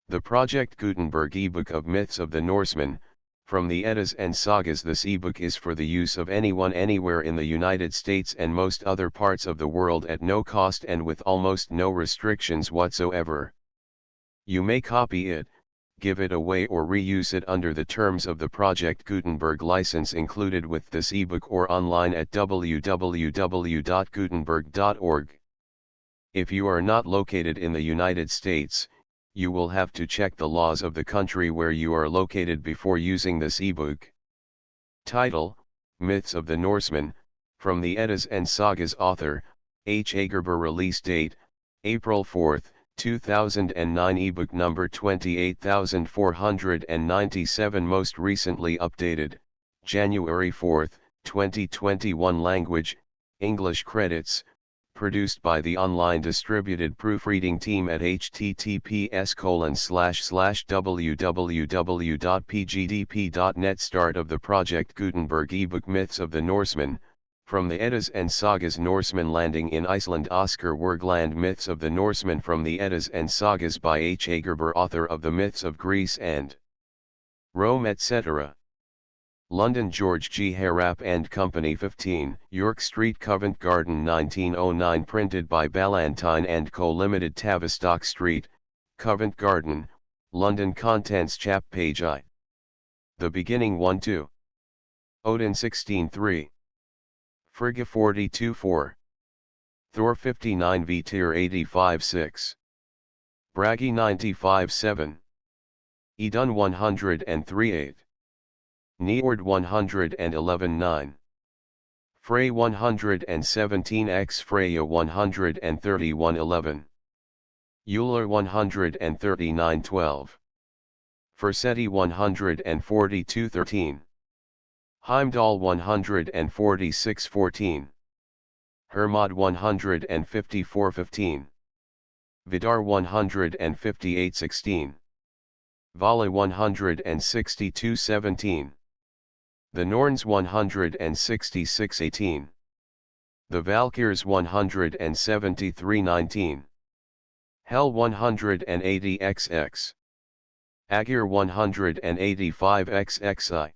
The Project Gutenberg ebook of Myths of the Norsemen, from the Eddas and Sagas. This ebook is for the use of anyone anywhere in the United States and most other parts of the world at no cost and with almost no restrictions whatsoever. You may copy it, give it away or reuse it under the terms of the Project Gutenberg license included with this ebook or online at www.gutenberg.org. If you are not located in the United States, you will have to check the laws of the country where you are located before using this ebook. Title: Myths of the Norsemen, from the Eddas and Sagas. Author: H. A. Guerber. Release date: April 4, 2009. Ebook number 28497. Most recently updated, January 4, 2021. Language: English. Credits: produced by the online distributed proofreading team at https://www.pgdp.net. Start of the Project Gutenberg ebook. Myths of the Norsemen, from the Eddas and Sagas. Norsemen landing in Iceland. Oscar Wergeland. Myths of the Norsemen from the Eddas and Sagas by H. A. Guerber, author of the Myths of Greece and Rome, etc. London: George G. Harrap and Company, 15 York Street, Covent Garden, 1909. Printed by Ballantyne & Co. Limited, Tavistock Street, Covent Garden, London. Contents: chap page I. The Beginning 1-2. Odin 16-3. Frigga 42-4. Thor 59 v. Tyr 85-6. Bragi 95-7. Idun 103-8. Njord 111-9. Frey 117x. Freya 131-11. Euler 139-12. Forseti 142-13. Heimdall 146-14. Hermod 154-15. Vidar 158-16. Vala 162-17. The Norns 166-18. The Valkyrs 173-19. Hel 180-XX. Agir 185-XXI.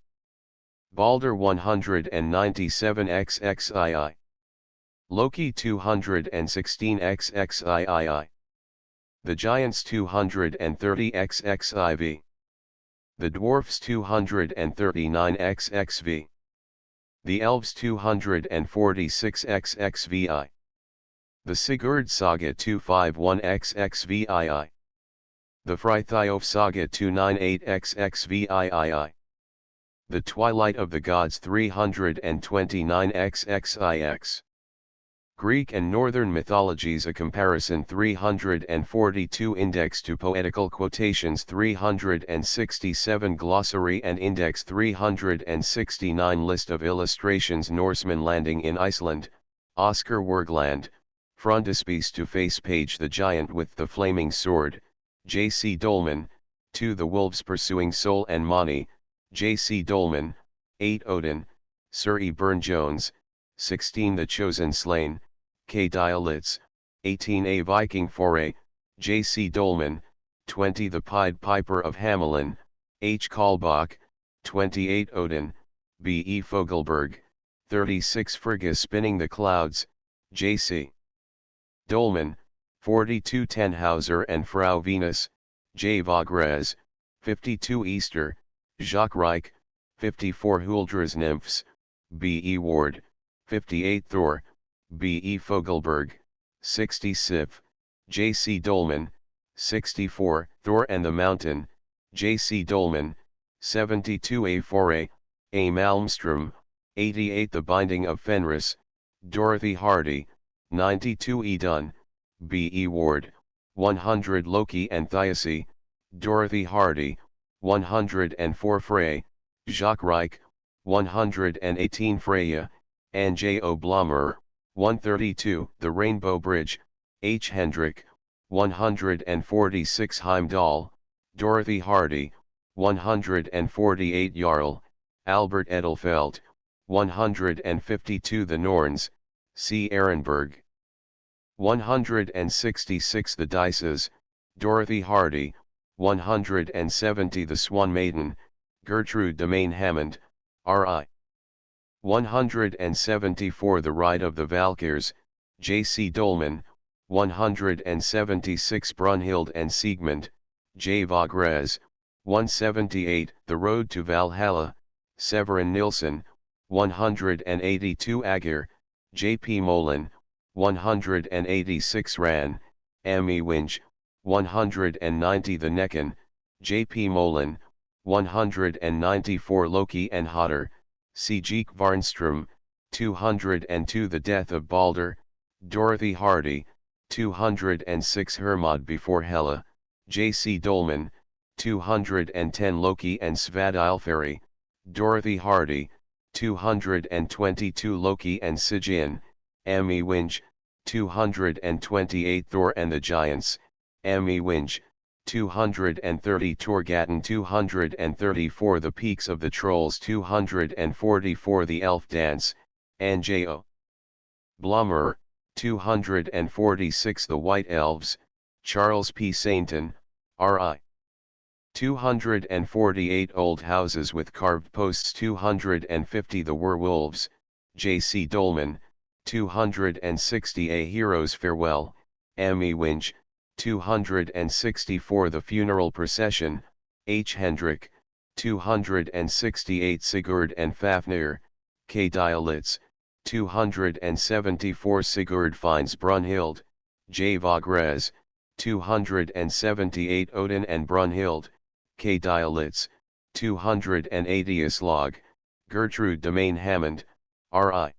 Balder 197-XXII. Loki 216-XXII. The Giants 230-XXIV. The Dwarfs 239-XXV. The Elves 246-XXVI. The Sigurd Saga 251-XXVII. The Frithiof Saga 298-XXVII. The Twilight of the Gods 329-XXIX. Greek and Northern Mythologies, a comparison 342. Index to Poetical Quotations 367. Glossary and Index 369. List of illustrations. Norsemen landing in Iceland, Oscar Wergeland. Frontispiece to face page. The Giant with the Flaming Sword, J.C. Dolman. 2. The Wolves Pursuing Sol and Mani, J.C. Dolman. 8. Odin, Sir E. Burne-Jones. 16. The Chosen Slain, K. Dialitz. 18. A Viking Foray, J.C. Dolman. 20. The Pied Piper of Hamelin, H. Kahlbach. 28. Odin, B. E. Fogelberg. 36. Frigga Spinning the Clouds, J.C. Dolman. 42. Tannhauser and Frau Venus, J. Vogres. 52. Easter, Jacques Reich. 54. Huldras Nymphs, B. E. Ward. 58. Thor, B. E. Fogelberg. 60. Sif, J. C. Dolman. 64. Thor and the Mountain, J. C. Dolman. 72. A Foray, A. Malmström. 88. The Binding of Fenris, Dorothy Hardy. 92. Idun, B. E. Ward. 100. Loki and Thiasse, Dorothy Hardy. 104. Frey, Jacques Reich. 118. Freya, Anne J. O. Blommer. 132. The Rainbow Bridge, H. Hendrick. 146. Heimdall, Dorothy Hardy. 148. Jarl, Albert Edelfelt. 152. The Norns, C. Ehrenberg. 166. The Dices, Dorothy Hardy. 170 The Swan Maiden, Gertrude de Main Hammond, R.I. 174 The Ride of the Valkyrs, J.C. Dolman, 176 Brunhild and Siegmund, J. Vagres, 178 The Road to Valhalla, Severin Nilsson, 182 Agir, J. P. Molin, 186 Ran, M. E. Winch, 190 The Necken, J. P. Molin, 194 Loki and Hodder, C. Geek Varnstrom, 202 The Death of Balder, Dorothy Hardy, 206 Hermod before Hela, J. C. Dolman, 210 Loki and Svadilfari, Dorothy Hardy, 222 Loki and Sigyn, M. E. Winch, 228 Thor and the Giants, M. E. Winch, 230 Torgatten 234 The Peaks of the Trolls 244 The Elf Dance, and J. O. Blummer, 246 The White Elves, Charles P. Sainton, R.I. 248 Old Houses with Carved Posts 250 The Werewolves, J. C. Dolman, 260 A Hero's Farewell, M. E. Winch, 264 The Funeral Procession, H. Hendrick, 268 Sigurd and Fafnir, K. Dielitz, 274 Sigurd finds Brunhild, J. Vagres, 278 Odin and Brunhild, K. Dielitz, 280 Islog, Gertrude de Main Hammond, R.I.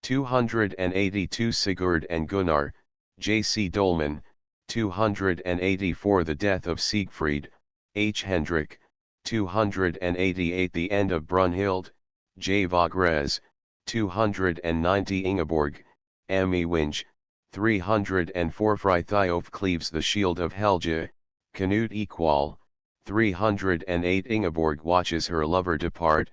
282 Sigurd and Gunnar, J. C. Dolman, 284 The Death of Siegfried, H. Hendrick, 288 The End of Brunhild, J. Vagres, 290 Ingeborg, M. E. Winch, 304 Frithiof cleaves the shield of Helge, Canute Equal, 308 Ingeborg watches her lover depart,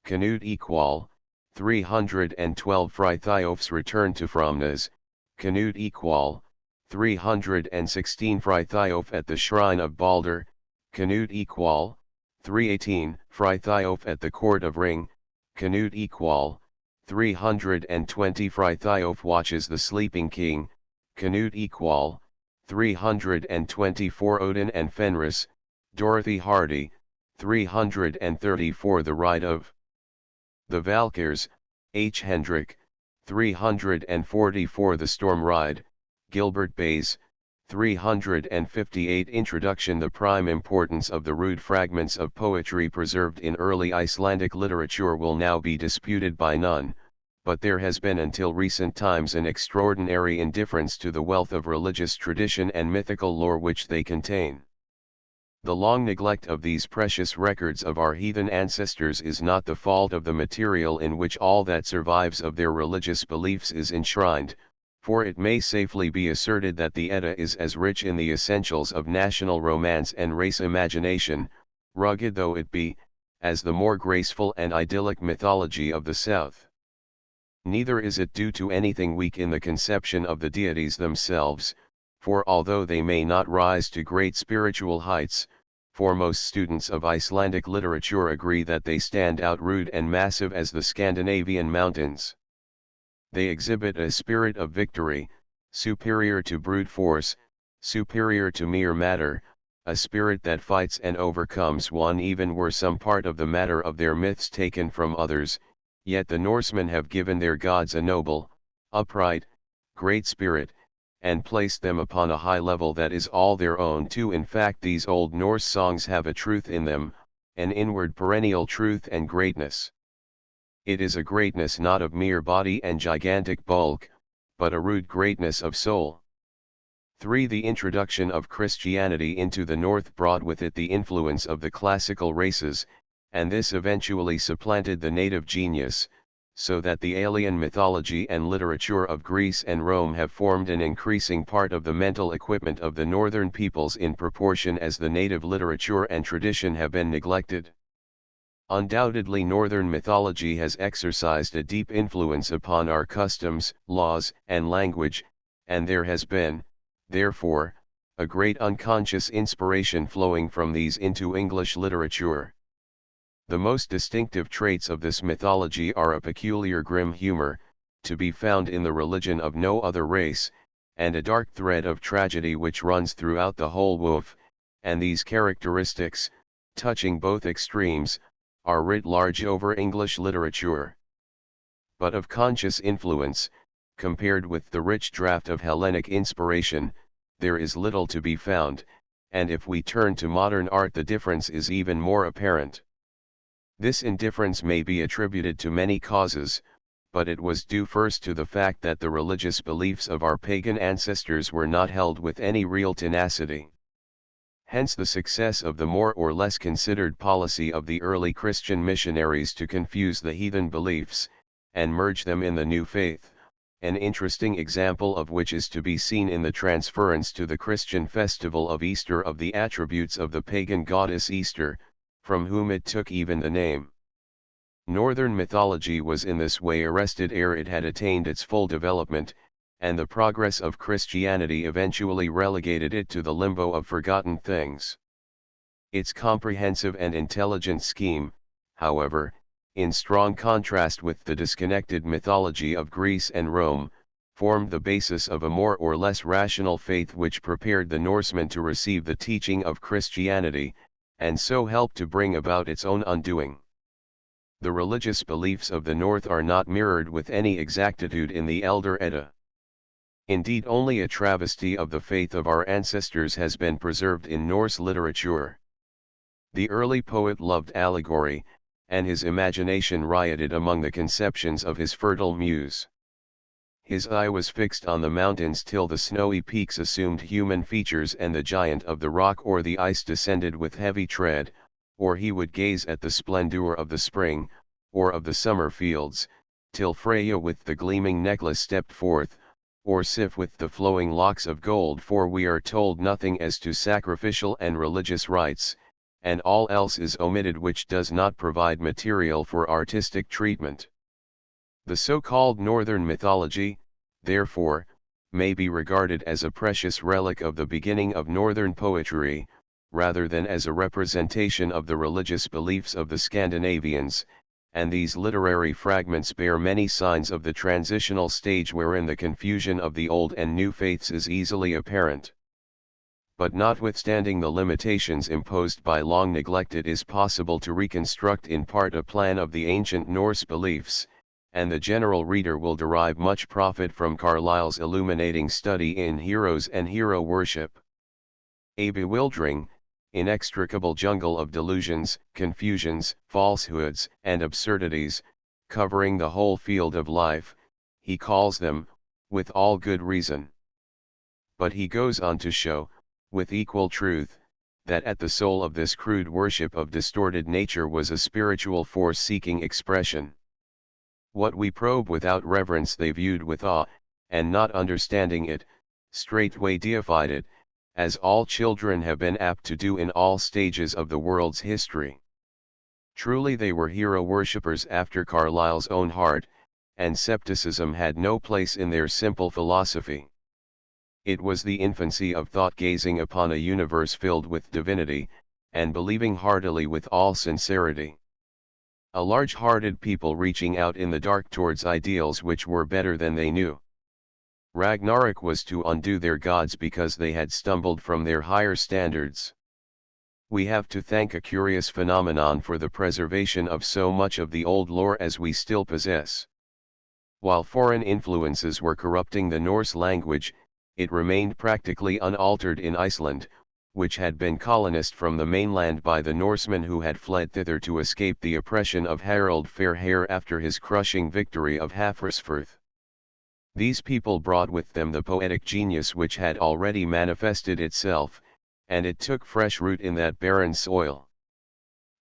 Canute Equal, 312 Frithiof's return to Fromnes, Canute Equal, 316 Frithiof at the shrine of Balder, Canute Equal, 318 Frithiof at the court of Ring, Canute Equal, 320 Frithiof watches the sleeping king, Canute Equal, 324 Odin and Fenris, Dorothy Hardy, 334 The Ride of the Valkyrs, H. Hendrick, 344 The Storm Ride, Gilbert Bayes, 358 Introduction The prime importance of the rude fragments of poetry preserved in early Icelandic literature will now be disputed by none, but there has been until recent times an extraordinary indifference to the wealth of religious tradition and mythical lore which they contain. The long neglect of these precious records of our heathen ancestors is not the fault of the material in which all that survives of their religious beliefs is enshrined, for it may safely be asserted that the Edda is as rich in the essentials of national romance and race imagination, rugged though it be, as the more graceful and idyllic mythology of the South. Neither is it due to anything weak in the conception of the deities themselves, for although they may not rise to great spiritual heights, for most students of Icelandic literature agree that they stand out rude and massive as the Scandinavian mountains. They exhibit a spirit of victory, superior to brute force, superior to mere matter, a spirit that fights and overcomes one even were some part of the matter of their myths taken from others, yet the Norsemen have given their gods a noble, upright, great spirit, and placed them upon a high level that is all their own too. In fact, these old Norse songs have a truth in them, an inward perennial truth and greatness. It is a greatness not of mere body and gigantic bulk, but a rude greatness of soul. 3. The introduction of Christianity into the North brought with it the influence of the classical races, and this eventually supplanted the native genius, so that the alien mythology and literature of Greece and Rome have formed an increasing part of the mental equipment of the northern peoples in proportion as the native literature and tradition have been neglected. Undoubtedly, northern mythology has exercised a deep influence upon our customs, laws, and language, and there has been, therefore, a great unconscious inspiration flowing from these into English literature. The most distinctive traits of this mythology are a peculiar grim humor, to be found in the religion of no other race, and a dark thread of tragedy which runs throughout the whole woof, and these characteristics, touching both extremes, are writ large over English literature. But of conscious influence, compared with the rich draught of Hellenic inspiration, there is little to be found, and if we turn to modern art the difference is even more apparent. This indifference may be attributed to many causes, but it was due first to the fact that the religious beliefs of our pagan ancestors were not held with any real tenacity. Hence the success of the more or less considered policy of the early Christian missionaries to confuse the heathen beliefs, and merge them in the new faith, an interesting example of which is to be seen in the transference to the Christian festival of Easter of the attributes of the pagan goddess Easter, from whom it took even the name. Northern mythology was in this way arrested ere it had attained its full development, and the progress of Christianity eventually relegated it to the limbo of forgotten things. Its comprehensive and intelligent scheme, however, in strong contrast with the disconnected mythology of Greece and Rome, formed the basis of a more or less rational faith which prepared the Norsemen to receive the teaching of Christianity, and so helped to bring about its own undoing. The religious beliefs of the North are not mirrored with any exactitude in the Elder Edda. Indeed, only a travesty of the faith of our ancestors has been preserved in Norse literature. The early poet loved allegory, and his imagination rioted among the conceptions of his fertile muse. His eye was fixed on the mountains till the snowy peaks assumed human features and the giant of the rock or the ice descended with heavy tread, or he would gaze at the splendor of the spring, or of the summer fields, till Freya with the gleaming necklace stepped forth, or Sif with the flowing locks of gold, for we are told nothing as to sacrificial and religious rites, and all else is omitted which does not provide material for artistic treatment. The so-called Northern mythology, therefore, may be regarded as a precious relic of the beginning of Northern poetry, rather than as a representation of the religious beliefs of the Scandinavians, and these literary fragments bear many signs of the transitional stage wherein the confusion of the old and new faiths is easily apparent. But notwithstanding the limitations imposed by long neglect, it is possible to reconstruct in part a plan of the ancient Norse beliefs, and the general reader will derive much profit from Carlyle's illuminating study in Heroes and Hero Worship. A bewildering, inextricable jungle of delusions, confusions, falsehoods, and absurdities, covering the whole field of life, he calls them, with all good reason. But he goes on to show, with equal truth, that at the soul of this crude worship of distorted nature was a spiritual force seeking expression. What we probe without reverence they viewed with awe, and not understanding it, straightway deified it, as all children have been apt to do in all stages of the world's history. Truly they were hero worshippers after Carlyle's own heart, and scepticism had no place in their simple philosophy. It was the infancy of thought gazing upon a universe filled with divinity, and believing heartily with all sincerity. A large-hearted people reaching out in the dark towards ideals which were better than they knew. Ragnarok was to undo their gods because they had stumbled from their higher standards. We have to thank a curious phenomenon for the preservation of so much of the old lore as we still possess. While foreign influences were corrupting the Norse language, it remained practically unaltered in Iceland, which had been colonized from the mainland by the Norsemen who had fled thither to escape the oppression of Harald Fairhair after his crushing victory of Hafrsfjord. These people brought with them the poetic genius which had already manifested itself, and it took fresh root in that barren soil.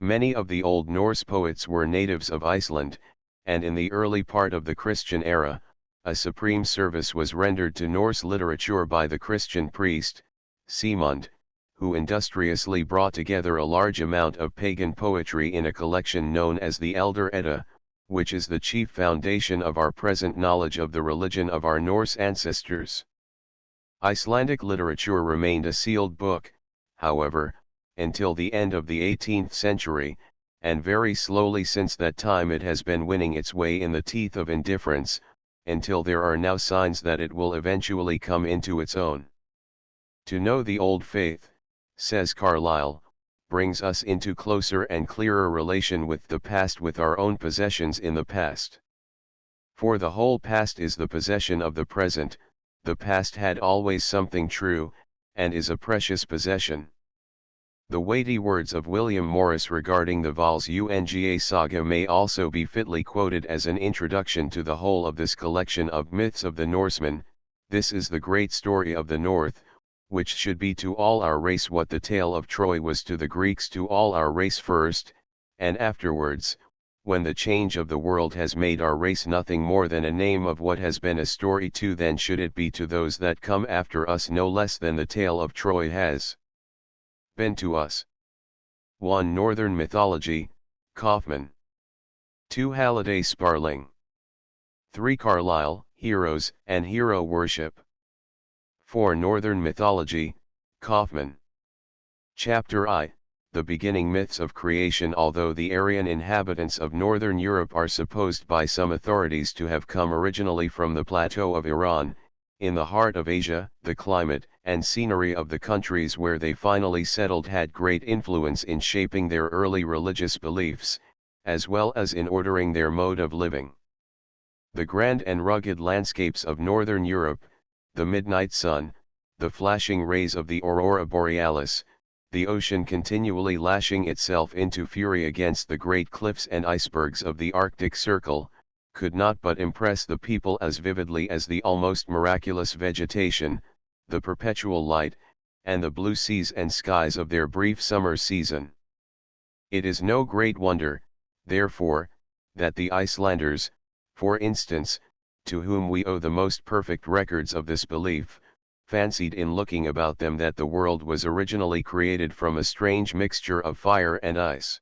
Many of the Old Norse poets were natives of Iceland, and in the early part of the Christian era, a supreme service was rendered to Norse literature by the Christian priest, Sigmund, who industriously brought together a large amount of pagan poetry in a collection known as the Elder Edda, which is the chief foundation of our present knowledge of the religion of our Norse ancestors. Icelandic literature remained a sealed book, however, until the end of the 18th century, and very slowly since that time it has been winning its way in the teeth of indifference, until there are now signs that it will eventually come into its own. To know the old faith, says Carlyle, brings us into closer and clearer relation with the past, with our own possessions in the past. For the whole past is the possession of the present. The past had always something true, and is a precious possession. The weighty words of William Morris regarding the Valsunga saga may also be fitly quoted as an introduction to the whole of this collection of myths of the Norsemen. This is the great story of the North, which should be to all our race what the tale of Troy was to the Greeks, to all our race first, and afterwards, when the change of the world has made our race nothing more than a name of what has been a story too, then should it be to those that come after us no less than the tale of Troy has been to us. 1. Northern Mythology, Kaufman. 2. Halliday Sparling. 3. Carlyle, Heroes and Hero Worship. 4. Northern Mythology, Kaufman. Chapter I, The Beginning Myths of Creation. Although the Aryan inhabitants of Northern Europe are supposed by some authorities to have come originally from the plateau of Iran, in the heart of Asia, the climate and scenery of the countries where they finally settled had great influence in shaping their early religious beliefs, as well as in ordering their mode of living. The grand and rugged landscapes of Northern Europe, the midnight sun, the flashing rays of the aurora borealis, the ocean continually lashing itself into fury against the great cliffs and icebergs of the Arctic Circle, could not but impress the people as vividly as the almost miraculous vegetation, the perpetual light, and the blue seas and skies of their brief summer season. It is no great wonder, therefore, that the Icelanders, for instance, to whom we owe the most perfect records of this belief, fancied in looking about them that the world was originally created from a strange mixture of fire and ice.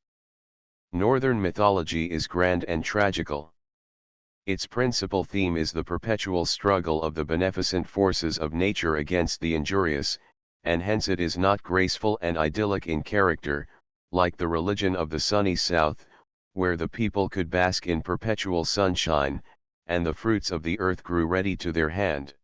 Northern mythology is grand and tragical. Its principal theme is the perpetual struggle of the beneficent forces of nature against the injurious, and hence it is not graceful and idyllic in character, like the religion of the sunny south, where the people could bask in perpetual sunshine, and the fruits of the earth grew ready to their hand.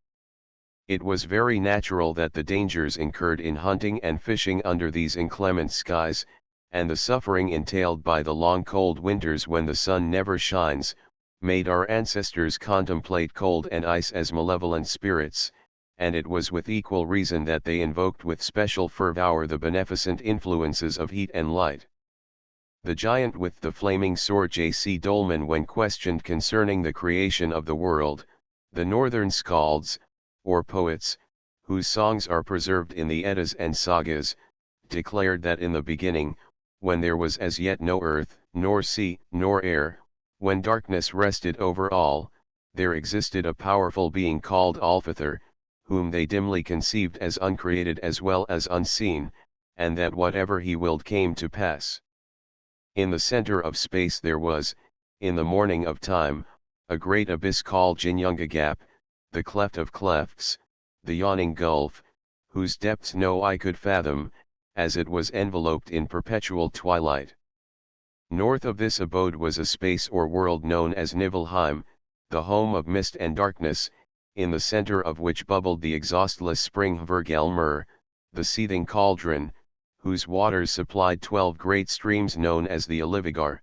It was very natural that the dangers incurred in hunting and fishing under these inclement skies, and the suffering entailed by the long cold winters when the sun never shines, made our ancestors contemplate cold and ice as malevolent spirits, and it was with equal reason that they invoked with special fervor the beneficent influences of heat and light. The giant with the flaming sword J.C. Dolman, when questioned concerning the creation of the world, the northern skalds, or poets, whose songs are preserved in the Eddas and Sagas, declared that in the beginning, when there was as yet no earth, nor sea, nor air, when darkness rested over all, there existed a powerful being called Alfather, whom they dimly conceived as uncreated as well as unseen, and that whatever he willed came to pass. In the center of space there was, in the morning of time, a great abyss called Ginnunga Gap, the cleft of clefts, the yawning gulf, whose depths no eye could fathom, as it was enveloped in perpetual twilight. North of this abode was a space or world known as Niflheim, the home of mist and darkness, in the center of which bubbled the exhaustless spring Hvergelmur, the seething cauldron, whose waters supplied 12 great streams known as the Olivigar.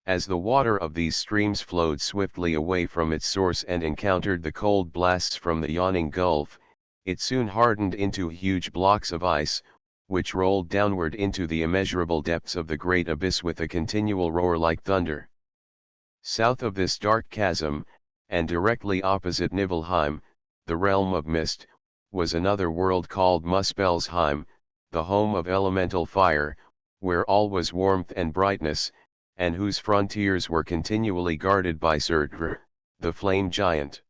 As the water of these streams flowed swiftly away from its source and encountered the cold blasts from the yawning gulf, it soon hardened into huge blocks of ice, which rolled downward into the immeasurable depths of the great abyss with a continual roar like thunder. South of this dark chasm, and directly opposite Niflheim, the realm of mist, was another world called Muspelheim, the home of elemental fire, where all was warmth and brightness, and whose frontiers were continually guarded by Surtr, the flame giant.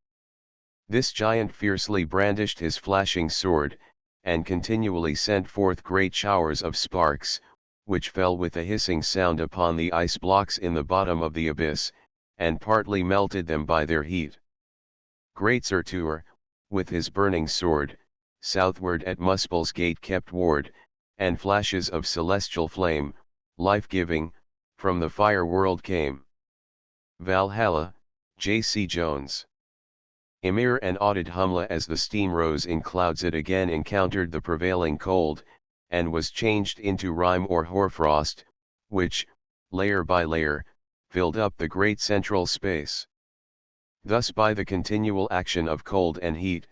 This giant fiercely brandished his flashing sword, and continually sent forth great showers of sparks, which fell with a hissing sound upon the ice blocks in the bottom of the abyss, and partly melted them by their heat. Great Surtur, with his burning sword, southward at Muspel's gate kept ward, and flashes of celestial flame, life-giving, from the fire world came. Valhalla, J.C. Jones. Ymir and Audhumla. As the steam rose in clouds it again encountered the prevailing cold, and was changed into rime or hoarfrost, which, layer by layer, filled up the great central space. Thus by the continual action of cold and heat,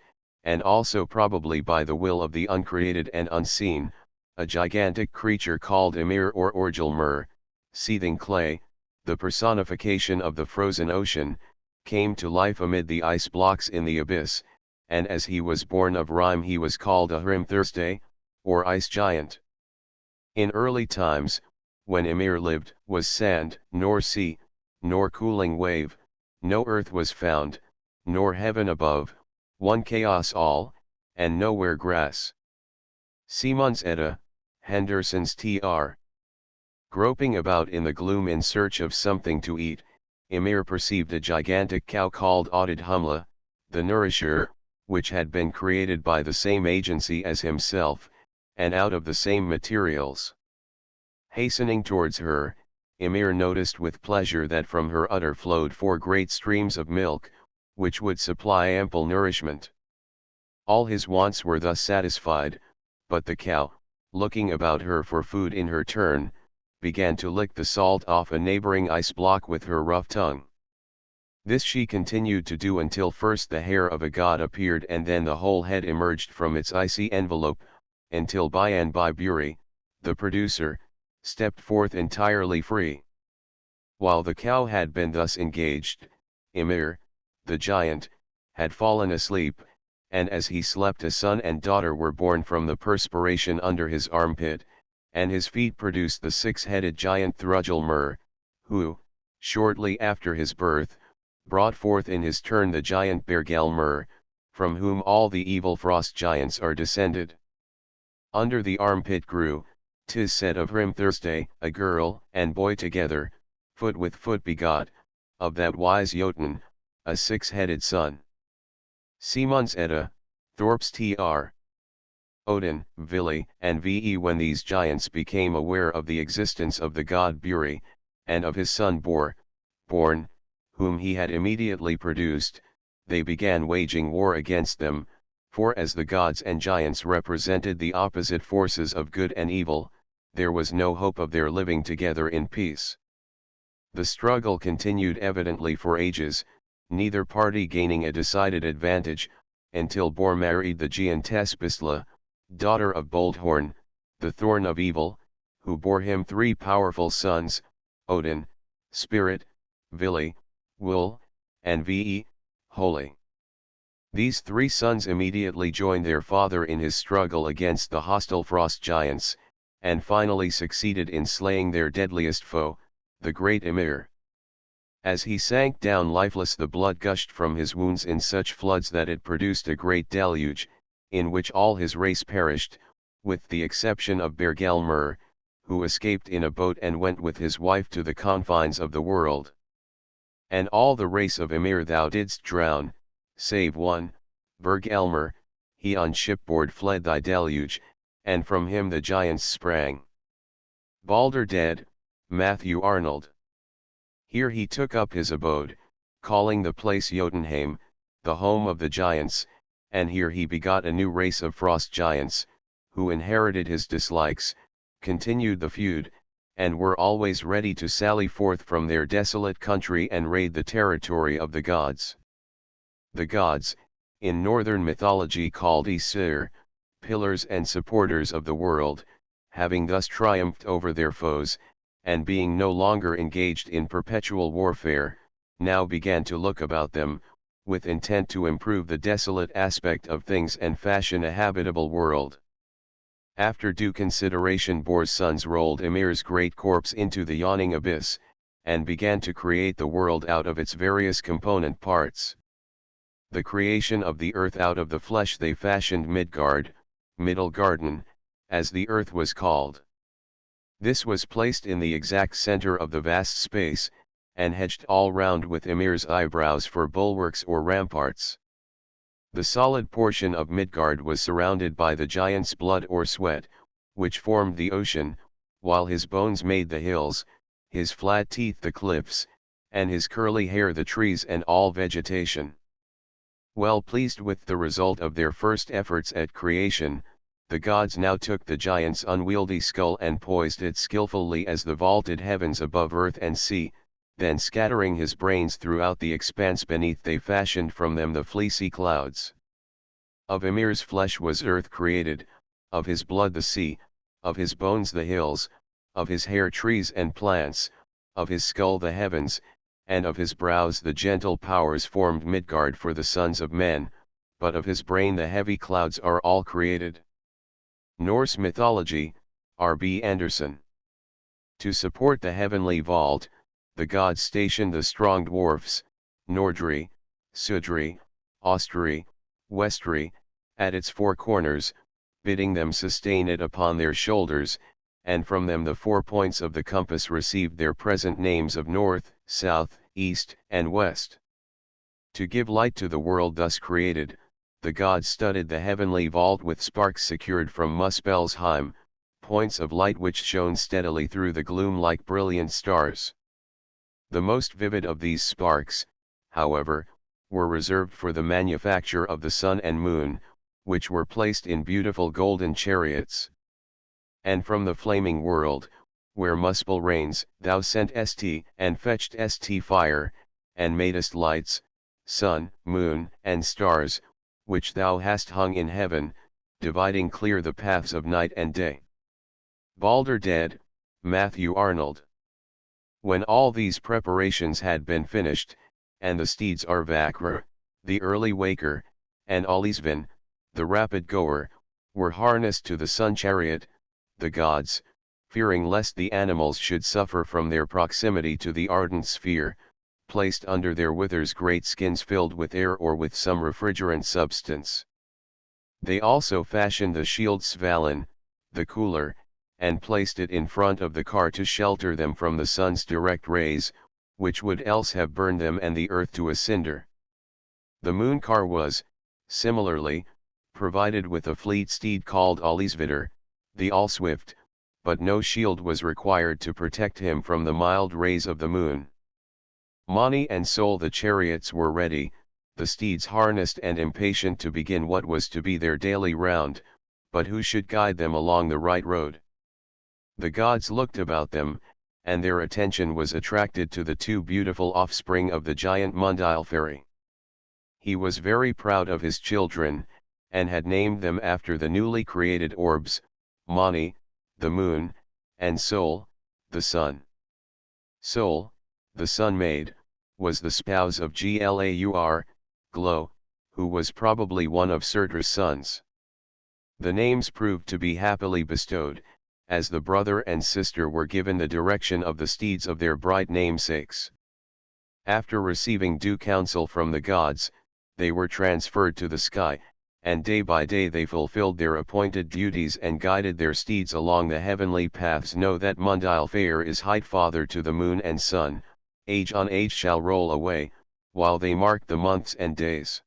and also probably by the will of the uncreated and unseen, a gigantic creature called Ymir or Orgelmir, seething clay, the personification of the frozen ocean, came to life amid the ice blocks in the abyss, and as he was born of rime he was called a Hrimthursday, or ice giant. In early times, when Ymir lived, was sand, nor sea, nor cooling wave, no earth was found, nor heaven above, one chaos all, and nowhere grass. Simon's Edda, Henderson's Tr. Groping about in the gloom in search of something to eat, Ymir perceived a gigantic cow called Audhumla, the nourisher, which had been created by the same agency as himself, and out of the same materials. Hastening towards her, Ymir noticed with pleasure that from her udder flowed 4 great streams of milk, which would supply ample nourishment. All his wants were thus satisfied, but the cow, looking about her for food in her turn, began to lick the salt off a neighboring ice block with her rough tongue. This she continued to do until first the hair of a god appeared and then the whole head emerged from its icy envelope, until by and by Buri, the producer, stepped forth entirely free. While the cow had been thus engaged, Ymir, the giant, had fallen asleep, and as he slept a son and daughter were born from the perspiration under his armpit, and his feet produced the 6-headed giant Thrudgelmir, who, shortly after his birth, brought forth in his turn the giant Bergelmir, from whom all the evil frost giants are descended. Under the armpit grew, 'tis said of Hrimthursday, a girl and boy together, foot with foot begot, of that wise Jotun, a 6-headed son. Simon's Edda, Thorpe's Tr. Odin, Vili, and Ve. When these giants became aware of the existence of the god Buri, and of his son born, whom he had immediately produced, they began waging war against them, for as the gods and giants represented the opposite forces of good and evil, there was no hope of their living together in peace. The struggle continued evidently for ages, neither party gaining a decided advantage, until Bor married the giantess Bisla, daughter of Boldhorn, the thorn of evil, who bore him 3 powerful sons, Odin, Spirit, Vili, Will, and Ve, Holy. These 3 sons immediately joined their father in his struggle against the hostile frost giants, and finally succeeded in slaying their deadliest foe, the great Ymir. As he sank down lifeless the blood gushed from his wounds in such floods that it produced a great deluge, in which all his race perished, with the exception of Bergelmir, who escaped in a boat and went with his wife to the confines of the world. And all the race of Ymir thou didst drown, save one, Bergelmir, he on shipboard fled thy deluge, and from him the giants sprang. Balder dead, Matthew Arnold. Here he took up his abode, calling the place Jotunheim, the home of the giants, and here he begot a new race of frost giants, who inherited his dislikes, continued the feud, and were always ready to sally forth from their desolate country and raid the territory of the gods. The gods, in northern mythology called Aesir, pillars and supporters of the world, having thus triumphed over their foes, and being no longer engaged in perpetual warfare, now began to look about them, with intent to improve the desolate aspect of things and fashion a habitable world. After due consideration Bor's sons rolled Ymir's great corpse into the yawning abyss, and began to create the world out of its various component parts. The creation of the earth out of the flesh they fashioned Midgard, Middle Garden, as the earth was called. This was placed in the exact center of the vast space, and hedged all round with Ymir's eyebrows for bulwarks or ramparts. The solid portion of Midgard was surrounded by the giant's blood or sweat, which formed the ocean, while his bones made the hills, his flat teeth the cliffs, and his curly hair the trees and all vegetation. Well pleased with the result of their first efforts at creation, the gods now took the giant's unwieldy skull and poised it skillfully as the vaulted heavens above earth and sea, then scattering his brains throughout the expanse beneath they fashioned from them the fleecy clouds. Of Ymir's flesh was earth created, of his blood the sea, of his bones the hills, of his hair trees and plants, of his skull the heavens, and of his brows the gentle powers formed Midgard for the sons of men, but of his brain the heavy clouds are all created. Norse Mythology, R.B. Anderson. To support the heavenly vault, the gods stationed the strong dwarfs, Nordri, Sudri, Austri, Westri, at its four corners, bidding them sustain it upon their shoulders, and from them the 4 points of the compass received their present names of north, south, east, and west. To give light to the world thus created, the gods studded the heavenly vault with sparks secured from Muspelheim, points of light which shone steadily through the gloom like brilliant stars. The most vivid of these sparks, however, were reserved for the manufacture of the sun and moon, which were placed in beautiful golden chariots. And from the flaming world, where Muspel reigns, thou sentest and fetchedst fire, and madest lights, sun, moon, and stars, which thou hast hung in heaven, dividing clear the paths of night and day. Balder dead, Matthew Arnold. When all these preparations had been finished, and the steeds Arvakr, the early waker, and Olisvin, the rapid goer, were harnessed to the sun chariot, the gods, fearing lest the animals should suffer from their proximity to the ardent sphere, placed under their withers great skins filled with air or with some refrigerant substance. They also fashioned the shield Svalin, the cooler, and placed it in front of the car to shelter them from the sun's direct rays, which would else have burned them and the earth to a cinder. The moon car was, similarly, provided with a fleet steed called Olisvidr, the Allswift, but no shield was required to protect him from the mild rays of the moon. Mani and Sol the chariots were ready, the steeds harnessed and impatient to begin what was to be their daily round, but who should guide them along the right road? The gods looked about them, and their attention was attracted to the two beautiful offspring of the giant Mundilfari. He was very proud of his children, and had named them after the newly created orbs, Mani, the moon, and Sol, the sun. Sol, the sun-maid, was the spouse of Glaur, Glow, who was probably one of Surtr's sons. The names proved to be happily bestowed, as the brother and sister were given the direction of the steeds of their bright namesakes. After receiving due counsel from the gods, they were transferred to the sky, and day by day they fulfilled their appointed duties and guided their steeds along the heavenly paths. Know that Mundilfare is height father to the moon and sun, age on age shall roll away, while they mark the months and days.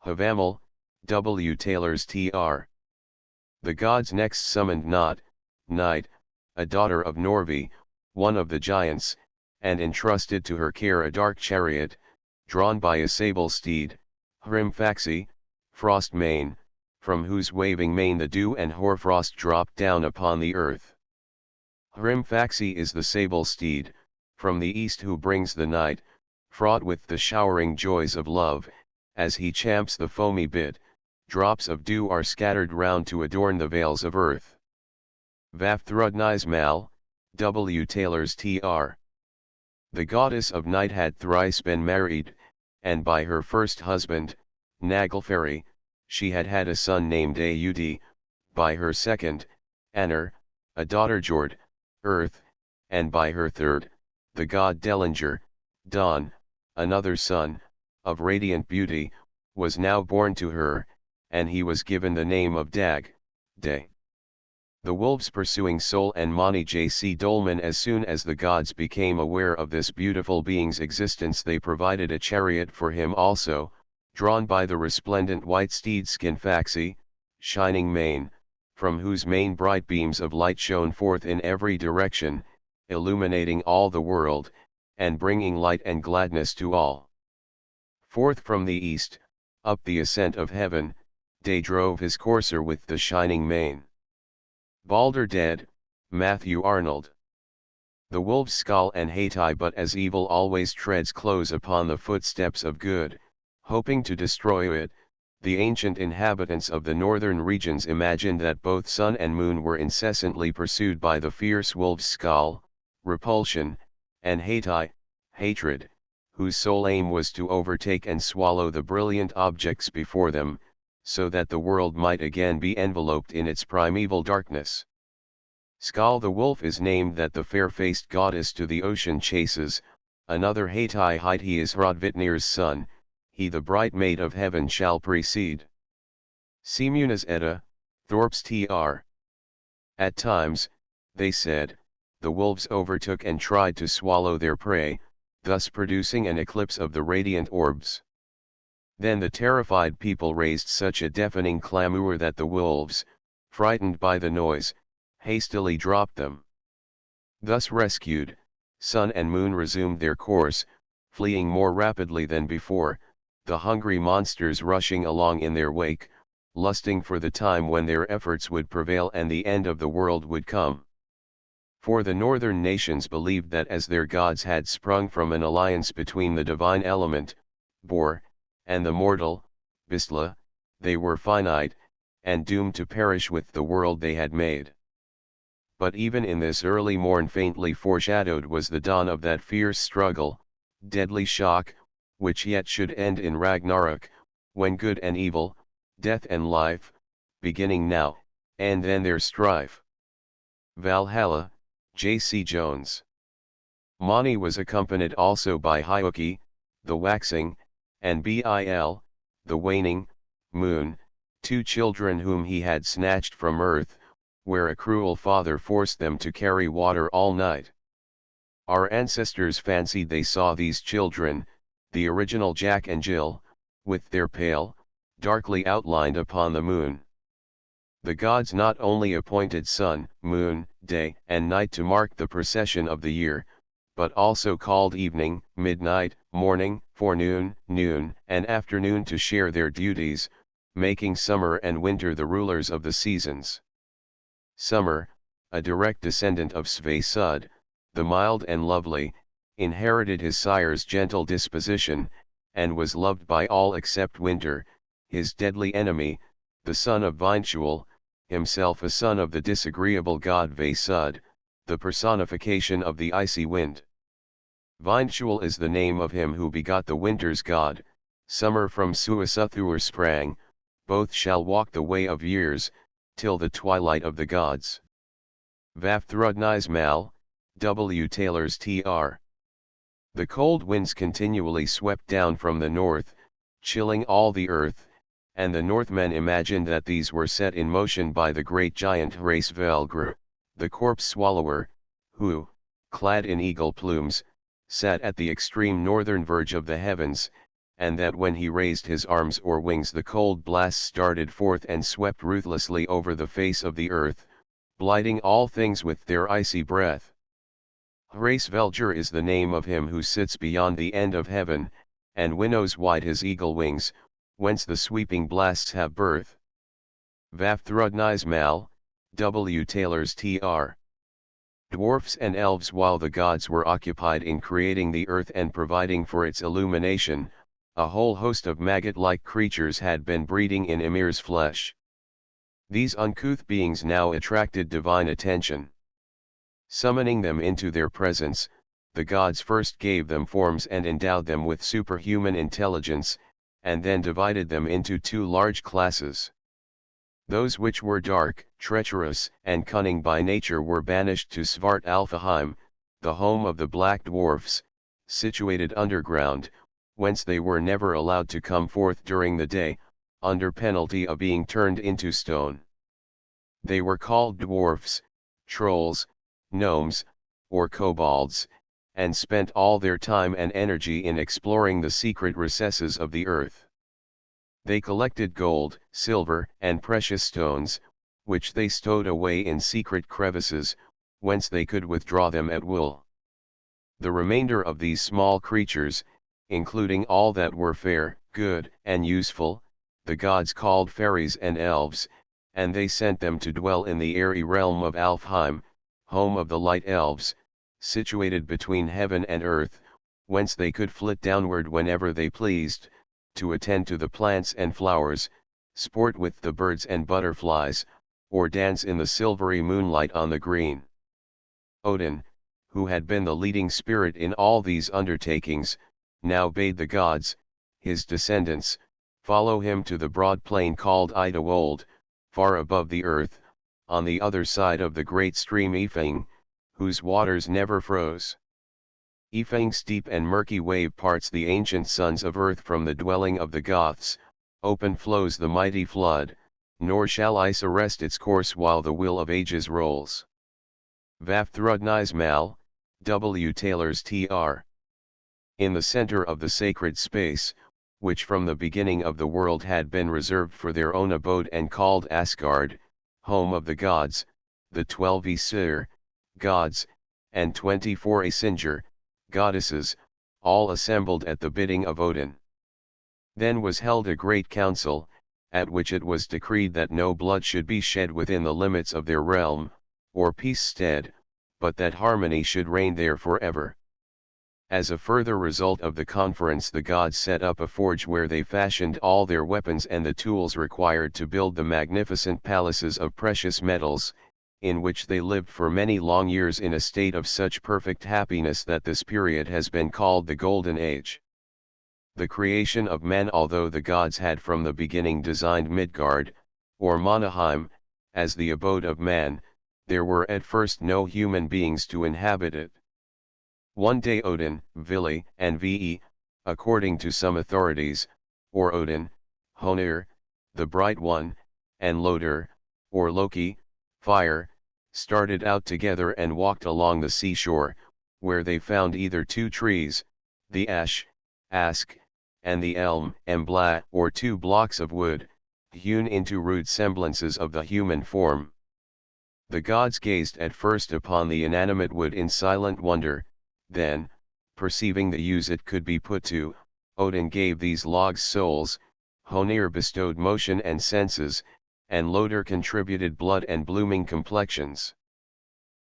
Havamal, W. Taylor's Tr. The gods next summoned Night, a daughter of Norvi, one of the giants, and entrusted to her care a dark chariot, drawn by a sable steed, Hrimfaxi, frost mane, from whose waving mane the dew and hoarfrost dropped down upon the earth. Hrimfaxi is the sable steed, from the east who brings the night, fraught with the showering joys of love, as he champs the foamy bit, drops of dew are scattered round to adorn the vales of earth. Vafthrudnismal, W. Taylor's Tr. The goddess of night had thrice been married, and by her first husband, Naglfari, she had had a son named Aud, by her second, Anar, a daughter Jord, Earth, and by her third, the god Delinger, Dawn, another son, of radiant beauty, was now born to her, and he was given the name of Dag, Day. The wolves pursuing Sol and Mani J.C. Dolman. As soon as the gods became aware of this beautiful being's existence, they provided a chariot for him also, drawn by the resplendent white steed skin faxi, shining mane, from whose mane bright beams of light shone forth in every direction, illuminating all the world, and bringing light and gladness to all. Forth from the east, up the ascent of heaven, Day drove his courser with the shining mane. Balder dead, Matthew Arnold. The wolf's skull and Hatai, but as evil always treads close upon the footsteps of good, hoping to destroy it, the ancient inhabitants of the northern regions imagined that both sun and moon were incessantly pursued by the fierce wolf's skull, repulsion, and Hatai, hatred, whose sole aim was to overtake and swallow the brilliant objects before them, so that the world might again be enveloped in its primeval darkness. Skal the wolf is named that the fair-faced goddess to the ocean chases, another Hatai hight he is Hrodvitnir's son, he the bright maid of heaven shall precede. Simuna's Edda, Thorp's tr. At times, they said, the wolves overtook and tried to swallow their prey, thus producing an eclipse of the radiant orbs. Then the terrified people raised such a deafening clamor that the wolves, frightened by the noise, hastily dropped them. Thus rescued, sun and moon resumed their course, fleeing more rapidly than before, the hungry monsters rushing along in their wake, lusting for the time when their efforts would prevail and the end of the world would come. For the northern nations believed that as their gods had sprung from an alliance between the divine element, Bor, and the mortal, Bisla, they were finite, and doomed to perish with the world they had made. But even in this early morn faintly foreshadowed was the dawn of that fierce struggle, deadly shock, which yet should end in Ragnarok, when good and evil, death and life, beginning now, and then their strife. Valhalla, J.C. Jones. Mani was accompanied also by Hyuki, the waxing, and Bil, the waning, moon, 2 children whom he had snatched from earth, where a cruel father forced them to carry water all night. Our ancestors fancied they saw these children, the original Jack and Jill, with their pale, darkly outlined upon the moon. The gods not only appointed sun, moon, day and night to mark the procession of the year, but also called evening, midnight, morning, forenoon, noon and afternoon to share their duties, making summer and winter the rulers of the seasons. Summer, a direct descendant of Svesud, the mild and lovely, inherited his sire's gentle disposition, and was loved by all except Winter, his deadly enemy, the son of Vintual, himself a son of the disagreeable god Vesud, the personification of the icy wind. Vintual is the name of him who begot the winter's god, summer from Suasuthur sprang, both shall walk the way of years, till the twilight of the gods. Vafthrudnais Mal, W. Taylor's tr. The cold winds continually swept down from the north, chilling all the earth, and the Northmen imagined that these were set in motion by the great giant Hraesvelgr, the corpse swallower, who, clad in eagle plumes, sat at the extreme northern verge of the heavens, and that when he raised his arms or wings the cold blasts darted forth and swept ruthlessly over the face of the earth, blighting all things with their icy breath. Hraesvelgr is the name of him who sits beyond the end of heaven, and winnows wide his eagle wings, whence the sweeping blasts have birth. Vafthrudnais Mal, W. Taylor's tr. Dwarfs and elves. While the gods were occupied in creating the earth and providing for its illumination, a whole host of maggot-like creatures had been breeding in Ymir's flesh. These uncouth beings now attracted divine attention. Summoning them into their presence, the gods first gave them forms and endowed them with superhuman intelligence, and then divided them into 2 large classes. Those which were dark, treacherous, and cunning by nature were banished to Svartalfheim, the home of the black dwarfs, situated underground, whence they were never allowed to come forth during the day, under penalty of being turned into stone. They were called dwarfs, trolls, gnomes, or kobolds, and spent all their time and energy in exploring the secret recesses of the earth. They collected gold, silver, and precious stones, which they stowed away in secret crevices, whence they could withdraw them at will. The remainder of these small creatures, including all that were fair, good, and useful, the gods called fairies and elves, and they sent them to dwell in the airy realm of Alfheim, home of the light elves, situated between heaven and earth, whence they could flit downward whenever they pleased, to attend to the plants and flowers, sport with the birds and butterflies, or dance in the silvery moonlight on the green. Odin, who had been the leading spirit in all these undertakings, now bade the gods, his descendants, follow him to the broad plain called Idawold, far above the earth, on the other side of the great stream Ifang, whose waters never froze. Ifang's steep and murky wave parts the ancient sons of earth from the dwelling of the Goths, open flows the mighty flood, nor shall ice arrest its course while the wheel of ages rolls. Vafthrudnais Mal, W. Taylor's Tr. In the center of the sacred space, which from the beginning of the world had been reserved for their own abode and called Asgard, home of the gods, the 12 Aesir, gods, and 24 Aesir, goddesses, all assembled at the bidding of Odin. Then was held a great council, at which it was decreed that no blood should be shed within the limits of their realm, or peace stead, but that harmony should reign there forever. As a further result of the conference, the gods set up a forge where they fashioned all their weapons and the tools required to build the magnificent palaces of precious metals, in which they lived for many long years in a state of such perfect happiness that this period has been called the Golden Age. The creation of men. Although the gods had from the beginning designed Midgard, or Monaheim, as the abode of man, there were at first no human beings to inhabit it. One day Odin, Vili, and Ve, according to some authorities, or Odin, Honir, the Bright One, and Loder, or Loki, Fire, started out together and walked along the seashore, where they found either two trees, the ash, Ask, and the elm, Embla, or two blocks of wood, hewn into rude semblances of the human form. The gods gazed at first upon the inanimate wood in silent wonder, then, perceiving the use it could be put to, Odin gave these logs souls, Honir bestowed motion and senses, and Loder contributed blood and blooming complexions.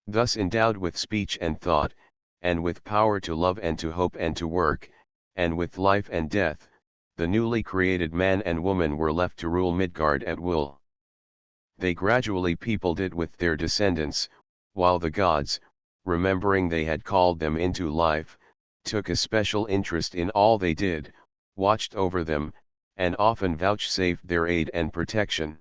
Thus endowed with speech and thought, and with power to love and to hope and to work, and with life and death, the newly created man and woman were left to rule Midgard at will. They gradually peopled it with their descendants, while the gods, remembering they had called them into life, took a special interest in all they did, watched over them, and often vouchsafed their aid and protection.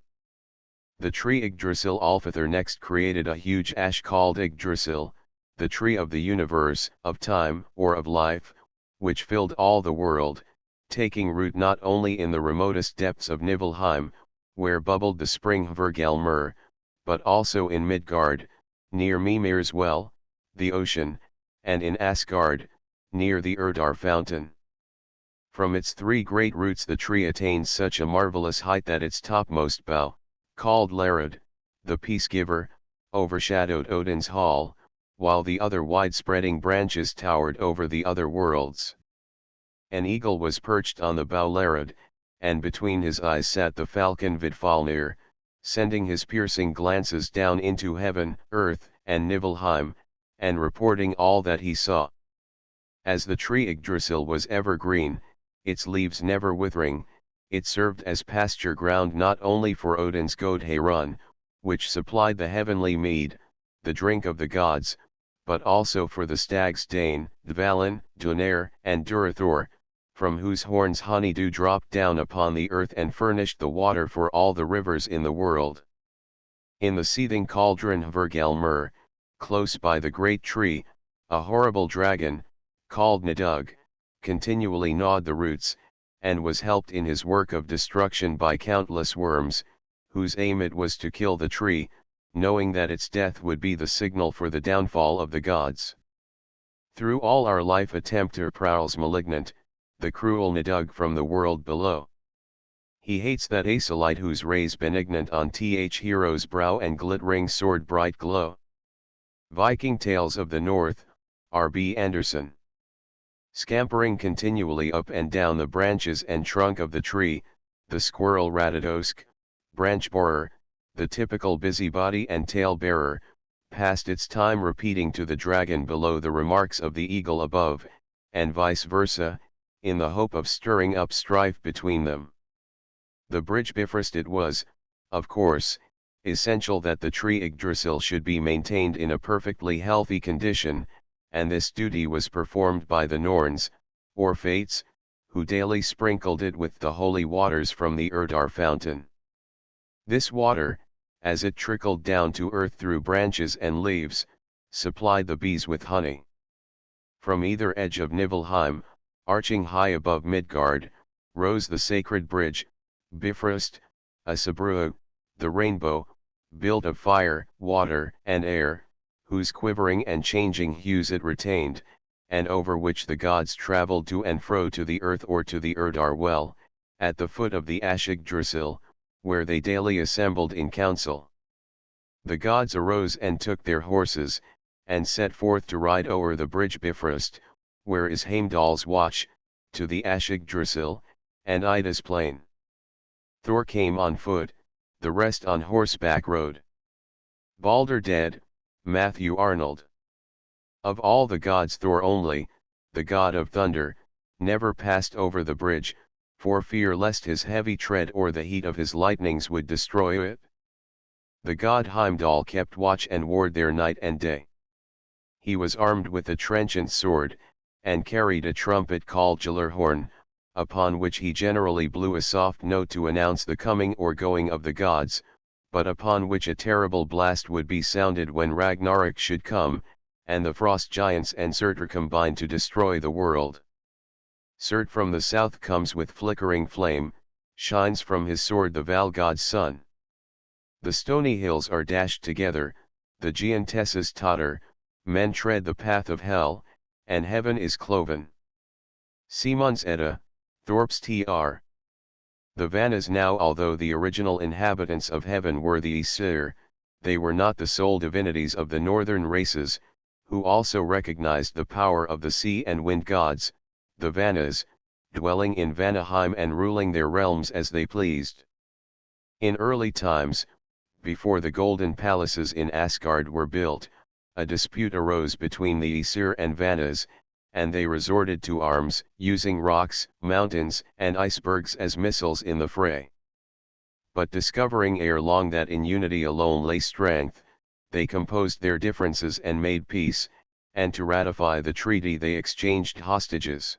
The tree Yggdrasil Alfather next created a huge ash called Yggdrasil, the tree of the universe, of time, or of life, which filled all the world, taking root not only in the remotest depths of Niflheim, where bubbled the spring Hvergelmir, but also in Midgard, near Mimir's well, the ocean, and in Asgard, near the Urdar fountain. From its three great roots the tree attains such a marvelous height that its topmost bough, called Larud, the peace-giver, overshadowed Odin's hall, while the other wide-spreading branches towered over the other worlds. An eagle was perched on the bough Larud, and between his eyes sat the falcon Vidfalnir, sending his piercing glances down into heaven, earth, and Niflheim, and reporting all that he saw. As the tree Yggdrasil was evergreen, its leaves never withering, it served as pasture ground not only for Odin's goat Heron, which supplied the heavenly mead, the drink of the gods, but also for the stags Dane, Dvalin, Dunare, and Durathor, from whose horns honeydew dropped down upon the earth and furnished the water for all the rivers in the world. In the seething cauldron Hvergelmir, close by the great tree, a horrible dragon, called Nidug, continually gnawed the roots, and was helped in his work of destruction by countless worms, whose aim it was to kill the tree, knowing that its death would be the signal for the downfall of the gods. Through all our life a tempter prowls malignant, the cruel Nidug from the world below. He hates that Aesylite whose rays benignant on th hero's brow and glittering sword bright glow. Viking Tales of the North, R.B. Anderson. Scampering continually up and down the branches and trunk of the tree, the squirrel Ratadosk, branch borer, the typical busybody and tale-bearer, passed its time repeating to the dragon below the remarks of the eagle above, and vice versa, in the hope of stirring up strife between them. The bridge Bifrost it was, of course, essential that the tree Yggdrasil should be maintained in a perfectly healthy condition, and this duty was performed by the Norns, or Fates, who daily sprinkled it with the holy waters from the Urdar fountain. This water, as it trickled down to earth through branches and leaves, supplied the bees with honey. From either edge of Nibelheim, arching high above Midgard, rose the sacred bridge, Bifrost, a Sabrua, the rainbow, built of fire, water, and air, whose quivering and changing hues it retained, and over which the gods travelled to and fro to the earth or to the Urdar well, at the foot of the Yggdrasil, where they daily assembled in council. The gods arose and took their horses, and set forth to ride o'er the bridge Bifrost, where is Heimdall's watch, to the Yggdrasil, and Ida's plain. Thor came on foot, the rest on horseback rode. Balder dead, Matthew Arnold. Of all the gods Thor only, the god of thunder, never passed over the bridge, for fear lest his heavy tread or the heat of his lightnings would destroy it. The god Heimdall kept watch and ward there night and day. He was armed with a trenchant sword, and carried a trumpet called Gjallarhorn, upon which he generally blew a soft note to announce the coming or going of the gods, but upon which a terrible blast would be sounded when Ragnarok should come, and the frost giants and Surtr combine to destroy the world. Surt from the south comes with flickering flame, shines from his sword the Val god's sun. The stony hills are dashed together, the giantesses totter, men tread the path of hell, and heaven is cloven. Simon's Edda, Thorp's Tr. The Vannas now, although the original inhabitants of heaven were the Aesir, they were not the sole divinities of the northern races, who also recognized the power of the sea and wind gods, the Vannas, dwelling in Vanaheim and ruling their realms as they pleased. In early times, before the golden palaces in Asgard were built, a dispute arose between the Aesir and Vannas, and they resorted to arms, using rocks, mountains, and icebergs as missiles in the fray. But discovering ere long that in unity alone lay strength, they composed their differences and made peace, and to ratify the treaty they exchanged hostages.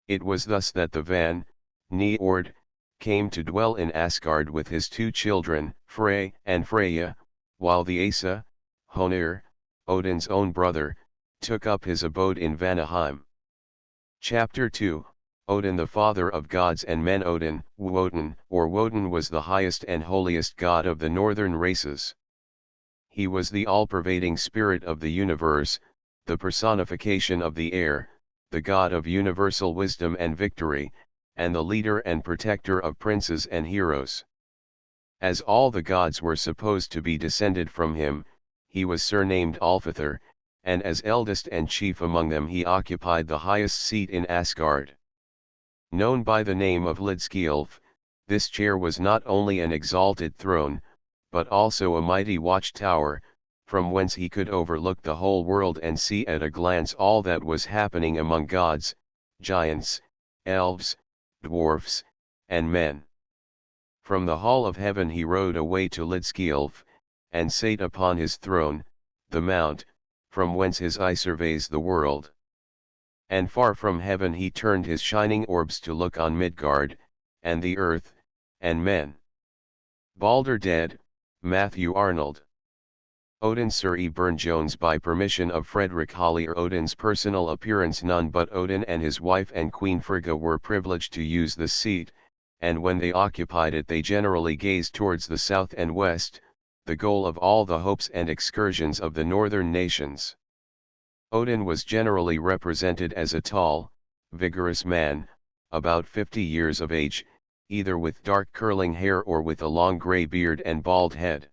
It was thus that the Van, Njord, came to dwell in Asgard with his two children, Frey and Freya, while the Asa, Honir, Odin's own brother, took up his abode in Vanaheim. Chapter 2, Odin the father of gods and men. Odin, Woden, or Woden, was the highest and holiest god of the northern races. He was the all-pervading spirit of the universe, the personification of the air, the god of universal wisdom and victory, and the leader and protector of princes and heroes. As all the gods were supposed to be descended from him, he was surnamed Alfathor, and as eldest and chief among them he occupied the highest seat in Asgard. Known by the name of Lidskjalf, this chair was not only an exalted throne, but also a mighty watchtower, from whence he could overlook the whole world and see at a glance all that was happening among gods, giants, elves, dwarfs, and men. From the hall of heaven he rode away to Lidskjalf, and sate upon his throne, the mount, from whence his eye surveys the world. And far from heaven he turned his shining orbs to look on Midgard, and the earth, and men. Balder dead, Matthew Arnold. Odin Sir E. Burne-Jones. By permission of Frederick Hollier. Odin's personal appearance. None but Odin and his wife and Queen Frigga were privileged to use this seat, and when they occupied it they generally gazed towards the south and west, the goal of all the hopes and excursions of the northern nations. Odin was generally represented as a tall, vigorous man, about 50 years of age, either with dark curling hair or with a long grey beard and bald head.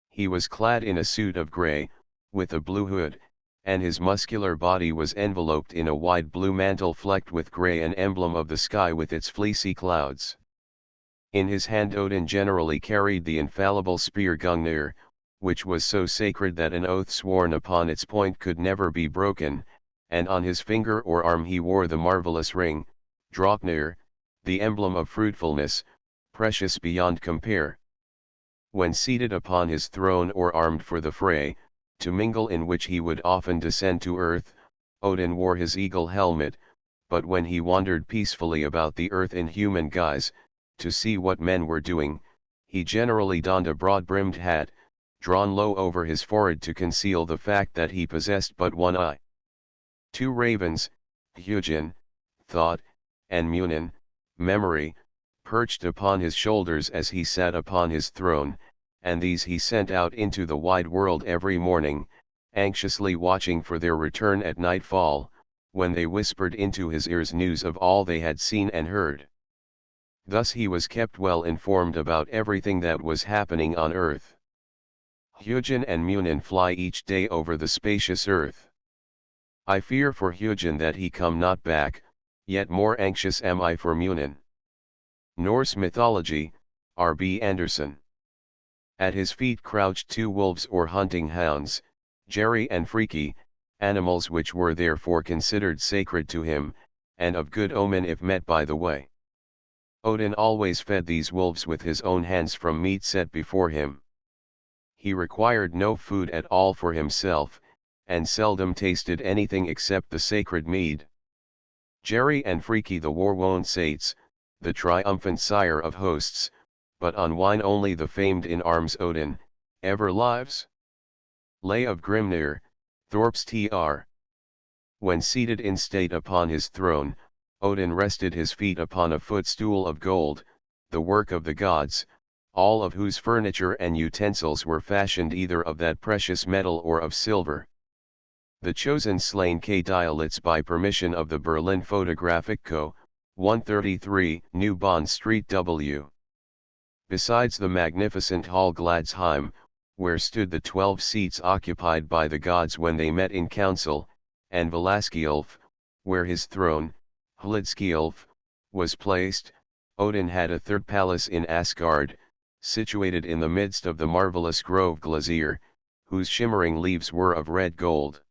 He was clad in a suit of grey, with a blue hood, and his muscular body was enveloped in a wide blue mantle flecked with grey, an emblem of the sky with its fleecy clouds. In his hand Odin generally carried the infallible spear Gungnir, which was so sacred that an oath sworn upon its point could never be broken, and on his finger or arm he wore the marvelous ring, Draupnir, the emblem of fruitfulness, precious beyond compare. When seated upon his throne or armed for the fray, to mingle in which he would often descend to earth, Odin wore his eagle helmet, but when he wandered peacefully about the earth in human guise, to see what men were doing, he generally donned a broad-brimmed hat, drawn low over his forehead to conceal the fact that he possessed but one eye. Two ravens, Hugin, thought, and Munin, memory, perched upon his shoulders as he sat upon his throne, and these he sent out into the wide world every morning, anxiously watching for their return at nightfall, when they whispered into his ears news of all they had seen and heard. Thus he was kept well informed about everything that was happening on earth. Hugin and Munin fly each day over the spacious earth. I fear for Hugin that he come not back, yet more anxious am I for Munin. Norse Mythology, R. B. Anderson. At his feet crouched two wolves or hunting hounds, Jerry and Freaky, animals which were therefore considered sacred to him, and of good omen if met by the way. Odin always fed these wolves with his own hands from meat set before him. He required no food at all for himself, and seldom tasted anything except the sacred mead. Jerry and Freaky the war-worn sates, the triumphant sire of hosts, but on wine only the famed in arms Odin, ever lives. Lay of Grimnir, Thorp's Tr. When seated in state upon his throne, Odin rested his feet upon a footstool of gold, the work of the gods, all of whose furniture and utensils were fashioned either of that precious metal or of silver. The chosen slain K. Diolitz by permission of the Berlin Photographic Co., 133 New Bond Street W. Besides the magnificent Hall Gladsheim, where stood the 12 seats occupied by the gods when they met in council, and Valaskilf, where his throne, Hlidskilf, was placed, Odin had a third palace in Asgard, situated in the midst of the marvelous grove Glazir, whose shimmering leaves were of red gold.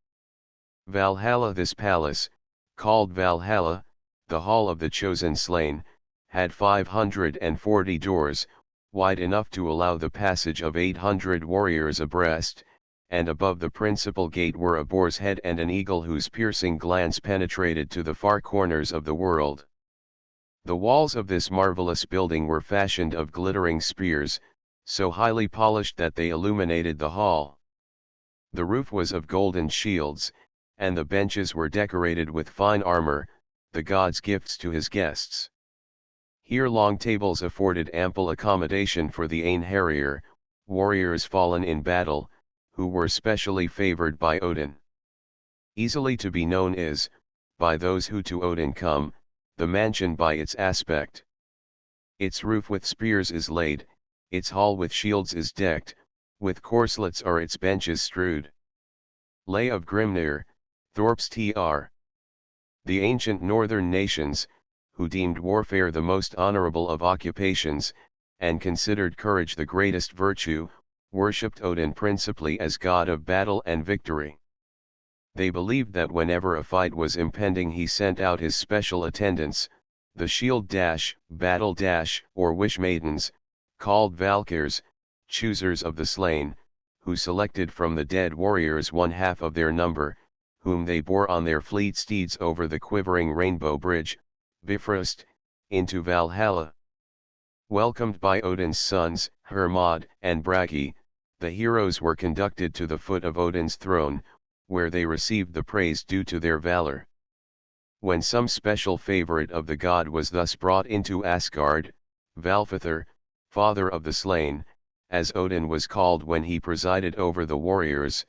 Valhalla. This palace, called Valhalla, the hall of the chosen slain, had 540 doors, wide enough to allow the passage of 800 warriors abreast, and above the principal gate were a boar's head and an eagle whose piercing glance penetrated to the far corners of the world. The walls of this marvelous building were fashioned of glittering spears, so highly polished that they illuminated the hall. The roof was of golden shields, and the benches were decorated with fine armor, the god's gifts to his guests. Here long tables afforded ample accommodation for the Einherjar, warriors fallen in battle, who were specially favored by Odin. Easily to be known is, by those who to Odin come, the mansion by its aspect. Its roof with spears is laid, its hall with shields is decked, with corselets are its benches strewed. Lay of Grimnir, Thorp's Tr. The ancient northern nations, who deemed warfare the most honorable of occupations, and considered courage the greatest virtue, worshipped Odin principally as god of battle and victory. They believed that whenever a fight was impending he sent out his special attendants, the shield dash, battle dash, or wish maidens, called Valkyrs, choosers of the slain, who selected from the dead warriors one half of their number, whom they bore on their fleet steeds over the quivering rainbow bridge, Bifrost, into Valhalla. Welcomed by Odin's sons, Hermod and Bragi, the heroes were conducted to the foot of Odin's throne, where they received the praise due to their valor. When some special favorite of the god was thus brought into Asgard, Valfathor, father of the slain, as Odin was called when he presided over the warriors,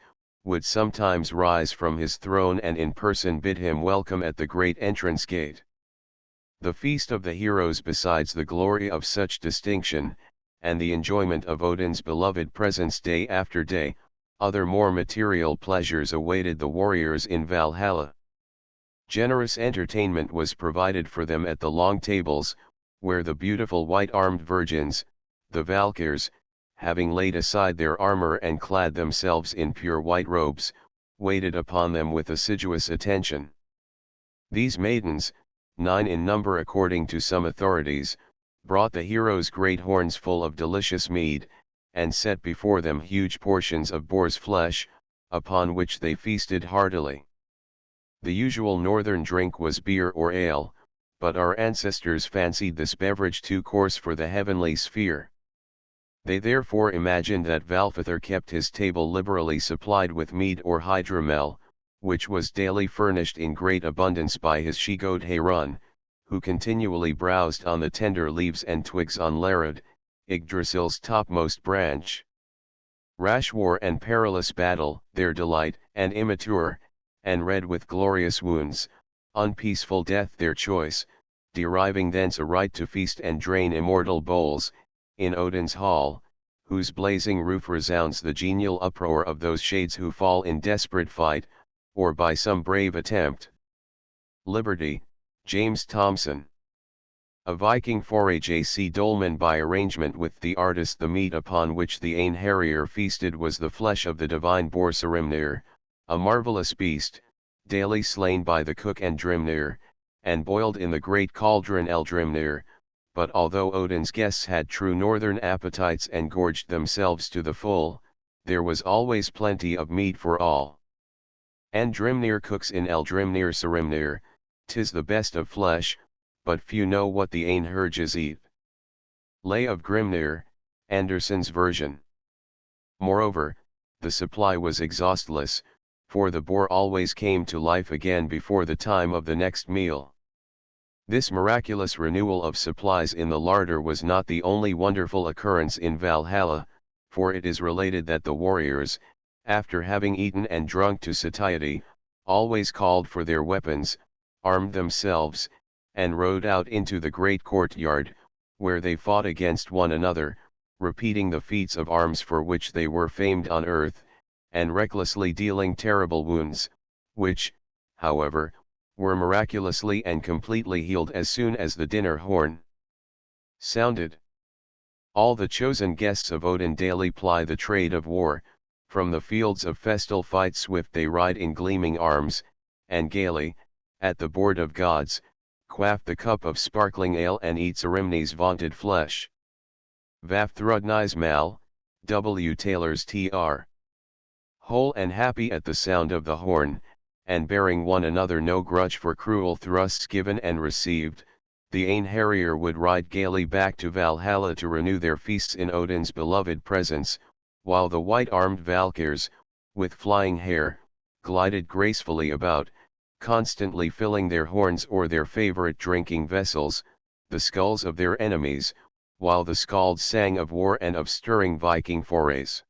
would sometimes rise from his throne and in person bid him welcome at the great entrance gate. The feast of the heroes. Besides the glory of such distinction, and the enjoyment of Odin's beloved presence day after day, other more material pleasures awaited the warriors in Valhalla. Generous entertainment was provided for them at the long tables, where the beautiful white-armed virgins, the Valkyrs, having laid aside their armor and clad themselves in pure white robes, waited upon them with assiduous attention. These maidens, 9 in number according to some authorities, brought the heroes great horns full of delicious mead, and set before them huge portions of boar's flesh, upon which they feasted heartily. The usual northern drink was beer or ale, but our ancestors fancied this beverage too coarse for the heavenly sphere. They therefore imagined that Valfather kept his table liberally supplied with mead or hydromel, which was daily furnished in great abundance by his she-goat Heron, who continually browsed on the tender leaves and twigs on Lerud, Yggdrasil's topmost branch. Rash war and perilous battle, their delight, and immature, and red with glorious wounds, unpeaceful death their choice, deriving thence a right to feast and drain immortal bowls, in Odin's hall, whose blazing roof resounds the genial uproar of those shades who fall in desperate fight, or by some brave attempt. Liberty, James Thomson. A Viking foray. J.C. Dolman. By arrangement with the artist, the meat upon which the Einherjar feasted was the flesh of the divine boar Sarimnir, a marvelous beast, daily slain by the cook Andrimnir, and boiled in the great cauldron Eldrimnir. But although Odin's guests had true northern appetites and gorged themselves to the full, there was always plenty of meat for all. Andrimnir cooks in Eldrimnir Sarimnir, 'tis the best of flesh, but few know what the Einherjas eat. Lay of Grimnir, Anderson's version. Moreover, the supply was exhaustless, for the boar always came to life again before the time of the next meal. This miraculous renewal of supplies in the larder was not the only wonderful occurrence in Valhalla, for it is related that the warriors, after having eaten and drunk to satiety, always called for their weapons, armed themselves, and rode out into the great courtyard, where they fought against one another, repeating the feats of arms for which they were famed on earth, and recklessly dealing terrible wounds, which, however, were miraculously and completely healed as soon as the dinner horn sounded. All the chosen guests of Odin daily ply the trade of war, from the fields of festal fight swift they ride in gleaming arms, and gaily, at the board of gods, quaff the cup of sparkling ale and eat Sarimni's vaunted flesh. Vafthrudni's Mal, W. Taylor's Tr. Whole and happy at the sound of the horn, and bearing one another no grudge for cruel thrusts given and received, the Einherjar would ride gaily back to Valhalla to renew their feasts in Odin's beloved presence, while the white-armed Valkyrs, with flying hair, glided gracefully about, constantly filling their horns or their favorite drinking vessels, the skulls of their enemies, while the skalds sang of war and of stirring Viking forays.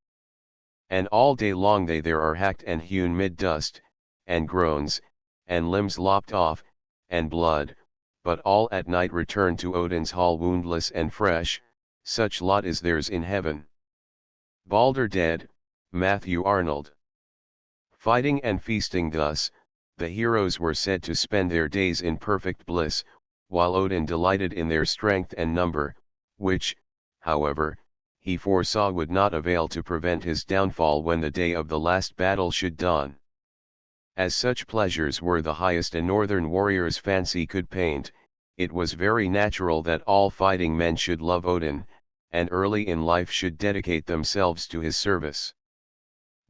And all day long they there are hacked and hewn mid dust, and groans, and limbs lopped off, and blood, but all at night return to Odin's hall woundless and fresh, such lot is theirs in heaven. Balder dead, Matthew Arnold. Fighting and feasting thus, the heroes were said to spend their days in perfect bliss, while Odin delighted in their strength and number, which, however, he foresaw would not avail to prevent his downfall when the day of the last battle should dawn. As such pleasures were the highest a northern warrior's fancy could paint, it was very natural that all fighting men should love Odin, and early in life should dedicate themselves to his service.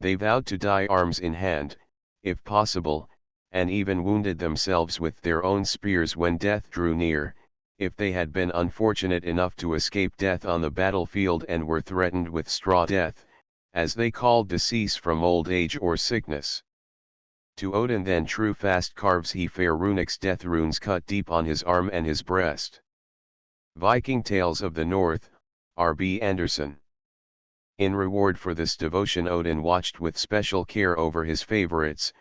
They vowed to die arms in hand, if possible, and even wounded themselves with their own spears when death drew near, if they had been unfortunate enough to escape death on the battlefield and were threatened with straw death, as they called decease from old age or sickness. To Odin then true fast carves he fair runics, death runes cut deep on his arm and his breast. Viking Tales of the North, R.B. Anderson. In reward for this devotion Odin watched with special care over his favorites,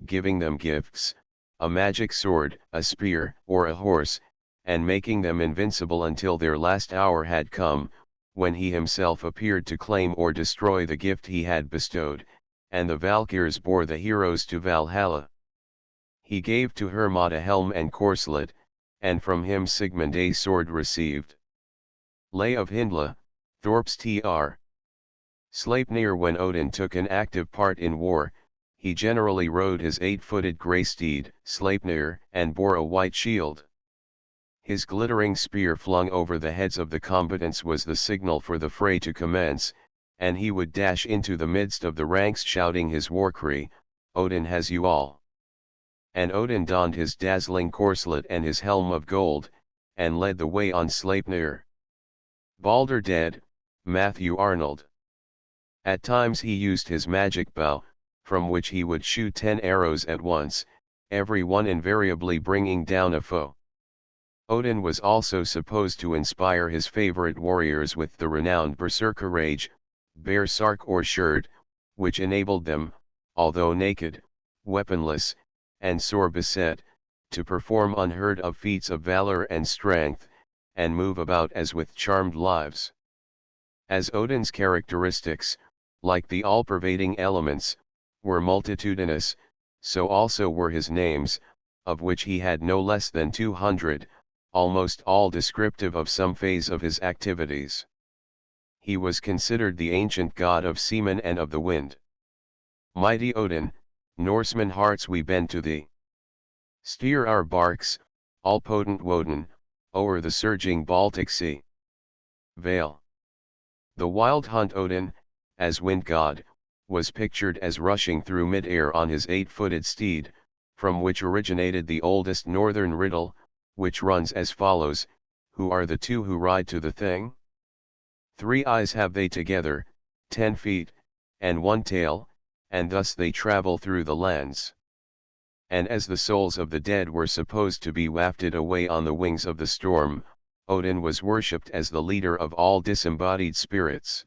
giving them gifts, a magic sword, a spear, or a horse, and making them invincible until their last hour had come, when he himself appeared to claim or destroy the gift he had bestowed, and the Valkyrs bore the heroes to Valhalla. He gave to Hermod a helm and corslet, and from him Sigmund a sword received. Lay of Hyndla, Thorp's Tr. Sleipnir. When Odin took an active part in war, he generally rode his 8-footed grey steed, Sleipnir, and bore a white shield. His glittering spear flung over the heads of the combatants was the signal for the fray to commence, and he would dash into the midst of the ranks shouting his war cry, "Odin has you all." And Odin donned his dazzling corslet and his helm of gold, and led the way on Sleipnir. Balder dead, Matthew Arnold. At times he used his magic bow, from which he would shoot 10 arrows at once, every one invariably bringing down a foe. Odin was also supposed to inspire his favorite warriors with the renowned berserker rage, bersark or sherd, which enabled them, although naked, weaponless, and sore beset, to perform unheard of feats of valor and strength, and move about as with charmed lives. As Odin's characteristics, like the all-pervading elements, were multitudinous, so also were his names, of which he had no less than 200, almost all descriptive of some phase of his activities. He was considered the ancient god of seamen and of the wind. Mighty Odin, Norsemen hearts we bend to thee. Steer our barks, all-potent Woden, o'er the surging Baltic Sea. Vale. The wild hunt Odin, as wind god, was pictured as rushing through mid-air on his 8-footed steed, from which originated the oldest northern riddle, which runs as follows: who are the two who ride to the thing? 3 eyes have they together, 10 feet, and 1 tail, and thus they travel through the lands. And as the souls of the dead were supposed to be wafted away on the wings of the storm, Odin was worshipped as the leader of all disembodied spirits.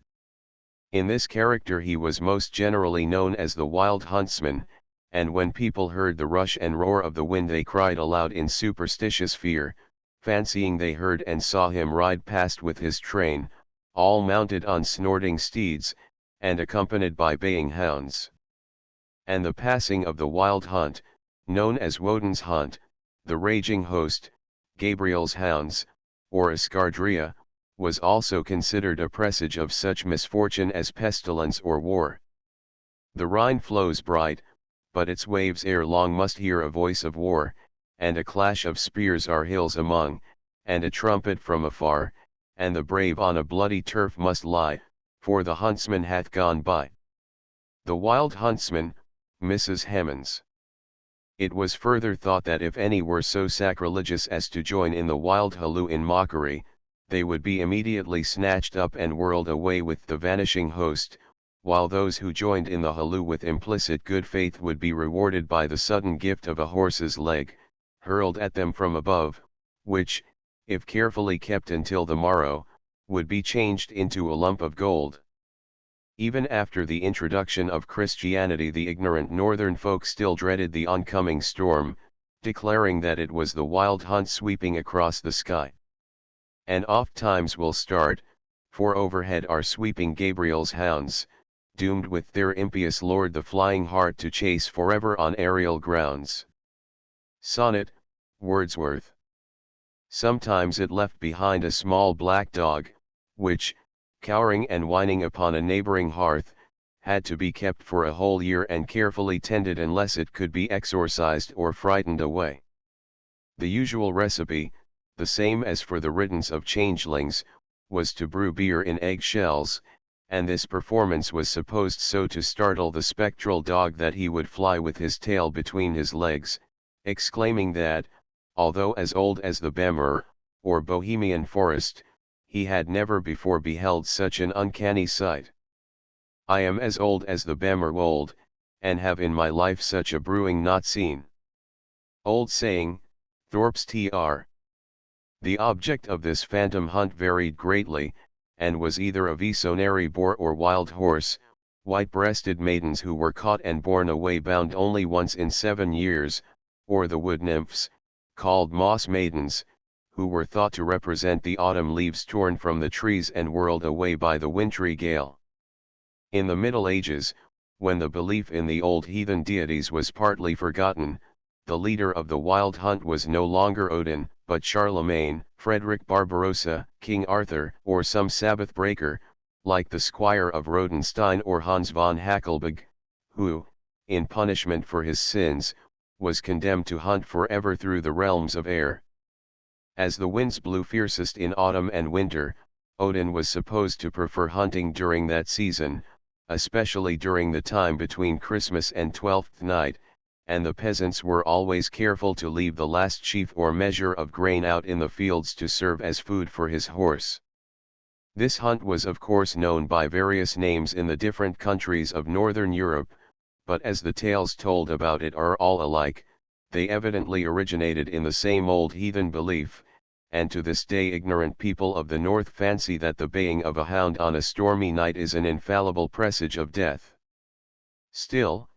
In this character he was most generally known as the Wild Huntsman, and when people heard the rush and roar of the wind they cried aloud in superstitious fear, fancying they heard and saw him ride past with his train, all mounted on snorting steeds, and accompanied by baying hounds. And the passing of the wild hunt, known as Woden's hunt, the raging host, Gabriel's hounds, or Escadrilla, was also considered a presage of such misfortune as pestilence or war. The Rhine flows bright, but its waves ere long must hear a voice of war, and a clash of spears our hills among, and a trumpet from afar, and the brave on a bloody turf must lie, for the huntsman hath gone by. The Wild Huntsman, Mrs. Hemans. It was further thought that if any were so sacrilegious as to join in the wild halloo in mockery, they would be immediately snatched up and whirled away with the vanishing host, while those who joined in the halloo with implicit good faith would be rewarded by the sudden gift of a horse's leg, hurled at them from above, which, if carefully kept until the morrow, would be changed into a lump of gold. Even after the introduction of Christianity, the ignorant northern folk still dreaded the oncoming storm, declaring that it was the wild hunt sweeping across the sky. And oft times will start, for overhead are sweeping Gabriel's hounds, doomed with their impious lord the flying hart to chase forever on aerial grounds. Sonnet, Wordsworth. Sometimes it left behind a small black dog, which, cowering and whining upon a neighboring hearth, had to be kept for a whole year and carefully tended unless it could be exorcised or frightened away. The usual recipe, the same as for the riddance of changelings, was to brew beer in egg shells, and this performance was supposed so to startle the spectral dog that he would fly with his tail between his legs, exclaiming that, although as old as the Bemmer, or Bohemian forest, he had never before beheld such an uncanny sight. I am as old as the Bemmer old, and have in my life such a brewing not seen. Old saying, Thorp's Tr. The object of this phantom hunt varied greatly, and was either a visionary boar or wild horse, white-breasted maidens who were caught and borne away bound only once in 7 years, or the wood nymphs, called moss maidens, who were thought to represent the autumn leaves torn from the trees and whirled away by the wintry gale. In the Middle Ages, when the belief in the old heathen deities was partly forgotten, the leader of the wild hunt was no longer Odin, but Charlemagne, Frederick Barbarossa, King Arthur, or some Sabbath breaker, like the Squire of Rodenstein or Hans von Hackelberg, who, in punishment for his sins, was condemned to hunt forever through the realms of air. As the winds blew fiercest in autumn and winter, Odin was supposed to prefer hunting during that season, especially during the time between Christmas and Twelfth Night, and the peasants were always careful to leave the last sheaf or measure of grain out in the fields to serve as food for his horse. This hunt was of course known by various names in the different countries of Northern Europe, but as the tales told about it are all alike, they evidently originated in the same old heathen belief, and to this day ignorant people of the north fancy that the baying of a hound on a stormy night is an infallible presage of death. Still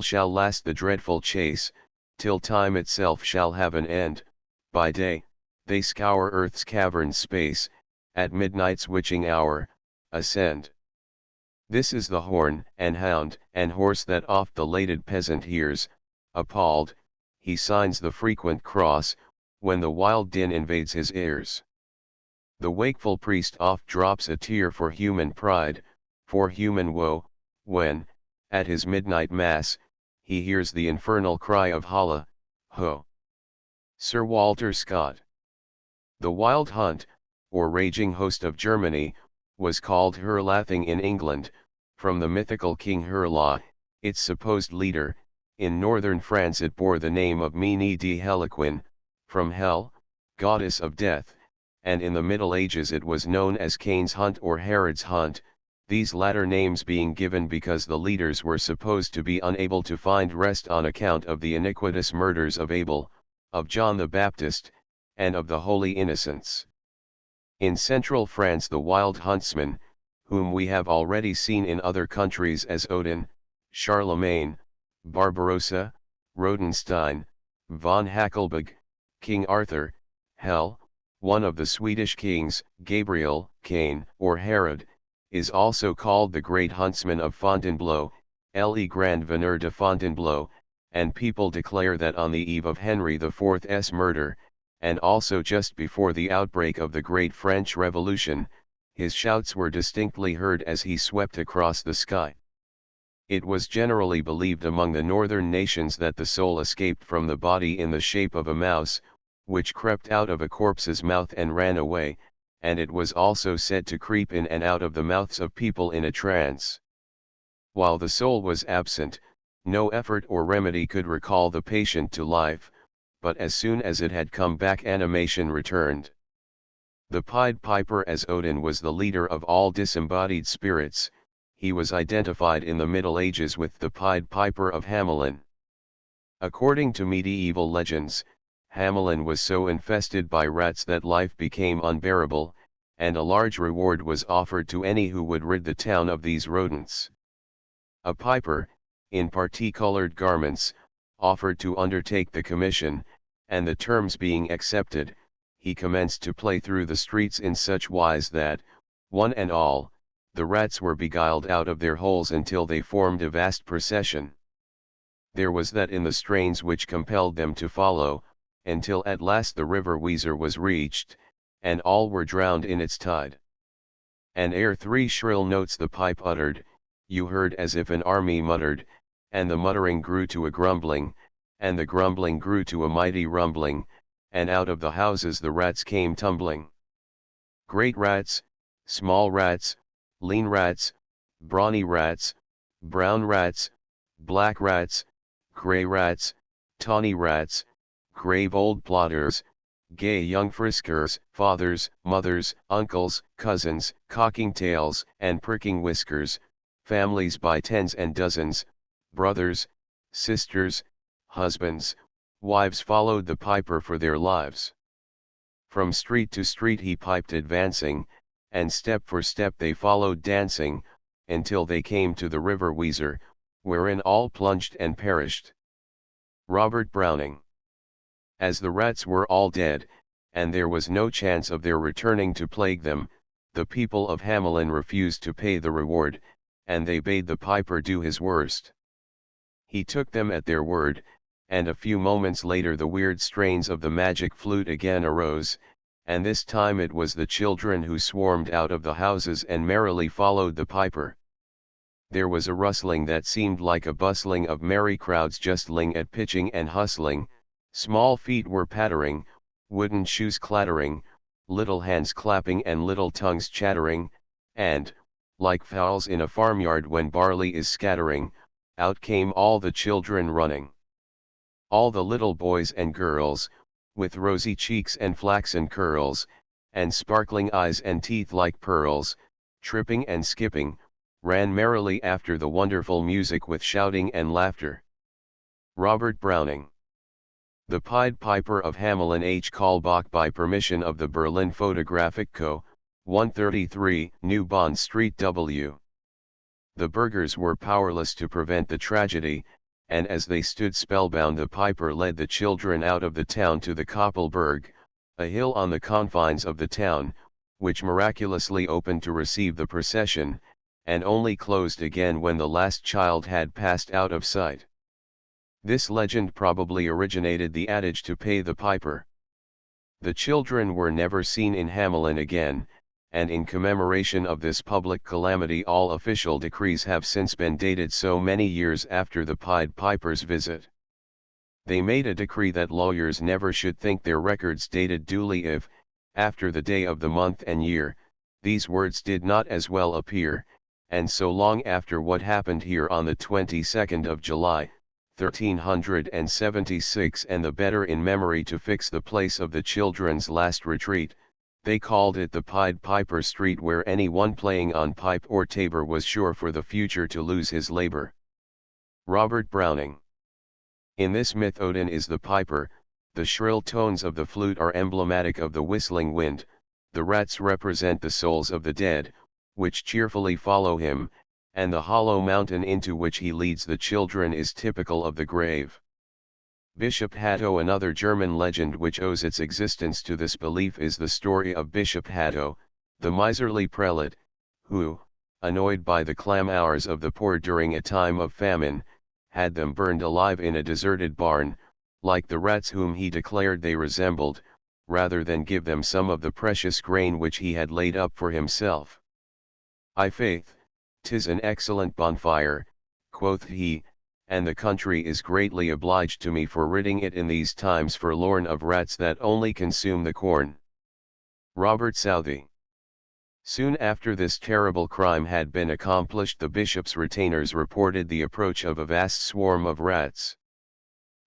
shall last the dreadful chase, till time itself shall have an end. By day, they scour earth's cavern space, at midnight's witching hour, ascend. This is the horn, and hound, and horse that oft the lated peasant hears, appalled, he signs the frequent cross, when the wild din invades his ears. The wakeful priest oft drops a tear for human pride, for human woe, when, at his midnight mass, he hears the infernal cry of Holla, ho! Sir Walter Scott. The wild hunt, or raging host of Germany, was called Herlathing in England, from the mythical King Herla, its supposed leader. In northern France it bore the name of Mene de Heliquin, from Hel, goddess of death, and in the Middle Ages it was known as Cain's Hunt or Herod's Hunt, these latter names being given because the leaders were supposed to be unable to find rest on account of the iniquitous murders of Abel, of John the Baptist, and of the Holy Innocents. In central France the wild huntsman, whom we have already seen in other countries as Odin, Charlemagne, Barbarossa, Rodenstein, von Hackelberg, King Arthur, Hel, one of the Swedish kings, Gabriel, Cain, or Herod, is also called the Great Huntsman of Fontainebleau, Le Grand Veneur de Fontainebleau, and people declare that on the eve of Henry IV's murder, and also just before the outbreak of the Great French Revolution, his shouts were distinctly heard as he swept across the sky. It was generally believed among the northern nations that the soul escaped from the body in the shape of a mouse, which crept out of a corpse's mouth and ran away, and it was also said to creep in and out of the mouths of people in a trance. While the soul was absent, no effort or remedy could recall the patient to life, but as soon as it had come back animation returned. The Pied Piper, as Odin was the leader of all disembodied spirits, he was identified in the Middle Ages with the Pied Piper of Hamelin. According to medieval legends, Hamelin was so infested by rats that life became unbearable, and a large reward was offered to any who would rid the town of these rodents. A piper, in parti-colored garments, offered to undertake the commission, and the terms being accepted, he commenced to play through the streets in such wise that, one and all, the rats were beguiled out of their holes until they formed a vast procession. There was that in the strains which compelled them to follow, until at last the river Weser was reached, and all were drowned in its tide. And ere 3 shrill notes the pipe uttered, you heard as if an army muttered, and the muttering grew to a grumbling, and the grumbling grew to a mighty rumbling, and out of the houses the rats came tumbling. Great rats, small rats, lean rats, brawny rats, brown rats, black rats, grey rats, tawny rats, grave old plotters, gay young friskers, fathers, mothers, uncles, cousins, cocking tails and pricking whiskers, families by tens and dozens, brothers, sisters, husbands, wives followed the piper for their lives. From street to street he piped advancing, and step for step they followed dancing, until they came to the river Weser, wherein all plunged and perished. Robert Browning. As the rats were all dead, and there was no chance of their returning to plague them, the people of Hamelin refused to pay the reward, and they bade the piper do his worst. He took them at their word, and a few moments later the weird strains of the magic flute again arose, and this time it was the children who swarmed out of the houses and merrily followed the piper. There was a rustling that seemed like a bustling of merry crowds justling at pitching and hustling, small feet were pattering, wooden shoes clattering, little hands clapping and little tongues chattering, and, like fowls in a farmyard when barley is scattering, out came all the children running. All the little boys and girls, with rosy cheeks and flaxen curls, and sparkling eyes and teeth like pearls, tripping and skipping, ran merrily after the wonderful music with shouting and laughter. Robert Browning. The Pied Piper of Hamelin H. Kaulbach by permission of the Berlin Photographic Co., 133 New Bond Street W. The burghers were powerless to prevent the tragedy, and as they stood spellbound the piper led the children out of the town to the Koppelberg, a hill on the confines of the town, which miraculously opened to receive the procession, and only closed again when the last child had passed out of sight. This legend probably originated the adage to pay the piper. The children were never seen in Hamelin again, and in commemoration of this public calamity all official decrees have since been dated so many years after the Pied Piper's visit. They made a decree that lawyers never should think their records dated duly if, after the day of the month and year, these words did not as well appear, and so long after what happened here on the 22nd of July, 1376 and the better in memory to fix the place of the children's last retreat, they called it the Pied Piper Street where any one playing on pipe or tabor was sure for the future to lose his labor. Robert Browning. In this myth Odin is the piper, the shrill tones of the flute are emblematic of the whistling wind, the rats represent the souls of the dead, which cheerfully follow him, and the hollow mountain into which he leads the children is typical of the grave. Bishop Hatto. Another German legend which owes its existence to this belief is the story of Bishop Hatto, the miserly prelate, who, annoyed by the clamors of the poor during a time of famine, had them burned alive in a deserted barn, like the rats whom he declared they resembled, rather than give them some of the precious grain which he had laid up for himself. "I faith, 'tis an excellent bonfire," quoth he, "and the country is greatly obliged to me for ridding it in these times forlorn of rats that only consume the corn." Robert Southey. Soon after this terrible crime had been accomplished the bishop's retainers reported the approach of a vast swarm of rats.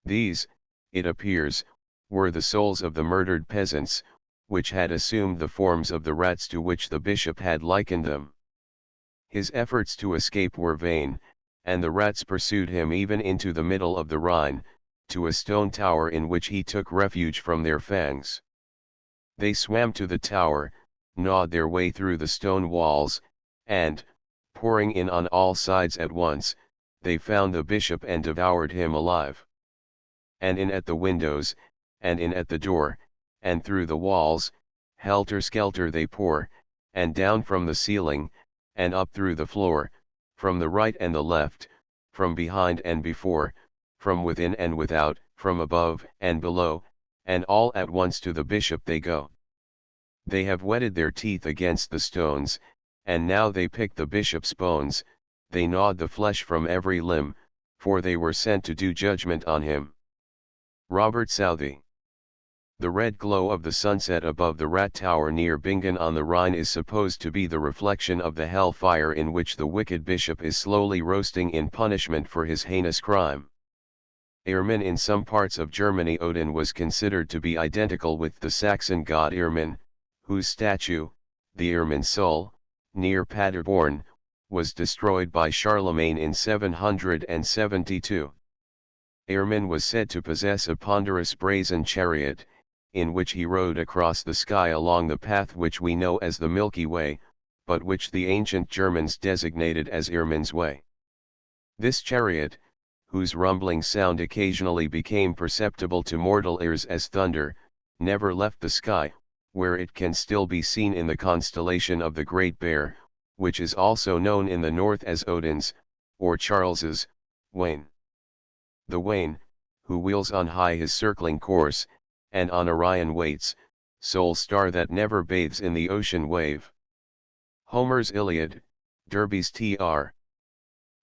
These, it appears, were the souls of the murdered peasants, which had assumed the forms of the rats to which the bishop had likened them. His efforts to escape were vain, and the rats pursued him even into the middle of the Rhine, to a stone tower in which he took refuge from their fangs. They swam to the tower, gnawed their way through the stone walls, and, pouring in on all sides at once, they found the bishop and devoured him alive. And in at the windows, and in at the door, and through the walls, helter-skelter they pour, and down from the ceiling, and up through the floor, from the right and the left, from behind and before, from within and without, from above and below, and all at once to the bishop they go. They have whetted their teeth against the stones, and now they pick the bishop's bones, they gnawed the flesh from every limb, for they were sent to do judgment on him. Robert Southey. The red glow of the sunset above the rat tower near Bingen on the Rhine is supposed to be the reflection of the hell fire in which the wicked bishop is slowly roasting in punishment for his heinous crime. Irmin. In some parts of Germany Odin was considered to be identical with the Saxon god Irmin, whose statue, the Irmin Soul, near Paderborn, was destroyed by Charlemagne in 772. Irmin was said to possess a ponderous brazen chariot, in which he rode across the sky along the path which we know as the Milky Way, but which the ancient Germans designated as Irmin's Way. This chariot, whose rumbling sound occasionally became perceptible to mortal ears as thunder, never left the sky, where it can still be seen in the constellation of the Great Bear, which is also known in the north as Odin's, or Charles's, wain. The wain, who wheels on high his circling course, and on Orion waits, sole star that never bathes in the ocean wave. Homer's Iliad, Derby's Tr.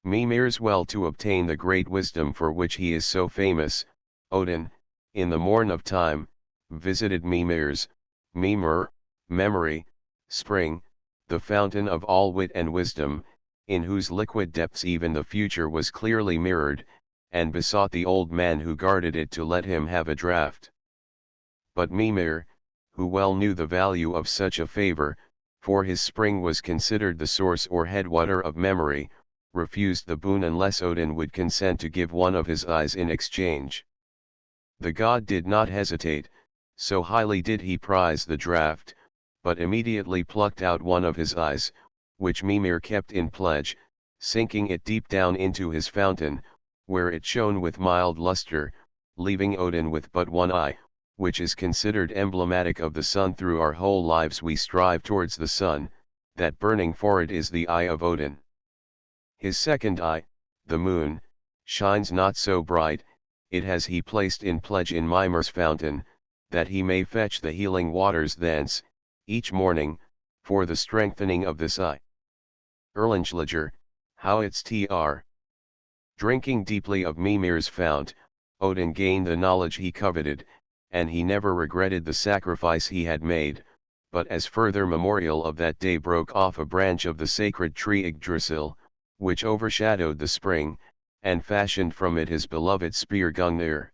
Mimir's well to obtain the great wisdom for which he is so famous, Odin, in the morn of time, visited Mimir's, Mimir, memory, spring, the fountain of all wit and wisdom, in whose liquid depths even the future was clearly mirrored, and besought the old man who guarded it to let him have a draught. But Mimir, who well knew the value of such a favor, for his spring was considered the source or headwater of memory, refused the boon unless Odin would consent to give one of his eyes in exchange. The god did not hesitate, so highly did he prize the draught, but immediately plucked out one of his eyes, which Mimir kept in pledge, sinking it deep down into his fountain, where it shone with mild luster, leaving Odin with but one eye, which is considered emblematic of the sun. Through our whole lives we strive towards the sun, that burning for it is the eye of Odin. His second eye, the moon, shines not so bright, it has he placed in pledge in Mimir's fountain, that he may fetch the healing waters thence, each morning, for the strengthening of this eye. Erlanglager, how its Tr. Drinking deeply of Mimir's fount, Odin gained the knowledge he coveted, and he never regretted the sacrifice he had made, but as further memorial of that day broke off a branch of the sacred tree Yggdrasil, which overshadowed the spring, and fashioned from it his beloved spear Gungnir.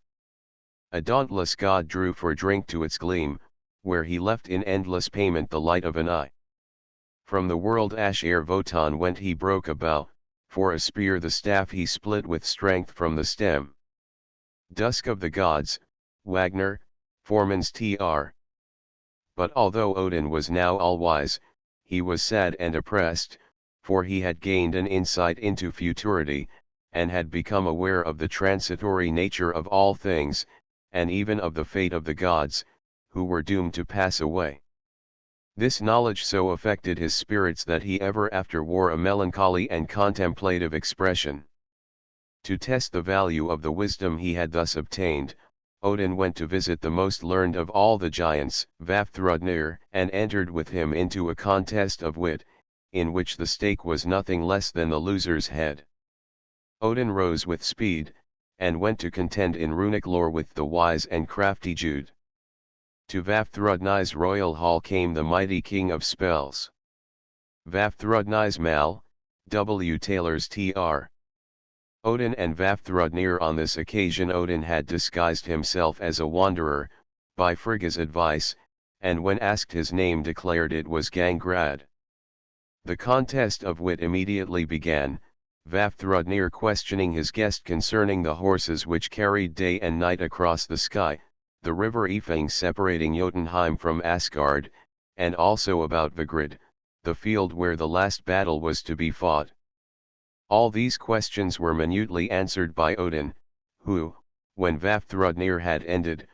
A dauntless god drew for drink to its gleam, where he left in endless payment the light of an eye. From the world Asher Votan went he broke a bough, for a spear the staff he split with strength from the stem. Dusk of the gods, Wagner, Forman's Tr. But although Odin was now all-wise, he was sad and oppressed, for he had gained an insight into futurity, and had become aware of the transitory nature of all things, and even of the fate of the gods, who were doomed to pass away. This knowledge so affected his spirits that he ever after wore a melancholy and contemplative expression. To test the value of the wisdom he had thus obtained, Odin went to visit the most learned of all the giants, Vafthrudnir, and entered with him into a contest of wit, in which the stake was nothing less than the loser's head. Odin rose with speed, and went to contend in runic lore with the wise and crafty Jude. To Vafthrudni's royal hall came the mighty king of spells. Vafthrudni's Mal, W. Taylor's Tr. Odin and Vafthrudnir. On this occasion Odin had disguised himself as a wanderer, by Frigga's advice, and when asked his name declared it was Gangrad. The contest of wit immediately began, Vafthrudnir questioning his guest concerning the horses which carried day and night across the sky, the river Ifing separating Jotunheim from Asgard, and also about Vigrid, the field where the last battle was to be fought. All these questions were minutely answered by Odin, who, when Vafthrudnir had ended,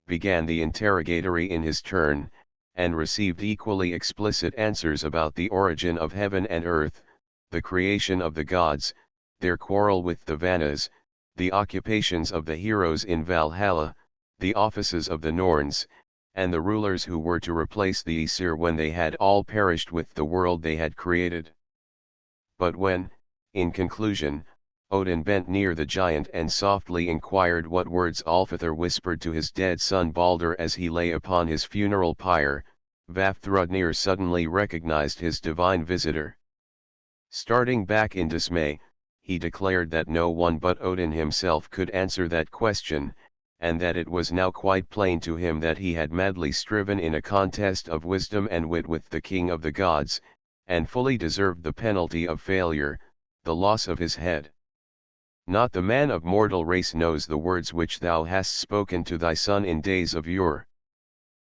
began the interrogatory in his turn, and received equally explicit answers about the origin of heaven and earth, the creation of the gods, their quarrel with the Vannas, the occupations of the heroes in Valhalla, the offices of the Norns, and the rulers who were to replace the Aesir when they had all perished with the world they had created. But when, in conclusion, Odin bent near the giant and softly inquired what words Alfithor whispered to his dead son Balder as he lay upon his funeral pyre, Vafthrudnir suddenly recognized his divine visitor. Starting back in dismay, he declared that no one but Odin himself could answer that question, and that it was now quite plain to him that he had madly striven in a contest of wisdom and wit with the king of the gods, and fully deserved the penalty of failure, the loss of his head. Not the man of mortal race knows the words which thou hast spoken to thy son in days of yore.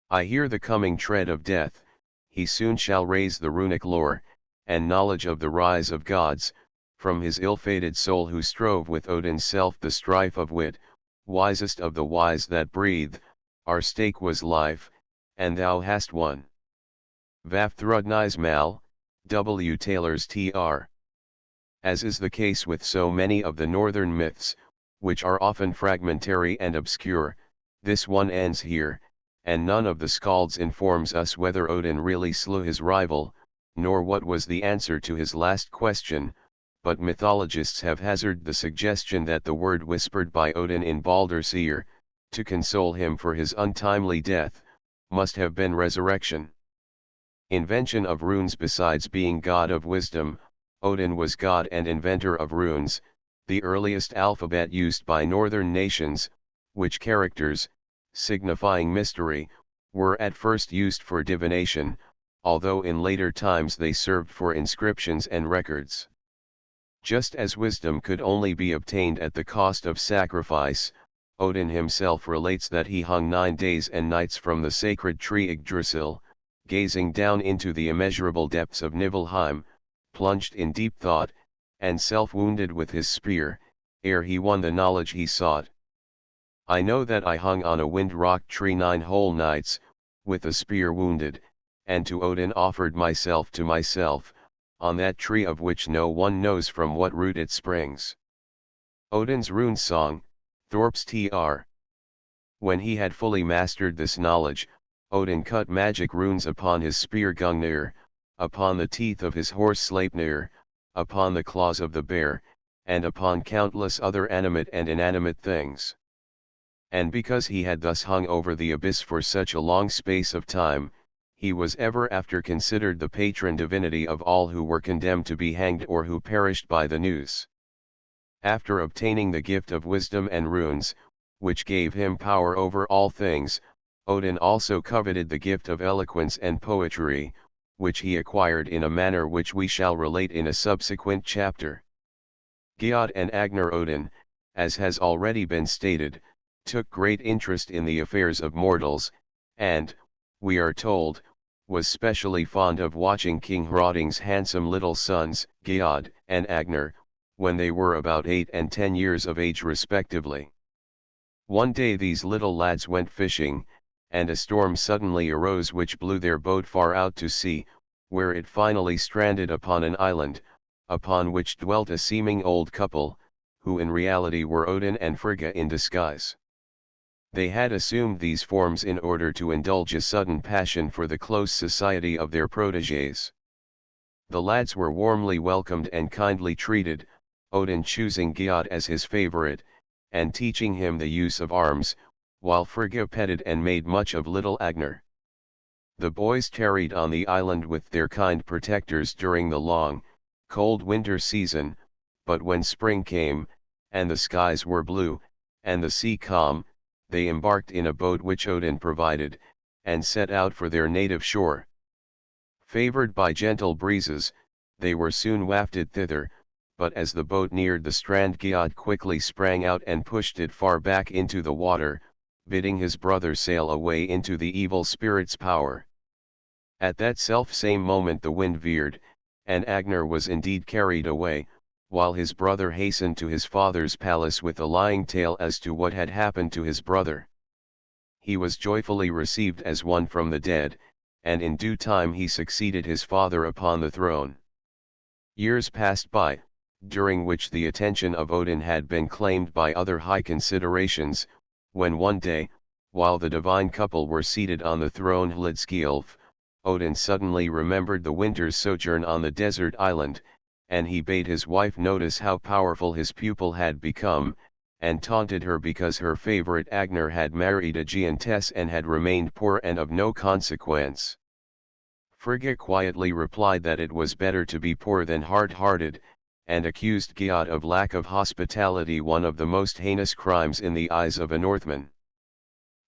I hear the coming tread of death, he soon shall raise the runic lore, and knowledge of the rise of gods, from his ill-fated soul who strove with Odin's self the strife of wit, wisest of the wise that breathe, Our stake was life, and thou hast won. Vafthrudnise mal, W. Taylor's Tr. As is the case with so many of the northern myths, which are often fragmentary and obscure, this one ends here, and none of the skalds informs us whether Odin really slew his rival, nor what was the answer to his last question, but mythologists have hazarded the suggestion that the word whispered by Odin in Baldur's ear, to console him for his untimely death, must have been resurrection. Invention of runes. Besides being god of wisdom, Odin was god and inventor of runes, the earliest alphabet used by northern nations, which characters, signifying mystery, were at first used for divination, although in later times they served for inscriptions and records. Just as wisdom could only be obtained at the cost of sacrifice, Odin himself relates that he hung 9 days and nights from the sacred tree Yggdrasil, gazing down into the immeasurable depths of Niflheim, plunged in deep thought, and self-wounded with his spear, ere he won the knowledge he sought. I know that I hung on a wind-rocked tree 9 whole nights, with a spear wounded, and to Odin offered myself to myself, on that tree of which no one knows from what root it springs. Odin's Rune Song, Thorp's Tr. When he had fully mastered this knowledge, Odin cut magic runes upon his spear Gungnir, upon the teeth of his horse Sleipnir, upon the claws of the bear, and upon countless other animate and inanimate things. And because he had thus hung over the abyss for such a long space of time, he was ever after considered the patron divinity of all who were condemned to be hanged or who perished by the noose. After obtaining the gift of wisdom and runes, which gave him power over all things, Odin also coveted the gift of eloquence and poetry, which he acquired in a manner which we shall relate in a subsequent chapter. Giod and Agnar. Odin, as has already been stated, took great interest in the affairs of mortals, and, we are told, was specially fond of watching King Hrothing's handsome little sons, Giod and Agnar, when they were about 8 and 10 years of age respectively. One day these little lads went fishing, and a storm suddenly arose which blew their boat far out to sea, where it finally stranded upon an island, upon which dwelt a seeming old couple, who in reality were Odin and Frigga in disguise. They had assumed these forms in order to indulge a sudden passion for the close society of their protégés. The lads were warmly welcomed and kindly treated, Odin choosing Giod as his favorite, and teaching him the use of arms, while Frigga petted and made much of little Agnar. The boys tarried on the island with their kind protectors during the long, cold winter season, but when spring came, and the skies were blue, and the sea calm, they embarked in a boat which Odin provided, and set out for their native shore. Favored by gentle breezes, they were soon wafted thither, but as the boat neared the strand Giod quickly sprang out and pushed it far back into the water, bidding his brother sail away into the evil spirit's power. At that self-same moment the wind veered, and Agnar was indeed carried away, while his brother hastened to his father's palace with a lying tale as to what had happened to his brother. He was joyfully received as one from the dead, and in due time he succeeded his father upon the throne. Years passed by, during which the attention of Odin had been claimed by other high considerations, when one day, while the divine couple were seated on the throne Hlidskilf, Odin suddenly remembered the winter's sojourn on the desert island, and he bade his wife notice how powerful his pupil had become, and taunted her because her favorite Agnar had married a giantess and had remained poor and of no consequence. Frigga quietly replied that it was better to be poor than hard-hearted, and accused Giod of lack of hospitality, one of the most heinous crimes in the eyes of a Northman.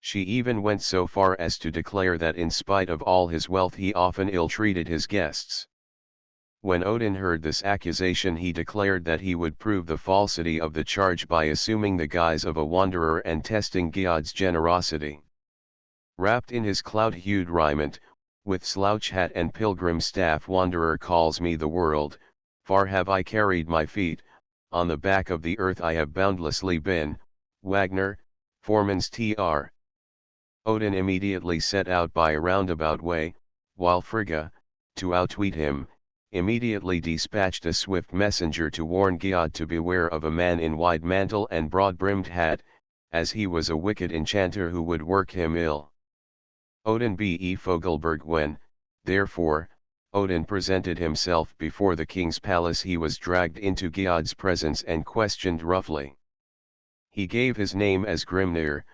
She even went so far as to declare that in spite of all his wealth he often ill-treated his guests. When Odin heard this accusation he declared that he would prove the falsity of the charge by assuming the guise of a wanderer and testing Giod's generosity. Wrapped in his cloud-hued raiment, with slouch hat and pilgrim staff, wanderer calls me the world, far have I carried my feet, on the back of the earth I have boundlessly been. Wagner, Foreman's Tr. Odin immediately set out by a roundabout way, while Frigga, to outwit him, immediately dispatched a swift messenger to warn Giad to beware of a man in wide mantle and broad-brimmed hat, as he was a wicked enchanter who would work him ill. Odin be Fogelberg. When, therefore, Odin presented himself before the king's palace, he was dragged into Giad's presence and questioned roughly. He gave his name as Grimnir,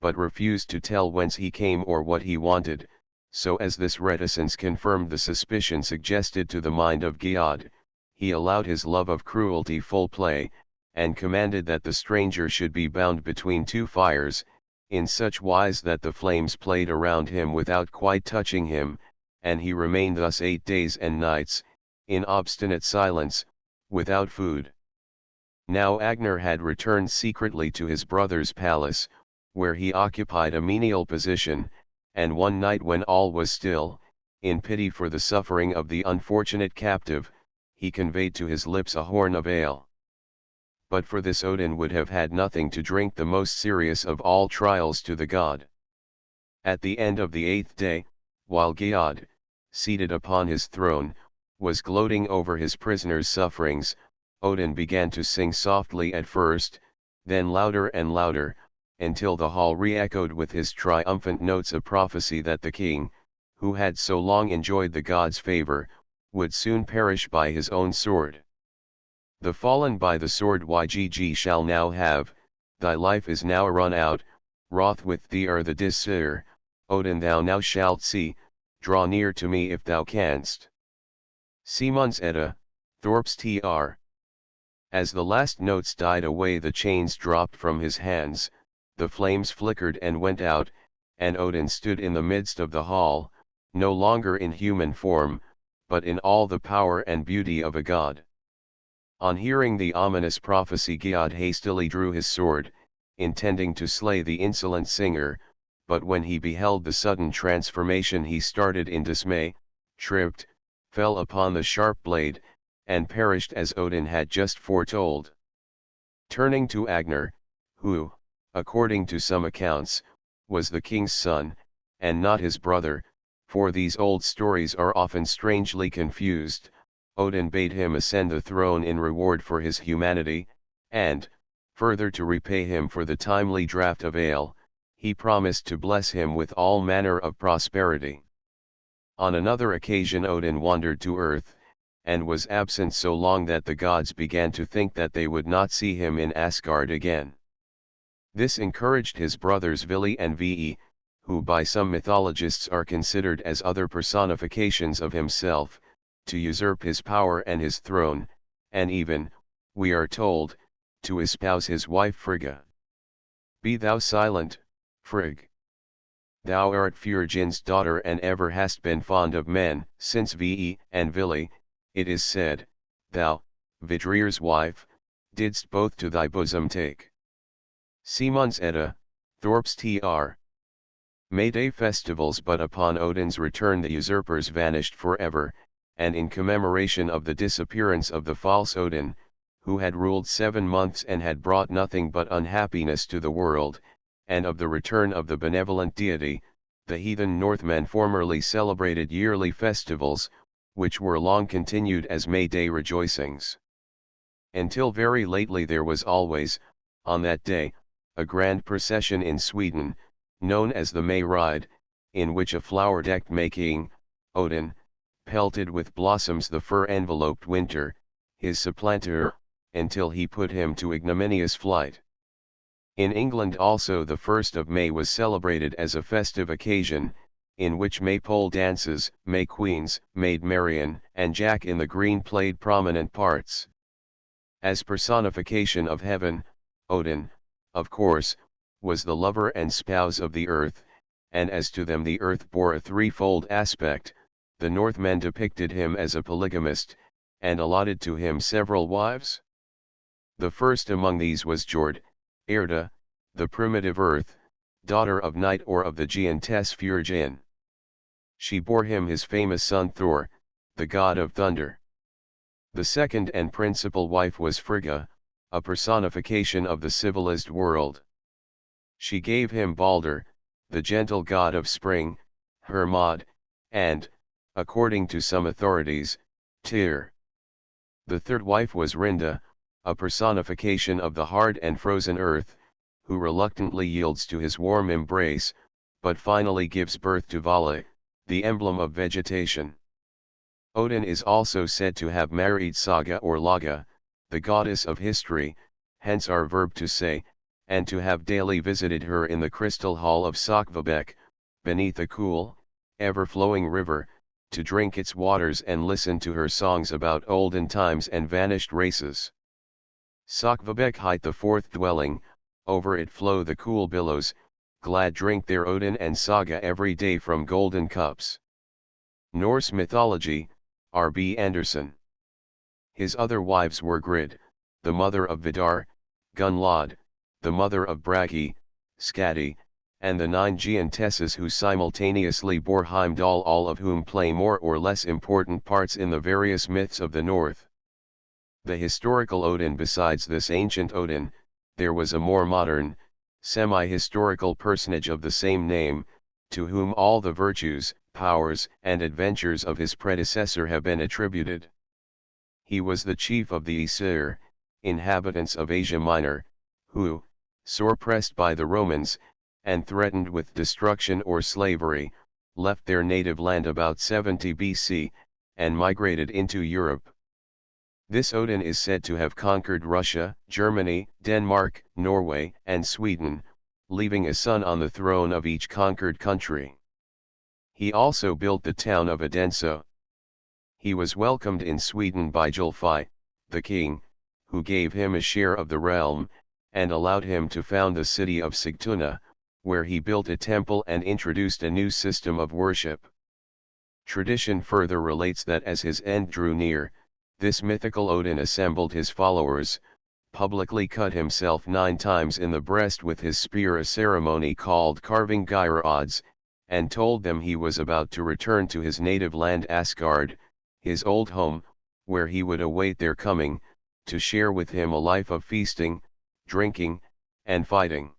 but refused to tell whence he came or what he wanted, so as this reticence confirmed the suspicion suggested to the mind of Giad, he allowed his love of cruelty full play, and commanded that the stranger should be bound between two fires, in such wise that the flames played around him without quite touching him, and he remained thus 8 days and nights, in obstinate silence, without food. Now Agnar had returned secretly to his brother's palace, where he occupied a menial position, and one night when all was still, in pity for the suffering of the unfortunate captive, he conveyed to his lips a horn of ale. But for this Odin would have had nothing to drink, the most serious of all trials to the god. At the end of the 8th day, while Giad, seated upon his throne, was gloating over his prisoner's sufferings, Odin began to sing softly at first, then louder and louder, until the hall re-echoed with his triumphant notes, a prophecy that the king, who had so long enjoyed the god's favor, would soon perish by his own sword. The fallen by the sword YGG shall now have, thy life is now run out, wroth with thee are the Disir, Odin thou now shalt see, draw near to me if thou canst. Simon's Edda, Thorpe's Tr. As the last notes died away, the chains dropped from his hands, the flames flickered and went out, and Odin stood in the midst of the hall, no longer in human form, but in all the power and beauty of a god. On hearing the ominous prophecy, Giad hastily drew his sword, intending to slay the insolent singer, but when he beheld the sudden transformation he started in dismay, tripped, fell upon the sharp blade, and perished as Odin had just foretold. Turning to Agnar, who, according to some accounts, was the king's son, and not his brother, for these old stories are often strangely confused, Odin bade him ascend the throne in reward for his humanity, and, further to repay him for the timely draught of ale, he promised to bless him with all manner of prosperity. On another occasion Odin wandered to earth, and was absent so long that the gods began to think that they would not see him in Asgard again. This encouraged his brothers Vili and Ve, who by some mythologists are considered as other personifications of himself, to usurp his power and his throne, and even, we are told, to espouse his wife Frigga. Be thou silent, Frigg. Thou art Fjordjin's daughter and ever hast been fond of men, since Ve and Vili, it is said, thou, Vidrir's wife, didst both to thy bosom take. Simon's Edda, Thorpe's Tr. May Day festivals. But upon Odin's return the usurpers vanished forever, and in commemoration of the disappearance of the false Odin, who had ruled 7 months and had brought nothing but unhappiness to the world, and of the return of the benevolent deity, the heathen Northmen formerly celebrated yearly festivals, which were long continued as May Day rejoicings. Until very lately there was always, on that day, a grand procession in Sweden, known as the May Ride, in which a flower-decked May King, Odin, pelted with blossoms the fur-enveloped winter, his supplanter, until he put him to ignominious flight. In England also the 1st of May was celebrated as a festive occasion, in which Maypole dances, May Queens, Maid Marian, and Jack in the Green played prominent parts. As personification of heaven, Odin, of course, was the lover and spouse of the earth, and as to them the earth bore a threefold aspect. The Northmen depicted him as a polygamist, and allotted to him several wives. The first among these was Jord, Erda, the primitive earth, daughter of Night or of the giantess Fjordjin. She bore him his famous son Thor, the god of thunder. The second and principal wife was Frigga, a personification of the civilized world. She gave him Balder, the gentle god of spring, Hermod, and, according to some authorities, Tyr. The third wife was Rinda, a personification of the hard and frozen earth, who reluctantly yields to his warm embrace, but finally gives birth to Vala, the emblem of vegetation. Odin is also said to have married Saga or Laga, the goddess of history, hence our verb to say, and to have daily visited her in the crystal hall of Sakvabek, beneath a cool, ever-flowing river, to drink its waters and listen to her songs about olden times and vanished races. Sakvabek hight the fourth dwelling, over it flow the cool billows, glad drink their Odin and Saga every day from golden cups. Norse mythology, R.B. Anderson. His other wives were Grid, the mother of Vidar, Gunlod, the mother of Bragi, Skadi, and the 9 giantesses who simultaneously bore Heimdall, all of whom play more or less important parts in the various myths of the North. The historical Odin. Besides this ancient Odin, there was a more modern, semi-historical personage of the same name, to whom all the virtues, powers, and adventures of his predecessor have been attributed. He was the chief of the Aesir, inhabitants of Asia Minor, who, sore pressed by the Romans, and threatened with destruction or slavery, left their native land about 70 BC, and migrated into Europe. This Odin is said to have conquered Russia, Germany, Denmark, Norway, and Sweden, leaving a son on the throne of each conquered country. He also built the town of Odense. He was welcomed in Sweden by Julfi, the king, who gave him a share of the realm, and allowed him to found the city of Sigtuna, where he built a temple and introduced a new system of worship. Tradition further relates that as his end drew near, this mythical Odin assembled his followers, publicly cut himself 9 times in the breast with his spear, a ceremony called carving Geir, and told them he was about to return to his native land Asgard, his old home, where he would await their coming, to share with him a life of feasting, drinking, and fighting.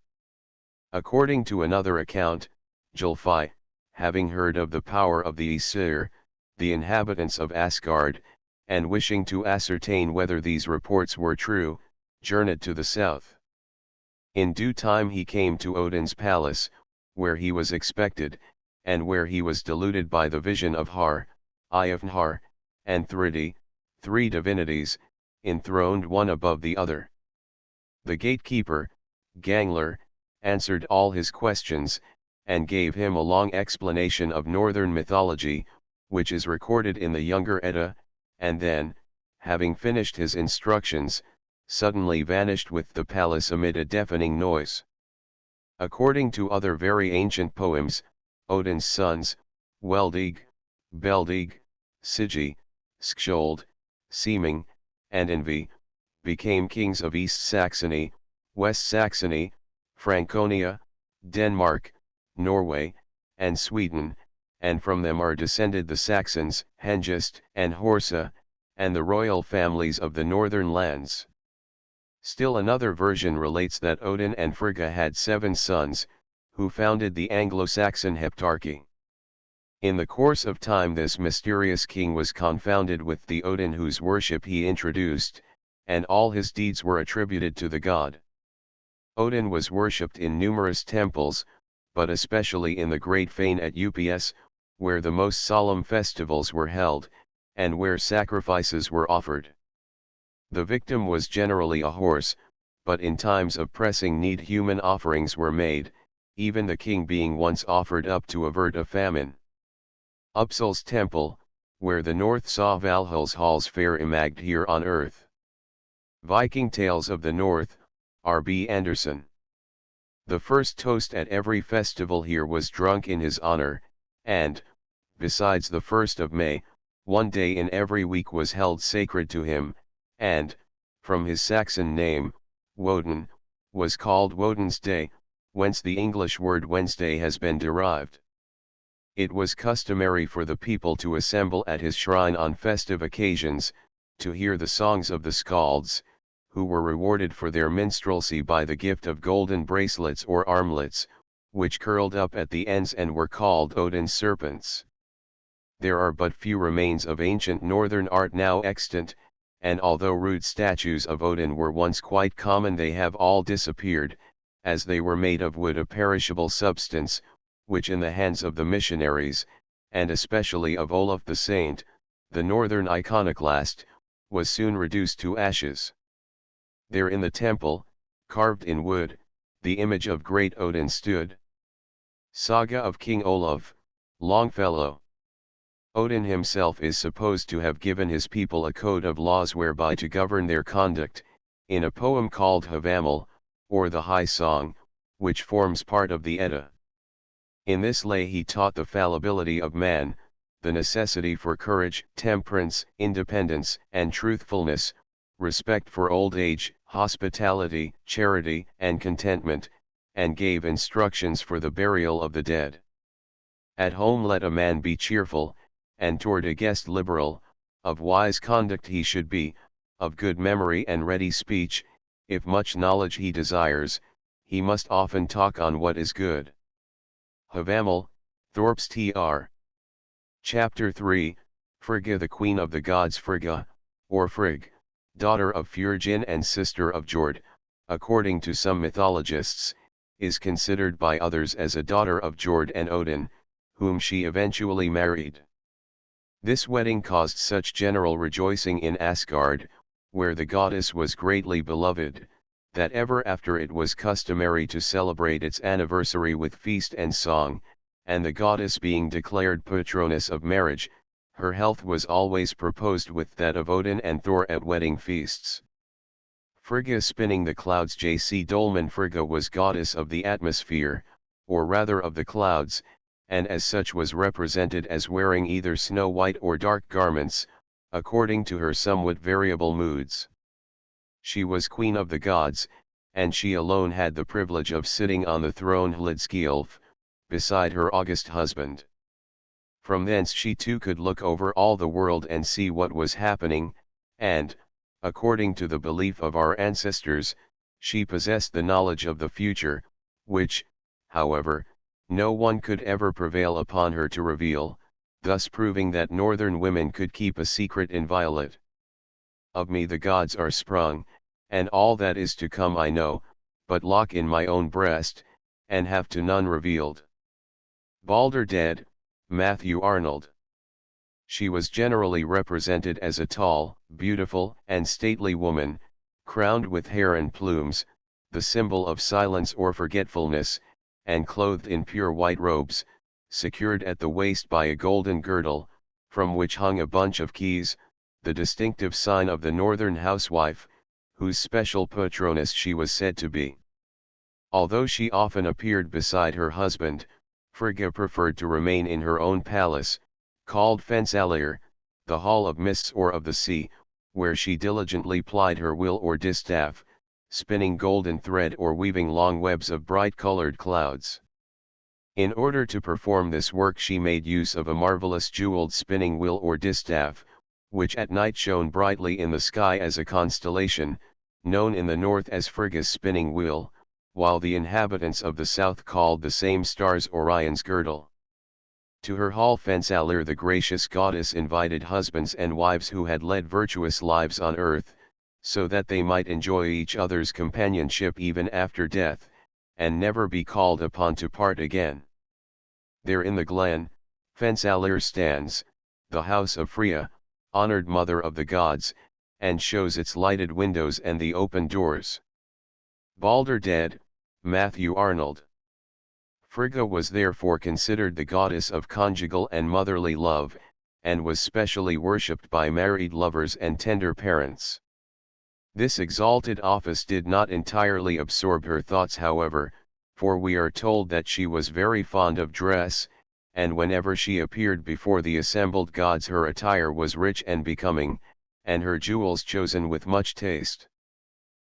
According to another account, Julfi, having heard of the power of the Aesir, the inhabitants of Asgard, and wishing to ascertain whether these reports were true, journeyed to the south. In due time he came to Odin's palace, where he was expected, and where he was deluded by the vision of Har, Eyjafnhar, and Thridi, 3 divinities, enthroned one above the other. The gatekeeper, Gangler, answered all his questions, and gave him a long explanation of northern mythology, which is recorded in the Younger Edda, and then, having finished his instructions, suddenly vanished with the palace amid a deafening noise. According to other very ancient poems, Odin's sons, Weldig, Beldig, Sigi, Skjold, Seeming, and Envy, became kings of East Saxony, West Saxony, Franconia, Denmark, Norway, and Sweden, and from them are descended the Saxons, Hengist and Horsa, and the royal families of the northern lands. Still another version relates that Odin and Frigga had 7 sons, who founded the Anglo-Saxon heptarchy. In the course of time this mysterious king was confounded with the Odin whose worship he introduced, and all his deeds were attributed to the god. Odin was worshipped in numerous temples, but especially in the Great Fane at Ups, where the most solemn festivals were held, and where sacrifices were offered. The victim was generally a horse, but in times of pressing need human offerings were made, even the king being once offered up to avert a famine. Uppsal's temple, where the North saw Valhall's halls fair imaged here on earth. Viking Tales of the North, R.B. Anderson. The first toast at every festival here was drunk in his honor, and, besides the 1st of May, one day in every week was held sacred to him, and, from his Saxon name, Woden, was called Woden's Day, whence the English word Wednesday has been derived. It was customary for the people to assemble at his shrine on festive occasions, to hear the songs of the skalds, who were rewarded for their minstrelsy by the gift of golden bracelets or armlets, which curled up at the ends and were called Odin's serpents. There are but few remains of ancient northern art now extant, and although rude statues of Odin were once quite common, they have all disappeared, as they were made of wood, a perishable substance, which in the hands of the missionaries, and especially of Olaf the Saint, the northern iconoclast, was soon reduced to ashes. There in the temple, carved in wood, the image of great Odin stood. Saga of King Olaf, Longfellow. Odin himself is supposed to have given his people a code of laws whereby to govern their conduct, in a poem called Havamal, or the High Song, which forms part of the Edda. In this lay he taught the fallibility of man, the necessity for courage, temperance, independence, and truthfulness, respect for old age, hospitality, charity, and contentment, and gave instructions for the burial of the dead. At home let a man be cheerful, and toward a guest liberal, of wise conduct he should be, of good memory and ready speech. If much knowledge he desires, he must often talk on what is good. Havamal, Thorpe's Tr. Chapter 3, Frigga, the queen of the gods. Frigga, or Frigg, daughter of Fjorgyn and sister of Jord, according to some mythologists, is considered by others as a daughter of Jord and Odin, whom she eventually married. This wedding caused such general rejoicing in Asgard, where the goddess was greatly beloved, that ever after it was customary to celebrate its anniversary with feast and song, and the goddess being declared patroness of marriage, her health was always proposed with that of Odin and Thor at wedding feasts. Frigga spinning the clouds. J.C. Dolman. Frigga was goddess of the atmosphere, or rather of the clouds, and as such was represented as wearing either snow-white or dark garments, according to her somewhat variable moods. She was queen of the gods, and she alone had the privilege of sitting on the throne Hlidskjalf, beside her august husband. From thence she too could look over all the world and see what was happening, and, according to the belief of our ancestors, she possessed the knowledge of the future, which, however, no one could ever prevail upon her to reveal, thus proving that northern women could keep a secret inviolate. Of me the gods are sprung, and all that is to come I know, but lock in my own breast, and have to none revealed. Balder dead, Matthew Arnold. She was generally represented as a tall, beautiful, and stately woman, crowned with hair and plumes, the symbol of silence or forgetfulness, and clothed in pure white robes, secured at the waist by a golden girdle, from which hung a bunch of keys, the distinctive sign of the northern housewife, whose special patroness she was said to be. Although she often appeared beside her husband, Frigga preferred to remain in her own palace, called Fensalir, the Hall of Mists or of the Sea, where she diligently plied her wheel or distaff, spinning golden thread or weaving long webs of bright-colored clouds. In order to perform this work she made use of a marvelous jeweled spinning wheel or distaff, which at night shone brightly in the sky as a constellation, known in the north as Frigga's spinning wheel, while the inhabitants of the south called the same stars Orion's girdle. To her hall Fensalir the gracious goddess invited husbands and wives who had led virtuous lives on earth, so that they might enjoy each other's companionship even after death, and never be called upon to part again. There in the glen, Fensalir stands, the house of Freya, honored mother of the gods, and shows its lighted windows and the open doors. Balder dead, Matthew Arnold. Frigga was therefore considered the goddess of conjugal and motherly love, and was specially worshipped by married lovers and tender parents. This exalted office did not entirely absorb her thoughts, however, for we are told that she was very fond of dress, and whenever she appeared before the assembled gods her attire was rich and becoming, and her jewels chosen with much taste.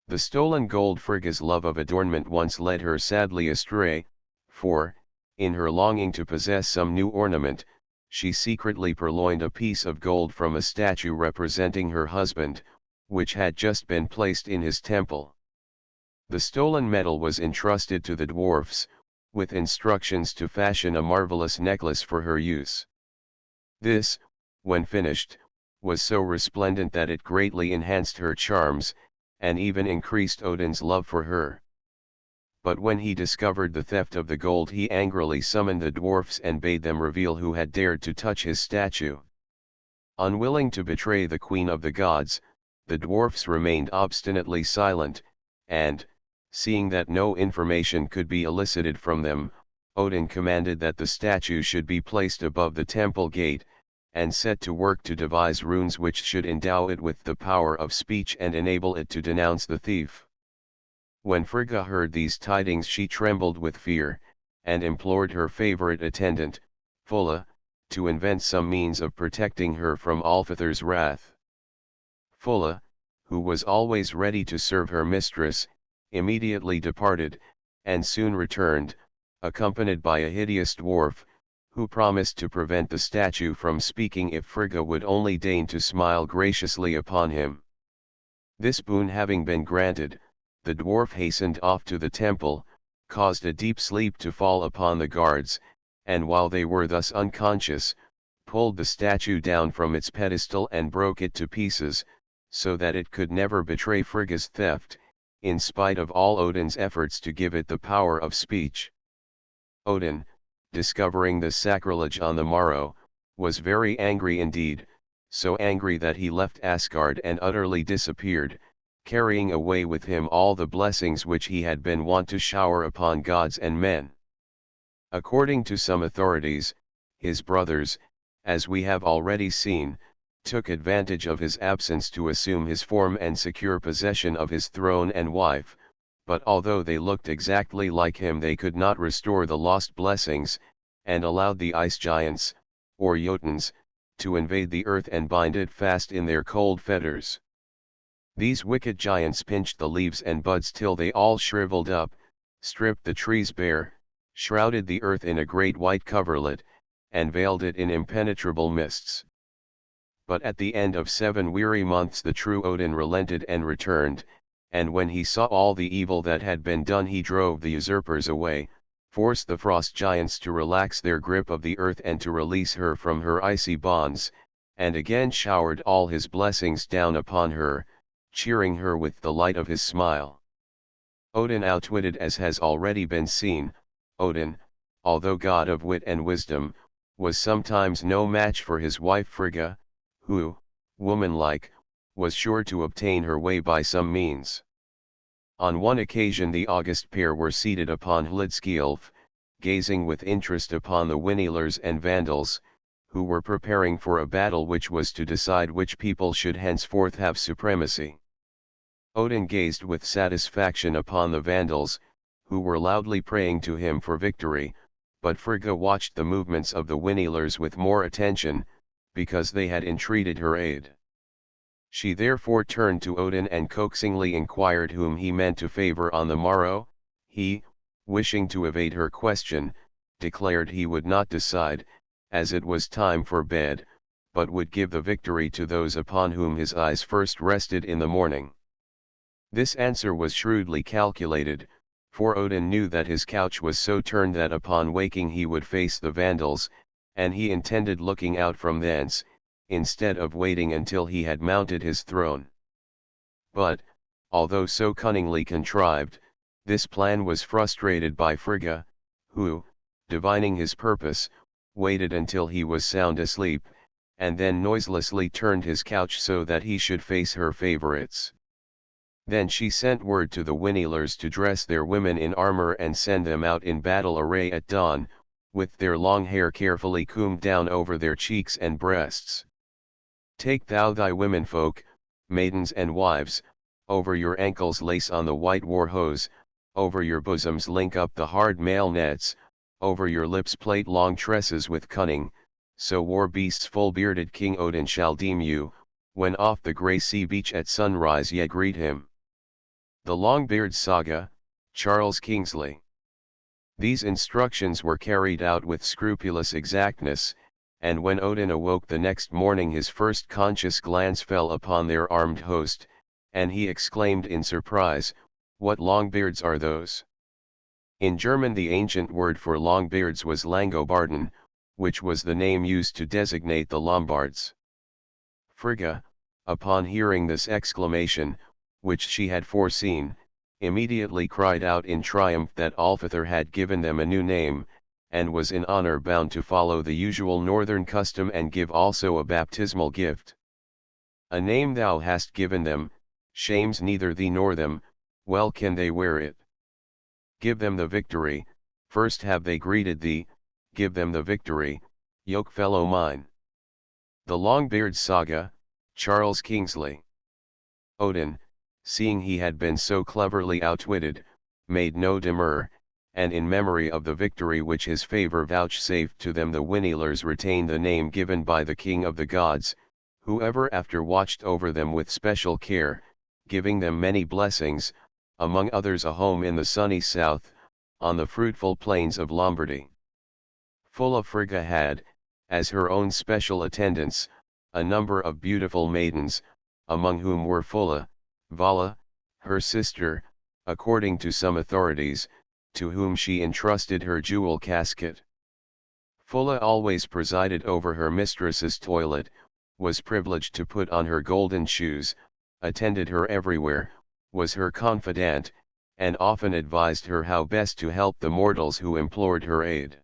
The stolen gold. Frigga's love of adornment once led her sadly astray, for, in her longing to possess some new ornament, she secretly purloined a piece of gold from a statue representing her husband, which had just been placed in his temple. The stolen metal was entrusted to the dwarfs, with instructions to fashion a marvelous necklace for her use. This, when finished, was so resplendent that it greatly enhanced her charms, and even increased Odin's love for her. But when he discovered the theft of the gold, he angrily summoned the dwarfs and bade them reveal who had dared to touch his statue. Unwilling to betray the queen of the gods, the dwarfs remained obstinately silent, and, seeing that no information could be elicited from them, Odin commanded that the statue should be placed above the temple gate, and set to work to devise runes which should endow it with the power of speech and enable it to denounce the thief. When Frigga heard these tidings, she trembled with fear, and implored her favorite attendant, Fulla, to invent some means of protecting her from Alfather's wrath. Fulla, who was always ready to serve her mistress, immediately departed, and soon returned, accompanied by a hideous dwarf, who promised to prevent the statue from speaking if Frigga would only deign to smile graciously upon him. This boon having been granted, the dwarf hastened off to the temple, caused a deep sleep to fall upon the guards, and while they were thus unconscious, pulled the statue down from its pedestal and broke it to pieces, so that it could never betray Frigga's theft, in spite of all Odin's efforts to give it the power of speech. Odin, discovering this sacrilege on the morrow, was very angry indeed, so angry that he left Asgard and utterly disappeared, carrying away with him all the blessings which he had been wont to shower upon gods and men. According to some authorities, his brothers, as we have already seen, took advantage of his absence to assume his form and secure possession of his throne and wife, but although they looked exactly like him, they could not restore the lost blessings, and allowed the ice giants, or Jotuns, to invade the earth and bind it fast in their cold fetters. These wicked giants pinched the leaves and buds till they all shriveled up, stripped the trees bare, shrouded the earth in a great white coverlet, and veiled it in impenetrable mists. But at the end of 7 weary months the true Odin relented and returned, and when he saw all the evil that had been done, he drove the usurpers away, forced the frost giants to relax their grip of the earth and to release her from her icy bonds, and again showered all his blessings down upon her, cheering her with the light of his smile. Odin outwitted, as has already been seen. Odin, although god of wit and wisdom, was sometimes no match for his wife Frigga, who, womanlike, was sure to obtain her way by some means. On one occasion the august pair were seated upon Hlidskjalf, gazing with interest upon the Winilers and Vandals, who were preparing for a battle which was to decide which people should henceforth have supremacy. Odin gazed with satisfaction upon the Vandals, who were loudly praying to him for victory, but Frigga watched the movements of the Winilers with more attention, because they had entreated her aid. She therefore turned to Odin and coaxingly inquired whom he meant to favor on the morrow. He, wishing to evade her question, declared he would not decide, as it was time for bed, but would give the victory to those upon whom his eyes first rested in the morning. This answer was shrewdly calculated, for Odin knew that his couch was so turned that upon waking he would face the Vandals, and he intended looking out from thence, instead of waiting until he had mounted his throne. But, although so cunningly contrived, this plan was frustrated by Frigga, who, divining his purpose, waited until he was sound asleep, and then noiselessly turned his couch so that he should face her favorites. Then she sent word to the Winilers to dress their women in armor and send them out in battle array at dawn, with their long hair carefully combed down over their cheeks and breasts. Take thou thy womenfolk, maidens and wives, over your ankles lace on the white war hose, over your bosoms link up the hard mail nets, over your lips plait long tresses with cunning, so war beasts full-bearded King Odin shall deem you, when off the grey sea beach at sunrise ye greet him. The Longbeard's Saga, Charles Kingsley. These instructions were carried out with scrupulous exactness, and when Odin awoke the next morning his first conscious glance fell upon their armed host, and he exclaimed in surprise, "What Longbeards are those? In German the ancient word for longbeards was Langobarden, which was the name used to designate the Lombards. Frigga, upon hearing this exclamation, which she had foreseen, immediately cried out in triumph that Alfather had given them a new name, and was in honor bound to follow the usual northern custom and give also a baptismal gift. A name thou hast given them, shames neither thee nor them, well can they wear it. Give them the victory, first have they greeted thee, give them the victory, yokefellow mine. The Longbeard Saga, Charles Kingsley. Odin, seeing he had been so cleverly outwitted, made no demur, and in memory of the victory which his favor vouchsafed to them the Winnealers retained the name given by the King of the Gods, who ever after watched over them with special care, giving them many blessings, among others a home in the sunny south, on the fruitful plains of Lombardy. Fulla Frigga had, as her own special attendants, a number of beautiful maidens, among whom were Fulla, Vala, her sister, according to some authorities, to whom she entrusted her jewel casket. Fulla always presided over her mistress's toilet, was privileged to put on her golden shoes, attended her everywhere, was her confidant, and often advised her how best to help the mortals who implored her aid.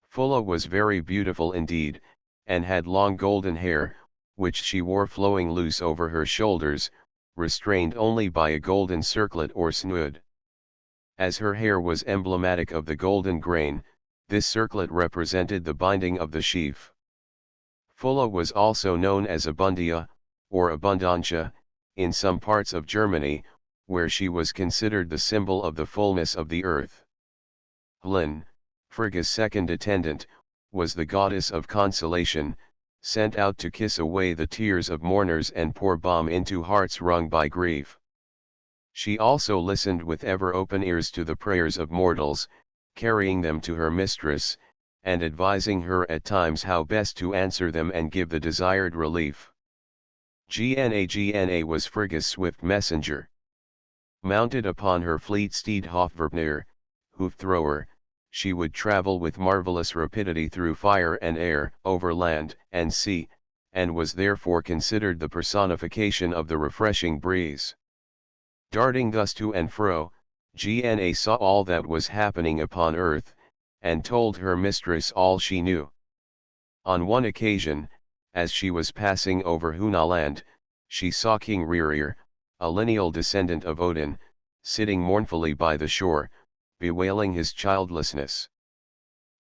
Fulla was very beautiful indeed, and had long golden hair, which she wore flowing loose over her shoulders, restrained only by a golden circlet or snood. As her hair was emblematic of the golden grain, this circlet represented the binding of the sheaf. Fulla was also known as Abundia, or Abundantia, in some parts of Germany, where she was considered the symbol of the fullness of the earth. Hlin, Frigga's second attendant, was the goddess of consolation, sent out to kiss away the tears of mourners and pour balm into hearts wrung by grief. She also listened with ever open ears to the prayers of mortals, carrying them to her mistress, and advising her at times how best to answer them and give the desired relief. Gna was Frigga's swift messenger. Mounted upon her fleet steed Hofvarpnir, hoof-thrower, she would travel with marvelous rapidity through fire and air, over land and sea, and was therefore considered the personification of the refreshing breeze. Darting thus to and fro, Gna saw all that was happening upon earth, and told her mistress all she knew. On one occasion, as she was passing over Hunaland, she saw King Rerir, a lineal descendant of Odin, sitting mournfully by the shore, bewailing his childlessness.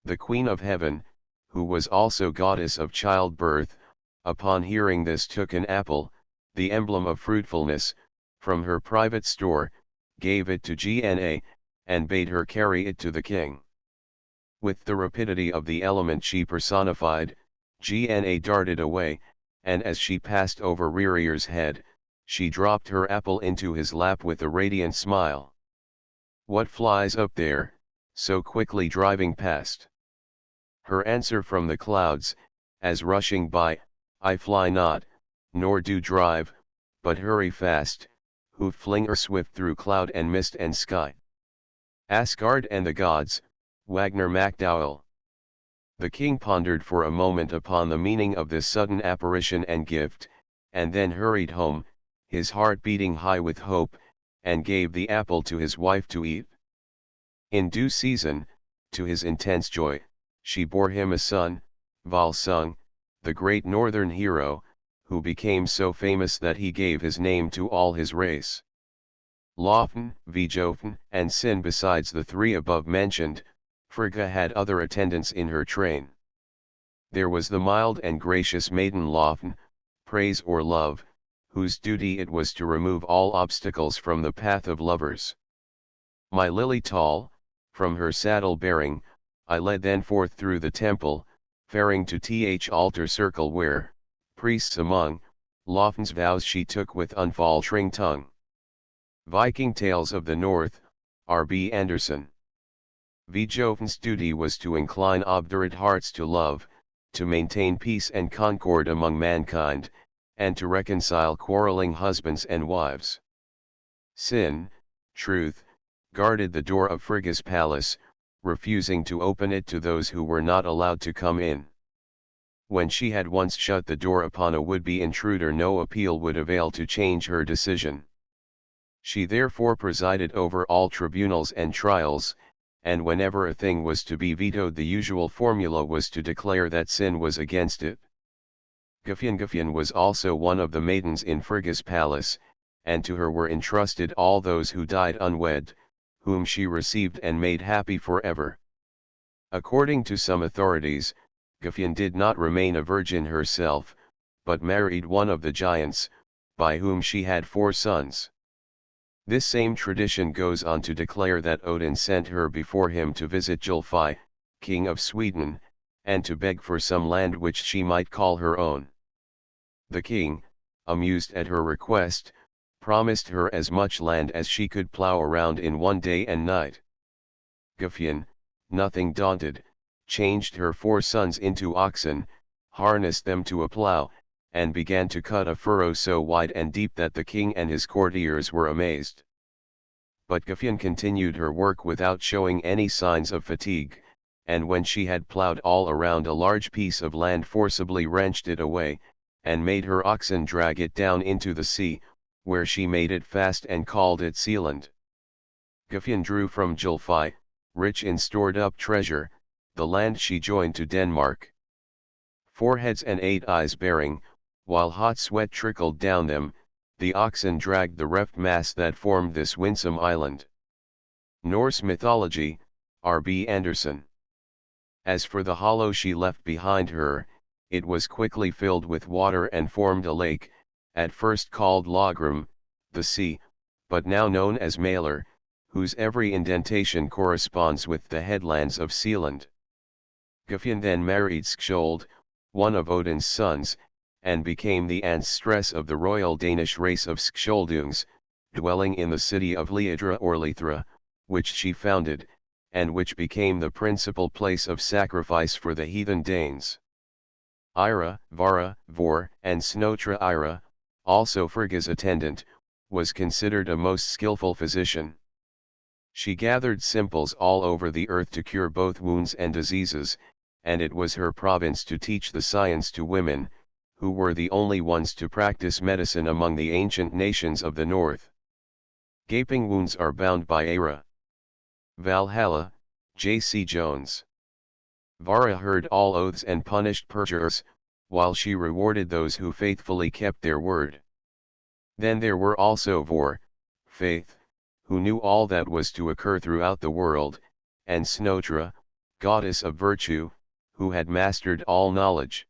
The Queen of Heaven, who was also goddess of childbirth, upon hearing this took an apple, the emblem of fruitfulness, from her private store, gave it to Gna, and bade her carry it to the king. With the rapidity of the element she personified, Gna darted away, and as she passed over Rerir's head, she dropped her apple into his lap with a radiant smile. "What flies up there, so quickly driving past?" Her answer from the clouds, as rushing by, "I fly not, nor do drive, but hurry fast, who fling swift through cloud and mist and sky." Asgard and the Gods, Wagner MacDowell. The king pondered for a moment upon the meaning of this sudden apparition and gift, and then hurried home, his heart beating high with hope, and gave the apple to his wife to eat. In due season, to his intense joy, she bore him a son, Volsung, the great northern hero, who became so famous that he gave his name to all his race. Lofn, Vjofn, and Sin. Besides the three above mentioned, Frigga had other attendants in her train. There was the mild and gracious maiden Lofn, praise or love, whose duty it was to remove all obstacles from the path of lovers. My lily tall, from her saddle bearing, I led then forth through the temple, faring to th altar circle where, priests among, Lofn's vows she took with unfaltering tongue. Viking Tales of the North, R.B. Anderson. Vjofn's duty was to incline obdurate hearts to love, to maintain peace and concord among mankind, and to reconcile quarreling husbands and wives. Sin, truth, guarded the door of Frigga's palace, refusing to open it to those who were not allowed to come in. When she had once shut the door upon a would-be intruder, no appeal would avail to change her decision. She therefore presided over all tribunals and trials, and whenever a thing was to be vetoed, the usual formula was to declare that sin was against it. Gufyan was also one of the maidens in Frigga's palace, and to her were entrusted all those who died unwed, whom she received and made happy forever. According to some authorities, Gufyan did not remain a virgin herself, but married one of the giants, by whom she had 4 sons. This same tradition goes on to declare that Odin sent her before him to visit Julfi, king of Sweden, and to beg for some land which she might call her own. The king, amused at her request, promised her as much land as she could plow around in one day and night. Gufyan, nothing daunted, changed her 4 sons into oxen, harnessed them to a plow, and began to cut a furrow so wide and deep that the king and his courtiers were amazed. But Gufyan continued her work without showing any signs of fatigue, and when she had plowed all around a large piece of land, forcibly wrenched it away, and made her oxen drag it down into the sea, where she made it fast and called it Sealand. Gufyan drew from Julfi, rich in stored up treasure, the land she joined to Denmark. 4 heads and 8 eyes bearing, while hot sweat trickled down them, the oxen dragged the reft mass that formed this winsome island. Norse Mythology, R.B. Anderson. As for the hollow she left behind her, it was quickly filled with water and formed a lake, at first called Logrum, the sea, but now known as Mälur, whose every indentation corresponds with the headlands of Sealand. Gufyan then married Skjold, one of Odin's sons, and became the ancestress of the royal Danish race of Skjoldungs, dwelling in the city of Leidra or Lithra, which she founded, and which became the principal place of sacrifice for the heathen Danes. Ira, Vara, Vor, and Snotra Ira, also Frigga's attendant, was considered a most skillful physician. She gathered simples all over the earth to cure both wounds and diseases, and it was her province to teach the science to women, who were the only ones to practice medicine among the ancient nations of the north. Gaping wounds are bound by Ira. Valhalla, J.C. Jones. Vara heard all oaths and punished perjurers, while she rewarded those who faithfully kept their word. Then there were also Vor, Faith, who knew all that was to occur throughout the world, and Snotra, goddess of virtue, who had mastered all knowledge.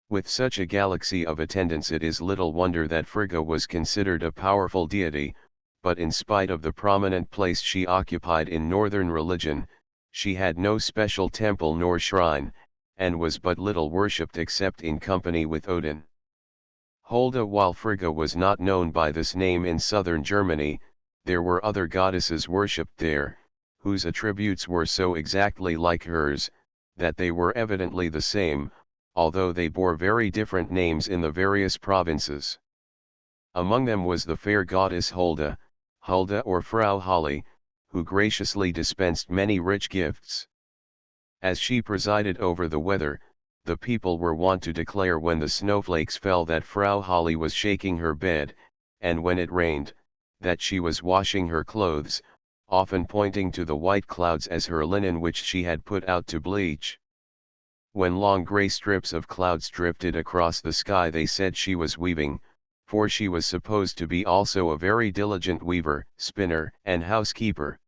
With such a galaxy of attendants, it is little wonder that Frigga was considered a powerful deity, but in spite of the prominent place she occupied in northern religion, she had no special temple nor shrine, and was but little worshipped except in company with Odin. Holda. While Frigga was not known by this name in southern Germany, there were other goddesses worshipped there, whose attributes were so exactly like hers, that they were evidently the same, although they bore very different names in the various provinces. Among them was the fair goddess Hulda, Hulda or Frau Holly, who graciously dispensed many rich gifts. As she presided over the weather, the people were wont to declare when the snowflakes fell that Frau Holly was shaking her bed, and when it rained, that she was washing her clothes, often pointing to the white clouds as her linen which she had put out to bleach. When long grey strips of clouds drifted across the sky, they said she was weaving, for she was supposed to be also a very diligent weaver, spinner, and housekeeper.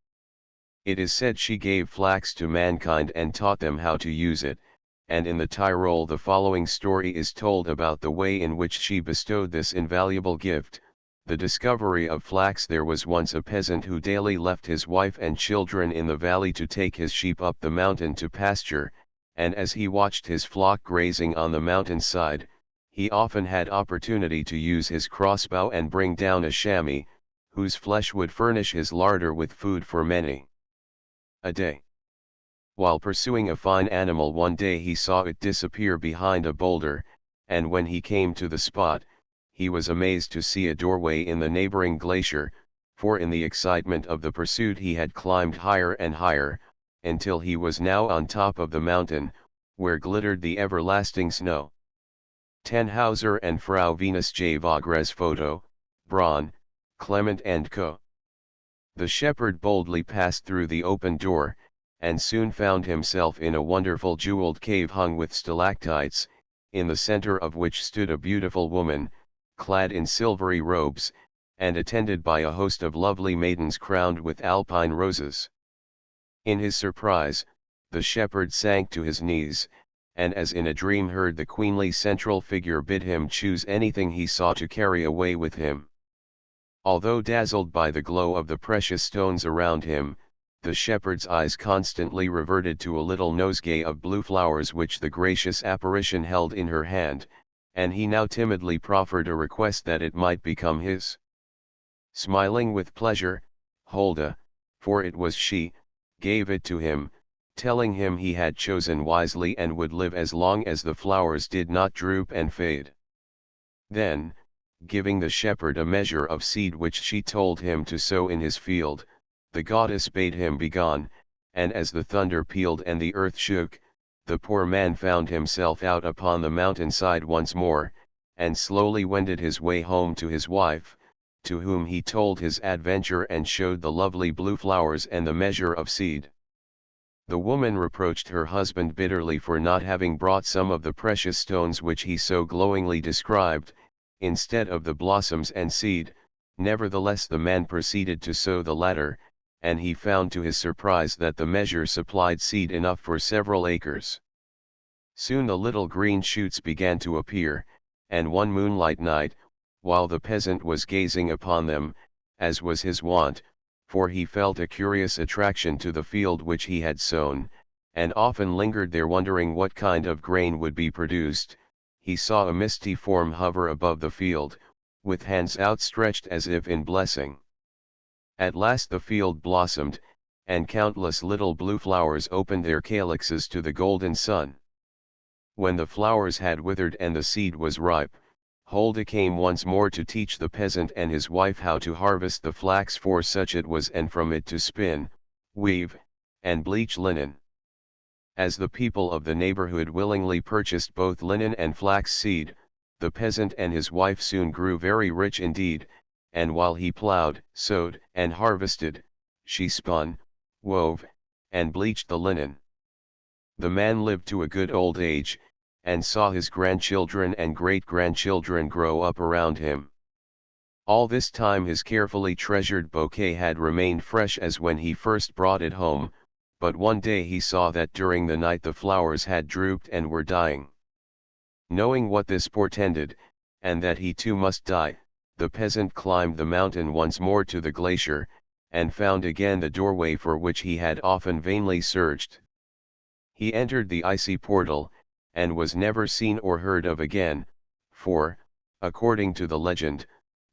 It is said she gave flax to mankind and taught them how to use it, and in the Tyrol the following story is told about the way in which she bestowed this invaluable gift. The discovery of flax. There was once a peasant who daily left his wife and children in the valley to take his sheep up the mountain to pasture, and as he watched his flock grazing on the mountainside, he often had opportunity to use his crossbow and bring down a chamois, whose flesh would furnish his larder with food for many a day. While pursuing a fine animal one day, he saw it disappear behind a boulder, and when he came to the spot, he was amazed to see a doorway in the neighboring glacier, for in the excitement of the pursuit he had climbed higher and higher, until he was now on top of the mountain, where glittered the everlasting snow. Tannhauser and Frau Venus J. Vogres photo, Braun, Clement and Co. The shepherd boldly passed through the open door, and soon found himself in a wonderful jeweled cave hung with stalactites, in the center of which stood a beautiful woman, clad in silvery robes, and attended by a host of lovely maidens crowned with alpine roses. In his surprise, the shepherd sank to his knees, and as in a dream heard the queenly central figure bid him choose anything he saw to carry away with him. Although dazzled by the glow of the precious stones around him, the shepherd's eyes constantly reverted to a little nosegay of blue flowers which the gracious apparition held in her hand, and he now timidly proffered a request that it might become his. Smiling with pleasure, Hulda, for it was she, gave it to him, telling him he had chosen wisely and would live as long as the flowers did not droop and fade. Then, giving the shepherd a measure of seed which she told him to sow in his field, the goddess bade him begone, and as the thunder pealed and the earth shook, the poor man found himself out upon the mountainside once more, and slowly wended his way home to his wife, to whom he told his adventure and showed the lovely blue flowers and the measure of seed. The woman reproached her husband bitterly for not having brought some of the precious stones which he so glowingly described, instead of the blossoms and seed. Nevertheless the man proceeded to sow the latter, and he found to his surprise that the measure supplied seed enough for several acres. Soon the little green shoots began to appear, and one moonlight night, while the peasant was gazing upon them, as was his wont, for he felt a curious attraction to the field which he had sown, and often lingered there wondering what kind of grain would be produced, he saw a misty form hover above the field, with hands outstretched as if in blessing. At last the field blossomed, and countless little blue flowers opened their calyxes to the golden sun. When the flowers had withered and the seed was ripe, Hulda came once more to teach the peasant and his wife how to harvest the flax, for such it was, and from it to spin, weave, and bleach linen. As the people of the neighborhood willingly purchased both linen and flax seed, the peasant and his wife soon grew very rich indeed, and while he plowed, sowed, and harvested, she spun, wove, and bleached the linen. The man lived to a good old age, and saw his grandchildren and great-grandchildren grow up around him. All this time his carefully treasured bouquet had remained fresh as when he first brought it home, but one day he saw that during the night the flowers had drooped and were dying. Knowing what this portended, and that he too must die, the peasant climbed the mountain once more to the glacier, and found again the doorway for which he had often vainly searched. He entered the icy portal, and was never seen or heard of again, for, according to the legend,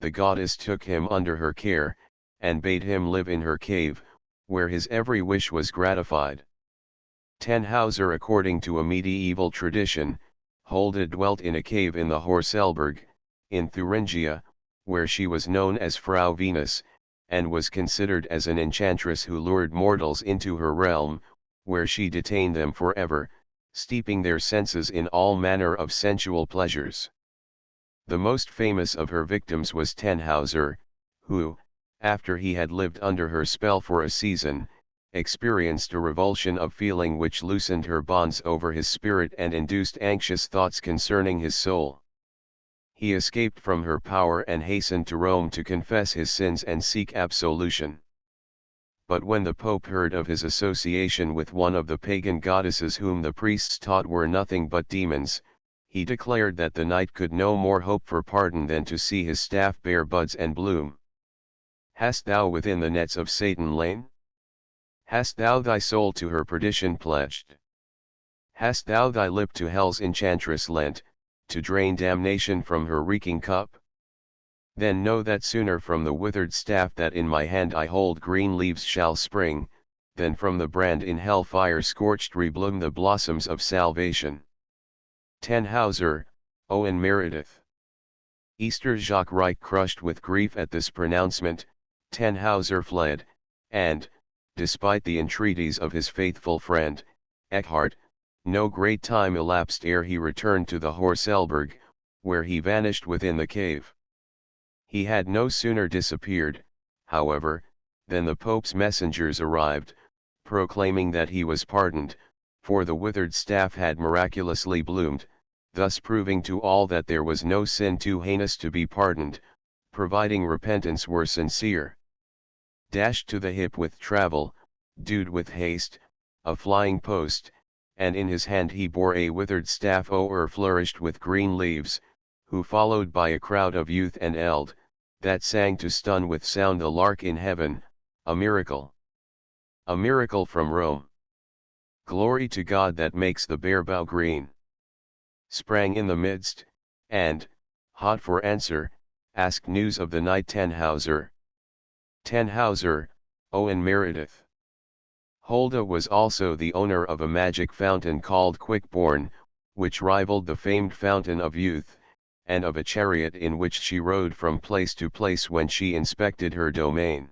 the goddess took him under her care, and bade him live in her cave, where his every wish was gratified. Tannhauser, according to a medieval tradition, Hulda dwelt in a cave in the Horselberg, in Thuringia, where she was known as Frau Venus, and was considered as an enchantress who lured mortals into her realm, where she detained them forever, steeping their senses in all manner of sensual pleasures. The most famous of her victims was Tannhauser, who, after he had lived under her spell for a season, experienced a revulsion of feeling which loosened her bonds over his spirit and induced anxious thoughts concerning his soul. He escaped from her power and hastened to Rome to confess his sins and seek absolution. But when the Pope heard of his association with one of the pagan goddesses whom the priests taught were nothing but demons, he declared that the knight could no more hope for pardon than to see his staff bear buds and bloom. Hast thou within the nets of Satan lain? Hast thou thy soul to her perdition pledged? Hast thou thy lip to hell's enchantress lent, to drain damnation from her reeking cup? Then know that sooner from the withered staff that in my hand I hold green leaves shall spring, than from the brand in hell fire scorched rebloom the blossoms of salvation. Tannhauser, Owen Meredith. Easter Jacques Reich, crushed with grief at this pronouncement, Tannhauser fled, and, despite the entreaties of his faithful friend, Eckhart, no great time elapsed ere he returned to the Horselberg, where he vanished within the cave. He had no sooner disappeared, however, than the Pope's messengers arrived, proclaiming that he was pardoned, for the withered staff had miraculously bloomed, thus proving to all that there was no sin too heinous to be pardoned, providing repentance were sincere. Dashed to the hip with travel, dued with haste, a flying post, and in his hand he bore a withered staff o'erflourished with green leaves, who followed by a crowd of youth and eld, that sang to stun with sound the lark in heaven, a miracle. A miracle from Rome. Glory to God that makes the bare bough green. Sprang in the midst, and, hot for answer, asked news of the knight Tannhauser. Tannhauser, Owen Meredith. Hulda was also the owner of a magic fountain called Quickborn, which rivaled the famed fountain of youth, and of a chariot in which she rode from place to place when she inspected her domain.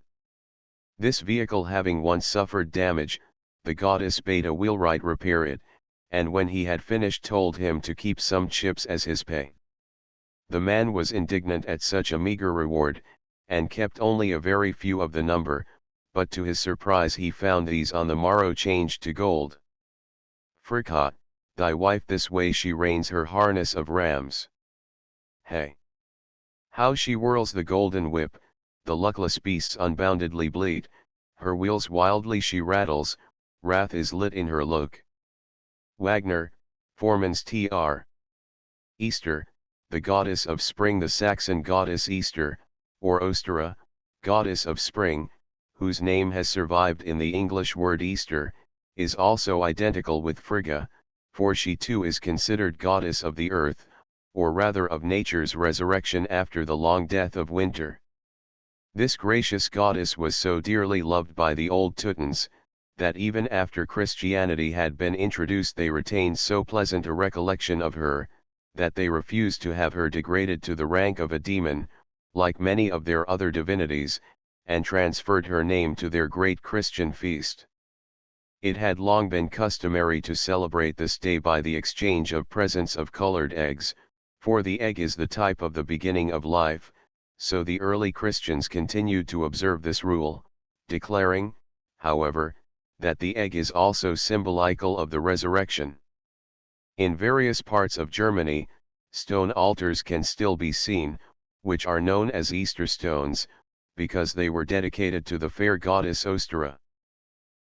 This vehicle having once suffered damage, the goddess bade a wheelwright repair it, and when he had finished told him to keep some chips as his pay. The man was indignant at such a meager reward, and kept only a very few of the number, but to his surprise he found these on the morrow changed to gold. Fricka, thy wife this way she reins her harness of rams. Hey! How she whirls the golden whip, the luckless beasts unboundedly bleat, her wheels wildly she rattles, wrath is lit in her look. Wagner, Forman's Tr. Easter, the goddess of spring, the Saxon goddess Easter, or Ostera, goddess of spring, whose name has survived in the English word Easter, is also identical with Frigga, for she too is considered goddess of the earth, or rather of nature's resurrection after the long death of winter. This gracious goddess was so dearly loved by the old Teutons, that even after Christianity had been introduced they retained so pleasant a recollection of her, that they refused to have her degraded to the rank of a demon, like many of their other divinities, and transferred her name to their great Christian feast. It had long been customary to celebrate this day by the exchange of presents of colored eggs, for the egg is the type of the beginning of life, so the early Christians continued to observe this rule, declaring, however, that the egg is also symbolical of the resurrection. In various parts of Germany, stone altars can still be seen, which are known as Easter stones, because they were dedicated to the fair goddess Ostera.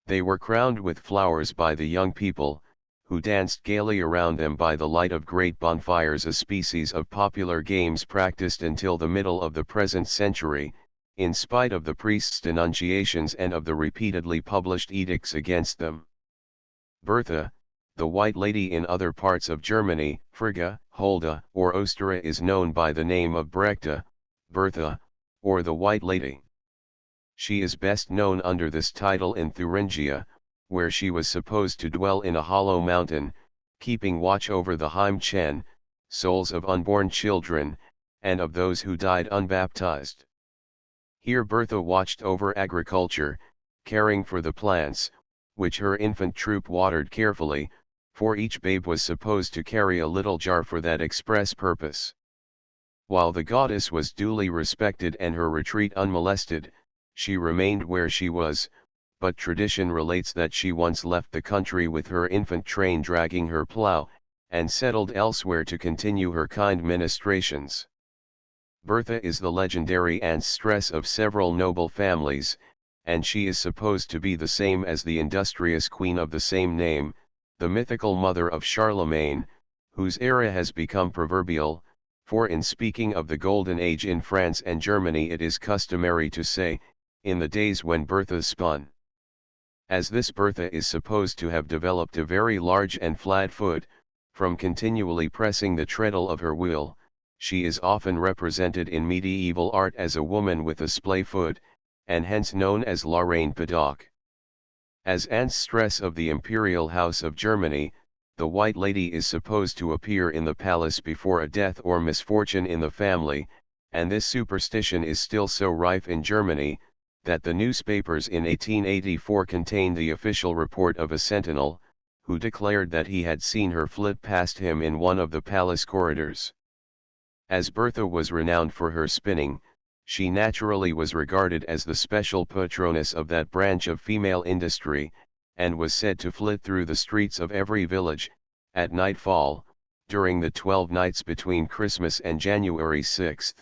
They were crowned with flowers by the young people, who danced gaily around them by the light of great bonfires, a species of popular games practiced until the middle of the present century, in spite of the priests' denunciations and of the repeatedly published edicts against them. Bertha, the White Lady in other parts of Germany, Frigga, Hulda, or Ostera is known by the name of Brecta, Bertha, or the White Lady. She is best known under this title in Thuringia, where she was supposed to dwell in a hollow mountain, keeping watch over the Heimchen, souls of unborn children, and of those who died unbaptized. Here Bertha watched over agriculture, caring for the plants, which her infant troop watered carefully, for each babe was supposed to carry a little jar for that express purpose. While the goddess was duly respected and her retreat unmolested, she remained where she was, but tradition relates that she once left the country with her infant train dragging her plough, and settled elsewhere to continue her kind ministrations. Bertha is the legendary ancestress of several noble families, and she is supposed to be the same as the industrious queen of the same name, the mythical mother of Charlemagne, whose era has become proverbial, for in speaking of the Golden Age in France and Germany it is customary to say, in the days when Bertha spun. As this Bertha is supposed to have developed a very large and flat foot, from continually pressing the treadle of her wheel, she is often represented in medieval art as a woman with a splay foot, and hence known as La Reine Padoc. As ancestress of the imperial house of Germany, the White Lady is supposed to appear in the palace before a death or misfortune in the family, and this superstition is still so rife in Germany, that the newspapers in 1884 contained the official report of a sentinel, who declared that he had seen her flit past him in one of the palace corridors. As Bertha was renowned for her spinning, she naturally was regarded as the special patroness of that branch of female industry, and was said to flit through the streets of every village, at nightfall, during the 12 nights between Christmas and January 6,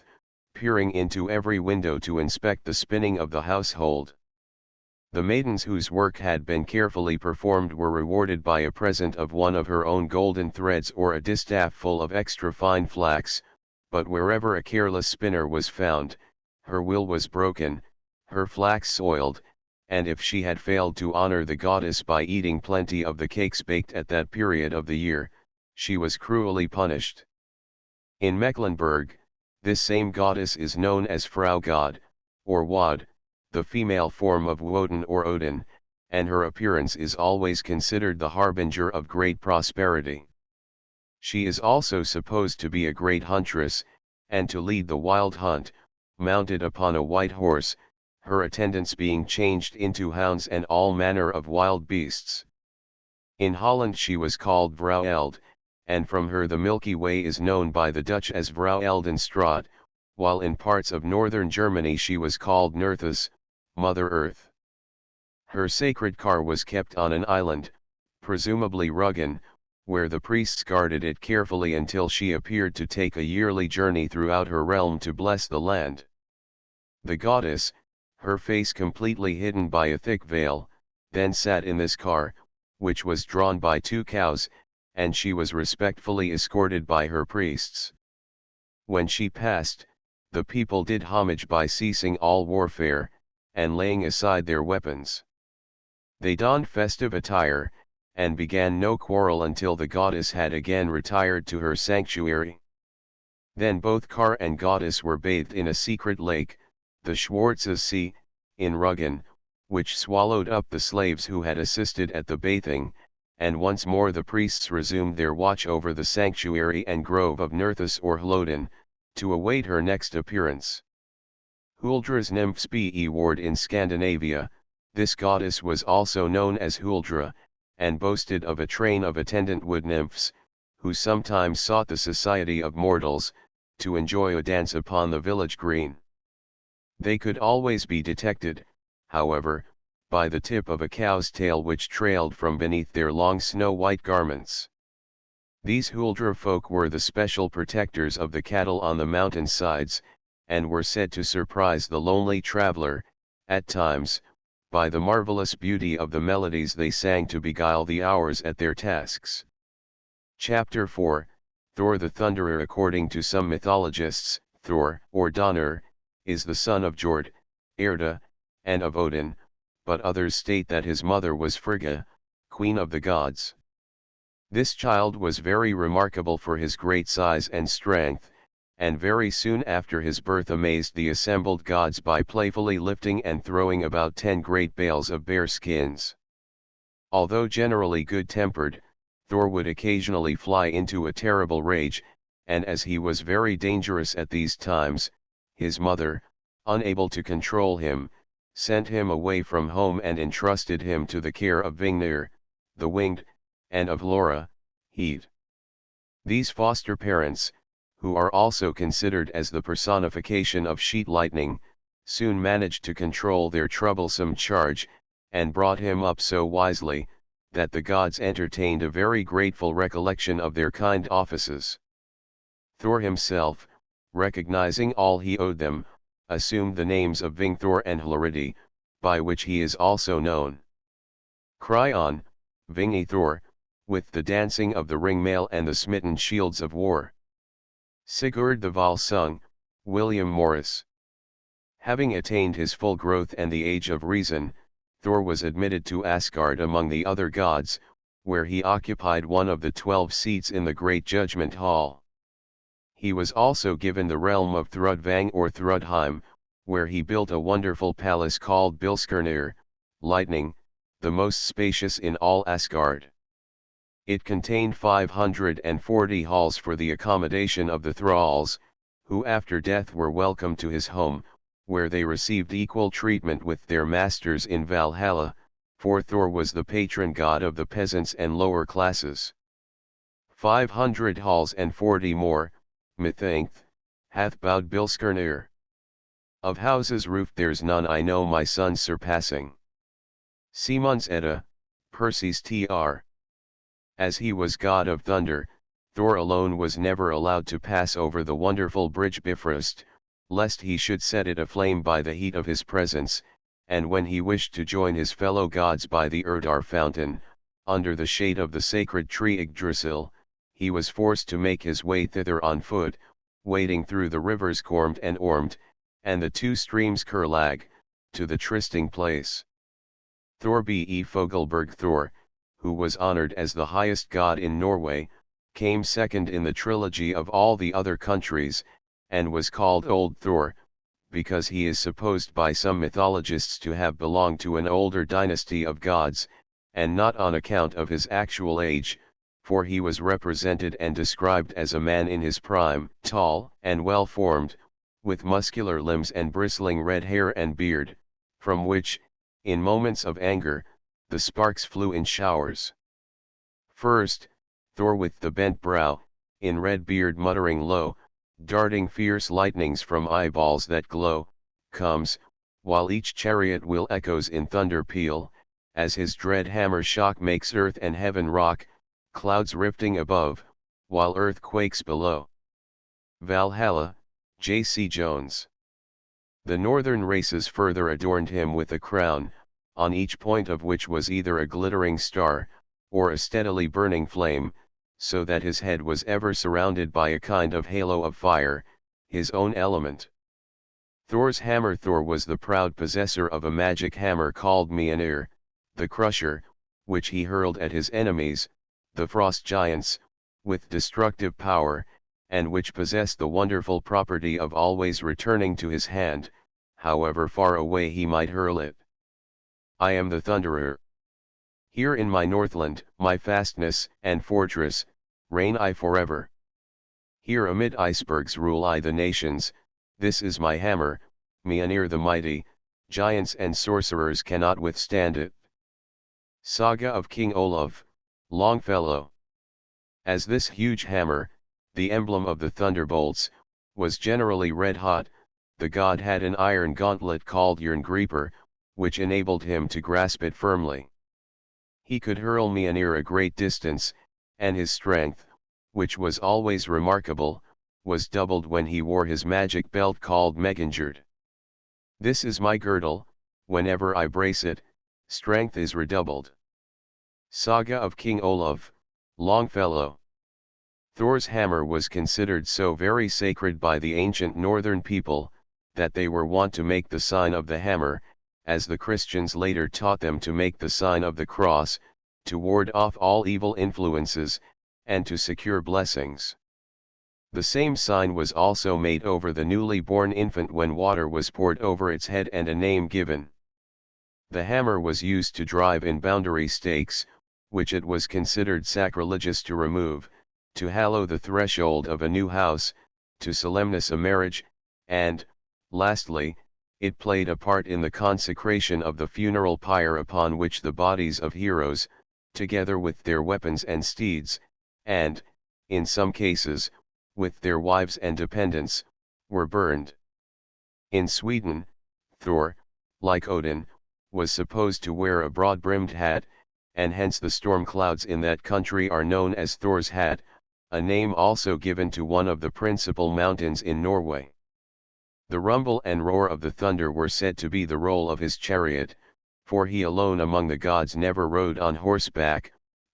peering into every window to inspect the spinning of the household. The maidens whose work had been carefully performed were rewarded by a present of one of her own golden threads or a distaff full of extra fine flax, but wherever a careless spinner was found, her will was broken, her flax soiled, and if she had failed to honor the goddess by eating plenty of the cakes baked at that period of the year, she was cruelly punished. In Mecklenburg, this same goddess is known as Frau God, or Wad, the female form of Woden or Odin, and her appearance is always considered the harbinger of great prosperity. She is also supposed to be a great huntress, and to lead the wild hunt, mounted upon a white horse, her attendants being changed into hounds and all manner of wild beasts. In Holland she was called Vrouw Eld, and from her the Milky Way is known by the Dutch as Vrouw Eldenstraat, while in parts of northern Germany she was called Nerthus, Mother Earth. Her sacred car was kept on an island, presumably Rügen, where the priests guarded it carefully until she appeared to take a yearly journey throughout her realm to bless the land. The goddess, her face completely hidden by a thick veil, then sat in this car, which was drawn by 2 cows, and she was respectfully escorted by her priests. When she passed, the people did homage by ceasing all warfare, and laying aside their weapons. They donned festive attire, and began no quarrel until the goddess had again retired to her sanctuary. Then both car and goddess were bathed in a secret lake, the Schwarze See, in Rügen, which swallowed up the slaves who had assisted at the bathing, and once more the priests resumed their watch over the sanctuary and grove of Nerthus or Hlodin, to await her next appearance. Huldra's nymphs be ward in Scandinavia, this goddess was also known as Huldra, and boasted of a train of attendant wood nymphs, who sometimes sought the society of mortals, to enjoy a dance upon the village green. They could always be detected, however, by the tip of a cow's tail which trailed from beneath their long snow-white garments. These Huldra folk were the special protectors of the cattle on the mountain sides, and were said to surprise the lonely traveler, at times, by the marvelous beauty of the melodies they sang to beguile the hours at their tasks. Chapter 4, Thor the Thunderer. According to some mythologists, Thor, or Donner, is the son of Jord, Erda, and of Odin, but others state that his mother was Frigga, queen of the gods. This child was very remarkable for his great size and strength, and very soon after his birth amazed the assembled gods by playfully lifting and throwing about 10 great bales of bear skins. Although generally good-tempered, Thor would occasionally fly into a terrible rage, and as he was very dangerous at these times, his mother, unable to control him, sent him away from home and entrusted him to the care of Vingnir, the winged, and of Lora, Heat. These foster parents, who are also considered as the personification of sheet lightning, soon managed to control their troublesome charge, and brought him up so wisely, that the gods entertained a very grateful recollection of their kind offices. Thor himself, recognizing all he owed them, assumed the names of Vingthor and Hloridi, by which he is also known. Cry on, Vingi Thor, with the dancing of the ringmail and the smitten shields of war. Sigurd the Volsung, William Morris. Having attained his full growth and the age of reason, Thor was admitted to Asgard among the other gods, where he occupied one of the 12 seats in the great judgment hall. He was also given the realm of Thrudvang or Thrudheim, where he built a wonderful palace called Bilskirnir, Lightning, the most spacious in all Asgard. It contained 540 halls for the accommodation of the thralls, who after death were welcomed to his home, where they received equal treatment with their masters in Valhalla, for Thor was the patron god of the peasants and lower classes. 500 halls and 40 more, methinkt, hath bowed Bilskirnir. Of houses roofed there's none I know my son surpassing. Simon's Edda, Percy's tr. As he was god of thunder, Thor alone was never allowed to pass over the wonderful bridge Bifrost, lest he should set it aflame by the heat of his presence, and when he wished to join his fellow gods by the Urdar fountain, under the shade of the sacred tree Yggdrasil, he was forced to make his way thither on foot, wading through the rivers Kormt and Ormt, and the two streams Kurlag, to the trysting place. Thor be Fogelberg Thor, who was honored as the highest god in Norway, came second in the trilogy of all the other countries, and was called Old Thor, because he is supposed by some mythologists to have belonged to an older dynasty of gods, and not on account of his actual age, for he was represented and described as a man in his prime, tall and well-formed, with muscular limbs and bristling red hair and beard, from which, in moments of anger, the sparks flew in showers. First, Thor with the bent brow, in red beard muttering low, darting fierce lightnings from eyeballs that glow, comes, while each chariot wheel echoes in thunder peal, as his dread hammer shock makes earth and heaven rock, clouds rifting above, while earth quakes below. Valhalla, J. C. Jones. The northern races further adorned him with a crown, on each point of which was either a glittering star, or a steadily burning flame, so that his head was ever surrounded by a kind of halo of fire, his own element. Thor's hammer. Thor was the proud possessor of a magic hammer called Mjolnir, the Crusher, which he hurled at his enemies, the frost giants, with destructive power, and which possessed the wonderful property of always returning to his hand, however far away he might hurl it. I am the Thunderer. Here in my Northland, my fastness and fortress, reign I forever. Here amid icebergs rule I the nations, this is my hammer, Mjolnir the mighty, giants and sorcerers cannot withstand it. Saga of King Olaf, Longfellow. As this huge hammer, the emblem of the thunderbolts, was generally red hot, the god had an iron gauntlet called Jerngripper, which enabled him to grasp it firmly. He could hurl Mjolnir a great distance, and his strength, which was always remarkable, was doubled when he wore his magic belt called Megangerd. This is my girdle, whenever I brace it, strength is redoubled. Saga of King Olaf, Longfellow. Thor's hammer was considered so very sacred by the ancient northern people, that they were wont to make the sign of the hammer, as the Christians later taught them to make the sign of the cross, to ward off all evil influences, and to secure blessings. The same sign was also made over the newly born infant when water was poured over its head and a name given. The hammer was used to drive in boundary stakes, which it was considered sacrilegious to remove, to hallow the threshold of a new house, to solemnize a marriage, and, lastly, it played a part in the consecration of the funeral pyre upon which the bodies of heroes, together with their weapons and steeds, and, in some cases, with their wives and dependents, were burned. In Sweden, Thor, like Odin, was supposed to wear a broad-brimmed hat, and hence the storm clouds in that country are known as Thor's hat, a name also given to one of the principal mountains in Norway. The rumble and roar of the thunder were said to be the roll of his chariot, for he alone among the gods never rode on horseback,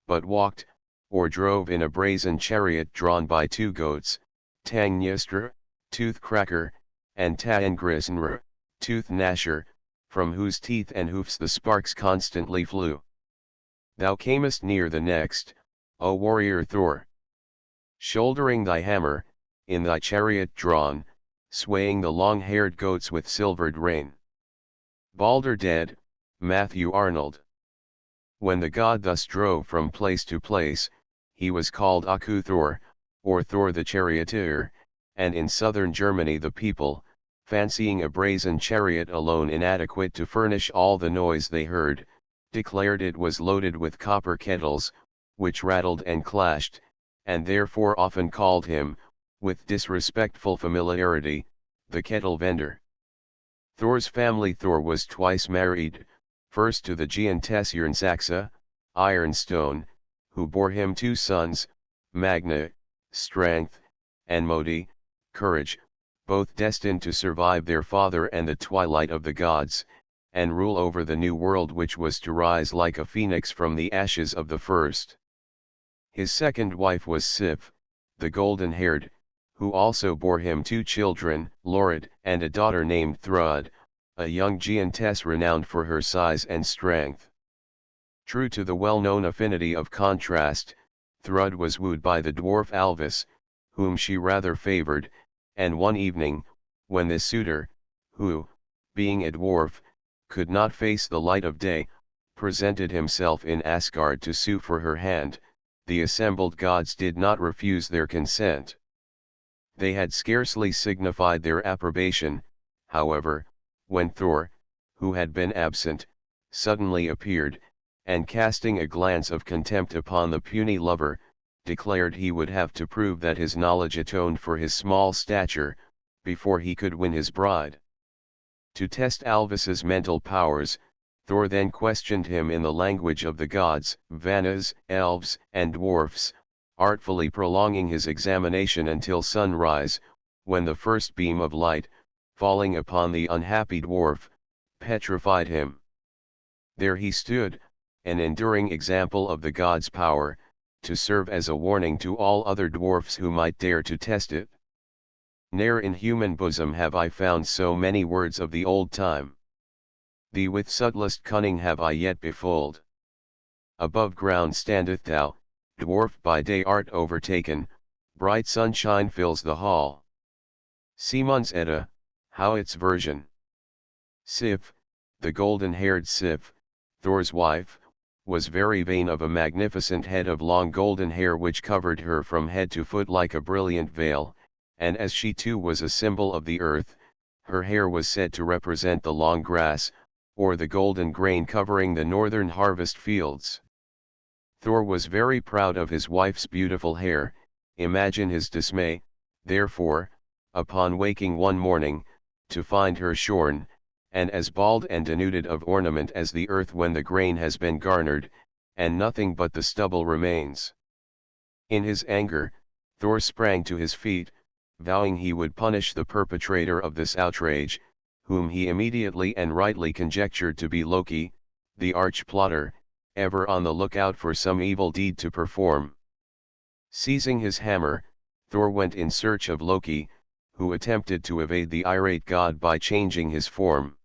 but walked, or drove in a brazen chariot drawn by two goats, Tangnjestr, Tooth Cracker, and Taengrisnr, Tooth Gnasher, from whose teeth and hoofs the sparks constantly flew. Thou camest near the next, O warrior Thor. Shouldering thy hammer, in thy chariot drawn, swaying the long-haired goats with silvered rein. Balder dead, Matthew Arnold. When the god thus drove from place to place, he was called Aku Thor, or Thor the charioteer, and in southern Germany the people, fancying a brazen chariot alone inadequate to furnish all the noise they heard, declared it was loaded with copper kettles, which rattled and clashed, and therefore often called him, with disrespectful familiarity, the kettle vendor. Thor's family. Thor was twice married, first to the giantess Saxa, Ironstone, who bore him two sons, Magna, strength, and Modi, courage, both destined to survive their father and the twilight of the gods, and rule over the new world which was to rise like a phoenix from the ashes of the first. His second wife was Sif, the golden-haired, who also bore him two children, Lorid, and a daughter named Thrud, a young giantess renowned for her size and strength. True to the well-known affinity of contrast, Thrud was wooed by the dwarf Alvis, whom she rather favored, and one evening, when this suitor, who, being a dwarf, could not face the light of day, presented himself in Asgard to sue for her hand, the assembled gods did not refuse their consent. They had scarcely signified their approbation, however, when Thor, who had been absent, suddenly appeared, and casting a glance of contempt upon the puny lover, declared he would have to prove that his knowledge atoned for his small stature, before he could win his bride. To test Alvis's mental powers, Thor then questioned him in the language of the gods, Vannas, elves, and dwarfs, artfully prolonging his examination until sunrise, when the first beam of light, falling upon the unhappy dwarf, petrified him. There he stood, an enduring example of the god's power, to serve as a warning to all other dwarfs who might dare to test it. Ne'er in human bosom have I found so many words of the old time. Thee with subtlest cunning have I yet befooled. Above ground standeth thou, dwarf by day art overtaken, bright sunshine fills the hall. Simon's Edda, Howitt's version. Sif, the golden-haired Sif, Thor's wife, was very vain of a magnificent head of long golden hair which covered her from head to foot like a brilliant veil, and as she too was a symbol of the earth, her hair was said to represent the long grass, or the golden grain covering the northern harvest fields. Thor was very proud of his wife's beautiful hair. Imagine his dismay, therefore, upon waking one morning, to find her shorn, and as bald and denuded of ornament as the earth when the grain has been garnered, and nothing but the stubble remains. In his anger, Thor sprang to his feet, vowing he would punish the perpetrator of this outrage, whom he immediately and rightly conjectured to be Loki, the arch-plotter, ever on the lookout for some evil deed to perform. Seizing his hammer, Thor went in search of Loki, who attempted to evade the irate god by changing his form.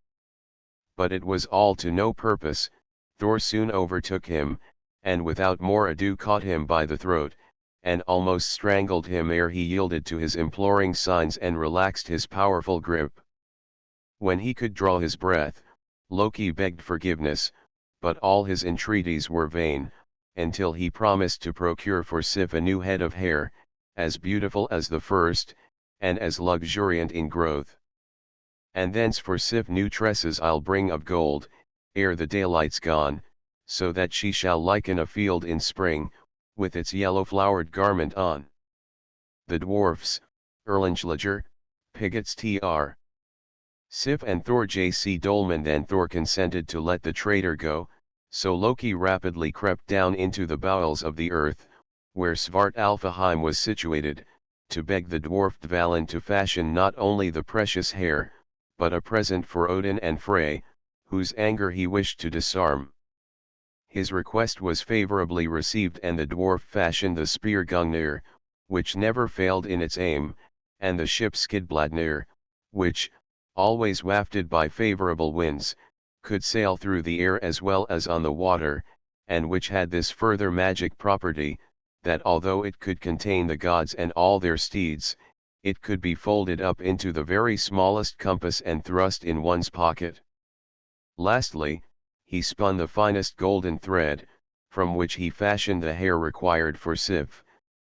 But it was all to no purpose. Thor soon overtook him, and without more ado caught him by the throat, and almost strangled him ere he yielded to his imploring signs and relaxed his powerful grip. When he could draw his breath, Loki begged forgiveness, but all his entreaties were vain, until he promised to procure for Sif a new head of hair, as beautiful as the first, and as luxuriant in growth. And thence for Sif new tresses I'll bring of gold, ere the daylight's gone, so that she shall liken a field in spring, with its yellow-flowered garment on. The dwarfs, Erlinglager, Pigots tr. Sif and Thor J.C. Dolman. Then Thor consented to let the traitor go, so Loki rapidly crept down into the bowels of the earth, where Svartalfaheim was situated, to beg the dwarf Dvalin to fashion not only the precious hair, but a present for Odin and Frey, whose anger he wished to disarm. His request was favorably received, and the dwarf fashioned the spear Gungnir, which never failed in its aim, and the ship Skidbladnir, which, always wafted by favorable winds, could sail through the air as well as on the water, and which had this further magic property, that although it could contain the gods and all their steeds, it could be folded up into the very smallest compass and thrust in one's pocket. Lastly, he spun the finest golden thread, from which he fashioned the hair required for Sif,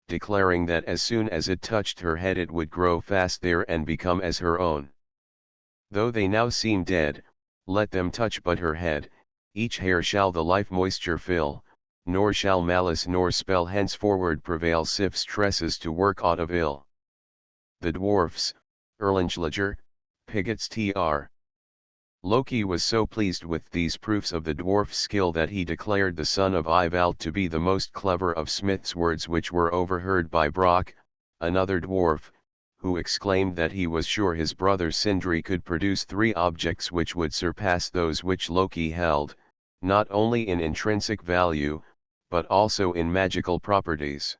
declaring that as soon as it touched her head it would grow fast there and become as her own. Though they now seem dead, let them touch but her head, each hair shall the life moisture fill, nor shall malice nor spell henceforward prevail Sif's tresses to work aught of ill. The dwarfs, Erlinglager, Pigots tr. Loki was so pleased with these proofs of the dwarf's skill that he declared the son of Ivald to be the most clever of smiths, words which were overheard by Brock, another dwarf, who exclaimed that he was sure his brother Sindri could produce 3 objects which would surpass those which Loki held, not only in intrinsic value, but also in magical properties.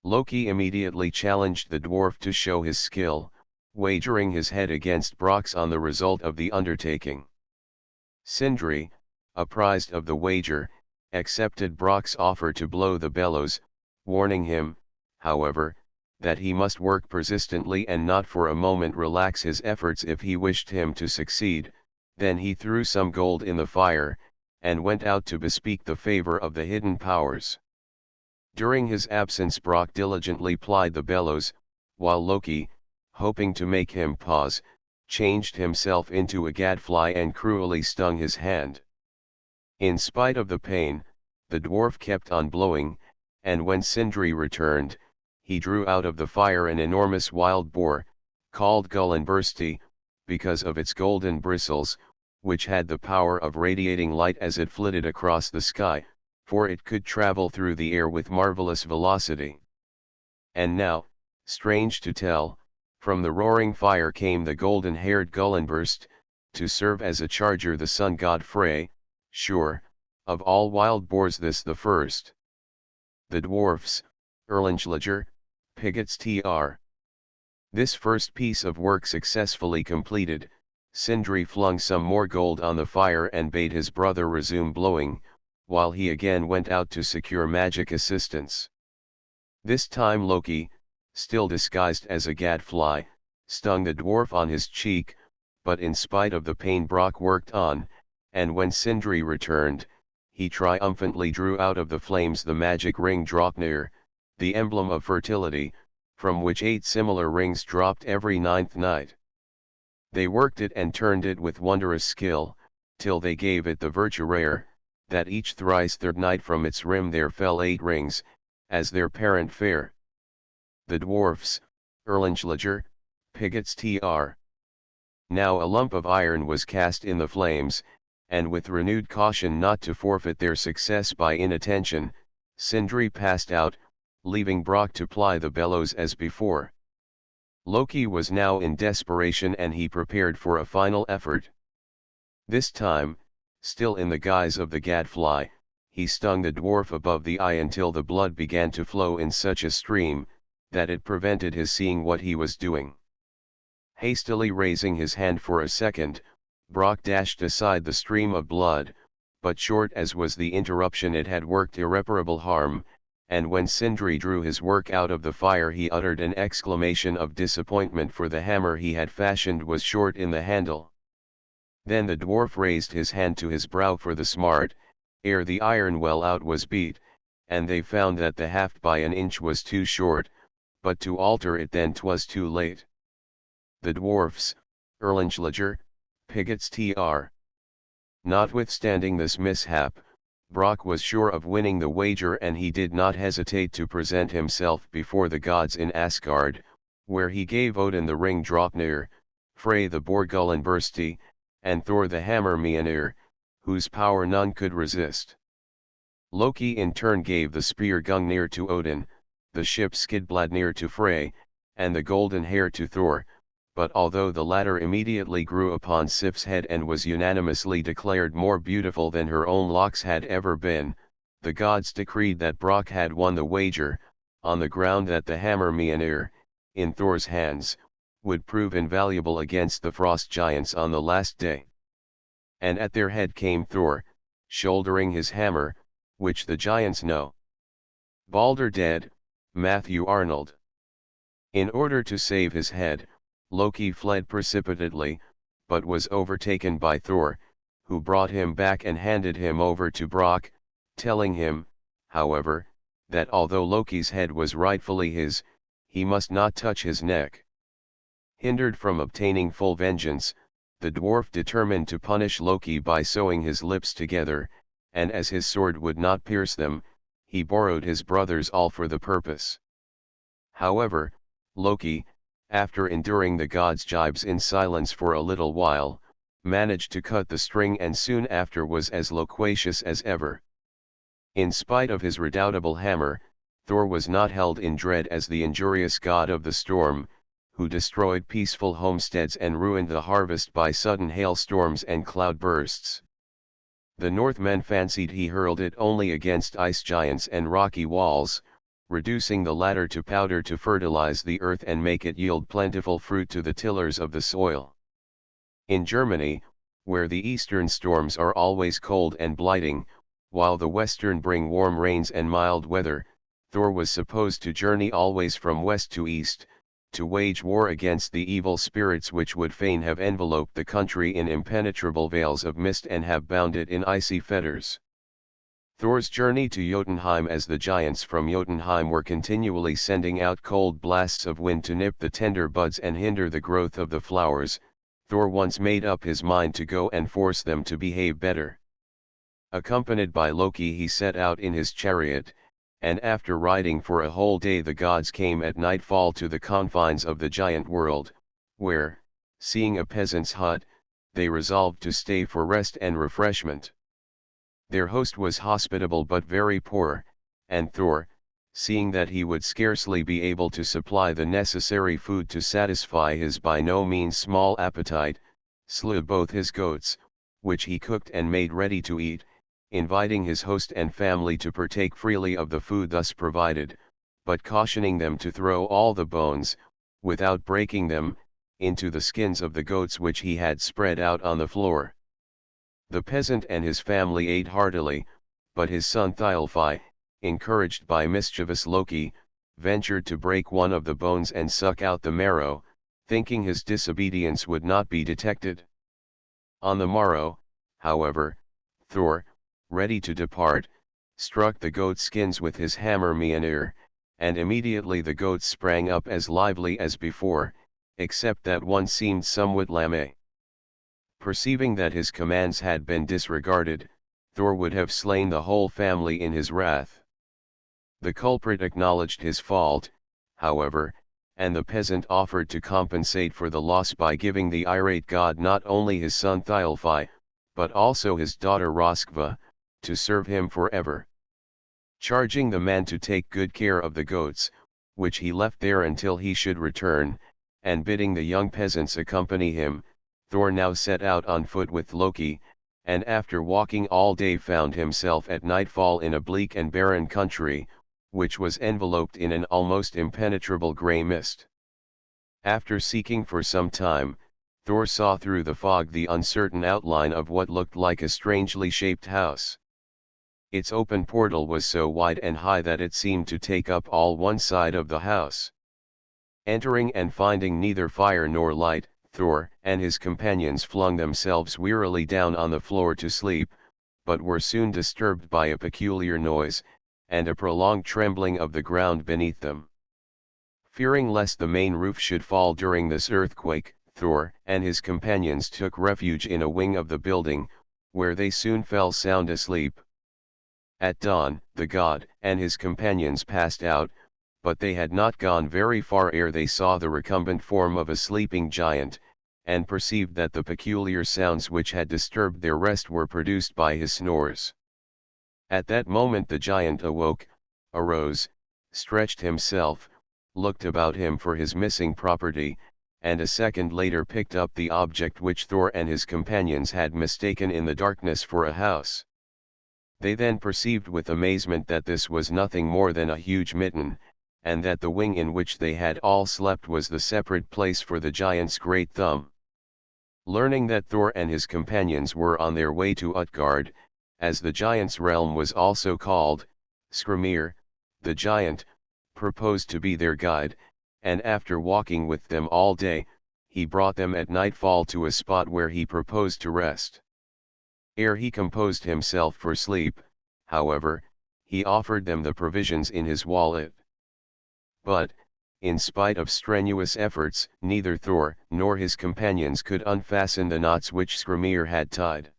Loki immediately challenged the dwarf to show his skill, wagering his head against Brock's on the result of the undertaking. Sindri, apprised of the wager, accepted Brock's offer to blow the bellows, warning him, however, that he must work persistently and not for a moment relax his efforts if he wished him to succeed. Then he threw some gold in the fire, and went out to bespeak the favor of the hidden powers. During his absence Brock diligently plied the bellows, while Loki, hoping to make him pause, changed himself into a gadfly and cruelly stung his hand. In spite of the pain, the dwarf kept on blowing, and when Sindri returned, he drew out of the fire an enormous wild boar, called Gullinbursti, because of its golden bristles, which had the power of radiating light as it flitted across the sky, for it could travel through the air with marvelous velocity. And now, strange to tell, from the roaring fire came the golden-haired Gullinburst, to serve as a charger the sun god Frey, sure, of all wild boars this the first. The dwarfs, Erlinglager, Pigots tr. This first piece of work successfully completed, Sindri flung some more gold on the fire and bade his brother resume blowing, while he again went out to secure magic assistance. This time Loki, still disguised as a gadfly, stung the dwarf on his cheek, but in spite of the pain Brock worked on, and when Sindri returned, he triumphantly drew out of the flames the magic ring Draupnir, the emblem of fertility, from which 8 similar rings dropped every 9th night. They worked it and turned it with wondrous skill, till they gave it the virtue rare, that each thrice third night from its rim there fell 8 rings, as their parent fair. The dwarfs, Erlinglager, Pigots tr. Now a lump of iron was cast in the flames, and with renewed caution not to forfeit their success by inattention, Sindri passed out, leaving Brock to ply the bellows as before. Loki was now in desperation and he prepared for a final effort. This time, still in the guise of the gadfly, he stung the dwarf above the eye until the blood began to flow in such a stream, that it prevented his seeing what he was doing. Hastily raising his hand for a second, Brock dashed aside the stream of blood, but short as was the interruption it had worked irreparable harm, and when Sindri drew his work out of the fire he uttered an exclamation of disappointment, for the hammer he had fashioned was short in the handle. Then the dwarf raised his hand to his brow for the smart, ere the iron well out was beat, and they found that the haft by an inch was too short, but to alter it then 'twas too late. The dwarfs, Erlinglager, Pigots tr. Notwithstanding this mishap, Brock was sure of winning the wager and he did not hesitate to present himself before the gods in Asgard, where he gave Odin the ring Draupnir, Frey the boar Gullinbursti, and Thor the hammer Mjolnir, whose power none could resist. Loki in turn gave the spear Gungnir to Odin, the ship Skidbladnir to Frey, and the golden hair to Thor, but although the latter immediately grew upon Sif's head and was unanimously declared more beautiful than her own locks had ever been, the gods decreed that Brock had won the wager, on the ground that the hammer Mjolnir, in Thor's hands, would prove invaluable against the frost giants on the last day. And at their head came Thor, shouldering his hammer, which the giants know. Balder dead, Matthew Arnold. In order to save his head, Loki fled precipitately, but was overtaken by Thor, who brought him back and handed him over to Brock, telling him, however, that although Loki's head was rightfully his, he must not touch his neck. Hindered from obtaining full vengeance, the dwarf determined to punish Loki by sewing his lips together, and as his sword would not pierce them, he borrowed his brother's awl for the purpose. However, Loki, after enduring the god's jibes in silence for a little while, managed to cut the string and soon after was as loquacious as ever. In spite of his redoubtable hammer, Thor was not held in dread as the injurious god of the storm, who destroyed peaceful homesteads and ruined the harvest by sudden hailstorms and cloudbursts. The Northmen fancied he hurled it only against ice giants and rocky walls, reducing the latter to powder to fertilize the earth and make it yield plentiful fruit to the tillers of the soil. In Germany, where the eastern storms are always cold and blighting, while the western bring warm rains and mild weather, Thor was supposed to journey always from west to east, to wage war against the evil spirits which would fain have enveloped the country in impenetrable veils of mist and have bound it in icy fetters. Thor's journey to Jotunheim, as the giants from Jotunheim were continually sending out cold blasts of wind to nip the tender buds and hinder the growth of the flowers, Thor once made up his mind to go and force them to behave better. Accompanied by Loki he set out in his chariot, and after riding for a whole day the gods came at nightfall to the confines of the giant world, where, seeing a peasant's hut, they resolved to stay for rest and refreshment. Their host was hospitable but very poor, and Thor, seeing that he would scarcely be able to supply the necessary food to satisfy his by no means small appetite, slew both his goats, which he cooked and made ready to eat, inviting his host and family to partake freely of the food thus provided, but cautioning them to throw all the bones, without breaking them, into the skins of the goats which he had spread out on the floor. The peasant and his family ate heartily, but his son Thialfi, encouraged by mischievous Loki, ventured to break one of the bones and suck out the marrow, thinking his disobedience would not be detected. On the morrow, however, Thor, ready to depart, struck the goat skins with his hammer Mjolnir, and immediately the goats sprang up as lively as before, except that one seemed somewhat lame. Perceiving that his commands had been disregarded, Thor would have slain the whole family in his wrath. The culprit acknowledged his fault, however, and the peasant offered to compensate for the loss by giving the irate god not only his son Thialfi, but also his daughter Roskva, to serve him forever. Charging the man to take good care of the goats, which he left there until he should return, and bidding the young peasants accompany him, Thor now set out on foot with Loki, and after walking all day found himself at nightfall in a bleak and barren country, which was enveloped in an almost impenetrable grey mist. After seeking for some time, Thor saw through the fog the uncertain outline of what looked like a strangely shaped house. Its open portal was so wide and high that it seemed to take up all one side of the house. Entering and finding neither fire nor light, Thor and his companions flung themselves wearily down on the floor to sleep, but were soon disturbed by a peculiar noise, and a prolonged trembling of the ground beneath them. Fearing lest the main roof should fall during this earthquake, Thor and his companions took refuge in a wing of the building, where they soon fell sound asleep. At dawn, the god and his companions passed out, but they had not gone very far ere they saw the recumbent form of a sleeping giant, and perceived that the peculiar sounds which had disturbed their rest were produced by his snores. At that moment the giant awoke, arose, stretched himself, looked about him for his missing property, and a second later picked up the object which Thor and his companions had mistaken in the darkness for a house. They then perceived with amazement that this was nothing more than a huge mitten, and that the wing in which they had all slept was the separate place for the giant's great thumb. Learning that Thor and his companions were on their way to Utgard, as the giant's realm was also called, Skrymir, the giant, proposed to be their guide, and after walking with them all day, he brought them at nightfall to a spot where he proposed to rest. Ere he composed himself for sleep, however, he offered them the provisions in his wallet. But, In spite of strenuous efforts, neither Thor nor his companions could unfasten the knots which Skrymir had tied.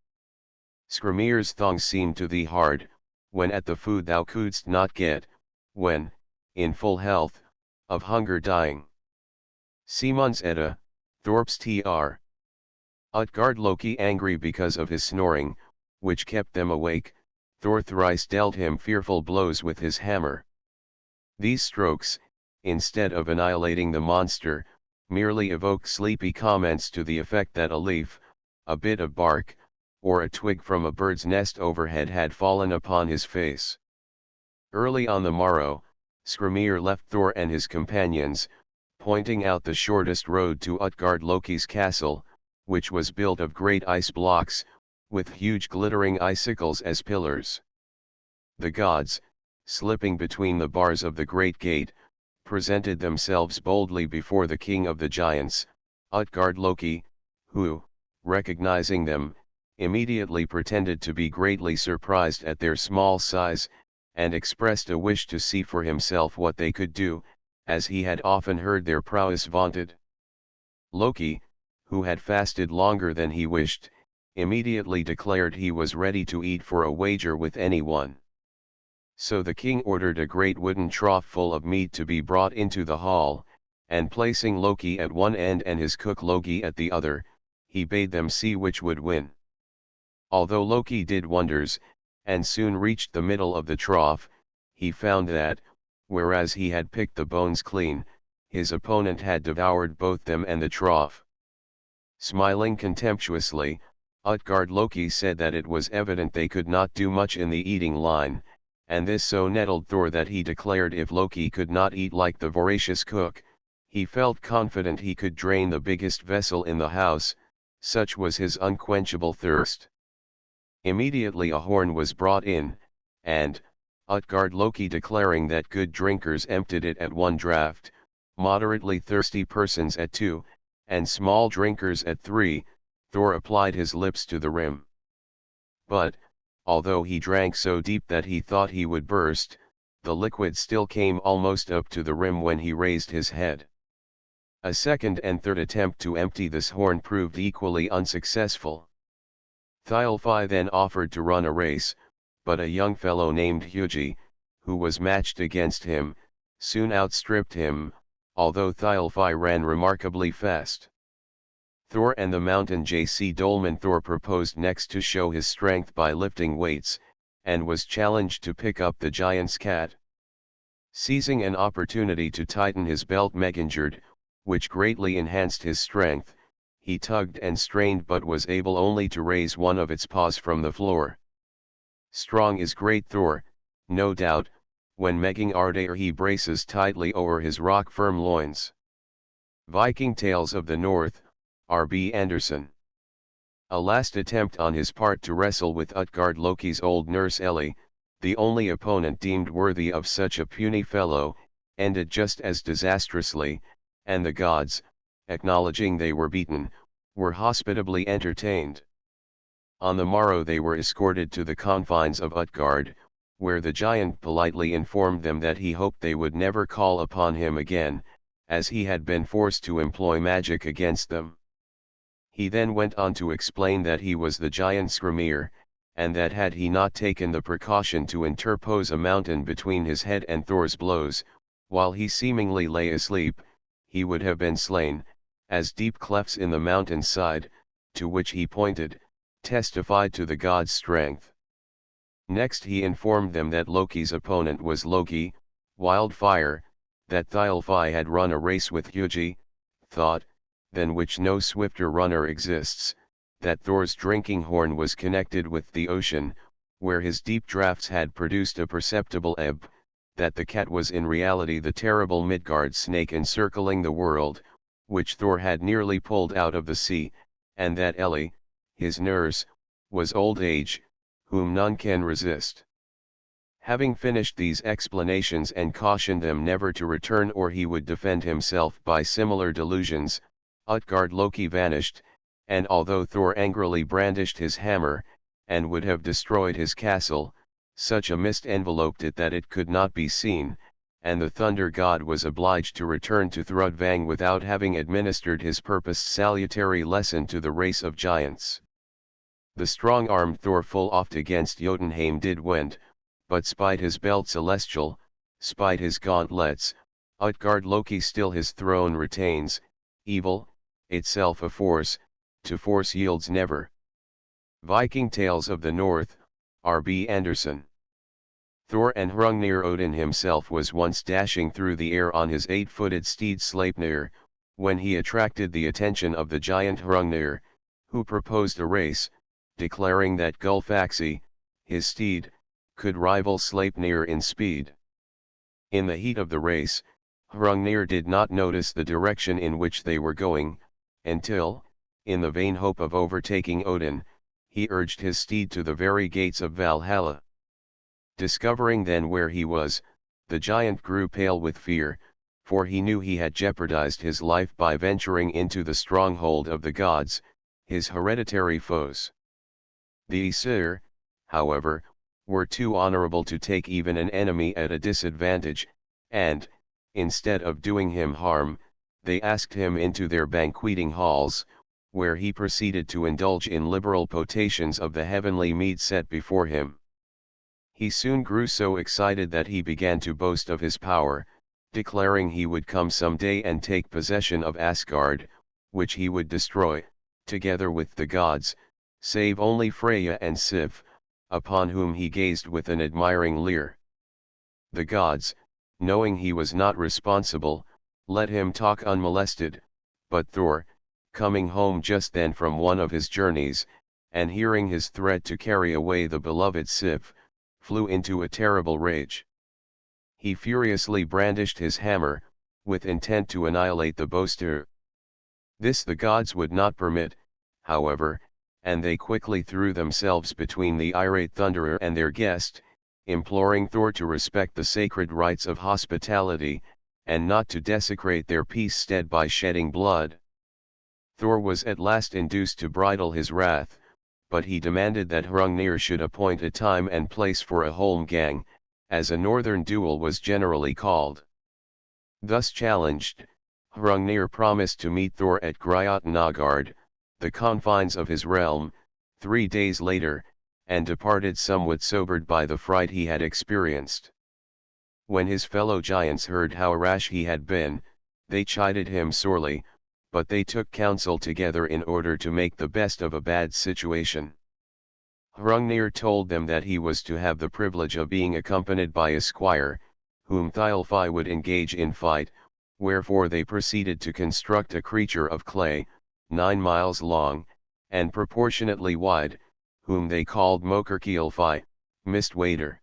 Skrymir's thongs seemed to thee hard, when at the food thou couldst not get, when, in full health, of hunger dying. Simon's Edda, Thorp's Tr. Utgard Loki, angry because of his snoring, which kept them awake, Thor thrice dealt him fearful blows with his hammer. These strokes, instead of annihilating the monster, merely evoked sleepy comments to the effect that a leaf, a bit of bark, or a twig from a bird's nest overhead had fallen upon his face. Early on the morrow, Skrymir left Thor and his companions, pointing out the shortest road to Utgard Loki's castle, which was built of great ice blocks, with huge glittering icicles as pillars. The gods, slipping between the bars of the great gate, presented themselves boldly before the king of the giants, Utgard Loki, who, recognizing them, immediately pretended to be greatly surprised at their small size, and expressed a wish to see for himself what they could do, as he had often heard their prowess vaunted. Loki, who had fasted longer than he wished, immediately declared he was ready to eat for a wager with anyone. So the king ordered a great wooden trough full of meat to be brought into the hall, and placing Loki at one end and his cook Loki at the other, he bade them see which would win. Although Loki did wonders, and soon reached the middle of the trough, he found that, whereas he had picked the bones clean, his opponent had devoured both them and the trough. Smiling contemptuously, Utgard Loki said that it was evident they could not do much in the eating line, and this so nettled Thor that he declared if Loki could not eat like the voracious cook, he felt confident he could drain the biggest vessel in the house, such was his unquenchable thirst. Immediately a horn was brought in, and, Utgard Loki declaring that good drinkers emptied it at one draught, moderately thirsty persons at two, and small drinkers at three, Thor applied his lips to the rim. But, although he drank so deep that he thought he would burst, the liquid still came almost up to the rim when he raised his head. A second and third attempt to empty this horn proved equally unsuccessful. Thialfi then offered to run a race, but a young fellow named Hugi, who was matched against him, soon outstripped him, although Thialfi ran remarkably fast. Thor and the mountain J.C. Dolmen Thor proposed next to show his strength by lifting weights, and was challenged to pick up the giant's cat. Seizing an opportunity to tighten his belt Megangerd, which greatly enhanced his strength, he tugged and strained but was able only to raise one of its paws from the floor. Strong is great Thor, no doubt, when Megangard he braces tightly over his rock-firm loins. Viking Tales of the North, R.B. Anderson. A last attempt on his part to wrestle with Utgard Loki's old nurse Ellie, the only opponent deemed worthy of such a puny fellow, ended just as disastrously, and the gods, acknowledging they were beaten, were hospitably entertained. On the morrow they were escorted to the confines of Utgard, where the giant politely informed them that he hoped they would never call upon him again, as he had been forced to employ magic against them. He then went on to explain that he was the giant Skrymir, and that had he not taken the precaution to interpose a mountain between his head and Thor's blows, while he seemingly lay asleep, he would have been slain, as deep clefts in the mountain's side, to which he pointed, testified to the god's strength. Next he informed them that Loki's opponent was Loki, Wildfire, that Thialfi had run a race with Hugi, Thought, than which no swifter runner exists, that Thor's drinking horn was connected with the ocean, where his deep draughts had produced a perceptible ebb, that the cat was in reality the terrible Midgard snake encircling the world, which Thor had nearly pulled out of the sea, and that Ellie, his nurse, was old age, whom none can resist. Having finished these explanations and cautioned them never to return or he would defend himself by similar delusions, Utgard Loki vanished, and although Thor angrily brandished his hammer, and would have destroyed his castle, such a mist enveloped it that it could not be seen, and the thunder god was obliged to return to Thrudvang without having administered his purposed salutary lesson to the race of giants. The strong-armed Thor full oft against Jotunheim did wend, but spite his belt celestial, spite his gauntlets, Utgard Loki still his throne retains, evil, itself a force, to force yields never. Viking Tales of the North, R.B. Anderson. Thor and Hrungnir. Odin himself was once dashing through the air on his 8-footed steed Sleipnir, when he attracted the attention of the giant Hrungnir, who proposed a race, declaring that Gulfaxi, his steed, could rival Sleipnir in speed. In the heat of the race, Hrungnir did not notice the direction in which they were going, until, in the vain hope of overtaking Odin, he urged his steed to the very gates of Valhalla. Discovering then where he was, the giant grew pale with fear, for he knew he had jeopardized his life by venturing into the stronghold of the gods, his hereditary foes. The Aesir, however, were too honorable to take even an enemy at a disadvantage, and, instead of doing him harm, they asked him into their banqueting halls, where he proceeded to indulge in liberal potations of the heavenly mead set before him. He soon grew so excited that he began to boast of his power, declaring he would come some day and take possession of Asgard, which he would destroy, together with the gods, save only Freya and Sif, upon whom he gazed with an admiring leer. The gods, knowing he was not responsible, let him talk unmolested, but Thor, coming home just then from one of his journeys, and hearing his threat to carry away the beloved Sif, flew into a terrible rage. He furiously brandished his hammer, with intent to annihilate the boaster. This the gods would not permit, however, and they quickly threw themselves between the irate thunderer and their guest, imploring Thor to respect the sacred rites of hospitality, and not to desecrate their peace stead by shedding blood. Thor was at last induced to bridle his wrath, but he demanded that Hrungnir should appoint a time and place for a holmgang, as a northern duel was generally called. Thus challenged, Hrungnir promised to meet Thor at Grjotnagard, the confines of his realm, 3 days later, and departed somewhat sobered by the fright he had experienced. When his fellow giants heard how rash he had been, they chided him sorely, but they took counsel together in order to make the best of a bad situation. Hrungnir told them that he was to have the privilege of being accompanied by a squire, whom Thialfi would engage in fight, wherefore they proceeded to construct a creature of clay, 9 miles long, and proportionately wide, whom they called Mokerkielfi, Mist Wader.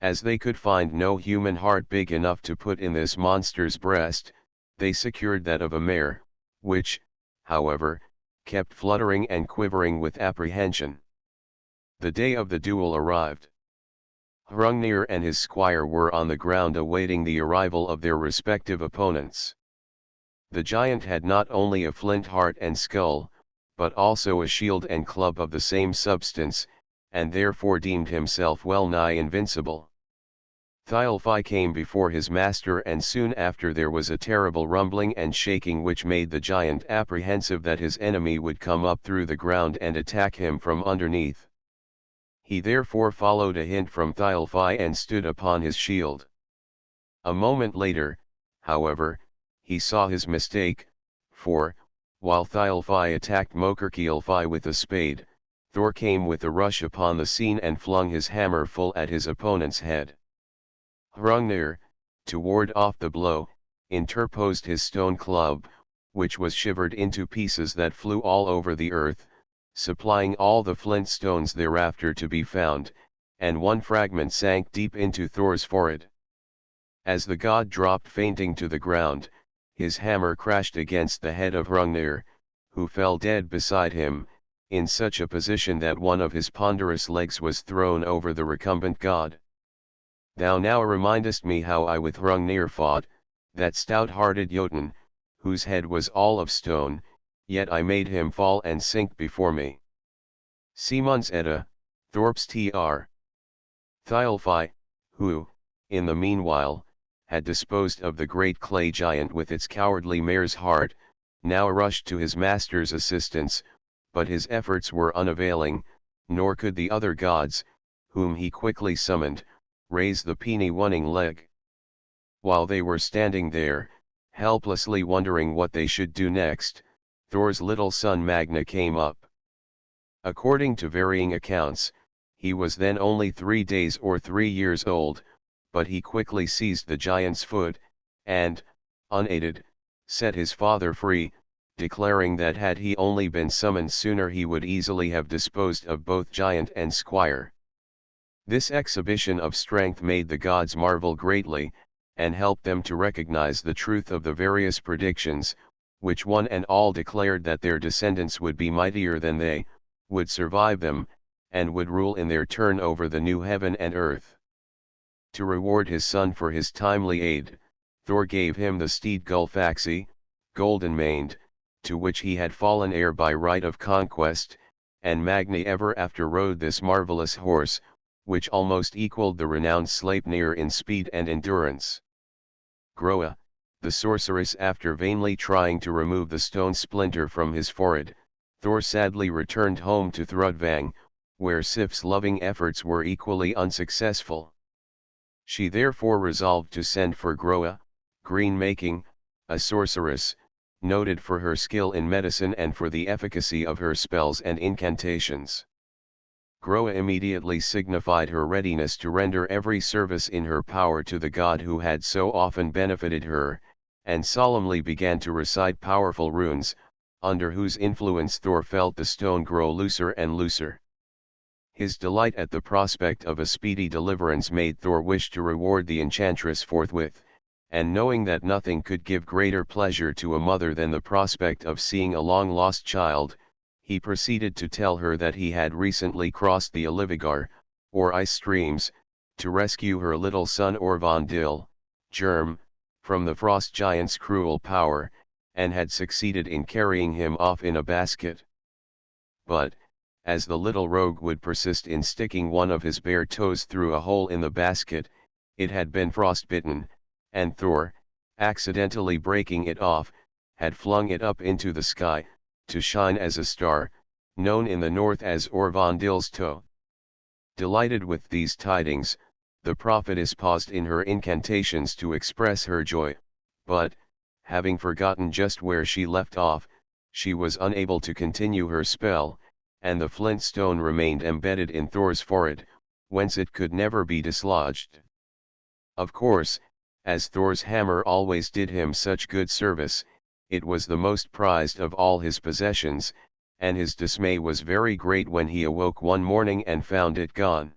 As they could find no human heart big enough to put in this monster's breast, they secured that of a mare, which, however, kept fluttering and quivering with apprehension. The day of the duel arrived. Hrungnir and his squire were on the ground awaiting the arrival of their respective opponents. The giant had not only a flint heart and skull, but also a shield and club of the same substance, and therefore deemed himself well nigh invincible. Thialfi came before his master, and soon after there was a terrible rumbling and shaking which made the giant apprehensive that his enemy would come up through the ground and attack him from underneath. He therefore followed a hint from Thialfi and stood upon his shield. A moment later, however, he saw his mistake, for, while Thialfi attacked Mokerkielfi with a spade, Thor came with a rush upon the scene and flung his hammer full at his opponent's head. Hrungnir, to ward off the blow, interposed his stone club, which was shivered into pieces that flew all over the earth, supplying all the flint stones thereafter to be found, and one fragment sank deep into Thor's forehead. As the god dropped fainting to the ground, his hammer crashed against the head of Hrungnir, who fell dead beside him, in such a position that one of his ponderous legs was thrown over the recumbent god. Thou now remindest me how I with Hrungnir fought, that stout-hearted Jotun, whose head was all of stone, yet I made him fall and sink before me. Simunds Edda, Thorps tr. Thialfi, who, in the meanwhile, had disposed of the great clay giant with its cowardly mare's heart, now rushed to his master's assistance, but his efforts were unavailing, nor could the other gods, whom he quickly summoned, raise the puny leg. While they were standing there, helplessly wondering what they should do next, Thor's little son Magna came up. According to varying accounts, he was then only 3 days or 3 years old, but he quickly seized the giant's foot, and, unaided, set his father free, declaring that had he only been summoned sooner he would easily have disposed of both giant and squire. This exhibition of strength made the gods marvel greatly, and helped them to recognize the truth of the various predictions, which one and all declared that their descendants would be mightier than they, would survive them, and would rule in their turn over the new heaven and earth. To reward his son for his timely aid, Thor gave him the steed Gullfaxi, golden-maned, to which he had fallen heir by right of conquest, and Magni ever after rode this marvelous horse, which almost equalled the renowned Sleipnir in speed and endurance. Groa, the sorceress, after vainly trying to remove the stone splinter from his forehead, Thor sadly returned home to Thrudvang, where Sif's loving efforts were equally unsuccessful. She therefore resolved to send for Groa, green-making, a sorceress, noted for her skill in medicine and for the efficacy of her spells and incantations. Groa immediately signified her readiness to render every service in her power to the god who had so often benefited her, and solemnly began to recite powerful runes, under whose influence Thor felt the stone grow looser and looser. His delight at the prospect of a speedy deliverance made Thor wish to reward the enchantress forthwith, and knowing that nothing could give greater pleasure to a mother than the prospect of seeing a long-lost child, he proceeded to tell her that he had recently crossed the Olivigar, or ice streams, to rescue her little son Orvandil, Germ, from the frost giant's cruel power, and had succeeded in carrying him off in a basket. But, as the little rogue would persist in sticking one of his bare toes through a hole in the basket, it had been frostbitten, and Thor, accidentally breaking it off, had flung it up into the sky, to shine as a star, known in the north as Orvandil's toe. Delighted with these tidings, the prophetess paused in her incantations to express her joy, but, having forgotten just where she left off, she was unable to continue her spell, and the flint stone remained embedded in Thor's forehead, whence it could never be dislodged. Of course, as Thor's hammer always did him such good service, it was the most prized of all his possessions, and his dismay was very great when he awoke one morning and found it gone.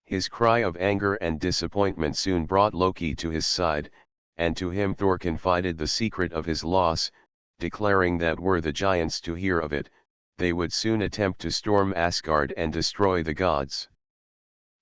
His cry of anger and disappointment soon brought Loki to his side, and to him Thor confided the secret of his loss, declaring that were the giants to hear of it, they would soon attempt to storm Asgard and destroy the gods.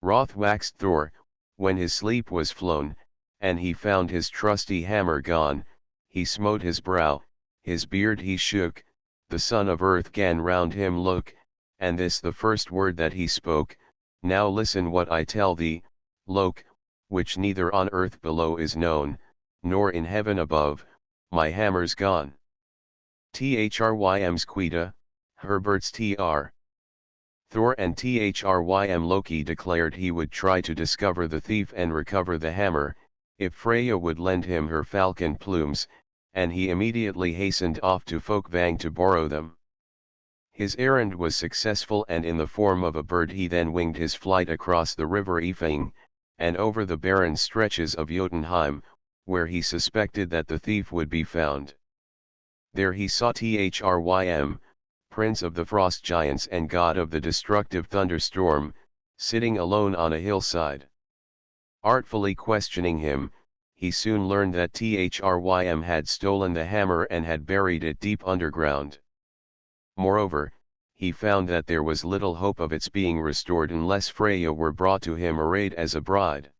Wroth waxed Thor, when his sleep was flown, and he found his trusty hammer gone. He smote his brow, his beard he shook, the son of earth gan round him look, and this the first word that he spoke: "Now listen what I tell thee, Lok, which neither on earth below is known, nor in heaven above, my hammer's gone." Thrym's Quita, Herbert's Tr. Thor and Thrym Loki declared he would try to discover the thief and recover the hammer, if Freya would lend him her falcon plumes, and he immediately hastened off to Folkvang to borrow them. His errand was successful, and in the form of a bird he then winged his flight across the river Ifing, and over the barren stretches of Jotunheim, where he suspected that the thief would be found. There he saw Thrym, prince of the frost giants and god of the destructive thunderstorm, sitting alone on a hillside. Artfully questioning him, he soon learned that Thrym had stolen the hammer and had buried it deep underground. Moreover, he found that there was little hope of its being restored unless Freya were brought to him arrayed as a bride.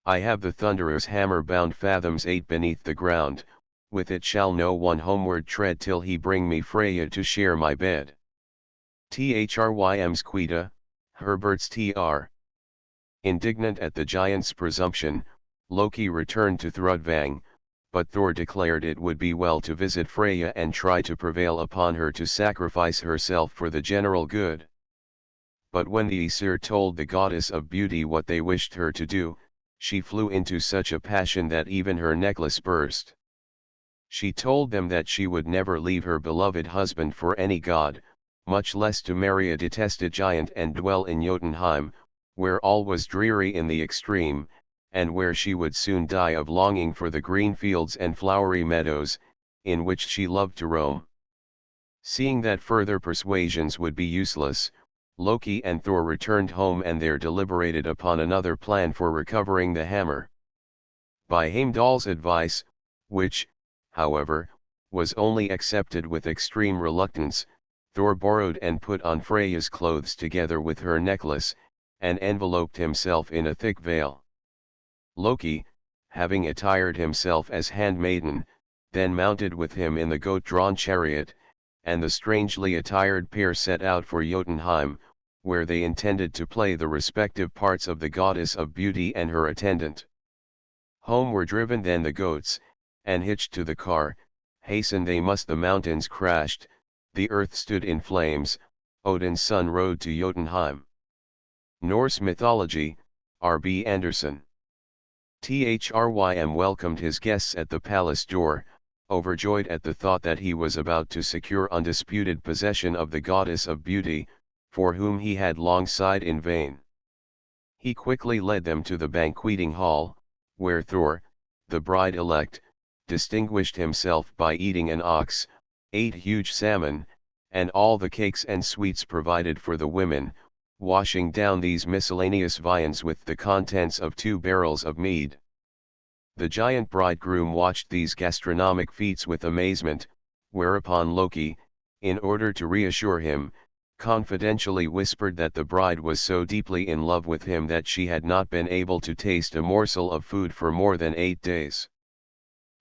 "I have the thunderer's hammer bound fathoms 8 beneath the ground, with it shall no one homeward tread till he bring me Freya to share my bed." Thrym's Quita, Herbert's Tr. Indignant at the giant's presumption, Loki returned to Thrudvang, but Thor declared it would be well to visit Freya and try to prevail upon her to sacrifice herself for the general good. But when the Aesir told the goddess of beauty what they wished her to do, she flew into such a passion that even her necklace burst. She told them that she would never leave her beloved husband for any god, much less to marry a detested giant and dwell in Jotunheim, where all was dreary in the extreme, and where she would soon die of longing for the green fields and flowery meadows, in which she loved to roam. Seeing that further persuasions would be useless, Loki and Thor returned home and there deliberated upon another plan for recovering the hammer. By Heimdall's advice, which, however, was only accepted with extreme reluctance, Thor borrowed and put on Freya's clothes together with her necklace, and enveloped himself in a thick veil. Loki, having attired himself as handmaiden, then mounted with him in the goat-drawn chariot, and the strangely attired pair set out for Jotunheim, where they intended to play the respective parts of the goddess of beauty and her attendant. Home were driven then the goats, and hitched to the car, hasten they must. The mountains crashed, the earth stood in flames, Odin's son rode to Jotunheim. Norse Mythology, R.B. Anderson. Thrym welcomed his guests at the palace door, overjoyed at the thought that he was about to secure undisputed possession of the goddess of beauty, for whom he had long sighed in vain. He quickly led them to the banqueting hall, where Thor, the bride-elect, distinguished himself by eating an ox, 8 huge salmon, and all the cakes and sweets provided for the women, washing down these miscellaneous viands with the contents of 2 barrels of mead. The giant bridegroom watched these gastronomic feats with amazement, whereupon Loki, in order to reassure him, confidentially whispered that the bride was so deeply in love with him that she had not been able to taste a morsel of food for more than 8 days.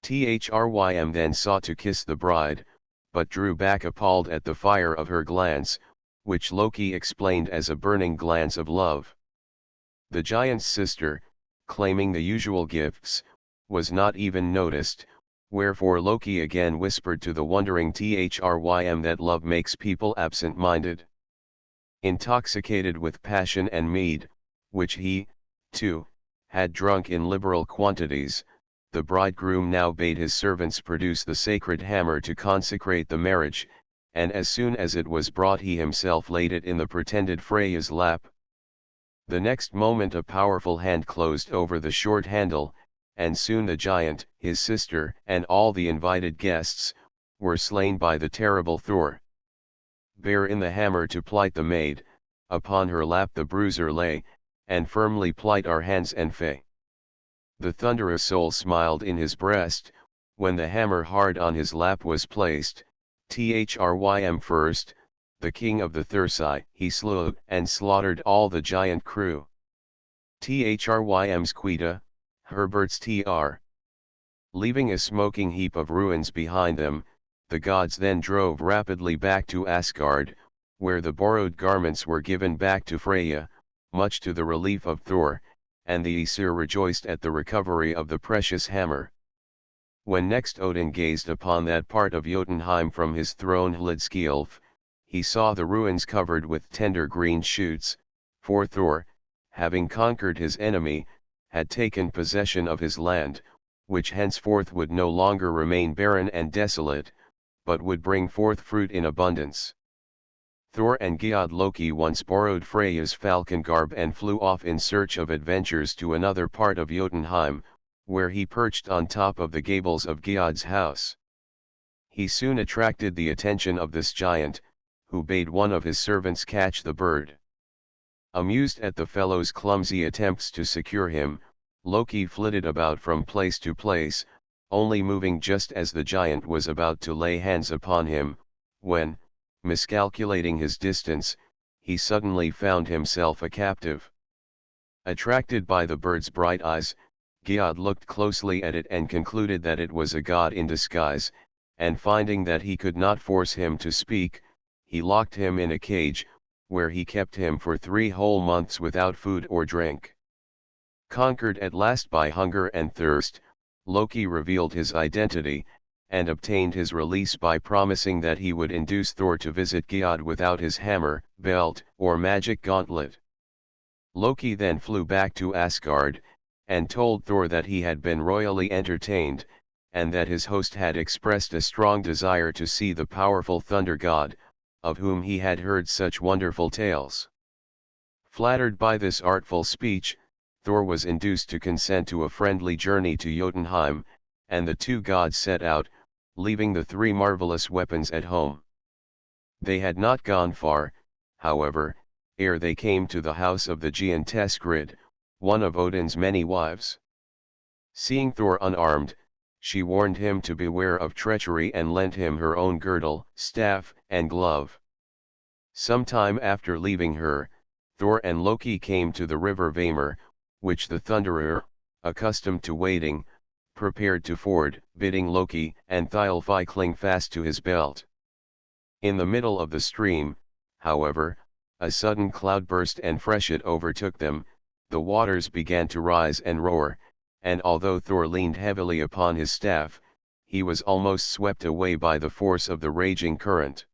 Thrym then sought to kiss the bride, but drew back appalled at the fire of her glance, which Loki explained as a burning glance of love. The giant's sister, claiming the usual gifts, was not even noticed, wherefore Loki again whispered to the wondering Thrym that love makes people absent-minded. Intoxicated with passion and mead, which he, too, had drunk in liberal quantities, the bridegroom now bade his servants produce the sacred hammer to consecrate the marriage, and as soon as it was brought he himself laid it in the pretended Freya's lap. The next moment a powerful hand closed over the short handle, and soon the giant, his sister, and all the invited guests, were slain by the terrible Thor. Bear in the hammer to plight the maid, upon her lap the bruiser lay, and firmly plight our hands and fey. The thunderous soul smiled in his breast, when the hammer hard on his lap was placed. Thrym first, the king of the Thursai, he slew and slaughtered all the giant crew. Thrym's Quita, Herbert's Tr. Leaving a smoking heap of ruins behind them, the gods then drove rapidly back to Asgard, where the borrowed garments were given back to Freya, much to the relief of Thor, and the Aesir rejoiced at the recovery of the precious hammer. When next Odin gazed upon that part of Jotunheim from his throne Hlidskjalf, he saw the ruins covered with tender green shoots, for Thor, having conquered his enemy, had taken possession of his land, which henceforth would no longer remain barren and desolate, but would bring forth fruit in abundance. Thor and god Loki once borrowed Freya's falcon garb and flew off in search of adventures to another part of Jotunheim, where he perched on top of the gables of God's house. He soon attracted the attention of this giant, who bade one of his servants catch the bird. Amused at the fellow's clumsy attempts to secure him, Loki flitted about from place to place, only moving just as the giant was about to lay hands upon him, when, miscalculating his distance, he suddenly found himself a captive. Attracted by the bird's bright eyes, God looked closely at it and concluded that it was a god in disguise, and finding that he could not force him to speak, he locked him in a cage, where he kept him for 3 whole months without food or drink. Conquered at last by hunger and thirst, Loki revealed his identity, and obtained his release by promising that he would induce Thor to visit Giod without his hammer, belt, or magic gauntlet. Loki then flew back to Asgard, and told Thor that he had been royally entertained, and that his host had expressed a strong desire to see the powerful thunder god, of whom he had heard such wonderful tales. Flattered by this artful speech, Thor was induced to consent to a friendly journey to Jotunheim, and the two gods set out, leaving the three marvelous weapons at home. They had not gone far, however, ere they came to the house of the giantess Grid, one of Odin's many wives. Seeing Thor unarmed, she warned him to beware of treachery and lent him her own girdle, staff, and glove. Some time after leaving her, Thor and Loki came to the river Vamer, which the Thunderer, accustomed to wading, prepared to ford, bidding Loki and Thialfi cling fast to his belt. In the middle of the stream, however, a sudden cloudburst and freshet overtook them, the waters began to rise and roar, and although Thor leaned heavily upon his staff, he was almost swept away by the force of the raging current.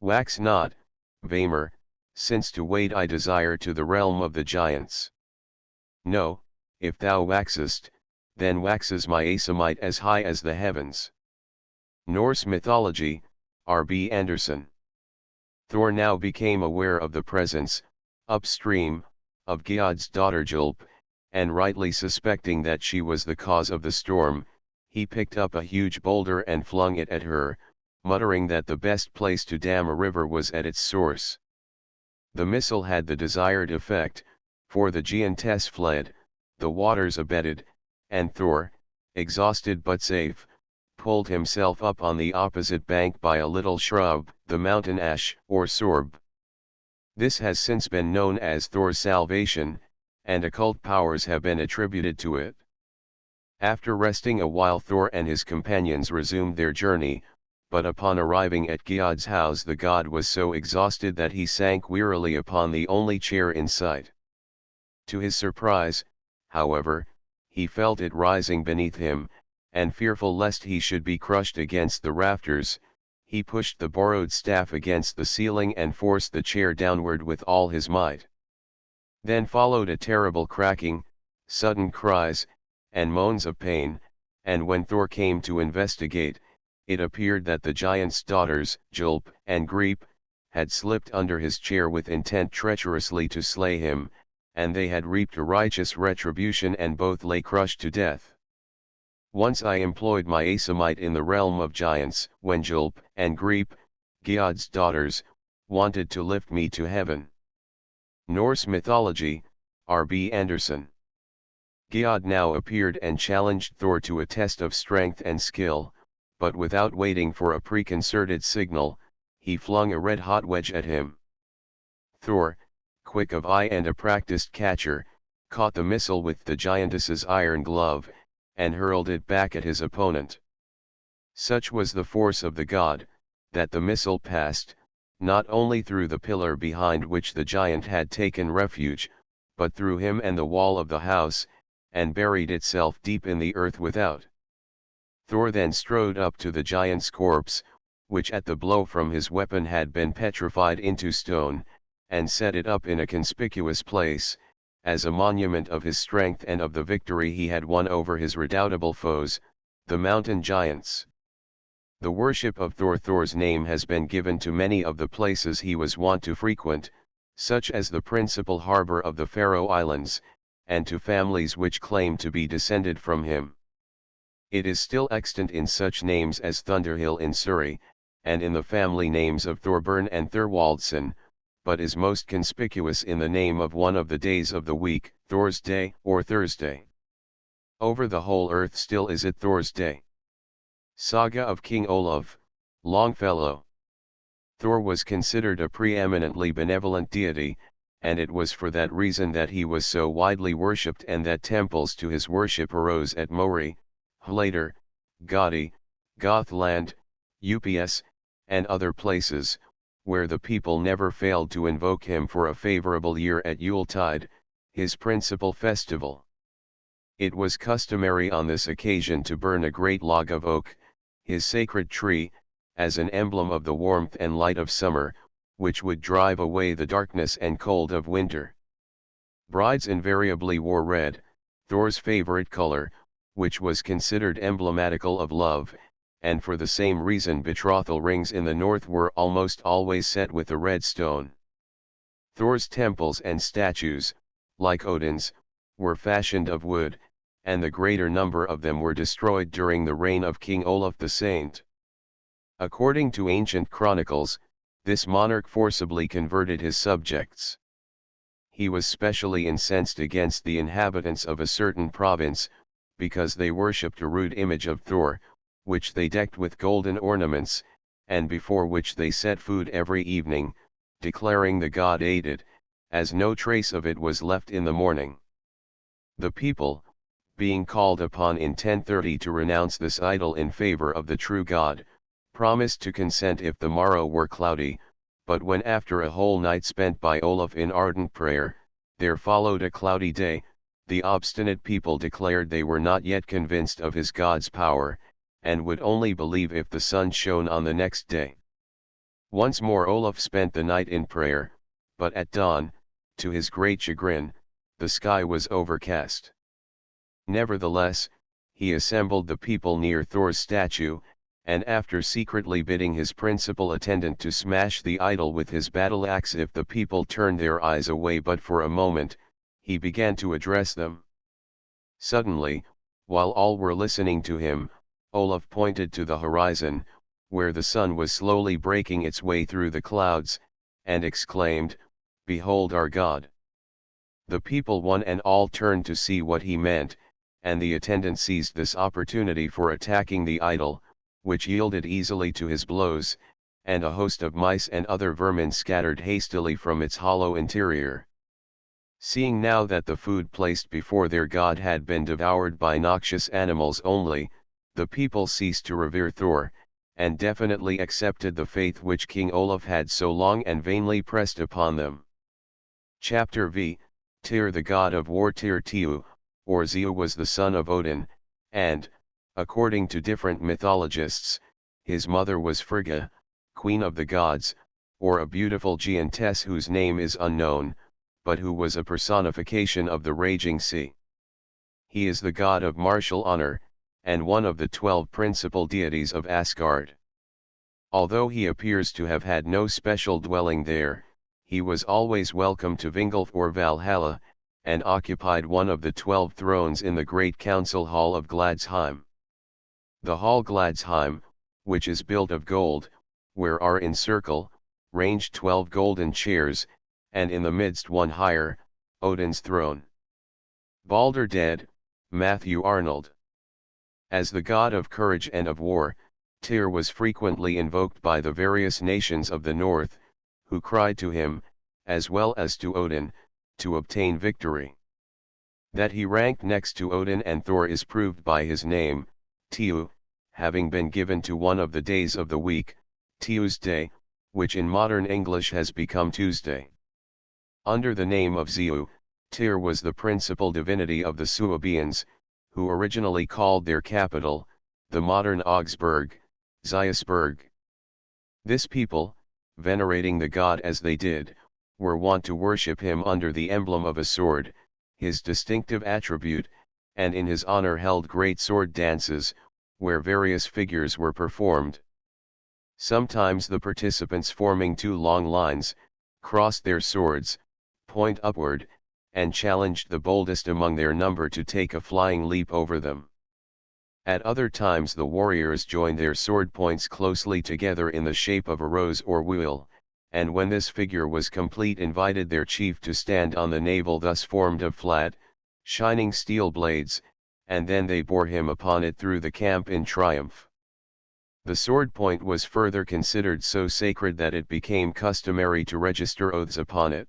Wax not, Vamer, since to wade I desire to the realm of the giants. No, if thou waxest, then waxes my Asamite as high as the heavens. Norse Mythology, R.B. Anderson. Thor now became aware of the presence, upstream, of Giod's daughter Julp, and rightly suspecting that she was the cause of the storm, he picked up a huge boulder and flung it at her, muttering that the best place to dam a river was at its source. The missile had the desired effect, for the giantess fled, the waters abated, and Thor, exhausted but safe, pulled himself up on the opposite bank by a little shrub, the mountain ash, or sorb. This has since been known as Thor's salvation, and occult powers have been attributed to it. After resting a while, Thor and his companions resumed their journey, but upon arriving at Giod's house the god was so exhausted that he sank wearily upon the only chair in sight. To his surprise, however, he felt it rising beneath him, and fearful lest he should be crushed against the rafters, he pushed the borrowed staff against the ceiling and forced the chair downward with all his might. Then followed a terrible cracking, sudden cries, and moans of pain, and when Thor came to investigate, it appeared that the giant's daughters, Julp and Greep, had slipped under his chair with intent treacherously to slay him, and they had reaped a righteous retribution and both lay crushed to death. Once I employed my Asamite in the realm of giants, when Julp and Greep, Giod's daughters, wanted to lift me to heaven. Norse Mythology, R.B. Anderson. Giod now appeared and challenged Thor to a test of strength and skill, but without waiting for a preconcerted signal, he flung a red-hot wedge at him. Thor, quick of eye and a practiced catcher, caught the missile with the giantess's iron glove, and hurled it back at his opponent. Such was the force of the god, that the missile passed, not only through the pillar behind which the giant had taken refuge, but through him and the wall of the house, and buried itself deep in the earth without. Thor then strode up to the giant's corpse, which at the blow from his weapon had been petrified into stone, and set it up in a conspicuous place, as a monument of his strength and of the victory he had won over his redoubtable foes, the mountain giants. The worship of Thor's name has been given to many of the places he was wont to frequent, such as the principal harbor of the Faroe Islands, and to families which claim to be descended from him. It is still extant in such names as Thunderhill in Surrey, and in the family names of Thorburn and Thorwaldsen, but is most conspicuous in the name of one of the days of the week, Thor's Day or Thursday. Over the whole earth still is it Thor's Day. Saga of King Olaf, Longfellow. Thor was considered a preeminently benevolent deity, and it was for that reason that he was so widely worshipped and that temples to his worship arose at Mori, Hlader, Godi, Gothland, Ups, and other places, where the people never failed to invoke him for a favorable year at Yuletide, his principal festival. It was customary on this occasion to burn a great log of oak, his sacred tree, as an emblem of the warmth and light of summer, which would drive away the darkness and cold of winter. Brides invariably wore red, Thor's favorite color, which was considered emblematical of love, and for the same reason betrothal rings in the north were almost always set with a red stone. Thor's temples and statues, like Odin's, were fashioned of wood, and the greater number of them were destroyed during the reign of King Olaf the Saint. According to ancient chronicles, this monarch forcibly converted his subjects. He was specially incensed against the inhabitants of a certain province, because they worshipped a rude image of Thor, which they decked with golden ornaments, and before which they set food every evening, declaring the god aided, as no trace of it was left in the morning. The people, being called upon in 1030 to renounce this idol in favor of the true God, promised to consent if the morrow were cloudy, but when after a whole night spent by Olaf in ardent prayer, there followed a cloudy day, the obstinate people declared they were not yet convinced of his God's power, and would only believe if the sun shone on the next day. Once more Olaf spent the night in prayer, but at dawn, to his great chagrin, the sky was overcast. Nevertheless, he assembled the people near Thor's statue, and after secretly bidding his principal attendant to smash the idol with his battle axe if the people turned their eyes away but for a moment, he began to address them. Suddenly, while all were listening to him, Olaf pointed to the horizon, where the sun was slowly breaking its way through the clouds, and exclaimed, "Behold our God!" The people one and all turned to see what he meant, and the attendant seized this opportunity for attacking the idol, which yielded easily to his blows, and a host of mice and other vermin scattered hastily from its hollow interior. Seeing now that the food placed before their god had been devoured by noxious animals only, the people ceased to revere Thor, and definitely accepted the faith which King Olaf had so long and vainly pressed upon them. Chapter V. Tyr, the god of war. Tyr Tiu, or Ziu, was the son of Odin, and, according to different mythologists, his mother was Frigga, queen of the gods, or a beautiful giantess whose name is unknown, but who was a personification of the raging sea. He is the god of martial honor, and one of the 12 principal deities of Asgard. Although he appears to have had no special dwelling there, he was always welcome to Vingolf or Valhalla, and occupied one of the 12 thrones in the great council hall of Gladsheim. The hall Gladsheim, which is built of gold, where are in circle, ranged 12 golden chairs, and in the midst one higher, Odin's throne. Balder dead, Matthew Arnold. As the god of courage and of war, Tyr was frequently invoked by the various nations of the north, who cried to him, as well as to Odin, to obtain victory. That he ranked next to Odin and Thor is proved by his name, Tiu, having been given to one of the days of the week, Tuesday, which in modern English has become Tuesday. Under the name of Ziu, Tyr was the principal divinity of the Suabians, who originally called their capital, the modern Augsburg, Zeisberg. This people, venerating the god as they did, were wont to worship him under the emblem of a sword, his distinctive attribute, and in his honor held great sword dances, where various figures were performed. Sometimes the participants, forming 2 long lines, crossed their swords, point upward, and challenged the boldest among their number to take a flying leap over them. At other times the warriors joined their sword points closely together in the shape of a rose or wheel, and when this figure was complete invited their chief to stand on the navel thus formed of flat, shining steel blades, and then they bore him upon it through the camp in triumph. The sword point was further considered so sacred that it became customary to register oaths upon it.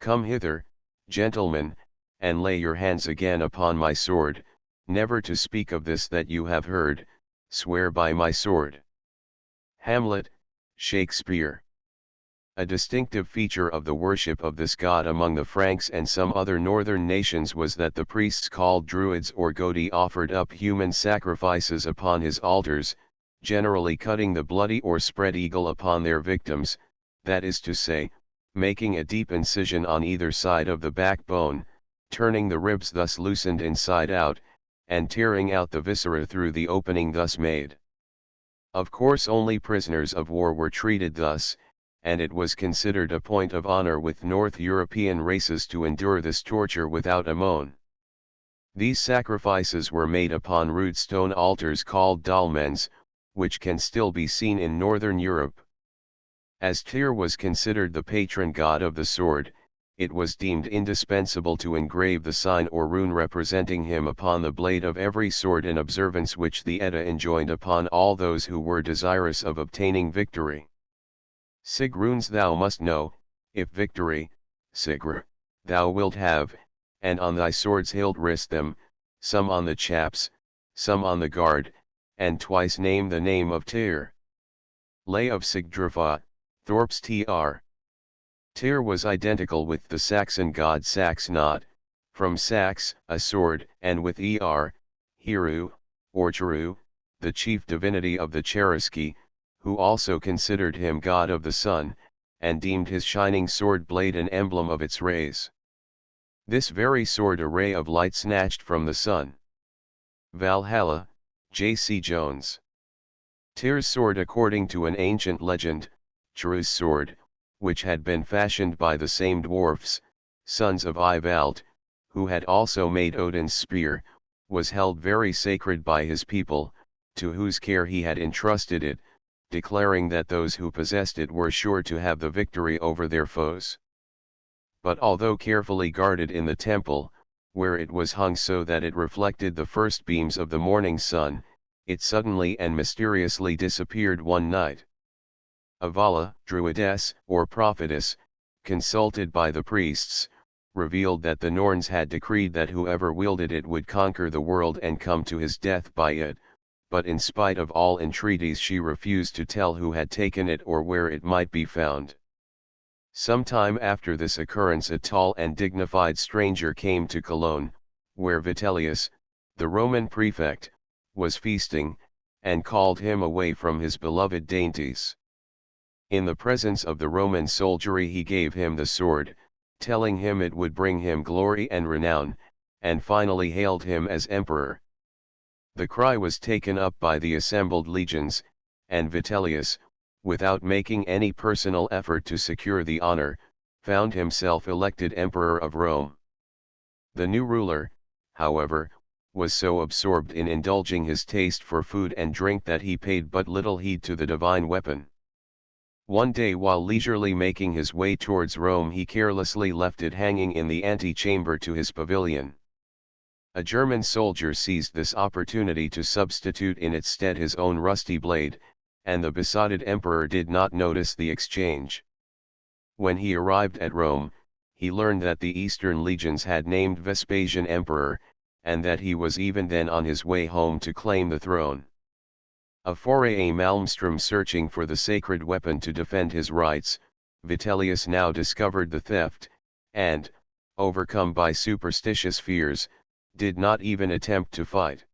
"Come hither, gentlemen, and lay your hands again upon my sword, never to speak of this that you have heard, swear by my sword." Hamlet, Shakespeare. A distinctive feature of the worship of this god among the Franks and some other northern nations was that the priests called druids or godi offered up human sacrifices upon his altars, generally cutting the bloody or spread eagle upon their victims, that is to say, making a deep incision on either side of the backbone, turning the ribs thus loosened inside out, and tearing out the viscera through the opening thus made. Of course only prisoners of war were treated thus, and it was considered a point of honor with North European races to endure this torture without a moan. These sacrifices were made upon rude stone altars called dolmens, which can still be seen in Northern Europe. As Tyr was considered the patron god of the sword, it was deemed indispensable to engrave the sign or rune representing him upon the blade of every sword, an observance which the Edda enjoined upon all those who were desirous of obtaining victory. Sig runes thou must know, if victory, Sigr, thou wilt have, and on thy sword's hilt wrist them, some on the chaps, some on the guard, and twice name the name of Tyr. Lay of Sigdrfa, Thorp's Tr. Tyr was identical with the Saxon god Saxnot, from Sax, a sword, and with Heru, or Cheru, the chief divinity of the Cherusci, who also considered him god of the sun, and deemed his shining sword blade an emblem of its rays. This very sword a ray of light snatched from the sun. Valhalla, J. C. Jones. Tyr's sword, according to an ancient legend, Cheru's sword, which had been fashioned by the same dwarfs, sons of Ivald, who had also made Odin's spear, was held very sacred by his people, to whose care he had entrusted it, declaring that those who possessed it were sure to have the victory over their foes. But although carefully guarded in the temple, where it was hung so that it reflected the first beams of the morning sun, it suddenly and mysteriously disappeared one night. Avala, druidess, or prophetess, consulted by the priests, revealed that the Norns had decreed that whoever wielded it would conquer the world and come to his death by it, but in spite of all entreaties she refused to tell who had taken it or where it might be found. Some time after this occurrence a tall and dignified stranger came to Cologne, where Vitellius, the Roman prefect, was feasting, and called him away from his beloved dainties. In the presence of the Roman soldiery he gave him the sword, telling him it would bring him glory and renown, and finally hailed him as emperor. The cry was taken up by the assembled legions, and Vitellius, without making any personal effort to secure the honor, found himself elected emperor of Rome. The new ruler, however, was so absorbed in indulging his taste for food and drink that he paid but little heed to the divine weapon. One day while leisurely making his way towards Rome he carelessly left it hanging in the antechamber to his pavilion. A German soldier seized this opportunity to substitute in its stead his own rusty blade, and the besotted emperor did not notice the exchange. When he arrived at Rome, he learned that the Eastern legions had named Vespasian emperor, and that he was even then on his way home to claim the throne. A foray Malmstrom searching for the sacred weapon to defend his rights, Vitellius now discovered the theft, and, overcome by superstitious fears, did not even attempt to fight.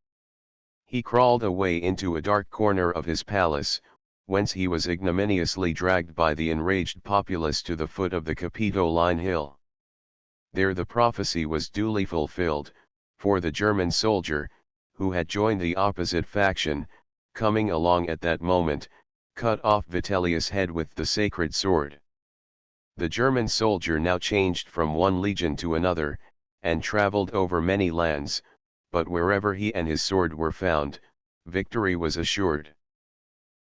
He crawled away into a dark corner of his palace, whence he was ignominiously dragged by the enraged populace to the foot of the Capitoline hill. There the prophecy was duly fulfilled, for the German soldier, who had joined the opposite faction, coming along at that moment, cut off Vitellius' head with the sacred sword. The German soldier now changed from one legion to another, and traveled over many lands, but wherever he and his sword were found, victory was assured.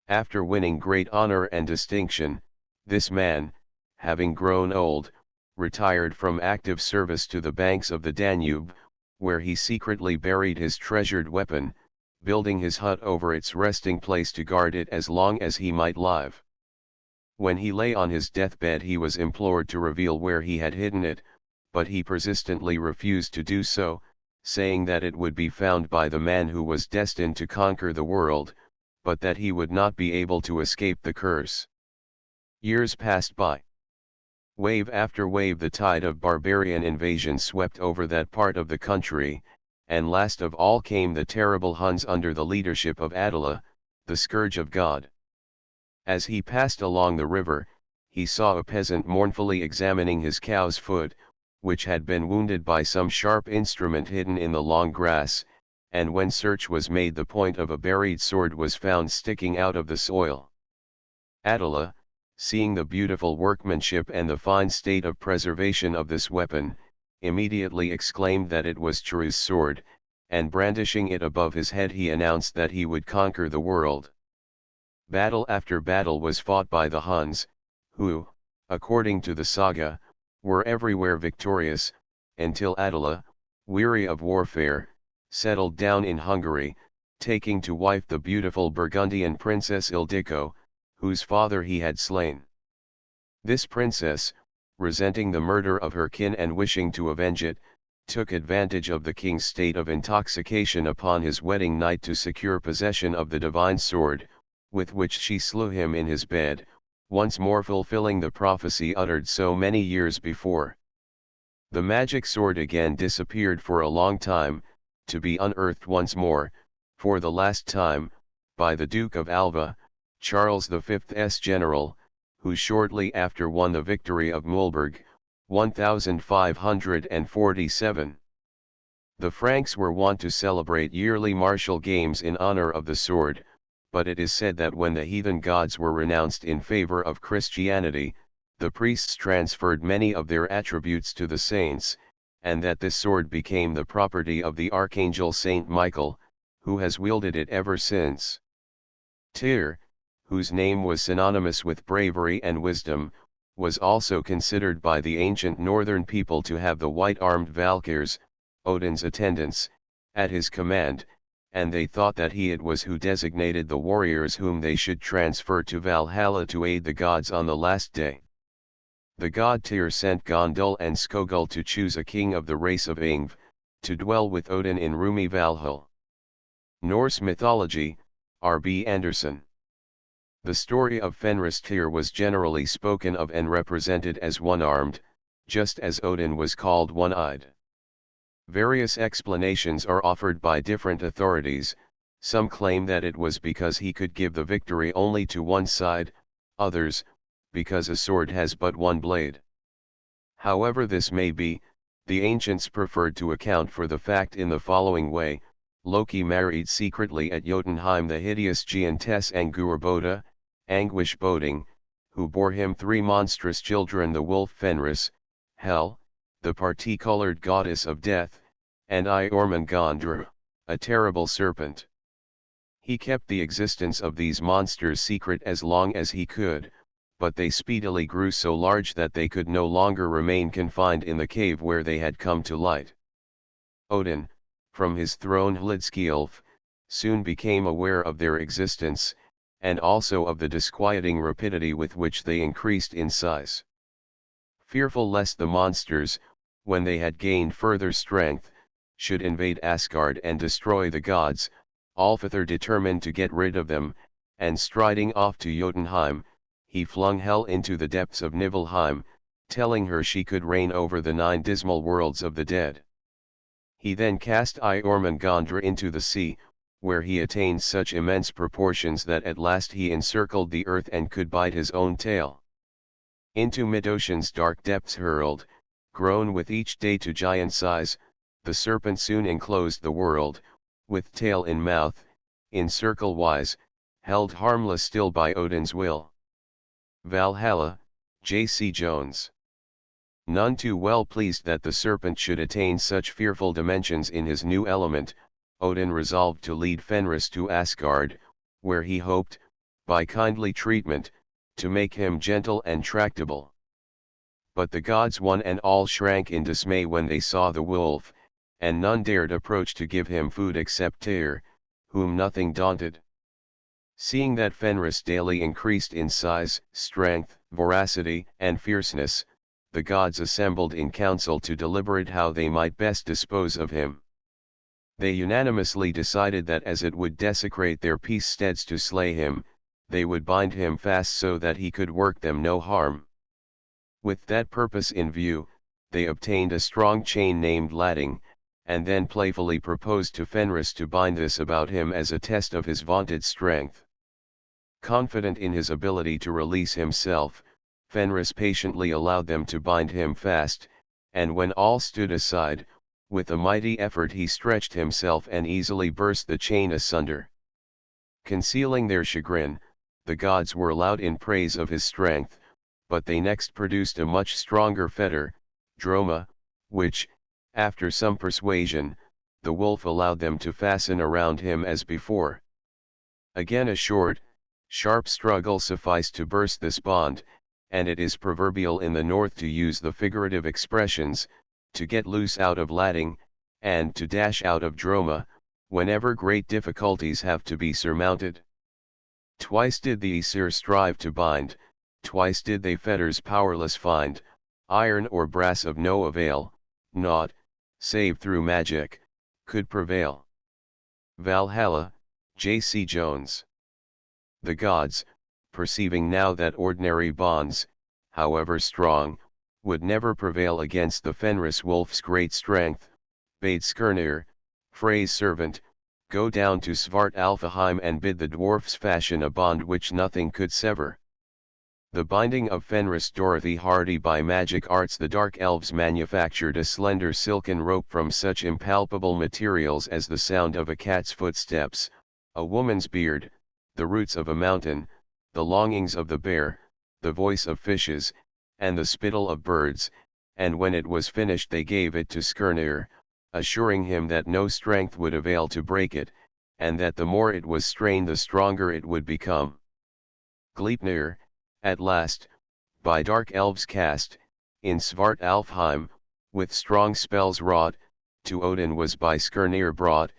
After winning great honor and distinction, this man, having grown old, retired from active service to the banks of the Danube, where he secretly buried his treasured weapon, building his hut over its resting place to guard it as long as he might live. When he lay on his deathbed he was implored to reveal where he had hidden it, but he persistently refused to do so, saying that it would be found by the man who was destined to conquer the world, but that he would not be able to escape the curse. Years passed by. Wave after wave the tide of barbarian invasion swept over that part of the country, and last of all came the terrible Huns under the leadership of Attila, the scourge of God. As he passed along the river, he saw a peasant mournfully examining his cow's foot, which had been wounded by some sharp instrument hidden in the long grass, and when search was made the point of a buried sword was found sticking out of the soil. Attila, seeing the beautiful workmanship and the fine state of preservation of this weapon, immediately exclaimed that it was Tru's sword, and brandishing it above his head he announced that he would conquer the world. Battle after battle was fought by the Huns, who, according to the saga, were everywhere victorious, until Attila, weary of warfare, settled down in Hungary, taking to wife the beautiful Burgundian princess Ildiko, whose father he had slain. This princess, resenting the murder of her kin and wishing to avenge it, took advantage of the king's state of intoxication upon his wedding night to secure possession of the divine sword, with which she slew him in his bed, once more fulfilling the prophecy uttered so many years before. The magic sword again disappeared for a long time, to be unearthed once more, for the last time, by the Duke of Alva, Charles V's general, who shortly after won the victory of Mühlberg, 1547. The Franks were wont to celebrate yearly martial games in honor of the sword, but it is said that when the heathen gods were renounced in favor of Christianity, the priests transferred many of their attributes to the saints, and that this sword became the property of the archangel Saint Michael, who has wielded it ever since. Tyr, whose name was synonymous with bravery and wisdom, was also considered by the ancient northern people to have the white-armed Valkyrs, Odin's attendants, at his command, and they thought that he it was who designated the warriors whom they should transfer to Valhalla to aid the gods on the last day. The god Tyr sent Gondul and Skogul to choose a king of the race of Yngve, to dwell with Odin in roomy Valhall. Norse mythology, R.B. Anderson. The story of Fenris Tyr was generally spoken of and represented as one-armed, just as Odin was called one-eyed. Various explanations are offered by different authorities. Some claim that it was because he could give the victory only to one side, others, because a sword has but one blade. However this may be, the ancients preferred to account for the fact in the following way: Loki married secretly at Jotunheim the hideous giantess Anguirboda, Anguish Boding, who bore him 3 monstrous children: the wolf Fenris, Hel, the parti-colored goddess of death, and Jormungandr, a terrible serpent. He kept the existence of these monsters secret as long as he could, but they speedily grew so large that they could no longer remain confined in the cave where they had come to light. Odin, from his throne Hlidskjalf, soon became aware of their existence, and also of the disquieting rapidity with which they increased in size. Fearful lest the monsters, when they had gained further strength, should invade Asgard and destroy the gods, Alfithor determined to get rid of them, and striding off to Jotunheim, he flung Hel into the depths of Nibelheim, telling her she could reign over the 9 dismal worlds of the dead. He then cast Jormungandr into the sea, where he attained such immense proportions that at last he encircled the earth and could bite his own tail. Into mid-ocean's dark depths hurled, grown with each day to giant size, the serpent soon enclosed the world, with tail in mouth, in circle-wise, held harmless still by Odin's will. Valhalla, J.C. Jones. None too well pleased that the serpent should attain such fearful dimensions in his new element, Odin resolved to lead Fenris to Asgard, where he hoped, by kindly treatment, to make him gentle and tractable. But the gods one and all shrank in dismay when they saw the wolf, and none dared approach to give him food except Tyr, whom nothing daunted. Seeing that Fenris daily increased in size, strength, voracity, and fierceness, the gods assembled in council to deliberate how they might best dispose of him. They unanimously decided that as it would desecrate their peace steads to slay him, they would bind him fast so that he could work them no harm. With that purpose in view, they obtained a strong chain named latting, and then playfully proposed to Fenris to bind this about him as a test of his vaunted strength. Confident in his ability to release himself, Fenris patiently allowed them to bind him fast, and when all stood aside, with a mighty effort he stretched himself and easily burst the chain asunder. Concealing their chagrin, the gods were loud in praise of his strength, but they next produced a much stronger fetter, Droma, which, after some persuasion, the wolf allowed them to fasten around him as before. Again a short, sharp struggle sufficed to burst this bond, and it is proverbial in the north to use the figurative expressions, to get loose out of latting, and to dash out of Droma, whenever great difficulties have to be surmounted. Twice did the Aesir strive to bind, twice did they fetters powerless find, iron or brass of no avail, naught, save through magic, could prevail. Valhalla, J. C. Jones. The gods, perceiving now that ordinary bonds, however strong, would never prevail against the Fenris wolf's great strength, bade Skirnir, Frey's servant, go down to Svartalfheim and bid the dwarfs fashion a bond which nothing could sever. The binding of Fenris Dorothy Hardy by magic arts. The dark elves manufactured a slender silken rope from such impalpable materials as the sound of a cat's footsteps, a woman's beard, the roots of a mountain, the longings of the bear, the voice of fishes, and the spittle of birds, and when it was finished they gave it to Skirnir, assuring him that no strength would avail to break it, and that the more it was strained the stronger it would become. Gleipnir, at last, by dark elves cast, in Svartalfheim, with strong spells wrought, to Odin was by Skirnir brought,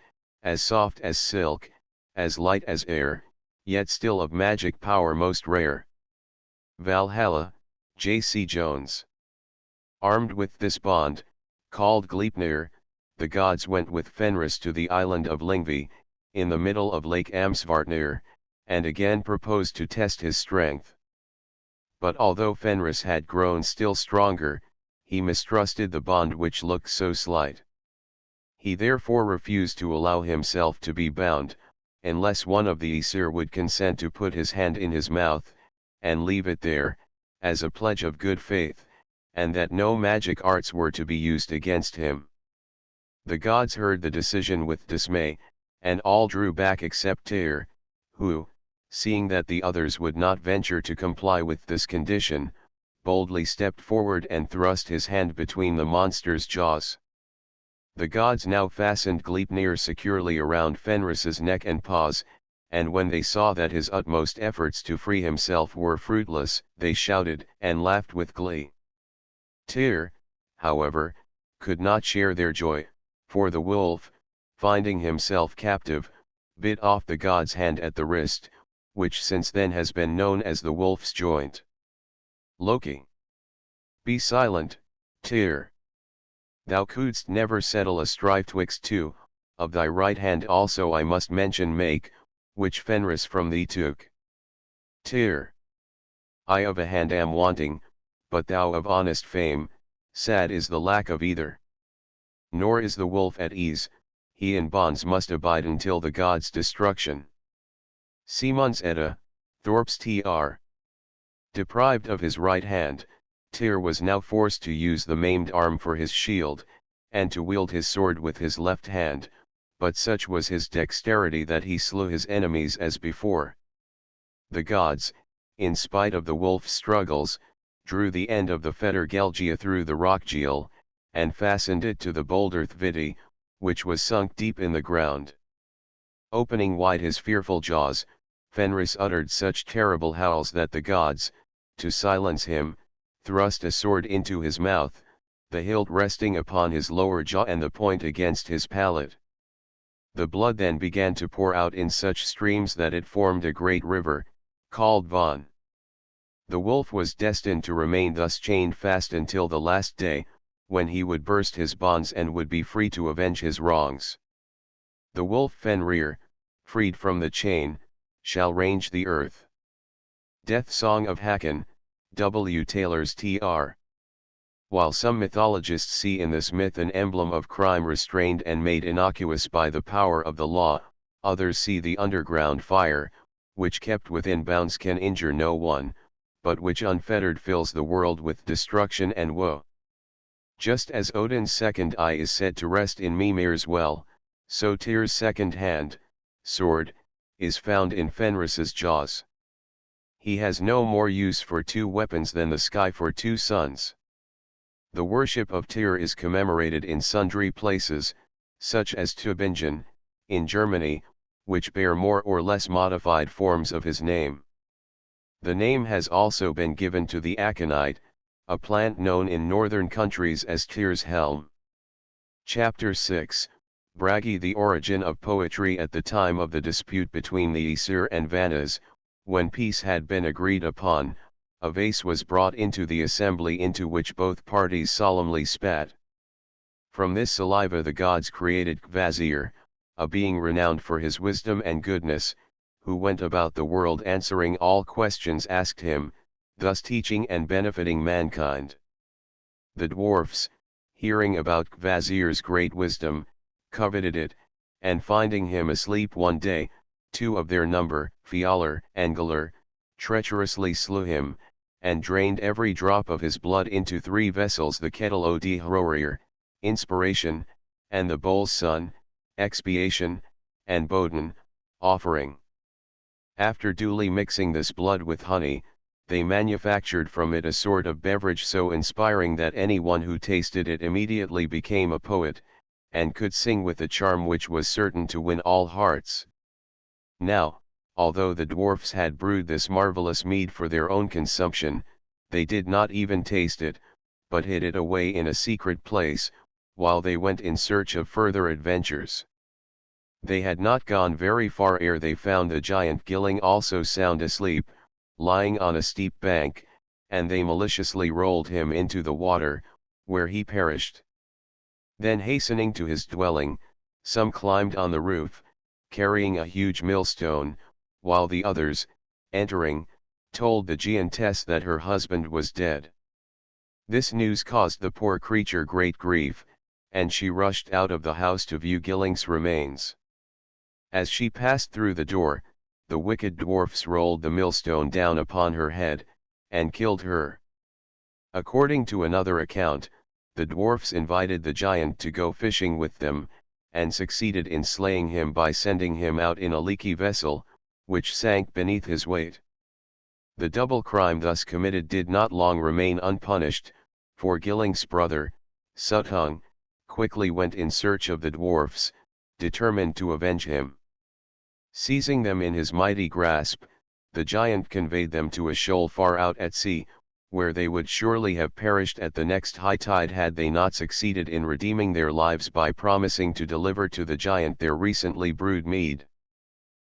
as soft as silk, as light as air, yet still of magic power most rare. Valhalla, J. C. Jones. Armed with this bond, called Gleipnir, the gods went with Fenris to the island of Lyngvi, in the middle of Lake Amsvartnir, and again proposed to test his strength. But although Fenris had grown still stronger, he mistrusted the bond which looked so slight. He therefore refused to allow himself to be bound, unless one of the Aesir would consent to put his hand in his mouth, and leave it there, as a pledge of good faith, and that no magic arts were to be used against him. The gods heard the decision with dismay, and all drew back except Tyr, who, seeing that the others would not venture to comply with this condition, boldly stepped forward and thrust his hand between the monster's jaws. The gods now fastened Gleipnir securely around Fenris's neck and paws, and when they saw that his utmost efforts to free himself were fruitless, they shouted and laughed with glee. Tyr, however, could not share their joy, for the wolf, finding himself captive, bit off the god's hand at the wrist, which since then has been known as the wolf's joint. Loki. Be silent, Tyr. Thou couldst never settle a strife twixt two, of thy right hand also I must mention make, which Fenris from thee took. Tyr. I of a hand am wanting, but thou of honest fame, sad is the lack of either. Nor is the wolf at ease, he in bonds must abide until the god's destruction. Simon's Edda, Thorpe's Tr. Deprived of his right hand, Tyr was now forced to use the maimed arm for his shield, and to wield his sword with his left hand, but such was his dexterity that he slew his enemies as before. The gods, in spite of the wolf's struggles, drew the end of the fetter Gelgia through the rock Geel, and fastened it to the boulder Thviti, which was sunk deep in the ground. Opening wide his fearful jaws, Fenris uttered such terrible howls that the gods, to silence him, thrust a sword into his mouth, the hilt resting upon his lower jaw and the point against his palate. The blood then began to pour out in such streams that it formed a great river, called Von. The wolf was destined to remain thus chained fast until the last day, when he would burst his bonds and would be free to avenge his wrongs. The wolf Fenrir, freed from the chain, shall range the earth. Death Song of Hakon, W. Taylor's Tr. While some mythologists see in this myth an emblem of crime restrained and made innocuous by the power of the law, others see the underground fire, which kept within bounds can injure no one, but which unfettered fills the world with destruction and woe. Just as Odin's second eye is said to rest in Mimir's well, so Tyr's second hand, sword, is found in Fenris's jaws. He has no more use for two weapons than the sky for two suns. The worship of Tyr is commemorated in sundry places, such as Tübingen, in Germany, which bear more or less modified forms of his name. The name has also been given to the aconite, a plant known in northern countries as Tyr's helm. Chapter 6, Bragi. The origin of poetry. At the time of the dispute between the Aesir and Vannas, when peace had been agreed upon, a vase was brought into the assembly into which both parties solemnly spat. From this saliva the gods created Kvasir, a being renowned for his wisdom and goodness, who went about the world answering all questions asked him, thus teaching and benefiting mankind. The dwarfs, hearing about Kvasir's great wisdom, coveted it, and finding him asleep one day, two of their number, Fjalar and Galar, treacherously slew him, and drained every drop of his blood into three vessels: the kettle od Hrorir, inspiration, and the bowl's sun, expiation, and Bodin, offering. After duly mixing this blood with honey, they manufactured from it a sort of beverage so inspiring that anyone who tasted it immediately became a poet, and could sing with a charm which was certain to win all hearts. Now, although the dwarfs had brewed this marvelous mead for their own consumption, they did not even taste it, but hid it away in a secret place, while they went in search of further adventures. They had not gone very far ere they found the giant Gilling also sound asleep, lying on a steep bank, and they maliciously rolled him into the water, where he perished. Then hastening to his dwelling, some climbed on the roof, carrying a huge millstone, while the others, entering, told the giantess that her husband was dead. This news caused the poor creature great grief, and she rushed out of the house to view Gilling's remains. As she passed through the door, the wicked dwarfs rolled the millstone down upon her head, and killed her. According to another account, the dwarfs invited the giant to go fishing with them, and succeeded in slaying him by sending him out in a leaky vessel, which sank beneath his weight. The double crime thus committed did not long remain unpunished, for Gilling's brother, Suttung, quickly went in search of the dwarfs, determined to avenge him. Seizing them in his mighty grasp, the giant conveyed them to a shoal far out at sea, where they would surely have perished at the next high tide had they not succeeded in redeeming their lives by promising to deliver to the giant their recently brewed mead.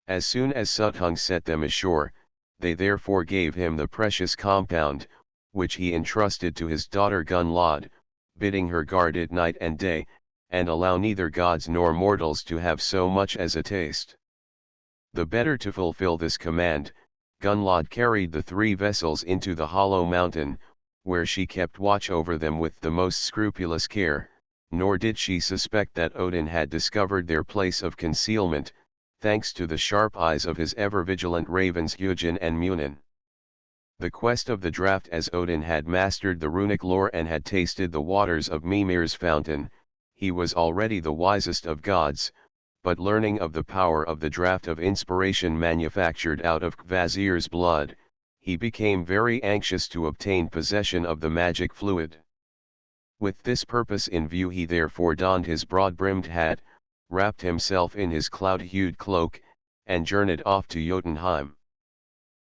As soon as Suttung set them ashore, they therefore gave him the precious compound, which he entrusted to his daughter Gunnlod, bidding her guard it night and day, and allow neither gods nor mortals to have so much as a taste. The better to fulfill this command, Gunnlod carried the three vessels into the hollow mountain, where she kept watch over them with the most scrupulous care, nor did she suspect that Odin had discovered their place of concealment, thanks to the sharp eyes of his ever-vigilant ravens Hugin and Munin. The quest of the draught. As Odin had mastered the runic lore and had tasted the waters of Mimir's fountain, he was already the wisest of gods, but learning of the power of the draught of inspiration manufactured out of Kvasir's blood, he became very anxious to obtain possession of the magic fluid. With this purpose in view he therefore donned his broad-brimmed hat, wrapped himself in his cloud-hued cloak, and journeyed off to Jotunheim.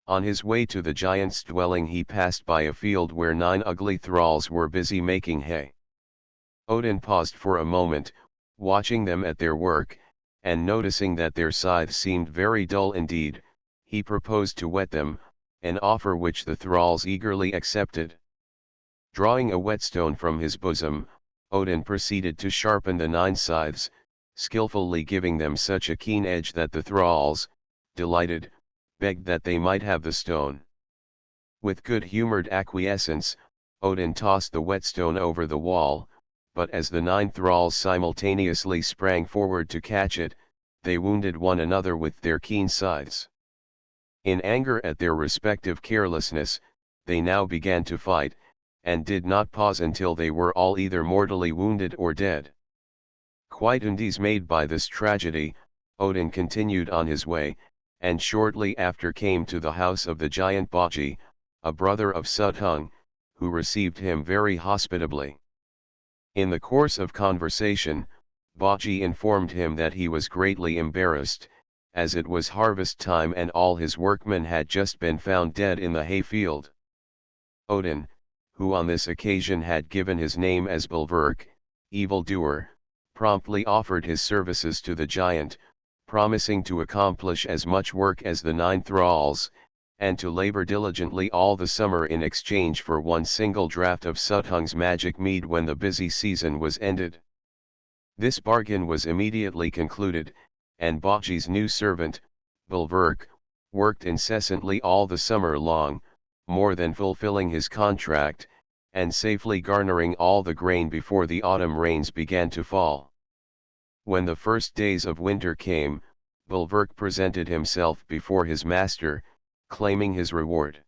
On his way to the giant's dwelling he passed by a field where 9 ugly thralls were busy making hay. Odin paused for a moment, watching them at their work, and noticing that their scythes seemed very dull indeed, he proposed to whet them, an offer which the thralls eagerly accepted. Drawing a whetstone from his bosom, Odin proceeded to sharpen the 9 scythes, skillfully giving them such a keen edge that the thralls, delighted, begged that they might have the stone. With good-humored acquiescence, Odin tossed the whetstone over the wall, but as the 9 thralls simultaneously sprang forward to catch it, they wounded one another with their keen scythes. In anger at their respective carelessness, they now began to fight, and did not pause until they were all either mortally wounded or dead. Quite undismayed by this tragedy, Odin continued on his way, and shortly after came to the house of the giant Baugi, a brother of Suttung, who received him very hospitably. In the course of conversation, Baugi informed him that he was greatly embarrassed, as it was harvest time and all his workmen had just been found dead in the hayfield. Odin, who on this occasion had given his name as Bulverk, evildoer, promptly offered his services to the giant, promising to accomplish as much work as the 9 thralls, and to labor diligently all the summer in exchange for one single draught of Suttung's magic mead when the busy season was ended. This bargain was immediately concluded, and Baugi's new servant, Bulverk, worked incessantly all the summer long, more than fulfilling his contract, and safely garnering all the grain before the autumn rains began to fall. When the first days of winter came, Bulverk presented himself before his master, claiming his reward.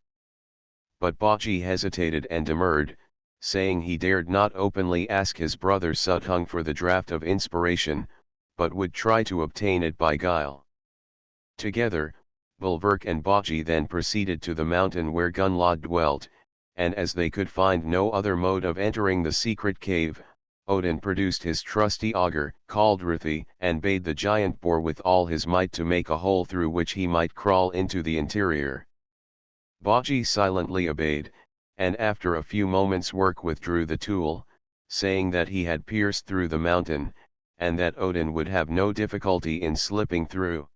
But Baugi hesitated and demurred, saying he dared not openly ask his brother Suttung for the draught of inspiration, but would try to obtain it by guile. Together, Bulverk and Baugi then proceeded to the mountain where Gunnlod dwelt, and as they could find no other mode of entering the secret cave, Odin produced his trusty auger, called Ruthi, and bade the giant bore with all his might to make a hole through which he might crawl into the interior. Baugi silently obeyed, and after a few moments' work withdrew the tool, saying that he had pierced through the mountain, and that Odin would have no difficulty in slipping through.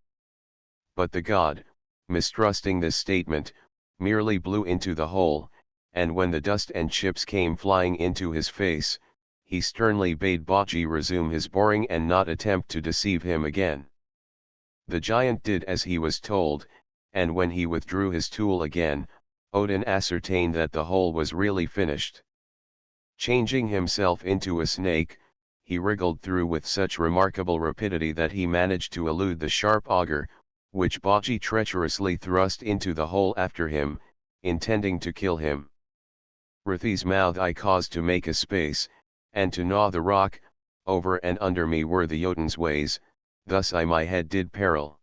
But the god, mistrusting this statement, merely blew into the hole, and when the dust and chips came flying into his face, he sternly bade Baugi resume his boring and not attempt to deceive him again. The giant did as he was told, and when he withdrew his tool again, Odin ascertained that the hole was really finished. Changing himself into a snake, he wriggled through with such remarkable rapidity that he managed to elude the sharp auger, which Baugi treacherously thrust into the hole after him, intending to kill him. Ruthi's mouth I caused to make a space, and to gnaw the rock, over and under me were the Jotun's ways, thus I my head did peril.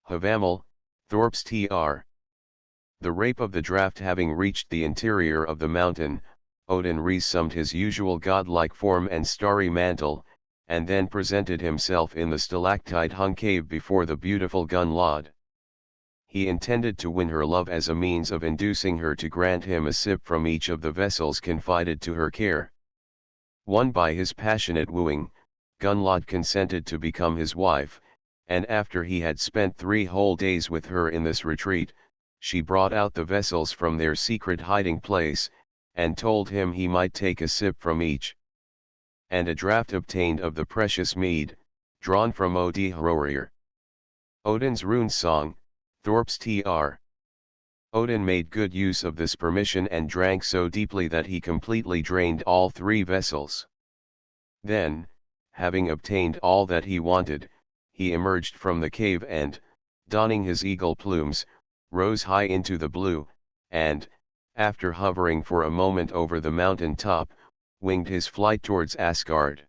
Havamal, Thorpe's tr. The rape of the draught having reached the interior of the mountain, Odin reassumed his usual godlike form and starry mantle, and then presented himself in the stalactite-hung cave before the beautiful Gunnlod. He intended to win her love as a means of inducing her to grant him a sip from each of the vessels confided to her care. Won by his passionate wooing, Gunnlod consented to become his wife, and after he had spent 3 whole days with her in this retreat, she brought out the vessels from their secret hiding place, and told him he might take a sip from each. And a draught obtained of the precious mead, drawn from Odihrorir. Odin's rune song, Thorpe's tr. Odin made good use of this permission and drank so deeply that he completely drained all 3 vessels. Then, having obtained all that he wanted, he emerged from the cave and, donning his eagle plumes, rose high into the blue, and, after hovering for a moment over the mountain top, winged his flight towards Asgard.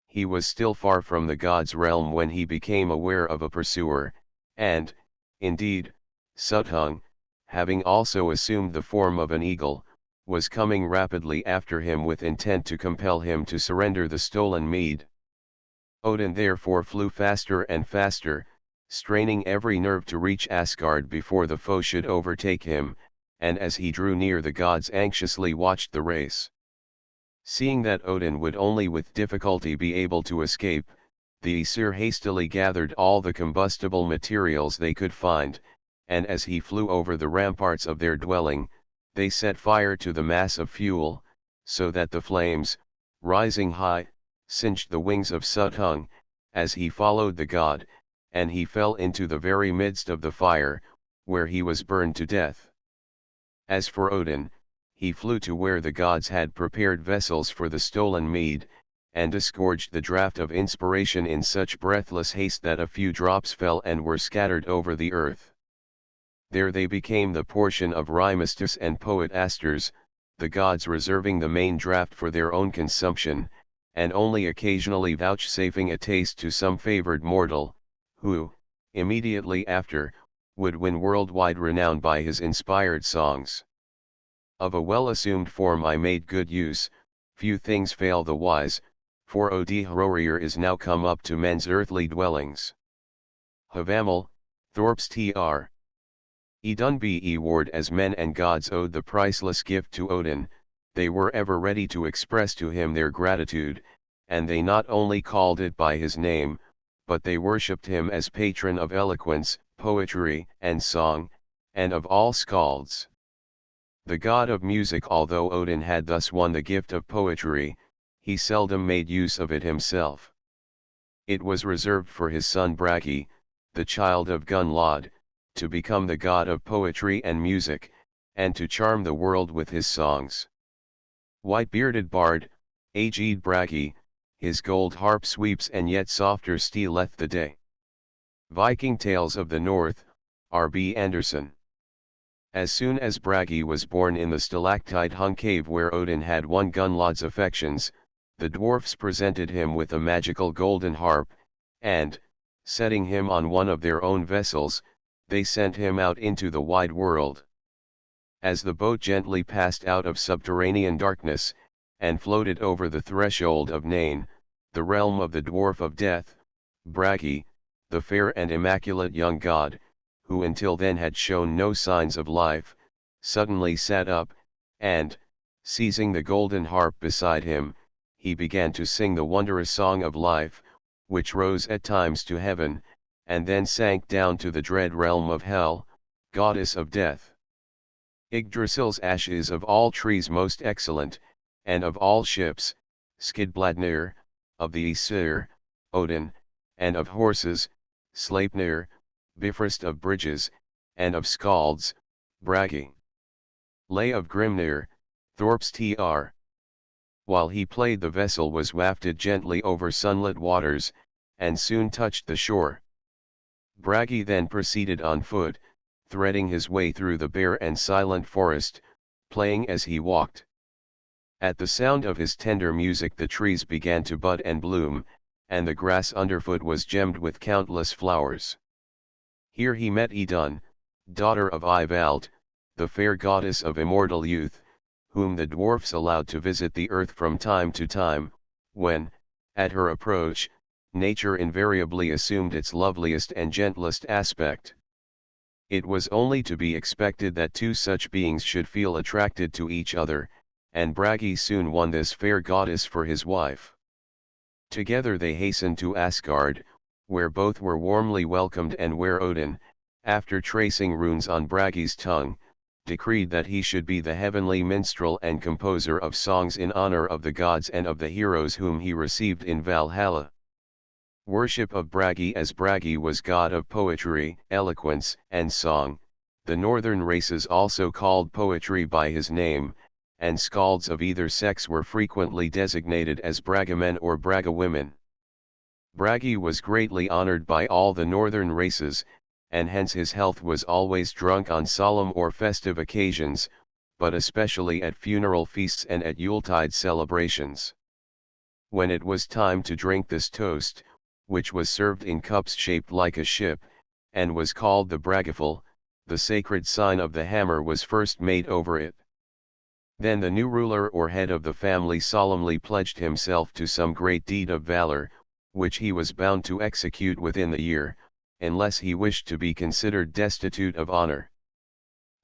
He was still far from the god's realm when he became aware of a pursuer, and, indeed, Suttung, having also assumed the form of an eagle, was coming rapidly after him with intent to compel him to surrender the stolen mead. Odin therefore flew faster and faster, straining every nerve to reach Asgard before the foe should overtake him, and as he drew near the gods anxiously watched the race. Seeing that Odin would only with difficulty be able to escape, the Aesir hastily gathered all the combustible materials they could find, and as he flew over the ramparts of their dwelling, they set fire to the mass of fuel, so that the flames, rising high, singed the wings of Suttung, as he followed the god, and he fell into the very midst of the fire, where he was burned to death. As for Odin, he flew to where the gods had prepared vessels for the stolen mead, and disgorged the draught of inspiration in such breathless haste that a few drops fell and were scattered over the earth. There they became the portion of rhymesters and poetasters, the gods reserving the main draught for their own consumption, and only occasionally vouchsafing a taste to some favored mortal, who, immediately after, would win worldwide renown by his inspired songs. Of a well-assumed form I made good use, few things fail the wise, for Odihrorir is now come up to men's earthly dwellings. Havamal, Thorpe's Tr. Edunbe ward as men and gods owed the priceless gift to Odin, they were ever ready to express to him their gratitude, and they not only called it by his name, but they worshipped him as patron of eloquence, poetry, and song, and of all skalds. The god of music, although Odin had thus won the gift of poetry, he seldom made use of it himself. It was reserved for his son Bragi, the child of Gunnlod, to become the god of poetry and music, and to charm the world with his songs. White-bearded bard, aged Bragi, his gold harp sweeps and yet softer stealeth the day. Viking Tales of the North, R.B. Anderson. As soon as Bragi was born in the stalactite hung cave where Odin had won Gunnlod's affections, the dwarfs presented him with a magical golden harp, and, setting him on one of their own vessels, they sent him out into the wide world. As the boat gently passed out of subterranean darkness, and floated over the threshold of Nain, the realm of the dwarf of death, Bragi, the fair and immaculate young god, who until then had shown no signs of life, suddenly sat up, and, seizing the golden harp beside him, he began to sing the wondrous song of life, which rose at times to heaven, and then sank down to the dread realm of hell, goddess of death. Yggdrasil's ash is of all trees most excellent, and of all ships, Skidbladnir, of the Aesir, Odin, and of horses, Sleipnir, Bifrost of bridges, and of skalds, Bragi. Lay of Grimnir, Thorpe's Tr. While he played the vessel was wafted gently over sunlit waters, and soon touched the shore. Bragi then proceeded on foot, threading his way through the bare and silent forest, playing as he walked. At the sound of his tender music the trees began to bud and bloom, and the grass underfoot was gemmed with countless flowers. Here he met Idun, daughter of Ivald, the fair goddess of immortal youth, whom the dwarfs allowed to visit the earth from time to time, when, at her approach, nature invariably assumed its loveliest and gentlest aspect. It was only to be expected that two such beings should feel attracted to each other, and Bragi soon won this fair goddess for his wife. Together they hastened to Asgard, where both were warmly welcomed and where Odin, after tracing runes on Bragi's tongue, decreed that he should be the heavenly minstrel and composer of songs in honor of the gods and of the heroes whom he received in Valhalla. Worship of Bragi. As Bragi was god of poetry, eloquence, and song, the northern races also called poetry by his name, and skalds of either sex were frequently designated as Bragamen or Bragawomen. Bragi was greatly honored by all the northern races, and hence his health was always drunk on solemn or festive occasions, but especially at funeral feasts and at Yuletide celebrations. When it was time to drink this toast, which was served in cups shaped like a ship, and was called the bragaful, the sacred sign of the hammer was first made over it. Then the new ruler or head of the family solemnly pledged himself to some great deed of valor, which he was bound to execute within the year, unless he wished to be considered destitute of honor.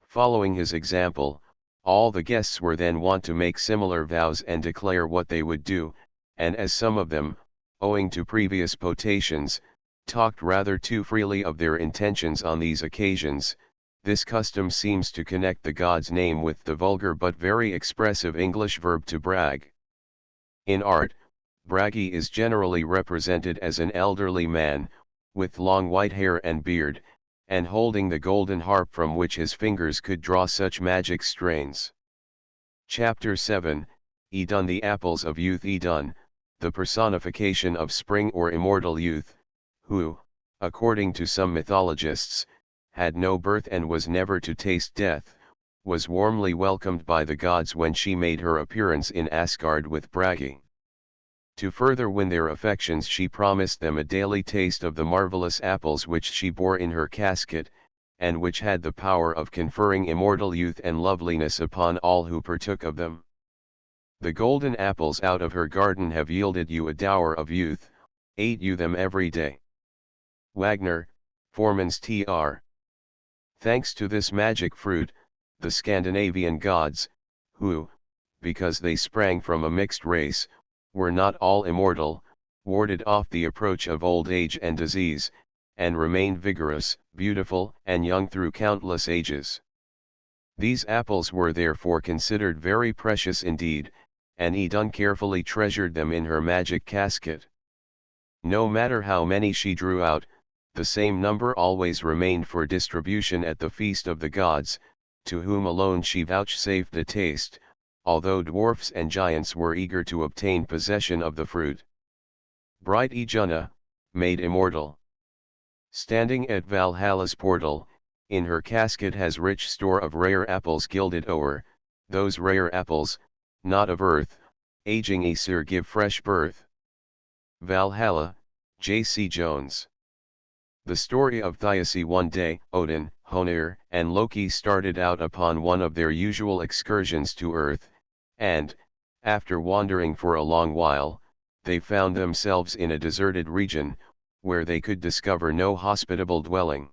Following his example, all the guests were then wont to make similar vows and declare what they would do, and as some of them, owing to previous potations, talked rather too freely of their intentions on these occasions, this custom seems to connect the god's name with the vulgar but very expressive English verb to brag. In art, Bragi is generally represented as an elderly man, with long white hair and beard, and holding the golden harp from which his fingers could draw such magic strains. Chapter 7, Idun, the Apples of Youth. Idun, the personification of spring or immortal youth, who, according to some mythologists, had no birth and was never to taste death, was warmly welcomed by the gods when she made her appearance in Asgard with Bragi. To further win their affections, she promised them a daily taste of the marvelous apples which she bore in her casket, and which had the power of conferring immortal youth and loveliness upon all who partook of them. The golden apples out of her garden have yielded you a dower of youth, ate you them every day. Wagner, Formans Tr. Thanks to this magic fruit, the Scandinavian gods, who, because they sprang from a mixed race, were not all immortal, warded off the approach of old age and disease, and remained vigorous, beautiful, and young through countless ages. These apples were therefore considered very precious indeed, and Idun carefully treasured them in her magic casket. No matter how many she drew out, the same number always remained for distribution at the feast of the gods, to whom alone she vouchsafed a taste, although dwarfs and giants were eager to obtain possession of the fruit. Bright Idunna, made immortal. Standing at Valhalla's portal, in her casket has rich store of rare apples gilded o'er, those rare apples, not of earth, aging Aesir give fresh birth. Valhalla, J. C. Jones. The story of Thiasse. One day, Odin, Honir, and Loki started out upon one of their usual excursions to earth, and, after wandering for a long while, they found themselves in a deserted region, where they could discover no hospitable dwelling.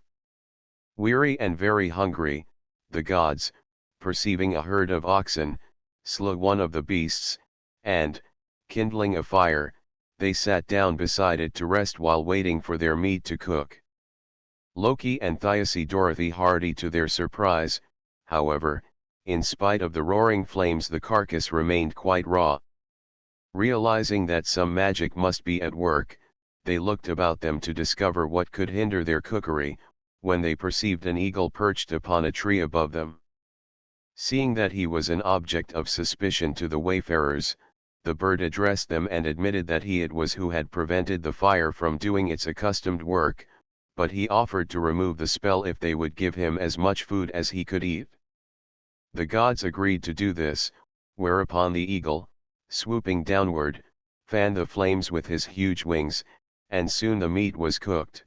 Weary and very hungry, the gods, perceiving a herd of oxen, slew one of the beasts, and, kindling a fire, they sat down beside it to rest while waiting for their meat to cook. Loki and Thiasse Dorothy, hardy to their surprise, however, in spite of the roaring flames the carcass remained quite raw. Realizing that some magic must be at work, they looked about them to discover what could hinder their cookery, when they perceived an eagle perched upon a tree above them. Seeing that he was an object of suspicion to the wayfarers, the bird addressed them and admitted that he it was who had prevented the fire from doing its accustomed work, but he offered to remove the spell if they would give him as much food as he could eat. The gods agreed to do this, whereupon the eagle, swooping downward, fanned the flames with his huge wings, and soon the meat was cooked.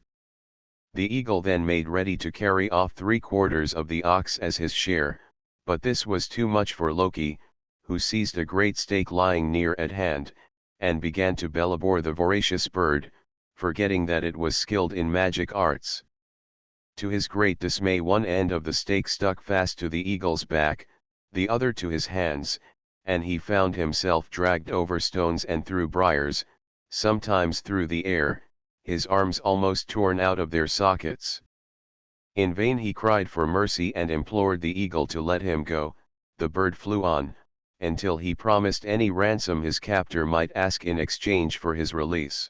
The eagle then made ready to carry off 3/4 of the ox as his share, but this was too much for Loki, who seized a great stake lying near at hand, and began to bellabore the voracious bird, forgetting that it was skilled in magic arts. To his great dismay, one end of the stake stuck fast to the eagle's back, the other to his hands, and he found himself dragged over stones and through briars, sometimes through the air, his arms almost torn out of their sockets. In vain he cried for mercy and implored the eagle to let him go. The bird flew on, until he promised any ransom his captor might ask in exchange for his release.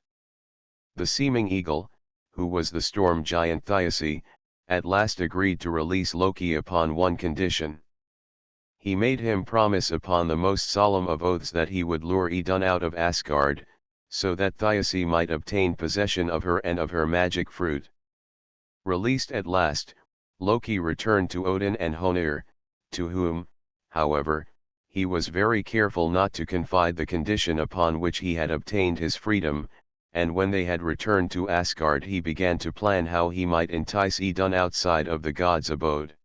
The seeming eagle, who was the storm giant Thiasse, at last agreed to release Loki upon one condition. He made him promise upon the most solemn of oaths that he would lure Idun out of Asgard, so that Thiasse might obtain possession of her and of her magic fruit. Released at last, Loki returned to Odin and Honir, to whom, however, he was very careful not to confide the condition upon which he had obtained his freedom, and when they had returned to Asgard he began to plan how he might entice Idun outside of the god's abode.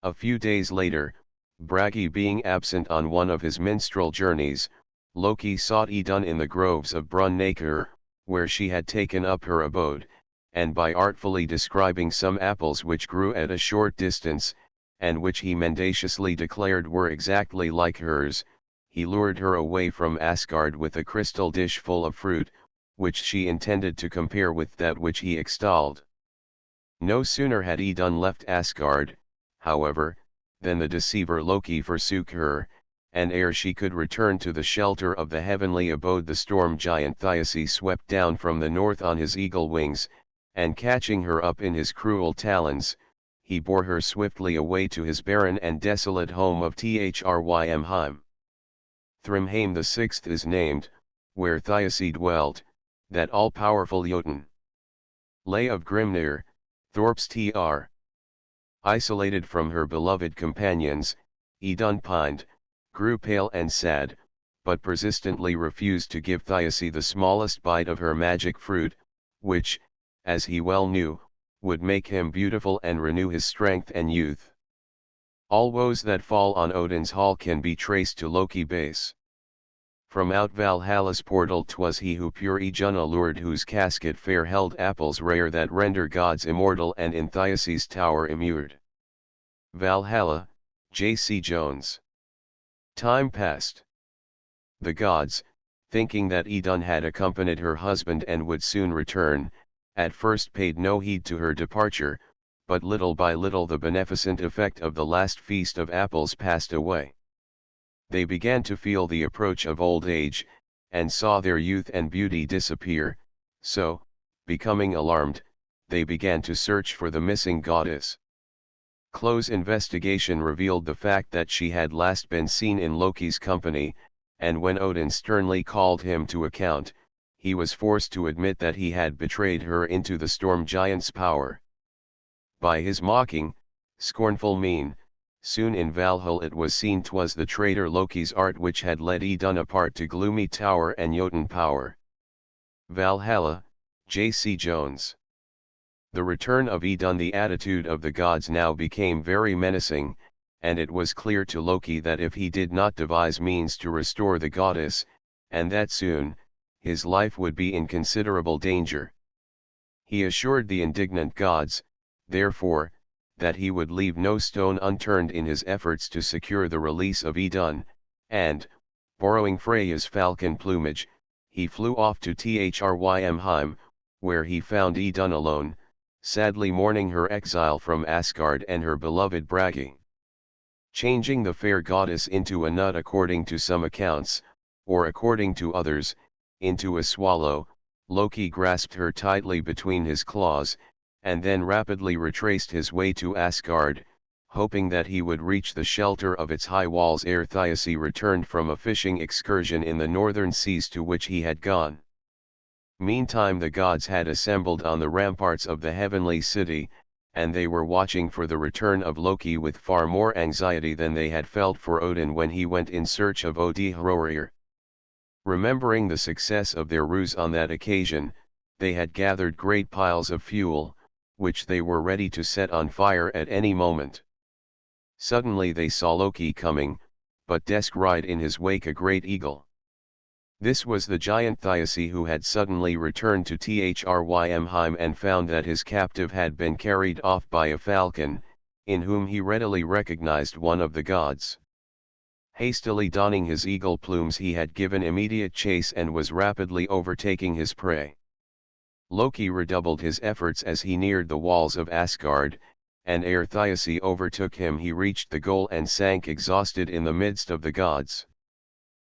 A few days later, Bragi being absent on one of his minstrel journeys, Loki sought Idun in the groves of Brunnakr, where she had taken up her abode, and by artfully describing some apples which grew at a short distance, and which he mendaciously declared were exactly like hers, he lured her away from Asgard with a crystal dish full of fruit, which she intended to compare with that which he extolled. No sooner had Idun left Asgard, however, than the deceiver Loki forsook her, and ere she could return to the shelter of the heavenly abode the storm giant Thiasse swept down from the north on his eagle wings, and catching her up in his cruel talons, he bore her swiftly away to his barren and desolate home of Thrymheim. Thrymheim the sixth is named, where Thiasse dwelt, that all-powerful Jotun. Lay of Grimnir, Thorp's Tr. Isolated from her beloved companions, Idun pined, grew pale and sad, but persistently refused to give Thiasse the smallest bite of her magic fruit, which, as he well knew, would make him beautiful and renew his strength and youth. All woes that fall on Odin's hall can be traced to Loki base. From out Valhalla's portal 'twas he who pure Idun allured, whose casket fair held apples rare that render gods immortal, and in Thiasse's tower immured. Valhalla, J.C. Jones. Time passed. The gods, thinking that Idun had accompanied her husband and would soon return, at first paid no heed to her departure, but little by little the beneficent effect of the last feast of apples passed away. They began to feel the approach of old age, and saw their youth and beauty disappear, so, becoming alarmed, they began to search for the missing goddess. Close investigation revealed the fact that she had last been seen in Loki's company, and when Odin sternly called him to account, he was forced to admit that he had betrayed her into the storm giant's power. By his mocking, scornful mien, soon in Valhalla it was seen 'twas the traitor Loki's art which had led Idun apart to gloomy tower and Jotun power. Valhalla, J.C. Jones. The return of Idun. The attitude of the gods now became very menacing, and it was clear to Loki that if he did not devise means to restore the goddess, and that soon, his life would be in considerable danger. He assured the indignant gods, therefore, that he would leave no stone unturned in his efforts to secure the release of Idun, and, borrowing Freya's falcon plumage, he flew off to Thrymheim, where he found Idun alone, sadly mourning her exile from Asgard and her beloved Bragi. Changing the fair goddess into a nut according to some accounts, or according to others, into a swallow, Loki grasped her tightly between his claws, and then rapidly retraced his way to Asgard, hoping that he would reach the shelter of its high walls ere Thiasse returned from a fishing excursion in the northern seas to which he had gone. Meantime the gods had assembled on the ramparts of the heavenly city, and they were watching for the return of Loki with far more anxiety than they had felt for Odin when he went in search of Hrólfr. Remembering the success of their ruse on that occasion, they had gathered great piles of fuel, which they were ready to set on fire at any moment. Suddenly they saw Loki coming, but descried in his wake a great eagle. This was the giant Thiasse, who had suddenly returned to Thrymheim and found that his captive had been carried off by a falcon, in whom he readily recognized one of the gods. Hastily donning his eagle plumes, he had given immediate chase and was rapidly overtaking his prey. Loki redoubled his efforts as he neared the walls of Asgard, and ere Thiasse overtook him he reached the goal and sank exhausted in the midst of the gods.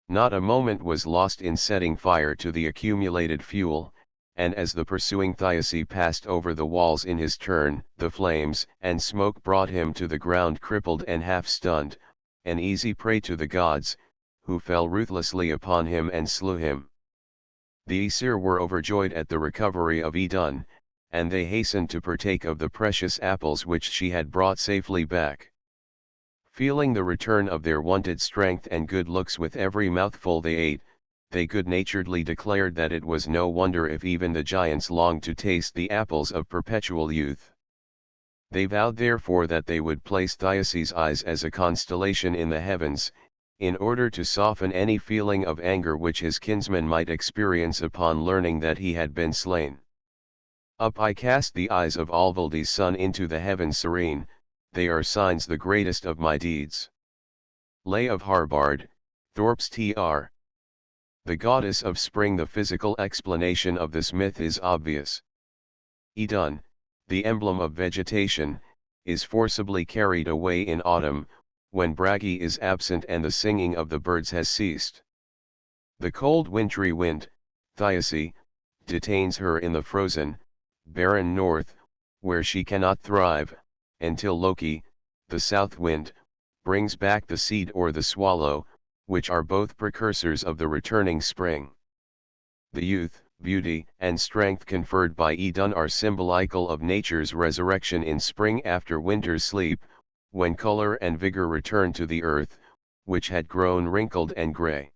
Not a moment was lost in setting fire to the accumulated fuel, and as the pursuing Thiasse passed over the walls in his turn, the flames and smoke brought him to the ground crippled and half-stunned, an easy prey to the gods, who fell ruthlessly upon him and slew him. The Aesir were overjoyed at the recovery of Idun, and they hastened to partake of the precious apples which she had brought safely back. Feeling the return of their wonted strength and good looks with every mouthful they ate, they good-naturedly declared that it was no wonder if even the giants longed to taste the apples of perpetual youth. They vowed therefore that they would place Thiasse's eyes as a constellation in the heavens, in order to soften any feeling of anger which his kinsman might experience upon learning that he had been slain. Up I cast the eyes of Alvaldi's son into the heavens serene, they are signs the greatest of my deeds. Lay of Harbard, Thorp's Tr. The goddess of spring. The physical explanation of this myth is obvious. Idun, the emblem of vegetation, is forcibly carried away in autumn, when Bragi is absent and the singing of the birds has ceased. The cold wintry wind, Thiasse, detains her in the frozen, barren north, where she cannot thrive, until Loki, the south wind, brings back the seed or the swallow, which are both precursors of the returning spring. The youth, beauty, and strength conferred by Idun are symbolical of nature's resurrection in spring after winter's sleep, when color and vigor return to the earth, which had grown wrinkled and gray.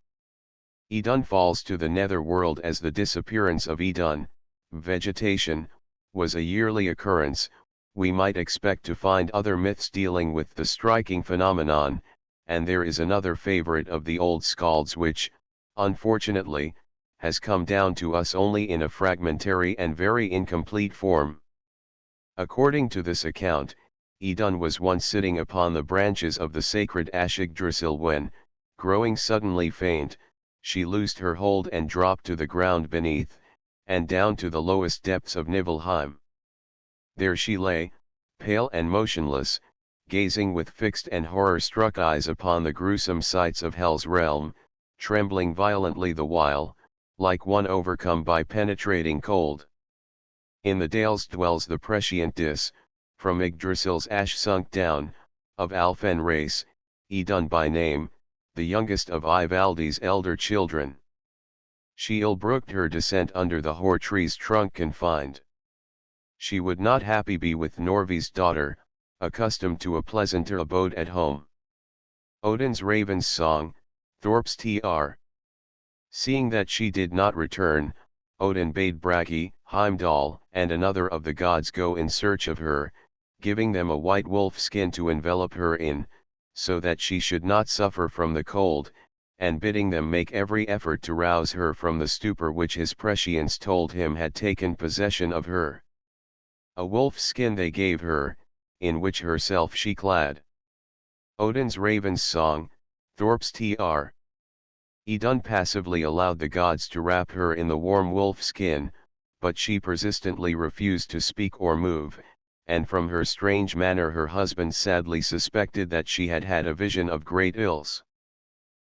Idun falls to the nether world as the disappearance of Idun, vegetation, was a yearly occurrence. We might expect to find other myths dealing with the striking phenomenon, and there is another favorite of the old skalds which, unfortunately, has come down to us only in a fragmentary and very incomplete form. According to this account, Idun was once sitting upon the branches of the sacred ash Yggdrasil when, growing suddenly faint, she loosed her hold and dropped to the ground beneath, and down to the lowest depths of Nibelheim. There she lay, pale and motionless, gazing with fixed and horror-struck eyes upon the gruesome sights of Hell's realm, trembling violently the while, like one overcome by penetrating cold. In the dales dwells the prescient Dis, from Yggdrasil's ash sunk down, of Alfen race, Idun by name, the youngest of Ivaldi's elder children. She ill-brooked her descent under the hoar tree's trunk confined. She would not happy be with Norvi's daughter, accustomed to a pleasanter abode at home. Odin's raven's song, Thorp's tr. Seeing that she did not return, Odin bade Bragi, Heimdall, and another of the gods go in search of her, giving them a white wolf skin to envelop her in, so that she should not suffer from the cold, and bidding them make every effort to rouse her from the stupor which his prescience told him had taken possession of her. A wolf's skin they gave her, in which herself she clad. Odin's raven's song, Thorp's tr. Idun passively allowed the gods to wrap her in the warm wolf skin, but she persistently refused to speak or move, and from her strange manner her husband sadly suspected that she had had a vision of great ills.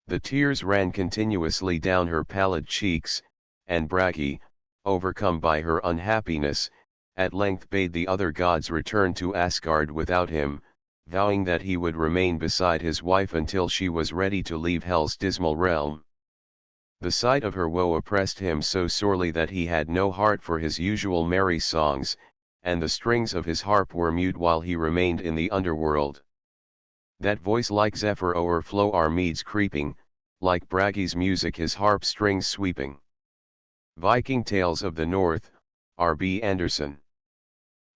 The tears ran continuously down her pallid cheeks, and Bragi, overcome by her unhappiness, at length bade the other gods return to Asgard without him, vowing that he would remain beside his wife until she was ready to leave Hell's dismal realm. The sight of her woe oppressed him so sorely that he had no heart for his usual merry songs, and the strings of his harp were mute while he remained in the underworld. That voice like zephyr o'erflow our meads creeping, like Bragi's music his harp strings sweeping. Viking Tales of the North, R.B. Anderson.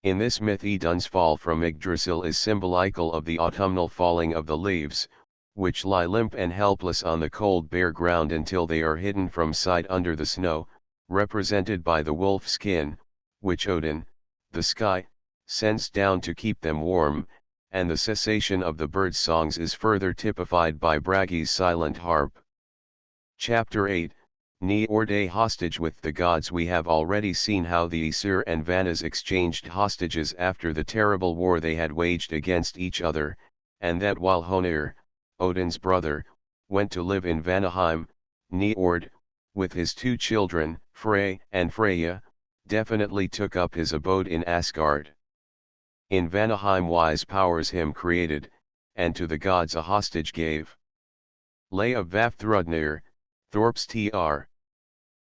In this myth Idun's fall from Yggdrasil is symbolical of the autumnal falling of the leaves, which lie limp and helpless on the cold bare ground until they are hidden from sight under the snow, represented by the wolf skin, which Odin, the sky, sends down to keep them warm, and the cessation of the bird songs is further typified by Bragi's silent harp. Chapter 8, Njord a hostage with the gods. We have already seen how the Aesir and Vannas exchanged hostages after the terrible war they had waged against each other, and that while Honir, Odin's brother, went to live in Vanaheim, Njord, with his two children, Frey and Freya, definitely took up his abode in Asgard. In Vanaheim wise powers him created, and to the gods a hostage gave. Lay of Vafthrudnir, Thorp's tr.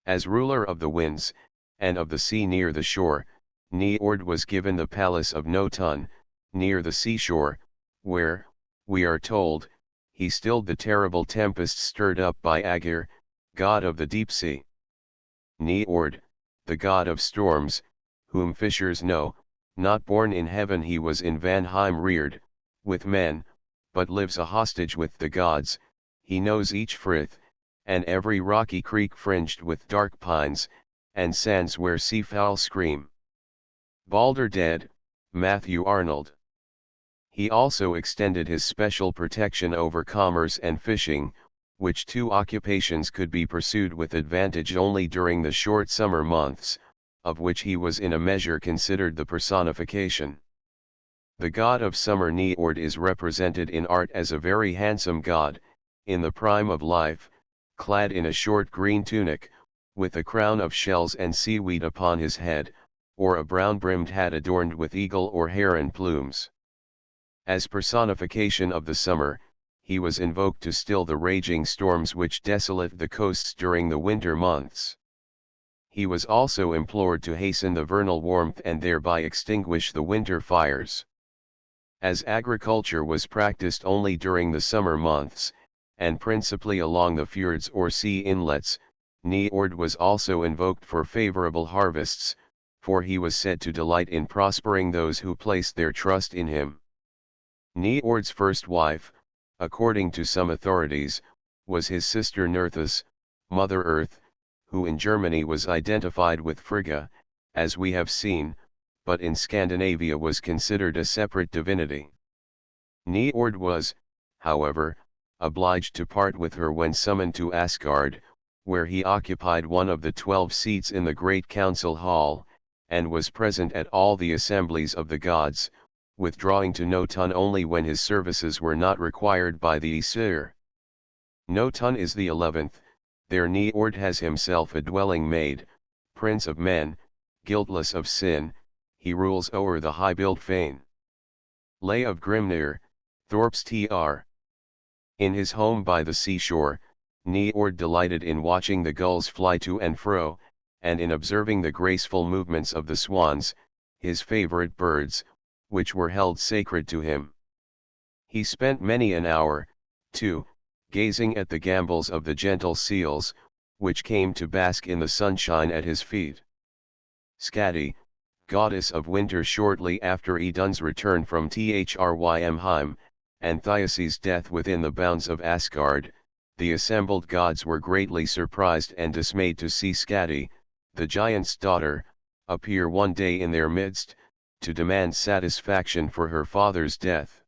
As ruler of the winds, and of the sea near the shore, Njord was given the palace of Notun, near the seashore, where, we are told, he stilled the terrible tempest stirred up by Agir, god of the deep sea. Njord, the god of storms, whom fishers know, not born in heaven he was in Vanheim reared, with men, but lives a hostage with the gods. He knows each frith, and every rocky creek fringed with dark pines, and sands where seafowl scream. Balder dead, Matthew Arnold. He also extended his special protection over commerce and fishing, which two occupations could be pursued with advantage only during the short summer months, of which he was in a measure considered the personification. The god of summer Njord is represented in art as a very handsome god, in the prime of life, clad in a short green tunic, with a crown of shells and seaweed upon his head, or a brown-brimmed hat adorned with eagle or heron plumes. As personification of the summer, he was invoked to still the raging storms which desolate the coasts during the winter months. He was also implored to hasten the vernal warmth and thereby extinguish the winter fires. As agriculture was practiced only during the summer months, and principally along the fjords or sea inlets, Njord was also invoked for favorable harvests, for he was said to delight in prospering those who placed their trust in him. Njord's first wife, according to some authorities, was his sister Nerthus, Mother Earth, who in Germany was identified with Frigga, as we have seen, but in Scandinavia was considered a separate divinity. Njord was, however, obliged to part with her when summoned to Asgard, where he occupied one of the 12 seats in the great council hall, and was present at all the assemblies of the gods, withdrawing to Notun only when his services were not required by the Aesir. Notun is the 11th, there Njord has himself a dwelling made, prince of men, guiltless of sin, he rules o'er the high-built fane. Lay of Grimnir, Thorp's Tr. In his home by the seashore, Njord delighted in watching the gulls fly to and fro, and in observing the graceful movements of the swans, his favorite birds, which were held sacred to him. He spent many an hour, too, gazing at the gambols of the gentle seals, which came to bask in the sunshine at his feet. Skadi, goddess of winter shortly after Idun's return from Thrymheim, and Thjase's death within the bounds of Asgard, the assembled gods were greatly surprised and dismayed to see Skadi, the giant's daughter, appear one day in their midst, to demand satisfaction for her father's death.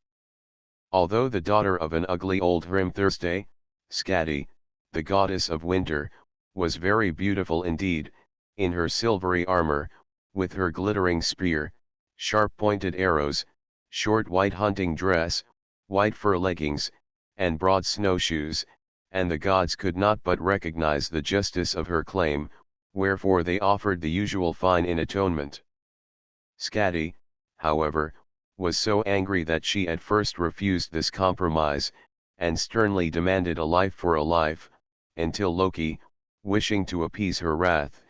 Although the daughter of an ugly old Hrimthursday, Skadi, the goddess of winter, was very beautiful indeed, in her silvery armor, with her glittering spear, sharp-pointed arrows, short white hunting dress, white fur leggings, and broad snowshoes, and the gods could not but recognize the justice of her claim, wherefore they offered the usual fine in atonement. Skadi, however, was so angry that she at first refused this compromise, and sternly demanded a life for a life, until Loki, wishing to appease her wrath,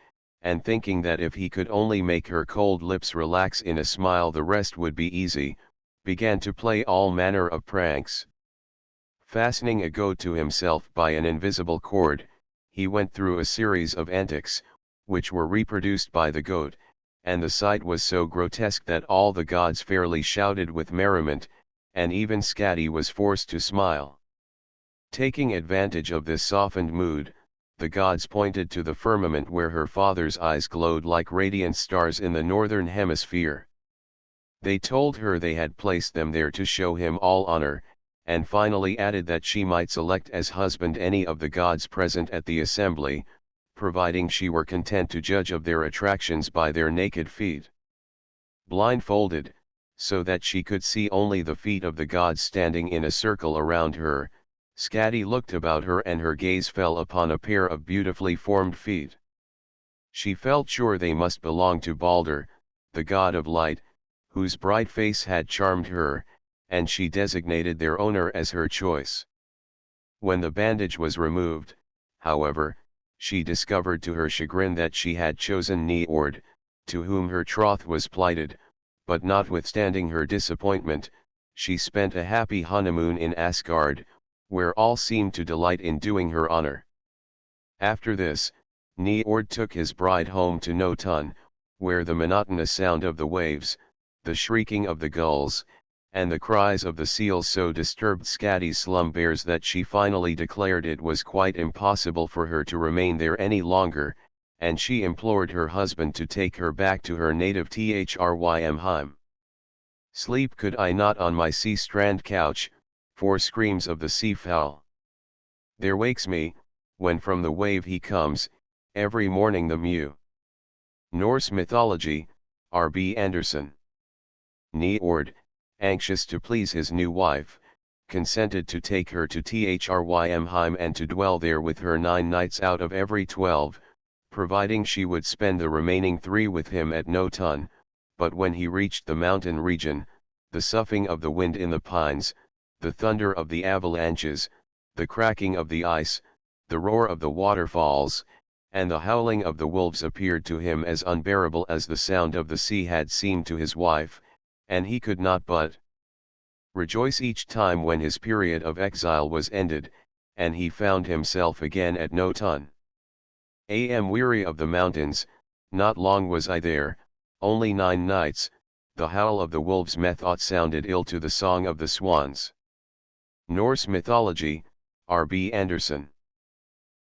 and thinking that if he could only make her cold lips relax in a smile the rest would be easy, began to play all manner of pranks. Fastening a goat to himself by an invisible cord, he went through a series of antics, which were reproduced by the goat, and the sight was so grotesque that all the gods fairly shouted with merriment, and even Skadi was forced to smile. Taking advantage of this softened mood, the gods pointed to the firmament where her father's eyes glowed like radiant stars in the northern hemisphere. They told her they had placed them there to show him all honor, and finally added that she might select as husband any of the gods present at the assembly, providing she were content to judge of their attractions by their naked feet. Blindfolded, so that she could see only the feet of the gods standing in a circle around her, Skadi looked about her and her gaze fell upon a pair of beautifully formed feet. She felt sure they must belong to Balder, the god of light, whose bright face had charmed her, and she designated their owner as her choice. When the bandage was removed, however, she discovered to her chagrin that she had chosen Njord, to whom her troth was plighted, but notwithstanding her disappointment, she spent a happy honeymoon in Asgard, where all seemed to delight in doing her honor. After this, Njord took his bride home to Notun, where the monotonous sound of the waves, the shrieking of the gulls, and the cries of the seals so disturbed Skadi's slumbers that she finally declared it was quite impossible for her to remain there any longer, and she implored her husband to take her back to her native Thrymheim. Sleep could I not on my sea-strand couch, for screams of the sea-fowl. There wakes me, when from the wave he comes, every morning the mew. Norse Mythology, R. B. Anderson. Njord, anxious to please his new wife, consented to take her to Thrymheim and to dwell there with her 9 nights out of every 12, providing she would spend the remaining 3 with him at Noton. But when he reached the mountain region, the soughing of the wind in the pines, the thunder of the avalanches, the cracking of the ice, the roar of the waterfalls, and the howling of the wolves appeared to him as unbearable as the sound of the sea had seemed to his wife, and he could not but rejoice each time when his period of exile was ended, and he found himself again at Noton. I am weary of the mountains, not long was I there, only 9 nights, the howl of the wolves methought sounded ill to the song of the swans. Norse Mythology, R.B. Anderson.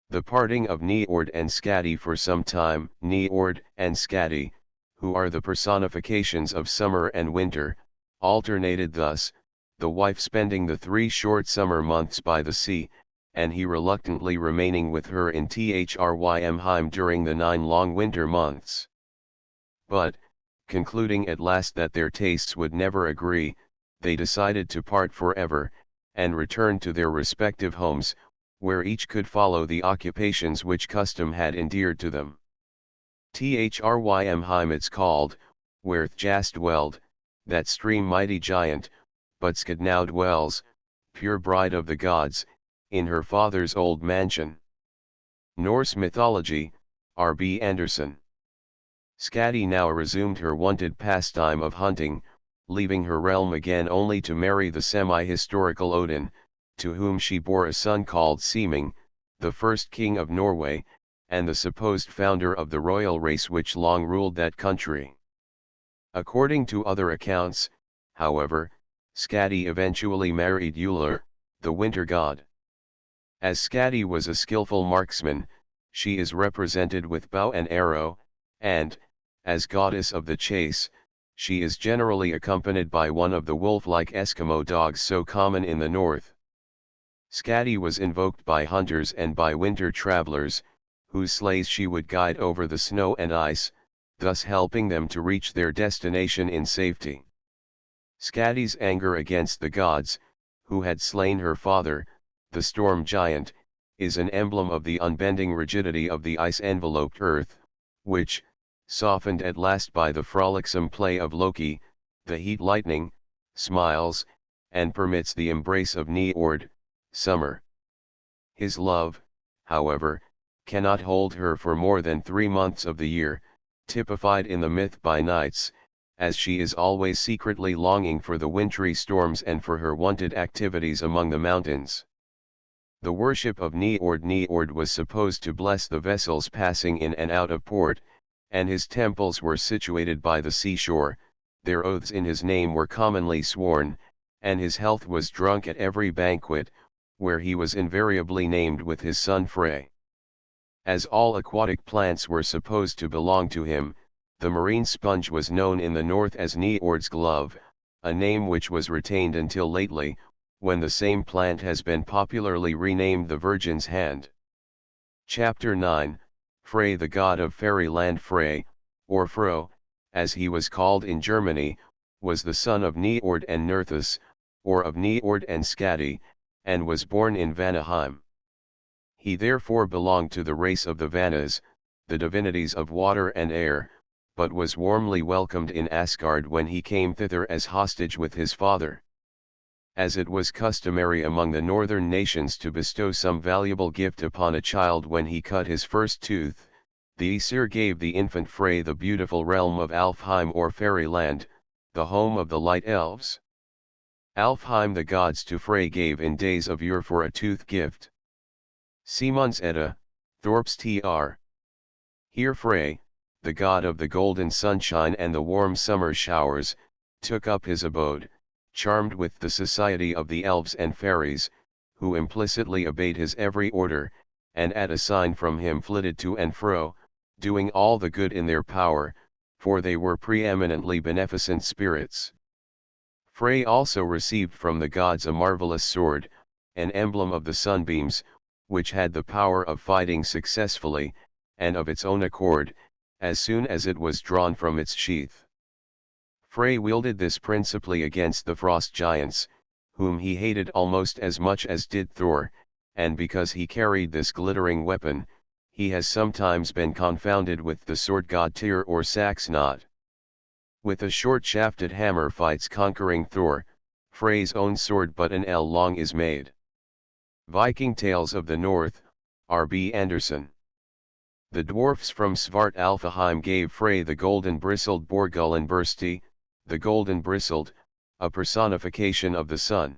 The parting of Njord and Skadi. For some time, Njord and Skadi, who are the personifications of summer and winter, alternated thus, the wife spending the 3 short summer months by the sea, and he reluctantly remaining with her in Thrymheim during the 9 long winter months. But, concluding at last that their tastes would never agree, they decided to part forever, and return to their respective homes, where each could follow the occupations which custom had endeared to them. Thrymheim it's called, where Thjas dwelled, that stream mighty giant, but Skad now dwells, pure bride of the gods, in her father's old mansion. Norse Mythology, R.B. Anderson. Skadi now resumed her wonted pastime of hunting, leaving her realm again only to marry the semi-historical Odin, to whom she bore a son called Seming, the first king of Norway, and the supposed founder of the royal race which long ruled that country. According to other accounts, however, Skadi eventually married Ullr, the winter god. As Skadi was a skillful marksman, she is represented with bow and arrow, and, as goddess of the chase, she is generally accompanied by one of the wolf-like Eskimo dogs so common in the north. Skadi was invoked by hunters and by winter travelers, whose sleighs she would guide over the snow and ice, thus helping them to reach their destination in safety. Skadi's anger against the gods, who had slain her father, the storm giant, is an emblem of the unbending rigidity of the ice-enveloped earth, which, softened at last by the frolicsome play of Loki, the heat lightning, smiles, and permits the embrace of Njord, summer. His love, however, cannot hold her for more than 3 months of the year, typified in the myth by nights, as she is always secretly longing for the wintry storms and for her wonted activities among the mountains. The worship of Njord was supposed to bless the vessels passing in and out of port, and his temples were situated by the seashore, their oaths in his name were commonly sworn, and his health was drunk at every banquet, where he was invariably named with his son Frey. As all aquatic plants were supposed to belong to him, the marine sponge was known in the north as Njord's glove, a name which was retained until lately, when the same plant has been popularly renamed the Virgin's Hand. Chapter 9, Frey, the god of fairyland. Frey, or Fro, as he was called in Germany, was the son of Njord and Nerthus, or of Njord and Skadi, and was born in Vanaheim. He therefore belonged to the race of the Vanas, the divinities of water and air, but was warmly welcomed in Asgard when he came thither as hostage with his father. As it was customary among the northern nations to bestow some valuable gift upon a child when he cut his first tooth, the Aesir gave the infant Frey the beautiful realm of Alfheim or Fairyland, the home of the light elves. Alfheim the gods to Frey gave in days of yore for a tooth gift. Simon's Edda, Thorp's Tr. Here Frey, the god of the golden sunshine and the warm summer showers, took up his abode, charmed with the society of the elves and fairies, who implicitly obeyed his every order, and at a sign from him flitted to and fro, doing all the good in their power, for they were preeminently beneficent spirits. Frey also received from the gods a marvelous sword, an emblem of the sunbeams, which had the power of fighting successfully, and of its own accord, as soon as it was drawn from its sheath. Frey wielded this principally against the frost giants, whom he hated almost as much as did Thor, and because he carried this glittering weapon, he has sometimes been confounded with the sword god Tyr or Saxnot. With a short-shafted hammer fights conquering Thor, Frey's own sword but an L long is made. Viking Tales of the North, R.B. Anderson. The dwarfs from Svartalfheim gave Frey the golden-bristled Borgullenbursti, the golden-bristled, a personification of the sun.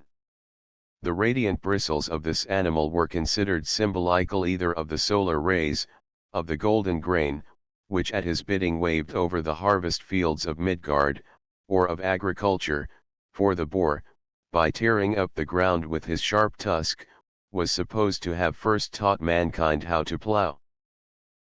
The radiant bristles of this animal were considered symbolical either of the solar rays, of the golden grain, which at his bidding waved over the harvest fields of Midgard, or of agriculture, for the boar, by tearing up the ground with his sharp tusk, was supposed to have first taught mankind how to plough.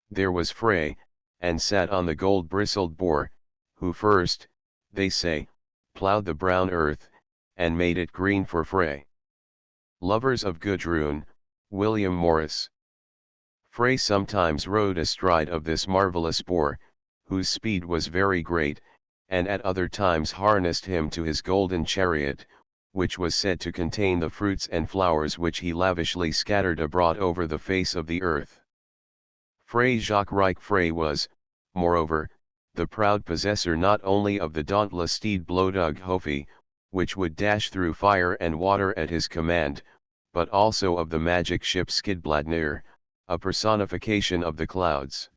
There was Frey, and sat on the gold-bristled boar, who first, they say, ploughed the brown earth, and made it green for Frey. Lovers of Gudrun, William Morris. Frey sometimes rode astride of this marvelous boar, whose speed was very great, and at other times harnessed him to his golden chariot, which was said to contain the fruits and flowers which he lavishly scattered abroad over the face of the earth. Frey Jacques Reich Frey was, moreover, the proud possessor not only of the dauntless steed Blodug Hofi, which would dash through fire and water at his command, but also of the magic ship Skidbladnir, a personification of the clouds.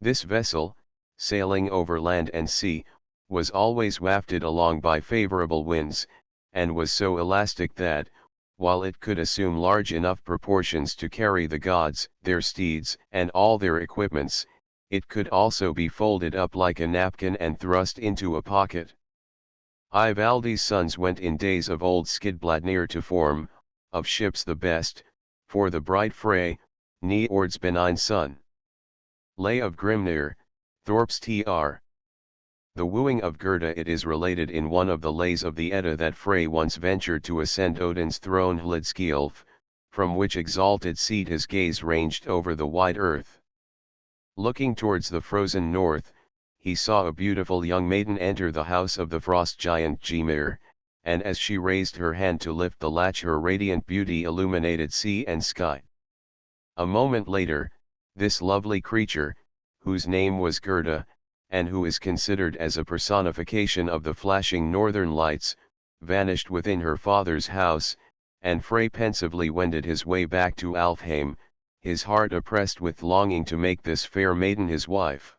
This vessel, sailing over land and sea, was always wafted along by favorable winds, and was so elastic that, while it could assume large enough proportions to carry the gods, their steeds, and all their equipments, it could also be folded up like a napkin and thrust into a pocket. Ivaldi's sons went in days of old Skidbladnir to form, of ships the best, for the bright Frey, Niord's benign son. Lay of Grimnir, Thorp's Tr. The wooing of Gerda. It is related in one of the lays of the Edda that Frey once ventured to ascend Odin's throne Hlidskjalf, from which exalted seat his gaze ranged over the wide earth. Looking towards the frozen north, he saw a beautiful young maiden enter the house of the frost giant Gymir, and as she raised her hand to lift the latch her radiant beauty illuminated sea and sky. A moment later, this lovely creature, whose name was Gerda, and who is considered as a personification of the flashing northern lights, vanished within her father's house, and Frey pensively wended his way back to Alfheim, his heart oppressed with longing to make this fair maiden his wife.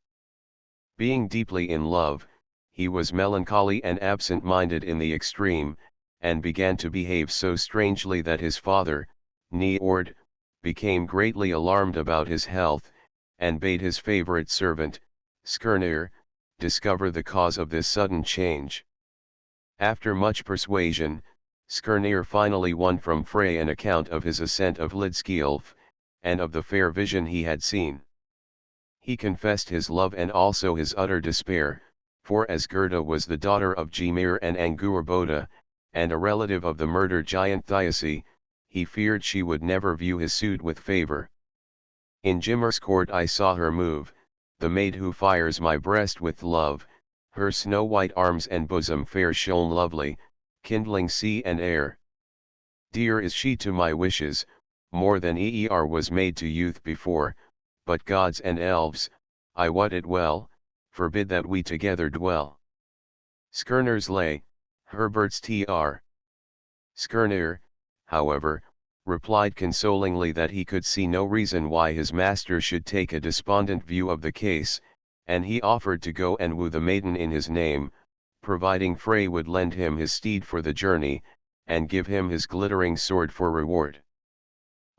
Being deeply in love, he was melancholy and absent-minded in the extreme, and began to behave so strangely that his father, Niord, became greatly alarmed about his health, and bade his favorite servant, Skirnir, discover the cause of this sudden change. After much persuasion, Skirnir finally won from Frey an account of his ascent of Hlidskjalf, and of the fair vision he had seen. He confessed his love and also his utter despair, for as Gerda was the daughter of Gymir and Angurboda, and a relative of the murdered giant Thiasse, he feared she would never view his suit with favor. In Gymir's court I saw her move, the maid who fires my breast with love, her snow-white arms and bosom fair shone lovely, kindling sea and air. Dear is she to my wishes, more than Eer was made to youth before, but gods and elves, I wot it well, forbid that we together dwell. Skirnir's lay, Herbert's Tr. Skirnir, however, replied consolingly that he could see no reason why his master should take a despondent view of the case, and he offered to go and woo the maiden in his name, providing Frey would lend him his steed for the journey, and give him his glittering sword for reward.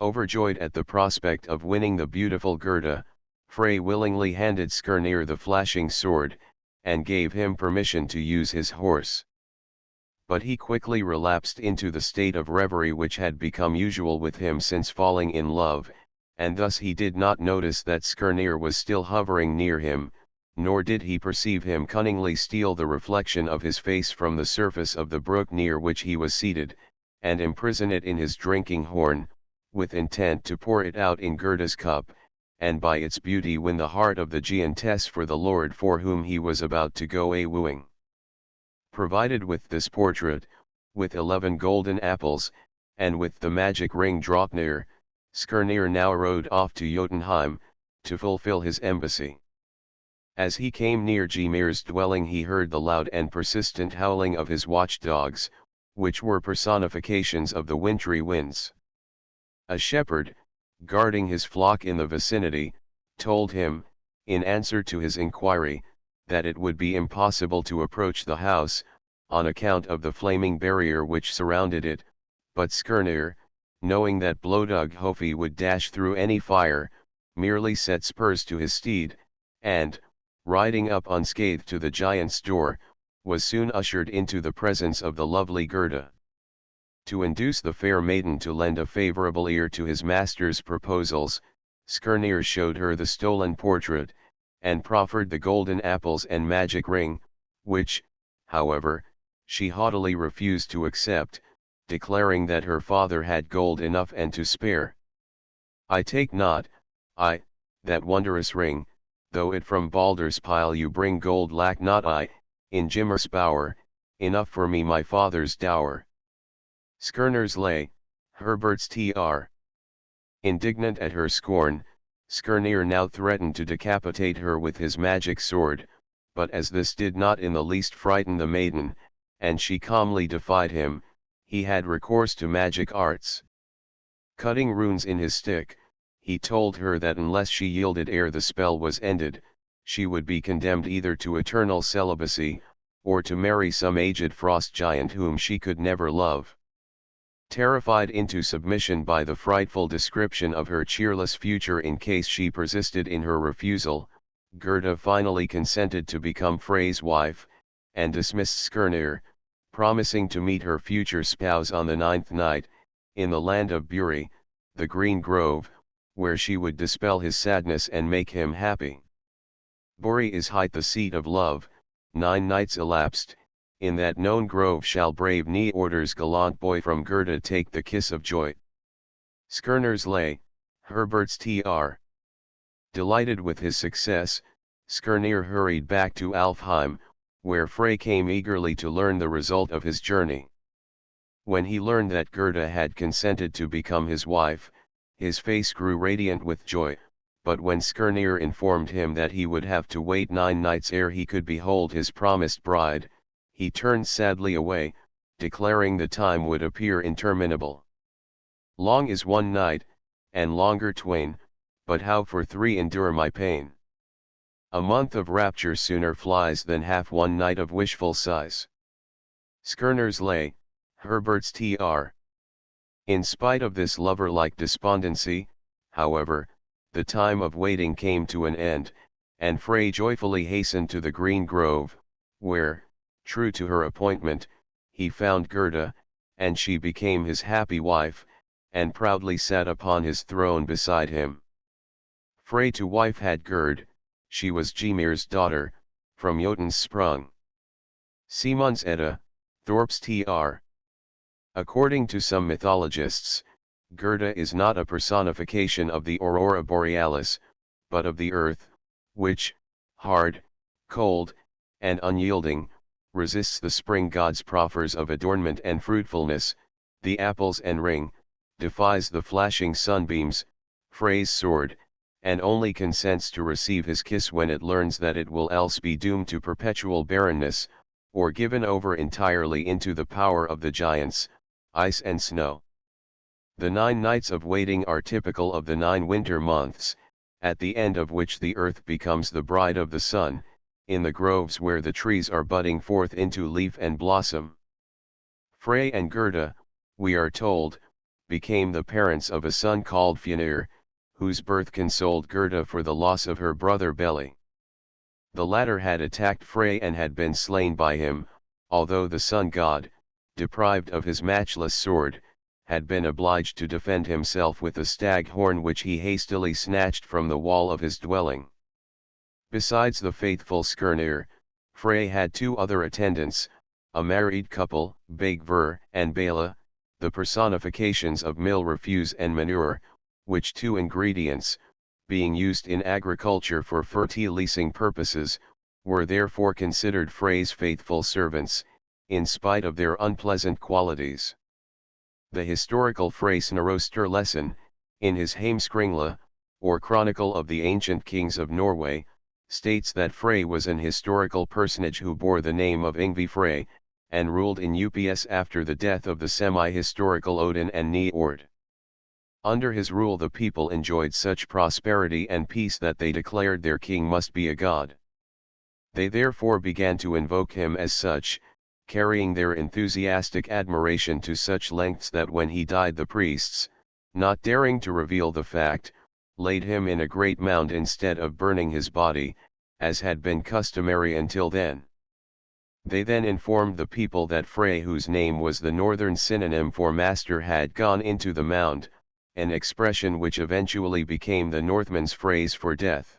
Overjoyed at the prospect of winning the beautiful Gerda, Frey willingly handed Skirnir the flashing sword, and gave him permission to use his horse. But he quickly relapsed into the state of reverie which had become usual with him since falling in love, and thus he did not notice that Skirnir was still hovering near him, nor did he perceive him cunningly steal the reflection of his face from the surface of the brook near which he was seated, and imprison it in his drinking horn, with intent to pour it out in Gerda's cup, and by its beauty win the heart of the giantess for the lord for whom he was about to go a-wooing. Provided with this portrait, with 11 golden apples, and with the magic ring Draupnir, Skirnir now rode off to Jotunheim, to fulfill his embassy. As he came near Gymir's dwelling he heard the loud and persistent howling of his watchdogs, which were personifications of the wintry winds. A shepherd, guarding his flock in the vicinity, told him, in answer to his inquiry, that it would be impossible to approach the house, on account of the flaming barrier which surrounded it, but Skirnir, knowing that Blodug Hofi would dash through any fire, merely set spurs to his steed, and, riding up unscathed to the giant's door, was soon ushered into the presence of the lovely Gerda. To induce the fair maiden to lend a favorable ear to his master's proposals, Skirnir showed her the stolen portrait, and proffered the golden apples and magic ring, which, however, she haughtily refused to accept, declaring that her father had gold enough and to spare. "I take not, that wondrous ring, though it from Baldur's pile you bring gold lack not I, in Gymir's bower, enough for me my father's dower." Skirnir's lay, Herbert's tr. Indignant at her scorn, Skirnir now threatened to decapitate her with his magic sword, but as this did not in the least frighten the maiden, and she calmly defied him, he had recourse to magic arts. Cutting runes in his stick, he told her that unless she yielded ere the spell was ended, she would be condemned either to eternal celibacy, or to marry some aged frost giant whom she could never love. Terrified into submission by the frightful description of her cheerless future in case she persisted in her refusal, Gerda finally consented to become Frey's wife, and dismissed Skirnir, promising to meet her future spouse on the 9th night, in the land of Buri, the Green Grove, where she would dispel his sadness and make him happy. Buri is hight the seat of love. 9 nights elapsed, in that known grove shall brave Njordr's gallant boy from Gerda take the kiss of joy. Skirnir's lay, Herbert's tr. Delighted with his success, Skirnir hurried back to Alfheim, where Frey came eagerly to learn the result of his journey. When he learned that Gerda had consented to become his wife, his face grew radiant with joy, but when Skirnir informed him that he would have to wait 9 nights ere he could behold his promised bride, he turned sadly away, declaring the time would appear interminable. "Long is one night, and longer twain, but how for 3 endure my pain? A month of rapture sooner flies than half one night of wishful sighs." Skirnir's lay, Herbert's tr. In spite of this lover-like despondency, however, the time of waiting came to an end, and Frey joyfully hastened to the Green Grove, where, true to her appointment, he found Gerda, and she became his happy wife, and proudly sat upon his throne beside him. Frey to wife had Gerd, she was Gymir's daughter, from Jotuns sprung. Simon's Edda, Thorpe's tr. According to some mythologists, Gerda is not a personification of the aurora borealis, but of the earth, which, hard, cold, and unyielding, resists the spring god's proffers of adornment and fruitfulness, the apples and ring, defies the flashing sunbeams, Frey's sword, and only consents to receive his kiss when it learns that it will else be doomed to perpetual barrenness, or given over entirely into the power of the giants, ice and snow. The 9 nights of waiting are typical of the 9 winter months, at the end of which the earth becomes the bride of the sun, in the groves where the trees are budding forth into leaf and blossom. Frey and Gerda, we are told, became the parents of a son called Fenrir, whose birth consoled Gerda for the loss of her brother Beli. The latter had attacked Frey and had been slain by him, although the sun god, deprived of his matchless sword, had been obliged to defend himself with a stag horn which he hastily snatched from the wall of his dwelling. Besides the faithful Skirnir, Frey had 2 other attendants, a married couple, Guerber and Bela, the personifications of mill refuse and manure, which 2 ingredients, being used in agriculture for fertilizing purposes, were therefore considered Frey's faithful servants, in spite of their unpleasant qualities. The historical Frey Snorroster lesson, in his Heimskringla, or Chronicle of the Ancient Kings of Norway, states that Frey was an historical personage who bore the name of Yngvi Frey, and ruled in UPS after the death of the semi-historical Odin and Njord. Under his rule the people enjoyed such prosperity and peace that they declared their king must be a god. They therefore began to invoke him as such, carrying their enthusiastic admiration to such lengths that when he died the priests, not daring to reveal the fact, laid him in a great mound instead of burning his body, as had been customary until then. They then informed the people that Frey, whose name was the northern synonym for master, had gone into the mound, an expression which eventually became the Northmen's phrase for death.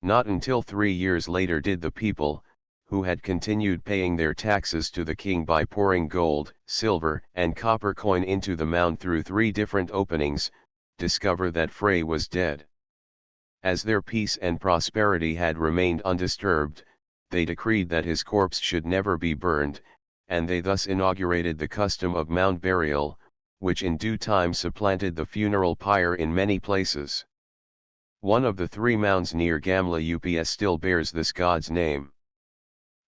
Not until 3 years later did the people, who had continued paying their taxes to the king by pouring gold, silver, and copper coin into the mound through 3 different openings, discover that Frey was dead. As their peace and prosperity had remained undisturbed, they decreed that his corpse should never be burned, and they thus inaugurated the custom of mound burial, which in due time supplanted the funeral pyre in many places. One of the 3 mounds near Gamla UPS still bears this god's name.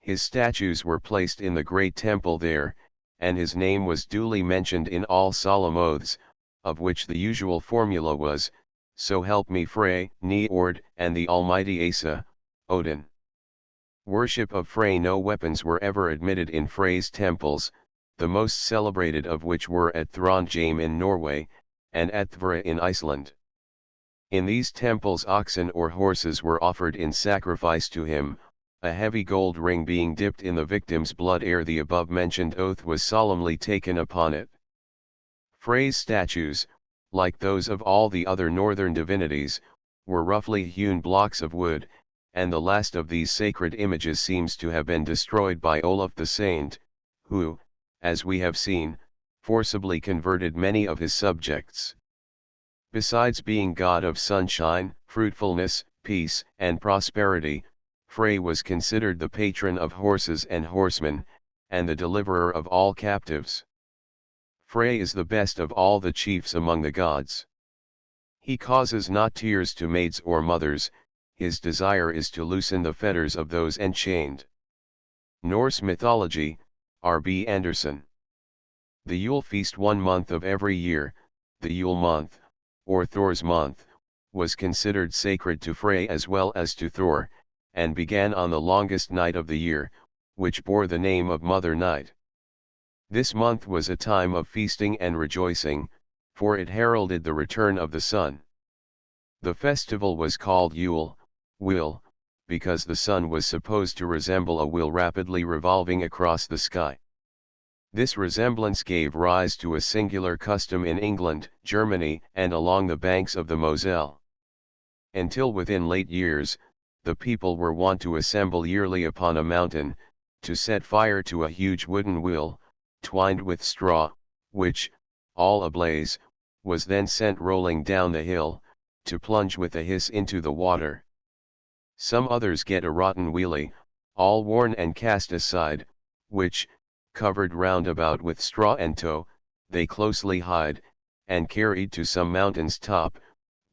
His statues were placed in the great temple there, and his name was duly mentioned in all solemn oaths, of which the usual formula was, "So help me Frey, Njord, and the Almighty Asa, Odin." Worship of Frey. No weapons were ever admitted in Frey's temples, the most celebrated of which were at Trondheim in Norway, and at Tvora in Iceland. In these temples oxen or horses were offered in sacrifice to him, a heavy gold ring being dipped in the victim's blood ere the above-mentioned oath was solemnly taken upon it. Frey's statues, like those of all the other northern divinities, were roughly hewn blocks of wood, and the last of these sacred images seems to have been destroyed by Olaf the Saint, who, as we have seen, forcibly converted many of his subjects. Besides being god of sunshine, fruitfulness, peace, and prosperity, Frey was considered the patron of horses and horsemen, and the deliverer of all captives. Frey is the best of all the chiefs among the gods. He causes not tears to maids or mothers, his desire is to loosen the fetters of those enchained. Norse Mythology, R.B. Anderson. The Yule feast 1 month of every year, the Yule month, or Thor's month, was considered sacred to Frey as well as to Thor, and began on the longest night of the year, which bore the name of Mother Night. This month was a time of feasting and rejoicing, for it heralded the return of the sun. The festival was called Yule, Will, because the sun was supposed to resemble a wheel rapidly revolving across the sky. This resemblance gave rise to a singular custom in England, Germany, and along the banks of the Moselle. Until within late years, the people were wont to assemble yearly upon a mountain, to set fire to a huge wooden wheel, twined with straw, which, all ablaze, was then sent rolling down the hill, to plunge with a hiss into the water. Some others get a rotten wheelie, all worn and cast aside, which, covered round about with straw and tow, they closely hide, and carried to some mountain's top,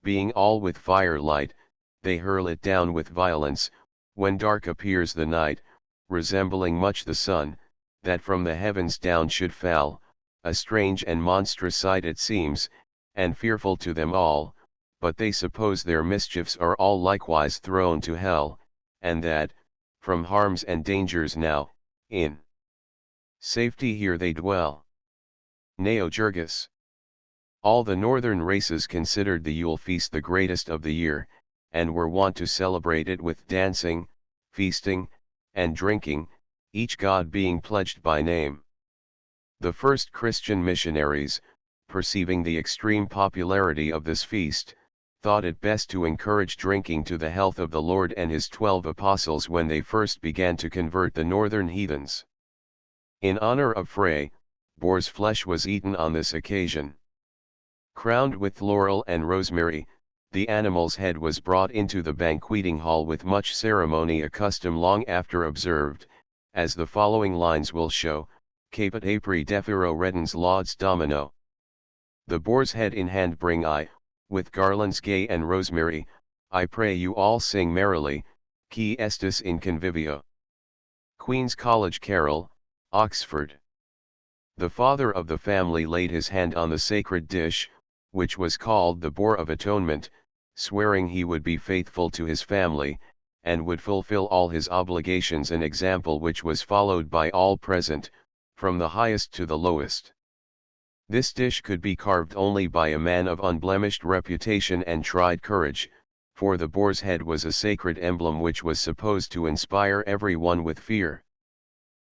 being all with firelight, they hurl it down with violence, when dark appears the night, resembling much the sun, that from the heavens down should fall, a strange and monstrous sight it seems, and fearful to them all, but they suppose their mischiefs are all likewise thrown to hell, and that, from harms and dangers now, in safety here they dwell. Neogergus. All the northern races considered the Yule feast the greatest of the year, and were wont to celebrate it with dancing, feasting, and drinking, each god being pledged by name. The first Christian missionaries, perceiving the extreme popularity of this feast, thought it best to encourage drinking to the health of the Lord and his 12 apostles when they first began to convert the northern heathens. In honor of Frey, boar's flesh was eaten on this occasion. Crowned with laurel and rosemary, the animal's head was brought into the banqueting hall with much ceremony, a custom long after observed, as the following lines will show: Caput Apri defero reddens lauds domino. The boar's head in hand bring I, with garlands gay and rosemary, I pray you all sing merrily, qui estis in convivio. Queen's College Carol, Oxford. The father of the family laid his hand on the sacred dish, which was called the boar of atonement, swearing he would be faithful to his family, and would fulfill all his obligations, an example which was followed by all present, from the highest to the lowest. This dish could be carved only by a man of unblemished reputation and tried courage, for the boar's head was a sacred emblem which was supposed to inspire every one with fear.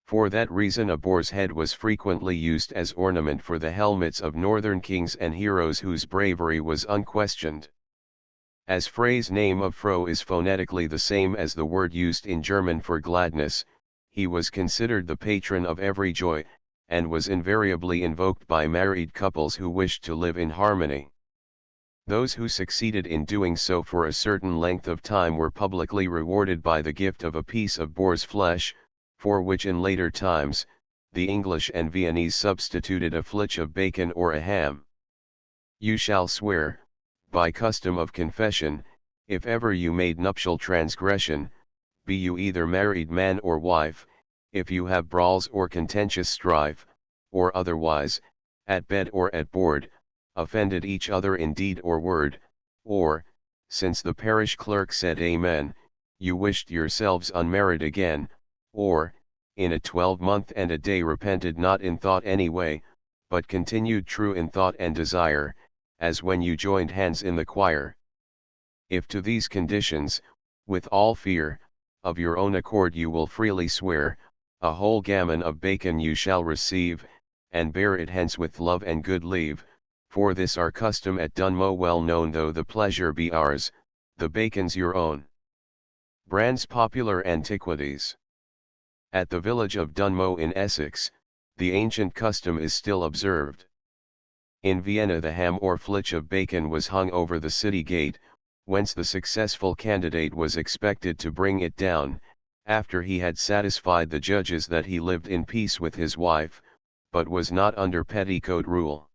For that reason a boar's head was frequently used as ornament for the helmets of northern kings and heroes whose bravery was unquestioned. As phrase name of Fro is phonetically the same as the word used in German for gladness, he was considered the patron of every joy, and was invariably invoked by married couples who wished to live in harmony. Those who succeeded in doing so for a certain length of time were publicly rewarded by the gift of a piece of boar's flesh, for which in later times, the English and Viennese substituted a flitch of bacon or a ham. You shall swear, by custom of confession, if ever you made nuptial transgression, be you either married man or wife, if you have brawls or contentious strife, or otherwise, at bed or at board, offended each other in deed or word, or, since the parish clerk said Amen, you wished yourselves unmarried again, or, in a 12-month and a day repented not in thought any way, but continued true in thought and desire, as when you joined hands in the choir. If to these conditions, with all fear, of your own accord you will freely swear, a whole gammon of bacon you shall receive, and bear it hence with love and good leave, for this our custom at Dunmow well known, though the pleasure be ours, the bacon's your own. Brand's Popular Antiquities. At the village of Dunmow in Essex, the ancient custom is still observed. In Vienna the ham or flitch of bacon was hung over the city gate, whence the successful candidate was expected to bring it down, after he had satisfied the judges that he lived in peace with his wife, but was not under petticoat rule.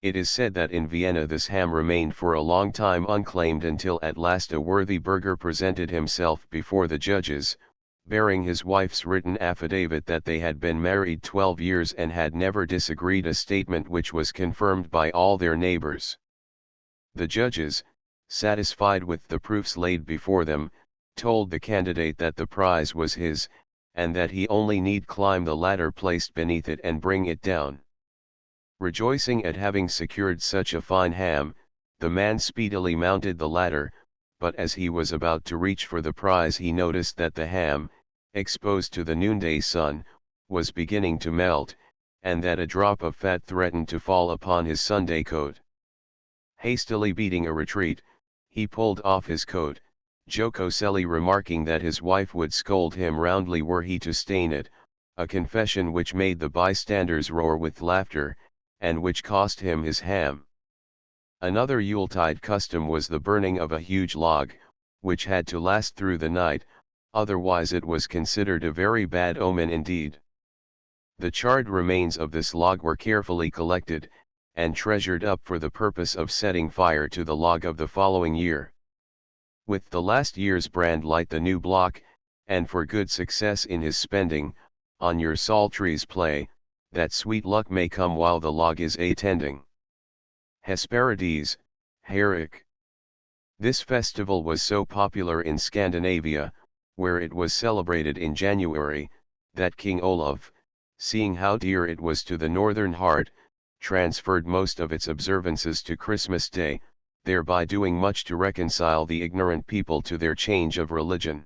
It is said that in Vienna this ham remained for a long time unclaimed until at last a worthy burgher presented himself before the judges, bearing his wife's written affidavit that they had been married 12 years and had never disagreed, a statement which was confirmed by all their neighbors. The judges, satisfied with the proofs laid before them, told the candidate that the prize was his, and that he only need climb the ladder placed beneath it and bring it down. Rejoicing at having secured such a fine ham, the man speedily mounted the ladder, but as he was about to reach for the prize he noticed that the ham, exposed to the noonday sun, was beginning to melt, and that a drop of fat threatened to fall upon his Sunday coat. Hastily beating a retreat, he pulled off his coat, jocosely remarking that his wife would scold him roundly were he to stain it, a confession which made the bystanders roar with laughter, and which cost him his ham. Another Yuletide custom was the burning of a huge log, which had to last through the night, otherwise it was considered a very bad omen indeed. The charred remains of this log were carefully collected, and treasured up for the purpose of setting fire to the log of the following year. With the last year's brand light the new block, and for good success in his spending, on your psalteries play, that sweet luck may come while the log is a-tending. Hesperides, Herrick. This festival was so popular in Scandinavia, where it was celebrated in January, that King Olaf, seeing how dear it was to the northern heart, transferred most of its observances to Christmas Day, thereby doing much to reconcile the ignorant people to their change of religion.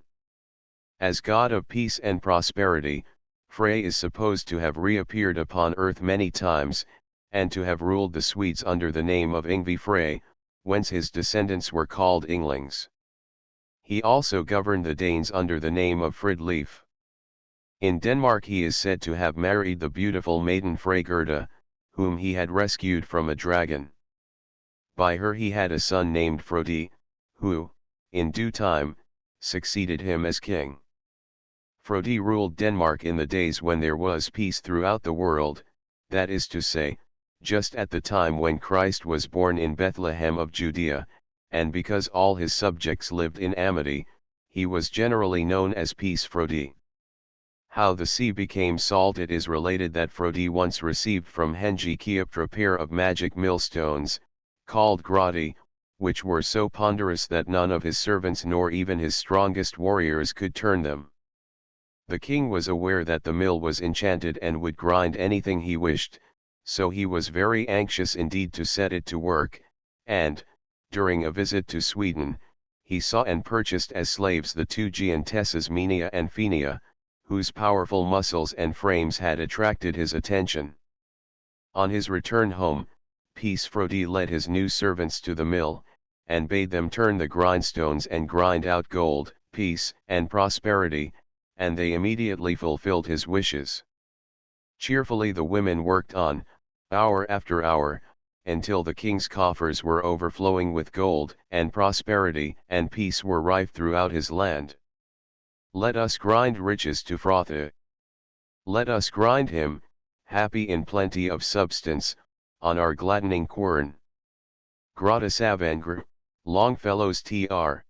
As god of peace and prosperity, Frey is supposed to have reappeared upon earth many times, and to have ruled the Swedes under the name of Yngvi Frey, whence his descendants were called Ynglings. He also governed the Danes under the name of Fridleif. In Denmark he is said to have married the beautiful maiden Freygerda, whom he had rescued from a dragon. By her he had a son named Frodi, who, in due time, succeeded him as king. Frodi ruled Denmark in the days when there was peace throughout the world, that is to say, just at the time when Christ was born in Bethlehem of Judea, and because all his subjects lived in amity, he was generally known as Peace Frodi. How the sea became salt. It is related that Frodi once received from Hengi Kieptra a pair of magic millstones, called Grati, which were so ponderous that none of his servants nor even his strongest warriors could turn them. The king was aware that the mill was enchanted and would grind anything he wished, so he was very anxious indeed to set it to work, and, during a visit to Sweden, he saw and purchased as slaves the two giantesses Minia and Phenia, whose powerful muscles and frames had attracted his attention. On his return home, Peace Frodi led his new servants to the mill, and bade them turn the grindstones and grind out gold, peace, and prosperity, and they immediately fulfilled his wishes. Cheerfully the women worked on, hour after hour, until the king's coffers were overflowing with gold, and prosperity and peace were rife throughout his land. Let us grind riches to Frotha. Let us grind him, happy in plenty of substance, on our gladdening quern. Grata Savangr, Longfellows tr.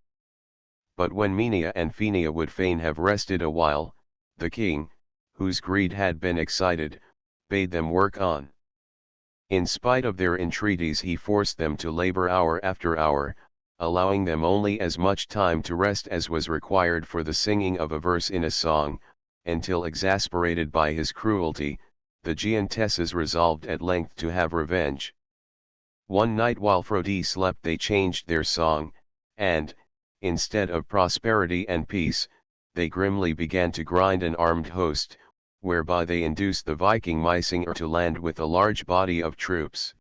But when Minia and Phenia would fain have rested a while, the king, whose greed had been excited, bade them work on. In spite of their entreaties he forced them to labor hour after hour, allowing them only as much time to rest as was required for the singing of a verse in a song, until exasperated by his cruelty, the giantesses resolved at length to have revenge. One night while Frodi slept they changed their song, and, instead of prosperity and peace, they grimly began to grind an armed host, whereby they induced the Viking Mysinger to land with a large body of troops.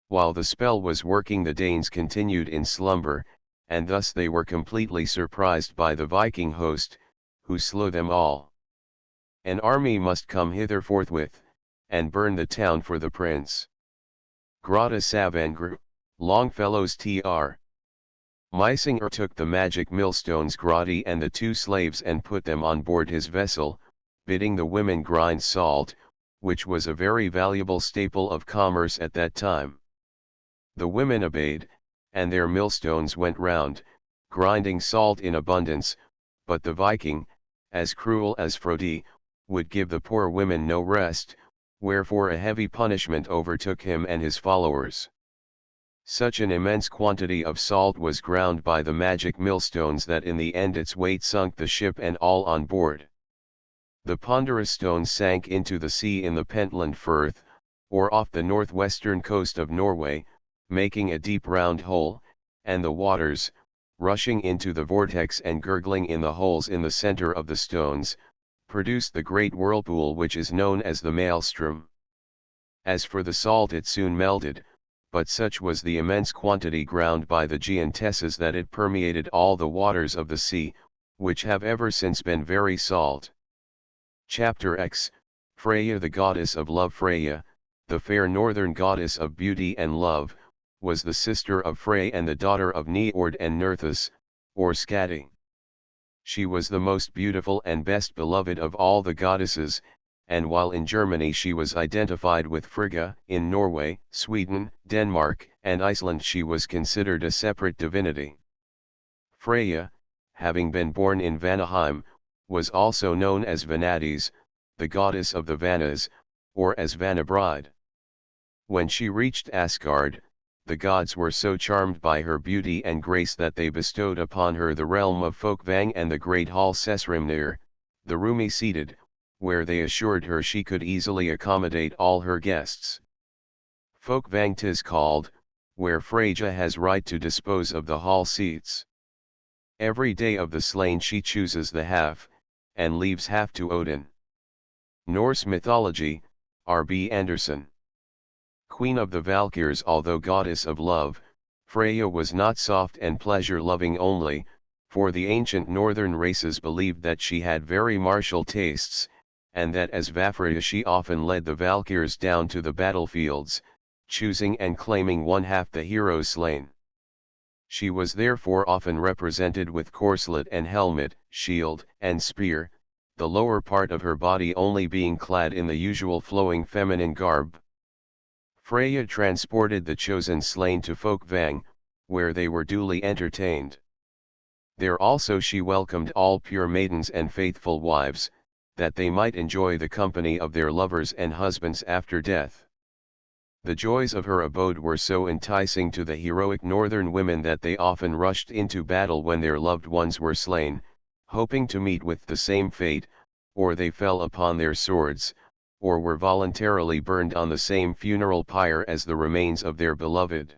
While the spell was working the Danes continued in slumber, and thus they were completely surprised by the Viking host, who slew them all. An army must come hither forthwith, and burn the town for the prince. Grata Savangr, Longfellows tr. Mysinger took the magic millstones Grati and the two slaves and put them on board his vessel, bidding the women grind salt, which was a very valuable staple of commerce at that time. The women obeyed, and their millstones went round, grinding salt in abundance, but the Viking, as cruel as Frodi, would give the poor women no rest, wherefore a heavy punishment overtook him and his followers. Such an immense quantity of salt was ground by the magic millstones that in the end its weight sunk the ship and all on board. The ponderous stones sank into the sea in the Pentland Firth, or off the northwestern coast of Norway, making a deep round hole, and the waters, rushing into the vortex and gurgling in the holes in the center of the stones, produced the great whirlpool which is known as the Maelstrom. As for the salt it soon melted, but such was the immense quantity ground by the giantesses that it permeated all the waters of the sea, which have ever since been very salt. Chapter X, Freya the goddess of love. Freya, the fair northern goddess of beauty and love, was the sister of Frey and the daughter of Niord and Nerthus, or Skadi. She was the most beautiful and best beloved of all the goddesses, and while in Germany she was identified with Frigga, in Norway, Sweden, Denmark, and Iceland she was considered a separate divinity. Freya, having been born in Vanaheim, was also known as Vanadis, the goddess of the Vanas, or as Vanabride. When she reached Asgard, the gods were so charmed by her beauty and grace that they bestowed upon her the realm of Folkvang and the great hall Sesrimnir, the roomy seated, where they assured her she could easily accommodate all her guests. Folkvang 'tis called, where Freyja has right to dispose of the hall seats. Every day of the slain she chooses the half, and leaves half to Odin. Norse Mythology, R.B. Anderson. Queen of the Valkyrs. Although goddess of love, Freya was not soft and pleasure-loving only, for the ancient northern races believed that she had very martial tastes, and that as Vafrya she often led the Valkyrs down to the battlefields, choosing and claiming one half the heroes slain. She was therefore often represented with corselet and helmet, shield, and spear, the lower part of her body only being clad in the usual flowing feminine garb. Freya transported the chosen slain to Folkvang, where they were duly entertained. There also she welcomed all pure maidens and faithful wives, that they might enjoy the company of their lovers and husbands after death. The joys of her abode were so enticing to the heroic northern women that they often rushed into battle when their loved ones were slain, hoping to meet with the same fate, or they fell upon their swords, or were voluntarily burned on the same funeral pyre as the remains of their beloved.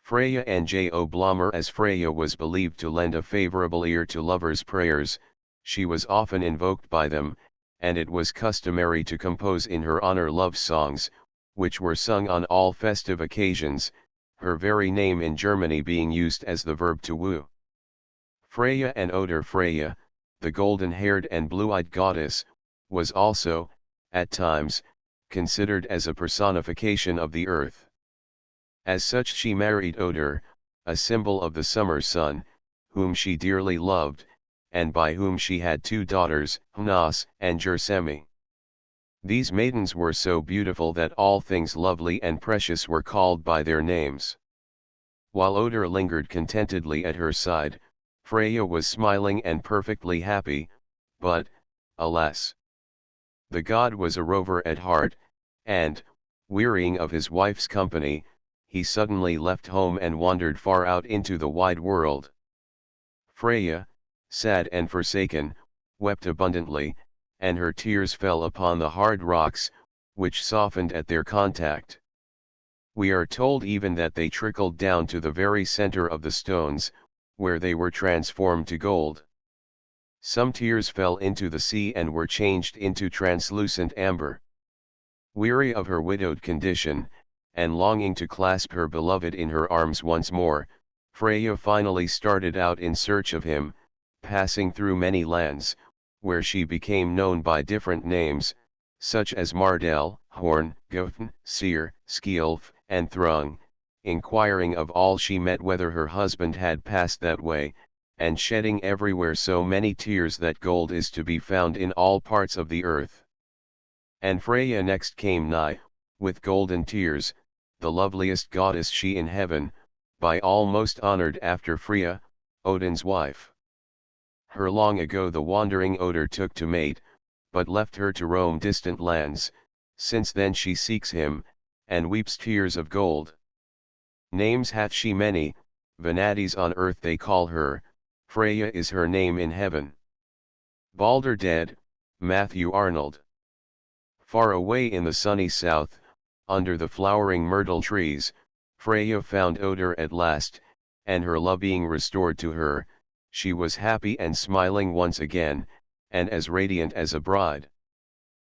Freya and Jo Blommer. As Freya was believed to lend a favorable ear to lovers' prayers, she was often invoked by them, and it was customary to compose in her honor love songs, which were sung on all festive occasions, her very name in Germany being used as the verb to woo. Freya and Oder. Freya, the golden-haired and blue-eyed goddess, was also, at times, considered as a personification of the earth. As such she married Oder, a symbol of the summer sun, whom she dearly loved, and by whom she had two daughters, Hnas and Gersemi. These maidens were so beautiful that all things lovely and precious were called by their names. While Oder lingered contentedly at her side, Freya was smiling and perfectly happy, but, alas! The god was a rover at heart, and, wearying of his wife's company, he suddenly left home and wandered far out into the wide world. Freya, sad and forsaken, wept abundantly, and her tears fell upon the hard rocks, which softened at their contact. We are told even that they trickled down to the very center of the stones, where they were transformed to gold. Some tears fell into the sea and were changed into translucent amber. Weary of her widowed condition, and longing to clasp her beloved in her arms once more, Freya finally started out in search of him, passing through many lands, where she became known by different names, such as Mardel, Horn, Gothen, Seer, Skilf, and Thrung, inquiring of all she met whether her husband had passed that way, and shedding everywhere so many tears that gold is to be found in all parts of the earth. And Freya next came nigh, with golden tears, the loveliest goddess she in heaven, by all most honored after Freya, Odin's wife. Her long ago the wandering Oder took to mate, but left her to roam distant lands, since then she seeks him, and weeps tears of gold. Names hath she many, Vanadis on earth they call her, Freya is her name in heaven. Balder dead, Matthew Arnold. Far away in the sunny south, under the flowering myrtle trees, Freya found Oder at last, and her love being restored to her, she was happy and smiling once again, and as radiant as a bride.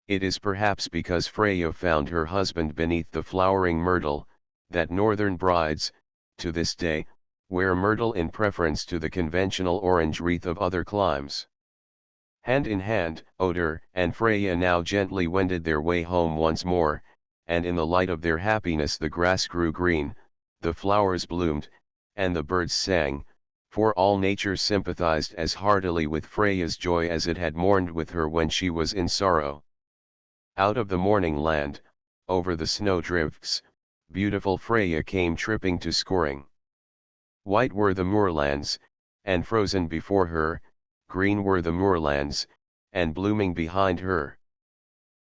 It is perhaps because Freya found her husband beneath the flowering myrtle, that northern brides, to this day, wear myrtle in preference to the conventional orange wreath of other climes. Hand in hand, Oder and Freya now gently wended their way home once more, and in the light of their happiness the grass grew green, the flowers bloomed, and the birds sang, for all nature sympathized as heartily with Freya's joy as it had mourned with her when she was in sorrow. Out of the morning land, over the snowdrifts, beautiful Freya came tripping to Scoring. White were the moorlands, and frozen before her, green were the moorlands, and blooming behind her.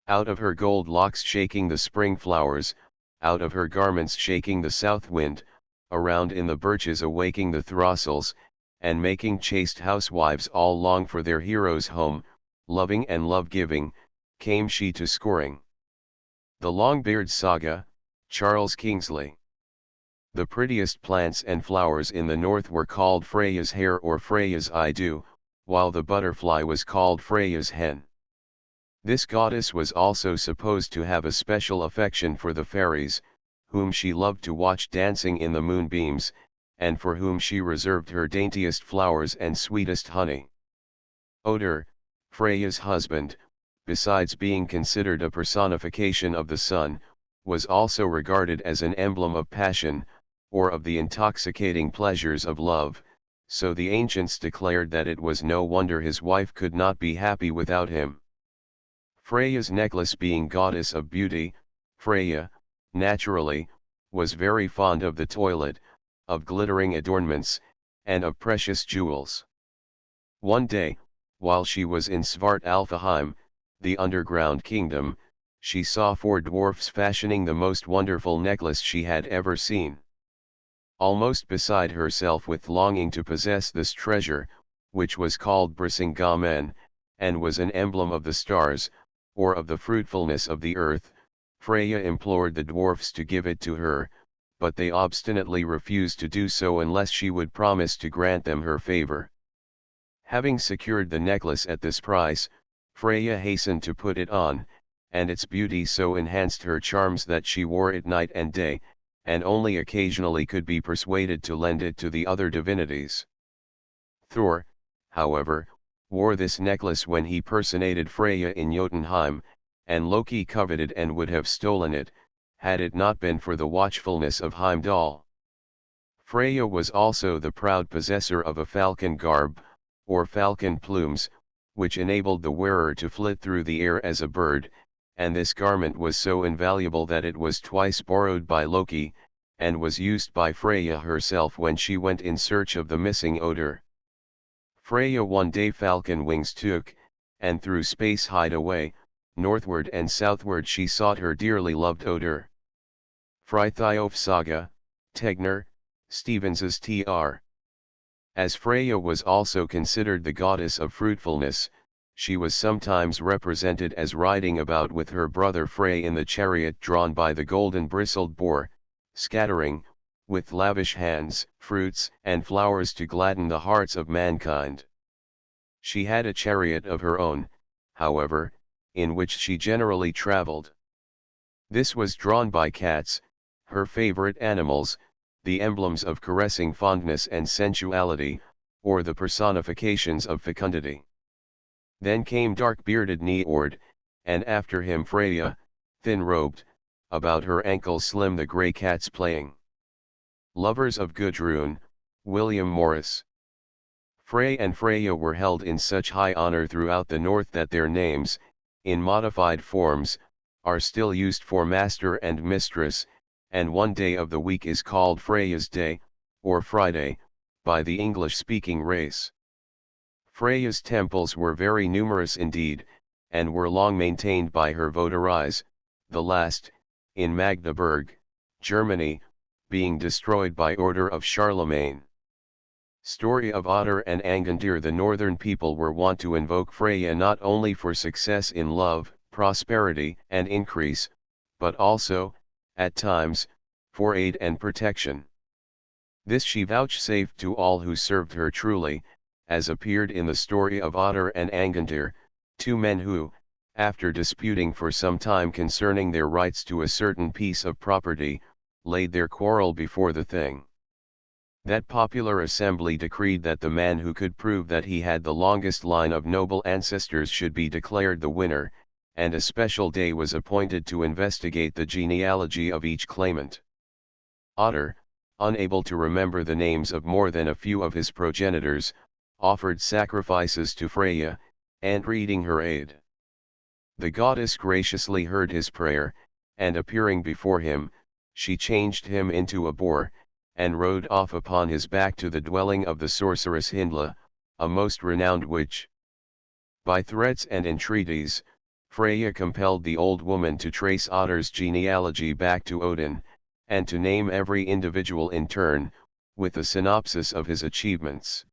Out of her gold locks shaking the spring flowers, out of her garments shaking the south wind, around in the birches awaking the throstles, and making chaste housewives all long for their hero's home, loving and love-giving, came she to Scoring. The Longbeard Saga, Charles Kingsley. The prettiest plants and flowers in the north were called Freya's hair or Freya's eye-dew, while the butterfly was called Freya's hen. This goddess was also supposed to have a special affection for the fairies, whom she loved to watch dancing in the moonbeams, and for whom she reserved her daintiest flowers and sweetest honey. Oder, Freya's husband, besides being considered a personification of the sun, was also regarded as an emblem of passion, or of the intoxicating pleasures of love, so the ancients declared that it was no wonder his wife could not be happy without him. Freya's necklace being goddess of beauty, Freya, naturally, was very fond of the toilet, of glittering adornments, and of precious jewels. One day, while she was in Svartalfaheim, the underground kingdom, she saw 4 dwarfs fashioning the most wonderful necklace she had ever seen. Almost beside herself with longing to possess this treasure, which was called Brisingamen, and was an emblem of the stars, or of the fruitfulness of the earth, Freya implored the dwarfs to give it to her, but they obstinately refused to do so unless she would promise to grant them her favor. Having secured the necklace at this price, Freya hastened to put it on, and its beauty so enhanced her charms that she wore it night and day, and only occasionally could be persuaded to lend it to the other divinities. Thor, however, wore this necklace when he personated Freya in Jotunheim, and Loki coveted and would have stolen it, had it not been for the watchfulness of Heimdall. Freya was also the proud possessor of a falcon garb, or falcon plumes, which enabled the wearer to flit through the air as a bird, and this garment was so invaluable that it was twice borrowed by Loki, and was used by Freya herself when she went in search of the missing Odur. Freya one day falcon wings took, and through space hied away, northward and southward she sought her dearly loved Odur. Frithiof Saga, Tegner, Stevens's Tr. As Freya was also considered the goddess of fruitfulness, she was sometimes represented as riding about with her brother Frey in the chariot drawn by the golden bristled boar, scattering, with lavish hands, fruits and flowers to gladden the hearts of mankind. She had a chariot of her own, however, in which she generally traveled. This was drawn by cats, her favorite animals, the emblems of caressing fondness and sensuality, or the personifications of fecundity. Then came dark-bearded Njord, and after him Freya, thin-robed, about her ankles slim the grey cats playing. Lovers of Gudrun, William Morris. Frey and Freya were held in such high honor throughout the north that their names, in modified forms, are still used for master and mistress, and one day of the week is called Freya's Day, or Friday, by the English-speaking race. Freya's temples were very numerous indeed, and were long maintained by her votaries, the last, in Magdeburg, Germany, being destroyed by order of Charlemagne. Story of Otter and Angantyr. The northern people were wont to invoke Freya not only for success in love, prosperity and increase, but also, at times, for aid and protection. This she vouchsafed to all who served her truly, as appeared in the story of Otter and Angantyr, 2 men who, after disputing for some time concerning their rights to a certain piece of property, laid their quarrel before the thing. That popular assembly decreed that the man who could prove that he had the longest line of noble ancestors should be declared the winner, and a special day was appointed to investigate the genealogy of each claimant. Otter, unable to remember the names of more than a few of his progenitors, offered sacrifices to Freya, entreating her aid. The goddess graciously heard his prayer, and appearing before him, she changed him into a boar, and rode off upon his back to the dwelling of the sorceress Hyndla, a most renowned witch. By threats and entreaties, Freya compelled the old woman to trace Otter's genealogy back to Odin, and to name every individual in turn, with a synopsis of his achievements.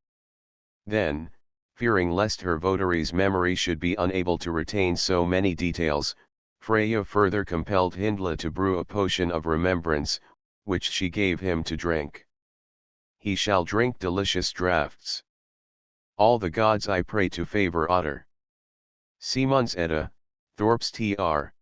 Then, fearing lest her votary's memory should be unable to retain so many details, Freya further compelled Hyndla to brew a potion of remembrance, which she gave him to drink. He shall drink delicious draughts. All the gods I pray to favor Otter. Simon's Edda, Thorpe's Tr.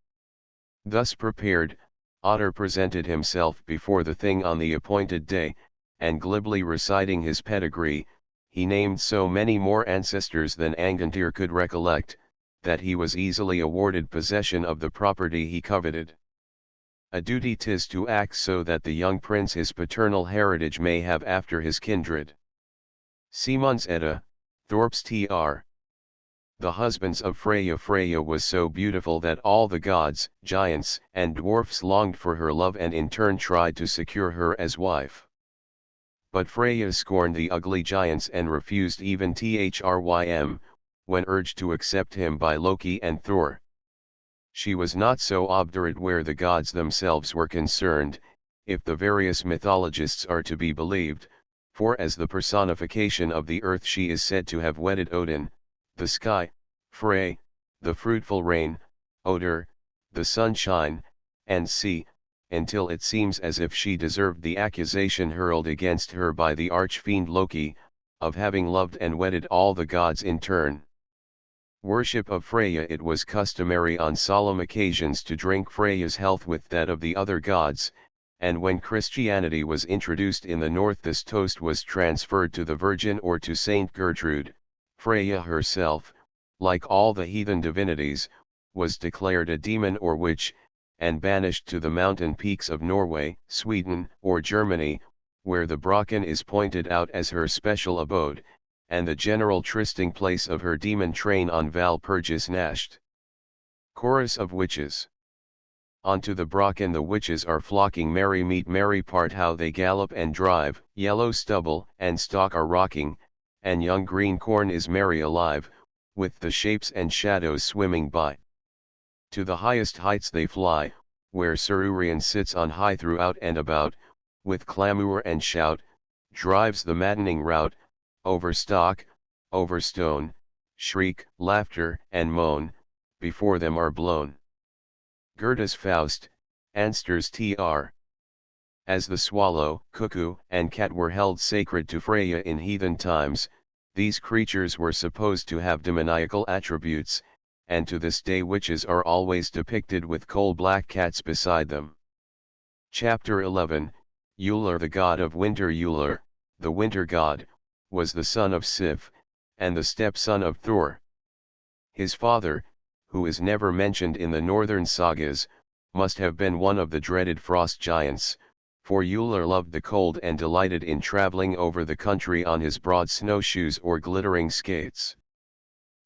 Thus prepared, Otter presented himself before the thing on the appointed day, and glibly reciting his pedigree, he named so many more ancestors than Angantyr could recollect, that he was easily awarded possession of the property he coveted. A duty 'tis to act so that the young prince his paternal heritage may have after his kindred. Simon's Edda, Thorpe's Tr. the husbands of Freya. Freya was so beautiful that all the gods, giants, and dwarfs longed for her love and in turn tried to secure her as wife. But Freya scorned the ugly giants and refused even Thrym, when urged to accept him by Loki and Thor. She was not so obdurate where the gods themselves were concerned, if the various mythologists are to be believed, for as the personification of the earth she is said to have wedded Odin, the sky, Frey, the fruitful rain, Odr, the sunshine, and sea, until it seems as if she deserved the accusation hurled against her by the archfiend Loki, of having loved and wedded all the gods in turn. Worship of Freya. It was customary on solemn occasions to drink Freya's health with that of the other gods, and when Christianity was introduced in the north this toast was transferred to the Virgin or to Saint Gertrude. Freya herself, like all the heathen divinities, was declared a demon or witch, and banished to the mountain peaks of Norway, Sweden, or Germany, where the Brocken is pointed out as her special abode, and the general trysting place of her demon train on Valpurgis Nacht. Chorus of Witches. Onto the Brocken the witches are flocking, merry meet merry part, how they gallop and drive, yellow stubble and stalk are rocking, and young green corn is merry alive, with the shapes and shadows swimming by. To the highest heights they fly, where Sir Urien sits on high throughout and about, with clamour and shout, drives the maddening rout, over stock, over stone, shriek, laughter, and moan, before them are blown. Goethe's Faust, Ansters tr. As the swallow, cuckoo, and cat were held sacred to Freya in heathen times, these creatures were supposed to have demoniacal attributes, and to this day witches are always depicted with coal-black cats beside them. Chapter 11, Uller. The god of winter. Uller, the winter god, was the son of Sif, and the stepson of Thor. His father, who is never mentioned in the northern sagas, must have been one of the dreaded frost giants, for Uller loved the cold and delighted in traveling over the country on his broad snowshoes or glittering skates.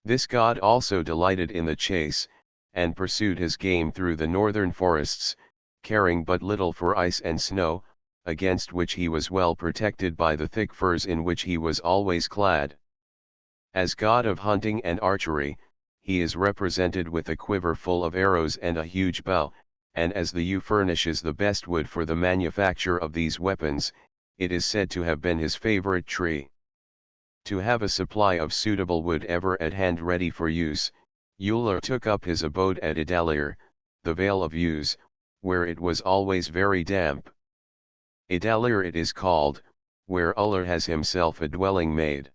This god also delighted in the chase, and pursued his game through the northern forests, caring but little for ice and snow, against which he was well protected by the thick furs in which he was always clad. As god of hunting and archery, he is represented with a quiver full of arrows and a huge bow, and as the yew furnishes the best wood for the manufacture of these weapons, it is said to have been his favorite tree. To have a supply of suitable wood ever at hand ready for use, Uller took up his abode at Idalir, the Vale of Yews, where it was always very damp. Idalir it is called, where Uller has himself a dwelling made.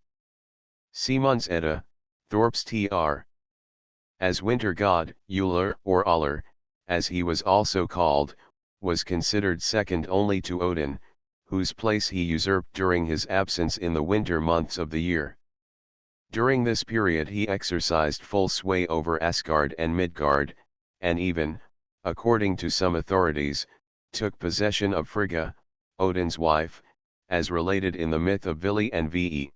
Simon's Edda, Thorp's tr. As winter god, Uller or Uller, as he was also called, was considered second only to Odin, whose place he usurped during his absence in the winter months of the year. During this period he exercised full sway over Asgard and Midgard, and even, according to some authorities, took possession of Frigga, Odin's wife, as related in the myth of Vili and Ve.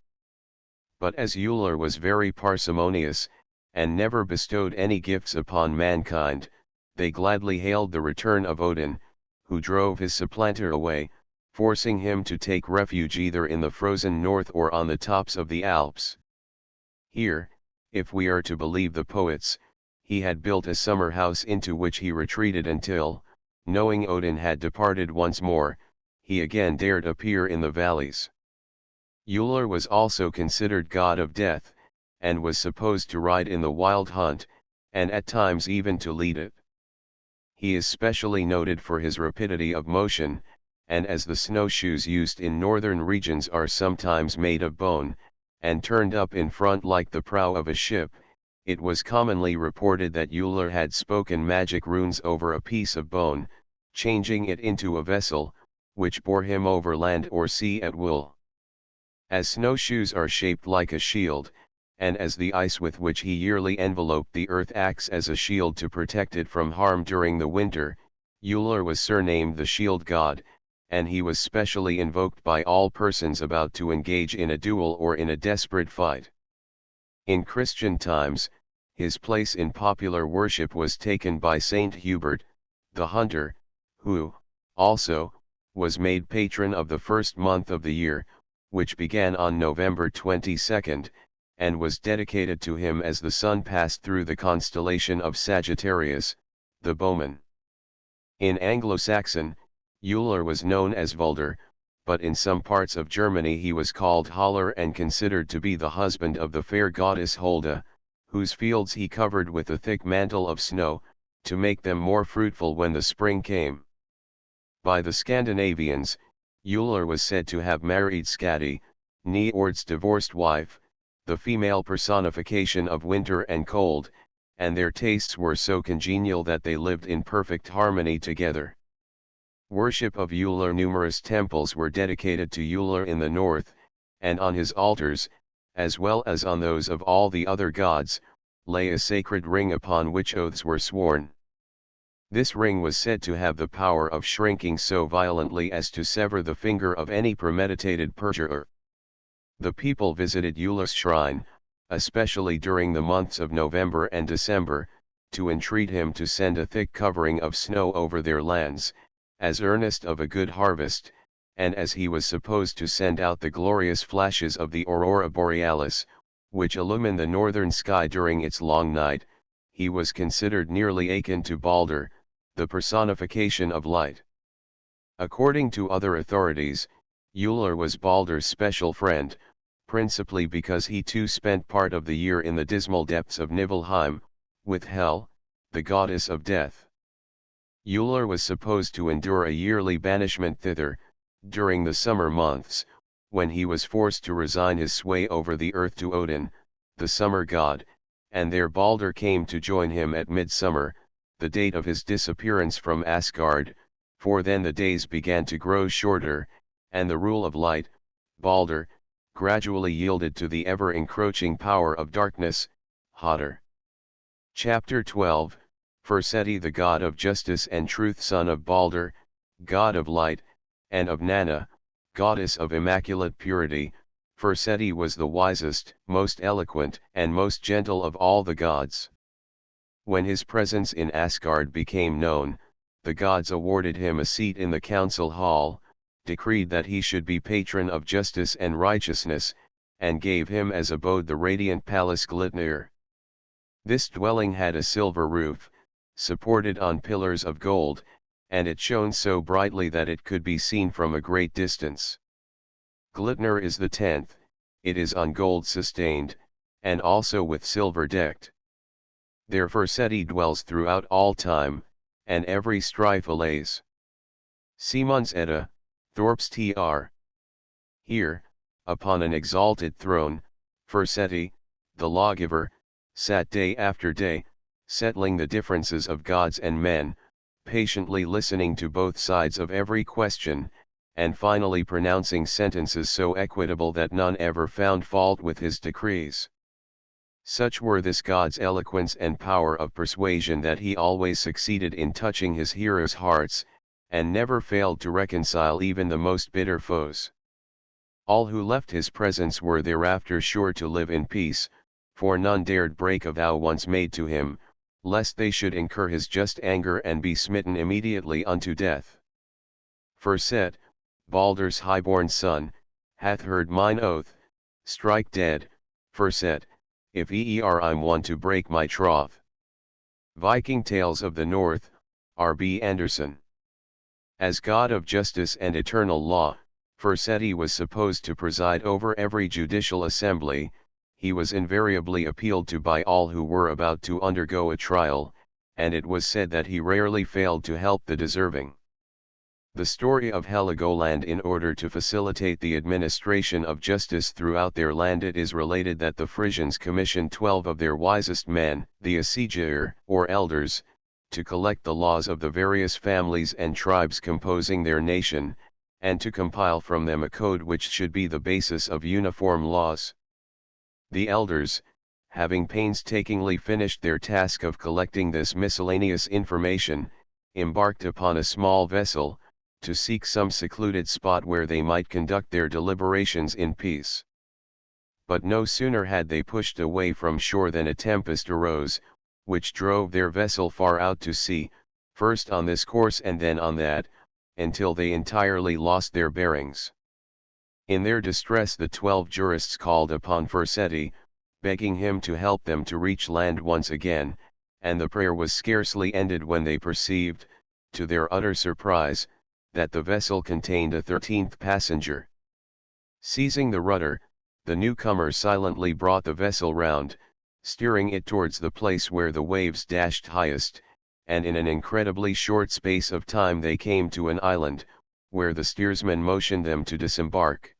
But as Uller was very parsimonious, and never bestowed any gifts upon mankind, they gladly hailed the return of Odin, who drove his supplanter away, forcing him to take refuge either in the frozen north or on the tops of the Alps. Here, if we are to believe the poets, he had built a summer house into which he retreated until, knowing Odin had departed once more, he again dared appear in the valleys. Uller was also considered god of death, and was supposed to ride in the wild hunt, and at times even to lead it. He is specially noted for his rapidity of motion, and as the snowshoes used in northern regions are sometimes made of bone, and turned up in front like the prow of a ship, it was commonly reported that Uller had spoken magic runes over a piece of bone, changing it into a vessel, which bore him over land or sea at will. As snowshoes are shaped like a shield, and as the ice with which he yearly enveloped the earth acts as a shield to protect it from harm during the winter, Uller was surnamed the Shield God, and he was specially invoked by all persons about to engage in a duel or in a desperate fight. In Christian times, his place in popular worship was taken by Saint Hubert, the hunter, who, also, was made patron of the first month of the year, which began on November 22nd, and was dedicated to him as the sun passed through the constellation of Sagittarius, the bowman. In Anglo-Saxon, Euler was known as Vulder, but in some parts of Germany he was called Haller and considered to be the husband of the fair goddess Holda, whose fields he covered with a thick mantle of snow, to make them more fruitful when the spring came. By the Scandinavians, Euler was said to have married Skadi, Njord's divorced wife, the female personification of winter and cold, and their tastes were so congenial that they lived in perfect harmony together. Worship of Euler. Numerous temples were dedicated to Euler in the north, and on his altars, as well as on those of all the other gods, lay a sacred ring upon which oaths were sworn. This ring was said to have the power of shrinking so violently as to sever the finger of any premeditated perjurer. The people visited Euler's shrine, especially during the months of November and December, to entreat him to send a thick covering of snow over their lands, as earnest of a good harvest, and as he was supposed to send out the glorious flashes of the aurora borealis, which illumine the northern sky during its long night, he was considered nearly akin to Balder, the personification of light. According to other authorities, Euler was Balder's special friend, principally because he too spent part of the year in the dismal depths of Nibelheim, with Hel, the goddess of death. Euler was supposed to endure a yearly banishment thither, during the summer months, when he was forced to resign his sway over the earth to Odin, the summer god, and there Balder came to join him at midsummer, the date of his disappearance from Asgard, for then the days began to grow shorter, and the rule of light, Balder, gradually yielded to the ever-encroaching power of darkness, Hodder. Chapter 12, Forseti, the god of justice and truth, son of Balder, god of light, and of Nanna, goddess of immaculate purity. Forseti was the wisest, most eloquent, and most gentle of all the gods. When his presence in Asgard became known, the gods awarded him a seat in the council hall, decreed that he should be patron of justice and righteousness, and gave him as abode the radiant palace Glitnir. This dwelling had a silver roof, supported on pillars of gold, and it shone so brightly that it could be seen from a great distance. Glitnir is the 10th, it is on gold sustained, and also with silver decked. There Forseti dwells throughout all time, and every strife allays. Simons Edda, Thorp's Tr. Here, upon an exalted throne, Forseti, the lawgiver, sat day after day, settling the differences of gods and men, patiently listening to both sides of every question, and finally pronouncing sentences so equitable that none ever found fault with his decrees. Such were this god's eloquence and power of persuasion that he always succeeded in touching his hearers' hearts, and never failed to reconcile even the most bitter foes. All who left his presence were thereafter sure to live in peace, for none dared break a vow once made to him, lest they should incur his just anger and be smitten immediately unto death. Forset, Balder's highborn son, hath heard mine oath, strike dead, Forset, if I'm one to break my troth. Viking Tales of the North, R.B. Anderson. As god of justice and eternal law, Forseti was supposed to preside over every judicial assembly. He was invariably appealed to by all who were about to undergo a trial, and it was said that he rarely failed to help the deserving. The story of Heligoland. In order to facilitate the administration of justice throughout their land, it is related that the Frisians commissioned 12 of their wisest men, the Assigir, or elders, to collect the laws of the various families and tribes composing their nation, and to compile from them a code which should be the basis of uniform laws. The elders, having painstakingly finished their task of collecting this miscellaneous information, embarked upon a small vessel, to seek some secluded spot where they might conduct their deliberations in peace. but no sooner had they pushed away from shore than a tempest arose, which drove their vessel far out to sea, first on this course and then on that, until they entirely lost their bearings. In their distress the 12 jurists called upon Forseti, begging him to help them to reach land once again, and the prayer was scarcely ended when they perceived, to their utter surprise, that the vessel contained a 13th passenger. Seizing the rudder, the newcomer silently brought the vessel round, steering it towards the place where the waves dashed highest, and in an incredibly short space of time they came to an island, where the steersman motioned them to disembark.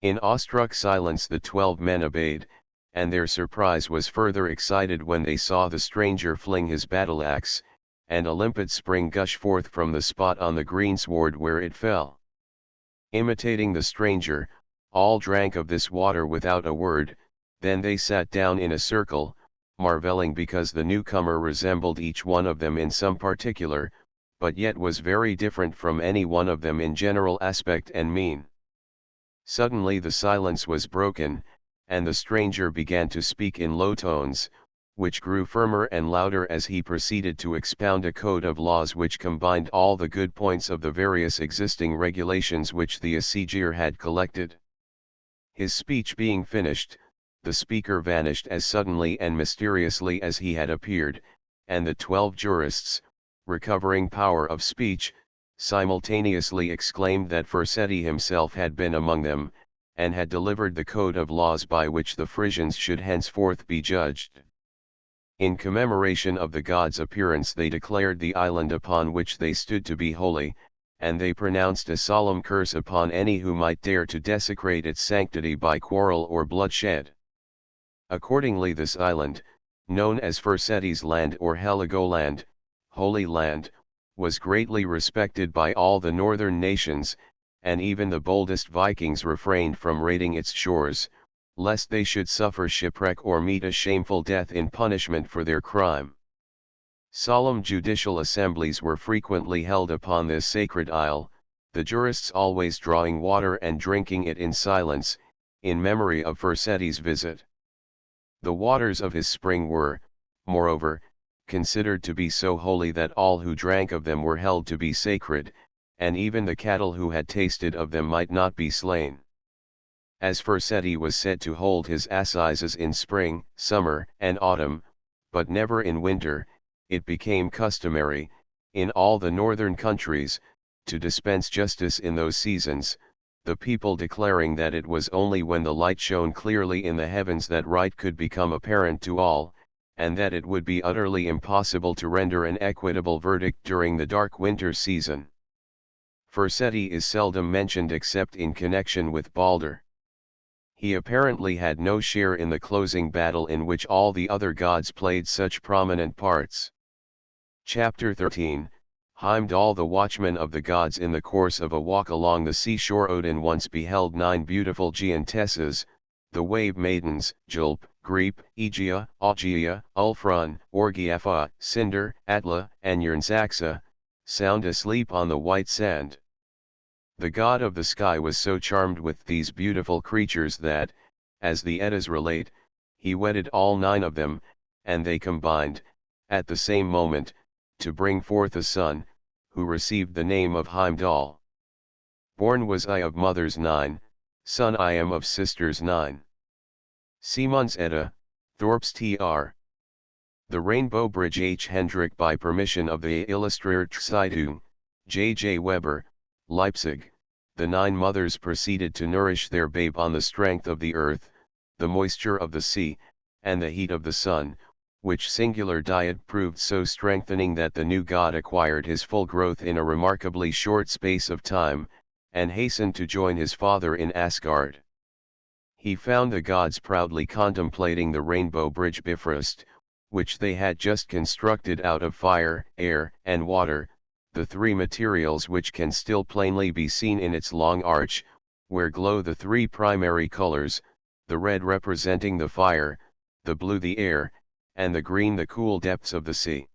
In awestruck silence the 12 men obeyed, and their surprise was further excited when they saw the stranger fling his battle-axe, and a limpid spring gush forth from the spot on the greensward where it fell. Imitating the stranger, all drank of this water without a word, then they sat down in a circle, marveling because the newcomer resembled each one of them in some particular, but yet was very different from any one of them in general aspect and mien. Suddenly the silence was broken, and the stranger began to speak in low tones, which grew firmer and louder as he proceeded to expound a code of laws which combined all the good points of the various existing regulations which the assiegeur had collected. His speech being finished, the speaker vanished as suddenly and mysteriously as he had appeared, and the 12 jurists, recovering power of speech, simultaneously exclaimed that Forseti himself had been among them, and had delivered the code of laws by which the Frisians should henceforth be judged. In commemoration of the god's appearance they declared the island upon which they stood to be holy, and they pronounced a solemn curse upon any who might dare to desecrate its sanctity by quarrel or bloodshed. Accordingly this island, known as Forseti's land or Heligoland, Holy Land, was greatly respected by all the northern nations, and even the boldest Vikings refrained from raiding its shores, lest they should suffer shipwreck or meet a shameful death in punishment for their crime. Solemn judicial assemblies were frequently held upon this sacred isle, the jurists always drawing water and drinking it in silence, in memory of Forseti's visit. The waters of his spring were, moreover, considered to be so holy that all who drank of them were held to be sacred, and even the cattle who had tasted of them might not be slain. As Forseti was said to hold his assizes in spring, summer, and autumn, but never in winter, it became customary, in all the northern countries, to dispense justice in those seasons, the people declaring that it was only when the light shone clearly in the heavens that right could become apparent to all, and that it would be utterly impossible to render an equitable verdict during the dark winter season. Forseti is seldom mentioned except in connection with Balder. He apparently had no share in the closing battle in which all the other gods played such prominent parts. Chapter 13, Heimdall. The watchman of the gods. In the course of a walk along the seashore Odin once beheld 9 beautiful giantesses, the wave maidens, Julp, Greep, Aegea, Augeia, Ulfrun, Orgiafa, Cinder, Atla, and Jernsaxa, sound asleep on the white sand. The god of the sky was so charmed with these beautiful creatures that, as the Eddas relate, he wedded all 9 of them, and they combined, at the same moment, to bring forth a son, who received the name of Heimdall. Born was I of mothers 9, son I am of sisters 9. Simons Edda, Thorpes Tr. The Rainbow Bridge. H. Hendrick. By permission of the Illustrator Zeitung, J. J. Weber, Leipzig, the 9 mothers proceeded to nourish their babe on the strength of the earth, the moisture of the sea, and the heat of the sun, which singular diet proved so strengthening that the new god acquired his full growth in a remarkably short space of time, and hastened to join his father in Asgard. He found the gods proudly contemplating the rainbow bridge Bifrost, which they had just constructed out of fire, air, and water, the 3 materials which can still plainly be seen in its long arch, where glow the 3 primary colors, the red representing the fire, the blue the air, and the green the cool depths of the sea.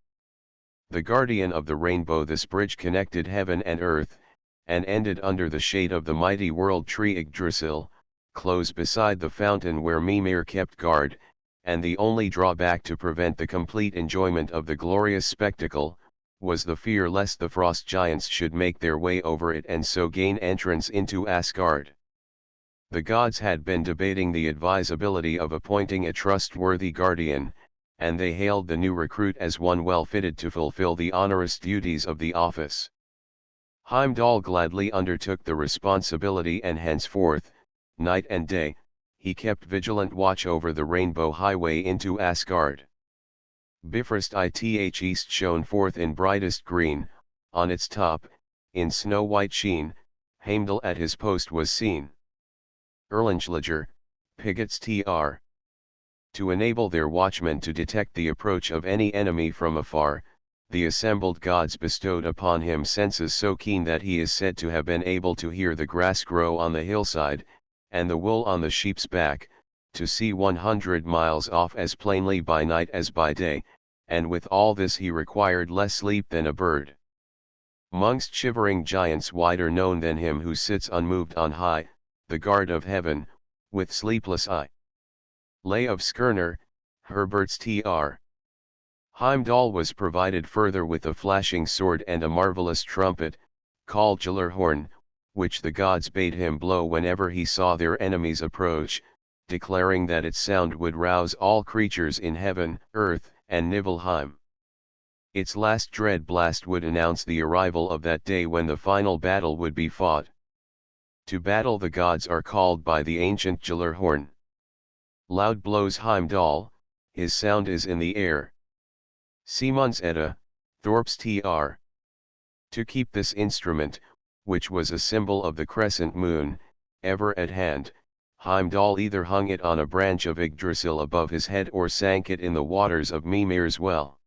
The guardian of the rainbow. This bridge connected heaven and earth, and ended under the shade of the mighty world tree Yggdrasil, close beside the fountain where Mimir kept guard, and the only drawback to prevent the complete enjoyment of the glorious spectacle, was the fear lest the frost giants should make their way over it and so gain entrance into Asgard. The gods had been debating the advisability of appointing a trustworthy guardian, and they hailed the new recruit as one well fitted to fulfill the onerous duties of the office. Heimdall gladly undertook the responsibility, and henceforth, night and day, he kept vigilant watch over the rainbow highway into Asgard. Bifrost ith east shone forth in brightest green, on its top, in snow-white sheen, Heimdall at his post was seen. Erlanglager, pickets tr. To enable their watchmen to detect the approach of any enemy from afar, the assembled gods bestowed upon him senses so keen that he is said to have been able to hear the grass grow on the hillside, and the wool on the sheep's back, to see 100 miles off as plainly by night as by day, and with all this he required less sleep than a bird. 'Mongst shivering giants wider known than him who sits unmoved on high, the guard of heaven, with sleepless eye. Lay of Skirnir, Herbert's tr. Heimdall was provided further with a flashing sword and a marvelous trumpet, called Gjallarhorn, which the gods bade him blow whenever he saw their enemies approach, declaring that its sound would rouse all creatures in heaven, earth, and Niflheim. Its last dread blast would announce the arrival of that day when the final battle would be fought. To battle the gods are called by the ancient Gjallarhorn. Loud blows Heimdall, his sound is in the air. Simon's Edda, Thorpe's tr. To keep this instrument, which was a symbol of the crescent moon, ever at hand, Heimdall either hung it on a branch of Yggdrasil above his head or sank it in the waters of Mimir's well.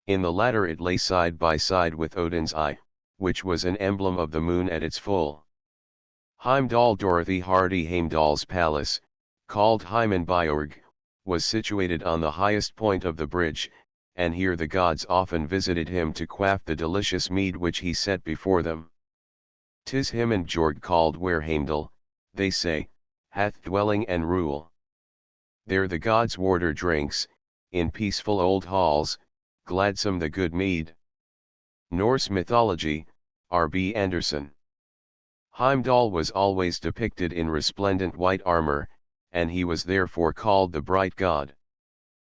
In the latter it lay side by side with Odin's eye, which was an emblem of the moon at its full. Heimdall Dorothy Hardy Heimdall's palace, called Heimenbjorg, was situated on the highest point of the bridge, and here the gods often visited him to quaff the delicious mead which he set before them. 'Tis Himinbjorg called where Heimdall, they say, hath dwelling and rule. There the gods' warder drinks, in peaceful old halls, gladsome the good mead. Norse Mythology, R.B. Anderson. Heimdall was always depicted in resplendent white armor, and he was therefore called the bright god.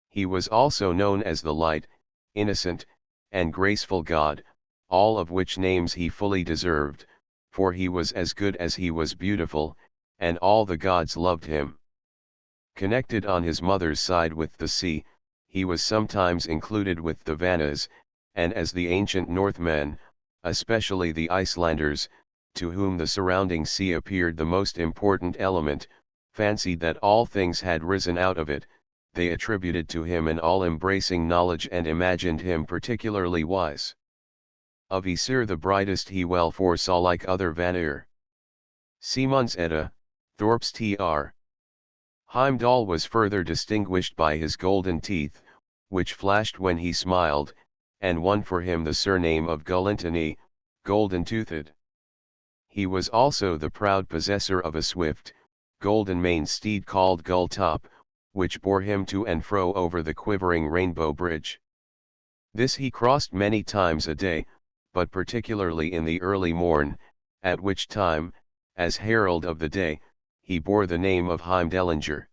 He was also known as the light, innocent, and graceful god, all of which names he fully deserved, for he was as good as he was beautiful, and all the gods loved him. Connected on his mother's side with the sea, he was sometimes included with the Vanas, and as the ancient Northmen, especially the Icelanders, to whom the surrounding sea appeared the most important element, fancied that all things had risen out of it, they attributed to him an all-embracing knowledge and imagined him particularly wise. Of Aesir the brightest he well foresaw like other Vanir. Simon's Edda, Thorpe's tr. Heimdall was further distinguished by his golden teeth, which flashed when he smiled, and won for him the surname of Gullintani, golden-toothed. He was also the proud possessor of a swift, golden-maned steed called Gulltop, which bore him to and fro over the quivering rainbow bridge. This he crossed many times a day, but particularly in the early morn, at which time, as herald of the day, he bore the name of Heimdallinger.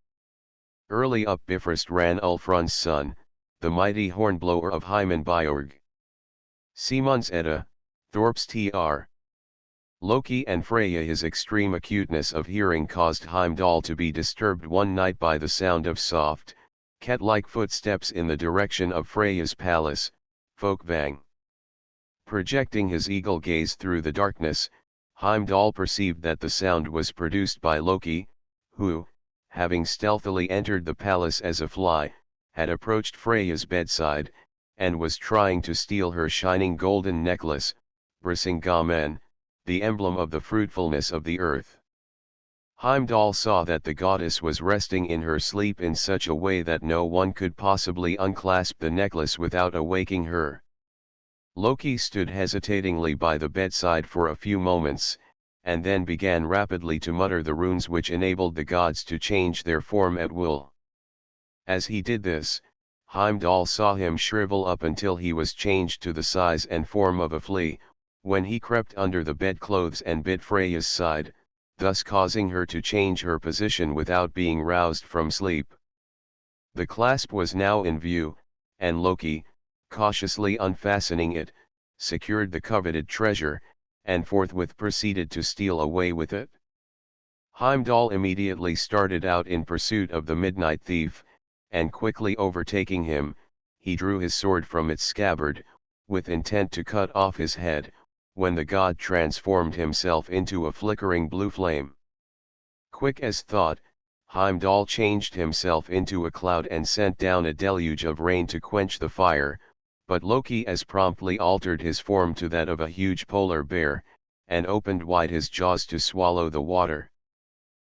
Early up Bifrost ran Ulfrun's son, the mighty hornblower of Heimenbjorg. Simon's Edda, Thorpe's tr. Loki and Freyja. His extreme acuteness of hearing caused Heimdall to be disturbed one night by the sound of soft, cat-like footsteps in the direction of Freyja's palace, Folkvang. Projecting his eagle gaze through the darkness, Heimdall perceived that the sound was produced by Loki, who, having stealthily entered the palace as a fly, had approached Freyja's bedside, and was trying to steal her shining golden necklace, Brisingamen, the emblem of the fruitfulness of the earth. Heimdall saw that the goddess was resting in her sleep in such a way that no one could possibly unclasp the necklace without awaking her. Loki stood hesitatingly by the bedside for a few moments, and then began rapidly to mutter the runes which enabled the gods to change their form at will. As he did this, Heimdall saw him shrivel up until he was changed to the size and form of a flea, when he crept under the bedclothes and bit Freya's side, thus causing her to change her position without being roused from sleep. The clasp was now in view, and Loki, cautiously unfastening it, secured the coveted treasure, and forthwith proceeded to steal away with it. Heimdall immediately started out in pursuit of the midnight thief, and quickly overtaking him, he drew his sword from its scabbard, with intent to cut off his head, when the god transformed himself into a flickering blue flame. Quick as thought, Heimdall changed himself into a cloud and sent down a deluge of rain to quench the fire, but Loki as promptly altered his form to that of a huge polar bear, and opened wide his jaws to swallow the water.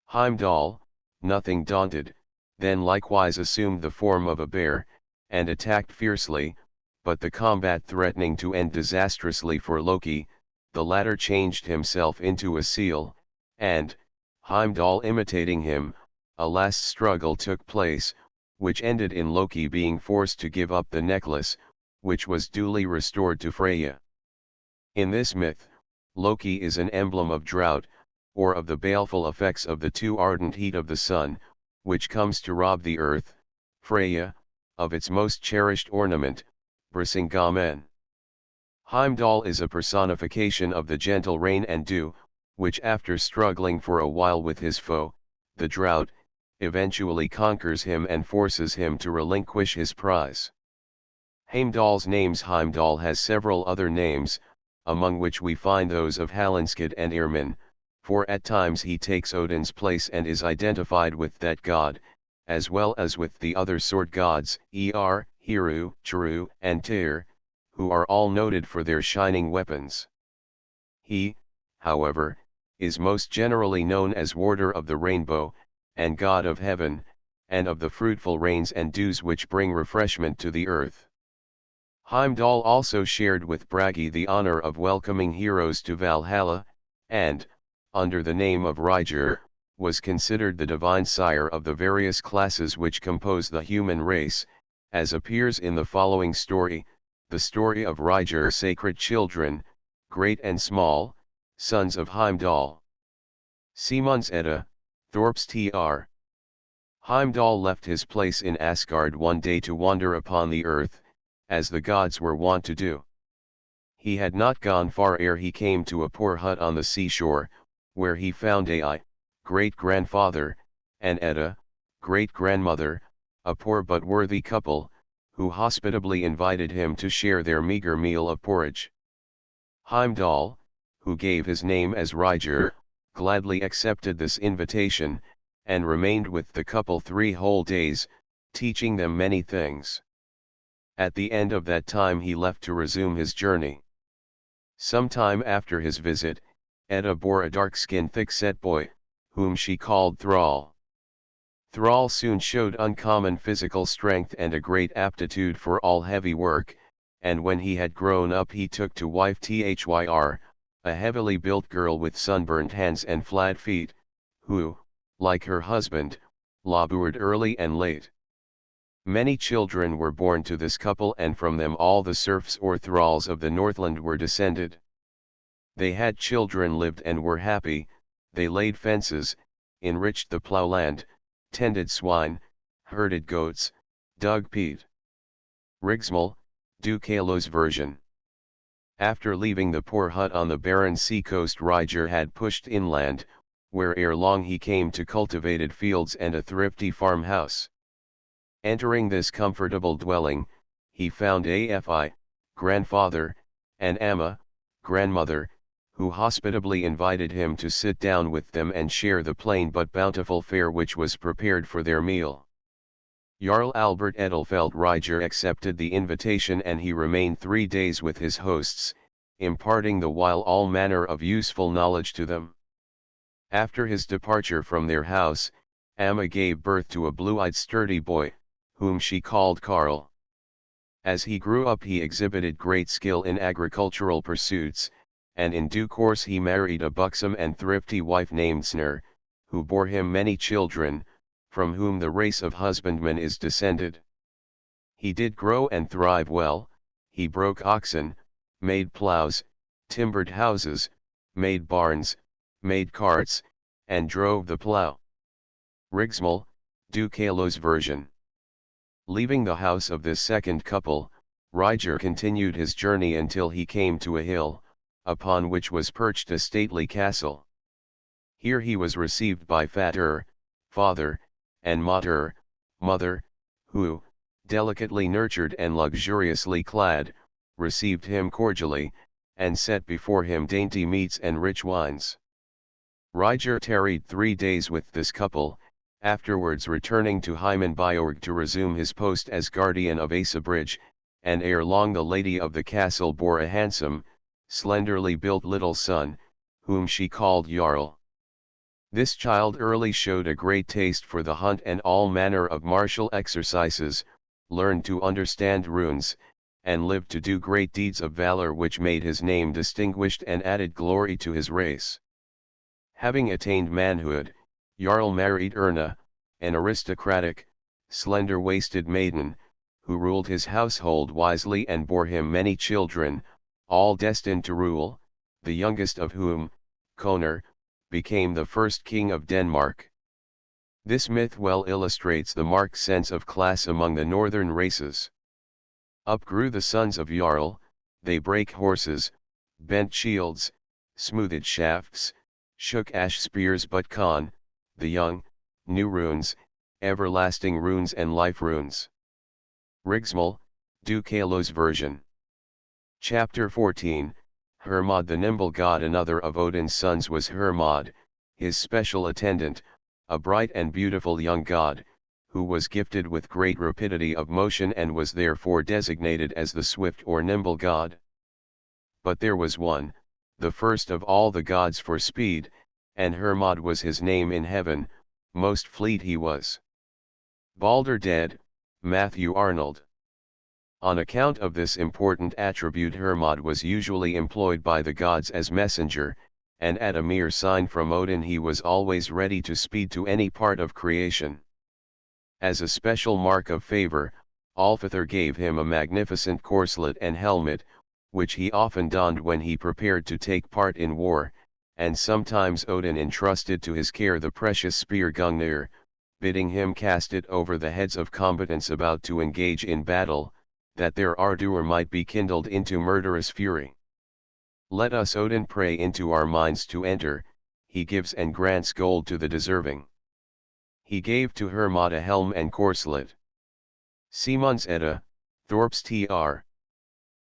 Heimdall, nothing daunted, then likewise assumed the form of a bear, and attacked fiercely, but the combat threatening to end disastrously for Loki, the latter changed himself into a seal, and, Heimdall imitating him, a last struggle took place, which ended in Loki being forced to give up the necklace, which was duly restored to Freya. In this myth, Loki is an emblem of drought, or of the baleful effects of the too ardent heat of the sun, which comes to rob the earth, Freya, of its most cherished ornament, Brisingamen. Heimdall is a personification of the gentle rain and dew, which after struggling for a while with his foe, the drought, eventually conquers him and forces him to relinquish his prize. Heimdall's names. Heimdall has several other names, among which we find those of Hallinskid and Irmin, for at times he takes Odin's place and is identified with that god, as well as with the other sword gods, Heru, Churu, and Tyr, who are all noted for their shining weapons. He, however, is most generally known as Warder of the Rainbow, and God of Heaven, and of the fruitful rains and dews which bring refreshment to the earth. Heimdall also shared with Bragi the honor of welcoming heroes to Valhalla, and, under the name of Ryger, was considered the divine sire of the various classes which compose the human race, as appears in the following story, the story of Ryger's sacred children, great and small, sons of Heimdall. Simon's Edda, Thorp's Tr. Heimdall left his place in Asgard one day to wander upon the earth, as the gods were wont to do. He had not gone far ere he came to a poor hut on the seashore, where he found Ai, great-grandfather, and Edda, great-grandmother, a poor but worthy couple, who hospitably invited him to share their meager meal of porridge. Heimdall, who gave his name as Ryger, gladly accepted this invitation, and remained with the couple 3 whole days, teaching them many things. At the end of that time he left to resume his journey. Some time after his visit, Edda bore a dark-skinned thick-set boy, whom she called Thrall. Thrall soon showed uncommon physical strength and a great aptitude for all heavy work, and when he had grown up he took to wife Thyr, a heavily built girl with sunburnt hands and flat feet, who, like her husband, labored early and late. Many children were born to this couple, and from them all the serfs or thralls of the Northland were descended. They had children, lived and were happy, they laid fences, enriched the ploughland, tended swine, herded goats, dug peat. Rigsmal, Ducalo's version. After leaving the poor hut on the barren sea coast, Ryger had pushed inland, where ere long he came to cultivated fields and a thrifty farmhouse. Entering this comfortable dwelling, he found Afi, grandfather, and Amma, grandmother, who hospitably invited him to sit down with them and share the plain but bountiful fare which was prepared for their meal. Jarl Albert Edelfelt Ryger accepted the invitation, and he remained 3 days with his hosts, imparting the while all manner of useful knowledge to them. After his departure from their house, Amma gave birth to a blue-eyed sturdy boy, whom she called Karl. As he grew up he exhibited great skill in agricultural pursuits, and in due course he married a buxom and thrifty wife named Snir, who bore him many children, from whom the race of husbandmen is descended. He did grow and thrive well, he broke oxen, made plows, timbered houses, made barns, made carts, and drove the plow. Rigsmal, Ducalo's version. Leaving the house of this second couple, Ryger continued his journey until he came to a hill, upon which was perched a stately castle. Here he was received by Fatter, father, and Mater, mother, who, delicately nurtured and luxuriously clad, received him cordially, and set before him dainty meats and rich wines. Ryger tarried 3 days with this couple, afterwards returning to Hymenbjorg to resume his post as guardian of Asabridge, and ere long the lady of the castle bore a handsome, slenderly built little son, whom she called Jarl. This child early showed a great taste for the hunt and all manner of martial exercises, learned to understand runes, and lived to do great deeds of valor which made his name distinguished and added glory to his race. Having attained manhood, Jarl married Erna, an aristocratic, slender-waisted maiden, who ruled his household wisely and bore him many children, all destined to rule, the youngest of whom, Konar, became the first king of Denmark. This myth well illustrates the marked sense of class among the northern races. Up grew the sons of Jarl, they brake horses, bent shields, smoothed shafts, shook ash spears but Khan, the young, new runes, everlasting runes and life runes. Rigsmal, Ducalo's version. Chapter 14, Hermod the nimble god. Another of Odin's sons was Hermod, his special attendant, a bright and beautiful young god, who was gifted with great rapidity of motion and was therefore designated as the swift or nimble god. But there was one, the first of all the gods for speed, and Hermod was his name in heaven, most fleet he was. Balder dead, Matthew Arnold. On account of this important attribute Hermod was usually employed by the gods as messenger, and at a mere sign from Odin he was always ready to speed to any part of creation. As a special mark of favor, Alfithor gave him a magnificent corslet and helmet, which he often donned when he prepared to take part in war, and sometimes Odin entrusted to his care the precious spear Gungnir, bidding him cast it over the heads of combatants about to engage in battle, that their ardor might be kindled into murderous fury. Let us Odin pray into our minds to enter, he gives and grants gold to the deserving. He gave to Hermod a helm and corslet. Simon's Edda, Thorp's Tr.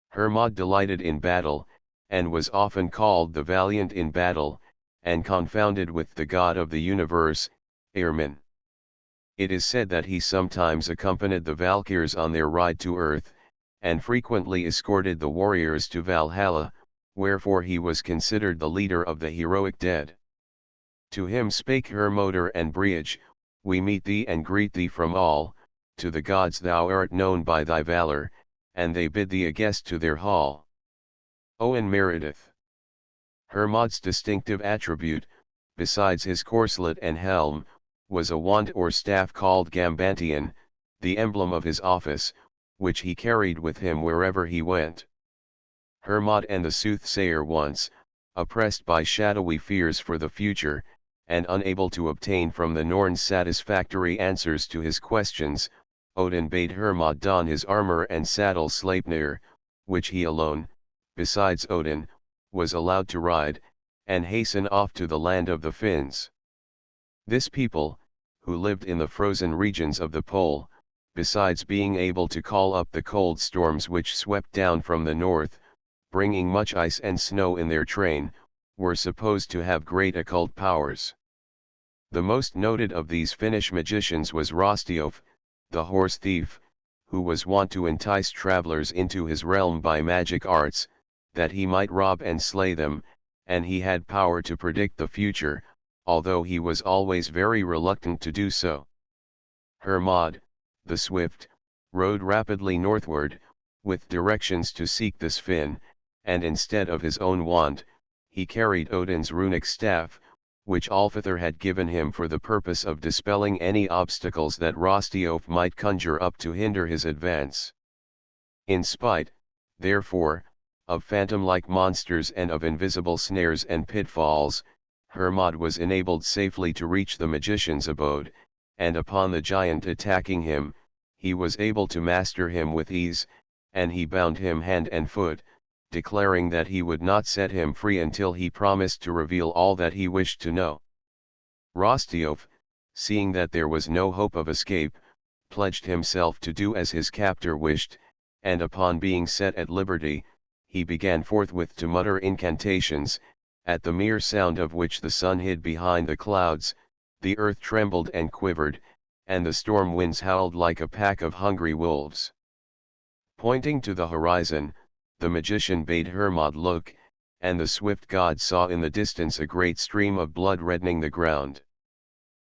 Hermod delighted in battle, and was often called the valiant in battle, and confounded with the god of the universe, Eirman. It is said that he sometimes accompanied the Valkyrs on their ride to earth, and frequently escorted the warriors to Valhalla, wherefore he was considered the leader of the heroic dead. To him spake Hermodr and Breage, we meet thee and greet thee from all, to the gods thou art known by thy valor, and they bid thee a guest to their hall. Owen Meredith. Hermod's distinctive attribute, besides his corslet and helm, was a wand or staff called Gambantian, the emblem of his office, which he carried with him wherever he went. Hermod and the soothsayer once, oppressed by shadowy fears for the future, and unable to obtain from the Norns satisfactory answers to his questions, Odin bade Hermod don his armor and saddle Sleipnir, which he alone, besides Odin, was allowed to ride, and hasten off to the land of the Finns. This people, who lived in the frozen regions of the pole, besides being able to call up the cold storms which swept down from the north, bringing much ice and snow in their train, were supposed to have great occult powers. The most noted of these Finnish magicians was Rostiof, the horse thief, who was wont to entice travelers into his realm by magic arts, that he might rob and slay them, and he had power to predict the future, although he was always very reluctant to do so. Hermod, the swift, rode rapidly northward, with directions to seek this Finn, and instead of his own wand, he carried Odin's runic staff, which Alfithor had given him for the purpose of dispelling any obstacles that Rostiof might conjure up to hinder his advance. In spite, therefore, of phantom-like monsters and of invisible snares and pitfalls, Hermod was enabled safely to reach the magician's abode, and upon the giant attacking him, he was able to master him with ease, and he bound him hand and foot, declaring that he would not set him free until he promised to reveal all that he wished to know. Rostiof, seeing that there was no hope of escape, pledged himself to do as his captor wished, and upon being set at liberty, he began forthwith to mutter incantations, at the mere sound of which the sun hid behind the clouds, the earth trembled and quivered, and the storm winds howled like a pack of hungry wolves. Pointing to the horizon, the magician bade Hermod look, and the swift god saw in the distance a great stream of blood reddening the ground.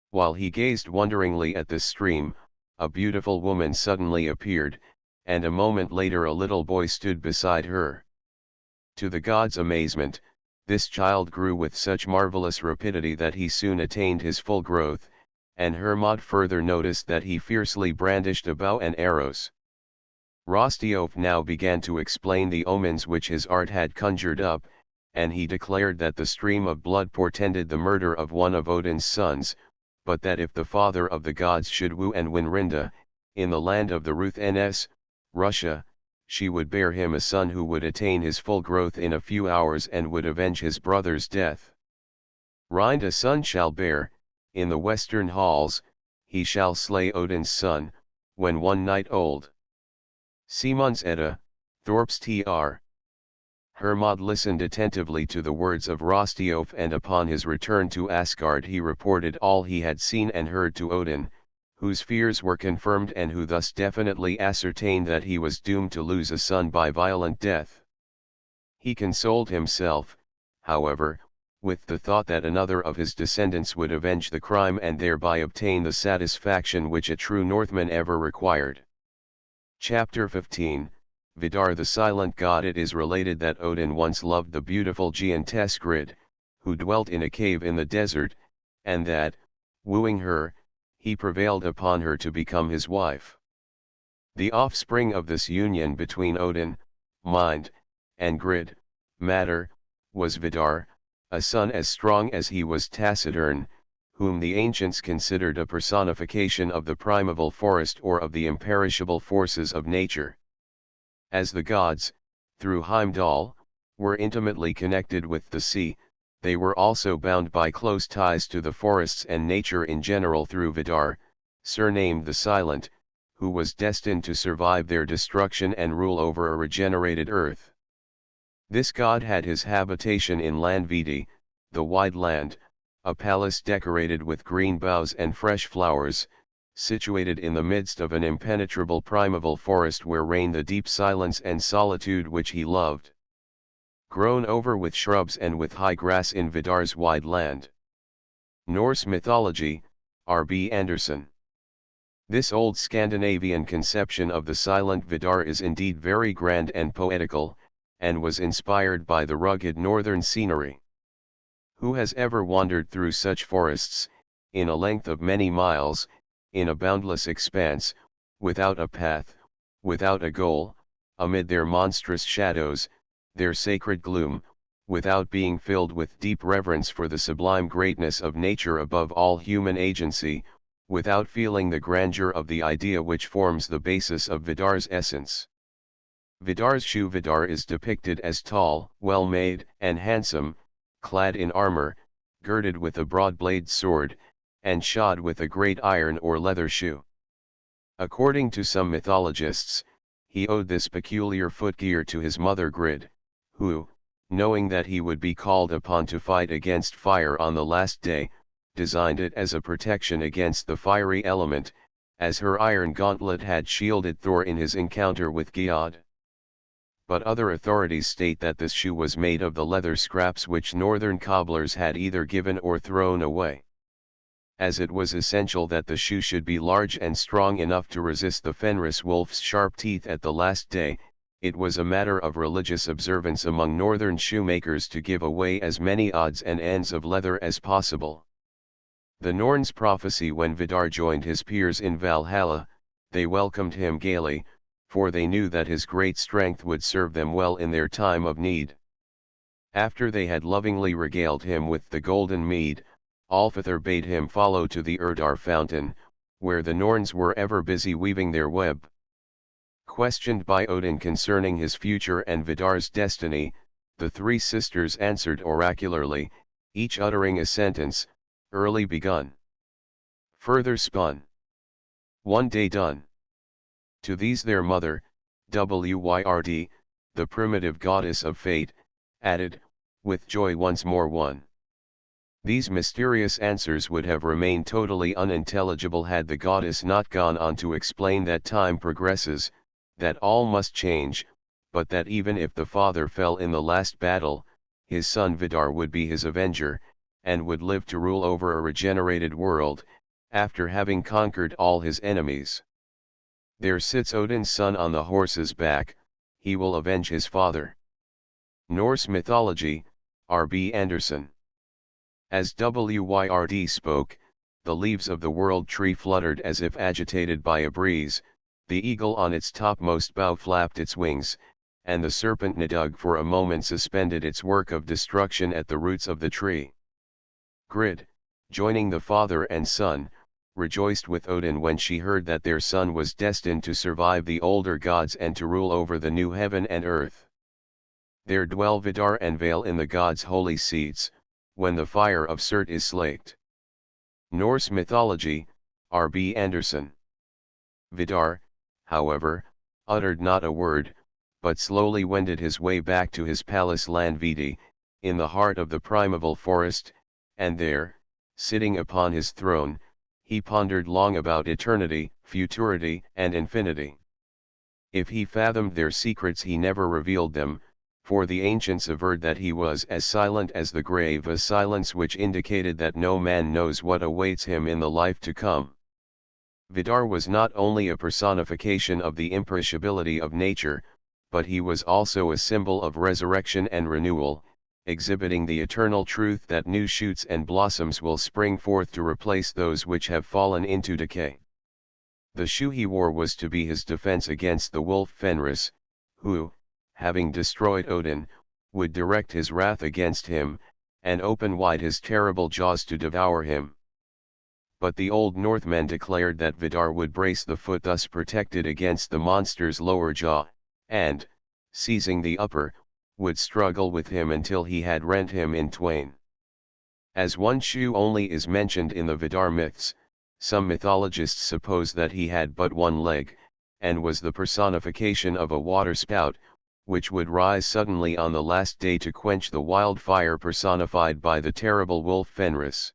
While he gazed wonderingly at this stream, a beautiful woman suddenly appeared, and a moment later a little boy stood beside her. To the god's amazement, this child grew with such marvelous rapidity that he soon attained his full growth, and Hermod further noticed that he fiercely brandished a bow and arrows. Rostiof now began to explain the omens which his art had conjured up, and he declared that the stream of blood portended the murder of one of Odin's sons, but that if the father of the gods should woo and win Rinda, in the land of the Ruthens, Russia, she would bear him a son who would attain his full growth in a few hours and would avenge his brother's death. Rind a son shall bear, in the western halls, he shall slay Odin's son, when 1 night old. Simons Edda, Thorp's Tr. Hermod listened attentively to the words of Rostiof, and upon his return to Asgard he reported all he had seen and heard to Odin, whose fears were confirmed and who thus definitely ascertained that he was doomed to lose a son by violent death. He consoled himself, however, with the thought that another of his descendants would avenge the crime and thereby obtain the satisfaction which a true Northman ever required. Chapter 15, Vidar the Silent God. It is related that Odin once loved the beautiful giantess Grid, who dwelt in a cave in the desert, and that, wooing her, he prevailed upon her to become his wife. The offspring of this union between Odin, mind, and Grid, matter, was Vidar, a son as strong as he was taciturn, whom the ancients considered a personification of the primeval forest or of the imperishable forces of nature. As the gods, through Heimdall, were intimately connected with the sea, they were also bound by close ties to the forests and nature in general through Vidar, surnamed the Silent, who was destined to survive their destruction and rule over a regenerated earth. This god had his habitation in Landvidi, the wide land, a palace decorated with green boughs and fresh flowers, situated in the midst of an impenetrable primeval forest where reigned the deep silence and solitude which he loved. Grown over with shrubs and with high grass in Vidar's wide land. Norse Mythology, R. B. Anderson. This old Scandinavian conception of the silent Vidar is indeed very grand and poetical, and was inspired by the rugged northern scenery. Who has ever wandered through such forests, in a length of many miles, in a boundless expanse, without a path, without a goal, amid their monstrous shadows, their sacred gloom, without being filled with deep reverence for the sublime greatness of nature above all human agency, without feeling the grandeur of the idea which forms the basis of Vidar's essence? Vidar's shoe. Vidar is depicted as tall, well-made, and handsome, clad in armor, girded with a broad-bladed sword, and shod with a great iron or leather shoe. According to some mythologists, he owed this peculiar footgear to his mother Grid, who, knowing that he would be called upon to fight against fire on the last day, designed it as a protection against the fiery element, as her iron gauntlet had shielded Thor in his encounter with Giod. But other authorities state that this shoe was made of the leather scraps which northern cobblers had either given or thrown away. As it was essential that the shoe should be large and strong enough to resist the Fenris wolf's sharp teeth at the last day, it was a matter of religious observance among northern shoemakers to give away as many odds and ends of leather as possible. The Norns prophesy when Vidar joined his peers in Valhalla, they welcomed him gaily, for they knew that his great strength would serve them well in their time of need. After they had lovingly regaled him with the golden mead, Alfathor bade him follow to the Urdar fountain, where the Norns were ever busy weaving their web. Questioned by Odin concerning his future and Vidar's destiny, the three sisters answered oracularly, each uttering a sentence, early begun, further spun, one day done. To these their mother, Wyrd, the primitive goddess of fate, added, with joy once more one. These mysterious answers would have remained totally unintelligible had the goddess not gone on to explain that time progresses, that all must change, but that even if the father fell in the last battle, his son Vidar would be his avenger, and would live to rule over a regenerated world, after having conquered all his enemies. There sits Odin's son on the horse's back, he will avenge his father. Norse Mythology, R.B. Anderson. As Wyrd spoke, the leaves of the world tree fluttered as if agitated by a breeze, the eagle on its topmost bough flapped its wings, and the serpent Nidug for a moment suspended its work of destruction at the roots of the tree. Grid, joining the father and son, rejoiced with Odin when she heard that their son was destined to survive the older gods and to rule over the new heaven and earth. There dwell Vidar and Vale in the gods' holy seats, when the fire of Surt is slaked. Norse Mythology, R.B. Anderson. Vidar, however, uttered not a word, but slowly wended his way back to his palace Landvidi, in the heart of the primeval forest, and there, sitting upon his throne, he pondered long about eternity, futurity, and infinity. If he fathomed their secrets he never revealed them, for the ancients averred that he was as silent as the grave, a silence which indicated that no man knows what awaits him in the life to come. Vidar was not only a personification of the imperishability of nature, but he was also a symbol of resurrection and renewal, exhibiting the eternal truth that new shoots and blossoms will spring forth to replace those which have fallen into decay. The shoe he wore was to be his defense against the wolf Fenris, who, having destroyed Odin, would direct his wrath against him, and open wide his terrible jaws to devour him. But the old Northmen declared that Vidar would brace the foot thus protected against the monster's lower jaw, and, seizing the upper, would struggle with him until he had rent him in twain. As one shoe only is mentioned in the Vidar myths, some mythologists suppose that he had but one leg, and was the personification of a waterspout, which would rise suddenly on the last day to quench the wildfire personified by the terrible wolf Fenris.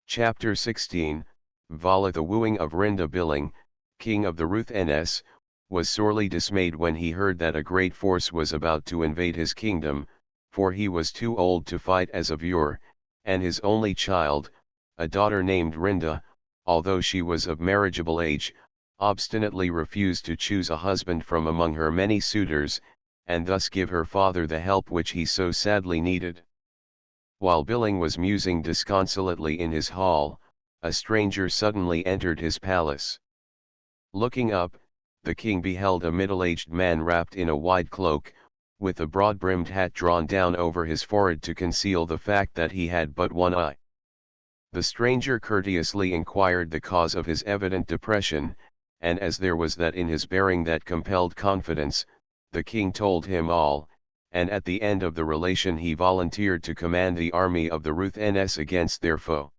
Chapter 16, Vala. The wooing of Rinda Billing, king of the Ruth-Ns, was sorely dismayed when he heard that a great force was about to invade his kingdom, for he was too old to fight as of yore, and his only child, a daughter named Rinda, although she was of marriageable age, obstinately refused to choose a husband from among her many suitors, and thus give her father the help which he so sadly needed. While Billing was musing disconsolately in his hall, a stranger suddenly entered his palace. Looking up, the king beheld a middle-aged man wrapped in a wide cloak, with a broad-brimmed hat drawn down over his forehead to conceal the fact that he had but one eye. The stranger courteously inquired the cause of his evident depression, and as there was that in his bearing that compelled confidence, the king told him all, and at the end of the relation he volunteered to command the army of the Ruth-Ns against their foe.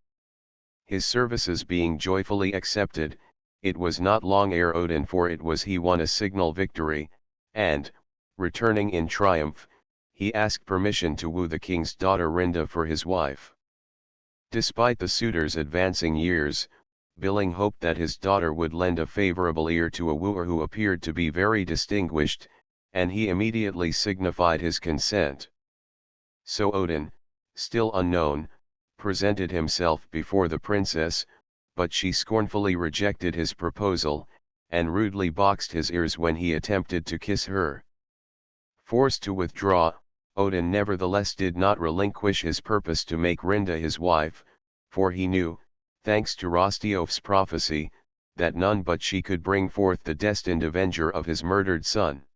His services being joyfully accepted, it was not long ere Odin, for it was he, won a signal victory, and, returning in triumph, he asked permission to woo the king's daughter Rinda for his wife. Despite the suitor's advancing years, Billing hoped that his daughter would lend a favorable ear to a wooer who appeared to be very distinguished, and he immediately signified his consent. So Odin, still unknown, presented himself before the princess, but she scornfully rejected his proposal, and rudely boxed his ears when he attempted to kiss her. Forced to withdraw, Odin nevertheless did not relinquish his purpose to make Rinda his wife, for he knew, thanks to Rostiof's prophecy, that none but she could bring forth the destined avenger of his murdered son.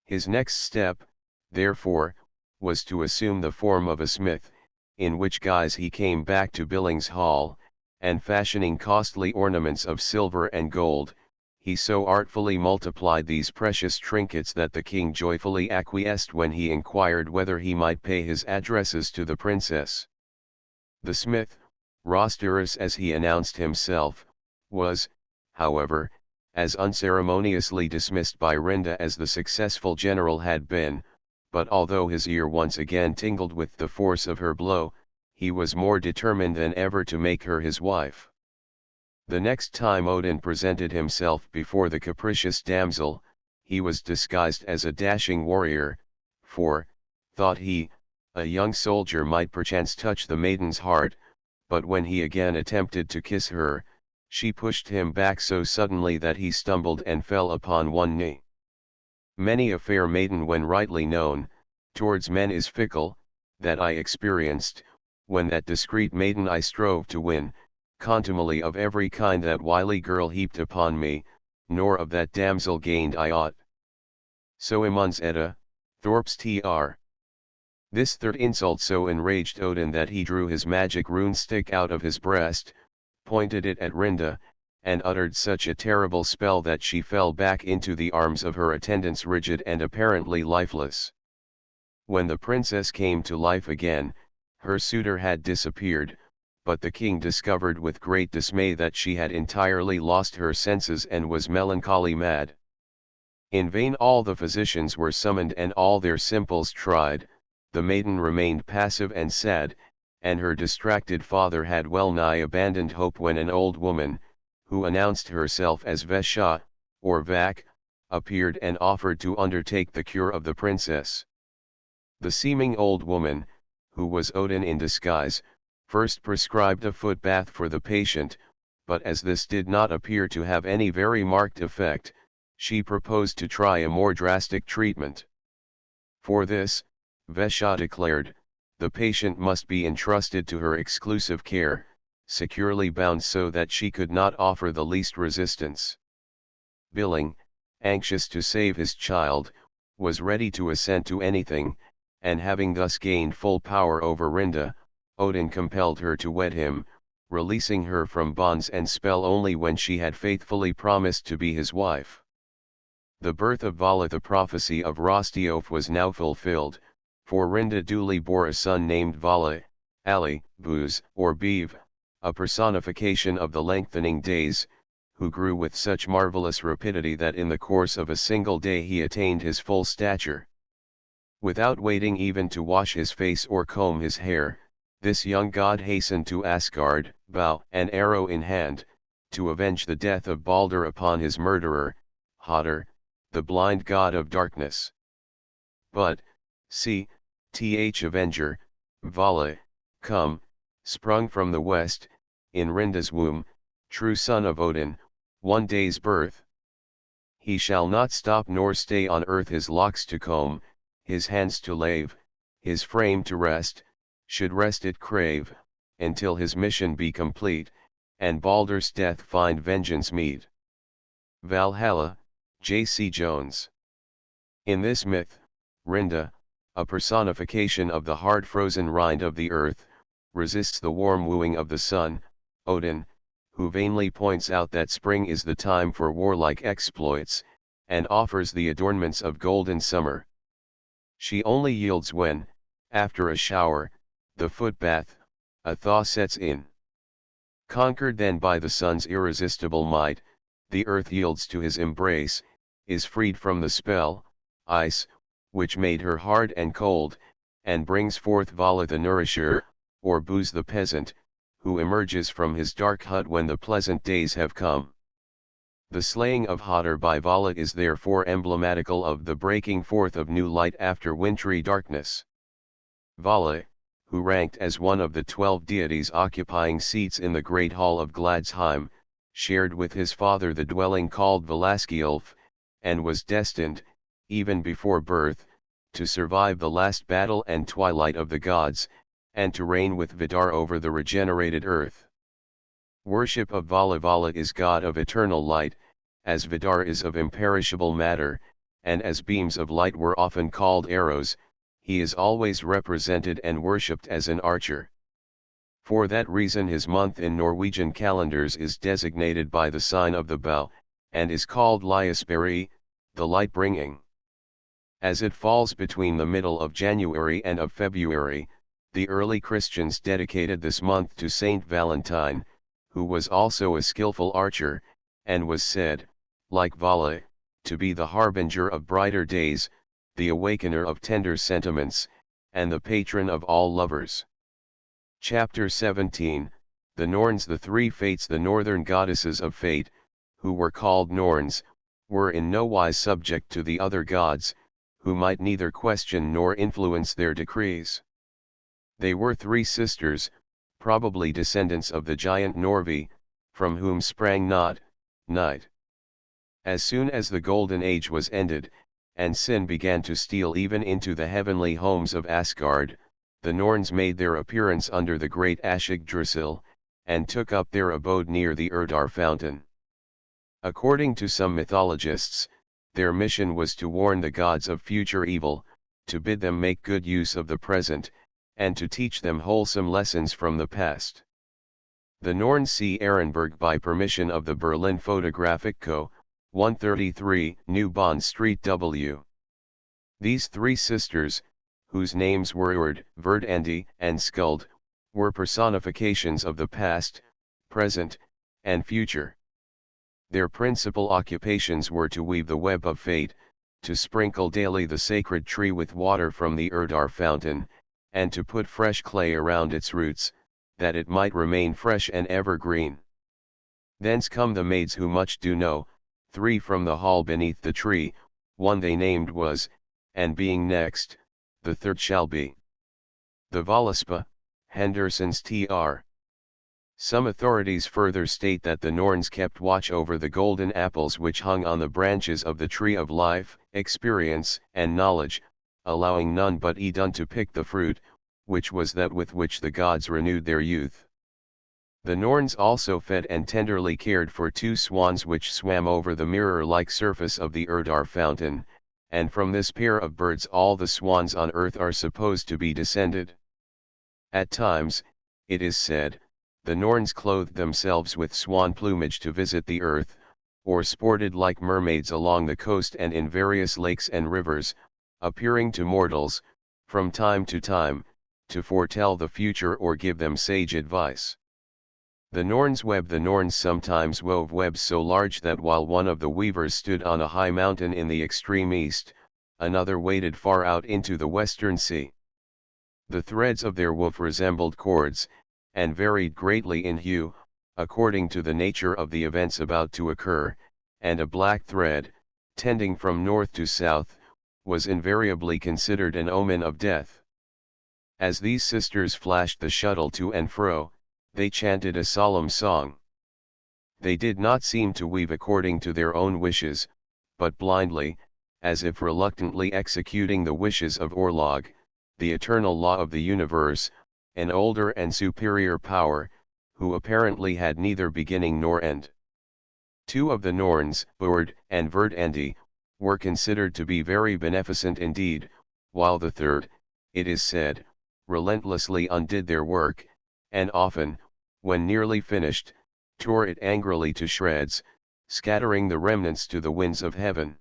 His next step, therefore, was to assume the form of a smith, in which guise he came back to Billings Hall, and fashioning costly ornaments of silver and gold, he so artfully multiplied these precious trinkets that the king joyfully acquiesced when he inquired whether he might pay his addresses to the princess. The smith, Rosturus as he announced himself, was, however, as unceremoniously dismissed by Rinda as the successful general had been, but although his ear once again tingled with the force of her blow, he was more determined than ever to make her his wife. The next time Odin presented himself before the capricious damsel, he was disguised as a dashing warrior, for, thought he, a young soldier might perchance touch the maiden's heart, but when he again attempted to kiss her, she pushed him back so suddenly that he stumbled and fell upon one knee. Many a fair maiden when rightly known, towards men is fickle, that I experienced, when that discreet maiden I strove to win, contumely of every kind that wily girl heaped upon me, nor of that damsel gained I aught. So Emun's Edda, Thorp's tr. This third insult so enraged Odin that he drew his magic rune stick out of his breast, pointed it at Rinda, and uttered such a terrible spell that she fell back into the arms of her attendants rigid and apparently lifeless. When the princess came to life again, her suitor had disappeared, but the king discovered with great dismay that she had entirely lost her senses and was melancholy mad. In vain all the physicians were summoned and all their simples tried, the maiden remained passive and sad, and her distracted father had well nigh abandoned hope when an old woman, who announced herself as Vesha, or Vak, appeared and offered to undertake the cure of the princess. The seeming old woman, who was Odin in disguise, first prescribed a foot bath for the patient, but as this did not appear to have any very marked effect, she proposed to try a more drastic treatment. For this, Vesha declared, the patient must be entrusted to her exclusive care, securely bound so that she could not offer the least resistance. Billing, anxious to save his child, was ready to assent to anything, and having thus gained full power over Rinda, Odin compelled her to wed him, releasing her from bonds and spell only when she had faithfully promised to be his wife. The birth of Vala, the prophecy of Rostiof, was now fulfilled, for Rinda duly bore a son named Vala, Ali, Buz, or Bev, a personification of the lengthening days, who grew with such marvelous rapidity that in the course of a single day he attained his full stature. Without waiting even to wash his face or comb his hair, this young god hastened to Asgard, bow and arrow in hand, to avenge the death of Balder upon his murderer, Hodder, the blind god of darkness. But, see, Avenger, Vala, come, sprung from the west, in Rinda's womb, true son of Odin, one day's birth. He shall not stop nor stay on earth his locks to comb, his hands to lave, his frame to rest, should rest it crave, until his mission be complete, and Balder's death find vengeance meet. Valhalla, J.C. Jones. In this myth, Rinda, a personification of the hard-frozen rind of the earth, resists the warm wooing of the sun, Odin, who vainly points out that spring is the time for warlike exploits, and offers the adornments of golden summer. She only yields when, after a shower, the foot bath, a thaw sets in. Conquered then by the sun's irresistible might, the earth yields to his embrace, is freed from the spell, ice, which made her hard and cold, and brings forth Vala the nourisher, or Buz the peasant, who emerges from his dark hut when the pleasant days have come. The slaying of Hodder by Vala is therefore emblematical of the breaking forth of new light after wintry darkness. Vala, who ranked as one of the 12 deities occupying seats in the great hall of Gladsheim, shared with his father the dwelling called Valaskiolf, and was destined, even before birth, to survive the last battle and twilight of the gods, and to reign with Vidar over the regenerated earth. Worship of Vala. Vala is god of eternal light, as Vidar is of imperishable matter, and as beams of light were often called arrows, he is always represented and worshipped as an archer. For that reason his month in Norwegian calendars is designated by the sign of the bow, and is called Lyasberry, the light-bringing. As it falls between the middle of January and of February, the early Christians dedicated this month to Saint Valentine, who was also a skillful archer, and was said, like Vala, to be the harbinger of brighter days, the awakener of tender sentiments, and the patron of all lovers. Chapter 17, The Norns. The three Fates. The northern goddesses of fate, who were called Norns, were in no wise subject to the other gods, who might neither question nor influence their decrees. They were three sisters, probably descendants of the giant Norvi, from whom sprang Nod, night. As soon as the Golden Age was ended, and sin began to steal even into the heavenly homes of Asgard, the Norns made their appearance under the great Yggdrasil, and took up their abode near the Urdar fountain. According to some mythologists, their mission was to warn the gods of future evil, to bid them make good use of the present, and to teach them wholesome lessons from the past. The Norns see Ehrenberg by permission of the Berlin Photographic Co., 133 New Bond Street W. These three sisters, whose names were Urd, Verdandi, and Skuld, were personifications of the past, present, and future. Their principal occupations were to weave the web of fate, to sprinkle daily the sacred tree with water from the Urdar fountain, and to put fresh clay around its roots, that it might remain fresh and evergreen. Thence come the maids who much do know, three from the hall beneath the tree, one they named was, and being next, the third shall be. The Valispa, Henderson's Tr. Some authorities further state that the Norns kept watch over the golden apples which hung on the branches of the tree of life, experience, and knowledge, allowing none but Idun to pick the fruit, which was that with which the gods renewed their youth. The Norns also fed and tenderly cared for two swans which swam over the mirror-like surface of the Urdar fountain, and from this pair of birds all the swans on earth are supposed to be descended. At times, it is said, the Norns clothed themselves with swan plumage to visit the earth, or sported like mermaids along the coast and in various lakes and rivers, appearing to mortals, from time to time, to foretell the future or give them sage advice. The Norns web. The Norns sometimes wove webs so large that while one of the weavers stood on a high mountain in the extreme east, another waded far out into the western sea. The threads of their woof resembled cords, and varied greatly in hue, according to the nature of the events about to occur, and a black thread, tending from north to south, was invariably considered an omen of death. As these sisters flashed the shuttle to and fro, they chanted a solemn song. They did not seem to weave according to their own wishes, but blindly, as if reluctantly executing the wishes of Orlog, the eternal law of the universe, an older and superior power, who apparently had neither beginning nor end. Two of the Norns, Urd and Verdandi, were considered to be very beneficent indeed, while the third, it is said, relentlessly undid their work, and often, when nearly finished, tore it angrily to shreds, scattering the remnants to the winds of heaven.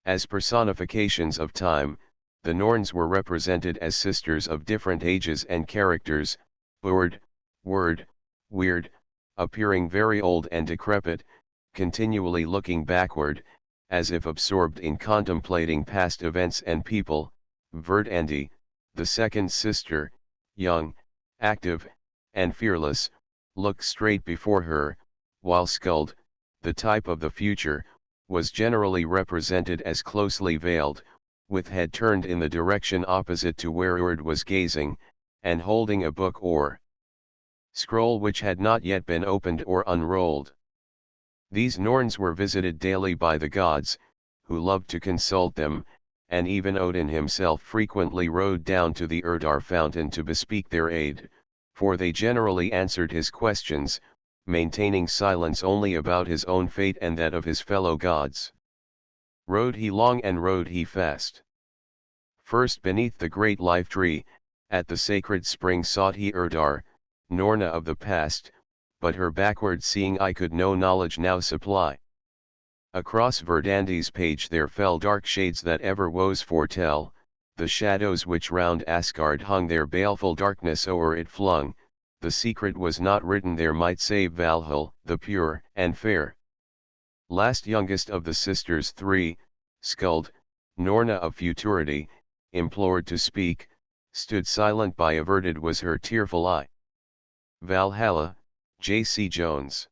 As personifications of time, the Norns were represented as sisters of different ages and characters, Urd, Word, Weird, appearing very old and decrepit, continually looking backward, as if absorbed in contemplating past events and people, Verdandi, the second sister, young, active, and fearless, looked straight before her, while Skuld, the type of the future, was generally represented as closely veiled, with head turned in the direction opposite to where Urd was gazing, and holding a book or scroll which had not yet been opened or unrolled. These Norns were visited daily by the gods, who loved to consult them, and even Odin himself frequently rode down to the Urdar fountain to bespeak their aid, for they generally answered his questions, maintaining silence only about his own fate and that of his fellow gods. Rode he long and rode he fast. First beneath the great life tree, at the sacred spring sought he Urdar, Norna of the past, but her backward seeing eye could no knowledge now supply. Across Verdandé's page there fell dark shades that ever woes foretell, the shadows which round Asgard hung their baleful darkness o'er it flung, the secret was not written there might save Valhall, the pure and fair. Last youngest of the sisters three, Skuld, Norna of futurity, implored to speak, stood silent by averted was her tearful eye. Valhalla, J.C. Jones.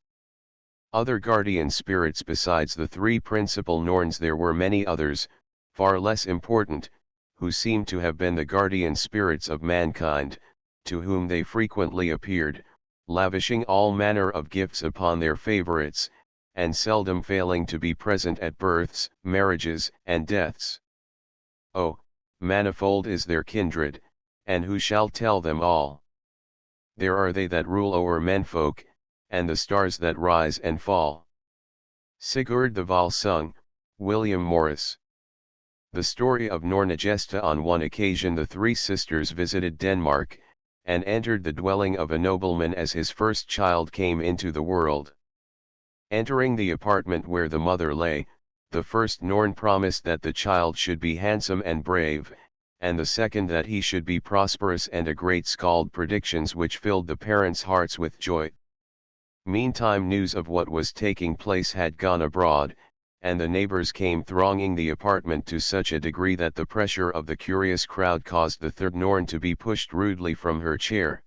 Other guardian spirits besides the three principal Norns there were many others, far less important, who seemed to have been the guardian spirits of mankind, to whom they frequently appeared, lavishing all manner of gifts upon their favorites, and seldom failing to be present at births, marriages, and deaths. Oh, manifold is their kindred, and who shall tell them all? There are they that rule o'er menfolk, and the stars that rise and fall. Sigurd the Volsung, William Morris. The story of Nornagesta. On one occasion the three sisters visited Denmark, and entered the dwelling of a nobleman as his first child came into the world. Entering the apartment where the mother lay, the first Norn promised that the child should be handsome and brave, and the second that he should be prosperous and a great skald, predictions which filled the parents' hearts with joy. Meantime news of what was taking place had gone abroad, and the neighbors came thronging the apartment to such a degree that the pressure of the curious crowd caused the third Norn to be pushed rudely from her chair.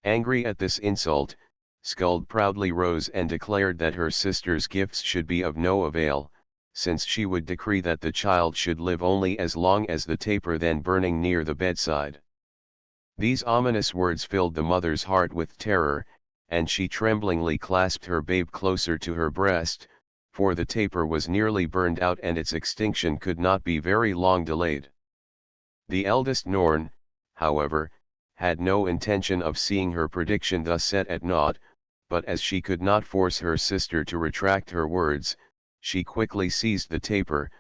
Angry at this insult, Skuld proudly rose and declared that her sister's gifts should be of no avail, since she would decree that the child should live only as long as the taper then burning near the bedside. These ominous words filled the mother's heart with terror, and she tremblingly clasped her babe closer to her breast, for the taper was nearly burned out and its extinction could not be very long delayed. The eldest Norn, however, had no intention of seeing her prediction thus set at naught, but as she could not force her sister to retract her words, she quickly seized the taper,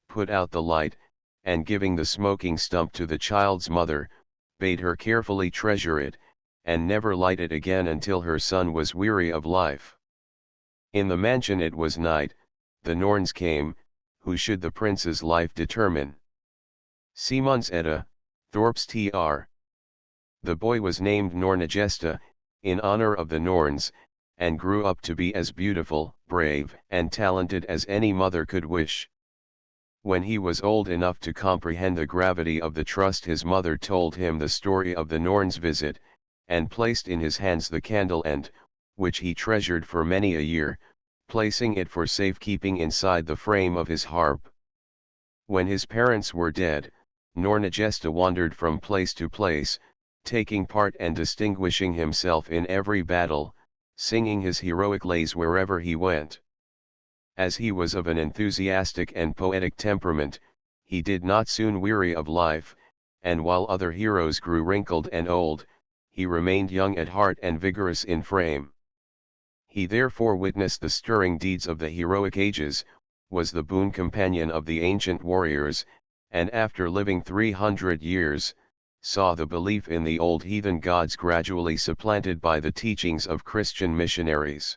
put out the light, and giving the smoking stump to the child's mother, bade her carefully treasure it, and never light it again until her son was weary of life. In the mansion it was night, the Norns came, who should the prince's life determine. Simon's Edda, Thorp's Tr. The boy was named Nornagesta, in honor of the Norns, and grew up to be as beautiful, brave, and talented as any mother could wish. When he was old enough to comprehend the gravity of the trust, his mother told him the story of the Norns' visit, and placed in his hands the candle end, which he treasured for many a year, placing it for safekeeping inside the frame of his harp. When his parents were dead, Nornagesta wandered from place to place, taking part and distinguishing himself in every battle, singing his heroic lays wherever he went. As he was of an enthusiastic and poetic temperament, he did not soon weary of life, and while other heroes grew wrinkled and old, he remained young at heart and vigorous in frame. He therefore witnessed the stirring deeds of the heroic ages, was the boon companion of the ancient warriors, and after living 300 years, saw the belief in the old heathen gods gradually supplanted by the teachings of Christian missionaries.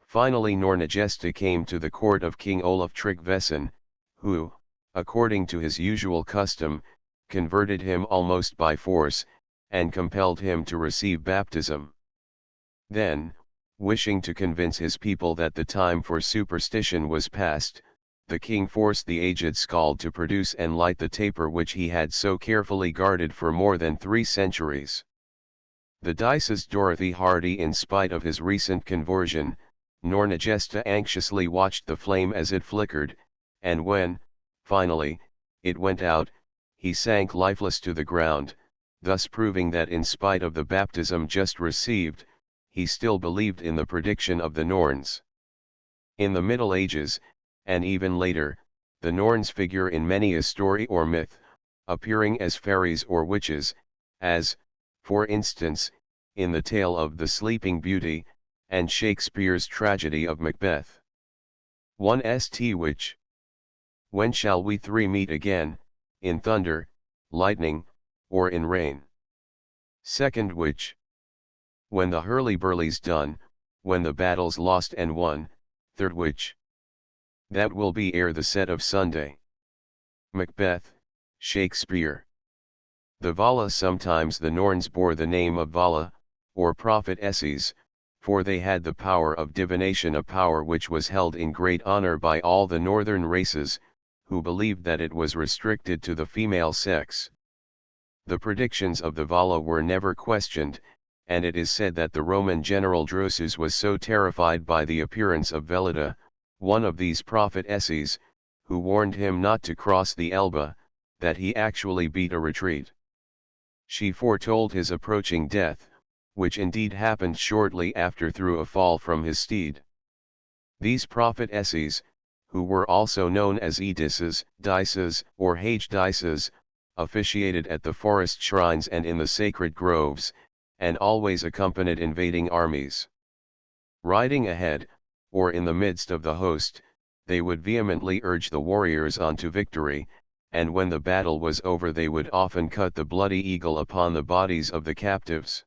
Finally Nornagesta came to the court of King Olaf Tryggvason, who, according to his usual custom, converted him almost by force, and compelled him to receive baptism. Then, wishing to convince his people that the time for superstition was past, the king forced the aged skald to produce and light the taper which he had so carefully guarded for more than 3 centuries. The Dice's Dorothy Hardy. In spite of his recent conversion, Nornagesta anxiously watched the flame as it flickered, and when, finally, it went out, he sank lifeless to the ground, thus proving that in spite of the baptism just received, he still believed in the prediction of the Norns. In the Middle Ages, and even later, the Norns figure in many a story or myth, appearing as fairies or witches, as, for instance, in the tale of the Sleeping Beauty, and Shakespeare's tragedy of Macbeth. 1 St. Witch. When shall we three meet again, in thunder, lightning, or in rain? 2nd Witch. When the hurly-burly's done, when the battle's lost and won. 3rd Witch. That will be ere the set of Sunday. Macbeth, Shakespeare. The Vala. Sometimes the Norns bore the name of Vala, or prophetesses, for they had the power of divination, a power which was held in great honor by all the northern races, who believed that it was restricted to the female sex. The predictions of the Vala were never questioned, and it is said that the Roman general Drusus was so terrified by the appearance of Velida, one of these prophetesses, who warned him not to cross the Elbe, that he actually beat a retreat. She foretold his approaching death, which indeed happened shortly after through a fall from his steed. These prophetesses, who were also known as Edisses, Dices, or Hagedices, officiated at the forest shrines and in the sacred groves, and always accompanied invading armies. Riding ahead, or in the midst of the host, they would vehemently urge the warriors on to victory, and when the battle was over they would often cut the bloody eagle upon the bodies of the captives.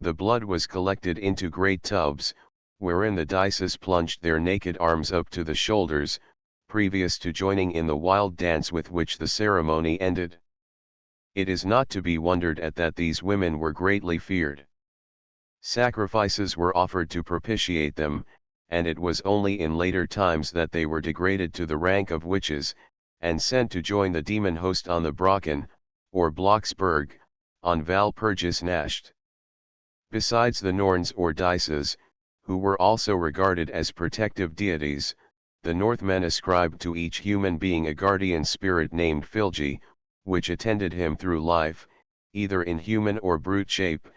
The blood was collected into great tubs, wherein the Dices plunged their naked arms up to the shoulders, previous to joining in the wild dance with which the ceremony ended. It is not to be wondered at that these women were greatly feared. Sacrifices were offered to propitiate them, and it was only in later times that they were degraded to the rank of witches, and sent to join the demon host on the Brocken, or Blocksberg, on Valpurgis Nacht. Besides the Norns or Dices, who were also regarded as protective deities, the Northmen ascribed to each human being a guardian spirit named Filgi, which attended him through life, either in human or brute shape,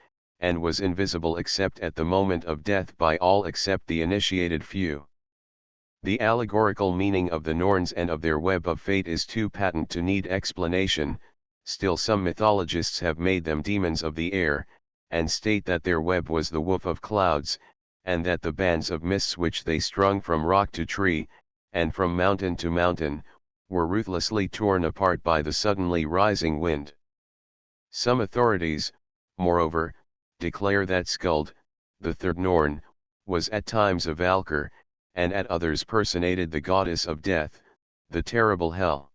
and was invisible except at the moment of death by all except the initiated few. The allegorical meaning of the Norns and of their web of fate is too patent to need explanation, still some mythologists have made them demons of the air, and state that their web was the woof of clouds, and that the bands of mists which they strung from rock to tree, and from mountain to mountain, were ruthlessly torn apart by the suddenly rising wind. Some authorities, moreover, declare that Skuld, the third Norn, was at times a Valkyr, and at others personated the goddess of death, the terrible Hel.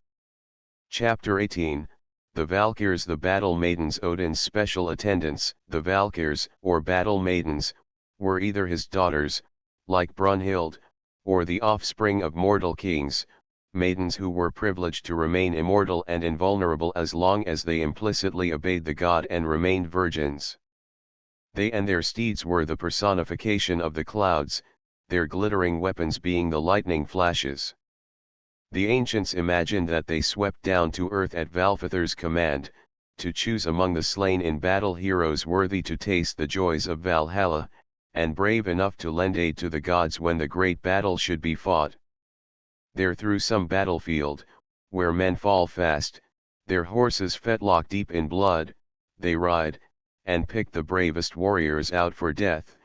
Chapter 18, The Valkyrs. The battle maidens. Odin's special attendants, the Valkyrs, or battle maidens, were either his daughters, like Brunhild, or the offspring of mortal kings, maidens who were privileged to remain immortal and invulnerable as long as they implicitly obeyed the god and remained virgins. They and their steeds were the personification of the clouds, their glittering weapons being the lightning flashes. The ancients imagined that they swept down to earth at Valfather's command, to choose among the slain in battle heroes worthy to taste the joys of Valhalla, and brave enough to lend aid to the gods when the great battle should be fought. There through some battlefield, where men fall fast, their horses fetlock deep in blood, they ride, and pick the bravest warriors out for death,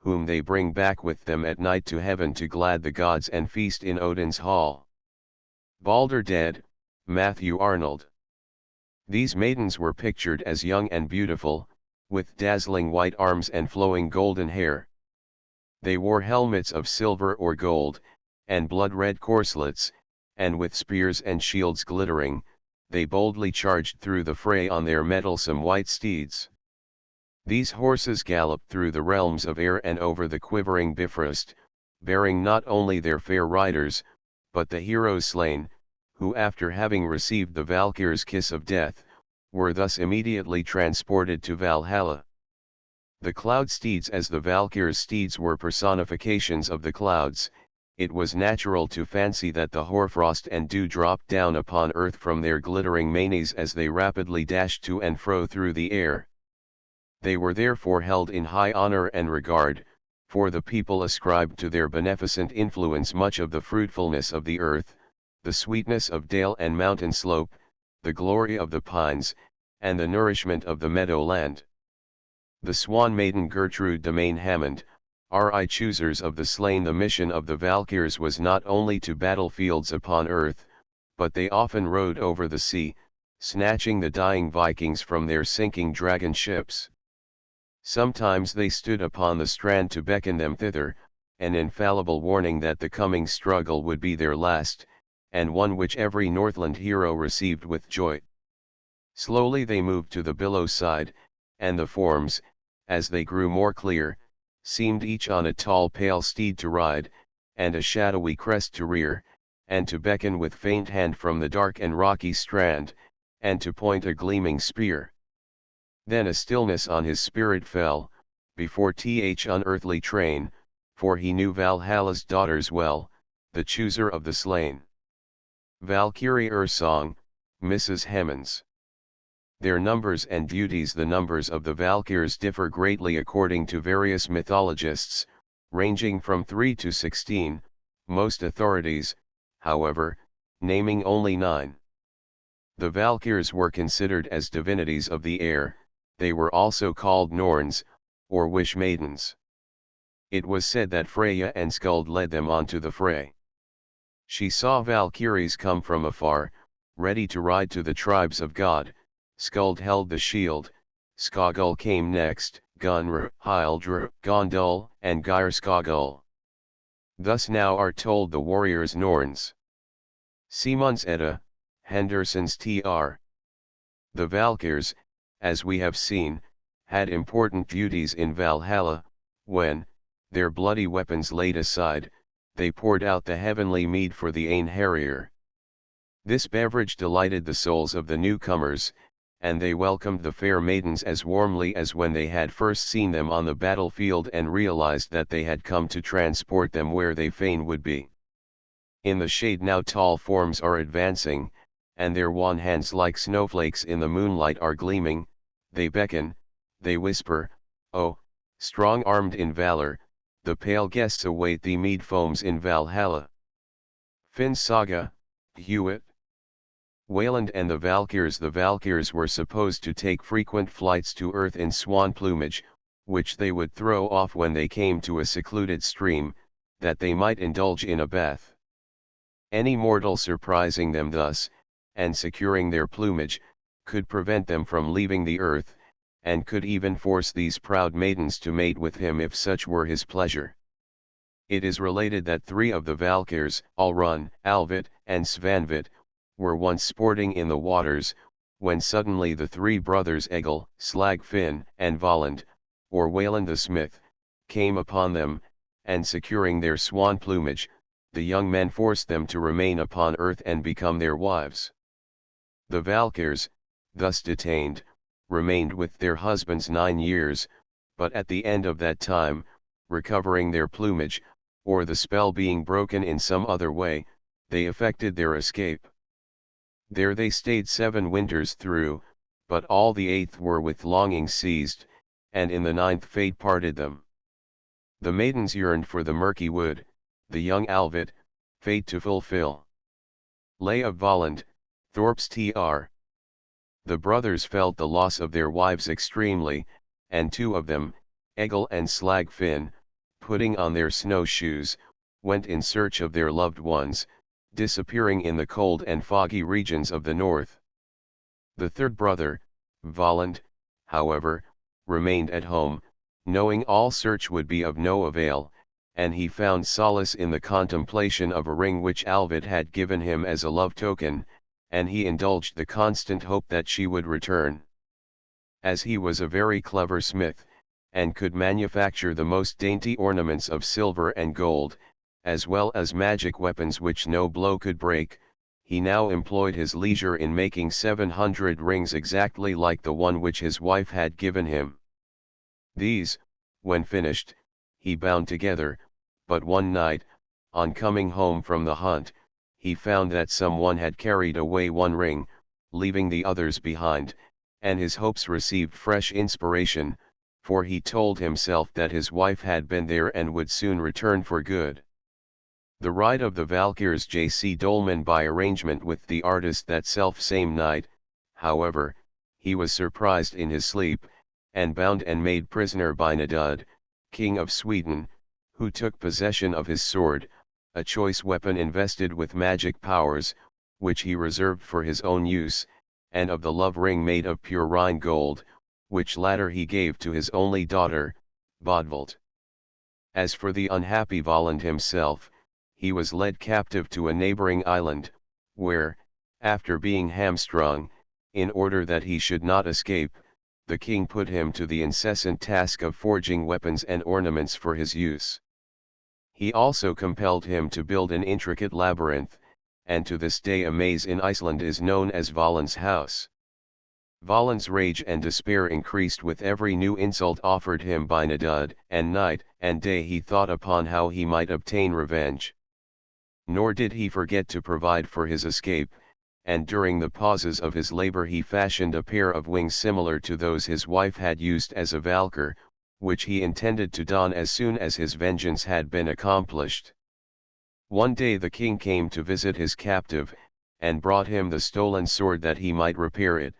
whom they bring back with them at night to heaven to glad the gods and feast in Odin's hall. Balder dead, Matthew Arnold. These maidens were pictured as young and beautiful, with dazzling white arms and flowing golden hair. They wore helmets of silver or gold, and blood-red corselets, and with spears and shields glittering, they boldly charged through the fray on their mettlesome white steeds. These horses galloped through the realms of air and over the quivering Bifrost, bearing not only their fair riders, but the heroes slain, who after having received the Valkyr's kiss of death, were thus immediately transported to Valhalla. The cloud steeds. As the Valkyr's steeds were personifications of the clouds, it was natural to fancy that the hoarfrost and dew dropped down upon earth from their glittering manes as they rapidly dashed to and fro through the air. They were therefore held in high honor and regard, for the people ascribed to their beneficent influence much of the fruitfulness of the earth, the sweetness of dale and mountain slope, the glory of the pines, and the nourishment of the meadowland. The swan maiden Gertrude de Main Hammond, R.I. choosers of the slain. The mission of the Valkyrs was not only to battlefields upon earth, but they often rode over the sea, snatching the dying Vikings from their sinking dragon ships. Sometimes they stood upon the strand to beckon them thither, an infallible warning that the coming struggle would be their last, and one which every Northland hero received with joy. Slowly they moved to the billow side, and the forms, as they grew more clear, seemed each on a tall pale steed to ride, and a shadowy crest to rear, and to beckon with faint hand from the dark and rocky strand, and to point a gleaming spear. Then a stillness on his spirit fell, before th unearthly train, for he knew Valhalla's daughters well, the chooser of the slain. Valkyrie Song, Mrs. Hemans. Their numbers and duties. The numbers of the Valkyrs differ greatly according to various mythologists, ranging from 3 to 16, most authorities, however, naming only 9. The Valkyrs were considered as divinities of the air. They were also called Norns, or Wish Maidens. It was said that Freya and Skuld led them on to the fray. She saw Valkyries come from afar, ready to ride to the tribes of God. Skuld held the shield, Skogul came next, Gunr, Hildr, Gondul, and Geir Skogul. Thus now are told the warriors Norns. Simons Edda, Henderson's Tr. The Valkyrs, as we have seen, had important duties in Valhalla. When, their bloody weapons laid aside, they poured out the heavenly mead for the Einherjar. This beverage delighted the souls of the newcomers, and they welcomed the fair maidens as warmly as when they had first seen them on the battlefield and realized that they had come to transport them where they fain would be. In the shade now tall forms are advancing, and their wan hands like snowflakes in the moonlight are gleaming. They beckon, they whisper, "Oh, strong-armed in valor, the pale guests await thee." Mead foams in Valhalla. Finn's Saga, Hewitt. Wayland and the Valkyrs. The Valkyrs were supposed to take frequent flights to earth in swan plumage, which they would throw off when they came to a secluded stream, that they might indulge in a bath. Any mortal surprising them thus, and securing their plumage, could prevent them from leaving the earth, and could even force these proud maidens to mate with him if such were his pleasure. It is related that 3 of the Valkyrs, Alrun, Alvit, and Svanvit, were once sporting in the waters, when suddenly the 3 brothers Egil, Slagfinn, and Valand, or Wayland the smith, came upon them, and securing their swan plumage, the young men forced them to remain upon earth and become their wives. The Valkyrs, thus detained, remained with their husbands 9 years, but at the end of that time, recovering their plumage, or the spell being broken in some other way, they effected their escape. There they stayed 7 winters through, but all the 8th were with longing seized, and in the 9th fate parted them. The maidens yearned for the murky wood, the young Alvit, fate to fulfill. Lay of Valand, Thorpe's Tr. The brothers felt the loss of their wives extremely, and 2 of them, Egil and Slagfinn, putting on their snowshoes, went in search of their loved ones, disappearing in the cold and foggy regions of the north. The 3rd brother, Valand, however, remained at home, knowing all search would be of no avail, and he found solace in the contemplation of a ring which Alvit had given him as a love token, and he indulged the constant hope that she would return. As he was a very clever smith, and could manufacture the most dainty ornaments of silver and gold, as well as magic weapons which no blow could break, he now employed his leisure in making 700 rings exactly like the one which his wife had given him. These, when finished, he bound together, but one night, on coming home from the hunt, he found that someone had carried away one ring, leaving the others behind, and his hopes received fresh inspiration, for he told himself that his wife had been there and would soon return for good. The Ride of the Valkyrs J.C. Dolman by arrangement with the artist that self-same night, however, he was surprised in his sleep, and bound and made prisoner by Nedud, king of Sweden, who took possession of his sword, a choice weapon invested with magic powers, which he reserved for his own use, and of the love ring made of pure Rhine gold, which latter he gave to his only daughter, Bodvold. As for the unhappy Volund himself, he was led captive to a neighboring island, where, after being hamstrung, in order that he should not escape, the king put him to the incessant task of forging weapons and ornaments for his use. He also compelled him to build an intricate labyrinth, and to this day a maze in Iceland is known as Volund's house. Volund's rage and despair increased with every new insult offered him by Nedud, and night and day he thought upon how he might obtain revenge. Nor did he forget to provide for his escape, and during the pauses of his labor he fashioned a pair of wings similar to those his wife had used as a Valkyr, which he intended to don as soon as his vengeance had been accomplished. One day the king came to visit his captive, and brought him the stolen sword that he might repair it,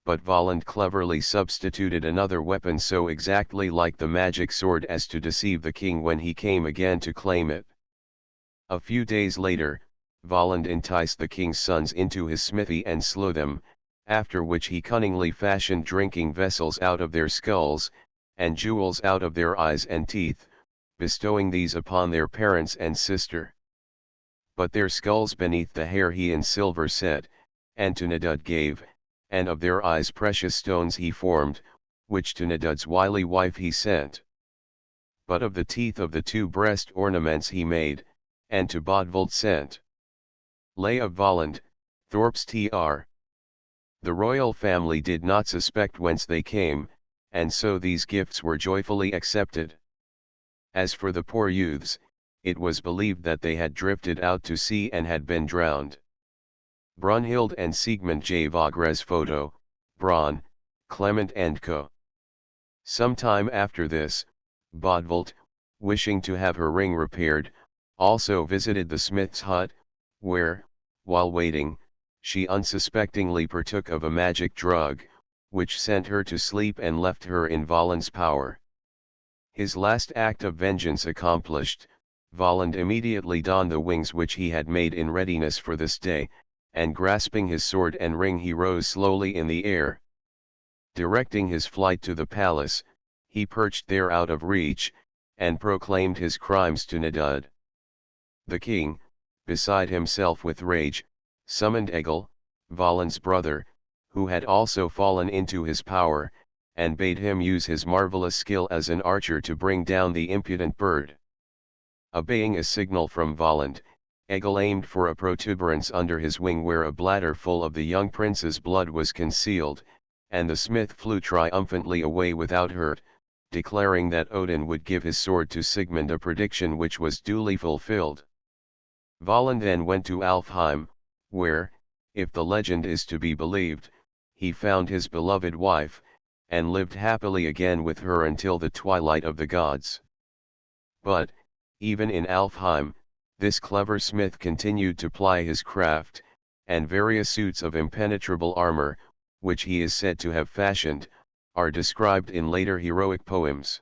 but Volund cleverly substituted another weapon so exactly like the magic sword as to deceive the king when he came again to claim it. A few days later, Volund enticed the king's sons into his smithy and slew them, after which he cunningly fashioned drinking vessels out of their skulls, and jewels out of their eyes and teeth, bestowing these upon their parents and sister. But their skulls beneath the hair he in silver set, and to Nedud gave, and of their eyes precious stones he formed, which to Nedud's wily wife he sent. But of the teeth of the two breast ornaments he made, and to Bodvold sent. Lay of Volund, Thorp's Tr. The royal family did not suspect whence they came, and so these gifts were joyfully accepted. As for the poor youths, it was believed that they had drifted out to sea and had been drowned. Brunhild and Sigmund J. Vogres photo, Braun, Clement and Co. Some time after this, Bodvold, wishing to have her ring repaired, also visited the smith's hut, where, while waiting, she unsuspectingly partook of a magic drug, which sent her to sleep and left her in Volund's power. His last act of vengeance accomplished, Volund immediately donned the wings which he had made in readiness for this day, and grasping his sword and ring he rose slowly in the air. Directing his flight to the palace, he perched there out of reach, and proclaimed his crimes to Nedud. The king, beside himself with rage, summoned Egil, Volund's brother, who had also fallen into his power, and bade him use his marvelous skill as an archer to bring down the impudent bird. Obeying a signal from Volund, Egil aimed for a protuberance under his wing where a bladder full of the young prince's blood was concealed, and the smith flew triumphantly away without hurt, declaring that Odin would give his sword to Sigmund, a prediction which was duly fulfilled. Volund then went to Alfheim, where, if the legend is to be believed, he found his beloved wife, and lived happily again with her until the twilight of the gods. But, even in Alfheim, this clever smith continued to ply his craft, and various suits of impenetrable armor, which he is said to have fashioned, are described in later heroic poems.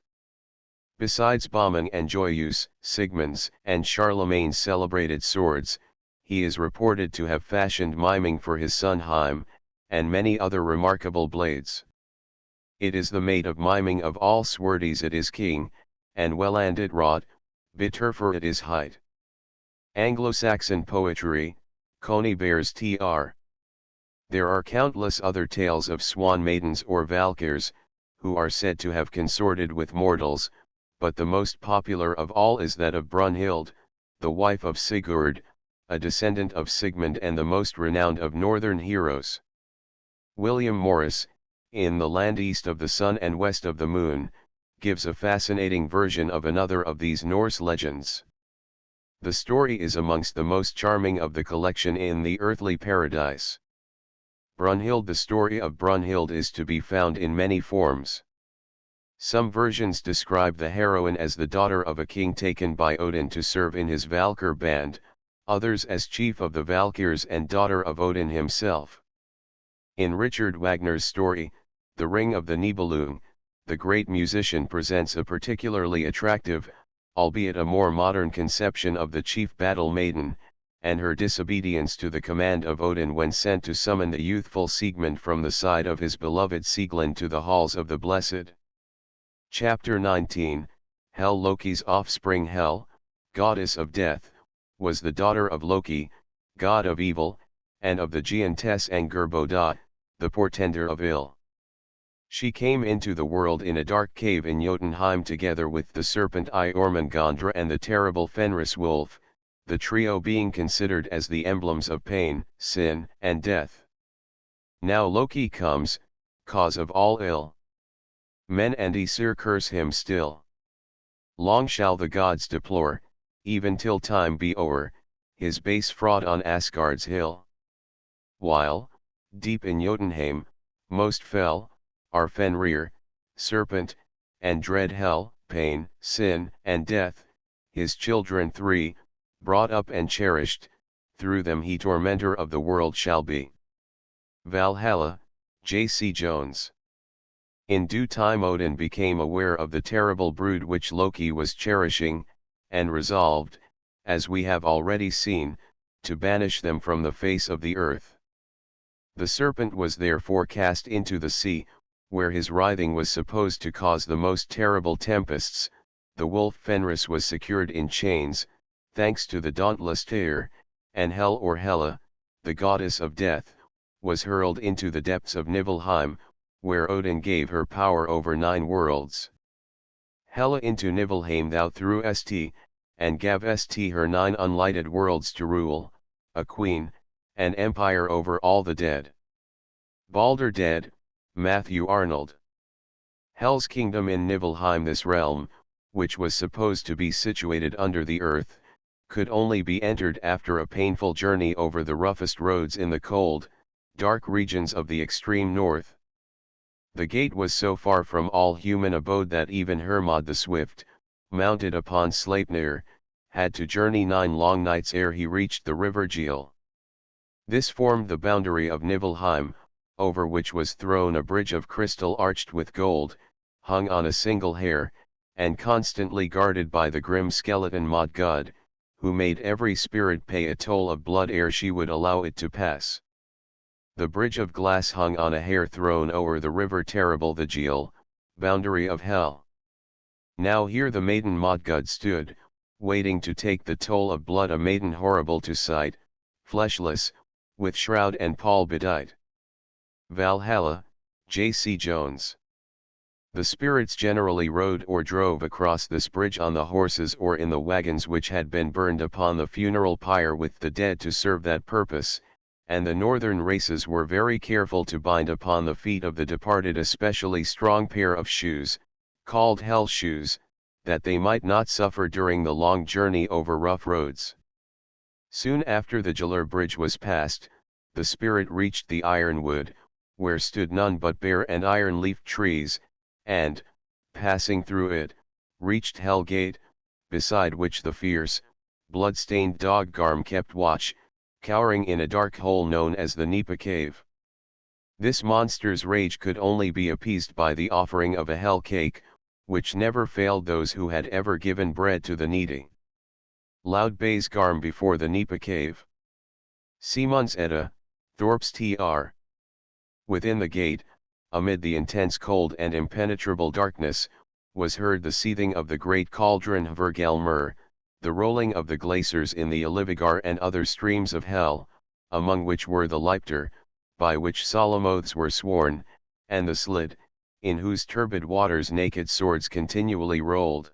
Besides Bomming and Joyeuse, Sigmund's and Charlemagne's celebrated swords, he is reported to have fashioned Miming for his son Heim, and many other remarkable blades. It is the mate of Miming of all swordies it is king, and well and it wrought, bitter for it is height. Anglo-Saxon poetry, Coney bears Tr. There are countless other tales of swan maidens or Valkyrs, who are said to have consorted with mortals, but the most popular of all is that of Brunhild, the wife of Sigurd, a descendant of Sigmund and the most renowned of northern heroes. William Morris, in The Land East of the Sun and West of the Moon, gives a fascinating version of another of these Norse legends. The story is amongst the most charming of the collection in The Earthly Paradise. Brunhild. The story of Brunhild is to be found in many forms. Some versions describe the heroine as the daughter of a king taken by Odin to serve in his Valkyr band, others as chief of the Valkyrs and daughter of Odin himself. In Richard Wagner's story, The Ring of the Nibelung, the great musician presents a particularly attractive, albeit a more modern conception of the chief battle maiden, and her disobedience to the command of Odin when sent to summon the youthful Siegmund from the side of his beloved Sieglinde to the halls of the blessed. Chapter 19, Hel. Loki's offspring. Hel, goddess of death, was the daughter of Loki, god of evil, and of the giantess Angerboda, the portender of ill. She came into the world in a dark cave in Jotunheim together with the serpent Jormungandr and the terrible Fenris wolf, the trio being considered as the emblems of pain, sin, and death. Now Loki comes, cause of all ill. Men and Aesir curse him still. Long shall the gods deplore, even till time be o'er, his base fraud on Asgard's hill. While, deep in Jotunheim, most fell, are Fenrir, serpent, and dread Hel, pain, sin, and death, his children three, brought up and cherished, through them he tormentor of the world shall be. Valhalla, J.C. Jones. In due time Odin became aware of the terrible brood which Loki was cherishing, and resolved, as we have already seen, to banish them from the face of the earth. The serpent was therefore cast into the sea, where his writhing was supposed to cause the most terrible tempests. The wolf Fenris was secured in chains, thanks to the dauntless Tyr, and Hel or Hela, the goddess of death, was hurled into the depths of Nibelheim, where Odin gave her power over 9 worlds. Hela into Nibelheim thou threw st, and gave st her 9 unlighted worlds to rule, a queen, an empire over all the dead. Balder dead, Matthew Arnold. Hel's kingdom in Nibelheim. This realm, which was supposed to be situated under the earth, could only be entered after a painful journey over the roughest roads in the cold, dark regions of the extreme north. The gate was so far from all human abode that even Hermod the Swift, mounted upon Sleipnir, had to journey 9 long nights ere he reached the river Geel. This formed the boundary of Nibelheim, over which was thrown a bridge of crystal arched with gold, hung on a single hair, and constantly guarded by the grim skeleton Modgud, who made every spirit pay a toll of blood ere she would allow it to pass. The bridge of glass hung on a hair thrown o'er the river terrible the Geel, boundary of Hel. Now here the maiden Modgud stood, waiting to take the toll of blood, a maiden horrible to sight, fleshless, with shroud and pall bedight. Valhalla, J.C. Jones. The spirits generally rode or drove across this bridge on the horses or in the wagons which had been burned upon the funeral pyre with the dead to serve that purpose, and the northern races were very careful to bind upon the feet of the departed a specially strong pair of shoes, called hell shoes, that they might not suffer during the long journey over rough roads. Soon after the Gjallar bridge was passed, the spirit reached the ironwood, where stood none but bare and iron-leafed trees, and, passing through it, reached Hel Gate, beside which the fierce, blood-stained dog Garm kept watch, cowering in a dark hole known as the Nipa Cave. This monster's rage could only be appeased by the offering of a hell cake, which never failed those who had ever given bread to the needy. Loud bays Garm before the Nipa Cave. Simon's Edda, Thorpe's Tr. Within the gate, amid the intense cold and impenetrable darkness, was heard the seething of the great cauldron Hvergelmur, the rolling of the glaciers in the Ilivigar and other streams of Hel, among which were the Leipter, by which solemn oaths were sworn, and the Slid, in whose turbid waters naked swords continually rolled.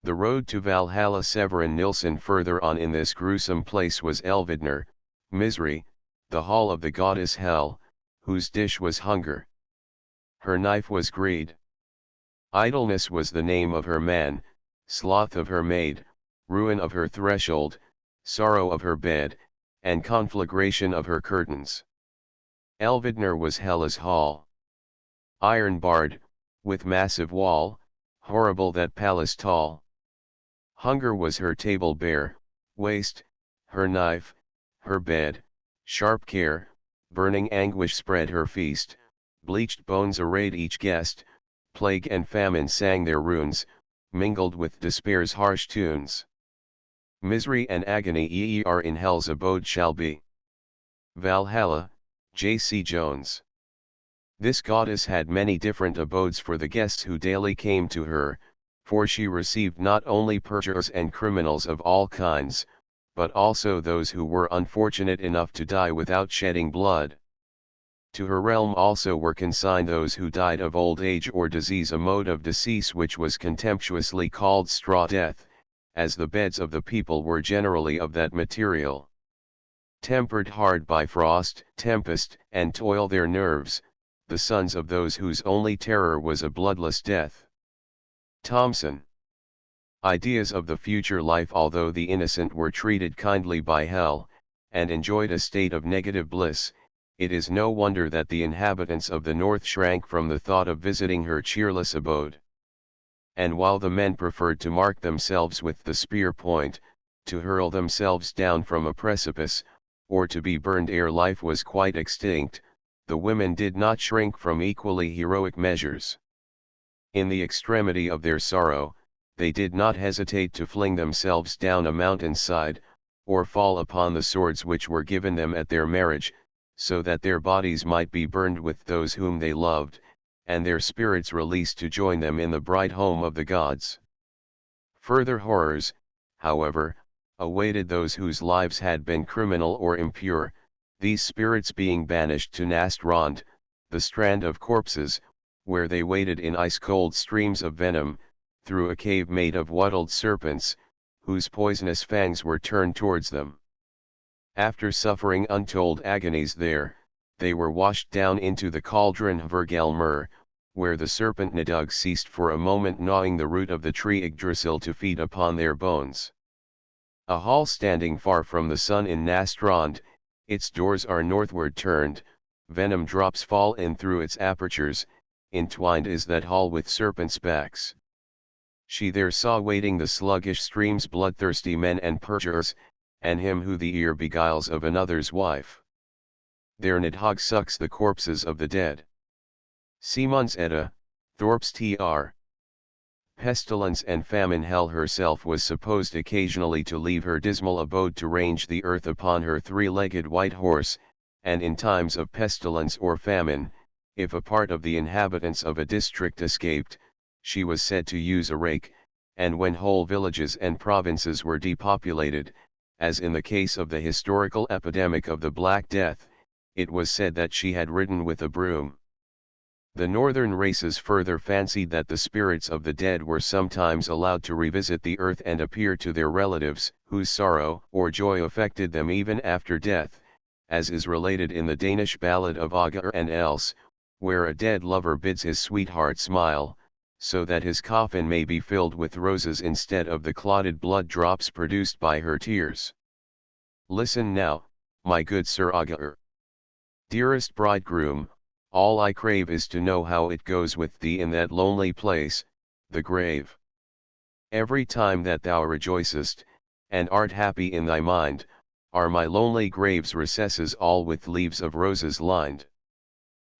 The road to Valhalla. Severin Nilsson. Further on in this gruesome place was Elvidnir, misery, the hall of the goddess Hel, whose dish was hunger. Her knife was greed. Idleness was the name of her man, sloth of her maid, ruin of her threshold, sorrow of her bed, and conflagration of her curtains. Elvidnir was Hela's hall. Iron barred, with massive wall, horrible that palace tall. Hunger was her table bare, waste, her knife, her bed, sharp care, burning anguish spread her feast, bleached bones arrayed each guest, plague and famine sang their runes, mingled with despair's harsh tunes. Misery and agony in hell's abode shall be. Valhalla, J.C. Jones. This goddess had many different abodes for the guests who daily came to her, for she received not only perjurers and criminals of all kinds, but also those who were unfortunate enough to die without shedding blood. To her realm also were consigned those who died of old age or disease, a mode of decease which was contemptuously called straw death, as the beds of the people were generally of that material. Tempered hard by frost, tempest, and toil their nerves, the sons of those whose only terror was a bloodless death. Thomson. Ideas of the future life. Although the innocent were treated kindly by hell, and enjoyed a state of negative bliss, it is no wonder that the inhabitants of the north shrank from the thought of visiting her cheerless abode. And while the men preferred to mark themselves with the spear point, to hurl themselves down from a precipice, or to be burned ere life was quite extinct, the women did not shrink from equally heroic measures. In the extremity of their sorrow, they did not hesitate to fling themselves down a mountainside, or fall upon the swords which were given them at their marriage, so that their bodies might be burned with those whom they loved, and their spirits released to join them in the bright home of the gods. Further horrors, however, awaited those whose lives had been criminal or impure, these spirits being banished to Nastrond, the strand of corpses, where they waded in ice-cold streams of venom, through a cave made of wattled serpents, whose poisonous fangs were turned towards them. After suffering untold agonies there, they were washed down into the cauldron Hvergelmer, where the serpent Nidug ceased for a moment gnawing the root of the tree Yggdrasil to feed upon their bones. A hall standing far from the sun in Nastrond, its doors are northward turned, venom drops fall in through its apertures, entwined is that hall with serpents' backs. She there saw wading the sluggish streams bloodthirsty men and perjurers, and him who the ear beguiles of another's wife. There Nidhogg sucks the corpses of the dead. Simon's Edda, Thorpe's Tr. Pestilence and famine. Hell herself was supposed occasionally to leave her dismal abode to range the earth upon her three-legged white horse, and in times of pestilence or famine, if a part of the inhabitants of a district escaped, she was said to use a rake, and when whole villages and provinces were depopulated, as in the case of the historical epidemic of the Black Death, it was said that she had ridden with a broom. The northern races further fancied that the spirits of the dead were sometimes allowed to revisit the earth and appear to their relatives, whose sorrow or joy affected them even after death, as is related in the Danish ballad of Guerber and Else, where a dead lover bids his sweetheart smile, so that his coffin may be filled with roses instead of the clotted blood drops produced by her tears. Listen now, my good Sir Guerber. Dearest bridegroom, all I crave is to know how it goes with thee in that lonely place, the grave. Every time that thou rejoicest, and art happy in thy mind, are my lonely grave's recesses all with leaves of roses lined.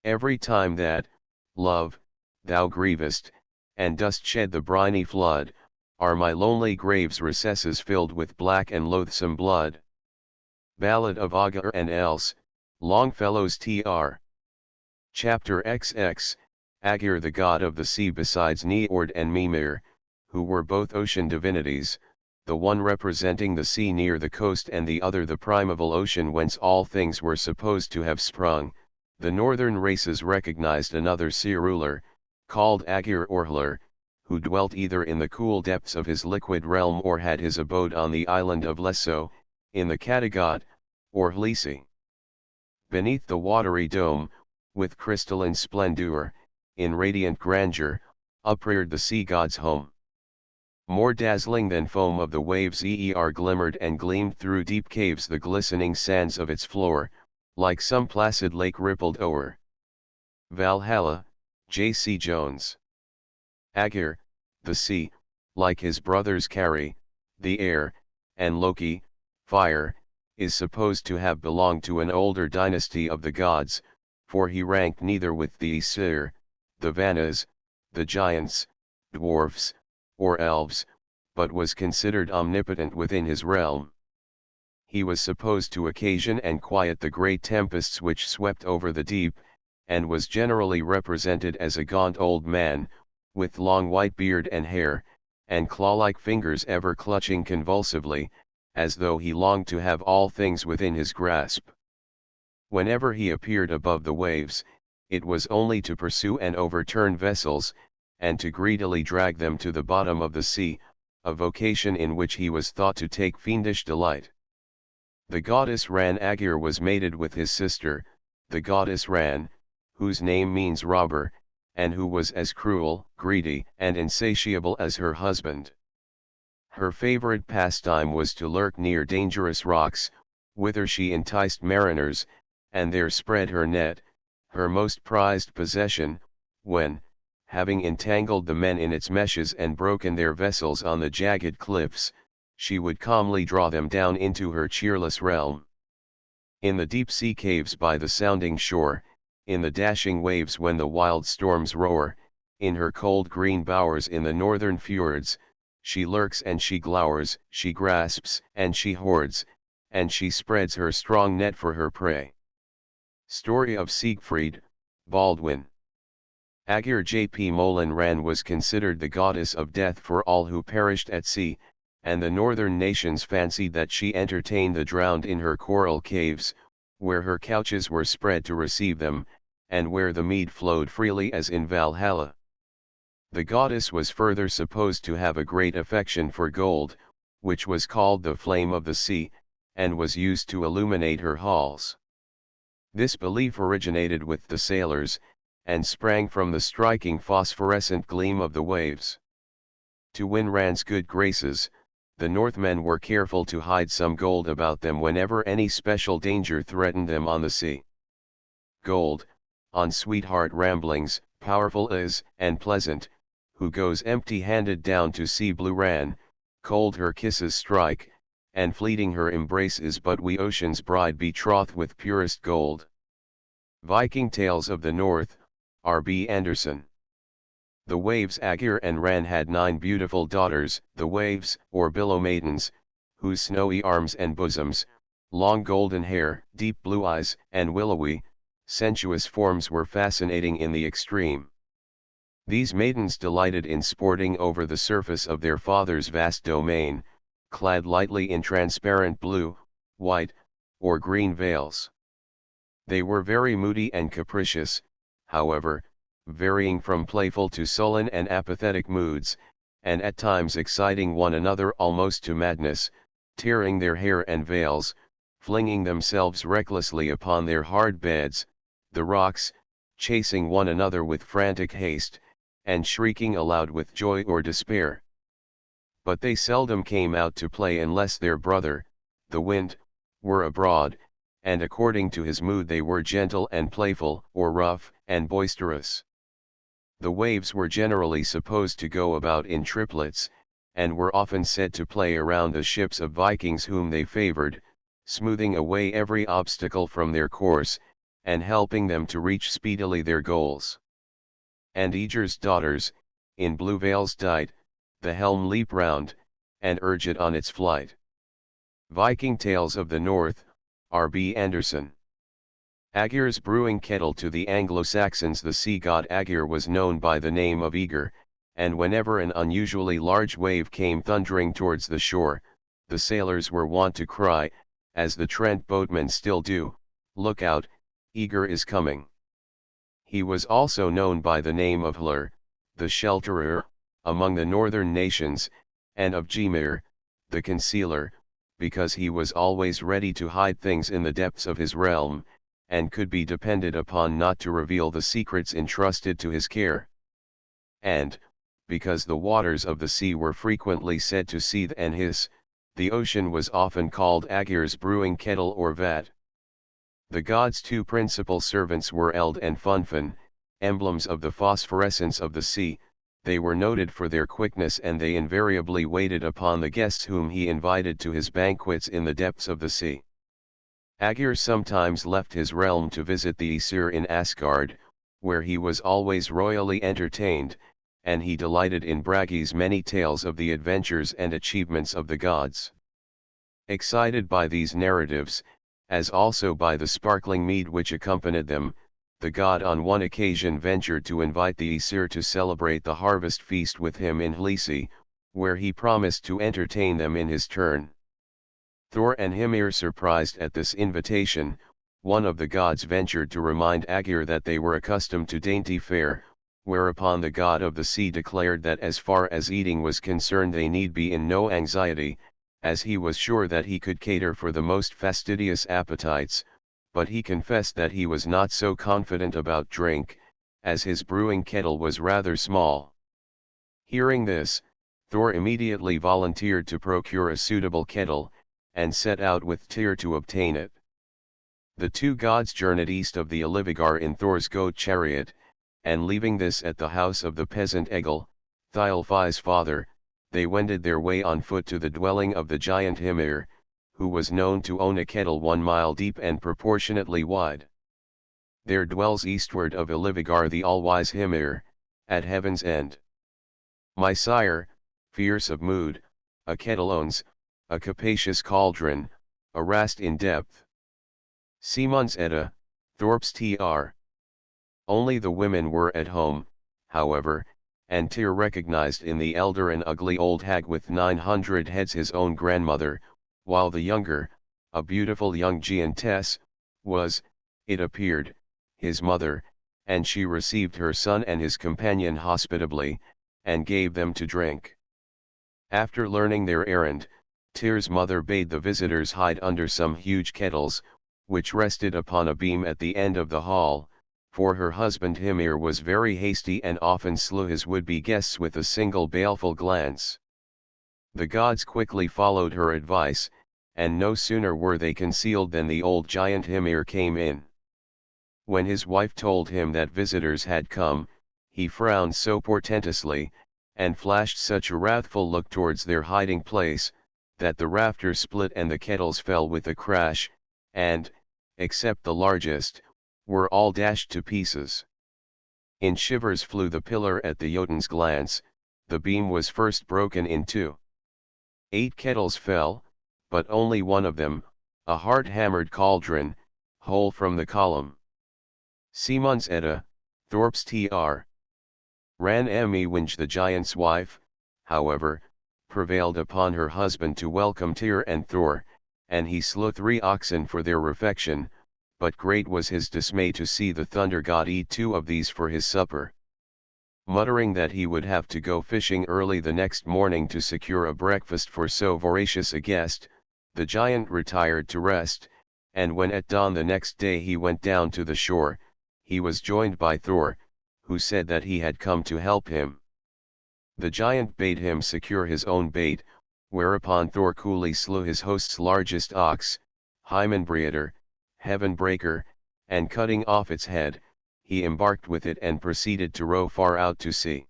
Every time that, love, thou grievest, and dost shed the briny flood, are my lonely grave's recesses filled with black and loathsome blood. Ballad of Guerber and Else, Longfellow's Tr. Chapter XX, Aegir, the god of the sea. Besides Njord and Mimir, who were both ocean divinities, the one representing the sea near the coast and the other the primeval ocean whence all things were supposed to have sprung, the northern races recognized another sea ruler, called Aegir or Hlur, who dwelt either in the cool depths of his liquid realm or had his abode on the island of Lesso, in the Kattegat, or Hlisi. Beneath the watery dome, with crystalline splendor, in radiant grandeur, upreared the sea god's home. More dazzling than foam of the waves glimmered and gleamed through deep caves the glistening sands of its floor, like some placid lake rippled o'er. Valhalla, J.C. Jones. Aegir, the sea, like his brothers Kari, the air, and Loki, fire, is supposed to have belonged to an older dynasty of the gods, for he ranked neither with the Aesir, the Vannas, the giants, dwarfs, or elves, but was considered omnipotent within his realm. He was supposed to occasion and quiet the great tempests which swept over the deep, and was generally represented as a gaunt old man, with long white beard and hair, and claw-like fingers ever clutching convulsively, as though he longed to have all things within his grasp. Whenever he appeared above the waves, it was only to pursue and overturn vessels, and to greedily drag them to the bottom of the sea, a vocation in which he was thought to take fiendish delight. The goddess Ran Aegir was mated with his sister, the goddess Ran, whose name means robber, and who was as cruel, greedy, and insatiable as her husband. Her favorite pastime was to lurk near dangerous rocks, whither she enticed mariners, and there spread her net, her most prized possession, when, having entangled the men in its meshes and broken their vessels on the jagged cliffs, she would calmly draw them down into her cheerless realm. In the deep sea caves by the sounding shore, in the dashing waves when the wild storms roar, in her cold green bowers in the northern fjords, she lurks and she glowers, she grasps and she hoards, and she spreads her strong net for her prey. Story of Siegfried, Baldwin. Aegir J.P. Molen Ran was considered the goddess of death for all who perished at sea, and the northern nations fancied that she entertained the drowned in her coral caves, where her couches were spread to receive them, and where the mead flowed freely as in Valhalla. The goddess was further supposed to have a great affection for gold, which was called the flame of the sea, and was used to illuminate her halls. This belief originated with the sailors, and sprang from the striking phosphorescent gleam of the waves. To win Ran's good graces, the Northmen were careful to hide some gold about them whenever any special danger threatened them on the sea. Gold, on sweetheart ramblings, powerful is, and pleasant, who goes empty-handed down to see blue Ran, cold her kisses strike, and fleeting her embrace is but we ocean's bride betrothed with purest gold. Viking Tales of the North, R.B. Anderson. The waves Aegir and Ran had 9 beautiful daughters, the waves, or billow maidens, whose snowy arms and bosoms, long golden hair, deep blue eyes, and willowy, sensuous forms were fascinating in the extreme. These maidens delighted in sporting over the surface of their father's vast domain, clad lightly in transparent blue, white, or green veils. They were very moody and capricious, however, varying from playful to sullen and apathetic moods, and at times exciting one another almost to madness, tearing their hair and veils, flinging themselves recklessly upon their hard beds, the rocks, chasing one another with frantic haste, and shrieking aloud with joy or despair. But they seldom came out to play unless their brother, the wind, were abroad, and according to his mood they were gentle and playful, or rough and boisterous. The waves were generally supposed to go about in triplets, and were often said to play around the ships of Vikings whom they favored, smoothing away every obstacle from their course, and helping them to reach speedily their goals. And Aegir's daughters, in blue veils dight, the helm leap round, and urge it on its flight. Viking Tales of the North, R.B. Anderson. Aegir's brewing kettle. To the Anglo-Saxons the sea god Aegir was known by the name of Eager, and whenever an unusually large wave came thundering towards the shore, the sailors were wont to cry, as the Trent boatmen still do, "Look out, Eager is coming." He was also known by the name of Hlur, the shelterer, among the northern nations, and of Gymir, the concealer, because he was always ready to hide things in the depths of his realm, and could be depended upon not to reveal the secrets entrusted to his care. And, because the waters of the sea were frequently said to seethe and hiss, the ocean was often called Aegir's brewing kettle or vat. The god's 2 principal servants were Eld and Funfin, emblems of the phosphorescence of the sea, They were noted for their quickness, and they invariably waited upon the guests whom he invited to his banquets in the depths of the sea. Aegir sometimes left his realm to visit the Aesir in Asgard, where he was always royally entertained, and he delighted in Bragi's many tales of the adventures and achievements of the gods. Excited by these narratives, as also by the sparkling mead which accompanied them, the god on one occasion ventured to invite the Aesir to celebrate the harvest feast with him in Hlisi, where he promised to entertain them in his turn. Thor and Hymir, surprised at this invitation, one of the gods ventured to remind Aegir that they were accustomed to dainty fare, whereupon the god of the sea declared that as far as eating was concerned they need be in no anxiety, as he was sure that he could cater for the most fastidious appetites, but he confessed that he was not so confident about drink, as his brewing kettle was rather small. Hearing this, Thor immediately volunteered to procure a suitable kettle, and set out with Tyr to obtain it. The two gods journeyed east of the Olivigar in Thor's goat chariot, and leaving this at the house of the peasant Egil, Thialfi's father, they wended their way on foot to the dwelling of the giant Hymir, who was known to own a kettle 1 mile deep and proportionately wide. There dwells eastward of Olivigar the all-wise Hymir, at heaven's end. My sire, fierce of mood, a kettle owns, a capacious cauldron, a rast in depth. Simunds Edda, Thorp's Tr. Only the women were at home, however, and Tyr recognized in the elder an ugly old hag with 900 heads, his own grandmother, while the younger, a beautiful young giantess, was, it appeared, his mother, and she received her son and his companion hospitably, and gave them to drink. After learning their errand, Tyr's mother bade the visitors hide under some huge kettles, which rested upon a beam at the end of the hall, for her husband Hymir was very hasty and often slew his would-be guests with a single baleful glance. The gods quickly followed her advice, and no sooner were they concealed than the old giant Hymir came in. When his wife told him that visitors had come, he frowned so portentously, and flashed such a wrathful look towards their hiding place, that the rafters split and the kettles fell with a crash, and, except the largest, were all dashed to pieces. In shivers flew the pillar at the Jotun's glance. The beam was first broken in two. 8 kettles fell, but only one of them, a hard-hammered cauldron, whole from the column. Simunds Edda, Thorp's Tr. Ran Emewinge, the giant's wife, however, prevailed upon her husband to welcome Tyr and Thor, and he slew 3 oxen for their refection, but great was his dismay to see the thunder god eat 2 of these for his supper. Muttering that he would have to go fishing early the next morning to secure a breakfast for so voracious a guest, the giant retired to rest, and when at dawn the next day he went down to the shore, he was joined by Thor, who said that he had come to help him. The giant bade him secure his own bait, whereupon Thor coolly slew his host's largest ox, Hymenbreator, Heaven Breaker, and cutting off its head, he embarked with it and proceeded to row far out to sea.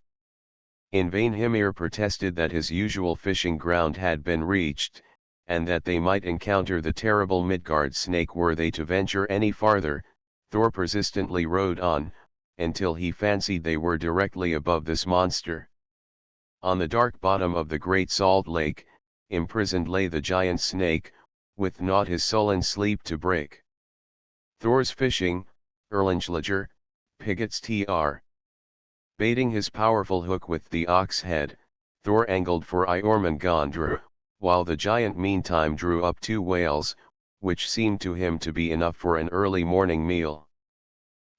In vain Hymir protested that his usual fishing ground had been reached, and that they might encounter the terrible Midgard snake were they to venture any farther. Thor persistently rowed on, until he fancied they were directly above this monster. On the dark bottom of the great salt lake, imprisoned lay the giant snake, with not his sullen sleep to break. Thor's fishing, Erlinglager, Pigot's Tr. Baiting his powerful hook with the ox head, Thor angled for Jormungandr, while the giant meantime drew up 2 whales, which seemed to him to be enough for an early morning meal.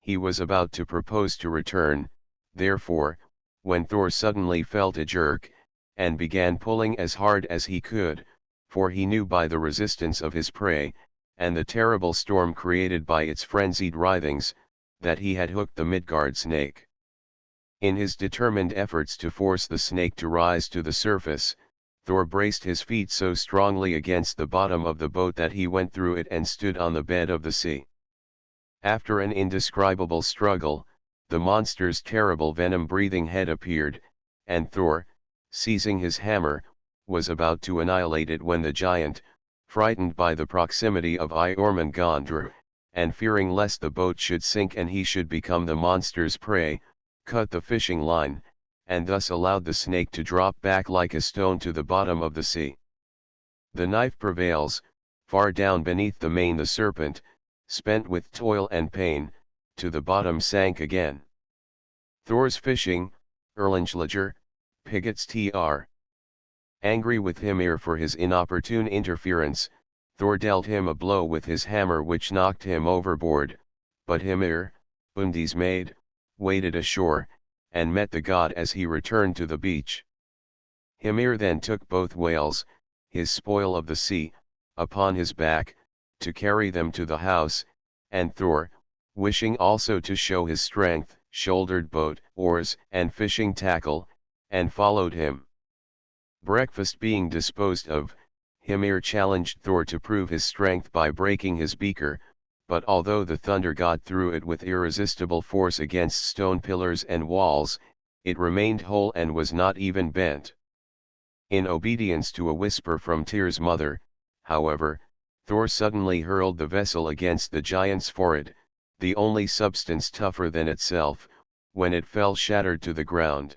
He was about to propose to return, therefore, when Thor suddenly felt a jerk, and began pulling as hard as he could, for he knew by the resistance of his prey, and the terrible storm created by its frenzied writhings, that he had hooked the Midgard snake. In his determined efforts to force the snake to rise to the surface, Thor braced his feet so strongly against the bottom of the boat that he went through it and stood on the bed of the sea. After an indescribable struggle, the monster's terrible venom-breathing head appeared, and Thor, seizing his hammer, was about to annihilate it when the giant, frightened by the proximity of Jormungandr, and fearing lest the boat should sink and he should become the monster's prey, cut the fishing line, and thus allowed the snake to drop back like a stone to the bottom of the sea. The knife prevails, far down beneath the main the serpent, spent with toil and pain, to the bottom sank again. Thor's fishing, Erlinglager, Pigots tr. Angry with Hymir for his inopportune interference, Thor dealt him a blow with his hammer which knocked him overboard, but Hymir, undismayed, waded ashore, and met the god as he returned to the beach. Hymir then took both whales, his spoil of the sea, upon his back, to carry them to the house, and Thor, wishing also to show his strength, shouldered boat, oars, and fishing tackle, and followed him. Breakfast being disposed of, Hymir challenged Thor to prove his strength by breaking his beaker, but although the thunder god threw it with irresistible force against stone pillars and walls, it remained whole and was not even bent. In obedience to a whisper from Tyr's mother, however, Thor suddenly hurled the vessel against the giant's forehead, the only substance tougher than itself, when it fell shattered to the ground.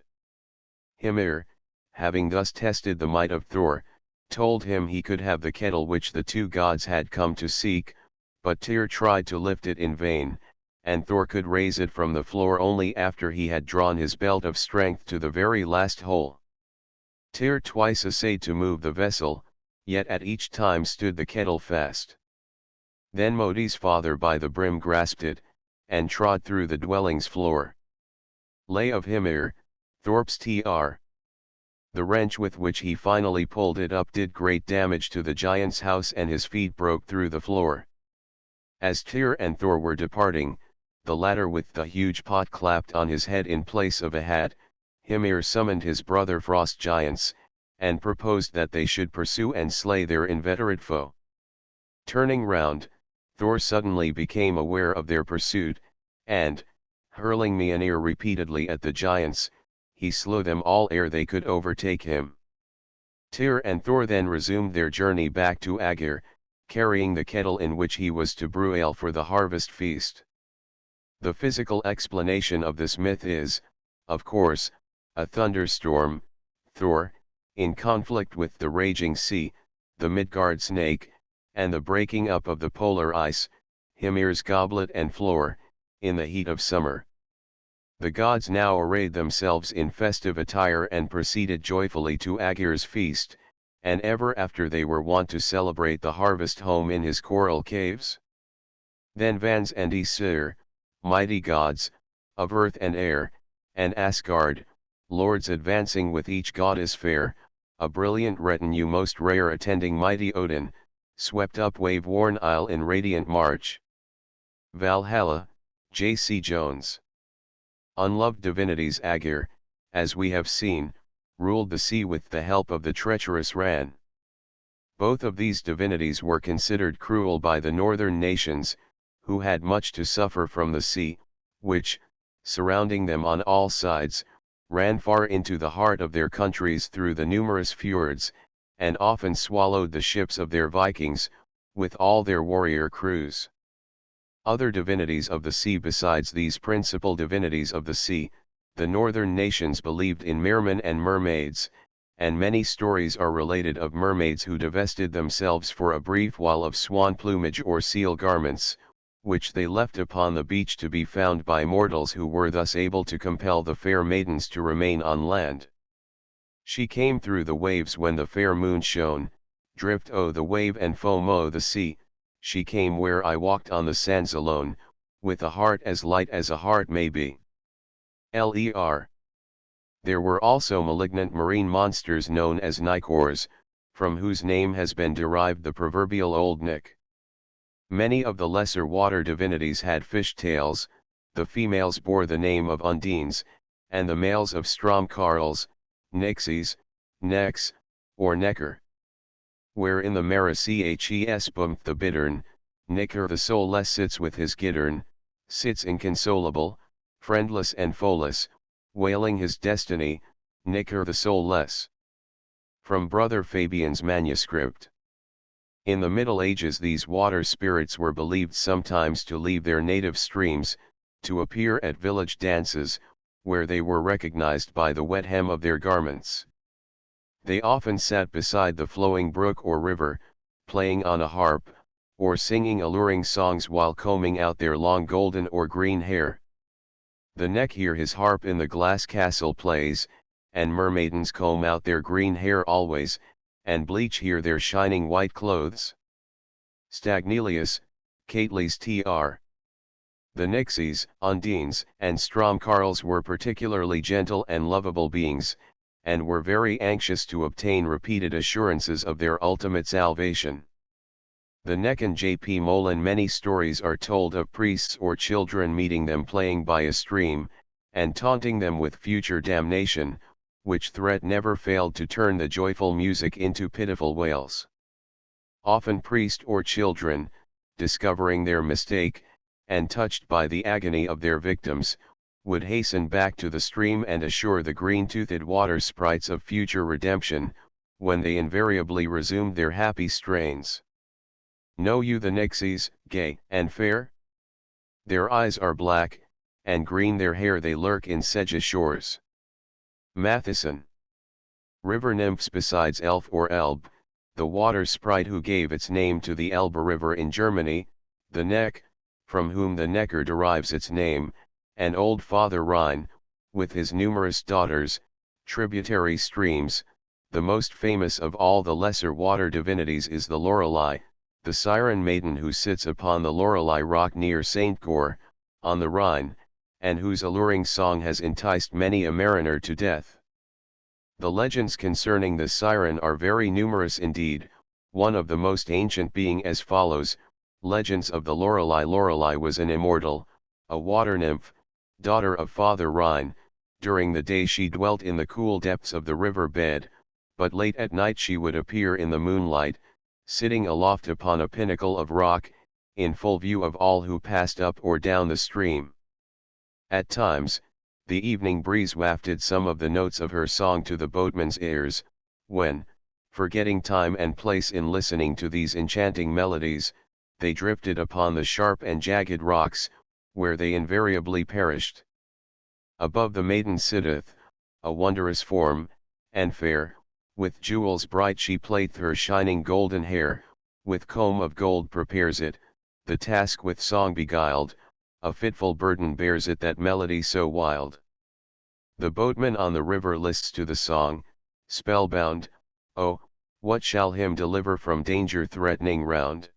Hymir, having thus tested the might of Thor, told him he could have the kettle which the two gods had come to seek, but Tyr tried to lift it in vain, and Thor could raise it from the floor only after he had drawn his belt of strength to the very last hole. Tyr twice essayed to move the vessel, yet at each time stood the kettle fast. Then Modi's father by the brim grasped it, and trod through the dwelling's floor. Lay of Hymir, Thorp's tr. The wrench with which he finally pulled it up did great damage to the giant's house and his feet broke through the floor. As Tyr and Thor were departing, the latter with the huge pot clapped on his head in place of a hat, Hymir summoned his brother frost giants, and proposed that they should pursue and slay their inveterate foe. Turning round, Thor suddenly became aware of their pursuit, and, hurling Mjolnir repeatedly at the giants, he slew them all ere they could overtake him. Tyr and Thor then resumed their journey back to Aegir, carrying the kettle in which he was to brew ale for the harvest feast. The physical explanation of this myth is, of course, a thunderstorm, Thor, in conflict with the raging sea, the Midgard snake, and the breaking up of the polar ice, Hymir's goblet and floor, in the heat of summer. The gods now arrayed themselves in festive attire and proceeded joyfully to Aegir's feast, and ever after they were wont to celebrate the harvest home in his coral caves. Then Vans and Aesir, mighty gods, of earth and air, and Asgard, lords advancing with each goddess fair, a brilliant retinue most rare attending mighty Odin, swept up wave-worn isle in radiant march. Valhalla, J. C. Jones. Unloved divinities Aegir, as we have seen, ruled the sea with the help of the treacherous Ran. Both of these divinities were considered cruel by the northern nations, who had much to suffer from the sea, which, surrounding them on all sides, ran far into the heart of their countries through the numerous fjords, and often swallowed the ships of their Vikings, with all their warrior crews. Other divinities of the sea besides these principal divinities of the sea, the northern nations believed in mermen and mermaids, and many stories are related of mermaids who divested themselves for a brief while of swan plumage or seal garments, which they left upon the beach to be found by mortals who were thus able to compel the fair maidens to remain on land. She came through the waves when the fair moon shone, drift o' the wave and foam o' the sea, she came where I walked on the sands alone, with a heart as light as a heart may be. Ler. There were also malignant marine monsters known as Nicors, from whose name has been derived the proverbial Old Nick. Many of the lesser water divinities had fish tails, the females bore the name of Undines, and the males of Stromkarls, Nixies, Nex, or Necker. Where in the Mara Ches bump the bittern, Nicker the soulless sits with his gittern, sits inconsolable, friendless and foeless, wailing his destiny, Nicker the soulless. From Brother Fabian's manuscript. In the Middle Ages these water spirits were believed sometimes to leave their native streams, to appear at village dances, where they were recognized by the wet hem of their garments. They often sat beside the flowing brook or river, playing on a harp, or singing alluring songs while combing out their long golden or green hair. The neck hear his harp in the glass castle plays, and mermaidens comb out their green hair always, and bleach here their shining white clothes. Stagnelius, Cately's tr. The Nixies, Undines, and Stromkarls were particularly gentle and lovable beings, and were very anxious to obtain repeated assurances of their ultimate salvation. The Neck and J.P. Molen many stories are told of priests or children meeting them playing by a stream, and taunting them with future damnation, which threat never failed to turn the joyful music into pitiful wails. Often priest or children, discovering their mistake, and touched by the agony of their victims, would hasten back to the stream and assure the green-toothed water sprites of future redemption, when they invariably resumed their happy strains. Know you the Nixies, gay and fair? Their eyes are black, and green their hair they lurk in sedge shores. Matheson. River nymphs besides Elf or Elbe, the water sprite who gave its name to the Elbe River in Germany, the Neck, from whom the Neckar derives its name, and Old Father Rhine, with his numerous daughters, tributary streams. The most famous of all the lesser water divinities is the Lorelei, the siren maiden who sits upon the Lorelei rock near St. Goar, on the Rhine, and whose alluring song has enticed many a mariner to death. The legends concerning the siren are very numerous indeed, one of the most ancient being as follows: Legends of the Lorelei. Lorelei was an immortal, a water nymph, daughter of Father Rhine. During the day she dwelt in the cool depths of the river bed, but late at night she would appear in the moonlight, sitting aloft upon a pinnacle of rock, in full view of all who passed up or down the stream. At times, the evening breeze wafted some of the notes of her song to the boatmen's ears, when, forgetting time and place in listening to these enchanting melodies, they drifted upon the sharp and jagged rocks, where they invariably perished. Above the maiden sitteth, a wondrous form, and fair, with jewels bright she plateth her shining golden hair, with comb of gold prepares it, the task with song beguiled, a fitful burden bears it that melody so wild. The boatman on the river lists to the song, spellbound, oh, what shall him deliver from danger threatening round?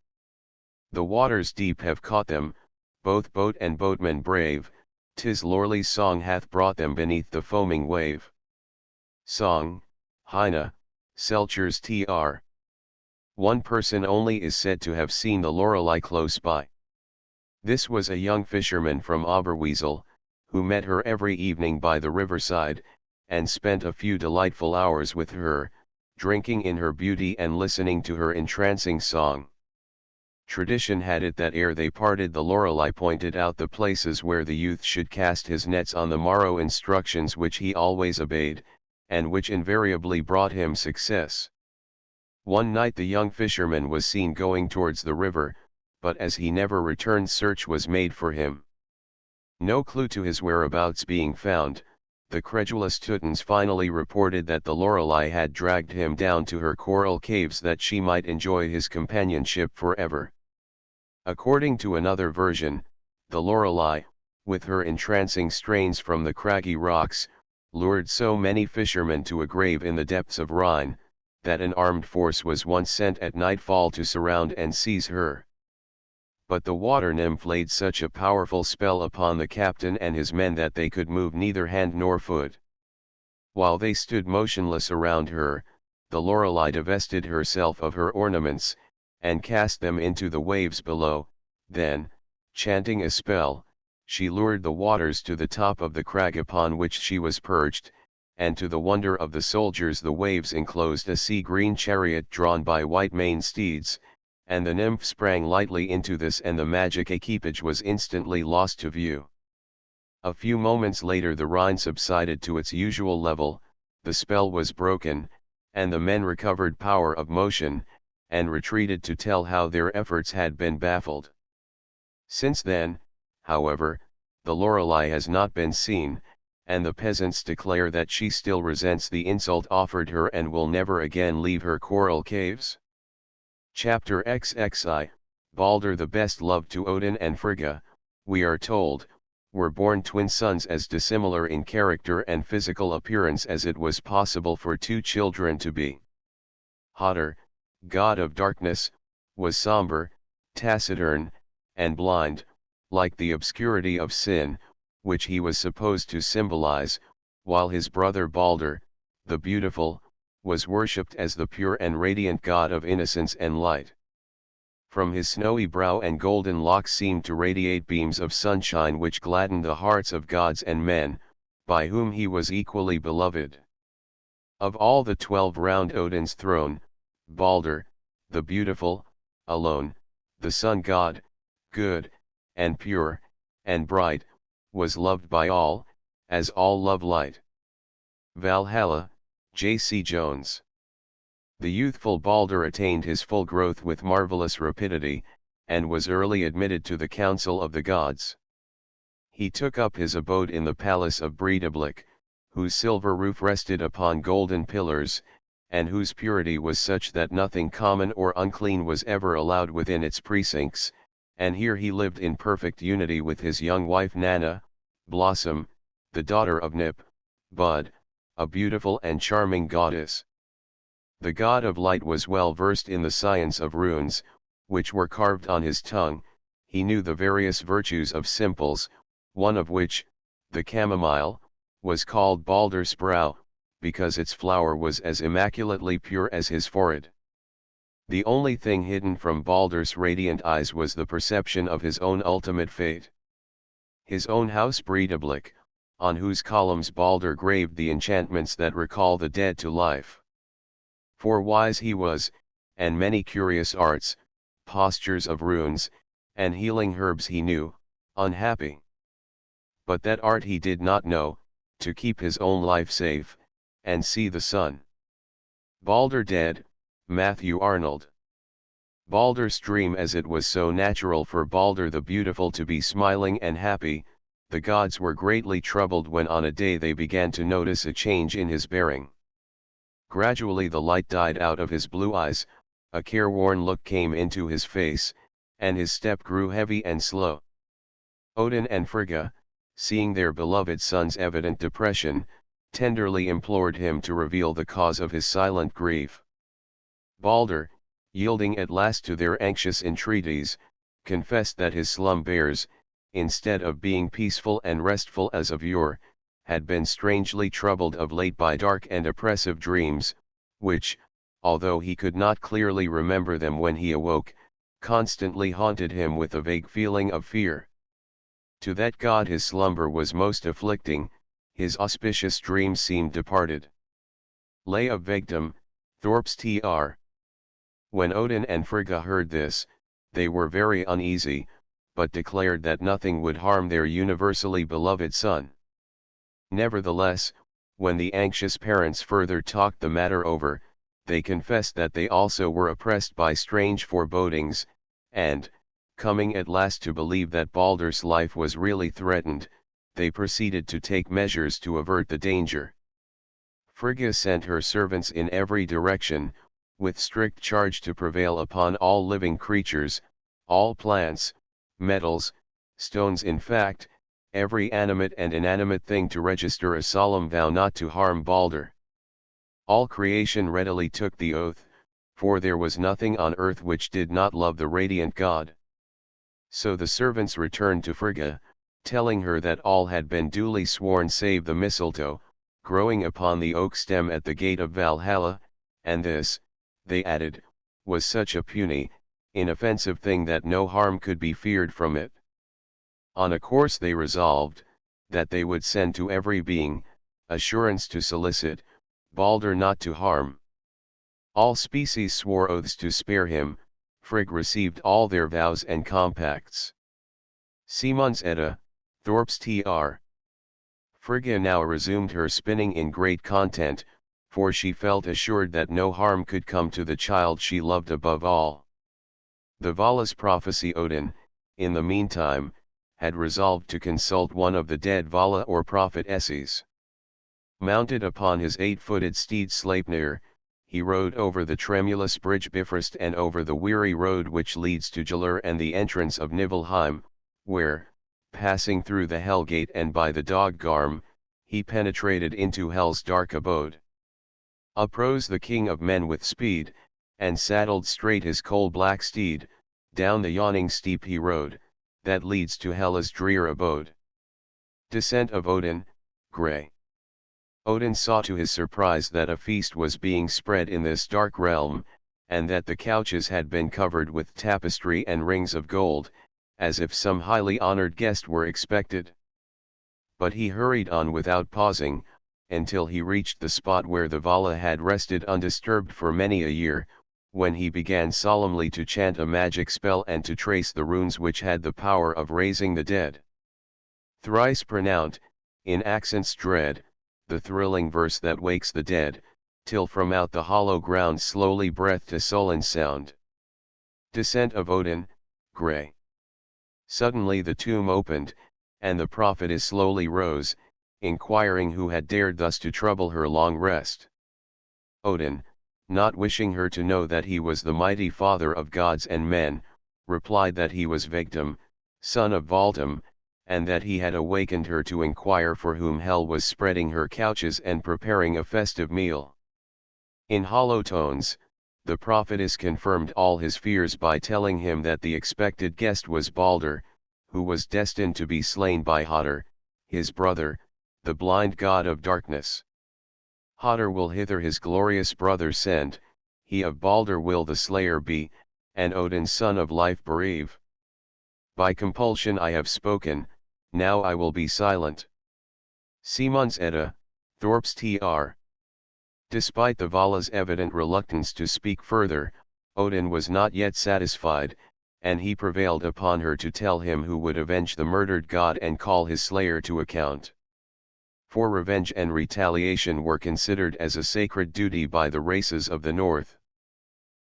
The waters deep have caught them, both boat and boatman brave, 'tis Loreley's song hath brought them beneath the foaming wave. Song, Heine, Selchers tr. One person only is said to have seen the Lorelei close by. This was a young fisherman from Oberweisel, who met her every evening by the riverside, and spent a few delightful hours with her, drinking in her beauty and listening to her entrancing song. Tradition had it that ere they parted the Lorelei pointed out the places where the youth should cast his nets on the morrow, instructions which he always obeyed, and which invariably brought him success. One night the young fisherman was seen going towards the river, but as he never returned search was made for him. No clue to his whereabouts being found, the credulous Teutons finally reported that the Lorelei had dragged him down to her coral caves that she might enjoy his companionship forever. According to another version, the Lorelei, with her entrancing strains from the craggy rocks, lured so many fishermen to a grave in the depths of Rhine, that an armed force was once sent at nightfall to surround and seize her. But the water nymph laid such a powerful spell upon the captain and his men that they could move neither hand nor foot. While they stood motionless around her, the Lorelei divested herself of her ornaments, and cast them into the waves below. Then, chanting a spell, she lured the waters to the top of the crag upon which she was perched, and to the wonder of the soldiers the waves enclosed a sea-green chariot drawn by white maned steeds, and the nymph sprang lightly into this and the magic equipage was instantly lost to view. A few moments later the Rhine subsided to its usual level, the spell was broken, and the men recovered power of motion, and retreated to tell how their efforts had been baffled. Since then, however, the Lorelei has not been seen, and the peasants declare that she still resents the insult offered her and will never again leave her coral caves. Chapter XXI, Balder the best loved to Odin and Frigga, we are told, were born twin sons as dissimilar in character and physical appearance as it was possible for two children to be. Hodr, god of darkness, was somber, taciturn, and blind, like the obscurity of sin, which he was supposed to symbolize, while his brother Balder, the beautiful, was worshipped as the pure and radiant god of innocence and light. From his snowy brow and golden locks seemed to radiate beams of sunshine which gladdened the hearts of gods and men, by whom he was equally beloved. Of all the 12 round Odin's throne, Balder, the beautiful, alone, the sun god, good, and pure, and bright, was loved by all, as all love light. Valhalla, J.C. Jones. The youthful Balder attained his full growth with marvelous rapidity, and was early admitted to the council of the gods. He took up his abode in the palace of Breidablik, whose silver roof rested upon golden pillars, and whose purity was such that nothing common or unclean was ever allowed within its precincts, and here he lived in perfect unity with his young wife Nanna, Blossom, the daughter of Nip, Bud, a beautiful and charming goddess. The god of light was well versed in the science of runes, which were carved on his tongue. He knew the various virtues of simples, one of which, the chamomile, was called Balder's brow, because its flower was as immaculately pure as his forehead. The only thing hidden from Balder's radiant eyes was the perception of his own ultimate fate. His own house Breidablik, on whose columns Balder graved the enchantments that recall the dead to life. For wise he was, and many curious arts, postures of runes, and healing herbs he knew, unhappy. But that art he did not know, to keep his own life safe, and see the sun. Balder dead, Matthew Arnold. Balder's dream, as it was so natural for Balder the beautiful to be smiling and happy, the gods were greatly troubled when on a day they began to notice a change in his bearing. Gradually the light died out of his blue eyes, a careworn look came into his face, and his step grew heavy and slow. Odin and Frigga, seeing their beloved son's evident depression, tenderly implored him to reveal the cause of his silent grief. Balder, yielding at last to their anxious entreaties, confessed that his slumbers, instead of being peaceful and restful as of yore, had been strangely troubled of late by dark and oppressive dreams, which, although he could not clearly remember them when he awoke, constantly haunted him with a vague feeling of fear. To that god his slumber was most afflicting, his auspicious dreams seemed departed. Lay of Vegdom, Thorpe's Tr. When Odin and Frigga heard this, they were very uneasy, but declared that nothing would harm their universally beloved son. Nevertheless, when the anxious parents further talked the matter over, they confessed that they also were oppressed by strange forebodings, and, coming at last to believe that Balder's life was really threatened, they proceeded to take measures to avert the danger. Frigga sent her servants in every direction, with strict charge to prevail upon all living creatures, all plants, metals, stones, in fact, every animate and inanimate thing, to register a solemn vow not to harm Balder. All creation readily took the oath, for there was nothing on earth which did not love the radiant god. So the servants returned to Frigga, telling her that all had been duly sworn save the mistletoe, growing upon the oak stem at the gate of Valhalla, and this, they added, was such a puny, inoffensive thing that no harm could be feared from it. On a course they resolved, that they would send to every being, assurance to solicit, Balder not to harm. All species swore oaths to spare him. Frigg received all their vows and compacts. Simon's Edda, Thorpe's Tr. Frigga now resumed her spinning in great content, for she felt assured that no harm could come to the child she loved above all. The Vala's prophecy Odin, in the meantime, had resolved to consult one of the dead Vala or prophetesses. Mounted upon his 8-footed steed Sleipnir, he rode over the tremulous bridge Bifrost and over the weary road which leads to Gelur and the entrance of Niflheim, where, passing through the Hell Gate and by the Dog Garm, he penetrated into Hell's dark abode. Uprose the king of men with speed, and saddled straight his coal-black steed, down the yawning steep he rode, that leads to Hela's drear abode. Descent of Odin, Grey. Odin saw to his surprise that a feast was being spread in this dark realm, and that the couches had been covered with tapestry and rings of gold, as if some highly honored guest were expected. But he hurried on without pausing, until he reached the spot where the Vala had rested undisturbed for many a year, when he began solemnly to chant a magic spell and to trace the runes which had the power of raising the dead. Thrice pronounced, in accents dread, the thrilling verse that wakes the dead, till from out the hollow ground slowly breathed a sullen sound. Descent of Odin, Grey. Suddenly the tomb opened, and the prophetess slowly rose, inquiring who had dared thus to trouble her long rest. Odin, not wishing her to know that he was the mighty father of gods and men, replied that he was Vegtam, son of Valdum, and that he had awakened her to inquire for whom Hel was spreading her couches and preparing a festive meal. In hollow tones, the prophetess confirmed all his fears by telling him that the expected guest was Balder, who was destined to be slain by Hodr, his brother, the blind god of darkness. Hodr will hither his glorious brother send, he of Balder will the slayer be, and Odin son of life bereave. By compulsion I have spoken, now I will be silent. Simon's Edda, Thorpe's Tr. Despite the Vala's evident reluctance to speak further, Odin was not yet satisfied, and he prevailed upon her to tell him who would avenge the murdered god and call his slayer to account. For revenge and retaliation were considered as a sacred duty by the races of the north.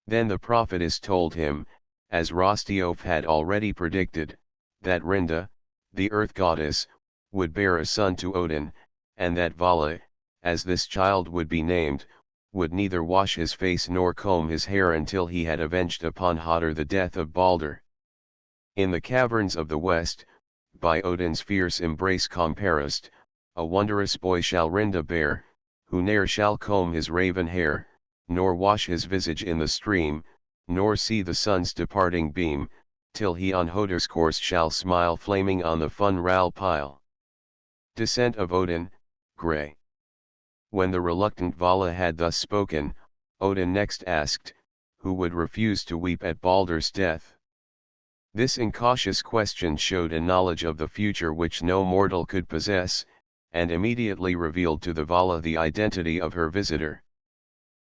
Then the prophetess told him, as Rostiof had already predicted, that Rinda, the earth goddess, would bear a son to Odin, and that Vala, as this child would be named, would neither wash his face nor comb his hair until he had avenged upon Hodr the death of Balder. In the caverns of the west, by Odin's fierce embrace compassed, a wondrous boy shall Rinda bear, who ne'er shall comb his raven hair, nor wash his visage in the stream, nor see the sun's departing beam, till he on Hodr's course shall smile flaming on the Fun-Ral pile. Descent of Odin, Grey. When the reluctant Vala had thus spoken, Odin next asked, who would refuse to weep at Balder's death? This incautious question showed a knowledge of the future which no mortal could possess, and immediately revealed to the Vala the identity of her visitor.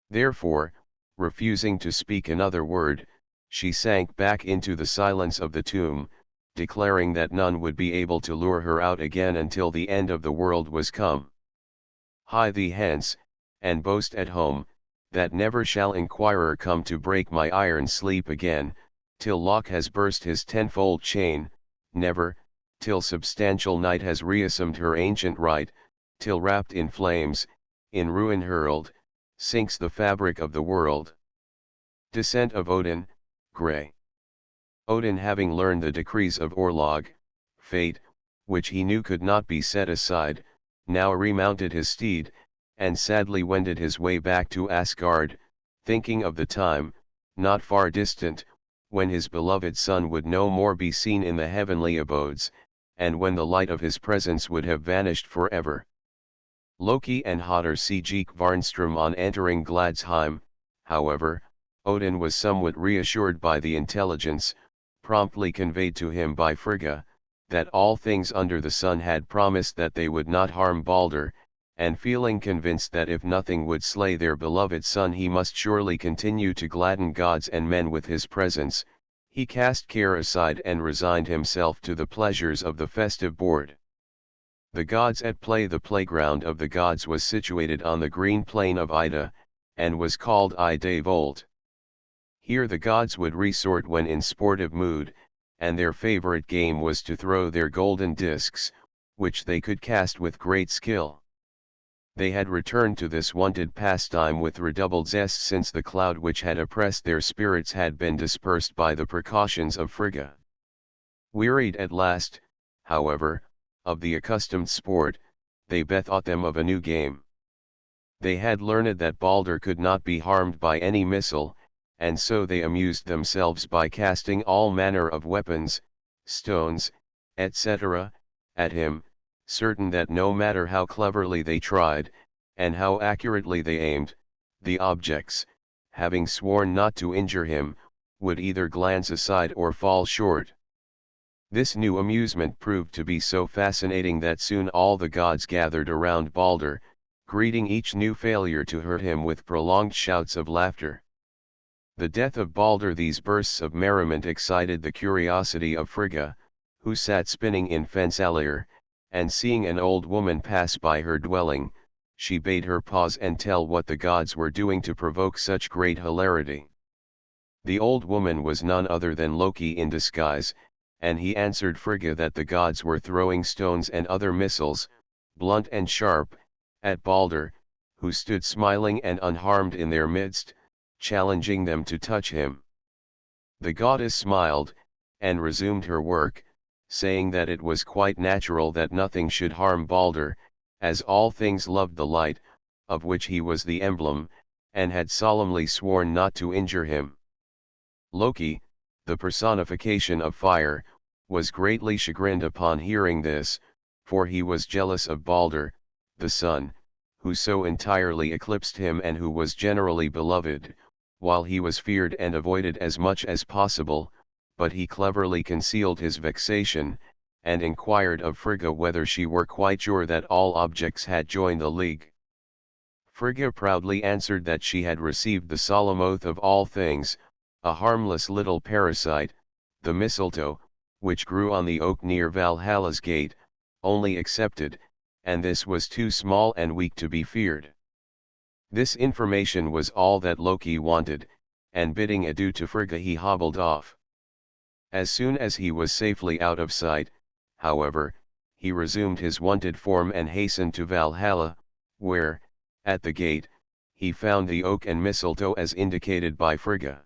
Therefore, refusing to speak another word, she sank back into the silence of the tomb, declaring that none would be able to lure her out again until the end of the world was come. Hie thee hence, and boast at home, that never shall inquirer come to break my iron sleep again, till Lok has burst his tenfold chain, never, till substantial night has reassumed her ancient right, till wrapped in flames, in ruin hurled, sinks the fabric of the world. Descent of Odin, Grey. Odin, having learned the decrees of Orlog, fate, which he knew could not be set aside, now remounted his steed, and sadly wended his way back to Asgard, thinking of the time, not far distant, when his beloved son would no more be seen in the heavenly abodes, and when the light of his presence would have vanished forever. Loki and Hodr Sigik Varnstrom on entering Gladsheim, however, Odin was somewhat reassured by the intelligence, promptly conveyed to him by Frigga, that all things under the sun had promised that they would not harm Balder, and feeling convinced that if nothing would slay their beloved son he must surely continue to gladden gods and men with his presence, he cast care aside and resigned himself to the pleasures of the festive board. The gods at play. The playground of the gods was situated on the green plain of Ida, and was called Ida Volt. Here the gods would resort when in sportive mood, and their favorite game was to throw their golden discs, which they could cast with great skill. They had returned to this wonted pastime with redoubled zest since the cloud which had oppressed their spirits had been dispersed by the precautions of Frigga. Wearied at last, however, of the accustomed sport, they bethought them of a new game. They had learned that Balder could not be harmed by any missile, and so they amused themselves by casting all manner of weapons, stones, etc., at him, certain that no matter how cleverly they tried, and how accurately they aimed, the objects, having sworn not to injure him, would either glance aside or fall short. This new amusement proved to be so fascinating that soon all the gods gathered around Balder, greeting each new failure to hurt him with prolonged shouts of laughter. The death of Balder. These bursts of merriment excited the curiosity of Frigga, who sat spinning in Fensalir, and seeing an old woman pass by her dwelling, she bade her pause and tell what the gods were doing to provoke such great hilarity. The old woman was none other than Loki in disguise, and he answered Frigga that the gods were throwing stones and other missiles, blunt and sharp, at Balder, who stood smiling and unharmed in their midst, challenging them to touch him. The goddess smiled, and resumed her work, saying that it was quite natural that nothing should harm Balder, as all things loved the light, of which he was the emblem, and had solemnly sworn not to injure him. Loki, the personification of fire, was greatly chagrined upon hearing this, for he was jealous of Balder, the sun, who so entirely eclipsed him and who was generally beloved, while he was feared and avoided as much as possible, but he cleverly concealed his vexation, and inquired of Frigga whether she were quite sure that all objects had joined the league. Frigga proudly answered that she had received the solemn oath of all things, a harmless little parasite, the mistletoe, which grew on the oak near Valhalla's gate, only excepted, and this was too small and weak to be feared. This information was all that Loki wanted, and bidding adieu to Frigga he hobbled off. As soon as he was safely out of sight, however, he resumed his wonted form and hastened to Valhalla, where, at the gate, he found the oak and mistletoe as indicated by Frigga.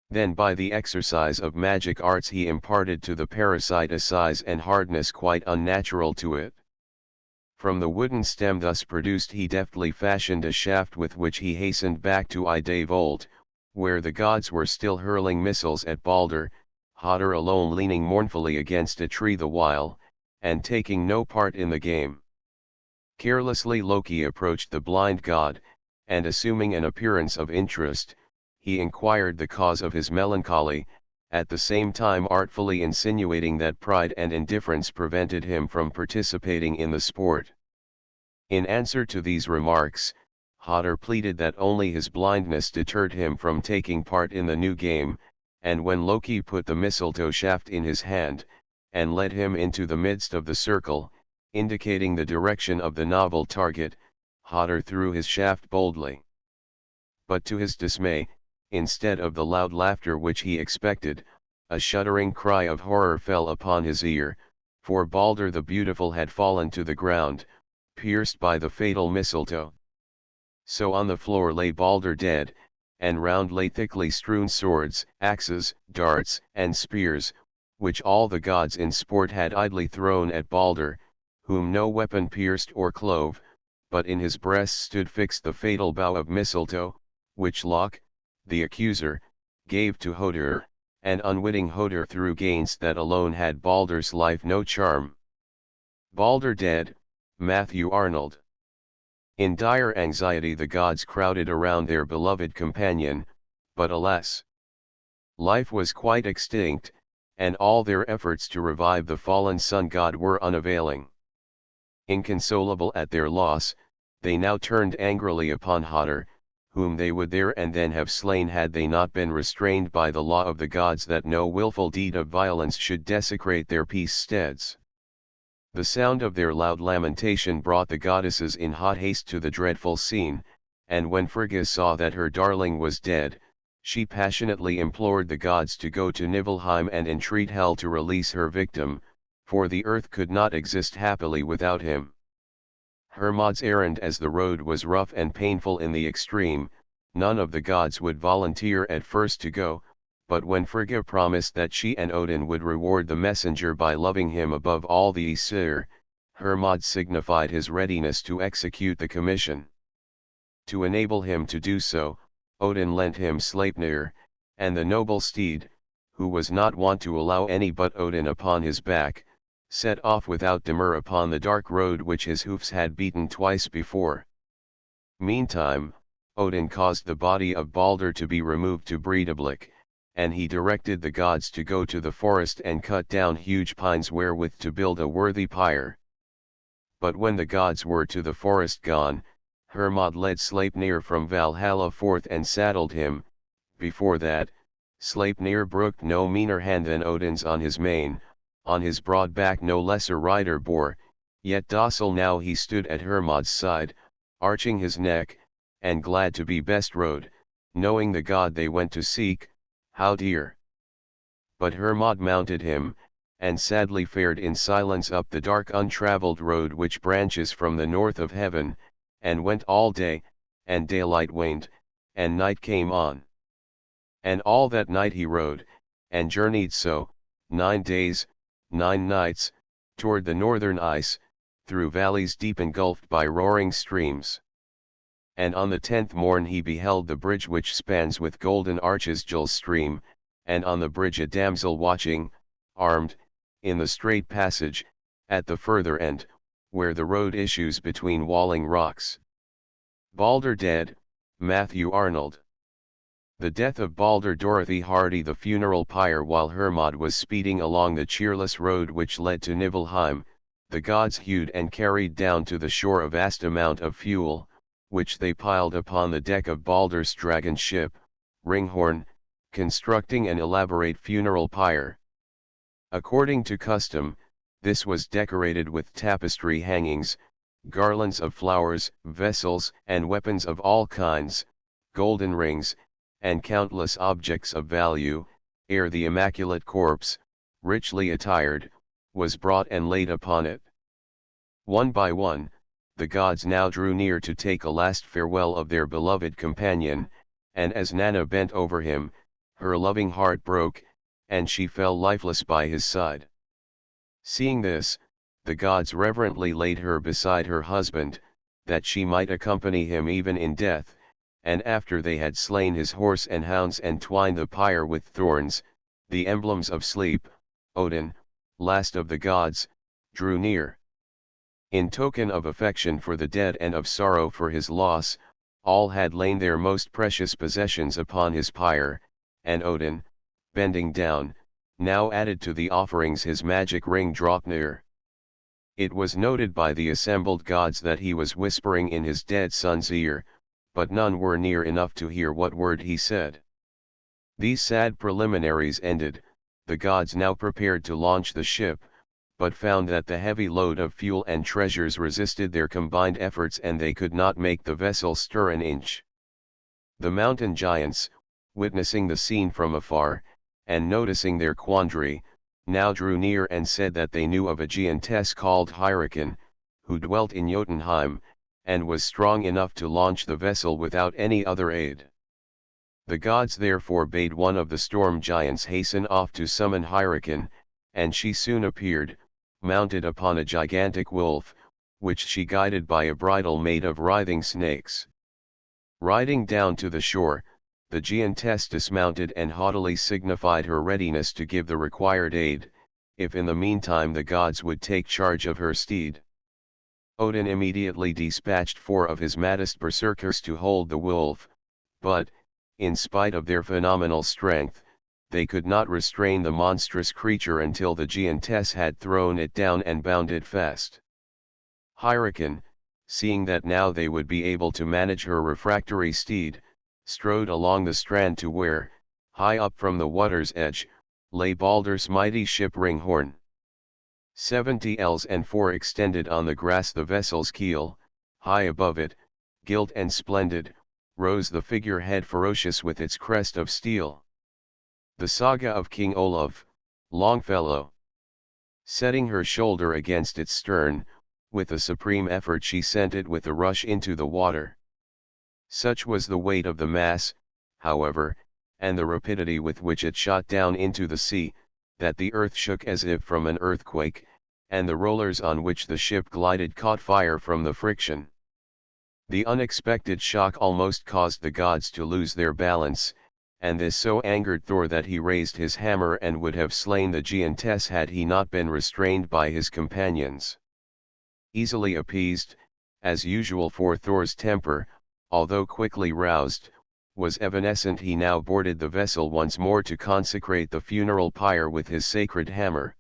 Then by the exercise of magic arts he imparted to the parasite a size and hardness quite unnatural to it. From the wooden stem thus produced he deftly fashioned a shaft with which he hastened back to Ida Volt, where the gods were still hurling missiles at Balder, Hodder alone leaning mournfully against a tree the while, and taking no part in the game. Carelessly Loki approached the blind god, and assuming an appearance of interest, he inquired the cause of his melancholy, at the same time artfully insinuating that pride and indifference prevented him from participating in the sport. In answer to these remarks, Hodder pleaded that only his blindness deterred him from taking part in the new game, and when Loki put the mistletoe shaft in his hand, and led him into the midst of the circle, indicating the direction of the novel target, Hodder threw his shaft boldly. But to his dismay, instead of the loud laughter which he expected, a shuddering cry of horror fell upon his ear, for Balder the Beautiful had fallen to the ground, pierced by the fatal mistletoe. So on the floor lay Balder dead, and round lay thickly strewn swords, axes, darts, and spears, which all the gods in sport had idly thrown at Balder, whom no weapon pierced or clove, but in his breast stood fixed the fatal bough of mistletoe, which Lok, the accuser, gave to Hoder, and unwitting Hoder threw gainst that alone had Balder's life no charm. Balder dead, Matthew Arnold. In dire anxiety the gods crowded around their beloved companion, but alas! Life was quite extinct, and all their efforts to revive the fallen sun god were unavailing. Inconsolable at their loss, they now turned angrily upon Hodder, whom they would there and then have slain had they not been restrained by the law of the gods that no willful deed of violence should desecrate their peace steads. The sound of their loud lamentation brought the goddesses in hot haste to the dreadful scene, and when Frigga saw that her darling was dead, she passionately implored the gods to go to Niflheim and entreat Hel to release her victim, for the earth could not exist happily without him. Hermod's errand, as the road was rough and painful in the extreme, none of the gods would volunteer at first to go, but when Frigga promised that she and Odin would reward the messenger by loving him above all the Aesir, Hermod signified his readiness to execute the commission. To enable him to do so, Odin lent him Sleipnir, and the noble steed, who was not wont to allow any but Odin upon his back, set off without demur upon the dark road which his hoofs had beaten twice before. Meantime, Odin caused the body of Balder to be removed to Breidablik, and he directed the gods to go to the forest and cut down huge pines wherewith to build a worthy pyre. But when the gods were to the forest gone, Hermod led Sleipnir from Valhalla forth and saddled him. Before that, Sleipnir brooked no meaner hand than Odin's on his mane, on his broad back no lesser rider bore, yet docile now he stood at Hermod's side, arching his neck, and glad to be best rode, knowing the god they went to seek, how dear. But Hermod mounted him, and sadly fared in silence up the dark untravelled road which branches from the north of heaven, and went all day, and daylight waned, and night came on. And all that night he rode, and journeyed so, 9 days, 9 nights, toward the northern ice, through valleys deep engulfed by roaring streams. And on the 10th morn he beheld the bridge which spans with golden arches Gil's stream, and on the bridge a damsel watching, armed, in the straight passage, at the further end, where the road issues between walling rocks. Balder dead, Matthew Arnold. The death of Balder Dorothy Hardy. The funeral pyre. While Hermod was speeding along the cheerless road which led to Niflheim, the gods hewed and carried down to the shore a vast amount of fuel, which they piled upon the deck of Balder's dragon ship, Ringhorn, constructing an elaborate funeral pyre. According to custom, this was decorated with tapestry hangings, garlands of flowers, vessels and weapons of all kinds, golden rings, and countless objects of value, ere the immaculate corpse, richly attired, was brought and laid upon it. One by one, the gods now drew near to take a last farewell of their beloved companion, and as Nanna bent over him, her loving heart broke, and she fell lifeless by his side. Seeing this, the gods reverently laid her beside her husband, that she might accompany him even in death, and after they had slain his horse and hounds and twined the pyre with thorns, the emblems of sleep, Odin, last of the gods, drew near. In token of affection for the dead and of sorrow for his loss, all had lain their most precious possessions upon his pyre, and Odin, bending down, now added to the offerings his magic ring Draupnir. It was noted by the assembled gods that he was whispering in his dead son's ear, but none were near enough to hear what word he said. These sad preliminaries ended, the gods now prepared to launch the ship, but found that the heavy load of fuel and treasures resisted their combined efforts and they could not make the vessel stir an inch. The mountain giants, witnessing the scene from afar, and noticing their quandary, now drew near and said that they knew of a giantess called Hyrrockin, who dwelt in Jotunheim, and was strong enough to launch the vessel without any other aid. The gods therefore bade one of the storm giants hasten off to summon Hyrrockin, and she soon appeared, mounted upon a gigantic wolf, which she guided by a bridle made of writhing snakes. Riding down to the shore, the giantess dismounted and haughtily signified her readiness to give the required aid, if in the meantime the gods would take charge of her steed. Odin immediately dispatched 4 of his maddest berserkers to hold the wolf, but, in spite of their phenomenal strength, they could not restrain the monstrous creature until the giantess had thrown it down and bound it fast. Hyrrockin, seeing that now they would be able to manage her refractory steed, strode along the strand to where, high up from the water's edge, lay Balder's mighty ship Ringhorn. 70 ells and 4 extended on the grass the vessel's keel, high above it, gilt and splendid, rose the figurehead ferocious with its crest of steel. The saga of King Olaf, Longfellow. Setting her shoulder against its stern, with a supreme effort she sent it with a rush into the water. Such was the weight of the mass, however, and the rapidity with which it shot down into the sea, that the earth shook as if from an earthquake, and the rollers on which the ship glided caught fire from the friction. The unexpected shock almost caused the gods to lose their balance, and this so angered Thor that he raised his hammer and would have slain the giantess had he not been restrained by his companions. Easily appeased, as usual for Thor's temper, although quickly roused, was evanescent, he now boarded the vessel once more to consecrate the funeral pyre with his sacred hammer.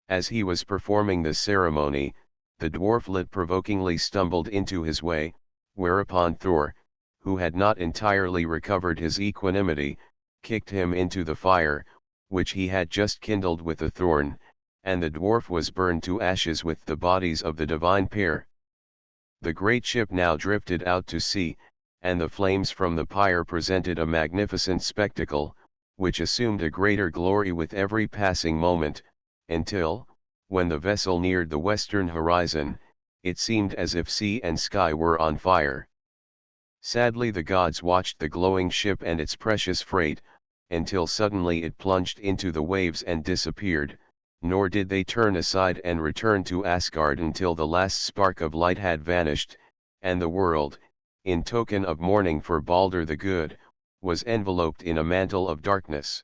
As he was performing this ceremony, the dwarflet provokingly stumbled into his way, whereupon Thor, who had not entirely recovered his equanimity, kicked him into the fire, which he had just kindled with a thorn, and the dwarf was burned to ashes with the bodies of the divine pair. The great ship now drifted out to sea, and the flames from the pyre presented a magnificent spectacle, which assumed a greater glory with every passing moment, until, when the vessel neared the western horizon, it seemed as if sea and sky were on fire. Sadly the gods watched the glowing ship and its precious freight, until suddenly it plunged into the waves and disappeared, nor did they turn aside and return to Asgard until the last spark of light had vanished, and the world, in token of mourning for Balder the Good, was enveloped in a mantle of darkness.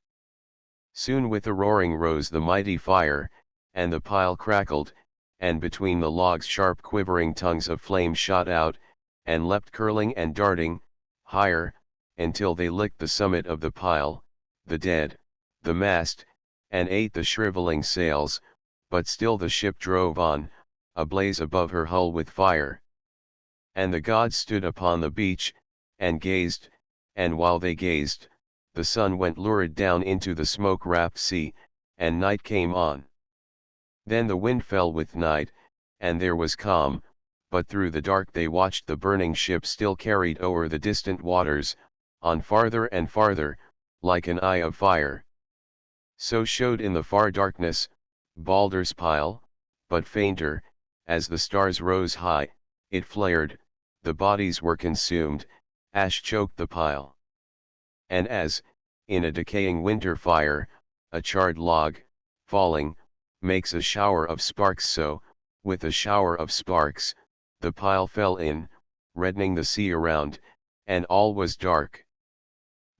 Soon with a roaring rose the mighty fire, and the pile crackled, and between the logs sharp quivering tongues of flame shot out, and leapt curling and darting, higher, until they licked the summit of the pile, the dead, the mast, and ate the shriveling sails, but still the ship drove on, ablaze above her hull with fire. And the gods stood upon the beach, and gazed, and while they gazed, the sun went lurid down into the smoke-wrapped sea, and night came on. Then the wind fell with night, and there was calm, but through the dark they watched the burning ship still carried o'er the distant waters, on farther and farther, like an eye of fire. So showed in the far darkness, Balder's pile, but fainter, as the stars rose high, it flared, the bodies were consumed, ash choked the pile. And as, in a decaying winter fire, a charred log, falling, makes a shower of sparks, so, with a shower of sparks, the pile fell in, reddening the sea around, and all was dark.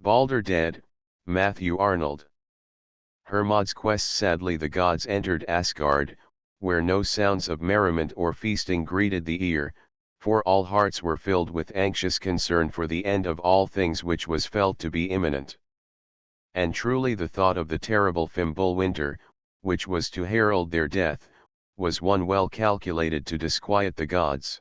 Balder dead, Matthew Arnold. Hermod's quest. Sadly the gods entered Asgard, where no sounds of merriment or feasting greeted the ear, for all hearts were filled with anxious concern for the end of all things which was felt to be imminent. And truly the thought of the terrible Fimbulwinter, which was to herald their death, was one well calculated to disquiet the gods.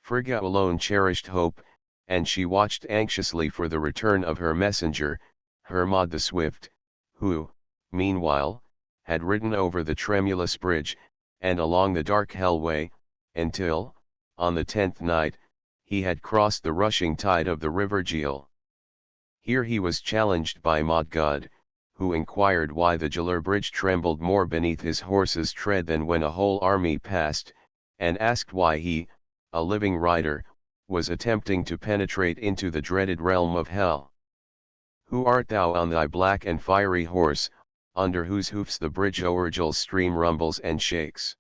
Frigga alone cherished hope, and she watched anxiously for the return of her messenger, Hermod the Swift, who, meanwhile, had ridden over the tremulous bridge, and along the dark hellway, until, on the 10th night, he had crossed the rushing tide of the river Gil. Here he was challenged by Modgud, who inquired why the Gjallar bridge trembled more beneath his horse's tread than when a whole army passed, and asked why he, a living rider, was attempting to penetrate into the dreaded realm of hell. Who art thou on thy black and fiery horse, under whose hoofs the bridge o'er Gil's stream rumbles and shakes?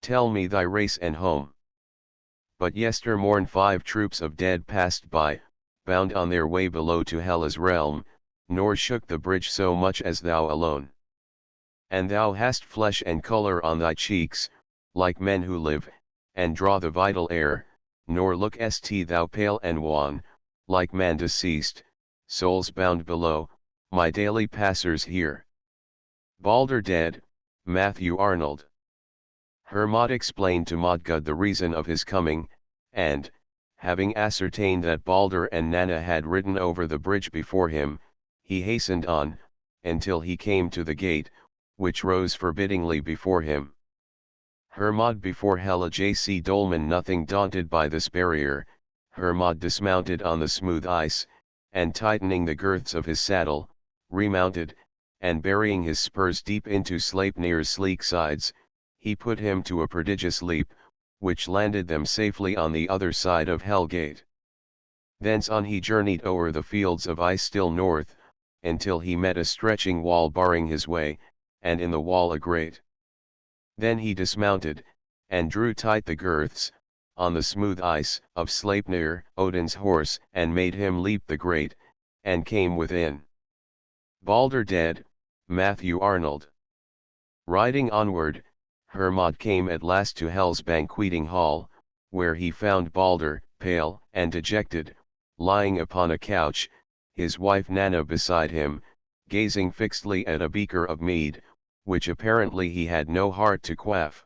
Tell me thy race and home. But yester morn 5 troops of dead passed by, bound on their way below to Hela's realm, nor shook the bridge so much as thou alone. And thou hast flesh and color on thy cheeks, like men who live, and draw the vital air, nor look'st thou pale and wan, like man deceased, souls bound below, my daily passers here. Balder dead, Matthew Arnold. Hermod explained to Modgud the reason of his coming, and, having ascertained that Balder and Nanna had ridden over the bridge before him, he hastened on, until he came to the gate, which rose forbiddingly before him. Hermod before Hela J.C. Dolman, nothing daunted by this barrier, Hermod dismounted on the smooth ice, and tightening the girths of his saddle, remounted, and burying his spurs deep into Sleipnir's sleek sides, he put him to a prodigious leap, which landed them safely on the other side of Helgate. Thence on he journeyed o'er the fields of ice still north, until he met a stretching wall barring his way, and in the wall a grate. Then he dismounted, and drew tight the girths, on the smooth ice, of Sleipnir, Odin's horse, and made him leap the grate, and came within. Balder dead, Matthew Arnold. Riding onward, Hermod came at last to Hel's banqueting hall, where he found Balder, pale and dejected, lying upon a couch, his wife Nanna beside him, gazing fixedly at a beaker of mead, which apparently he had no heart to quaff.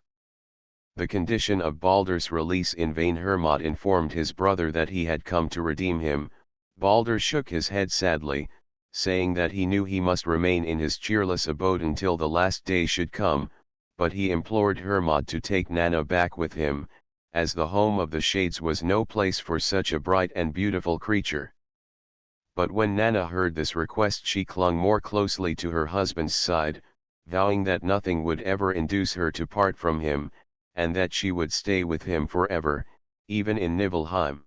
The condition of Balder's release in vain Hermod informed his brother that he had come to redeem him. Balder shook his head sadly, saying that he knew he must remain in his cheerless abode until the last day should come, but he implored Hermod to take Nanna back with him, as the home of the Shades was no place for such a bright and beautiful creature. But when Nanna heard this request, she clung more closely to her husband's side, vowing that nothing would ever induce her to part from him, and that she would stay with him forever, even in Nibelheim.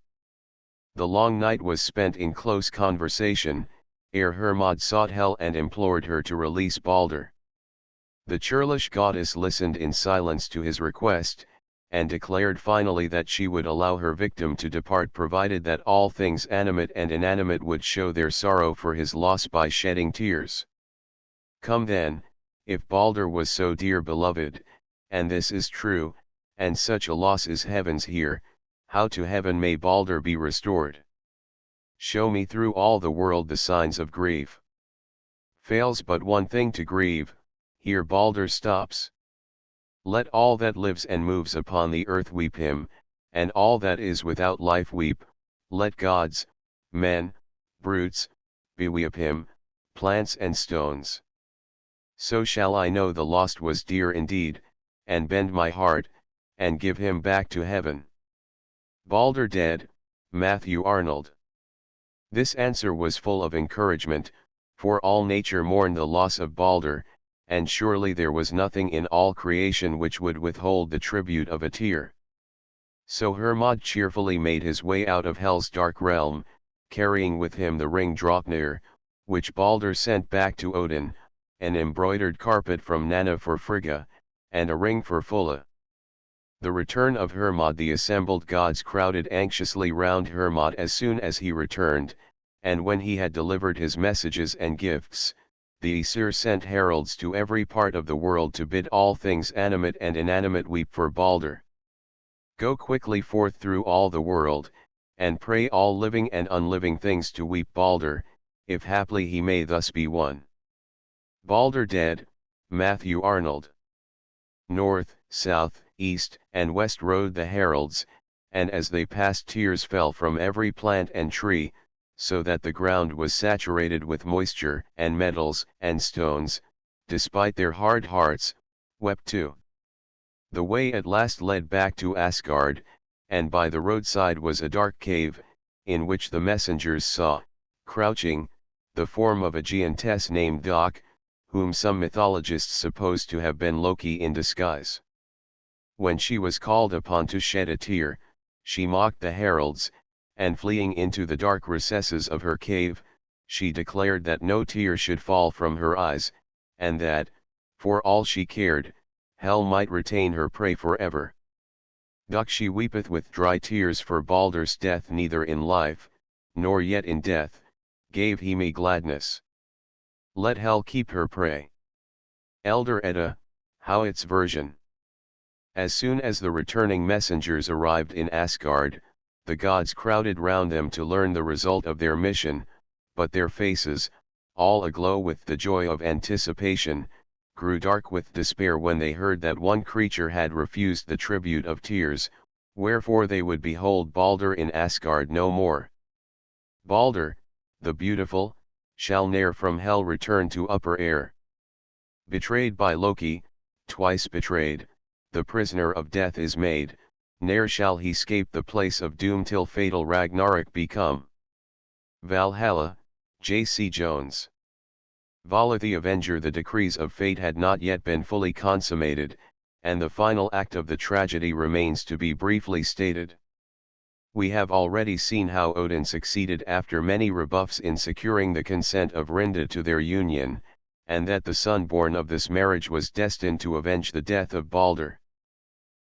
The long night was spent in close conversation, ere Hermod sought Hel and implored her to release Balder. The churlish goddess listened in silence to his request, and declared finally that she would allow her victim to depart provided that all things animate and inanimate would show their sorrow for his loss by shedding tears. Come then, if Balder was so dear beloved, and this is true, and such a loss is heaven's here, how to heaven may Balder be restored? Show me through all the world the signs of grief. Fails but one thing to grieve, here Balder stops. Let all that lives and moves upon the earth weep him, and all that is without life weep. Let gods, men, brutes, beweep him, plants and stones. So shall I know the lost was dear indeed, and bend my heart, and give him back to heaven. Balder dead, Matthew Arnold. This answer was full of encouragement, for all nature mourned the loss of Balder, and surely there was nothing in all creation which would withhold the tribute of a tear. So Hermod cheerfully made his way out of Hel's dark realm, carrying with him the ring Draupnir, which Balder sent back to Odin, an embroidered carpet from Nanna for Frigga, and a ring for Fulla. The return of Hermod. The assembled gods crowded anxiously round Hermod as soon as he returned, and when he had delivered his messages and gifts, the Aesir sent heralds to every part of the world to bid all things animate and inanimate weep for Balder. Go quickly forth through all the world, and pray all living and unliving things to weep Balder, if haply he may thus be won. Balder dead, Matthew Arnold. North, south, east, and west rode the heralds, and as they passed tears fell from every plant and tree, so that the ground was saturated with moisture, and metals and stones, despite their hard hearts, wept too. The way at last led back to Asgard, and by the roadside was a dark cave, in which the messengers saw, crouching, the form of a giantess named Dok, whom some mythologists suppose to have been Loki in disguise. When she was called upon to shed a tear, she mocked the heralds, and fleeing into the dark recesses of her cave, she declared that no tear should fall from her eyes, and that, for all she cared, Hel might retain her prey forever. Dok she weepeth with dry tears for Balder's death, neither in life, nor yet in death, gave he me gladness. Let Hel keep her prey. Elder Edda, Howit's version. As soon as the returning messengers arrived in Asgard, the gods crowded round them to learn the result of their mission, but their faces, all aglow with the joy of anticipation, grew dark with despair when they heard that one creature had refused the tribute of tears, wherefore they would behold Balder in Asgard no more. Balder, the beautiful, shall ne'er from Hel return to upper air. Betrayed by Loki, twice betrayed, the prisoner of death is made, ne'er shall he scape the place of doom till fatal Ragnarok be come. Valhalla, J.C. Jones. Vala the Avenger. The decrees of fate had not yet been fully consummated, and the final act of the tragedy remains to be briefly stated. We have already seen how Odin succeeded after many rebuffs in securing the consent of Rinda to their union, and that the son born of this marriage was destined to avenge the death of Balder.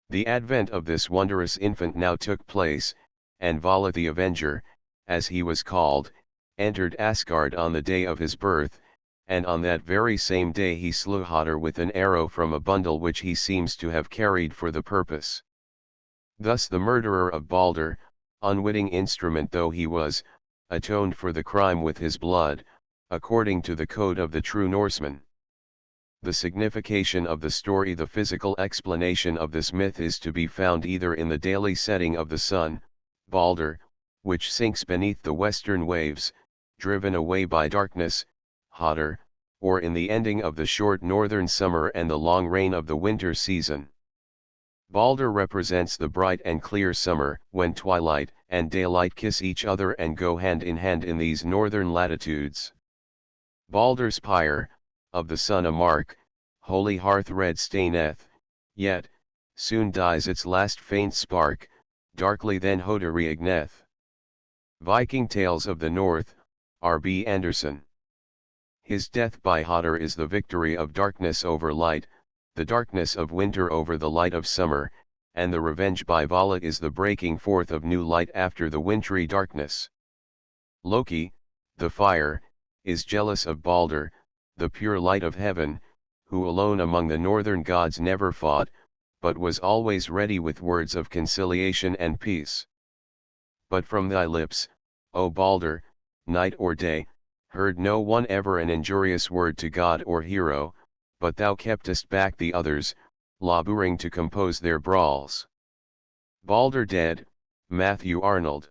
The advent of this wondrous infant now took place, and Vala the Avenger, as he was called, entered Asgard on the day of his birth, and on that very same day he slew Hodder with an arrow from a bundle which he seems to have carried for the purpose. Thus the murderer of Balder, unwitting instrument though he was, atoned for the crime with his blood, according to the code of the true Norsemen. The signification of the story. The physical explanation of this myth is to be found either in the daily setting of the sun, Balder, which sinks beneath the western waves, driven away by darkness, Hodder, or in the ending of the short northern summer and the long rain of the winter season. Balder represents the bright and clear summer, when twilight and daylight kiss each other and go hand in these northern latitudes. Balder's pyre, of the sun a mark, holy hearth red staineth, yet, soon dies its last faint spark, darkly then Hodder reigneth. Viking Tales of the North, R.B. Anderson. His death by Hodder is the victory of darkness over light, the darkness of winter over the light of summer, and the revenge by Vala is the breaking forth of new light after the wintry darkness. Loki, the fire, is jealous of Balder, the pure light of heaven, who alone among the northern gods never fought, but was always ready with words of conciliation and peace. But from thy lips, O Balder, night or day, heard no one ever an injurious word to god or hero, but thou keptest back the others, laboring to compose their brawls. Balder dead, Matthew Arnold.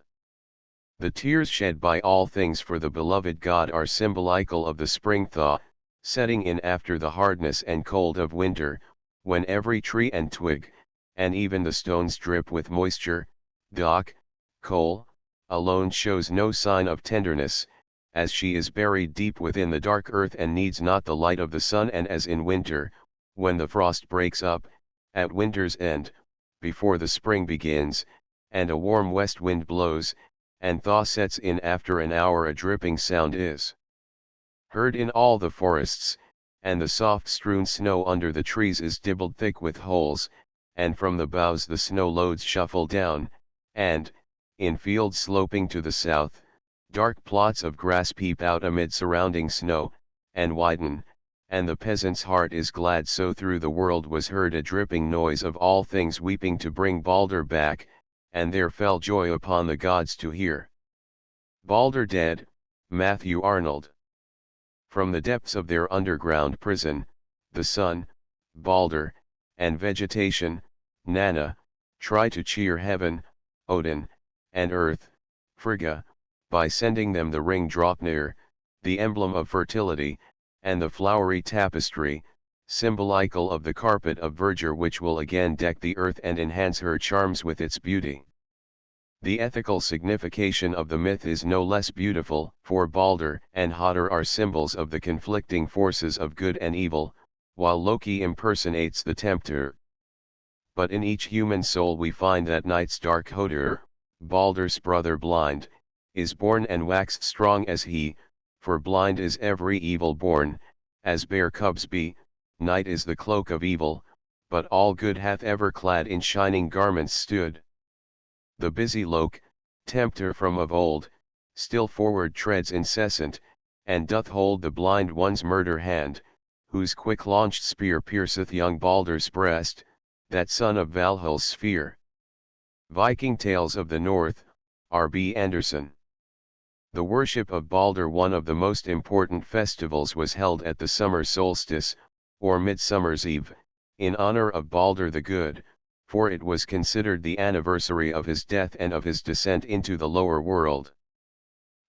The tears shed by all things for the beloved god are symbolical of the spring thaw, setting in after the hardness and cold of winter, when every tree and twig, and even the stones drip with moisture. Dock, Cole, alone shows no sign of tenderness, as she is buried deep within the dark earth and needs not the light of the sun. And as in winter, when the frost breaks up, at winter's end, before the spring begins, and a warm west wind blows, and thaw sets in after an hour, a dripping sound is heard in all the forests, and the soft strewn snow under the trees is dibbled thick with holes, and from the boughs the snow loads shuffle down, and, in fields sloping to the south, dark plots of grass peep out amid surrounding snow, and widen, and the peasant's heart is glad. So through the world was heard a dripping noise of all things weeping to bring Balder back, and there fell joy upon the gods to hear. Balder dead, Matthew Arnold. From the depths of their underground prison, the sun, Balder, and vegetation, Nanna, try to cheer heaven, Odin, and earth, Frigga, by sending them the ring Draupnir, the emblem of fertility, and the flowery tapestry, symbolical of the carpet of verdure which will again deck the earth and enhance her charms with its beauty. The ethical signification of the myth is no less beautiful, for Balder and Hodder are symbols of the conflicting forces of good and evil, while Loki impersonates the tempter. But in each human soul we find that night's dark Hodder, Balder's brother blind, is born and waxed strong as he, for blind is every evil born, as bear cubs be. Night is the cloak of evil, but all good hath ever clad in shining garments stood. The busy Lok, tempter from of old, still forward treads incessant, and doth hold the blind one's murder hand, whose quick-launched spear pierceth young Balder's breast, that son of Valhall's sphere. Viking Tales of the North, R.B. Anderson. The worship of Balder, one of the most important festivals, was held at the summer solstice, or Midsummer's Eve, in honor of Balder the Good, for it was considered the anniversary of his death and of his descent into the lower world.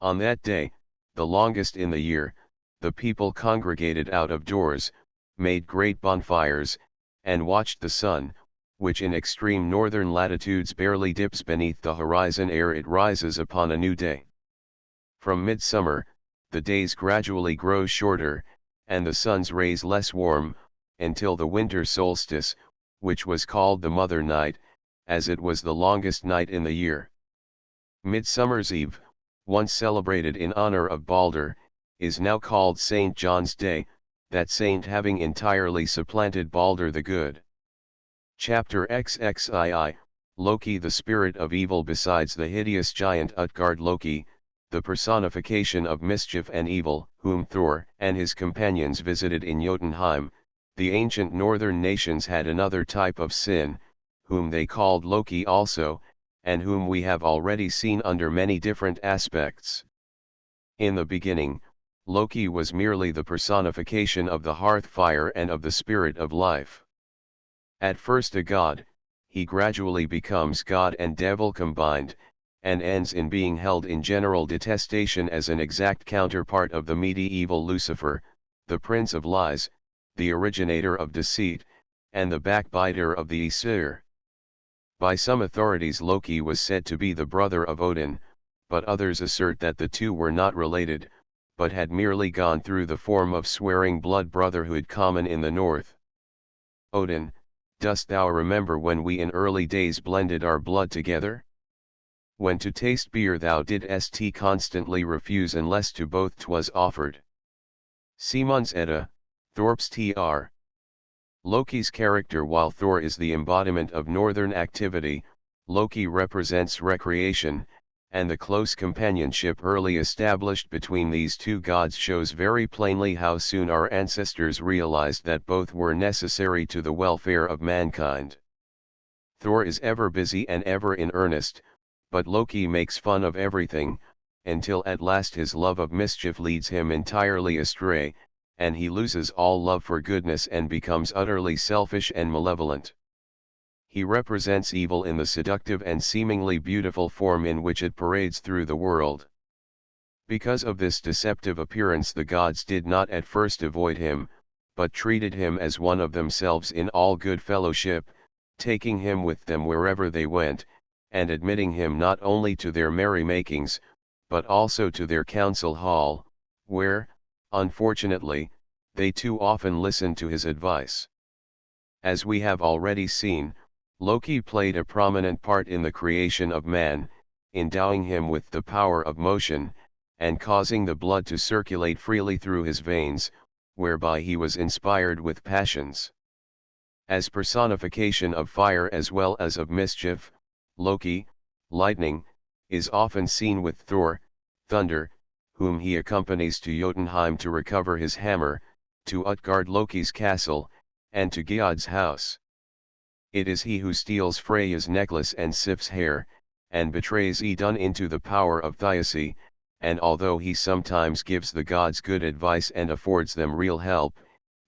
On that day, the longest in the year, the people congregated out of doors, made great bonfires, and watched the sun, which in extreme northern latitudes barely dips beneath the horizon ere it rises upon a new day. From midsummer, the days gradually grow shorter, and the sun's rays less warm, until the winter solstice, which was called the Mother Night, as it was the longest night in the year. Midsummer's Eve, once celebrated in honor of Balder, is now called St. John's Day, that saint having entirely supplanted Balder the Good. Chapter XXII, Loki, the spirit of evil. Besides the hideous giant Utgard Loki, the personification of mischief and evil, whom Thor and his companions visited in Jotunheim, the ancient northern nations had another type of sin, whom they called Loki also, and whom we have already seen under many different aspects. In the beginning, Loki was merely the personification of the hearth fire and of the spirit of life. At first a god, he gradually becomes god and devil combined, and ends in being held in general detestation as an exact counterpart of the medieval Lucifer, the prince of lies, the originator of deceit, and the backbiter of the Aesir. By some authorities Loki was said to be the brother of Odin, but others assert that the two were not related, but had merely gone through the form of swearing blood brotherhood common in the north. Odin, dost thou remember when we in early days blended our blood together? When to taste beer thou didst constantly refuse unless to both 'twas offered. Simon's Edda, Thorp's Tr. Loki's character. While Thor is the embodiment of northern activity, Loki represents recreation, and the close companionship early established between these two gods shows very plainly how soon our ancestors realized that both were necessary to the welfare of mankind. Thor is ever busy and ever in earnest, but Loki makes fun of everything, until at last his love of mischief leads him entirely astray, and he loses all love for goodness and becomes utterly selfish and malevolent. He represents evil in the seductive and seemingly beautiful form in which it parades through the world. Because of this deceptive appearance the gods did not at first avoid him, but treated him as one of themselves in all good fellowship, taking him with them wherever they went, and admitting him not only to their merrymakings, but also to their council hall, where, unfortunately, they too often listened to his advice. As we have already seen, Loki played a prominent part in the creation of man, endowing him with the power of motion, and causing the blood to circulate freely through his veins, whereby he was inspired with passions. As personification of fire as well as of mischief, Loki, lightning, is often seen with Thor, thunder, whom he accompanies to Jotunheim to recover his hammer, to Utgard Loki's castle, and to Geod's house. It is he who steals Freya's necklace and Sif's hair, and betrays Idun into the power of Thiasse, and although he sometimes gives the gods good advice and affords them real help,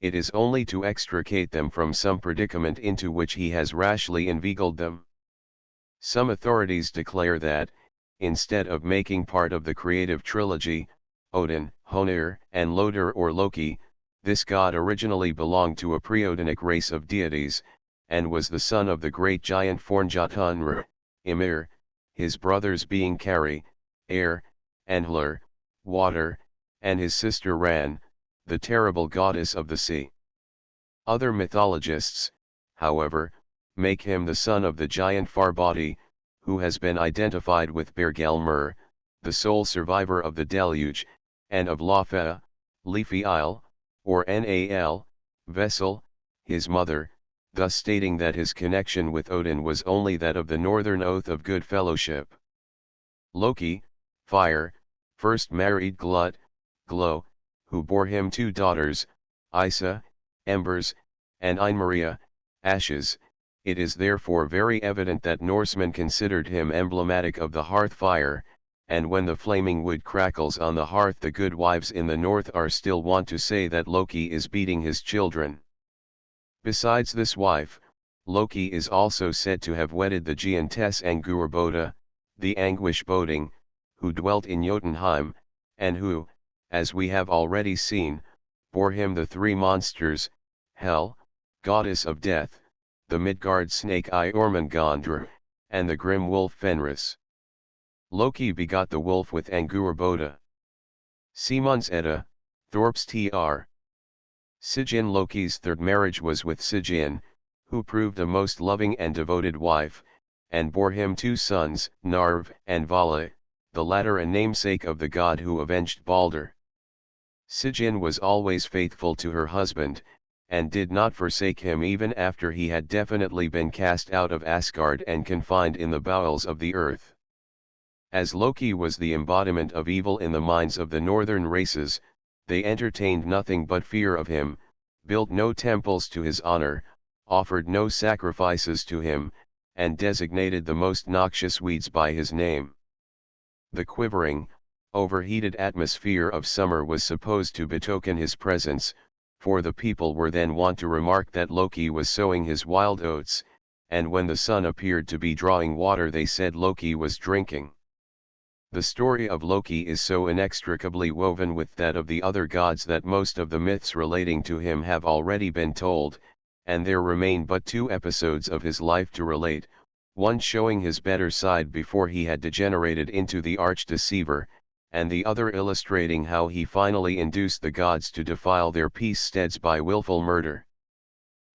it is only to extricate them from some predicament into which he has rashly inveigled them. Some authorities declare that, instead of making part of the creative trilogy, Odin, Honir, and Loder or Loki, this god originally belonged to a pre-Odinic race of deities, and was the son of the great giant Fornjotunr, Ymir, his brothers being Kari, air, and Hlur, water, and his sister Ran, the terrible goddess of the sea. Other mythologists, however, make him the son of the giant Farbauti, who has been identified with Bergelmir, the sole survivor of the deluge, and of Laufey, Leafy Isle, or Nal, Vessel, his mother, thus stating that his connection with Odin was only that of the northern oath of good fellowship. Loki, fire, first married Glut, Glow, who bore him two daughters, Isa, embers, and Einmaria, ashes. It is therefore very evident that Norsemen considered him emblematic of the hearth fire, and when the flaming wood crackles on the hearth the good wives in the north are still wont to say that Loki is beating his children. Besides this wife, Loki is also said to have wedded the giantess Anguirboda, the anguish boding, who dwelt in Jotunheim, and who, as we have already seen, bore him the three monsters, Hel, goddess of death, the Midgard snake Jormungandr, and the grim wolf Fenris. Loki begot the wolf with Anguirboda. Simon's Edda, Thorpe's Tr. Sigyn. Loki's third marriage was with Sigyn, who proved a most loving and devoted wife, and bore him 2 sons, Narv and Vala, the latter a namesake of the god who avenged Balder. Sigyn was always faithful to her husband, and did not forsake him even after he had definitely been cast out of Asgard and confined in the bowels of the earth. As Loki was the embodiment of evil in the minds of the northern races, they entertained nothing but fear of him, built no temples to his honor, offered no sacrifices to him, and designated the most noxious weeds by his name. The quivering, overheated atmosphere of summer was supposed to betoken his presence, for the people were then wont to remark that Loki was sowing his wild oats, and when the sun appeared to be drawing water they said Loki was drinking. The story of Loki is so inextricably woven with that of the other gods that most of the myths relating to him have already been told, and there remain but 2 episodes of his life to relate, one showing his better side before he had degenerated into the arch-deceiver, and the other illustrating how he finally induced the gods to defile their peace steads by willful murder.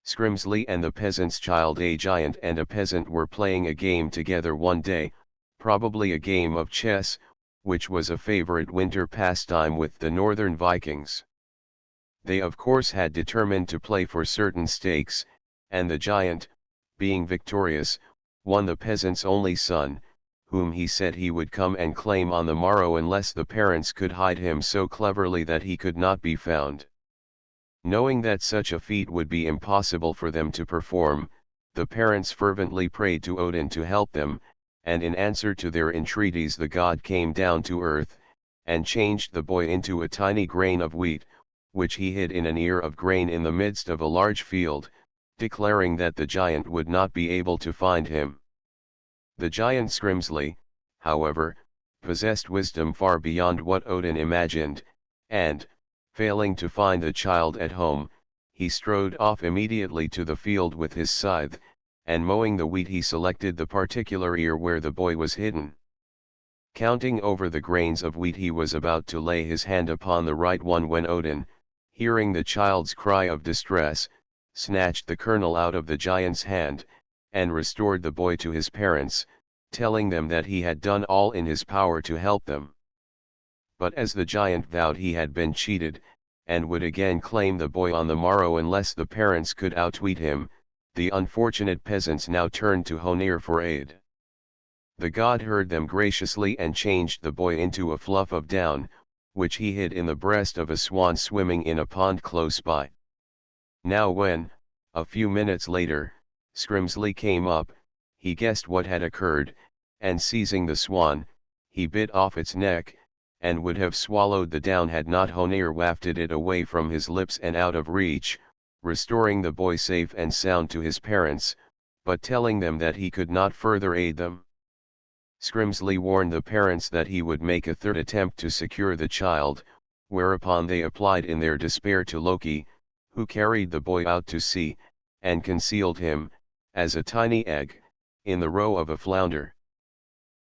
Scrimsly and the peasant's child. A giant and a peasant were playing a game together one day, probably a game of chess, which was a favorite winter pastime with the northern Vikings. They of course had determined to play for certain stakes, and the giant, being victorious, won the peasant's only son, whom he said he would come and claim on the morrow unless the parents could hide him so cleverly that he could not be found. Knowing that such a feat would be impossible for them to perform, the parents fervently prayed to Odin to help them, and in answer to their entreaties the god came down to earth, and changed the boy into a tiny grain of wheat, which he hid in an ear of grain in the midst of a large field, declaring that the giant would not be able to find him. The giant Scrimsly, however, possessed wisdom far beyond what Odin imagined, and, failing to find the child at home, he strode off immediately to the field with his scythe, and mowing the wheat he selected the particular ear where the boy was hidden. Counting over the grains of wheat he was about to lay his hand upon the right one when Odin, hearing the child's cry of distress, snatched the kernel out of the giant's hand, and restored the boy to his parents, telling them that he had done all in his power to help them. But as the giant vowed he had been cheated, and would again claim the boy on the morrow unless the parents could outwit him, the unfortunate peasants now turned to Honir for aid. The god heard them graciously and changed the boy into a fluff of down, which he hid in the breast of a swan swimming in a pond close by. Now when, a few minutes later, Scrimsly came up, he guessed what had occurred, and seizing the swan, he bit off its neck, and would have swallowed the down had not Honir wafted it away from his lips and out of reach, restoring the boy safe and sound to his parents, but telling them that he could not further aid them. Scrimsly warned the parents that he would make a third attempt to secure the child, whereupon they applied in their despair to Loki, who carried the boy out to sea, and concealed him, as a tiny egg, in the roe of a flounder.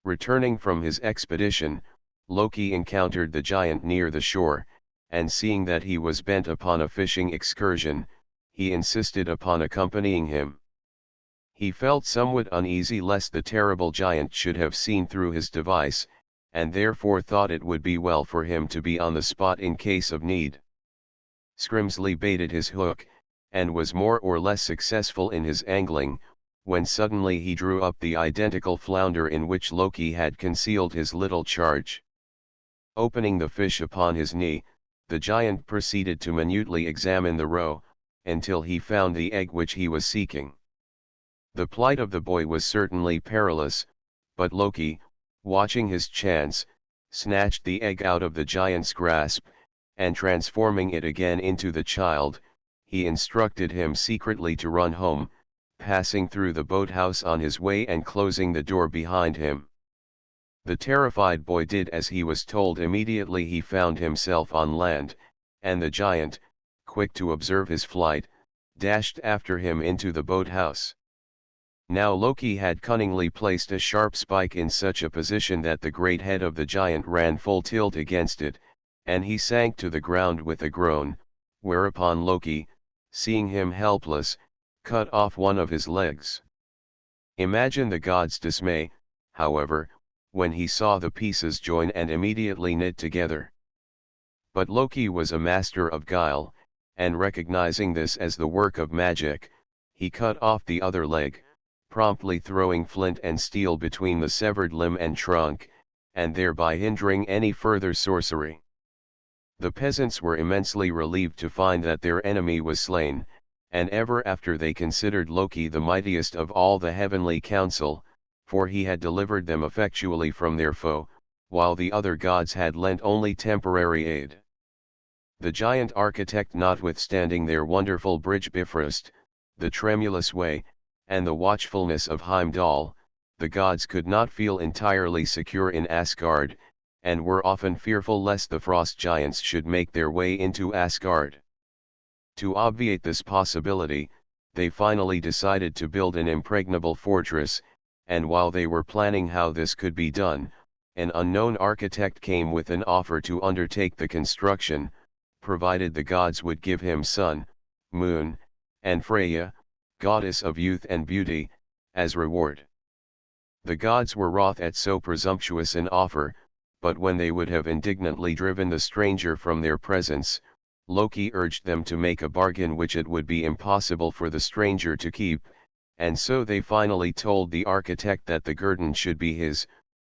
Returning from his expedition, Loki encountered the giant near the shore, and seeing that he was bent upon a fishing excursion, he insisted upon accompanying him. He felt somewhat uneasy lest the terrible giant should have seen through his device, and therefore thought it would be well for him to be on the spot in case of need. Scrimsly baited his hook, and was more or less successful in his angling, when suddenly he drew up the identical flounder in which Loki had concealed his little charge. Opening the fish upon his knee, the giant proceeded to minutely examine the roe, until he found the egg which he was seeking. The plight of the boy was certainly perilous, but Loki, watching his chance, snatched the egg out of the giant's grasp, and transforming it again into the child, he instructed him secretly to run home, passing through the boathouse on his way and closing the door behind him. The terrified boy did as he was told. Immediately he found himself on land, and the giant, quick to observe his flight, dashed after him into the boathouse. Now Loki had cunningly placed a sharp spike in such a position that the great head of the giant ran full tilt against it, and he sank to the ground with a groan, whereupon Loki, seeing him helpless, cut off one of his legs. Imagine the god's dismay, however, when he saw the pieces join and immediately knit together. But Loki was a master of guile, and recognizing this as the work of magic, he cut off the other leg, promptly throwing flint and steel between the severed limb and trunk, and thereby hindering any further sorcery. The peasants were immensely relieved to find that their enemy was slain, and ever after they considered Loki the mightiest of all the heavenly council, for he had delivered them effectually from their foe, while the other gods had lent only temporary aid. The giant architect, notwithstanding their wonderful bridge Bifrost, the tremulous way, and the watchfulness of Heimdall, the gods could not feel entirely secure in Asgard, and were often fearful lest the frost giants should make their way into Asgard. To obviate this possibility, they finally decided to build an impregnable fortress, and while they were planning how this could be done, an unknown architect came with an offer to undertake the construction, provided the gods would give him sun, moon, and Freya, goddess of youth and beauty, as reward. The gods were wroth at so presumptuous an offer, but when they would have indignantly driven the stranger from their presence, Loki urged them to make a bargain which it would be impossible for the stranger to keep, and so they finally told the architect that the guerdon should be his,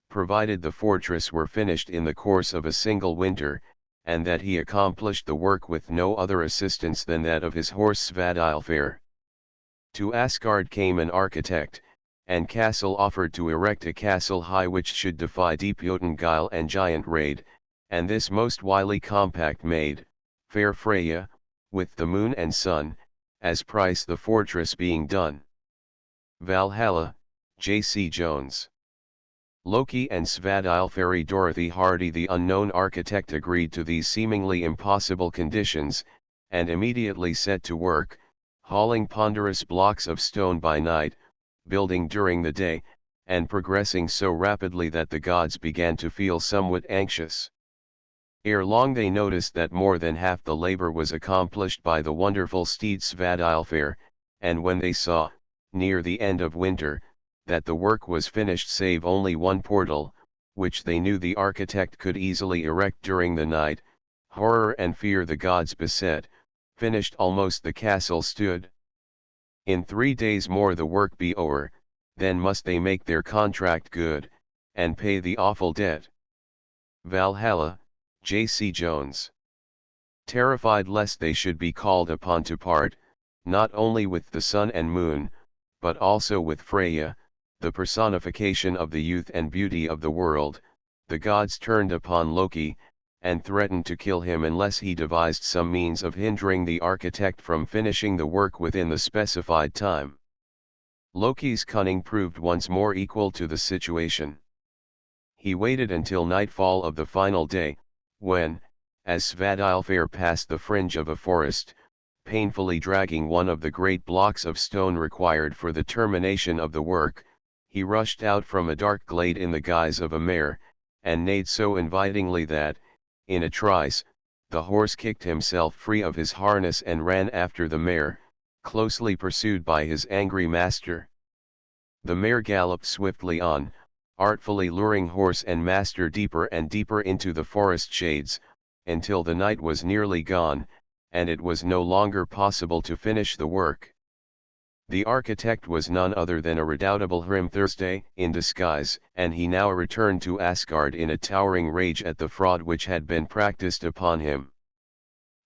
provided the fortress were finished in the course of a single winter, and that he accomplished the work with no other assistance than that of his horse Svadilfare. To Asgard came an architect, and Castle offered to erect a castle high which should defy deep Jotunheim and giant raid, and this most wily compact made, fair Freya, with the moon and sun, as price the fortress being done. Valhalla, J.C. Jones. Loki and Svadilfari Dorothy Hardy. The unknown architect agreed to these seemingly impossible conditions, and immediately set to work, hauling ponderous blocks of stone by night, building during the day, and progressing so rapidly that the gods began to feel somewhat anxious. Ere long they noticed that more than half the labor was accomplished by the wonderful steed Svadilfare, and when they saw, near the end of winter, that the work was finished save only one portal, which they knew the architect could easily erect during the night, horror and fear the gods beset, finished almost the castle stood. In 3 days more the work be o'er, then must they make their contract good, and pay the awful debt. Valhalla, J.C. Jones. Terrified lest they should be called upon to part, not only with the sun and moon, but also with Freya, the personification of the youth and beauty of the world, the gods turned upon Loki, and threatened to kill him unless he devised some means of hindering the architect from finishing the work within the specified time. Loki's cunning proved once more equal to the situation. He waited until nightfall of the final day, when, as Svadilfare passed the fringe of a forest, painfully dragging one of the great blocks of stone required for the termination of the work, he rushed out from a dark glade in the guise of a mare, and neighed so invitingly that, in a trice, the horse kicked himself free of his harness and ran after the mare, closely pursued by his angry master. The mare galloped swiftly on, artfully luring horse and master deeper and deeper into the forest shades, until the night was nearly gone, and it was no longer possible to finish the work. The architect was none other than a redoubtable Hrimthursday in disguise, and he now returned to Asgard in a towering rage at the fraud which had been practiced upon him.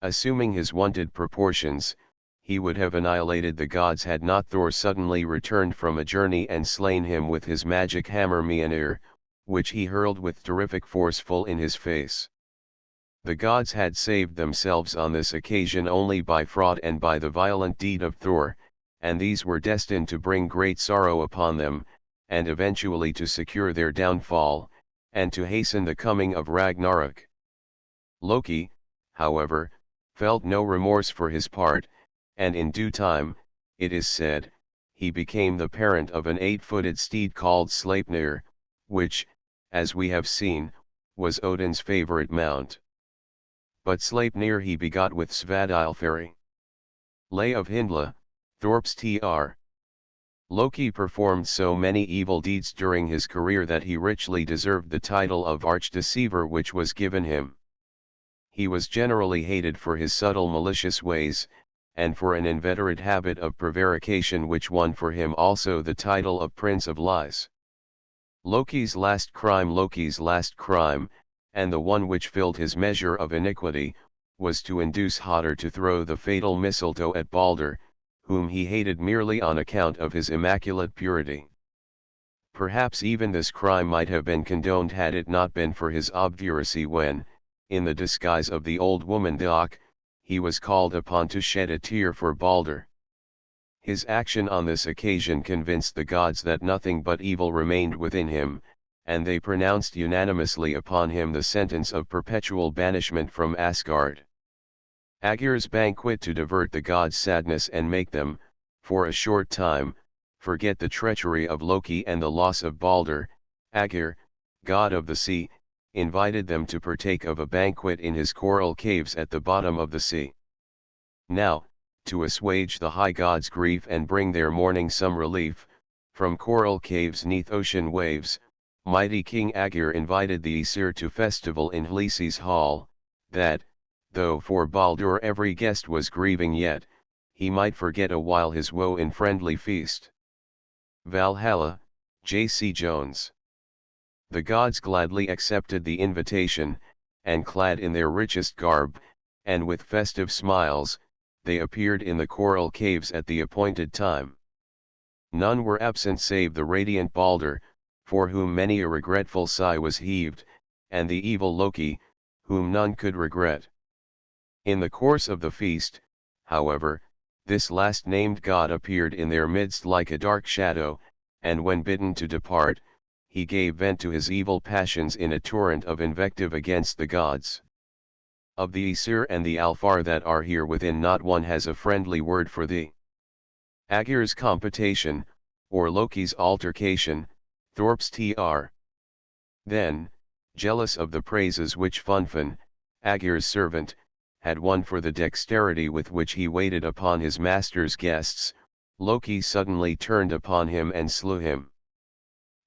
Assuming his wonted proportions, he would have annihilated the gods had not Thor suddenly returned from a journey and slain him with his magic hammer Mjolnir, which he hurled with terrific force full in his face. The gods had saved themselves on this occasion only by fraud and by the violent deed of Thor, and these were destined to bring great sorrow upon them, and eventually to secure their downfall, and to hasten the coming of Ragnarok. Loki, however, felt no remorse for his part, and in due time, it is said, he became the parent of an 8-footed steed called Sleipnir, which, as we have seen, was Odin's favorite mount. But Sleipnir he begot with Svadilfari. Lay of Hyndla, Thorpe's Tr. Loki performed so many evil deeds during his career that he richly deserved the title of arch-deceiver which was given him. He was generally hated for his subtle malicious ways, and for an inveterate habit of prevarication which won for him also the title of Prince of Lies. Loki's last crime, and the one which filled his measure of iniquity, was to induce Hodder to throw the fatal mistletoe at Balder, whom he hated merely on account of his immaculate purity. Perhaps even this crime might have been condoned had it not been for his obduracy when, in the disguise of the old woman Dok, he was called upon to shed a tear for Balder. His action on this occasion convinced the gods that nothing but evil remained within him, and they pronounced unanimously upon him the sentence of perpetual banishment from Asgard. Aegir's banquet to divert the gods' sadness and make them, for a short time, forget the treachery of Loki and the loss of Balder. Aegir, god of the sea, invited them to partake of a banquet in his coral caves at the bottom of the sea. Now, to assuage the high god's grief and bring their mourning some relief, from coral caves 'neath ocean waves, mighty King Aegir invited the Aesir to festival in Hlise's hall, that, though for Baldur every guest was grieving yet, he might forget a while his woe in friendly feast. Valhalla, J.C. Jones. The gods gladly accepted the invitation, and clad in their richest garb, and with festive smiles, they appeared in the coral caves at the appointed time. None were absent save the radiant Balder, for whom many a regretful sigh was heaved, and the evil Loki, whom none could regret. In the course of the feast, however, this last named god appeared in their midst like a dark shadow, and when bidden to depart, he gave vent to his evil passions in a torrent of invective against the gods. Of the Aesir and the Alfar that are here within not one has a friendly word for thee. Aegir's computation, or Loki's altercation, Thorpe's Tr. Then, jealous of the praises which Funfan, Aegir's servant, had won for the dexterity with which he waited upon his master's guests, Loki suddenly turned upon him and slew him.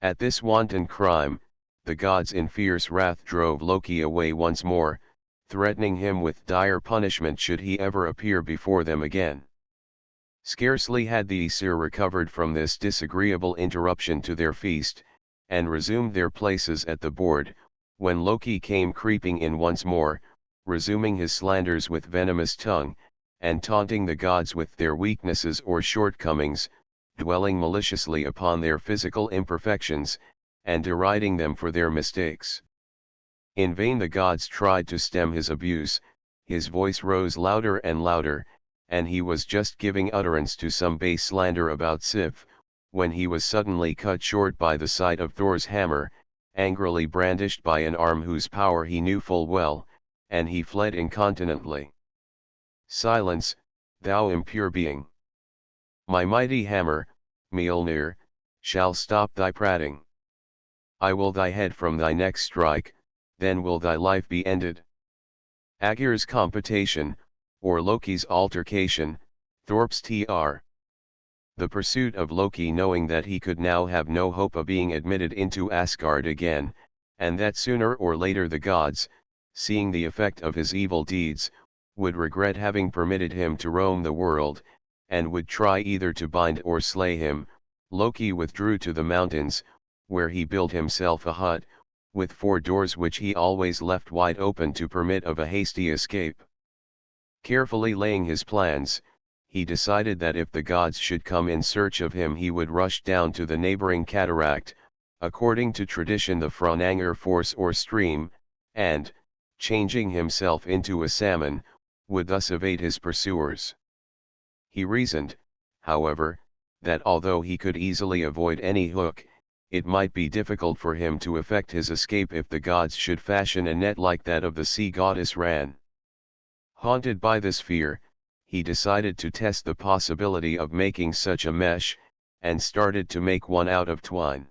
At this wanton crime, the gods in fierce wrath drove Loki away once more, threatening him with dire punishment should he ever appear before them again. Scarcely had the Aesir recovered from this disagreeable interruption to their feast, and resumed their places at the board, when Loki came creeping in once more, resuming his slanders with venomous tongue, and taunting the gods with their weaknesses or shortcomings, dwelling maliciously upon their physical imperfections, and deriding them for their mistakes. In vain the gods tried to stem his abuse, his voice rose louder and louder, and he was just giving utterance to some base slander about Sif, when he was suddenly cut short by the sight of Thor's hammer, angrily brandished by an arm whose power he knew full well, and he fled incontinently. Silence, thou impure being! My mighty hammer, Mjolnir, shall stop thy prating. I will thy head from thy neck strike, then will thy life be ended. Aegir's computation, or Loki's altercation, Thorpe's Tr. The pursuit of Loki, knowing that he could now have no hope of being admitted into Asgard again, and that sooner or later the gods, seeing the effect of his evil deeds, would regret having permitted him to roam the world, and would try either to bind or slay him, Loki withdrew to the mountains, where he built himself a hut, with 4 doors which he always left wide open to permit of a hasty escape. Carefully laying his plans, he decided that if the gods should come in search of him he would rush down to the neighboring cataract, according to tradition the Franangr force or stream, and, changing himself into a salmon, would thus evade his pursuers. He reasoned, however, that although he could easily avoid any hook, it might be difficult for him to effect his escape if the gods should fashion a net like that of the sea goddess Ran. Haunted by this fear, he decided to test the possibility of making such a mesh, and started to make one out of twine.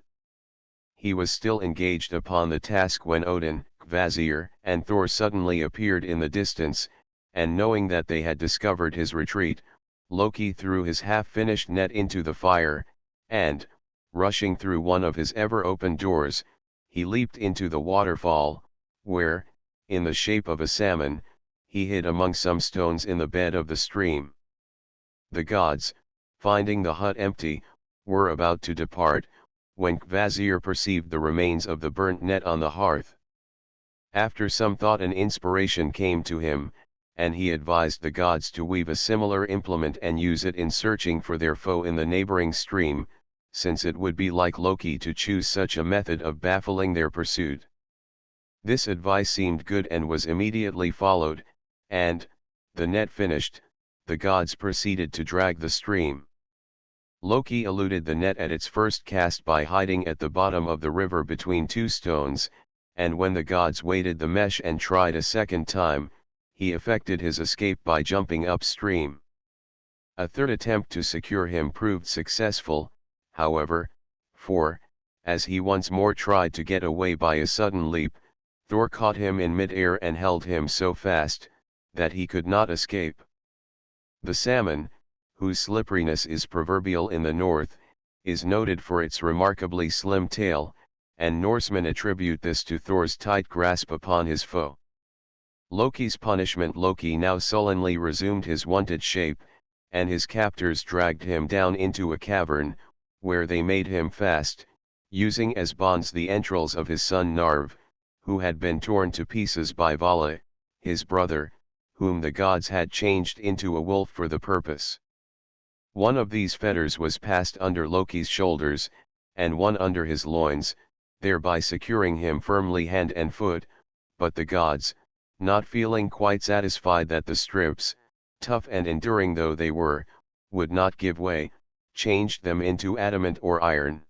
He was still engaged upon the task when Odin, Kvasir, and Thor suddenly appeared in the distance, and knowing that they had discovered his retreat, Loki threw his half-finished net into the fire, and, rushing through one of his ever-open doors, he leaped into the waterfall, where, in the shape of a salmon, he hid among some stones in the bed of the stream. The gods, finding the hut empty, were about to depart, when Kvasir perceived the remains of the burnt net on the hearth. After some thought an inspiration came to him, and he advised the gods to weave a similar implement and use it in searching for their foe in the neighboring stream, since it would be like Loki to choose such a method of baffling their pursuit. This advice seemed good and was immediately followed, and, the net finished, the gods proceeded to drag the stream. Loki eluded the net at its first cast by hiding at the bottom of the river between two stones, and when the gods weighted the mesh and tried a second time, he effected his escape by jumping upstream. A third attempt to secure him proved successful, however, for, as he once more tried to get away by a sudden leap, Thor caught him in mid-air and held him so fast, that he could not escape. The salmon, whose slipperiness is proverbial in the north, is noted for its remarkably slim tail, and Norsemen attribute this to Thor's tight grasp upon his foe. Loki's punishment. Loki now sullenly resumed his wonted shape, and his captors dragged him down into a cavern, where they made him fast, using as bonds the entrails of his son Narv, who had been torn to pieces by Vala, his brother, whom the gods had changed into a wolf for the purpose. One of these fetters was passed under Loki's shoulders, and one under his loins, thereby securing him firmly hand and foot, but the gods, not feeling quite satisfied that the strips, tough and enduring though they were, would not give way, changed them into adamant or iron.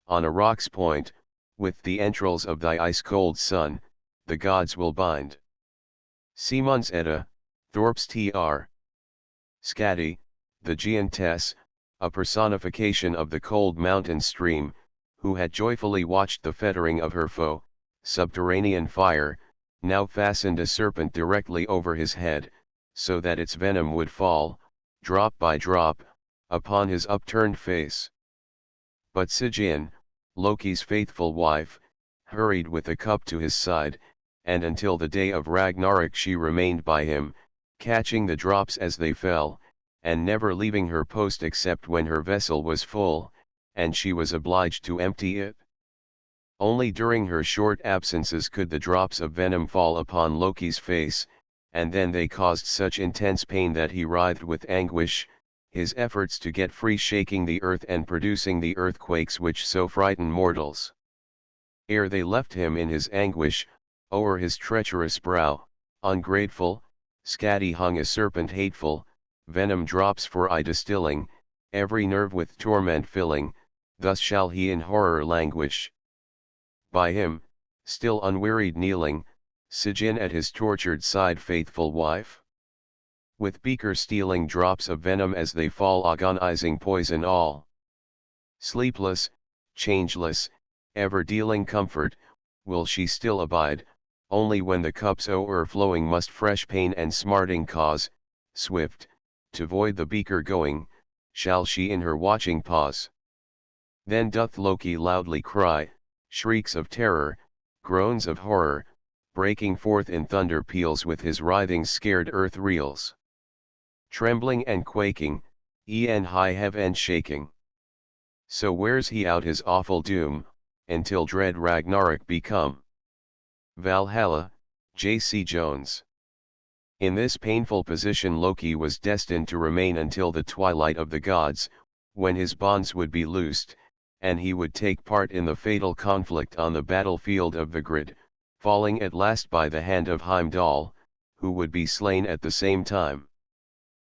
On a rock's point, with the entrails of thy ice-cold son, the gods will bind. Simunds Edda, Thorp's Tr. Skadi, the giantess, a personification of the cold mountain stream, who had joyfully watched the fettering of her foe, subterranean fire, now fastened a serpent directly over his head, so that its venom would fall, drop by drop, upon his upturned face. But Sigyn, Loki's faithful wife, hurried with a cup to his side, and until the day of Ragnarok she remained by him, catching the drops as they fell, and never leaving her post except when her vessel was full, and she was obliged to empty it. Only during her short absences could the drops of venom fall upon Loki's face, and then they caused such intense pain that he writhed with anguish, his efforts to get free shaking the earth and producing the earthquakes which so frighten mortals. Ere they left him in his anguish, o'er his treacherous brow, ungrateful, Skadi hung a serpent hateful, venom drops for eye distilling, every nerve with torment filling, thus shall he in horror languish. By him, still unwearied kneeling, Sigyn at his tortured side faithful wife. With beaker stealing drops of venom as they fall agonizing poison all. Sleepless, changeless, ever dealing comfort, will she still abide, only when the cups o'erflowing must fresh pain and smarting cause, swift, to void the beaker going, shall she in her watching pause. Then doth Loki loudly cry, shrieks of terror, groans of horror, breaking forth in thunder peals with his writhing scared earth reels. Trembling and quaking, e'en high heaven shaking. So wears he out his awful doom, until dread Ragnarok be come. Valhalla, J.C. Jones. In this painful position Loki was destined to remain until the twilight of the gods, when his bonds would be loosed, and he would take part in the fatal conflict on the battlefield of Vigrid, falling at last by the hand of Heimdall, who would be slain at the same time.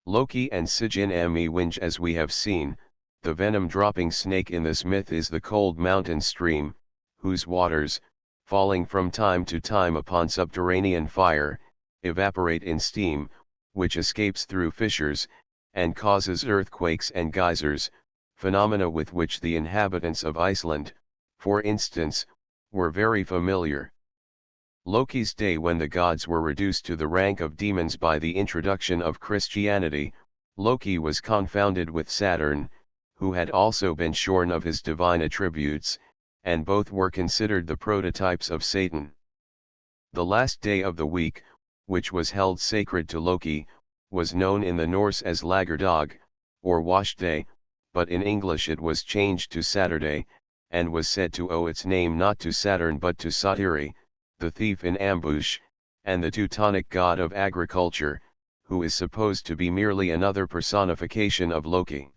Loki and Sigyn Amewinge. As we have seen, the venom-dropping snake in this myth is the cold mountain stream, whose waters, falling from time to time upon subterranean fire, evaporate in steam, which escapes through fissures, and causes earthquakes and geysers, phenomena with which the inhabitants of Iceland, for instance, were very familiar. Loki's day, when the gods were reduced to the rank of demons by the introduction of Christianity, Loki was confounded with Saturn, who had also been shorn of his divine attributes, and both were considered the prototypes of Satan. The last day of the week, which was held sacred to Loki, was known in the Norse as Lagerdag, or Wash Day, but in English it was changed to Saturday, and was said to owe its name not to Saturn but to Satiri, the thief in ambush, and the Teutonic god of agriculture, who is supposed to be merely another personification of Loki.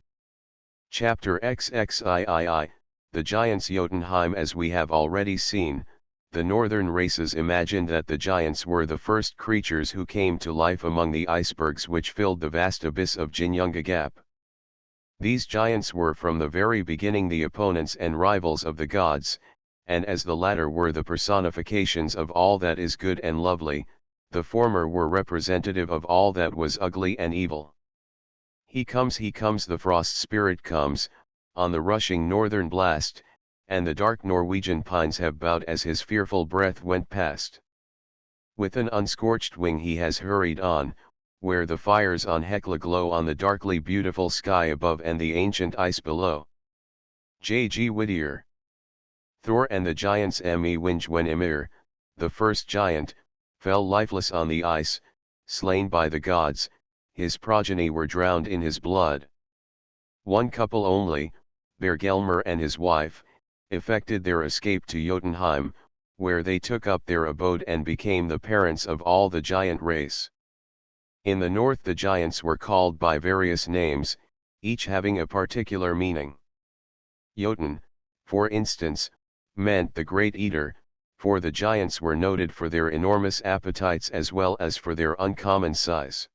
Chapter XXIII, The Giants. Jotunheim. As we have already seen, the northern races imagined that the giants were the first creatures who came to life among the icebergs which filled the vast abyss of Ginnunga Gap. These giants were from the very beginning the opponents and rivals of the gods, and as the latter were the personifications of all that is good and lovely, the former were representative of all that was ugly and evil. He comes, the frost spirit comes, on the rushing northern blast, and the dark Norwegian pines have bowed as his fearful breath went past. With an unscorched wing he has hurried on, where the fires on Hekla glow on the darkly beautiful sky above and the ancient ice below. J. G. Whittier. Thor and the giants. Me Winge. When Ymir, the first giant, fell lifeless on the ice, slain by the gods, his progeny were drowned in his blood. One couple only, Bergelmer and his wife, effected their escape to Jotunheim, where they took up their abode and became the parents of all the giant race. In the north the giants were called by various names, each having a particular meaning. Jotun, for instance, meant the great eater, for the giants were noted for their enormous appetites as well as for their uncommon size.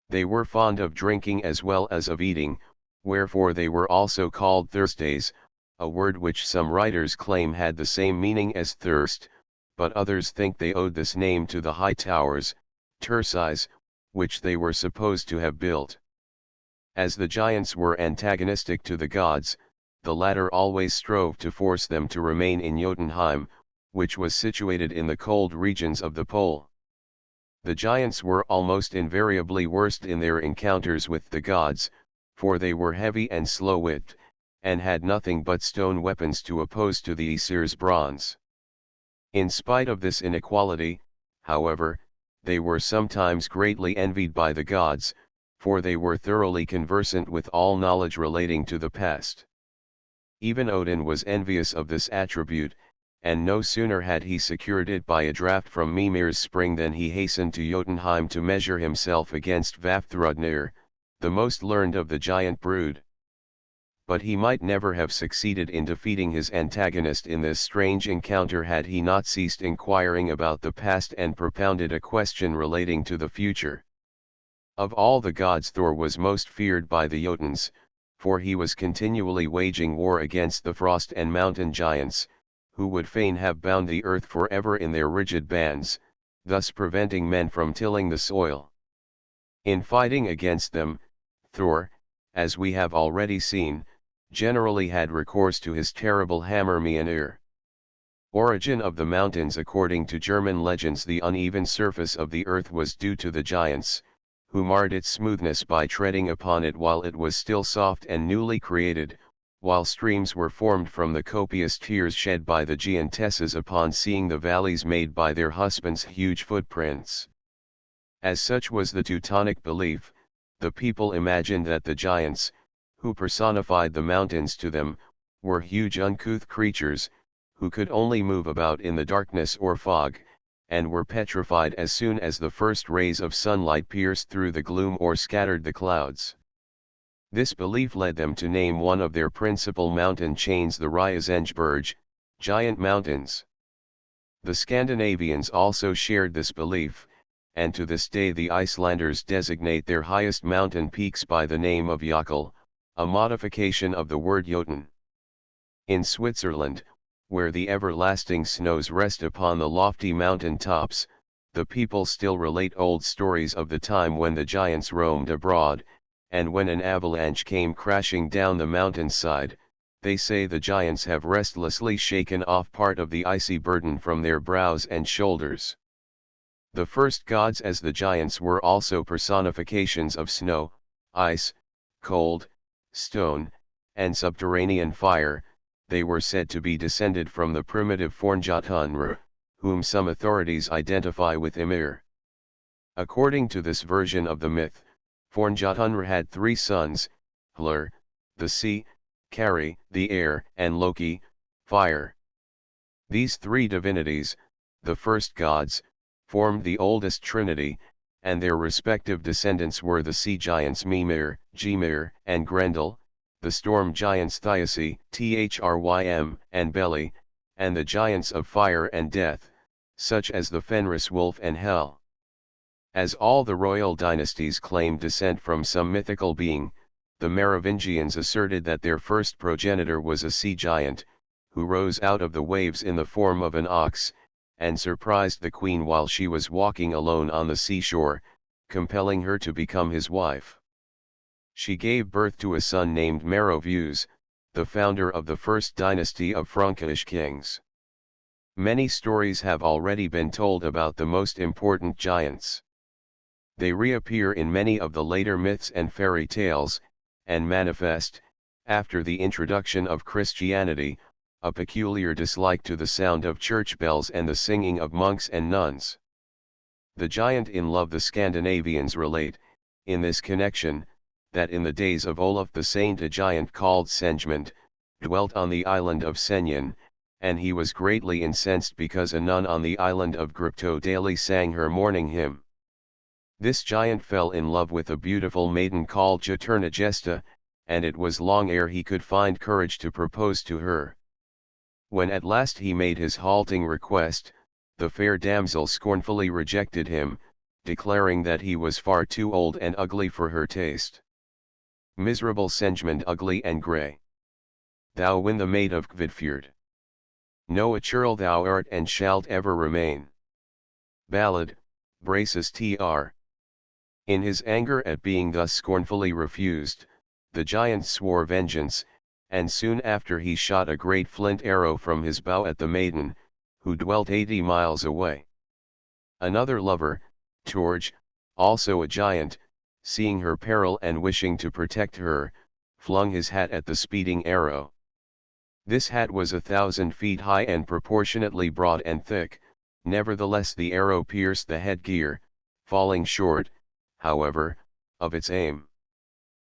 They were fond of drinking as well as of eating, wherefore they were also called Thursdays, a word which some writers claim had the same meaning as thirst, but others think they owed this name to the high towers, Tursis, which they were supposed to have built. As the giants were antagonistic to the gods, the latter always strove to force them to remain in Jotunheim, which was situated in the cold regions of the pole. The giants were almost invariably worst in their encounters with the gods, for they were heavy and slow-witted, and had nothing but stone weapons to oppose to the Aesir's bronze. In spite of this inequality, however, they were sometimes greatly envied by the gods, for they were thoroughly conversant with all knowledge relating to the past. Even Odin was envious of this attribute, and no sooner had he secured it by a draught from Mimir's spring than he hastened to Jotunheim to measure himself against Vafthrudnir, the most learned of the giant brood. But he might never have succeeded in defeating his antagonist in this strange encounter had he not ceased inquiring about the past and propounded a question relating to the future. Of all the gods Thor was most feared by the Jotuns, for he was continually waging war against the frost and mountain giants, who would fain have bound the earth forever in their rigid bands, thus preventing men from tilling the soil. In fighting against them, Thor, as we have already seen, generally had recourse to his terrible hammer Mjolnir. Origin of the mountains. According to German legends, the uneven surface of the earth was due to the giants, who marred its smoothness by treading upon it while it was still soft and newly created, while streams were formed from the copious tears shed by the giantesses upon seeing the valleys made by their husbands' huge footprints. As such was the Teutonic belief, the people imagined that the giants, who personified the mountains to them, were huge uncouth creatures, who could only move about in the darkness or fog, and were petrified as soon as the first rays of sunlight pierced through the gloom or scattered the clouds. This belief led them to name one of their principal mountain chains the Ryazensberg, giant mountains. The Scandinavians also shared this belief, and to this day the Icelanders designate their highest mountain peaks by the name of Jökull, a modification of the word Jotun. In Switzerland, where the everlasting snows rest upon the lofty mountain tops, the people still relate old stories of the time when the giants roamed abroad, and when an avalanche came crashing down the mountainside, they say the giants have restlessly shaken off part of the icy burden from their brows and shoulders. The first gods as the giants were also personifications of snow, ice, cold, stone, and subterranean fire. They were said to be descended from the primitive Fornjotunr, whom some authorities identify with Ymir. According to this version of the myth, Fornjotunr had three sons, Hlur, the sea, Kari, the air, and Loki, fire. These three divinities, the first gods, formed the oldest trinity, and their respective descendants were the sea giants Mimir, Gymir, and Grendel, the storm giants Thyesse, Thrym, and Beli, and the giants of fire and death, such as the Fenris wolf and Hel. As all the royal dynasties claimed descent from some mythical being, the Merovingians asserted that their first progenitor was a sea giant, who rose out of the waves in the form of an ox, and surprised the queen while she was walking alone on the seashore, compelling her to become his wife. She gave birth to a son named Meroveus, the founder of the first dynasty of Frankish kings. Many stories have already been told about the most important giants. They reappear in many of the later myths and fairy tales, and manifest, after the introduction of Christianity, a peculiar dislike to the sound of church bells and the singing of monks and nuns. The giant in love. The Scandinavians relate, in this connection, that in the days of Olaf the Saint a giant called Senjmund, dwelt on the island of Senjan, and he was greatly incensed because a nun on the island of Grypto daily sang her mourning hymn. This giant fell in love with a beautiful maiden called Jaturnagesta, and it was long ere he could find courage to propose to her. When at last he made his halting request, the fair damsel scornfully rejected him, declaring that he was far too old and ugly for her taste. Miserable Senjmund, ugly and grey! Thou win the maid of Kvidfjord. No a churl thou art and shalt ever remain. Ballad, Braces tr. In his anger at being thus scornfully refused, the giant swore vengeance, and soon after he shot a great flint arrow from his bow at the maiden, who dwelt 80 miles away. Another lover, Torj, also a giant, seeing her peril and wishing to protect her, flung his hat at the speeding arrow. This hat was 1,000 feet high and proportionately broad and thick, nevertheless the arrow pierced the headgear, falling short, however, of its aim.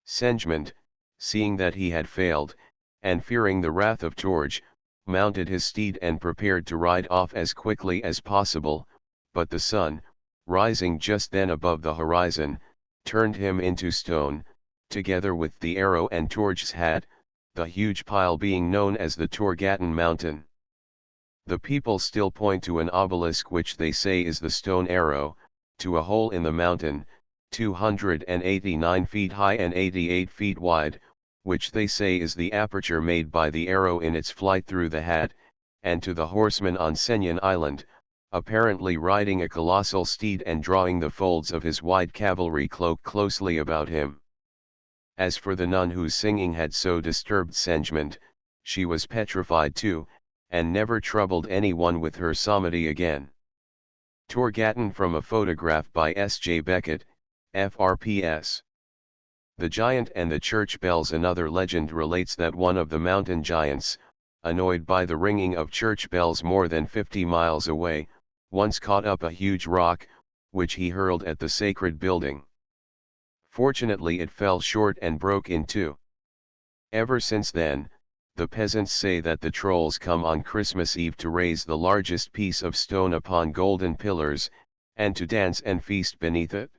Senjmund, seeing that he had failed, and fearing the wrath of Torj, mounted his steed and prepared to ride off as quickly as possible, but the sun, rising just then above the horizon, turned him into stone, together with the arrow and Torj's hat, the huge pile being known as the Torgatan Mountain. The people still point to an obelisk which they say is the stone arrow, to a hole in the mountain, 289 feet high and 88 feet wide, which they say is the aperture made by the arrow in its flight through the hat, and to the horseman on Senjan Island, apparently riding a colossal steed and drawing the folds of his wide cavalry cloak closely about him. As for the nun whose singing had so disturbed Senjmund, she was petrified too, and never troubled anyone with her psalmody again. Torgatan from a photograph by S. J. Beckett, FRPS. The Giant and the Church Bells. Another legend relates that one of the mountain giants, annoyed by the ringing of church bells more than 50 miles away, once caught up a huge rock, which he hurled at the sacred building. Fortunately it fell short and broke in two. Ever since then, the peasants say that the trolls come on Christmas Eve to raise the largest piece of stone upon golden pillars, and to dance and feast beneath it.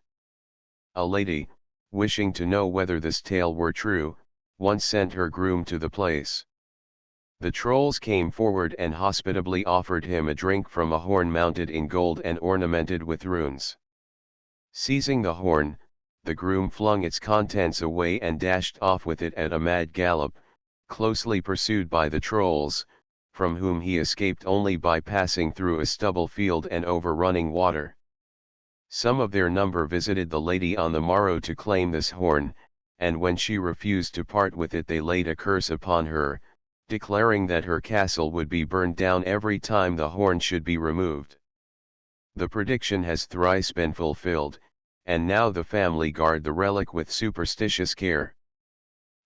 A lady, wishing to know whether this tale were true, once sent her groom to the place. The trolls came forward and hospitably offered him a drink from a horn mounted in gold and ornamented with runes. Seizing the horn, the groom flung its contents away and dashed off with it at a mad gallop, closely pursued by the trolls, from whom he escaped only by passing through a stubble field and over running water. Some of their number visited the lady on the morrow to claim this horn, and when she refused to part with it they laid a curse upon her, declaring that her castle would be burned down every time the horn should be removed. The prediction has thrice been fulfilled, and now the family guard the relic with superstitious care.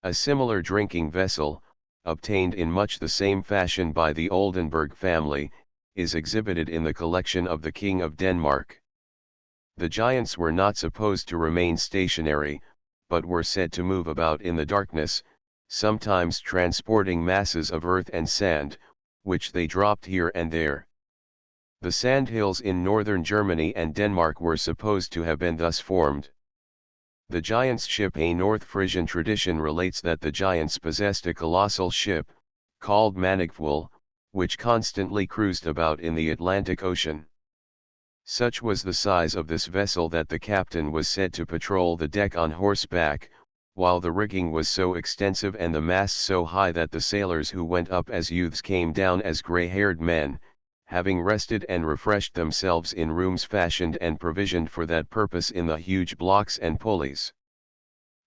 A similar drinking vessel, obtained in much the same fashion by the Oldenburg family, is exhibited in the collection of the King of Denmark. The giants were not supposed to remain stationary, but were said to move about in the darkness, sometimes transporting masses of earth and sand, which they dropped here and there. The sandhills in northern Germany and Denmark were supposed to have been thus formed. The giant's ship. A North Frisian tradition relates that the giants possessed a colossal ship, called Manigful, which constantly cruised about in the Atlantic Ocean. Such was the size of this vessel that the captain was said to patrol the deck on horseback, while the rigging was so extensive and the masts so high that the sailors who went up as youths came down as grey-haired men, having rested and refreshed themselves in rooms fashioned and provisioned for that purpose in the huge blocks and pulleys.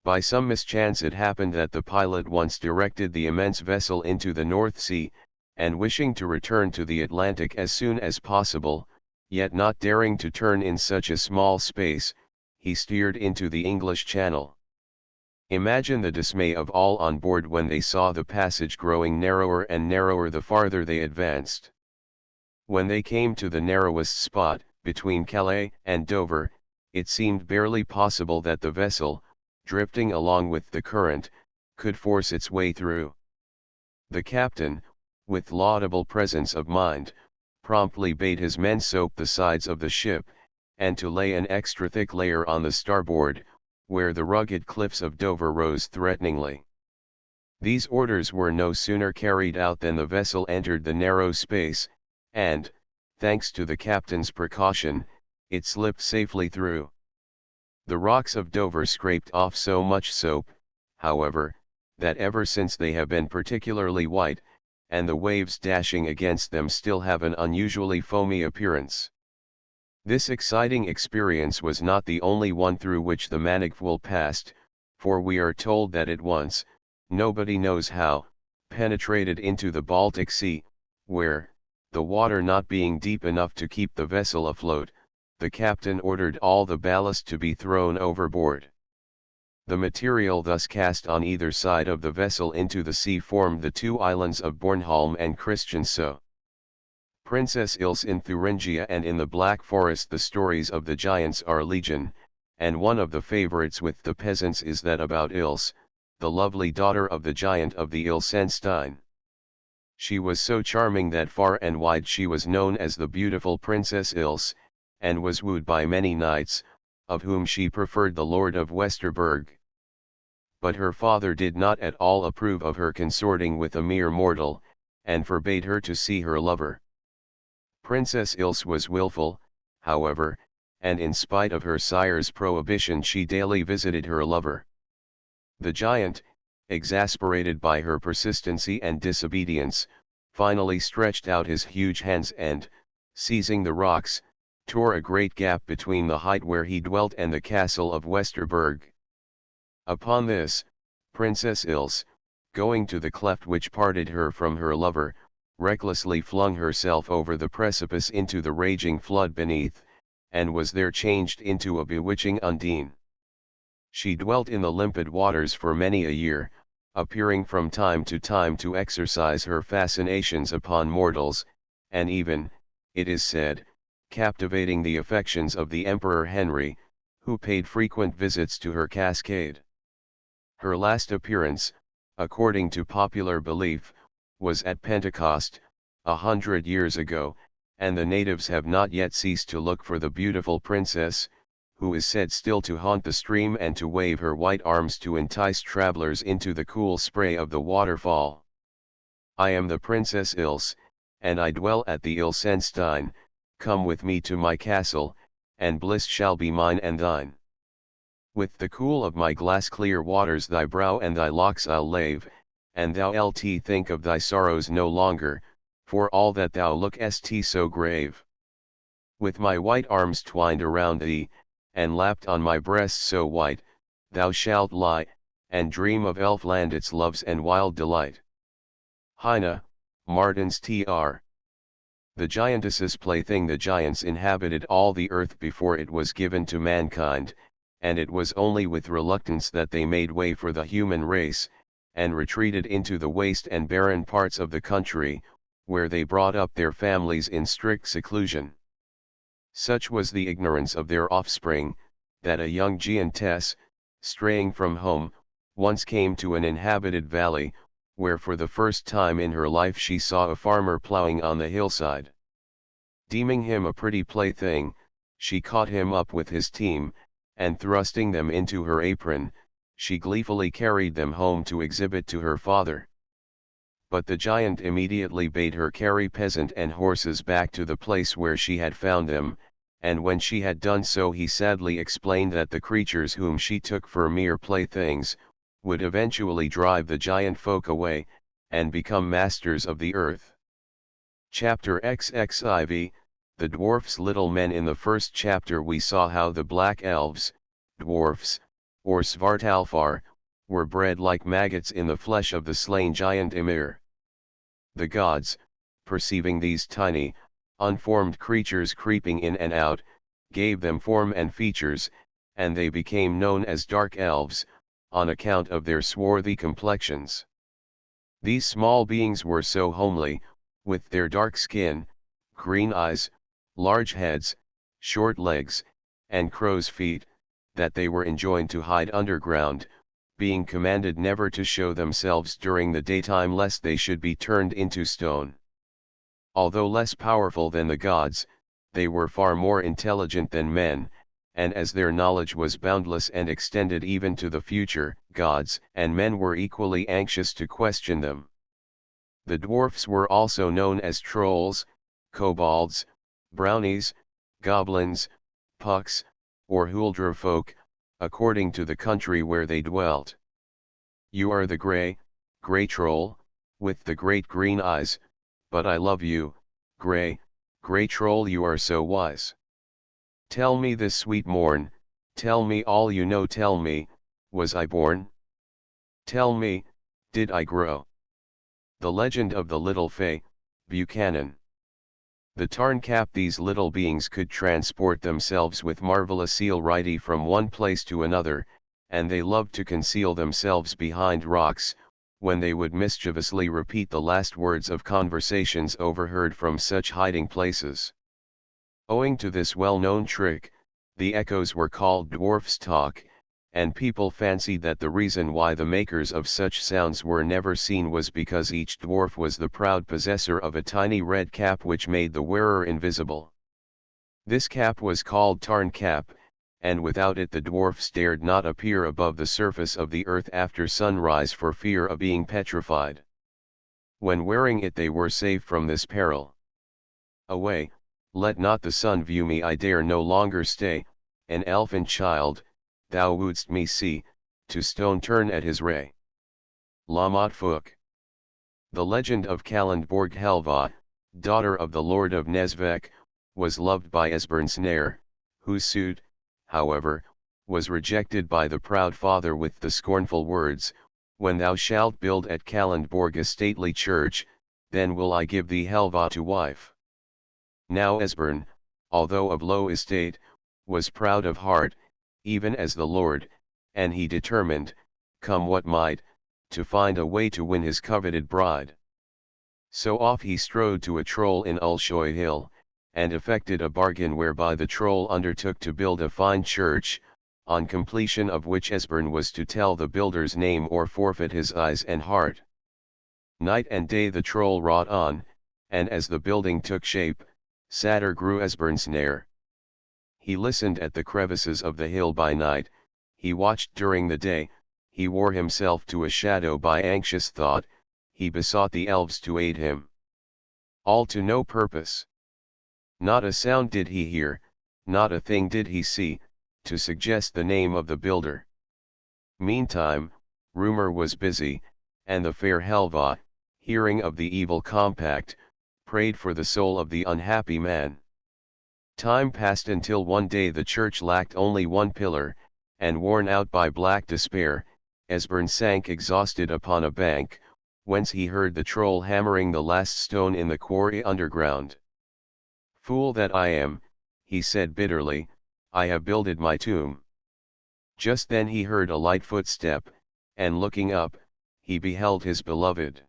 By some mischance it happened that the pilot once directed the immense vessel into the North Sea, and wishing to return to the Atlantic as soon as possible, yet not daring to turn in such a small space, he steered into the English Channel. Imagine the dismay of all on board when they saw the passage growing narrower and narrower the farther they advanced. When they came to the narrowest spot, between Calais and Dover, it seemed barely possible that the vessel, drifting along with the current, could force its way through. The captain, with laudable presence of mind, promptly bade his men soap the sides of the ship, and to lay an extra thick layer on the starboard, where the rugged cliffs of Dover rose threateningly. These orders were no sooner carried out than the vessel entered the narrow space, and, thanks to the captain's precaution, it slipped safely through. The rocks of Dover scraped off so much soap, however, that ever since they have been particularly white, and the waves dashing against them still have an unusually foamy appearance. This exciting experience was not the only one through which the Manigful passed, for we are told that it once, nobody knows how, penetrated into the Baltic Sea, where, the water not being deep enough to keep the vessel afloat, the captain ordered all the ballast to be thrown overboard. The material thus cast on either side of the vessel into the sea formed the two islands of Bornholm and Christiansø. Princess Ilse. In Thuringia and in the Black Forest the stories of the giants are legion, and one of the favorites with the peasants is that about Ilse, the lovely daughter of the giant of the Ilsenstein. She was so charming that far and wide she was known as the beautiful Princess Ilse, and was wooed by many knights, of whom she preferred the Lord of Westerberg. But her father did not at all approve of her consorting with a mere mortal, and forbade her to see her lover. Princess Ilse was wilful, however, and in spite of her sire's prohibition she daily visited her lover. The giant, exasperated by her persistency and disobedience, finally stretched out his huge hands and, seizing the rocks, tore a great gap between the height where he dwelt and the castle of Westerberg. Upon this, Princess Ilse, going to the cleft which parted her from her lover, recklessly flung herself over the precipice into the raging flood beneath, and was there changed into a bewitching Undine. She dwelt in the limpid waters for many a year, appearing from time to exercise her fascinations upon mortals, and even, it is said, captivating the affections of the Emperor Henry, who paid frequent visits to her cascade. Her last appearance, according to popular belief, was at Pentecost, 100 years ago, and the natives have not yet ceased to look for the beautiful princess, who is said still to haunt the stream and to wave her white arms to entice travelers into the cool spray of the waterfall. I am the Princess Ilse, and I dwell at the Ilsenstein. Come with me to my castle, and bliss shall be mine and thine. With the cool of my glass-clear waters thy brow and thy locks I'll lave, and thou lt think of thy sorrows no longer, for all that thou look'st so grave. With my white arms twined around thee, and lapped on my breast so white, thou shalt lie, and dream of Elfland its loves and wild delight. Heine, Martins Tr. The giantess's plaything. The giants inhabited all the earth before it was given to mankind, and it was only with reluctance that they made way for the human race, and retreated into the waste and barren parts of the country, where they brought up their families in strict seclusion. Such was the ignorance of their offspring, that a young giantess, straying from home, once came to an inhabited valley, where for the first time in her life she saw a farmer ploughing on the hillside. Deeming him a pretty plaything, she caught him up with his team, and thrusting them into her apron, she gleefully carried them home to exhibit to her father. But the giant immediately bade her carry peasant and horses back to the place where she had found them, and when she had done so he sadly explained that the creatures whom she took for mere playthings, would eventually drive the giant folk away, and become masters of the earth. Chapter XXIV, The Dwarfs. Little men. In the first chapter we saw how the black elves, dwarfs, or Svartalfar, were bred like maggots in the flesh of the slain giant Ymir. The gods, perceiving these tiny, unformed creatures creeping in and out, gave them form and features, and they became known as dark elves, on account of their swarthy complexions. These small beings were so homely, with their dark skin, green eyes, large heads, short legs, and crow's feet, that they were enjoined to hide underground, being commanded never to show themselves during the daytime lest they should be turned into stone. Although less powerful than the gods, they were far more intelligent than men, and as their knowledge was boundless and extended even to the future, gods and men were equally anxious to question them. The dwarfs were also known as trolls, kobolds, brownies, goblins, pucks, or huldra folk, according to the country where they dwelt. You are the grey troll, with the great green eyes, but I love you, grey troll, you are so wise. Tell me this sweet morn, tell me all you know, tell me, was I born? Tell me, did I grow? The Legend of the Little Fae, Buchanan. The Tarn-Cap. These little beings could transport themselves with marvelous celerity from one place to another, and they loved to conceal themselves behind rocks, when they would mischievously repeat the last words of conversations overheard from such hiding places. Owing to this well-known trick, the echoes were called dwarf's talk, and people fancied that the reason why the makers of such sounds were never seen was because each dwarf was the proud possessor of a tiny red cap which made the wearer invisible. This cap was called Tarn-Cap, and without it the dwarfs dared not appear above the surface of the earth after sunrise for fear of being petrified. When wearing it they were safe from this peril. Away, let not the sun view me, I dare no longer stay, an elfin child, thou wouldst me see, to stone turn at his ray. Lamot Fook. The legend of Kalundborg Helva, daughter of the Lord of Nesvek, was loved by Esbern, whose suit, however, was rejected by the proud father with the scornful words, when thou shalt build at Kalundborg a stately church, then will I give thee Helva to wife. Now Esbern, although of low estate, was proud of heart, even as the Lord, and he determined, come what might, to find a way to win his coveted bride. So off he strode to a troll in Ulshoy Hill, and effected a bargain whereby the troll undertook to build a fine church, on completion of which Esbern was to tell the builder's name or forfeit his eyes and heart. Night and day the troll wrought on, and as the building took shape, sadder grew Esbern's snare. He listened at the crevices of the hill by night, he watched during the day, he wore himself to a shadow by anxious thought, he besought the elves to aid him. All to no purpose. Not a sound did he hear, not a thing did he see, to suggest the name of the builder. Meantime, rumor was busy, and the fair Helva, hearing of the evil compact, prayed for the soul of the unhappy man. Time passed until one day the church lacked only one pillar, and worn out by black despair, Esbern sank exhausted upon a bank, whence he heard the troll hammering the last stone in the quarry underground. "Fool that I am," he said bitterly, "I have builded my tomb." Just then he heard a light footstep, and looking up, he beheld his beloved.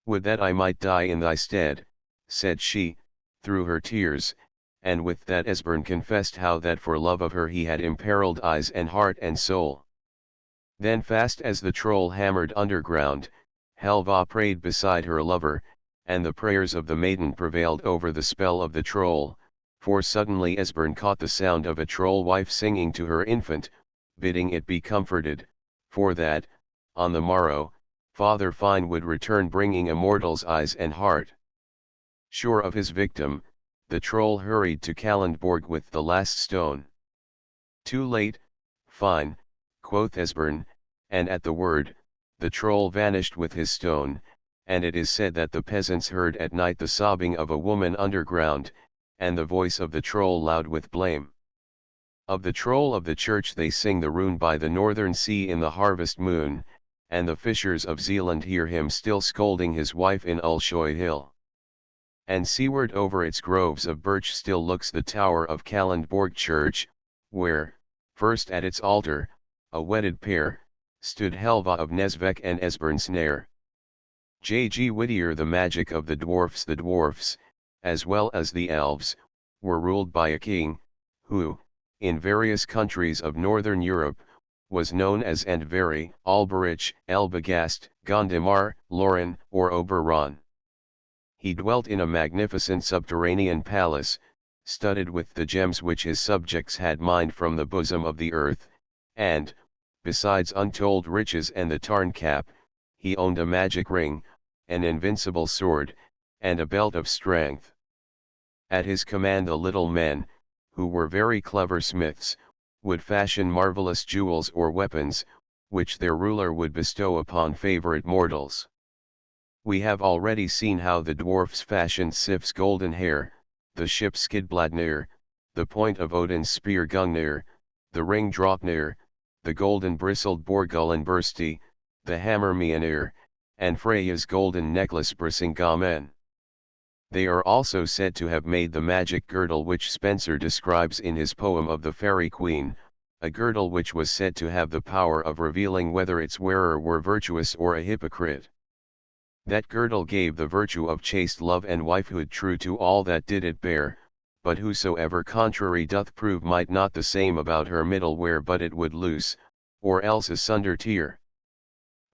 "Would that I might die in thy stead," said she, through her tears, and with that Esbern confessed how that for love of her he had imperiled eyes and heart and soul. Then fast as the troll hammered underground, Helva prayed beside her lover, and the prayers of the maiden prevailed over the spell of the troll, for suddenly Esbern caught the sound of a troll wife singing to her infant, bidding it be comforted, for that, on the morrow, Father Fine would return bringing a mortal's eyes and heart. Sure of his victim, the troll hurried to Kalundborg with the last stone. "Too late, Fine," quoth Esbern, and at the word, the troll vanished with his stone, and it is said that the peasants heard at night the sobbing of a woman underground, and the voice of the troll loud with blame. Of the troll of the church they sing the rune by the northern sea in the harvest moon, and the fishers of Zealand hear him still scolding his wife in Ulshoy Hill. And seaward over its groves of birch still looks the tower of Kalundborg church, where, first at its altar, a wedded pair, stood Helva of Nesvek and Esbern Snare. J. G. Whittier. The magic of the dwarfs, as well as the elves, were ruled by a king, who, in various countries of northern Europe, was known as Andvari, Alberich, Elbagast, Gondomar, Loren, or Oberon. He dwelt in a magnificent subterranean palace, studded with the gems which his subjects had mined from the bosom of the earth, and, besides untold riches and the Tarn cap, he owned a magic ring, an invincible sword, and a belt of strength. At his command the little men, who were very clever smiths, would fashion marvelous jewels or weapons, which their ruler would bestow upon favorite mortals. We have already seen how the dwarfs fashioned Sif's golden hair, the ship Skidbladnir, the point of Odin's spear Gungnir, the ring Draupnir, the golden bristled Borgullenbursti, the hammer Mjolnir, and Freya's golden necklace Brisingamen. They are also said to have made the magic girdle which Spenser describes in his poem of the Fairy Queen, a girdle which was said to have the power of revealing whether its wearer were virtuous or a hypocrite. That girdle gave the virtue of chaste love and wifehood true to all that did it bear, but whosoever contrary doth prove might not the same about her middle wear but it would loose, or else asunder tear.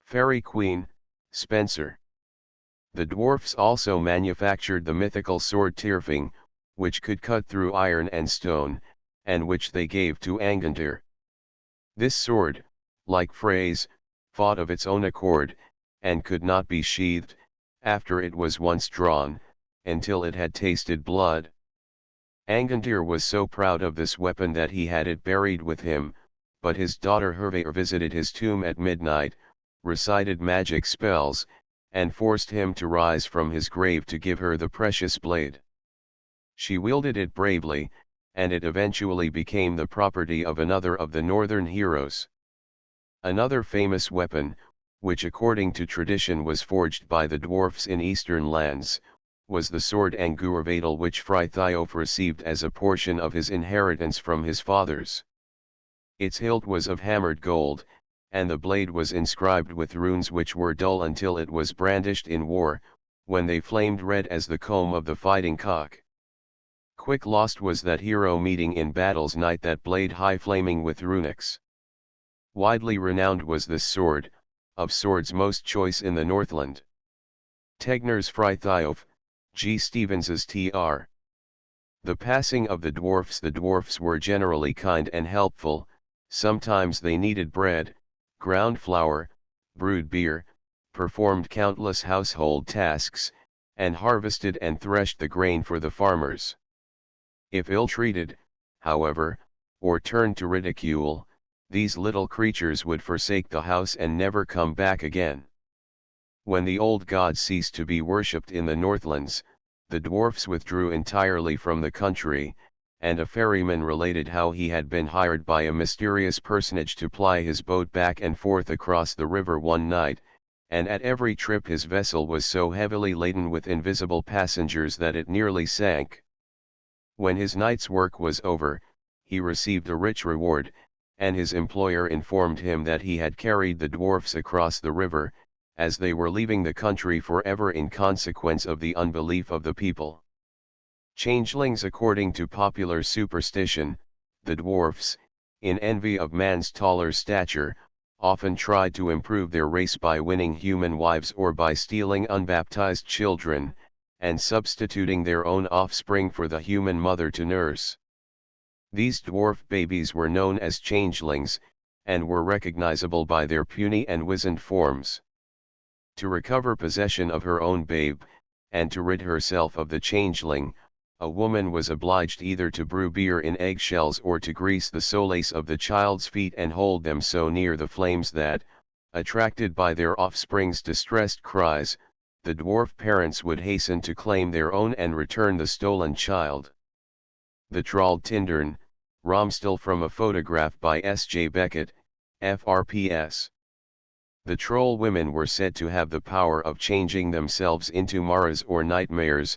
Fairy Queen, Spenser. The dwarfs also manufactured the mythical sword Tyrfing, which could cut through iron and stone, and which they gave to Angantyr. This sword, like Frey's, fought of its own accord, and could not be sheathed, after it was once drawn, until it had tasted blood. Angantyr was so proud of this weapon that he had it buried with him, but his daughter Hervair visited his tomb at midnight, recited magic spells, and forced him to rise from his grave to give her the precious blade. She wielded it bravely, and it eventually became the property of another of the northern heroes. Another famous weapon, which according to tradition was forged by the dwarfs in eastern lands, was the sword Angurvadal which Frithiof received as a portion of his inheritance from his fathers. Its hilt was of hammered gold, and the blade was inscribed with runes which were dull until it was brandished in war, when they flamed red as the comb of the fighting cock. Quick lost was that hero meeting in battle's night that blade high flaming with runics. Widely renowned was this sword, of swords most choice in the Northland. Tegner's Frithiof, G. Stevens's Tr. The passing of the dwarfs were generally kind and helpful, sometimes they kneaded bread, ground flour, brewed beer, performed countless household tasks, and harvested and threshed the grain for the farmers. If ill-treated, however, or turned to ridicule, these little creatures would forsake the house and never come back again. When the old gods ceased to be worshipped in the Northlands, the dwarfs withdrew entirely from the country, and a ferryman related how he had been hired by a mysterious personage to ply his boat back and forth across the river one night, and at every trip his vessel was so heavily laden with invisible passengers that it nearly sank. When his night's work was over, he received a rich reward, and his employer informed him that he had carried the dwarfs across the river, as they were leaving the country forever in consequence of the unbelief of the people. Changelings. According to popular superstition, the dwarfs, in envy of man's taller stature, often tried to improve their race by winning human wives or by stealing unbaptized children, and substituting their own offspring for the human mother to nurse. These dwarf babies were known as changelings, and were recognizable by their puny and wizened forms. To recover possession of her own babe, and to rid herself of the changeling, a woman was obliged either to brew beer in eggshells or to grease the soles of the child's feet and hold them so near the flames that, attracted by their offspring's distressed cries, the dwarf parents would hasten to claim their own and return the stolen child. The Troll Tindern, Romstal from a photograph by S. J. Beckett, FRPS. The troll women were said to have the power of changing themselves into maras or nightmares,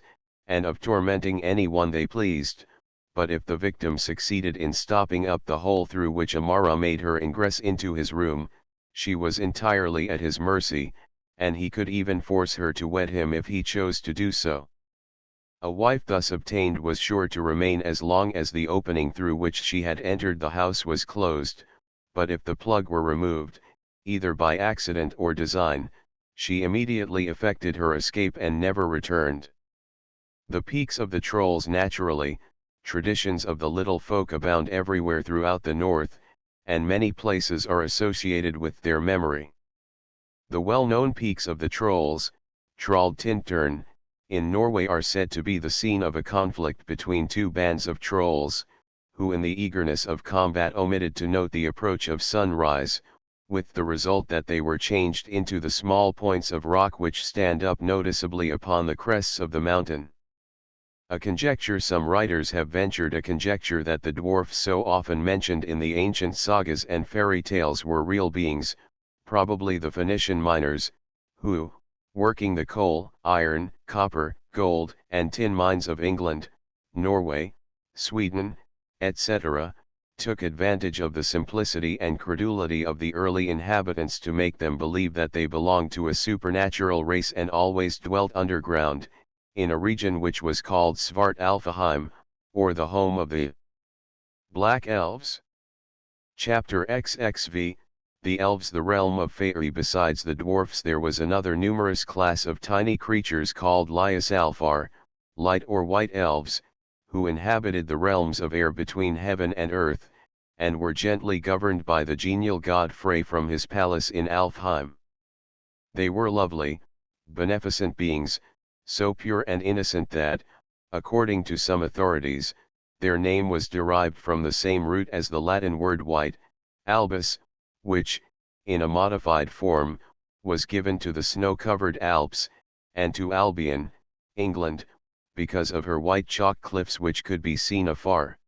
and of tormenting anyone they pleased, but if the victim succeeded in stopping up the hole through which a mara made her ingress into his room, she was entirely at his mercy, and he could even force her to wed him if he chose to do so. A wife thus obtained was sure to remain as long as the opening through which she had entered the house was closed, but if the plug were removed, either by accident or design, she immediately effected her escape and never returned. The peaks of the trolls. Naturally, traditions of the little folk abound everywhere throughout the north, and many places are associated with their memory. The well-known peaks of the trolls, Trolltintern, in Norway are said to be the scene of a conflict between two bands of trolls, who in the eagerness of combat omitted to note the approach of sunrise, with the result that they were changed into the small points of rock which stand up noticeably upon the crests of the mountain. A conjecture. Some writers have ventured a conjecture that the dwarfs so often mentioned in the ancient sagas and fairy tales were real beings, probably the Phoenician miners, who, working the coal, iron, copper, gold, and tin mines of England, Norway, Sweden, etc., took advantage of the simplicity and credulity of the early inhabitants to make them believe that they belonged to a supernatural race and always dwelt underground, in a region which was called Svartalfaheim, or the home of the Black Elves. Chapter XXV, The Elves. The realm of Faerie. Besides the dwarfs there was another numerous class of tiny creatures called Lyasalfar, light or white elves, who inhabited the realms of air between heaven and earth, and were gently governed by the genial god Frey from his palace in Alfheim. They were lovely, beneficent beings, so pure and innocent that, according to some authorities, their name was derived from the same root as the Latin word white, albus, which, in a modified form, was given to the snow-covered Alps, and to Albion, England, because of her white chalk cliffs which could be seen afar.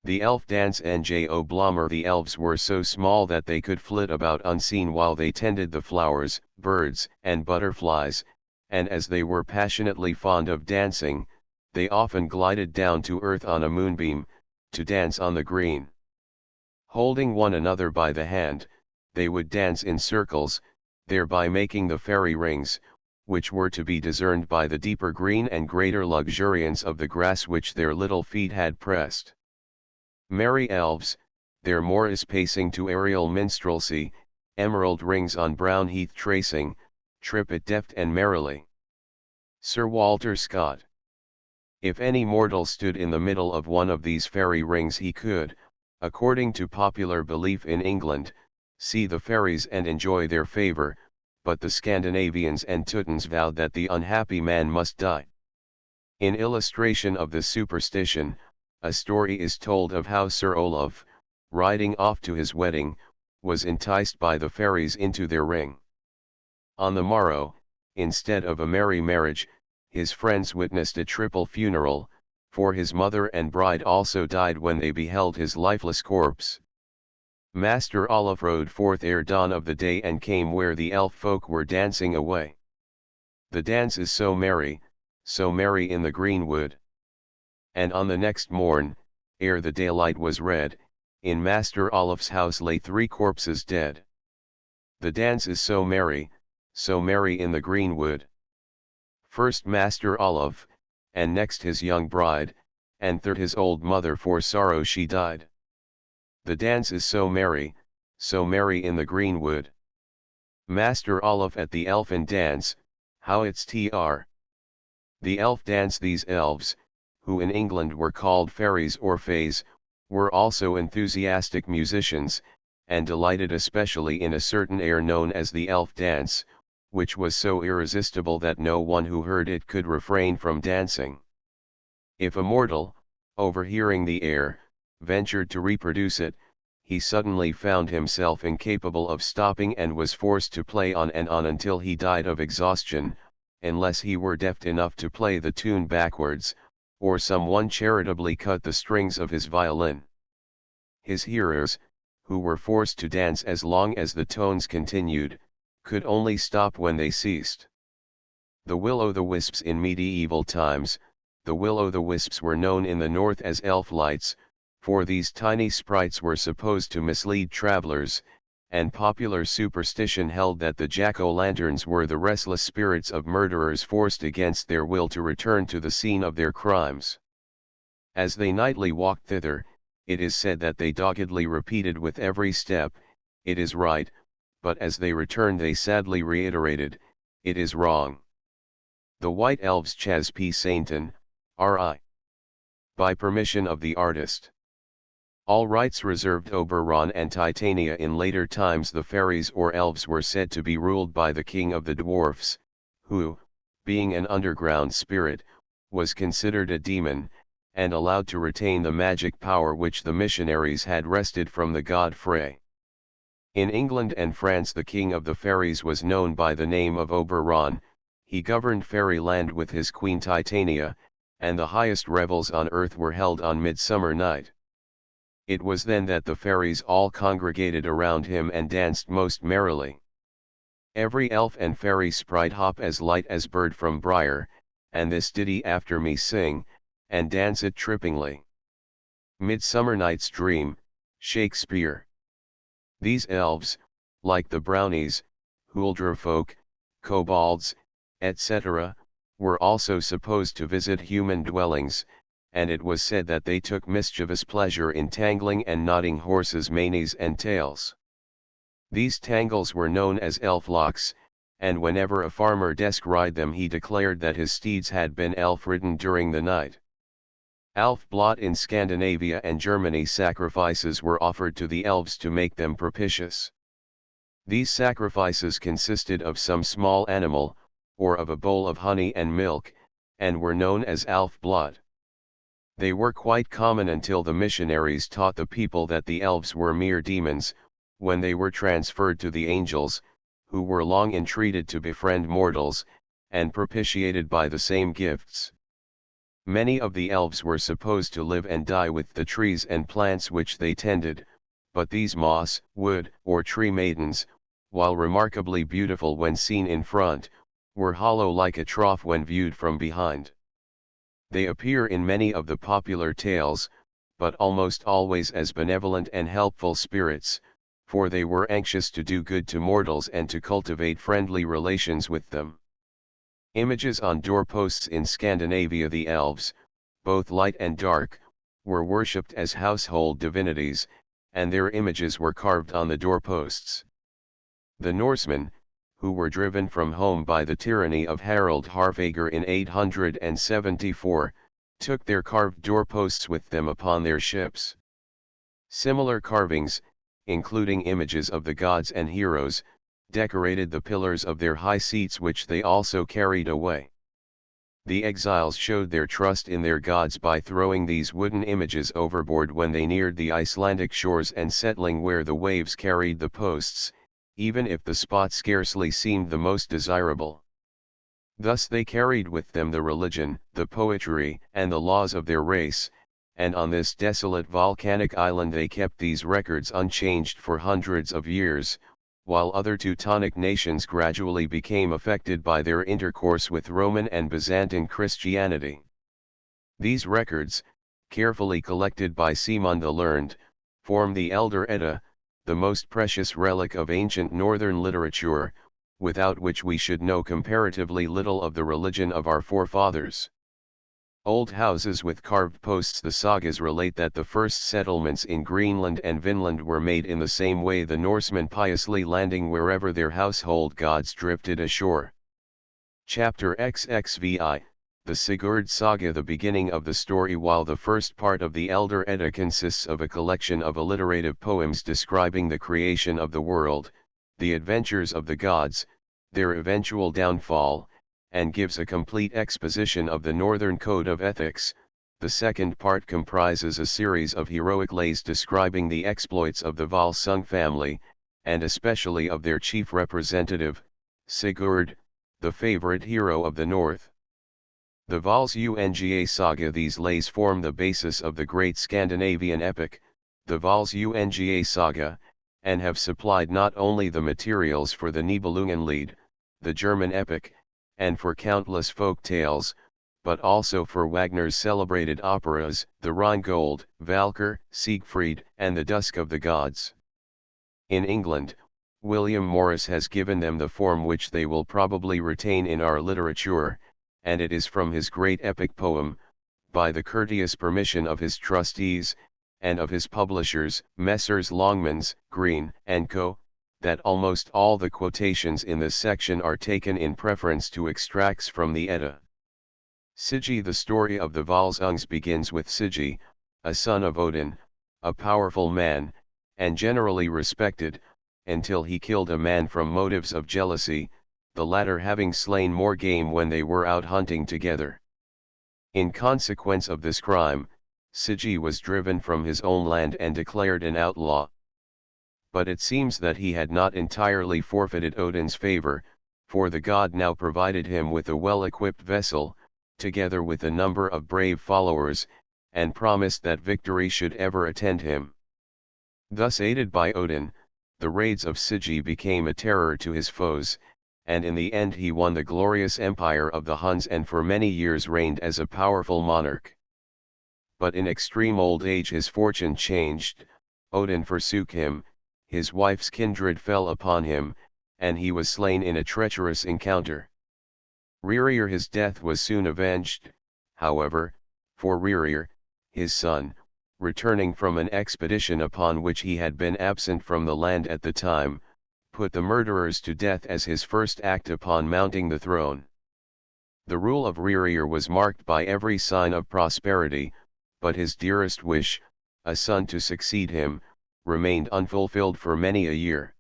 The elf dance Njo Blommer. The elves were so small that they could flit about unseen while they tended the flowers, birds, and butterflies, and as they were passionately fond of dancing, they often glided down to earth on a moonbeam, to dance on the green. Holding one another by the hand, they would dance in circles, thereby making the fairy rings, which were to be discerned by the deeper green and greater luxuriance of the grass which their little feet had pressed. Merry elves, their more is pacing to aerial minstrelsy, emerald rings on brown heath tracing, trip it deft and merrily. Sir Walter Scott. If any mortal stood in the middle of one of these fairy rings he could, according to popular belief in England, see the fairies and enjoy their favor, but the Scandinavians and Teutons vowed that the unhappy man must die. In illustration of this superstition, a story is told of how Sir Olaf, riding off to his wedding, was enticed by the fairies into their ring. On the morrow, instead of a merry marriage, his friends witnessed a triple funeral, for his mother and bride also died when they beheld his lifeless corpse. Master Olaf rode forth ere dawn of the day and came where the elf folk were dancing away. The dance is so merry in the green wood. And on the next morn, ere the daylight was red, in Master Olaf's house lay 3 corpses dead. The dance is so merry in the green wood. First Master Olaf, and next his young bride, and third his old mother for sorrow she died. The dance is so merry in the green wood. Master Olaf at the elfin dance, how it's tr. The elf dance. These elves, who in England were called fairies or fays, were also enthusiastic musicians, and delighted especially in a certain air known as the elf dance, which was so irresistible that no one who heard it could refrain from dancing. If a mortal, overhearing the air, ventured to reproduce it, he suddenly found himself incapable of stopping and was forced to play on and on until he died of exhaustion, unless he were deft enough to play the tune backwards, or someone charitably cut the strings of his violin. His hearers, who were forced to dance as long as the tones continued, could only stop when they ceased. The will-o'-the-wisps. In medieval times, the will-o'-the-wisps were known in the north as elf-lights, for these tiny sprites were supposed to mislead travelers, and popular superstition held that the jack-o'-lanterns were the restless spirits of murderers forced against their will to return to the scene of their crimes. As they nightly walked thither, it is said that they doggedly repeated with every step, "It is right," but as they returned they sadly reiterated, "It is wrong." The White Elves. Chas P. Sainton, R.I. By permission of the artist. All rights reserved. Oberon and Titania. In later times the fairies or elves were said to be ruled by the king of the dwarfs, who, being an underground spirit, was considered a demon, and allowed to retain the magic power which the missionaries had wrested from the god Frey. In England and France the king of the fairies was known by the name of Oberon. He governed fairyland with his queen Titania, and the highest revels on earth were held on Midsummer Night. It was then that the fairies all congregated around him and danced most merrily. Every elf and fairy sprite hop as light as bird from briar, and this ditty after me sing, and dance it trippingly. Midsummer Night's Dream, Shakespeare. These elves, like the brownies, huldrefolk, kobolds, etc., were also supposed to visit human dwellings, and it was said that they took mischievous pleasure in tangling and knotting horses' manes and tails. These tangles were known as elf-locks, and whenever a farmer descried them he declared that his steeds had been elf-ridden during the night. Alf-blot. In Scandinavia and Germany sacrifices were offered to the elves to make them propitious. These sacrifices consisted of some small animal, or of a bowl of honey and milk, and were known as alf-blot. They were quite common until the missionaries taught the people that the elves were mere demons, when they were transferred to the angels, who were long entreated to befriend mortals, and propitiated by the same gifts. Many of the elves were supposed to live and die with the trees and plants which they tended, but these moss, wood, or tree maidens, while remarkably beautiful when seen in front, were hollow like a trough when viewed from behind. They appear in many of the popular tales, but almost always as benevolent and helpful spirits, for they were anxious to do good to mortals and to cultivate friendly relations with them. Images on doorposts. In Scandinavia the elves, both light and dark, were worshipped as household divinities, and their images were carved on the doorposts. The Norsemen, who were driven from home by the tyranny of Harald Harfager in 874, took their carved doorposts with them upon their ships. Similar carvings, including images of the gods and heroes, decorated the pillars of their high seats which they also carried away. The exiles showed their trust in their gods by throwing these wooden images overboard when they neared the Icelandic shores and settling where the waves carried the posts, even if the spot scarcely seemed the most desirable. Thus they carried with them the religion, the poetry, and the laws of their race, and on this desolate volcanic island they kept these records unchanged for hundreds of years, while other Teutonic nations gradually became affected by their intercourse with Roman and Byzantine Christianity. These records, carefully collected by Simon the Learned, form the Elder Edda, the most precious relic of ancient northern literature, without which we should know comparatively little of the religion of our forefathers. Old houses with carved posts. The sagas relate that the first settlements in Greenland and Vinland were made in the same way, the Norsemen piously landing wherever their household gods drifted ashore. Chapter XXVI, the Sigurd Saga, the beginning of the story. While the first part of the Elder Edda consists of a collection of alliterative poems describing the creation of the world, the adventures of the gods, their eventual downfall, and gives a complete exposition of the Northern Code of Ethics, the second part comprises a series of heroic lays describing the exploits of the Volsung family, and especially of their chief representative, Sigurd, the favorite hero of the North. The Volsunga saga. These lays form the basis of the great Scandinavian epic, the Volsunga saga, and have supplied not only the materials for the Nibelungenlied, the German epic, and for countless folk tales, but also for Wagner's celebrated operas, the Rheingold, Valkyr, Siegfried, and the Dusk of the Gods. In England, William Morris has given them the form which they will probably retain in our literature, and it is from his great epic poem, by the courteous permission of his trustees, and of his publishers, Messrs. Longmans, Green, and Co., that almost all the quotations in this section are taken in preference to extracts from the Edda. Sigi. The story of the Volsungs begins with Sigi, a son of Odin, a powerful man, and generally respected, until he killed a man from motives of jealousy, the latter having slain more game when they were out hunting together. In consequence of this crime, Sigi was driven from his own land and declared an outlaw. But it seems that he had not entirely forfeited Odin's favor, for the god now provided him with a well-equipped vessel, together with a number of brave followers, and promised that victory should ever attend him. Thus aided by Odin, the raids of Sigi became a terror to his foes, and in the end he won the glorious empire of the Huns and for many years reigned as a powerful monarch. But in extreme old age his fortune changed, Odin forsook him, his wife's kindred fell upon him, and he was slain in a treacherous encounter. Rerir. His death was soon avenged, however, for Rerir, his son, returning from an expedition upon which he had been absent from the land at the time, put the murderers to death as his first act upon mounting the throne. The rule of Rerir was marked by every sign of prosperity, but his dearest wish, a son to succeed him, remained unfulfilled for many a year.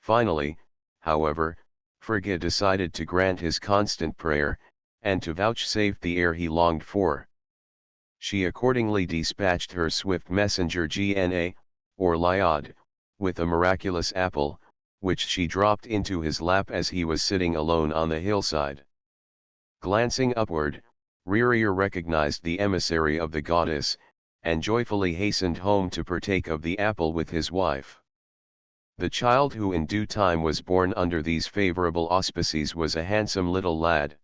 Finally, however, Frigga decided to grant his constant prayer, and to vouchsafe the heir he longed for. She accordingly dispatched her swift messenger Gna, or Lyod, with a miraculous apple, which she dropped into his lap as he was sitting alone on the hillside. Glancing upward, Rerir recognized the emissary of the goddess, and joyfully hastened home to partake of the apple with his wife. The child who in due time was born under these favorable auspices was a handsome little lad.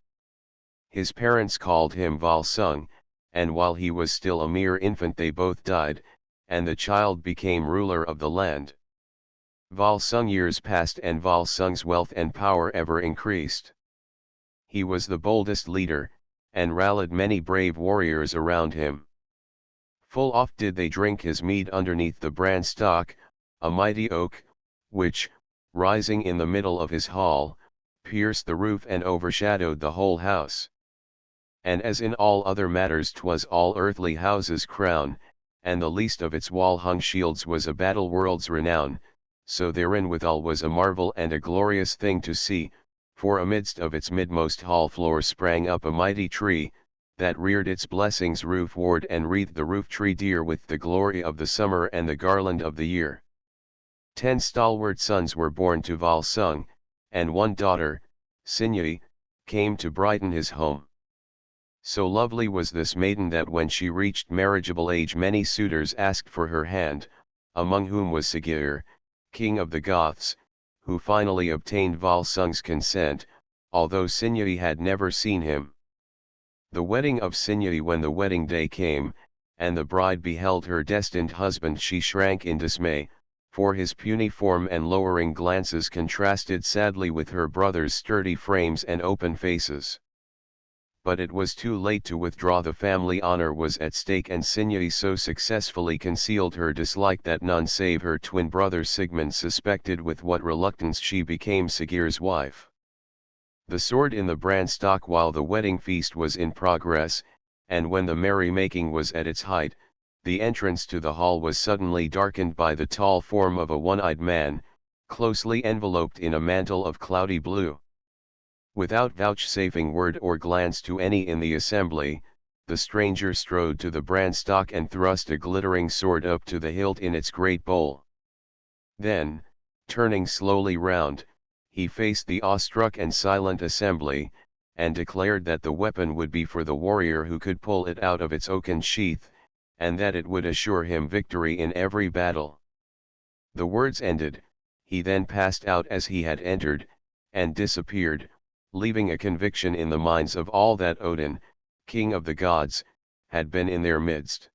His parents called him Volsung, and while he was still a mere infant they both died, and the child became ruler of the land. Volsung years passed and Volsung's wealth and power ever increased. He was the boldest leader, and rallied many brave warriors around him. Full oft did they drink his mead underneath the branstock, a mighty oak, which, rising in the middle of his hall, pierced the roof and overshadowed the whole house. And as in all other matters 'twas all earthly houses' crown, and the least of its wall-hung shields was a battle world's renown, so therein withal was a marvel and a glorious thing to see, for amidst of its midmost hall floor sprang up a mighty tree, that reared its blessings roofward and wreathed the roof tree dear with the glory of the summer and the garland of the year. 10 stalwart sons were born to Volsung, and one daughter, Sinyi, came to brighten his home. So lovely was this maiden that when she reached marriageable age many suitors asked for her hand, among whom was Sigurd, king of the Goths, who finally obtained Volsung's consent, although Sinjei had never seen him. The wedding of Sinjei. When the wedding day came, and the bride beheld her destined husband, she shrank in dismay, for his puny form and lowering glances contrasted sadly with her brother's sturdy frames and open faces. But it was too late to withdraw. The family honor was at stake, and Sinjei so successfully concealed her dislike that none save her twin brother Sigmund suspected with what reluctance she became Sigurd's wife. The sword in the brandstock. While the wedding feast was in progress, and when the merrymaking was at its height, the entrance to the hall was suddenly darkened by the tall form of a one-eyed man, closely enveloped in a mantle of cloudy blue. Without vouchsafing word or glance to any in the assembly, the stranger strode to the brandstock and thrust a glittering sword up to the hilt in its great bowl. Then, turning slowly round, he faced the awestruck and silent assembly, and declared that the weapon would be for the warrior who could pull it out of its oaken sheath, and that it would assure him victory in every battle. The words ended, he then passed out as he had entered, and disappeared, leaving a conviction in the minds of all that Odin, king of the gods, had been in their midst.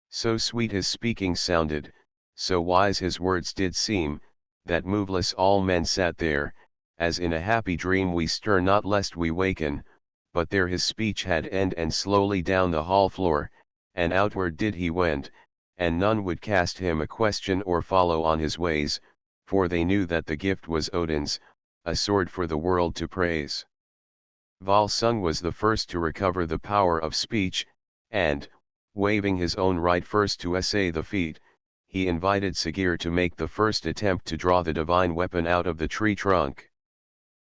So sweet his speaking sounded, so wise his words did seem, that moveless all men sat there, as in a happy dream we stir not lest we waken, but there his speech had end, and slowly down the hall floor, and outward did he wend, and none would cast him a question or follow on his ways, for they knew that the gift was Odin's, a sword for the world to praise. Volsung was the first to recover the power of speech, and, waiving his own right first to essay the feat, he invited Sigurd to make the first attempt to draw the divine weapon out of the tree trunk.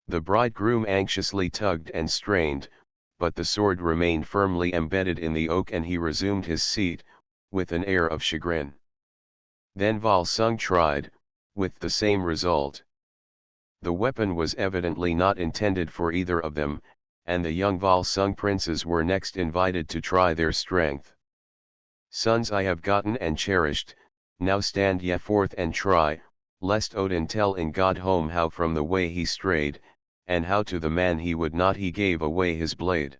The bridegroom anxiously tugged and strained, but the sword remained firmly embedded in the oak, and he resumed his seat, with an air of chagrin. Then Volsung tried, with the same result. The weapon was evidently not intended for either of them, and the young Volsung princes were next invited to try their strength. "Sons I have gotten and cherished, now stand ye forth and try, lest Odin tell in God home how from the way he strayed, and how to the man he would not he gave away his blade."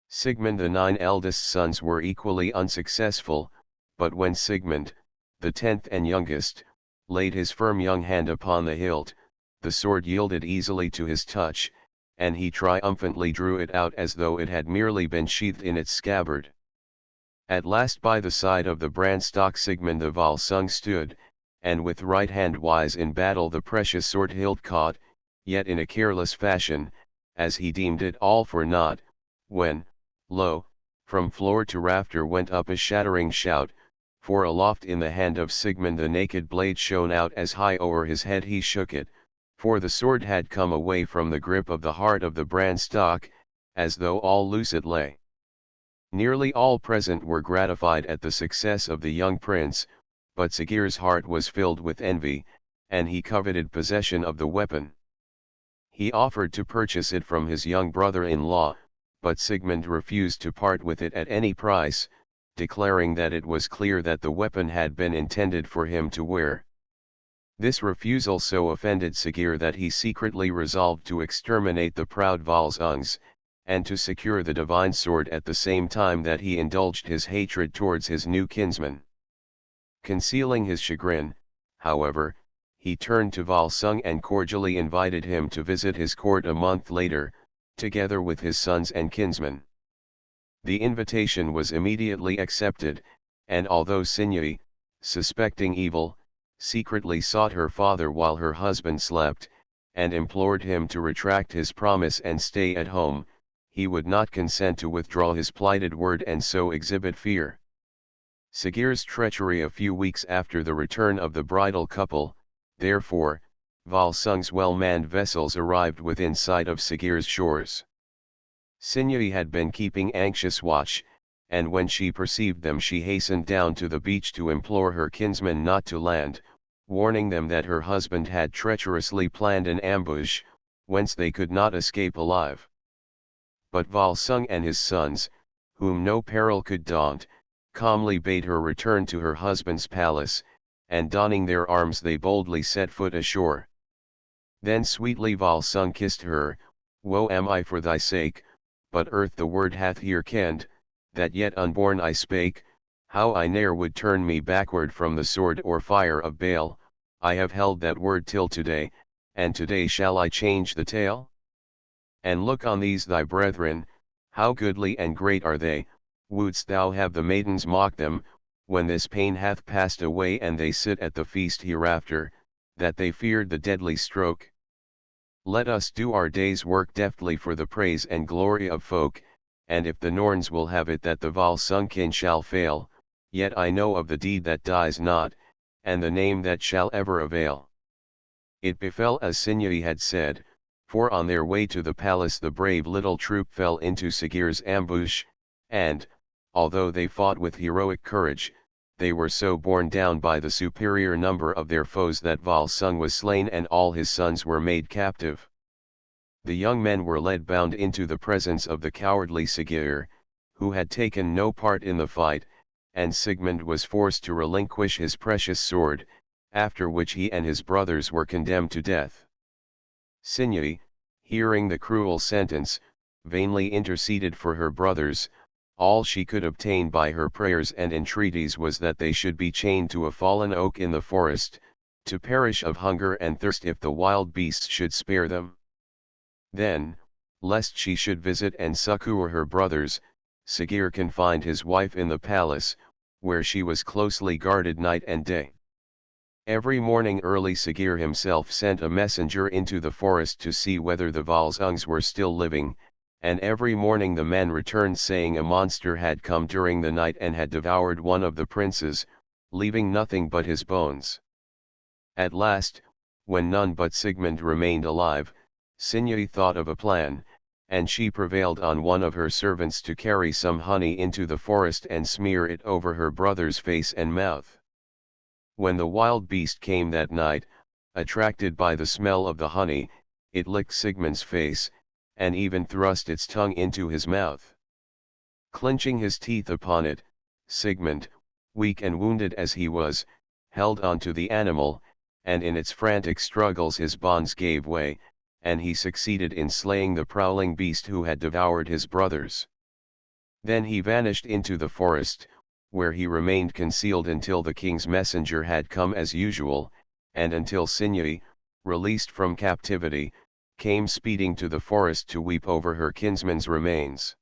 Sigmund. The 9 eldest sons were equally unsuccessful, but when Sigmund, the 10th and youngest, laid his firm young hand upon the hilt, the sword yielded easily to his touch, and he triumphantly drew it out as though it had merely been sheathed in its scabbard. At last by the side of the brandstock Sigmund the Volsung stood, and with right hand wise in battle the precious sword hilt caught, yet in a careless fashion, as he deemed it all for naught, when, lo, from floor to rafter went up a shattering shout, for aloft in the hand of Sigmund the naked blade shone out as high o'er his head he shook it, for the sword had come away from the grip of the heart of the brandstock, as though all loose it lay. Nearly all present were gratified at the success of the young prince, but Sigurd's heart was filled with envy, and he coveted possession of the weapon. He offered to purchase it from his young brother-in-law, but Sigmund refused to part with it at any price, declaring that it was clear that the weapon had been intended for him to wear. This refusal so offended Sigurd that he secretly resolved to exterminate the proud Volsungs, and to secure the divine sword at the same time that he indulged his hatred towards his new kinsman. Concealing his chagrin, however, he turned to Volsung and cordially invited him to visit his court a month later, together with his sons and kinsmen. The invitation was immediately accepted, and although Sinjei, suspecting evil, secretly sought her father while her husband slept, and implored him to retract his promise and stay at home, he would not consent to withdraw his plighted word and so exhibit fear. Sigurd's treachery. A few weeks after the return of the bridal couple, therefore, Volsung's well-manned vessels arrived within sight of Sigurd's shores. Sinjei had been keeping anxious watch, and when she perceived them she hastened down to the beach to implore her kinsmen not to land, warning them that her husband had treacherously planned an ambush, whence they could not escape alive. But Volsung and his sons, whom no peril could daunt, calmly bade her return to her husband's palace, and donning their arms they boldly set foot ashore. Then sweetly Volsung kissed her, "Woe am I for thy sake, but earth the word hath here kenned, that yet unborn I spake, how I ne'er would turn me backward from the sword or fire of bale, I have held that word till today, and today shall I change the tale? And look on these thy brethren, how goodly and great are they, wouldst thou have the maidens mock them, when this pain hath passed away and they sit at the feast hereafter, that they feared the deadly stroke? Let us do our day's work deftly for the praise and glory of folk, and if the Norns will have it that the Volsunkin shall fail, yet I know of the deed that dies not, and the name that shall ever avail." It befell as Sinjei had said, for on their way to the palace the brave little troop fell into Sigur's ambush, and, although they fought with heroic courage, they were so borne down by the superior number of their foes that Volsung was slain and all his sons were made captive. The young men were led bound into the presence of the cowardly Sigurd, who had taken no part in the fight, and Sigmund was forced to relinquish his precious sword, after which he and his brothers were condemned to death. Sinjei, hearing the cruel sentence, vainly interceded for her brothers. All she could obtain by her prayers and entreaties was that they should be chained to a fallen oak in the forest, to perish of hunger and thirst if the wild beasts should spare them. Then, lest she should visit and succor her brothers, Sigurd confined his wife in the palace, where she was closely guarded night and day. Every morning early Sigurd himself sent a messenger into the forest to see whether the Volsungs were still living, and every morning the men returned saying a monster had come during the night and had devoured one of the princes, leaving nothing but his bones. At last, when none but Sigmund remained alive, Sinjei thought of a plan, and she prevailed on one of her servants to carry some honey into the forest and smear it over her brother's face and mouth. When the wild beast came that night, attracted by the smell of the honey, it licked Sigmund's face, and even thrust its tongue into his mouth. Clenching his teeth upon it, Sigmund, weak and wounded as he was, held on to the animal, and in its frantic struggles his bonds gave way, and he succeeded in slaying the prowling beast who had devoured his brothers. Then he vanished into the forest, where he remained concealed until the king's messenger had come as usual, and until Sinjei, released from captivity, came speeding to the forest to weep over her kinsman's remains.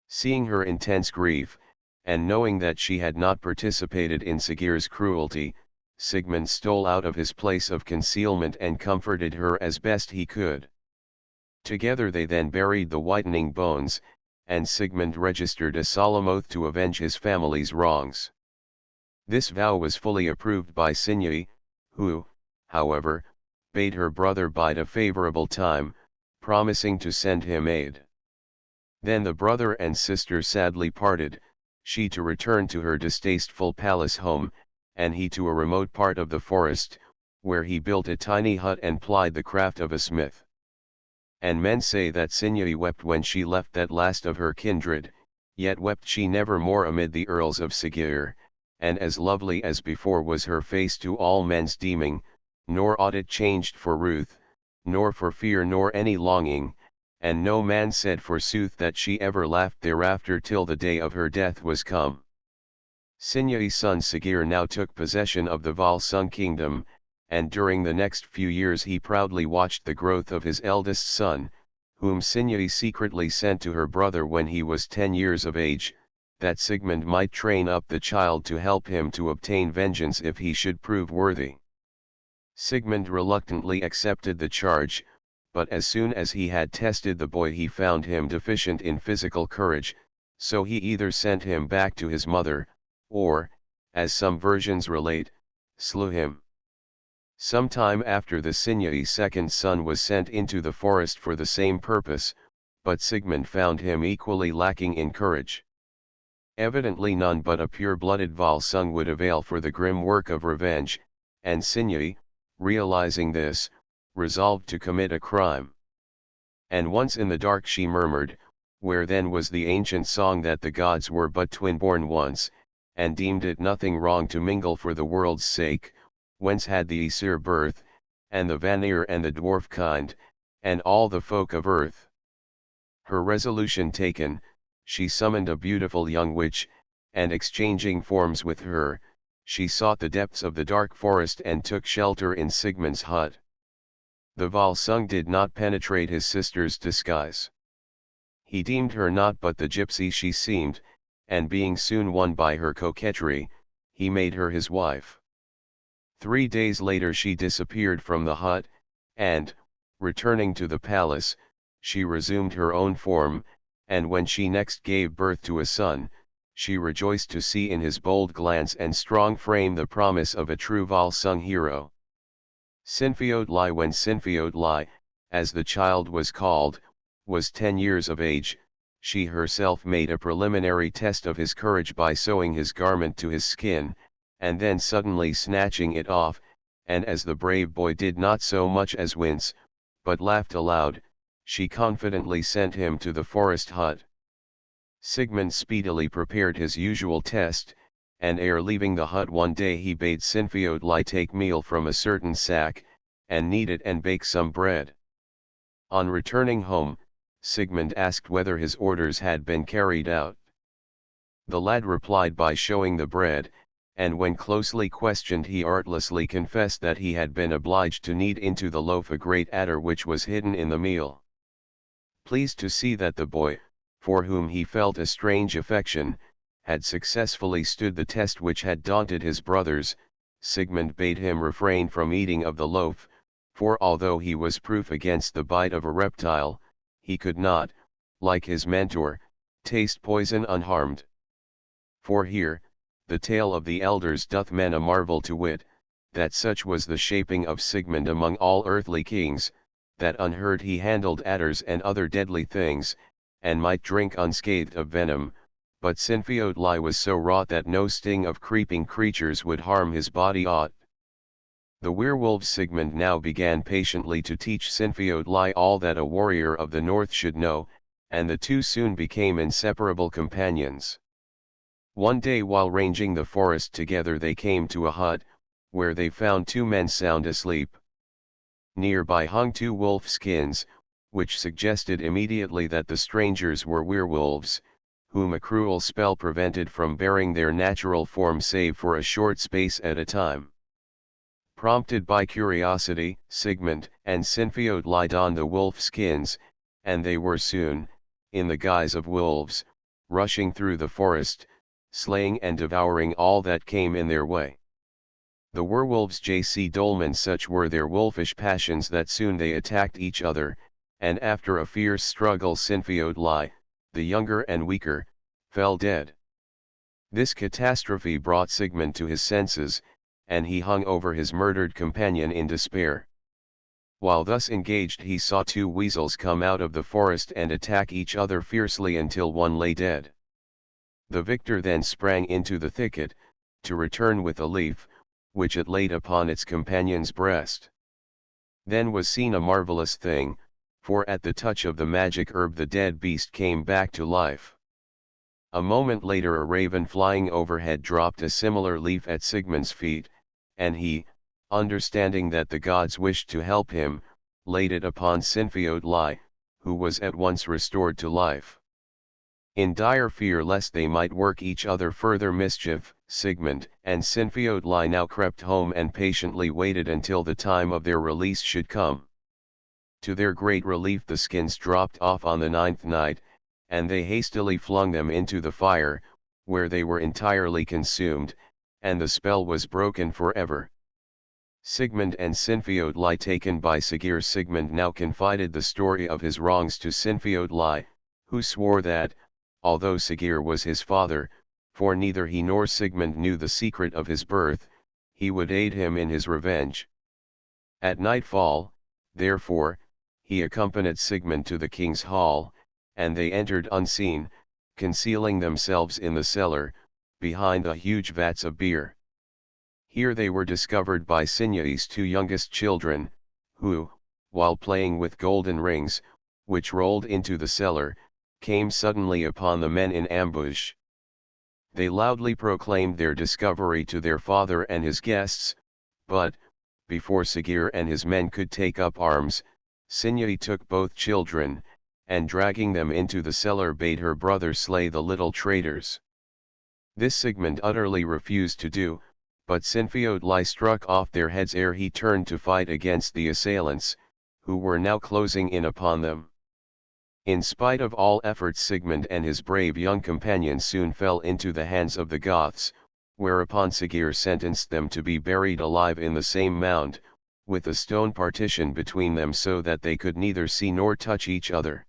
Seeing her intense grief, and knowing that she had not participated in Sigurd's cruelty, Sigmund stole out of his place of concealment and comforted her as best he could. Together they then buried the whitening bones, and Sigmund registered a solemn oath to avenge his family's wrongs. This vow was fully approved by Sinjei, who, however, bade her brother bide a favorable time, promising to send him aid. Then the brother and sister sadly parted, she to return to her distasteful palace home, and he to a remote part of the forest, where he built a tiny hut and plied the craft of a smith. And men say that Sinjei wept when she left that last of her kindred, yet wept she never more amid the earls of Sigurd, and as lovely as before was her face to all men's deeming, nor aught it changed for ruth, nor for fear nor any longing, and no man said forsooth that she ever laughed thereafter till the day of her death was come. Sinjei's son Sigurd now took possession of the Volsung kingdom, and during the next few years he proudly watched the growth of his eldest son, whom Sinjei secretly sent to her brother when he was 10 years of age, that Sigmund might train up the child to help him to obtain vengeance if he should prove worthy. Sigmund reluctantly accepted the charge, but as soon as he had tested the boy he found him deficient in physical courage, so he either sent him back to his mother, or, as some versions relate, slew him. Some time after the Sinjei's second son was sent into the forest for the same purpose, but Sigmund found him equally lacking in courage. Evidently none but a pure-blooded Volsung would avail for the grim work of revenge, and Sinjei, realizing this, resolved to commit a crime. And once in the dark she murmured, where then was the ancient song that the gods were but twin-born once, and deemed it nothing wrong to mingle for the world's sake, whence had the Aesir birth, and the Vanir and the dwarf kind, and all the folk of earth. Her resolution taken, she summoned a beautiful young witch, and exchanging forms with her, she sought the depths of the dark forest and took shelter in Sigmund's hut. The Volsung did not penetrate his sister's disguise. He deemed her not but the gypsy she seemed, and being soon won by her coquetry, he made her his wife. 3 days later she disappeared from the hut, and, returning to the palace, she resumed her own form, and when she next gave birth to a son, she rejoiced to see in his bold glance and strong frame the promise of a true Volsung hero. Sinfiotli, when Sinfiotli, as the child was called, was 10 years of age, she herself made a preliminary test of his courage by sewing his garment to his skin, and then suddenly snatching it off, and as the brave boy did not so much as wince, but laughed aloud, she confidently sent him to the forest hut. Sigmund speedily prepared his usual test, and ere leaving the hut one day he bade Sinfiotli take meal from a certain sack, and knead it and bake some bread. On returning home, Sigmund asked whether his orders had been carried out. The lad replied by showing the bread, and when closely questioned he artlessly confessed that he had been obliged to knead into the loaf a great adder which was hidden in the meal. Pleased to see that the boy, for whom he felt a strange affection, had successfully stood the test which had daunted his brothers, Sigmund bade him refrain from eating of the loaf, for although he was proof against the bite of a reptile, he could not, like his mentor, taste poison unharmed. For here, the tale of the elders doth men a marvel to wit, that such was the shaping of Sigmund among all earthly kings, that unheard he handled adders and other deadly things, and might drink unscathed of venom, but Sinfiotli was so wrought that no sting of creeping creatures would harm his body aught. The werewolf Sigmund now began patiently to teach Sinfiotli all that a warrior of the north should know, and the two soon became inseparable companions. One day while ranging the forest together they came to a hut, where they found 2 men sound asleep. Nearby hung 2 wolf skins, which suggested immediately that the strangers were werewolves, whom a cruel spell prevented from bearing their natural form save for a short space at a time. Prompted by curiosity, Sigmund and Sinfiotli donned the wolf skins, and they were soon, in the guise of wolves, rushing through the forest, slaying and devouring all that came in their way. The werewolves J.C. Dolman, such were their wolfish passions that soon they attacked each other, and after a fierce struggle Sinfiotli, the younger and weaker, fell dead. This catastrophe brought Sigmund to his senses, and he hung over his murdered companion in despair. While thus engaged he saw 2 weasels come out of the forest and attack each other fiercely until one lay dead. The victor then sprang into the thicket, to return with a leaf, which it laid upon its companion's breast. Then was seen a marvelous thing, for at the touch of the magic herb the dead beast came back to life. A moment later a raven flying overhead dropped a similar leaf at Sigmund's feet, and he, understanding that the gods wished to help him, laid it upon Sinfiotli, who was at once restored to life. In dire fear lest they might work each other further mischief, Sigmund and Sinfiotli now crept home and patiently waited until the time of their release should come. To their great relief the skins dropped off on the 9th night, and they hastily flung them into the fire, where they were entirely consumed, and the spell was broken forever. Sigmund and Sinfiotli taken by Siggeir. Sigmund now confided the story of his wrongs to Sinfiotli, who swore that, although Siggeir was his father, for neither he nor Sigmund knew the secret of his birth, he would aid him in his revenge. At nightfall, therefore, he accompanied Sigmund to the king's hall, and they entered unseen, concealing themselves in the cellar, behind the huge vats of beer. Here they were discovered by Sinya's 2 youngest children, who, while playing with golden rings, which rolled into the cellar, came suddenly upon the men in ambush. They loudly proclaimed their discovery to their father and his guests, but, before Siggeir and his men could take up arms, Sinjei took both children, and dragging them into the cellar bade her brother slay the little traitors. This Sigmund utterly refused to do, but Sinfiotli struck off their heads ere he turned to fight against the assailants, who were now closing in upon them. In spite of all efforts, Sigmund and his brave young companions soon fell into the hands of the Goths, whereupon Siggeir sentenced them to be buried alive in the same mound, with a stone partition between them so that they could neither see nor touch each other.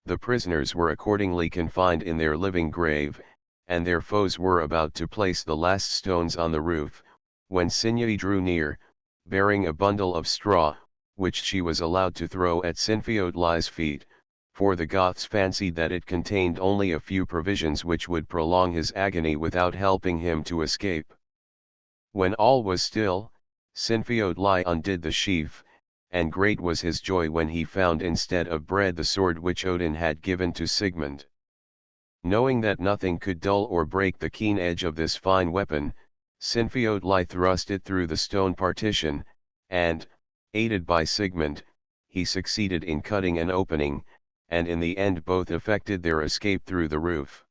The prisoners were accordingly confined in their living grave, and their foes were about to place the last stones on the roof, when Sinjei drew near, bearing a bundle of straw, which she was allowed to throw at Sinfiotli's feet, for the Goths fancied that it contained only a few provisions which would prolong his agony without helping him to escape. When all was still, Sinfiotli undid the sheaf, and great was his joy when he found instead of bread the sword which Odin had given to Sigmund. Knowing that nothing could dull or break the keen edge of this fine weapon, Sinfiotli thrust it through the stone partition, and, aided by Sigmund, he succeeded in cutting an opening, and in the end both effected their escape through the roof.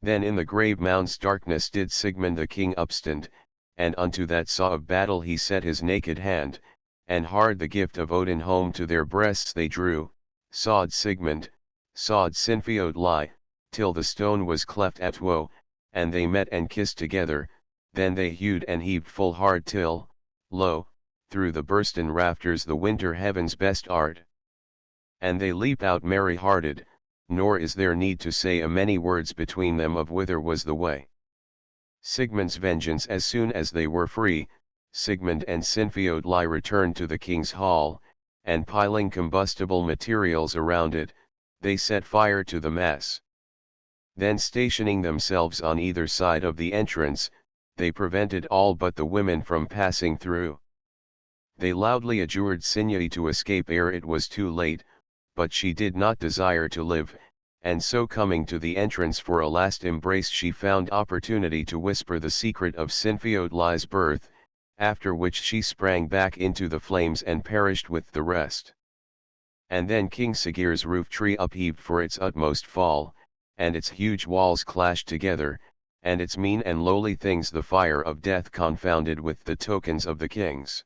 Then in the grave mound's darkness did Sigmund the king upstand, and unto that saw of battle he set his naked hand, and hard the gift of Odin home to their breasts they drew, sawed Sigmund, sawed Sinfiotli, till the stone was cleft at woe, and they met and kissed together, then they hewed and heaved full hard till, lo, through the bursten rafters the winter heaven's best art. And they leap out merry-hearted, nor is there need to say a many words between them of whither was the way. Sigmund's vengeance. As soon as they were free, Sigmund and Sinfiotli returned to the king's hall, and piling combustible materials around it, they set fire to the mass. Then stationing themselves on either side of the entrance, they prevented all but the women from passing through. They loudly adjured Sinjei to escape ere it was too late, but she did not desire to live, and so coming to the entrance for a last embrace she found opportunity to whisper the secret of Sinfiotli's birth, after which she sprang back into the flames and perished with the rest. And then King Siggeir's roof tree upheaved for its utmost fall, and its huge walls clashed together, and its mean and lowly things the fire of death confounded with the tokens of the kings.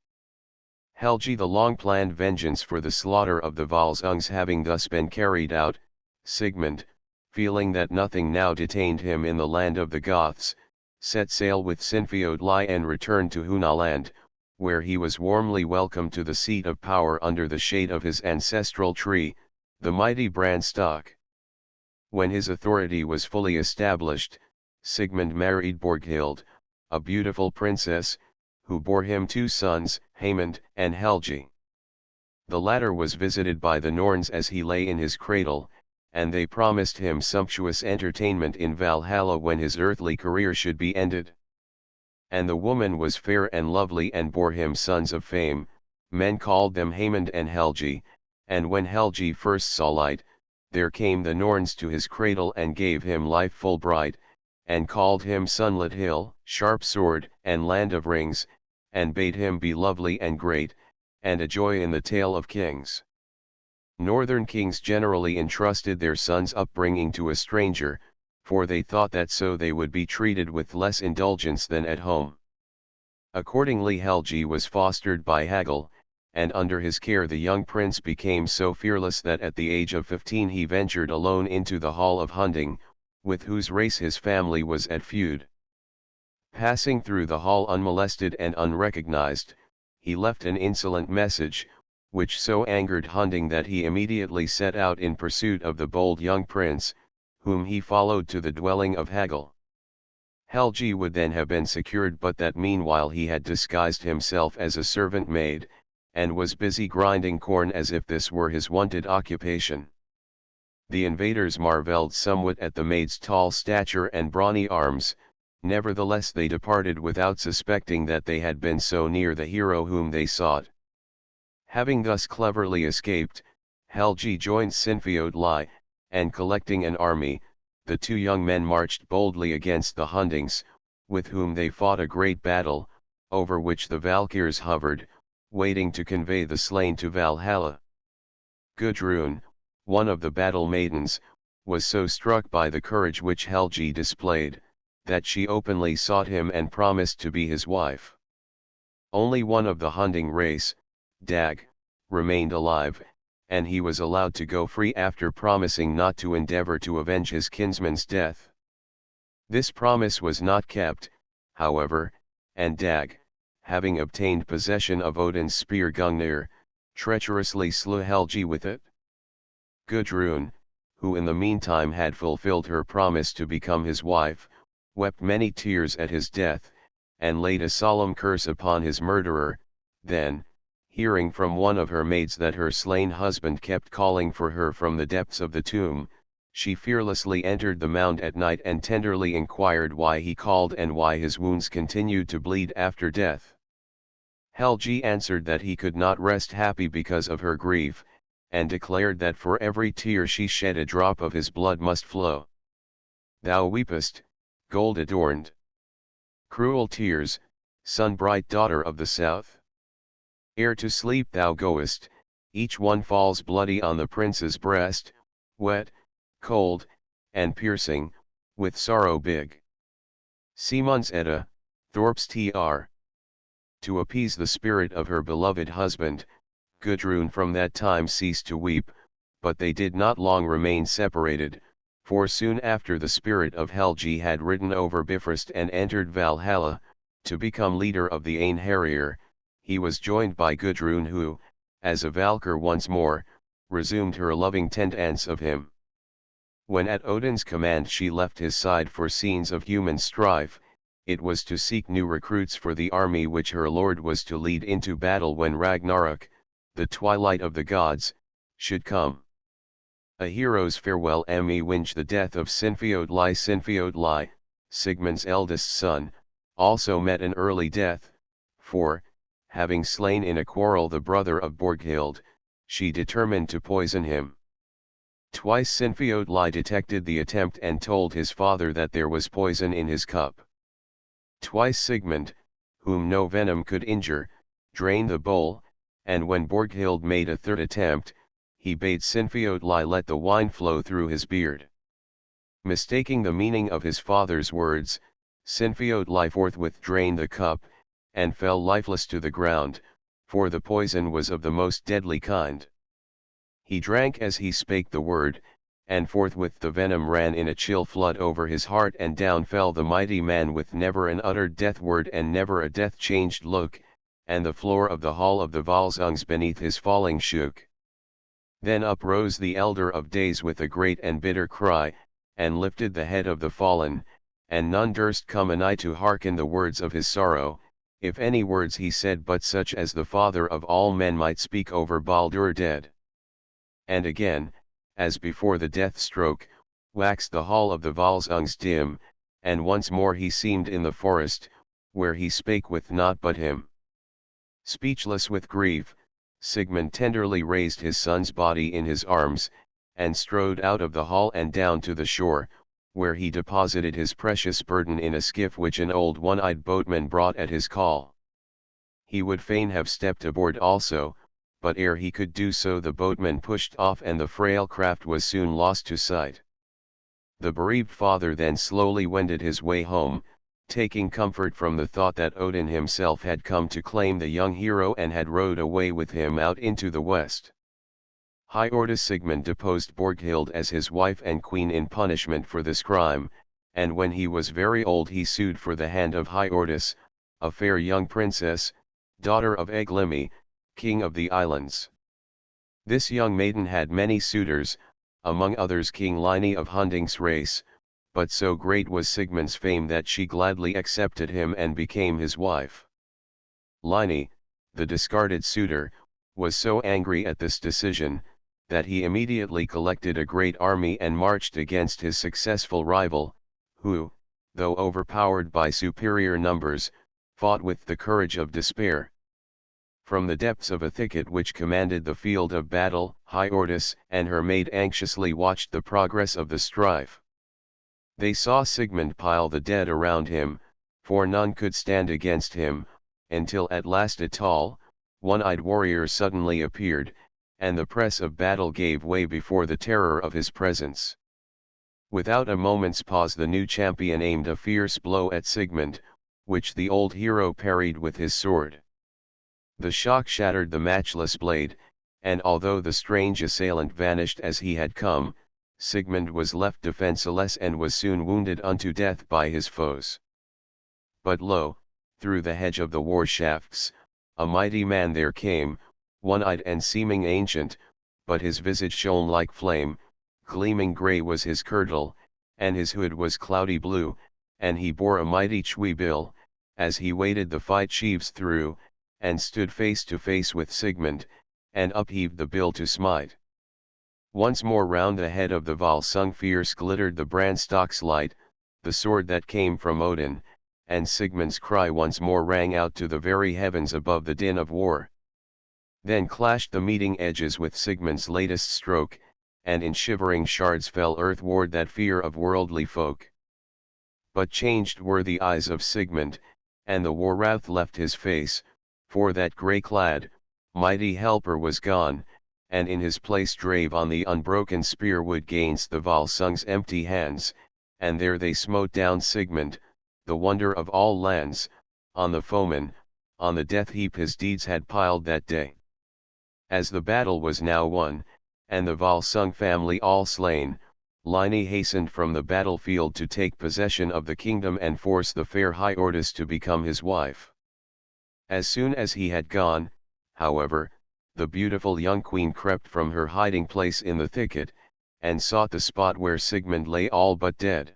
Helgi, the long-planned vengeance for the slaughter of the Volsungs having thus been carried out, Sigmund, feeling that nothing now detained him in the land of the Goths, set sail with Sinfiotli and returned to Hunaland, where he was warmly welcomed to the seat of power under the shade of his ancestral tree, the mighty Branstock. When his authority was fully established, Sigmund married Borghild, a beautiful princess, who bore him 2 sons, Haemund and Helgi. The latter was visited by the Norns as he lay in his cradle, and they promised him sumptuous entertainment in Valhalla when his earthly career should be ended. And the woman was fair and lovely and bore him sons of fame. Men called them Haemund and Helgi, and when Helgi first saw light, there came the Norns to his cradle and gave him life full bright, and called him Sunlit Hill, Sharp Sword, and Land of Rings, and bade him be lovely and great, and a joy in the tale of kings. Northern kings generally entrusted their sons' upbringing to a stranger, for they thought that so they would be treated with less indulgence than at home. Accordingly Helgi was fostered by Hagel, and under his care the young prince became so fearless that at the age of 15 he ventured alone into the hall of Hunding, with whose race his family was at feud. Passing through the hall unmolested and unrecognized, he left an insolent message, which so angered Hunding that he immediately set out in pursuit of the bold young prince, whom he followed to the dwelling of Hagel. Helgi would then have been secured but that meanwhile he had disguised himself as a servant maid, and was busy grinding corn as if this were his wonted occupation. The invaders marveled somewhat at the maid's tall stature and brawny arms, nevertheless they departed without suspecting that they had been so near the hero whom they sought. Having thus cleverly escaped, Helgi joined Sinfiotli, and collecting an army, the two young men marched boldly against the Hundings, with whom they fought a great battle, over which the Valkyrs hovered, waiting to convey the slain to Valhalla. Gudrun, one of the battle maidens, was so struck by the courage which Helgi displayed, that she openly sought him and promised to be his wife. Only one of the Hunding race, Dag, remained alive, and he was allowed to go free after promising not to endeavor to avenge his kinsman's death. This promise was not kept, however, and Dag, having obtained possession of Odin's spear Gungnir, treacherously slew Helgi with it. Gudrun, who in the meantime had fulfilled her promise to become his wife, wept many tears at his death, and laid a solemn curse upon his murderer. Then, hearing from one of her maids that her slain husband kept calling for her from the depths of the tomb, she fearlessly entered the mound at night and tenderly inquired why he called and why his wounds continued to bleed after death. Helgi answered that he could not rest happy because of her grief, and declared that for every tear she shed a drop of his blood must flow. Thou weepest, gold-adorned. Cruel tears, sun-bright daughter of the south. Ere to sleep thou goest, each one falls bloody on the prince's breast, wet, cold, and piercing, with sorrow big. Simon's Edda, Thorpe's Tr. To appease the spirit of her beloved husband, Gudrun from that time ceased to weep, but they did not long remain separated, for soon after the spirit of Helgi had ridden over Bifrost and entered Valhalla, to become leader of the Einherjar, he was joined by Gudrun who, as a Valkyr once more, resumed her loving tendance of him. When at Odin's command she left his side for scenes of human strife, it was to seek new recruits for the army which her lord was to lead into battle when Ragnarok, the twilight of the gods, should come. A hero's farewell Winge the death of Sinfiotli, Sigmund's eldest son, also met an early death, for, having slain in a quarrel the brother of Borghild, she determined to poison him. Twice Sinfiotli detected the attempt and told his father that there was poison in his cup. Twice Sigmund, whom no venom could injure, drained the bowl, and when Borghild made a third attempt, he bade Sinfiotli let the wine flow through his beard. Mistaking the meaning of his father's words, Sinfiotli forthwith drained the cup, and fell lifeless to the ground, for the poison was of the most deadly kind. He drank as he spake the word, and forthwith the venom ran in a chill flood over his heart and down fell the mighty man with never an uttered death word and never a death-changed look, and the floor of the hall of the Volsungs beneath his falling shook. Then up rose the Elder of Days with a great and bitter cry, and lifted the head of the fallen, and none durst come anigh to hearken the words of his sorrow, if any words he said but such as the father of all men might speak over Baldur dead. And again, as before the death stroke, waxed the hall of the Volsungs dim, and once more he seemed in the forest, where he spake with naught but him. Speechless with grief, Sigmund tenderly raised his son's body in his arms, and strode out of the hall and down to the shore, where he deposited his precious burden in a skiff which an old one-eyed boatman brought at his call. He would fain have stepped aboard also, but ere he could do so the boatman pushed off and the frail craft was soon lost to sight. The bereaved father then slowly wended his way home, taking comfort from the thought that Odin himself had come to claim the young hero and had rowed away with him out into the west. Hiorda Sigmund deposed Borghild as his wife and queen in punishment for this crime, and when he was very old he sued for the hand of Hiordis, a fair young princess, daughter of Eglimi, king of the islands. This young maiden had many suitors, among others King Line of Hunding's race, but so great was Sigmund's fame that she gladly accepted him and became his wife. Line, the discarded suitor, was so angry at this decision, that he immediately collected a great army and marched against his successful rival, who, though overpowered by superior numbers, fought with the courage of despair. From the depths of a thicket which commanded the field of battle, Hiordis and her maid anxiously watched the progress of the strife. They saw Sigmund pile the dead around him, for none could stand against him, until at last a tall, one-eyed warrior suddenly appeared, and the press of battle gave way before the terror of his presence. Without a moment's pause the new champion aimed a fierce blow at Sigmund, which the old hero parried with his sword. The shock shattered the matchless blade, and although the strange assailant vanished as he had come, Sigmund was left defenseless and was soon wounded unto death by his foes. But lo, through the hedge of the war shafts, a mighty man there came, one-eyed and seeming ancient, but his visage shone like flame, gleaming grey was his kirtle, and his hood was cloudy blue, and he bore a mighty chewy bill, as he waded the fight sheaves through, and stood face to face with Sigmund, and upheaved the bill to smite. Once more round the head of the Volsung fierce glittered the brandstock's light, the sword that came from Odin, and Sigmund's cry once more rang out to the very heavens above the din of war. Then clashed the meeting edges with Sigmund's latest stroke, and in shivering shards fell earthward that fear of worldly folk. But changed were the eyes of Sigmund, and the war wrath left his face, for that grey-clad, mighty helper was gone, and in his place drave on the unbroken spear wood gainst the Volsung's empty hands, and there they smote down Sigmund, the wonder of all lands, on the foeman, on the death heap his deeds had piled that day. As the battle was now won, and the Volsung family all slain, Line hastened from the battlefield to take possession of the kingdom and force the fair Hiordis to become his wife. As soon as he had gone, however, the beautiful young queen crept from her hiding place in the thicket, and sought the spot where Sigmund lay all but dead.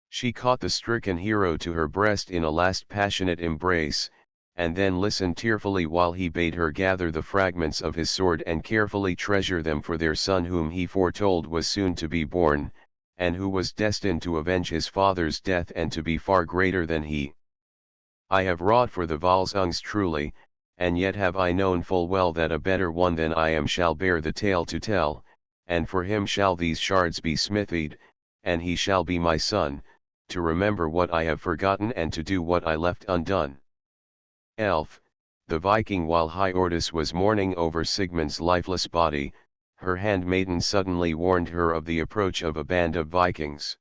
She caught the stricken hero to her breast in a last passionate embrace, and then listened tearfully while he bade her gather the fragments of his sword and carefully treasure them for their son whom he foretold was soon to be born, and who was destined to avenge his father's death and to be far greater than he. I have wrought for the Volsungs truly, and yet have I known full well that a better one than I am shall bear the tale to tell, and for him shall these shards be smithied, and he shall be my son, to remember what I have forgotten and to do what I left undone. Elf, the Viking. While Hiordis was mourning over Sigmund's lifeless body, her handmaiden suddenly warned her of the approach of a band of Vikings.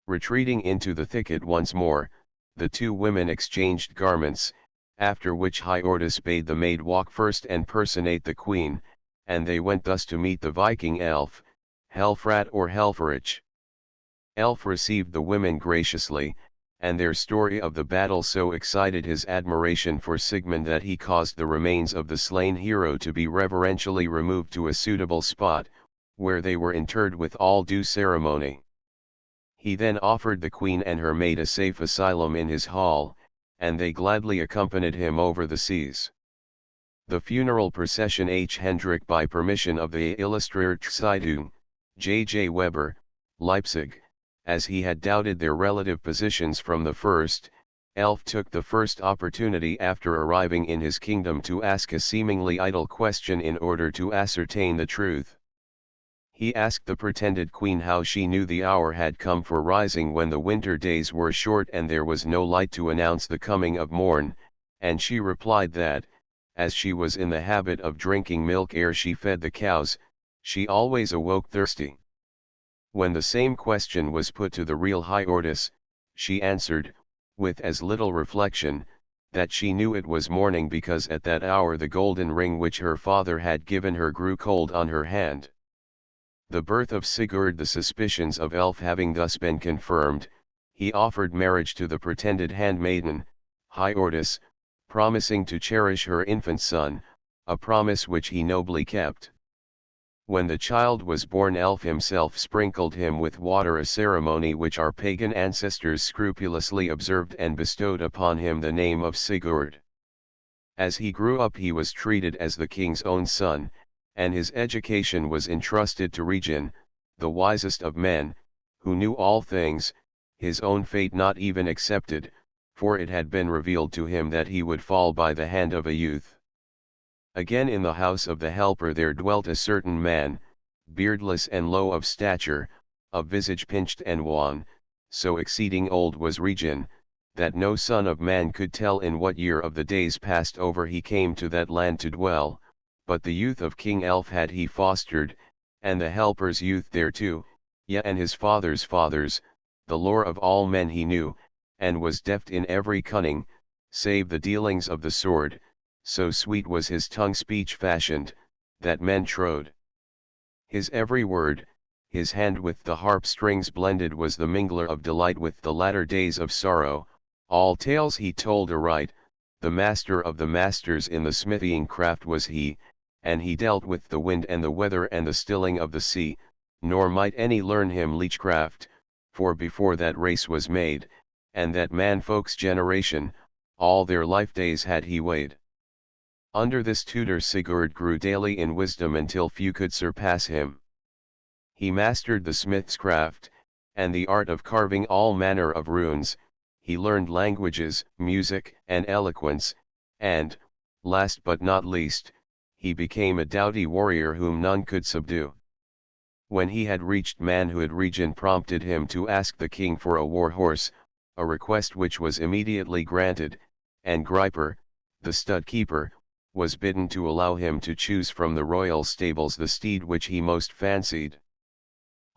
Retreating into the thicket once more, the two women exchanged garments, after which Hiordis bade the maid walk first and personate the queen, and they went thus to meet the Viking elf, Helfrat or Helfarich. Elf received the women graciously, and their story of the battle so excited his admiration for Sigmund that he caused the remains of the slain hero to be reverentially removed to a suitable spot, where they were interred with all due ceremony. He then offered the queen and her maid a safe asylum in his hall, and they gladly accompanied him over the seas. The funeral procession H. Hendrik by permission of the Illustrator Zeitung, J. Weber, Leipzig. As he had doubted their relative positions from the first, Elf took the first opportunity after arriving in his kingdom to ask a seemingly idle question in order to ascertain the truth. He asked the pretended queen how she knew the hour had come for rising when the winter days were short and there was no light to announce the coming of morn, and she replied that, as she was in the habit of drinking milk ere she fed the cows, she always awoke thirsty. When the same question was put to the real Hiordis, she answered, with as little reflection, that she knew it was morning because at that hour the golden ring which her father had given her grew cold on her hand. The birth of Sigurd. The suspicions of Elf having thus been confirmed, he offered marriage to the pretended handmaiden, Hiordis, promising to cherish her infant son, a promise which he nobly kept. When the child was born, Elf himself sprinkled him with water, a ceremony which our pagan ancestors scrupulously observed, and bestowed upon him the name of Sigurd. As he grew up he was treated as the king's own son, and his education was entrusted to Regin, the wisest of men, who knew all things, his own fate not even excepted, for it had been revealed to him that he would fall by the hand of a youth. Again in the house of the helper there dwelt a certain man, beardless and low of stature, of visage pinched and wan, so exceeding old was Regin, that no son of man could tell in what year of the days passed over he came to that land to dwell, but the youth of King Elf had he fostered, and the helper's youth thereto, yea and his father's fathers, the lore of all men he knew, and was deft in every cunning, save the dealings of the sword, so sweet was his tongue speech fashioned, that men trode. His every word, his hand with the harp strings blended was the mingler of delight with the latter days of sorrow, all tales he told aright, the master of the masters in the smithying craft was he, and he dealt with the wind and the weather and the stilling of the sea, nor might any learn him leechcraft, for before that race was made, and that man-folk's generation, all their life days had he weighed. Under this tutor Sigurd grew daily in wisdom until few could surpass him. He mastered the smith's craft, and the art of carving all manner of runes, he learned languages, music, and eloquence, and, last but not least, he became a doughty warrior whom none could subdue. When he had reached manhood Regin prompted him to ask the king for a war horse, a request which was immediately granted, and Guerber, the stud keeper, was bidden to allow him to choose from the royal stables the steed which he most fancied.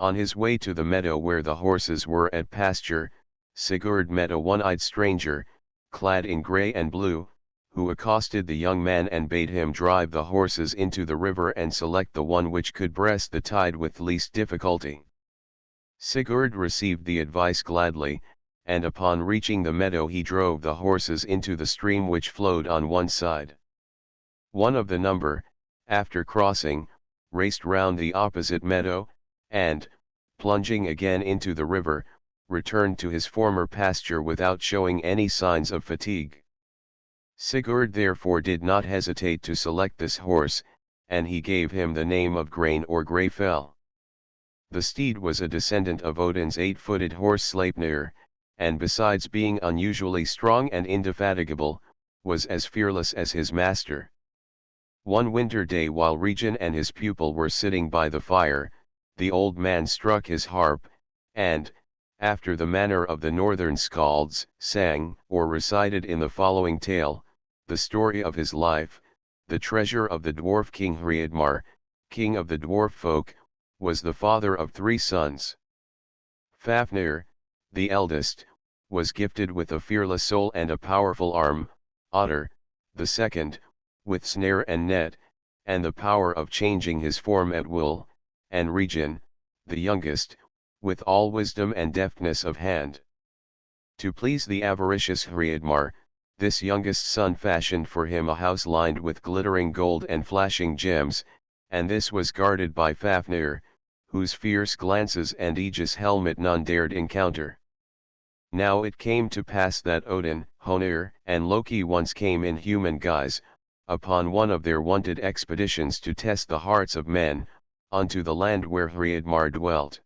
On his way to the meadow where the horses were at pasture, Sigurd met a one-eyed stranger, clad in grey and blue, who accosted the young man and bade him drive the horses into the river and select the one which could breast the tide with least difficulty. Sigurd received the advice gladly, and upon reaching the meadow he drove the horses into the stream which flowed on one side. One of the number, after crossing, raced round the opposite meadow, and, plunging again into the river, returned to his former pasture without showing any signs of fatigue. Sigurd therefore did not hesitate to select this horse, and he gave him the name of Grain or Greyfell. The steed was a descendant of Odin's 8-footed horse Sleipnir, and besides being unusually strong and indefatigable, was as fearless as his master. One winter day while Regin and his pupil were sitting by the fire, the old man struck his harp, and, after the manner of the northern skalds, sang or recited in the following tale, the story of his life. The treasure of the dwarf king Hreidmar, king of the dwarf folk, was the father of 3 sons. Fafnir, the eldest, was gifted with a fearless soul and a powerful arm, Otter, the second, with snare and net, and the power of changing his form at will, and Regin, the youngest, with all wisdom and deftness of hand. To please the avaricious Hreidmar, this youngest son fashioned for him a house lined with glittering gold and flashing gems, and this was guarded by Fafnir, whose fierce glances and aegis helmet none dared encounter. Now it came to pass that Odin, Honir, and Loki once came in human guise, upon one of their wonted expeditions to test the hearts of men, unto the land where Hreidmar dwelt.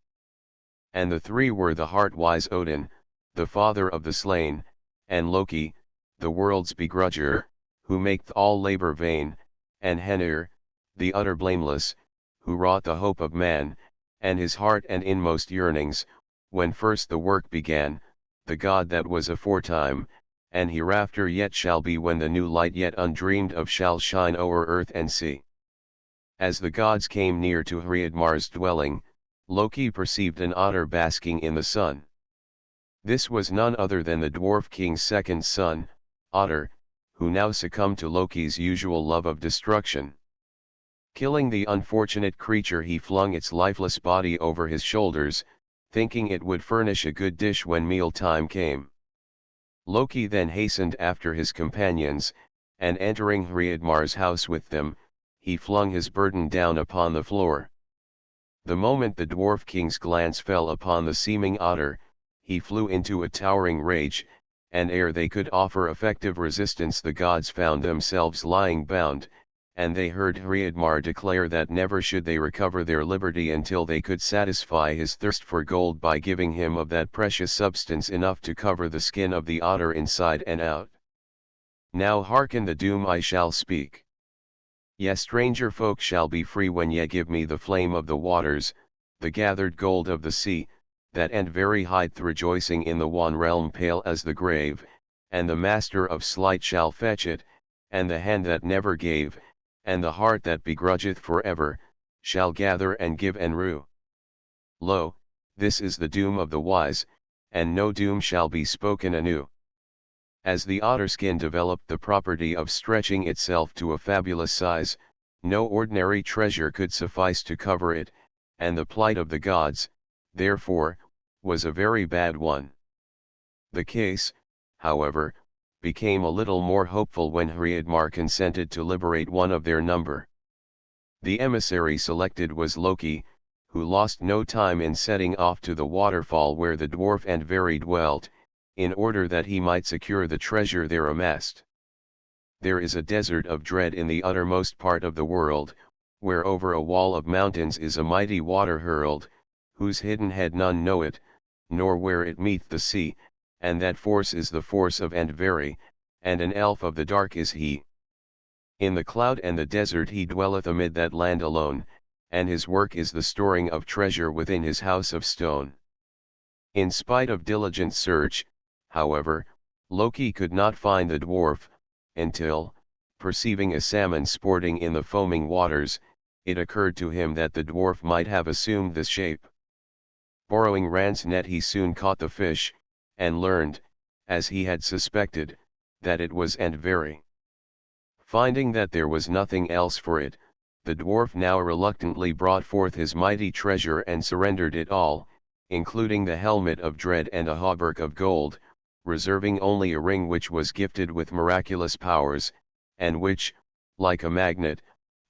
And the 3 were the heart-wise Odin, the father of the slain, and Loki, the world's begrudger, who maketh all labor vain, and Henir, the utter blameless, who wrought the hope of man, and his heart and inmost yearnings, when first the work began, the god that was aforetime, and hereafter yet shall be when the new light yet undreamed of shall shine o'er earth and sea. As the gods came near to Hreidmar's dwelling, Loki perceived an otter basking in the sun. This was none other than the dwarf king's second son, Otter, who now succumbed to Loki's usual love of destruction. Killing the unfortunate creature he flung its lifeless body over his shoulders, thinking it would furnish a good dish when meal time came. Loki then hastened after his companions, and entering Hreidmar's house with them, he flung his burden down upon the floor. The moment the dwarf king's glance fell upon the seeming otter, he flew into a towering rage, and ere they could offer effective resistance the gods found themselves lying bound, and they heard Hreidmar declare that never should they recover their liberty until they could satisfy his thirst for gold by giving him of that precious substance enough to cover the skin of the otter inside and out. Now hearken the doom I shall speak. Ye stranger folk shall be free when ye give me the flame of the waters, the gathered gold of the sea, that and very height rejoicing in the one realm pale as the grave, and the master of sleight shall fetch it, and the hand that never gave, and the heart that begrudgeth for ever, shall gather and give and rue. Lo, this is the doom of the wise, and no doom shall be spoken anew. As the otterskin developed the property of stretching itself to a fabulous size, no ordinary treasure could suffice to cover it, and the plight of the gods, therefore, was a very bad one. The case, however, became a little more hopeful when Hreidmar consented to liberate one of their number. The emissary selected was Loki, who lost no time in setting off to the waterfall where the dwarf and Very dwelt, in order that he might secure the treasure there amassed. There is a desert of dread in the uttermost part of the world, where over a wall of mountains is a mighty water hurled, whose hidden head none know it, nor where it meeth the sea, and that force is the force of Andvari, and an elf of the dark is he. In the cloud and the desert he dwelleth amid that land alone, and his work is the storing of treasure within his house of stone. In spite of diligent search, however, Loki could not find the dwarf, until, perceiving a salmon sporting in the foaming waters, it occurred to him that the dwarf might have assumed this shape. Borrowing Rand's net he soon caught the fish, and learned, as he had suspected, that it was Andvari. Finding that there was nothing else for it, the dwarf now reluctantly brought forth his mighty treasure and surrendered it all, including the helmet of dread and a hauberk of gold, reserving only a ring which was gifted with miraculous powers, and which, like a magnet,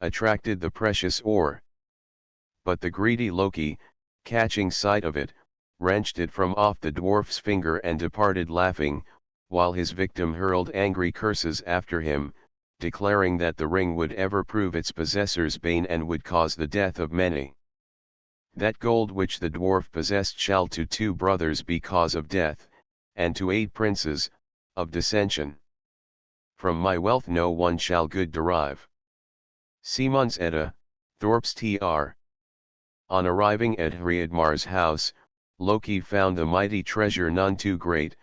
attracted the precious ore. But the greedy Loki, catching sight of it, wrenched it from off the dwarf's finger and departed laughing, while his victim hurled angry curses after him, declaring that the ring would ever prove its possessor's bane and would cause the death of many. That gold which the dwarf possessed shall to 2 brothers be cause of death, and to 8 princes, of dissension. From my wealth no one shall good derive. Simon's Edda, Thorp's Tr. On arriving at Hreidmar's house, Loki found the mighty treasure none too great,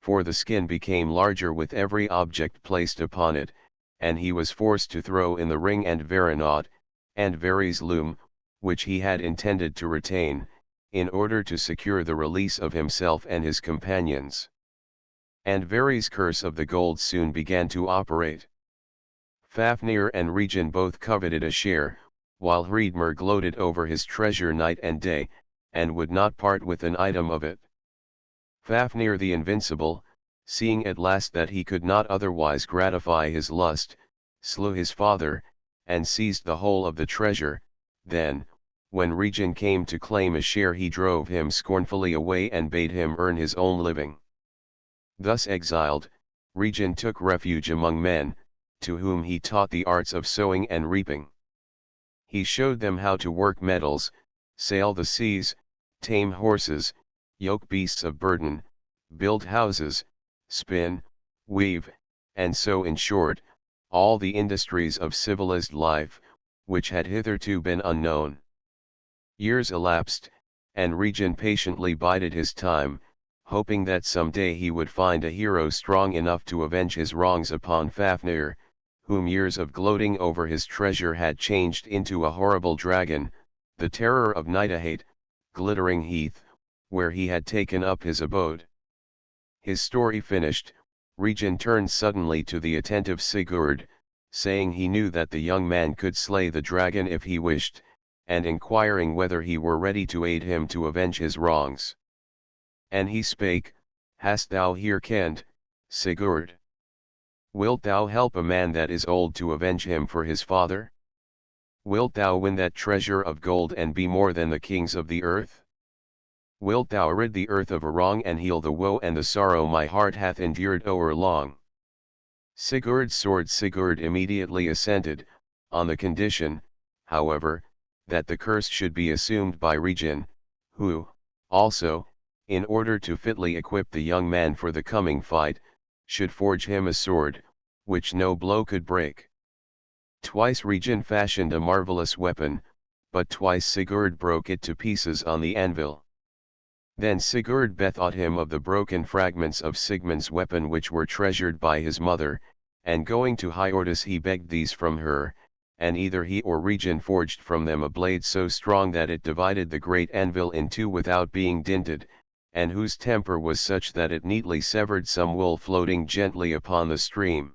for the skin became larger with every object placed upon it, and he was forced to throw in the ring and Varanot, and Vari's loom, which he had intended to retain, in order to secure the release of himself and his companions. And Vari's curse of the gold soon began to operate. Fafnir and Regin both coveted a share, while Hreidmar gloated over his treasure night and day, and would not part with an item of it. Fafnir the Invincible, seeing at last that he could not otherwise gratify his lust, slew his father, and seized the whole of the treasure. Then, when Regin came to claim a share he drove him scornfully away and bade him earn his own living. Thus exiled, Regin took refuge among men, to whom he taught the arts of sowing and reaping. He showed them how to work metals, sail the seas, tame horses, yoke beasts of burden, build houses, spin, weave, and so in short, all the industries of civilized life, which had hitherto been unknown. Years elapsed, and Regin patiently bided his time, hoping that some day he would find a hero strong enough to avenge his wrongs upon Fafnir, whom years of gloating over his treasure had changed into a horrible dragon, the terror of Nighthate, Glittering Heath, where he had taken up his abode. His story finished, Regin turned suddenly to the attentive Sigurd, saying he knew that the young man could slay the dragon if he wished, and inquiring whether he were ready to aid him to avenge his wrongs. And he spake, Hast thou hearkened, Sigurd? Wilt thou help a man that is old to avenge him for his father? Wilt thou win that treasure of gold and be more than the kings of the earth? Wilt thou rid the earth of a wrong and heal the woe and the sorrow my heart hath endured o'er long? Sigurd's sword Sigurd immediately assented, on the condition, however, that the curse should be assumed by Regin, who, also, in order to fitly equip the young man for the coming fight, should forge him a sword, which no blow could break. Twice Regin fashioned a marvelous weapon, but twice Sigurd broke it to pieces on the anvil. Then Sigurd bethought him of the broken fragments of Sigmund's weapon which were treasured by his mother, and going to Hiordis he begged these from her, and either he or Regin forged from them a blade so strong that it divided the great anvil in two without being dinted, and whose temper was such that it neatly severed some wool floating gently upon the stream.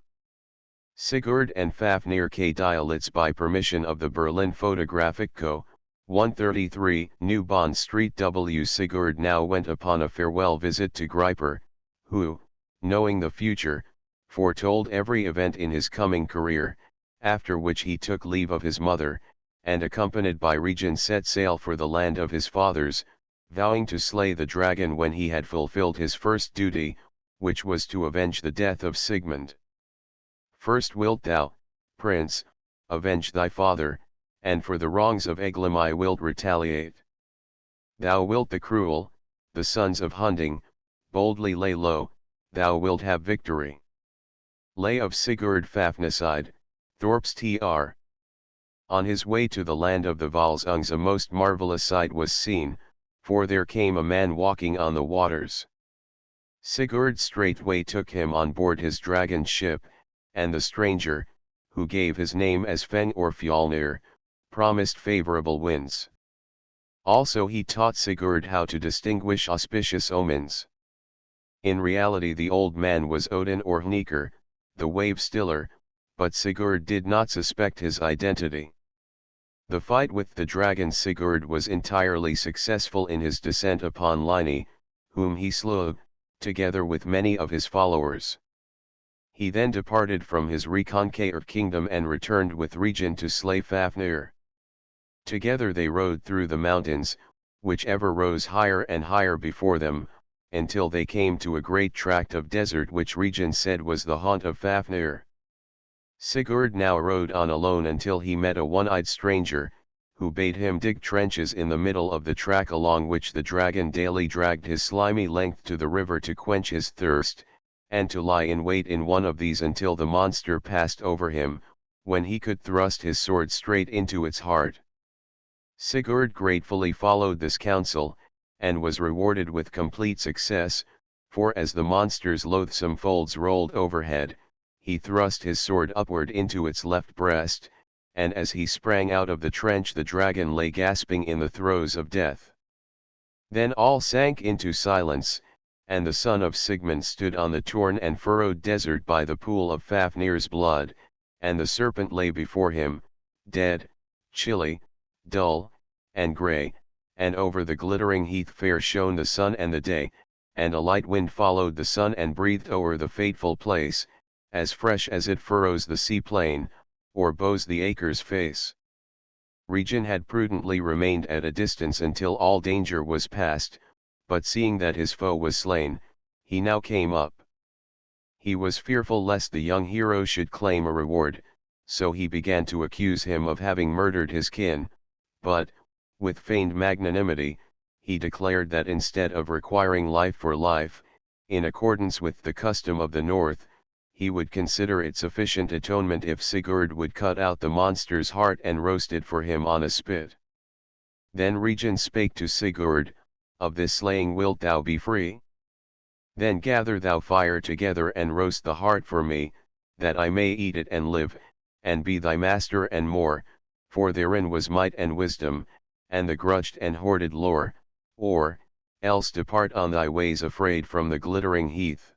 Sigurd and Fafnir K. Dialitz by permission of the Berlin Photographic Co., 133, New Bond Street W. Sigurd now went upon a farewell visit to Guerber, who, knowing the future, foretold every event in his coming career, after which he took leave of his mother, and accompanied by Regin set sail for the land of his fathers, vowing to slay the dragon when he had fulfilled his first duty, which was to avenge the death of Sigmund. First wilt thou, prince, avenge thy father, and for the wrongs of Eglimi wilt retaliate. Thou wilt the cruel, the sons of Hunding, boldly lay low, thou wilt have victory. Lay of Sigurd Fafnicide, Thorp's Tr. On his way to the land of the Volsungs a most marvellous sight was seen, for there came a man walking on the waters. Sigurd straightway took him on board his dragon ship, and the stranger, who gave his name as Feng or Fjolnir, promised favourable winds. Also he taught Sigurd how to distinguish auspicious omens. In reality the old man was Odin or Hnikar, the wave stiller, but Sigurd did not suspect his identity. The fight with the dragon Sigurd was entirely successful in his descent upon Line, whom he slew, together with many of his followers. He then departed from his reconquered kingdom and returned with Regin to slay Fafnir. Together they rode through the mountains, which ever rose higher and higher before them, until they came to a great tract of desert which Regin said was the haunt of Fafnir. Sigurd now rode on alone until he met a one-eyed stranger, who bade him dig trenches in the middle of the track along which the dragon daily dragged his slimy length to the river to quench his thirst, and to lie in wait in one of these until the monster passed over him, when he could thrust his sword straight into its heart. Sigurd gratefully followed this counsel, and was rewarded with complete success, for as the monster's loathsome folds rolled overhead, he thrust his sword upward into its left breast, and as he sprang out of the trench the dragon lay gasping in the throes of death. Then all sank into silence, and the son of Sigmund stood on the torn and furrowed desert by the pool of Fafnir's blood, and the serpent lay before him, dead, chilly, dull, and grey, and over the glittering heath fair shone the sun and the day, and a light wind followed the sun and breathed o'er the fateful place, as fresh as it furrows the sea-plain, or bows the acre's face. Regin had prudently remained at a distance until all danger was past, but seeing that his foe was slain, he now came up. He was fearful lest the young hero should claim a reward, so he began to accuse him of having murdered his kin, but, with feigned magnanimity, he declared that instead of requiring life for life, in accordance with the custom of the North, he would consider it sufficient atonement if Sigurd would cut out the monster's heart and roast it for him on a spit. Then Regin spake to Sigurd, "Of this slaying wilt thou be free? Then gather thou fire together and roast the heart for me, that I may eat it and live, and be thy master and more, for therein was might and wisdom, and the grudged and hoarded lore, or, else depart on thy ways afraid from the glittering heath."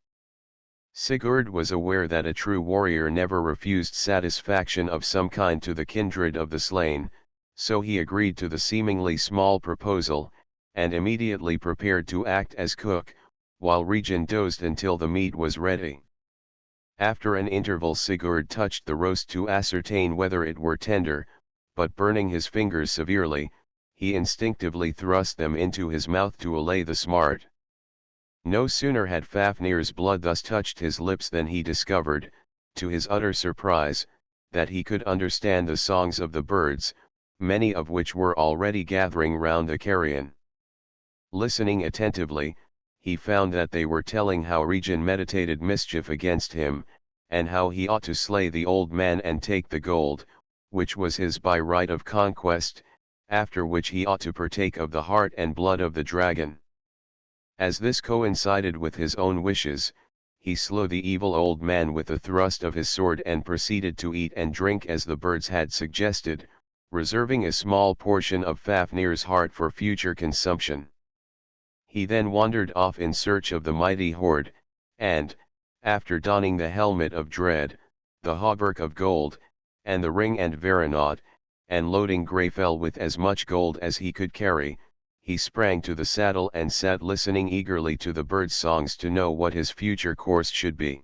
Sigurd was aware that a true warrior never refused satisfaction of some kind to the kindred of the slain, so he agreed to the seemingly small proposal, and immediately prepared to act as cook, while Regin dozed until the meat was ready. After an interval Sigurd touched the roast to ascertain whether it were tender, but burning his fingers severely, he instinctively thrust them into his mouth to allay the smart. No sooner had Fafnir's blood thus touched his lips than he discovered, to his utter surprise, that he could understand the songs of the birds, many of which were already gathering round the carrion. Listening attentively, he found that they were telling how Regin meditated mischief against him, and how he ought to slay the old man and take the gold, which was his by right of conquest, after which he ought to partake of the heart and blood of the dragon. As this coincided with his own wishes, he slew the evil old man with a thrust of his sword and proceeded to eat and drink as the birds had suggested, reserving a small portion of Fafnir's heart for future consumption. He then wandered off in search of the mighty hoard, and, after donning the helmet of dread, the hauberk of gold, and the ring and veronade, and loading Greyfell with as much gold as he could carry, he sprang to the saddle and sat listening eagerly to the birds' songs to know what his future course should be.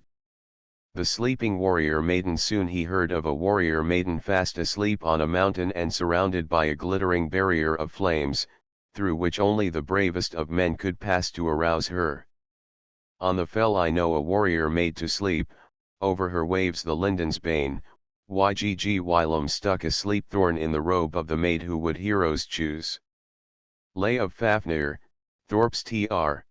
The sleeping warrior maiden soon he heard of a warrior maiden fast asleep on a mountain and surrounded by a glittering barrier of flames, through which only the bravest of men could pass to arouse her. On the fell I know a warrior made to sleep, over her waves the linden's bane, YGG whilom stuck a sleep thorn in the robe of the maid who would heroes choose. Lay of Fafnir, Thorpe's Tr.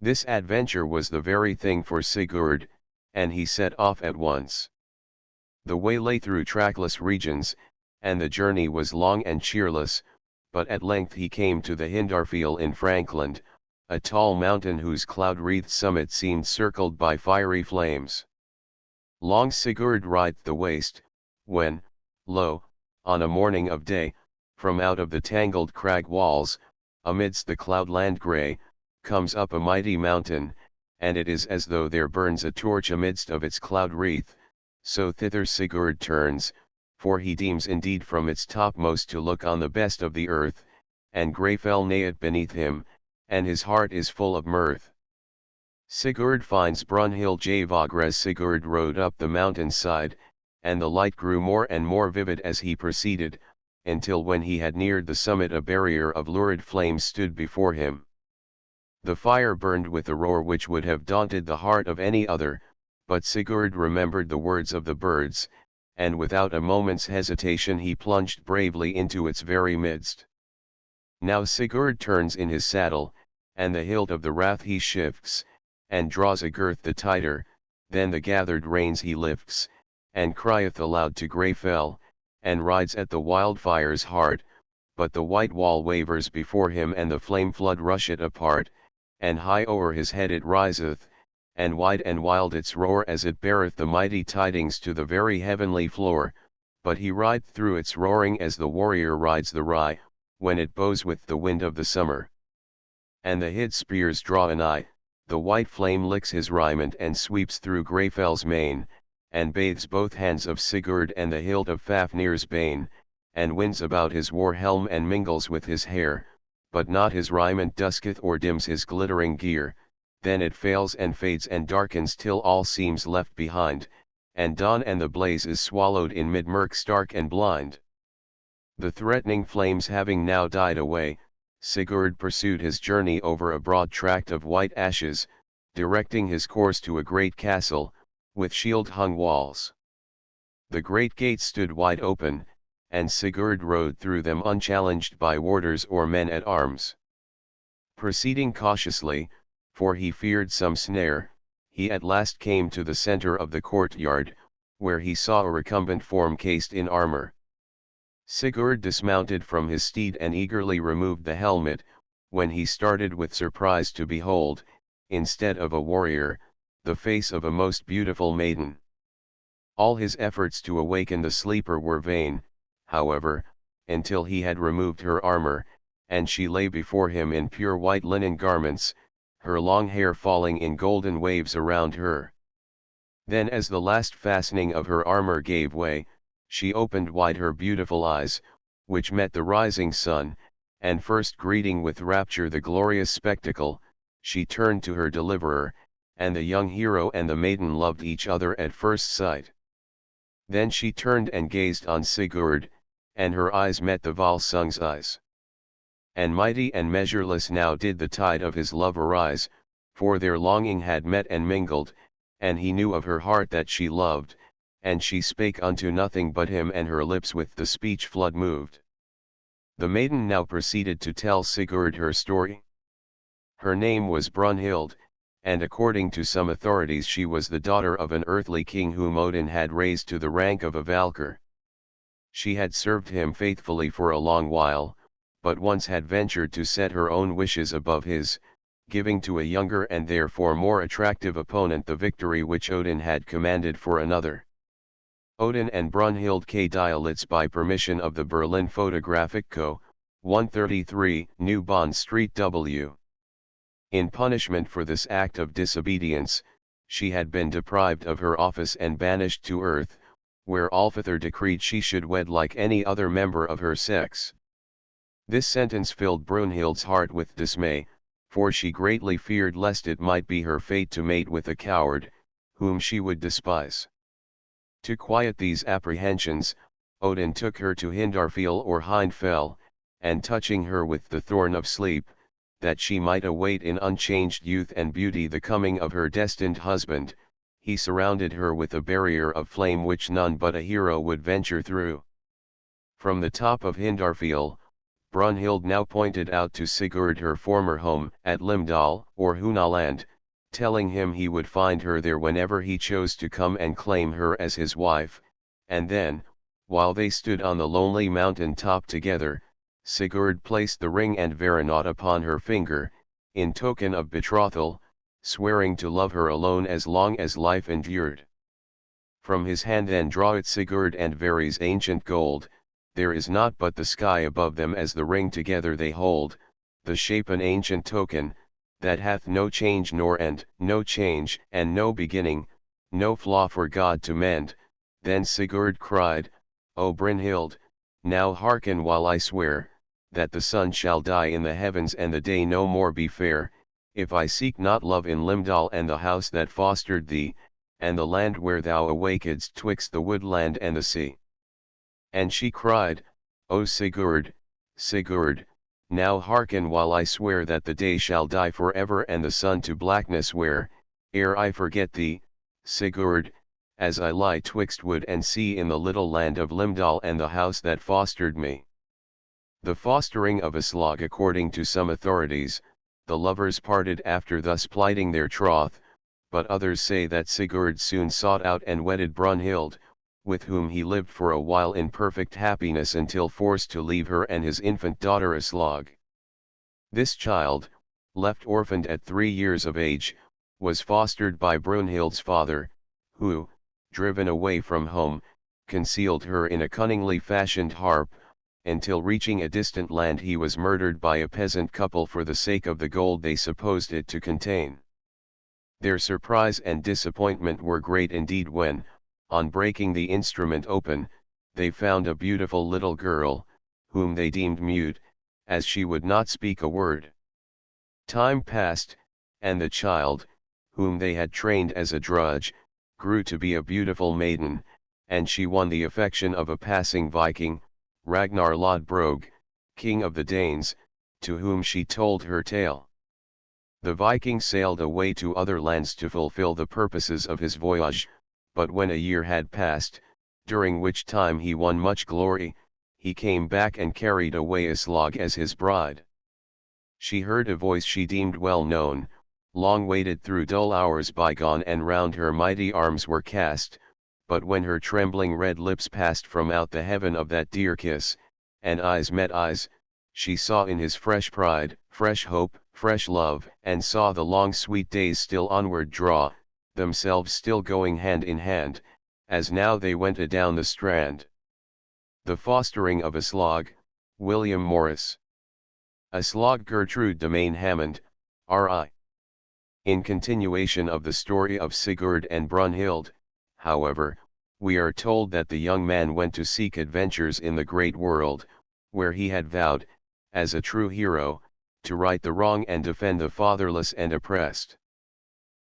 This adventure was the very thing for Sigurd, and he set off at once. The way lay through trackless regions, and the journey was long and cheerless, but at length he came to the Hindarfjall in Frankland, a tall mountain whose cloud-wreathed summit seemed circled by fiery flames. Long Sigurd writhed the waste, when, lo, on a morning of day, from out of the tangled crag walls, amidst the cloudland grey, comes up a mighty mountain, and it is as though there burns a torch amidst of its cloud wreath, so thither Sigurd turns, for he deems indeed from its topmost to look on the best of the earth, and Greyfell neigheth beneath him, and his heart is full of mirth. Sigurd finds Brunhild Javagres. Sigurd rode up the mountain side, and the light grew more and more vivid as he proceeded, until when he had neared the summit a barrier of lurid flames stood before him. The fire burned with a roar which would have daunted the heart of any other, but Sigurd remembered the words of the birds, and without a moment's hesitation he plunged bravely into its very midst. Now Sigurd turns in his saddle, and the hilt of the wrath he shifts, and draws a girth the tighter, then the gathered reins he lifts, and crieth aloud to Greyfell, and rides at the wildfire's heart, but the white wall wavers before him and the flame flood rusheth apart, and high o'er his head it riseth, and wide and wild its roar as it beareth the mighty tidings to the very heavenly floor, but he rideth through its roaring as the warrior rides the rye, when it bows with the wind of the summer. And the hid spears draw anigh, the white flame licks his raiment and sweeps through Greyfell's mane, and bathes both hands of Sigurd and the hilt of Fafnir's bane, and winds about his war helm and mingles with his hair, but not his raiment dusketh or dims his glittering gear, then it fails and fades and darkens till all seems left behind, and dawn and the blaze is swallowed in mid-murk stark and blind. The threatening flames having now died away, Sigurd pursued his journey over a broad tract of white ashes, directing his course to a great castle, with shield-hung walls. The great gates stood wide open, and Sigurd rode through them unchallenged by warders or men at arms. Proceeding cautiously, for he feared some snare, he at last came to the center of the courtyard, where he saw a recumbent form cased in armor. Sigurd dismounted from his steed and eagerly removed the helmet, when he started with surprise to behold, instead of a warrior, the face of a most beautiful maiden. All his efforts to awaken the sleeper were vain, however, until he had removed her armor, and she lay before him in pure white linen garments, her long hair falling in golden waves around her. Then as the last fastening of her armor gave way, she opened wide her beautiful eyes, which met the rising sun, and first greeting with rapture the glorious spectacle, she turned to her deliverer, and the young hero and the maiden loved each other at first sight. Then she turned and gazed on Sigurd, and her eyes met the Volsung's eyes. And mighty and measureless now did the tide of his love arise, for their longing had met and mingled, and he knew of her heart that she loved, and she spake unto nothing but him, and her lips with the speech flood moved. The maiden now proceeded to tell Sigurd her story. Her name was Brunhild, and according to some authorities she was the daughter of an earthly king whom Odin had raised to the rank of a Valkyr. She had served him faithfully for a long while, but once had ventured to set her own wishes above his, giving to a younger and therefore more attractive opponent the victory which Odin had commanded for another. Odin and Brunhild K. Dielitz by permission of the Berlin Photographic Co., 133, New Bond Street W. In punishment for this act of disobedience, she had been deprived of her office and banished to earth, where Alfather decreed she should wed like any other member of her sex. This sentence filled Brunhild's heart with dismay, for she greatly feared lest it might be her fate to mate with a coward, whom she would despise. To quiet these apprehensions, Odin took her to Hindarfell or Hindfell, and touching her with the thorn of sleep, that she might await in unchanged youth and beauty the coming of her destined husband, he surrounded her with a barrier of flame which none but a hero would venture through. From the top of Hindarfell, Brunhild now pointed out to Sigurd her former home at Limdal or Hunaland, telling him he would find her there whenever he chose to come and claim her as his wife, and then, while they stood on the lonely mountain top together, Sigurd placed the ring and veronat upon her finger, in token of betrothal, swearing to love her alone as long as life endured. From his hand then draw it Sigurd and Veri's ancient gold, there is naught but the sky above them as the ring together they hold, the shape an ancient token, that hath no change nor end, no change and no beginning, no flaw for God to mend. Then Sigurd cried, O Brynhild, now hearken while I swear, that the sun shall die in the heavens and the day no more be fair, if I seek not love in Limdal and the house that fostered thee, and the land where thou awakedst twixt the woodland and the sea. And she cried, O Sigurd, Sigurd, now hearken while I swear that the day shall die for ever and the sun to blackness wear, ere I forget thee, Sigurd, as I lie twixt wood and sea in the little land of Limdal and the house that fostered me. The fostering of Aslog. According to some authorities, the lovers parted after thus plighting their troth, but others say that Sigurd soon sought out and wedded Brunhild, with whom he lived for a while in perfect happiness until forced to leave her and his infant daughter Aslog. This child, left orphaned at 3 years of age, was fostered by Brunhild's father, who, driven away from home, concealed her in a cunningly fashioned harp, until reaching a distant land he was murdered by a peasant couple for the sake of the gold they supposed it to contain. Their surprise and disappointment were great indeed when, on breaking the instrument open, they found a beautiful little girl, whom they deemed mute, as she would not speak a word. Time passed, and the child, whom they had trained as a drudge, grew to be a beautiful maiden, and she won the affection of a passing Viking, Ragnar Lodbrog, king of the Danes, to whom she told her tale. The Viking sailed away to other lands to fulfill the purposes of his voyage, but when a year had passed, during which time he won much glory, he came back and carried away Aslog as his bride. She heard a voice she deemed well known, long waited through dull hours bygone, and round her mighty arms were cast, but when her trembling red lips passed from out the heaven of that dear kiss, and eyes met eyes, she saw in his fresh pride, fresh hope, fresh love, and saw the long sweet days still onward draw, themselves still going hand in hand, as now they went adown the strand. The fostering of Aslog, William Morris. Aslog Gertrude Domain Hammond, R.I. In continuation of the story of Sigurd and Brunhild, however, we are told that the young man went to seek adventures in the great world, where he had vowed, as a true hero, to right the wrong and defend the fatherless and oppressed.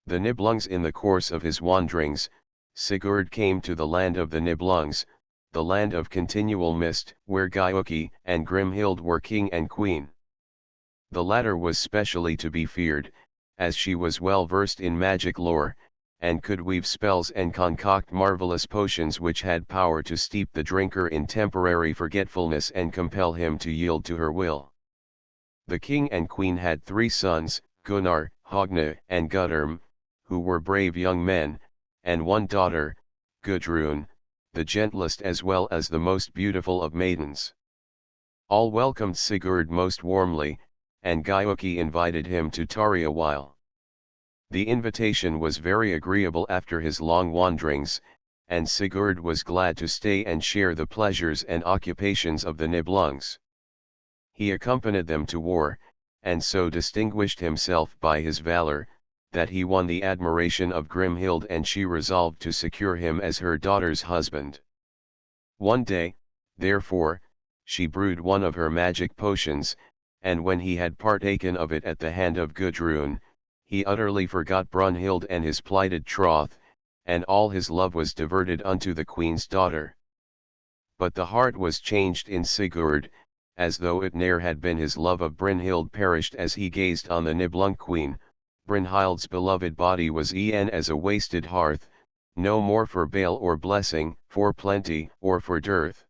The Nibelungs. In the course of his wanderings, Sigurd came to the land of the Nibelungs, the land of continual mist, where Geuki and Grimhild were king and queen. The latter was specially to be feared, as she was well versed in magic lore, and could weave spells and concoct marvelous potions which had power to steep the drinker in temporary forgetfulness and compel him to yield to her will. The king and queen had 3 sons, Gunnar, Hogne, and Guttorm, who were brave young men, and 1 daughter, Gudrun, the gentlest as well as the most beautiful of maidens. All welcomed Sigurd most warmly, and Geiuki invited him to tarry a while. The invitation was very agreeable after his long wanderings, and Sigurd was glad to stay and share the pleasures and occupations of the Nibelungs. He accompanied them to war, and so distinguished himself by his valor, that he won the admiration of Grimhild, and she resolved to secure him as her daughter's husband. One day, therefore, she brewed one of her magic potions, and when he had partaken of it at the hand of Gudrun, he utterly forgot Brunhild and his plighted troth, and all his love was diverted unto the queen's daughter. But the heart was changed in Sigurd, as though it ne'er had been. His love of Brynhild perished as he gazed on the Nibelung queen. Brynhild's beloved body was e'en as a wasted hearth, no more for bale or blessing, for plenty or for dearth.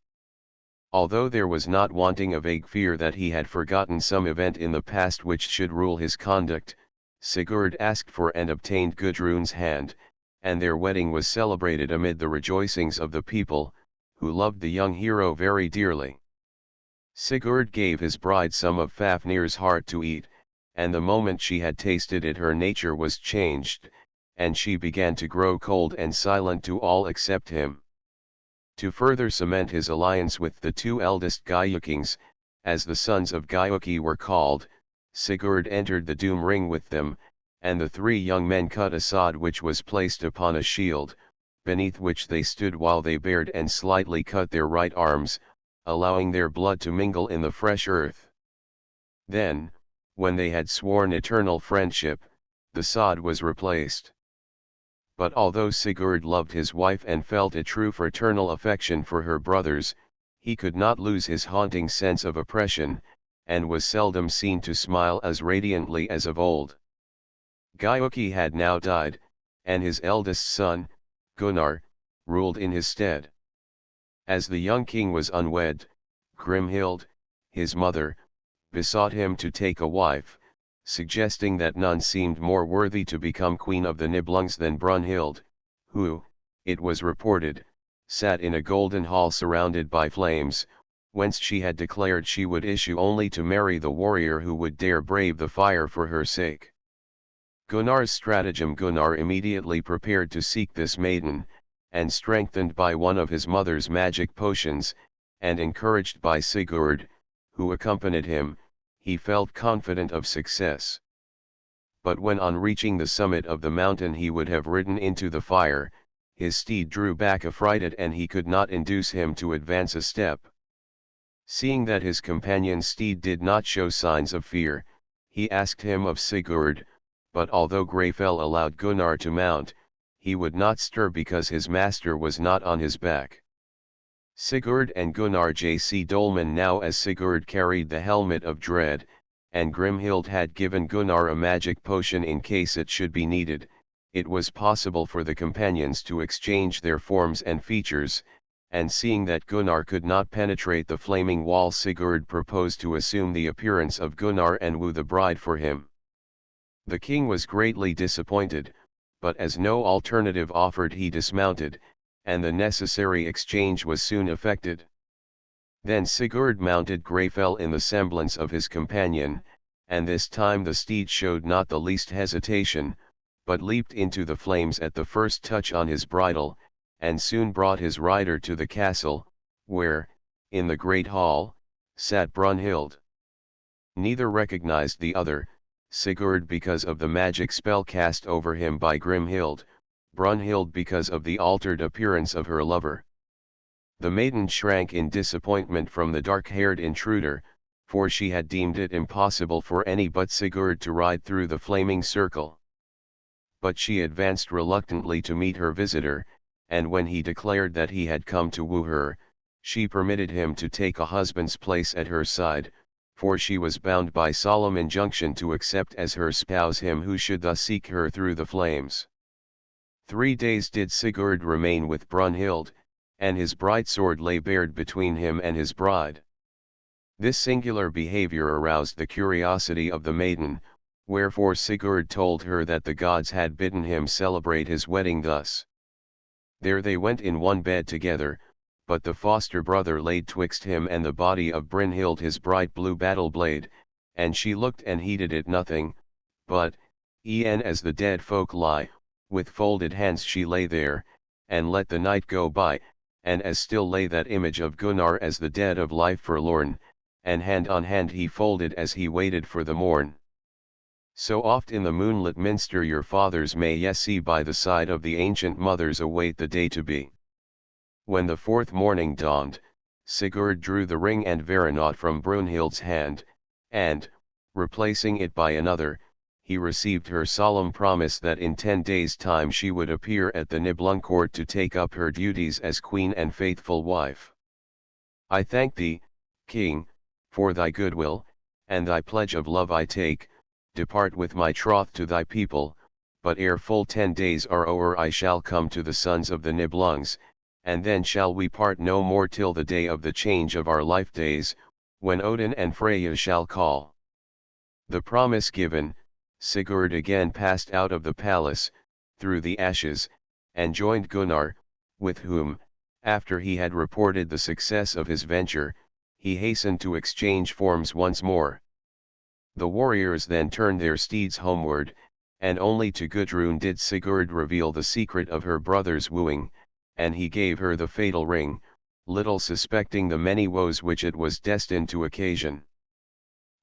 Although there was not wanting a vague fear that he had forgotten some event in the past which should rule his conduct, Sigurd asked for and obtained Gudrun's hand, and their wedding was celebrated amid the rejoicings of the people, who loved the young hero very dearly. Sigurd gave his bride some of Fafnir's heart to eat, and the moment she had tasted it her nature was changed, and she began to grow cold and silent to all except him. To further cement his alliance with the two eldest Geiukings, as the sons of Geiuki were called, Sigurd entered the doom ring with them, and the three young men cut a sod which was placed upon a shield, beneath which they stood while they bared and slightly cut their right arms, allowing their blood to mingle in the fresh earth. Then, when they had sworn eternal friendship, the sod was replaced. But although Sigurd loved his wife and felt a true fraternal affection for her brothers, he could not lose his haunting sense of oppression, and was seldom seen to smile as radiantly as of old. Geiuki had now died, and his eldest son, Gunnar, ruled in his stead. As the young king was unwed, Grimhild, his mother, besought him to take a wife, suggesting that none seemed more worthy to become queen of the Nibelungs than Brunhild, who, it was reported, sat in a golden hall surrounded by flames, whence she had declared she would issue only to marry the warrior who would dare brave the fire for her sake. Gunnar's stratagem. Gunnar immediately prepared to seek this maiden, and strengthened by one of his mother's magic potions, and encouraged by Sigurd, who accompanied him, he felt confident of success. But when on reaching the summit of the mountain he would have ridden into the fire, his steed drew back affrighted and he could not induce him to advance a step. Seeing that his companion's steed did not show signs of fear, he asked him of Sigurd, but although Greyfell allowed Gunnar to mount, he would not stir because his master was not on his back. Sigurd and Gunnar J.C. Dolman. Now as Sigurd carried the helmet of dread, and Grimhild had given Gunnar a magic potion in case it should be needed, it was possible for the companions to exchange their forms and features, and seeing that Gunnar could not penetrate the flaming wall, Sigurd proposed to assume the appearance of Gunnar and woo the bride for him. The king was greatly disappointed, but as no alternative offered he dismounted, and the necessary exchange was soon effected. Then Sigurd mounted Greyfell in the semblance of his companion, and this time the steed showed not the least hesitation, but leaped into the flames at the first touch on his bridle, and soon brought his rider to the castle, where, in the great hall, sat Brunhild. Neither recognized the other, Sigurd because of the magic spell cast over him by Grimhild, Brunhild because of the altered appearance of her lover. The maiden shrank in disappointment from the dark-haired intruder, for she had deemed it impossible for any but Sigurd to ride through the flaming circle. But she advanced reluctantly to meet her visitor, and when he declared that he had come to woo her, she permitted him to take a husband's place at her side, for she was bound by solemn injunction to accept as her spouse him who should thus seek her through the flames. 3 days did Sigurd remain with Brunhild, and his bright sword lay bared between him and his bride. This singular behavior aroused the curiosity of the maiden, wherefore Sigurd told her that the gods had bidden him celebrate his wedding thus. There they went in one bed together, but the foster brother laid twixt him and the body of Brynhild his bright blue battle blade, and she looked and heeded it nothing, but, e'en as the dead folk lie, with folded hands she lay there, and let the night go by, and as still lay that image of Gunnar as the dead of life forlorn, and hand on hand he folded as he waited for the morn. So oft in the moonlit minster your fathers may ye see by the side of the ancient mothers await the day to be. When the fourth morning dawned, Sigurd drew the ring and Veranot from Brunhild's hand, and, replacing it by another, he received her solemn promise that in 10 days' time she would appear at the Nibelung court to take up her duties as queen and faithful wife. I thank thee, king, for thy goodwill, and thy pledge of love I take, depart with my troth to thy people, but ere full 10 days are o'er I shall come to the sons of the Nibelungs, and then shall we part no more till the day of the change of our life days, when Odin and Freya shall call. The promise given, Sigurd again passed out of the palace, through the ashes, and joined Gunnar, with whom, after he had reported the success of his venture, he hastened to exchange forms once more. The warriors then turned their steeds homeward, and only to Gudrun did Sigurd reveal the secret of her brother's wooing, and he gave her the fatal ring, little suspecting the many woes which it was destined to occasion.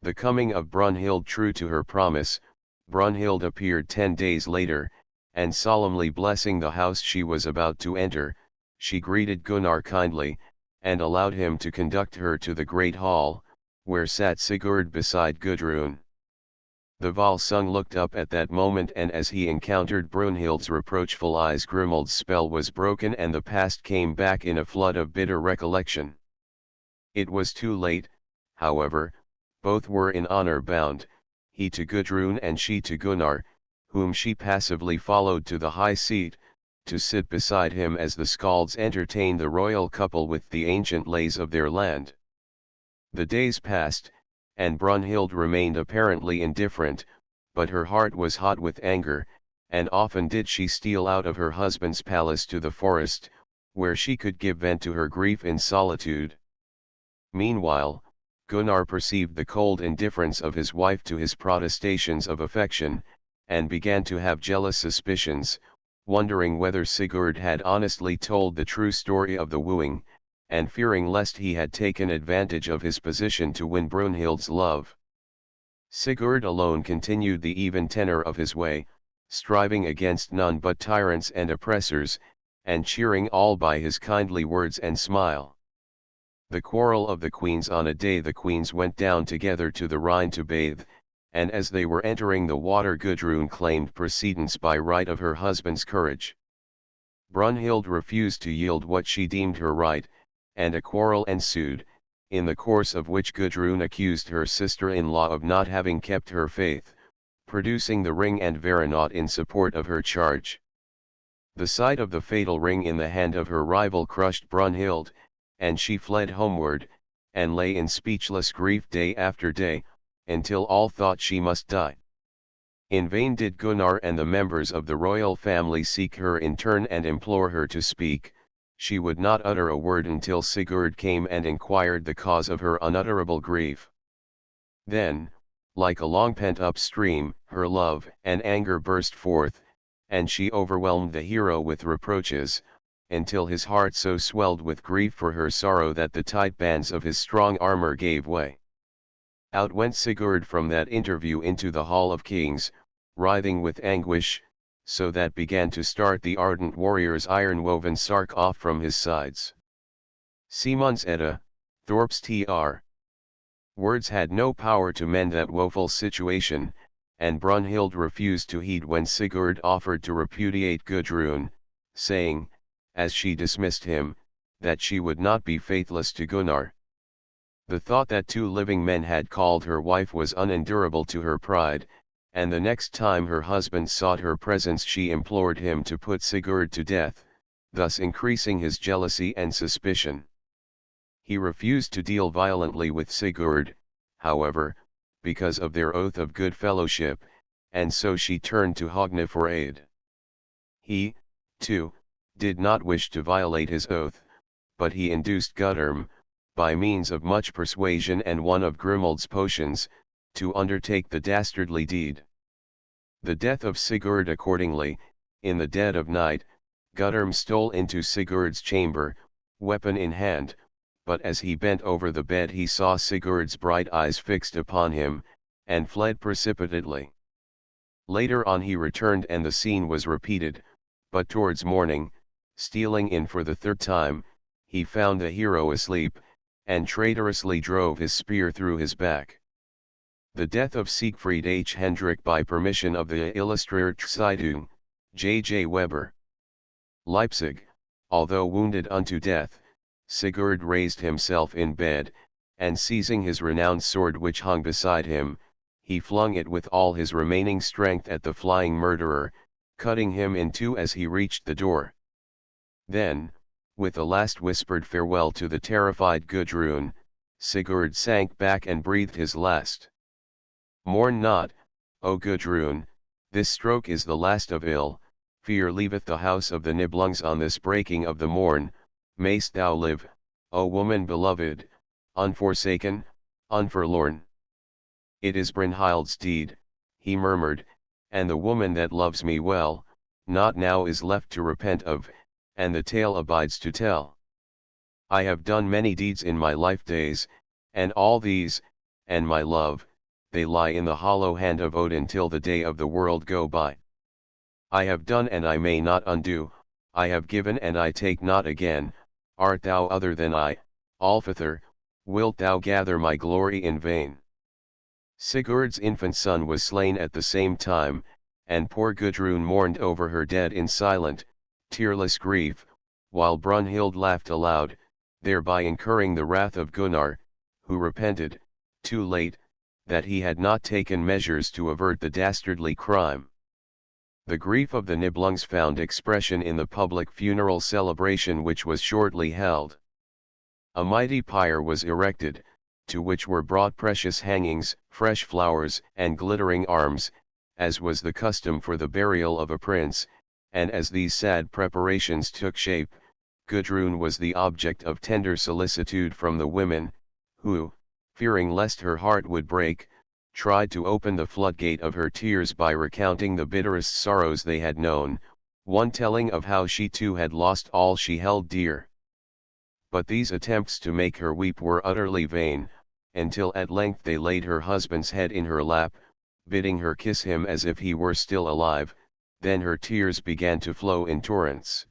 The coming of Brunhild, true to her promise, Brunhild appeared 10 days later, and solemnly blessing the house she was about to enter, she greeted Gunnar kindly, and allowed him to conduct her to the great hall, where sat Sigurd beside Gudrun. The Volsung looked up at that moment, and as he encountered Brunhild's reproachful eyes Grimald's spell was broken and the past came back in a flood of bitter recollection. It was too late, however, both were in honor bound, he to Gudrun and she to Gunnar, whom she passively followed to the high seat, to sit beside him as the Skalds entertained the royal couple with the ancient lays of their land. The days passed, and Brunhild remained apparently indifferent, but her heart was hot with anger, and often did she steal out of her husband's palace to the forest, where she could give vent to her grief in solitude. Meanwhile, Gunnar perceived the cold indifference of his wife to his protestations of affection, and began to have jealous suspicions, wondering whether Sigurd had honestly told the true story of the wooing, and fearing lest he had taken advantage of his position to win Brunhild's love. Sigurd alone continued the even tenor of his way, striving against none but tyrants and oppressors, and cheering all by his kindly words and smile. The quarrel of the queens. On a day the queens went down together to the Rhine to bathe, and as they were entering the water Gudrun claimed precedence by right of her husband's courage. Brunhild refused to yield what she deemed her right, and a quarrel ensued, in the course of which Gudrun accused her sister-in-law of not having kept her faith, producing the ring and Veranot in support of her charge. The sight of the fatal ring in the hand of her rival crushed Brunhild, and she fled homeward, and lay in speechless grief day after day, until all thought she must die. In vain did Gunnar and the members of the royal family seek her in turn and implore her to speak. She would not utter a word until Sigurd came and inquired the cause of her unutterable grief. Then, like a long pent-up stream, her love and anger burst forth, and she overwhelmed the hero with reproaches, until his heart so swelled with grief for her sorrow that the tight bands of his strong armor gave way. Out went Sigurd from that interview into the Hall of Kings, writhing with anguish, so that began to start the ardent warrior's iron-woven sark off from his sides. Simon's Edda, Thorp's Tr. Words had no power to mend that woeful situation, and Brunhild refused to heed when Sigurd offered to repudiate Gudrun, saying, as she dismissed him, that she would not be faithless to Gunnar. The thought that 2 living men had called her wife was unendurable to her pride, and the next time her husband sought her presence she implored him to put Sigurd to death, thus increasing his jealousy and suspicion. He refused to deal violently with Sigurd, however, because of their oath of good fellowship, and so she turned to Hogni for aid. He, too, did not wish to violate his oath, but he induced Guttorm, by means of much persuasion and one of Grimald's potions, to undertake the dastardly deed. The death of Sigurd accordingly, in the dead of night, Guttorm stole into Sigurd's chamber, weapon in hand, but as he bent over the bed he saw Sigurd's bright eyes fixed upon him, and fled precipitately. Later on he returned and the scene was repeated, but towards morning, stealing in for the third time, he found the hero asleep, and traitorously drove his spear through his back. The death of Siegfried H. Hendrik by permission of the Illustrierte Zeitung, J. Weber. Leipzig, although wounded unto death, Sigurd raised himself in bed, and seizing his renowned sword which hung beside him, he flung it with all his remaining strength at the flying murderer, cutting him in two as he reached the door. Then, with a last whispered farewell to the terrified Gudrun, Sigurd sank back and breathed his last. Mourn not, O Gudrun, this stroke is the last of ill, fear leaveth the house of the Nibelungs on this breaking of the morn, mayst thou live, O woman beloved, unforsaken, unforlorn. It is Brynhild's deed, he murmured, and the woman that loves me well, not now is left to repent of, and the tale abides to tell. I have done many deeds in my life days, and all these, and my love, they lie in the hollow hand of Odin till the day of the world go by. I have done and I may not undo, I have given and I take not again, art thou other than I, Alfather, wilt thou gather my glory in vain? Sigurd's infant son was slain at the same time, and poor Gudrun mourned over her dead in silent, tearless grief, while Brunhild laughed aloud, thereby incurring the wrath of Gunnar, who repented, too late, that he had not taken measures to avert the dastardly crime. The grief of the Nibelungs found expression in the public funeral celebration which was shortly held. A mighty pyre was erected, to which were brought precious hangings, fresh flowers, and glittering arms, as was the custom for the burial of a prince, and as these sad preparations took shape, Gudrun was the object of tender solicitude from the women, who, fearing lest her heart would break, tried to open the floodgate of her tears by recounting the bitterest sorrows they had known, one telling of how she too had lost all she held dear. But these attempts to make her weep were utterly vain, until at length they laid her husband's head in her lap, bidding her kiss him as if he were still alive, then her tears began to flow in torrents.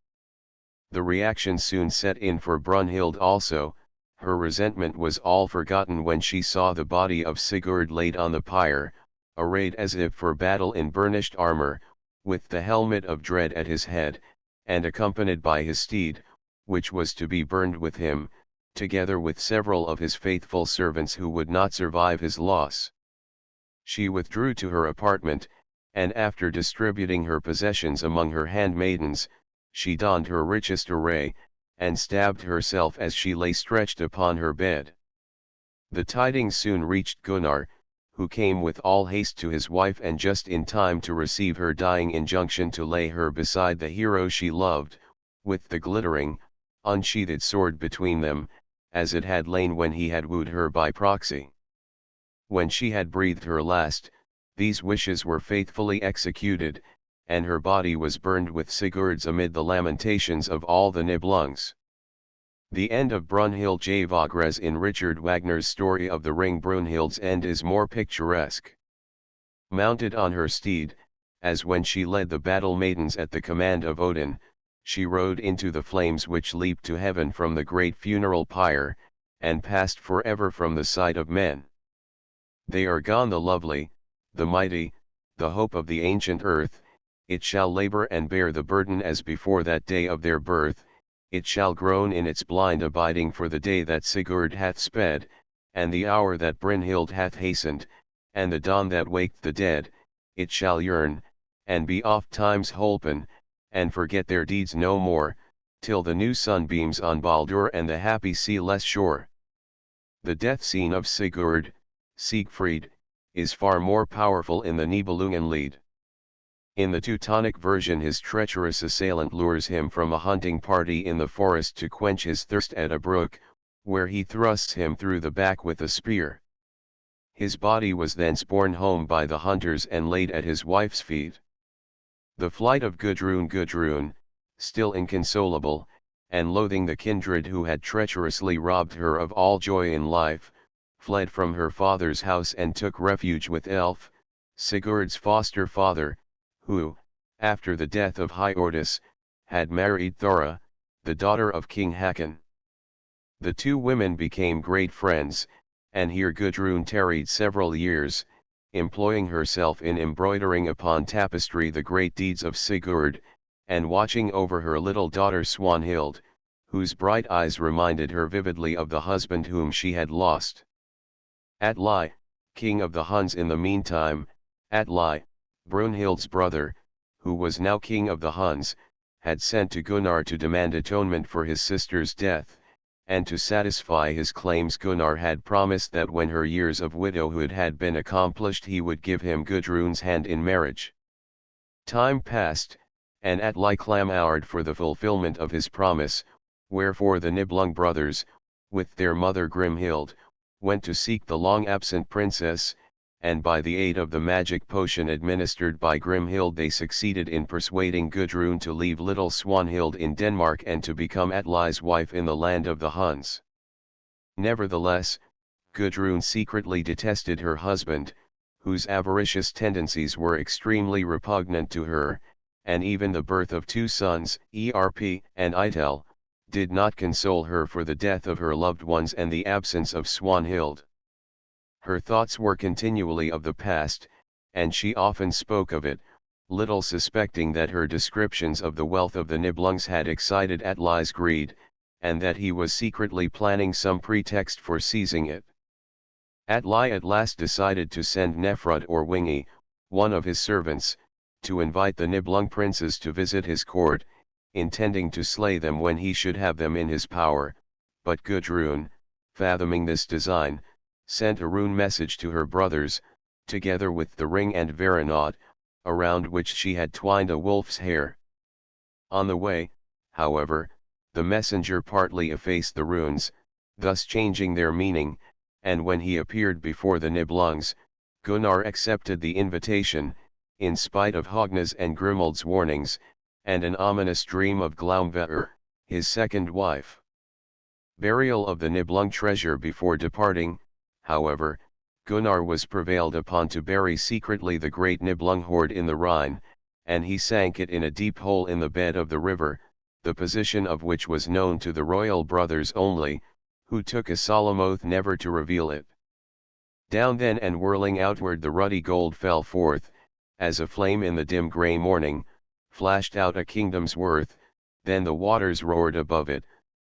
The reaction soon set in for Brunhild also. Her resentment was all forgotten when she saw the body of Sigurd laid on the pyre, arrayed as if for battle in burnished armor, with the helmet of dread at his head, and accompanied by his steed, which was to be burned with him, together with several of his faithful servants who would not survive his loss. She withdrew to her apartment, and after distributing her possessions among her handmaidens, she donned her richest array, and stabbed herself as she lay stretched upon her bed. The tidings soon reached Gunnar, who came with all haste to his wife and just in time to receive her dying injunction to lay her beside the hero she loved, with the glittering, unsheathed sword between them, as it had lain when he had wooed her by proxy. When she had breathed her last, these wishes were faithfully executed, and her body was burned with Sigurd's amid the lamentations of all the Nibelungs. The end of Brunhild Javagres in Richard Wagner's story of the Ring. Brunhild's end is more picturesque. Mounted on her steed, as when she led the battle maidens at the command of Odin, she rode into the flames which leaped to heaven from the great funeral pyre, and passed forever from the sight of men. They are gone the lovely, the mighty, the hope of the ancient earth. It shall labor and bear the burden as before that day of their birth, it shall groan in its blind abiding for the day that Sigurd hath sped, and the hour that Brynhild hath hastened, and the dawn that waked the dead, it shall yearn, and be oft times holpen, and forget their deeds no more, till the new sun beams on Baldur and the happy sea less shore. The death scene of Sigurd, Siegfried, is far more powerful in the Nibelungenlied. In the Teutonic version, his treacherous assailant lures him from a hunting party in the forest to quench his thirst at a brook, where he thrusts him through the back with a spear. His body was thence borne home by the hunters and laid at his wife's feet. The flight of Gudrun, still inconsolable, and loathing the kindred who had treacherously robbed her of all joy in life, fled from her father's house and took refuge with Elf, Sigurd's foster father, who, after the death of Hiordis, had married Thora, the daughter of King Hakon. The two women became great friends, and here Gudrun tarried several years, employing herself in embroidering upon tapestry the great deeds of Sigurd, and watching over her little daughter Swanhild, whose bright eyes reminded her vividly of the husband whom she had lost. Atli, king of the Huns in the meantime, Atli, Brunhild's brother, who was now king of the Huns, had sent to Gunnar to demand atonement for his sister's death, and to satisfy his claims Gunnar had promised that when her years of widowhood had been accomplished he would give him Gudrun's hand in marriage. Time passed, and Atli clamoured for the fulfillment of his promise, wherefore the Nibelung brothers, with their mother Grimhild, went to seek the long-absent princess, and by the aid of the magic potion administered by Grimhild they succeeded in persuading Gudrun to leave little Swanhild in Denmark and to become Atli's wife in the land of the Huns. Nevertheless, Gudrun secretly detested her husband, whose avaricious tendencies were extremely repugnant to her, and even the birth of two sons, Erp and Eitel, did not console her for the death of her loved ones and the absence of Swanhild. Her thoughts were continually of the past, and she often spoke of it, little suspecting that her descriptions of the wealth of the Nibelungs had excited Atli's greed, and that he was secretly planning some pretext for seizing it. Atli at last decided to send Nefrud or Wingi, one of his servants, to invite the Nibelung princes to visit his court, intending to slay them when he should have them in his power, but Gudrun, fathoming this design, sent a rune message to her brothers, together with the ring and veranod, around which she had twined a wolf's hair. On the way, however, the messenger partly effaced the runes, thus changing their meaning, and when he appeared before the Nibelungs, Gunnar accepted the invitation, in spite of Hogna's and Grimhild's warnings, and an ominous dream of Glaumveir, his second wife. Burial of the Nibelung treasure. Before departing, however, Gunnar was prevailed upon to bury secretly the great Nibelung hoard in the Rhine, and he sank it in a deep hole in the bed of the river, the position of which was known to the royal brothers only, who took a solemn oath never to reveal it. Down then and whirling outward the ruddy gold fell forth, as a flame in the dim grey morning, flashed out a kingdom's worth, then the waters roared above it,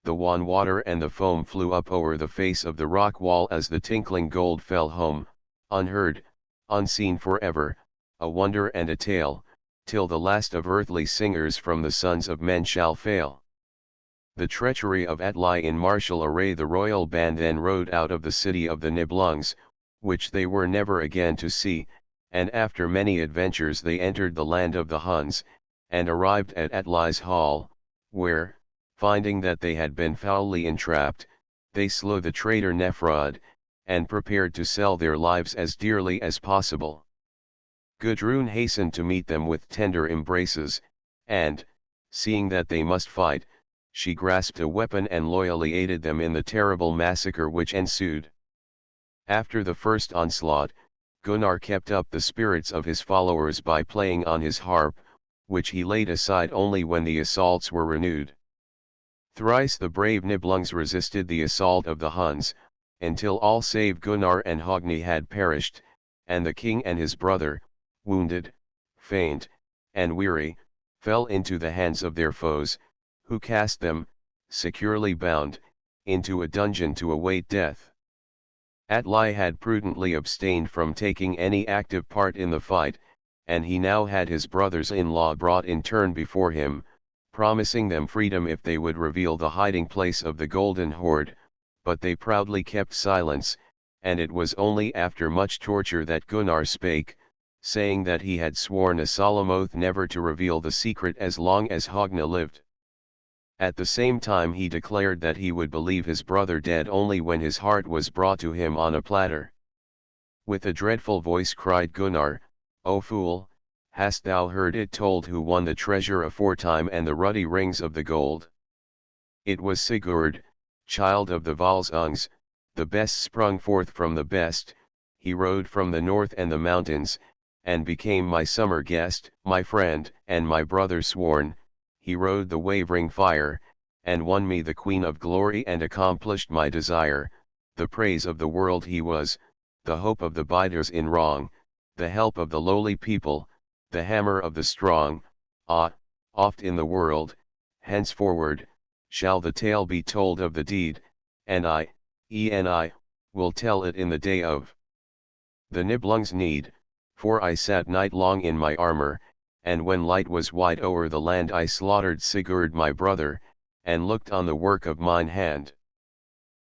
the wan water and the foam flew up o'er the face of the rock wall as the tinkling gold fell home, unheard, unseen forever, a wonder and a tale, till the last of earthly singers from the sons of men shall fail. The treachery of Atli. In martial array the royal band then rode out of the city of the Nibelungs, which they were never again to see, and after many adventures they entered the land of the Huns, and arrived at Atli's hall, where, finding that they had been foully entrapped, they slew the traitor Nefrud, and prepared to sell their lives as dearly as possible. Gudrun hastened to meet them with tender embraces, and, seeing that they must fight, she grasped a weapon and loyally aided them in the terrible massacre which ensued. After the first onslaught, Gunnar kept up the spirits of his followers by playing on his harp, which he laid aside only when the assaults were renewed. Thrice the brave Nibelungs resisted the assault of the Huns, until all save Gunnar and Hogni had perished, and the king and his brother, wounded, faint, and weary, fell into the hands of their foes, who cast them, securely bound, into a dungeon to await death. Atli had prudently abstained from taking any active part in the fight, and he now had his brothers-in-law brought in turn before him, promising them freedom if they would reveal the hiding place of the golden hoard, but they proudly kept silence, and it was only after much torture that Gunnar spake, saying that he had sworn a solemn oath never to reveal the secret as long as Hogna lived. At the same time he declared that he would believe his brother dead only when his heart was brought to him on a platter. With a dreadful voice cried Gunnar, "O fool, hast thou heard it told who won the treasure aforetime and the ruddy rings of the gold? It was Sigurd, child of the Volsungs, the best sprung forth from the best. He rode from the north and the mountains, and became my summer guest, my friend, and my brother sworn. He rode the wavering fire, and won me the Queen of Glory and accomplished my desire. The praise of the world he was, the hope of the biders in wrong, the help of the lowly people, the hammer of the strong. Ah, oft in the world, henceforward, shall the tale be told of the deed, and I will tell it in the day of the Nibelung's need, for I sat night long in my armor, and when light was wide o'er the land I slaughtered Sigurd my brother, and looked on the work of mine hand.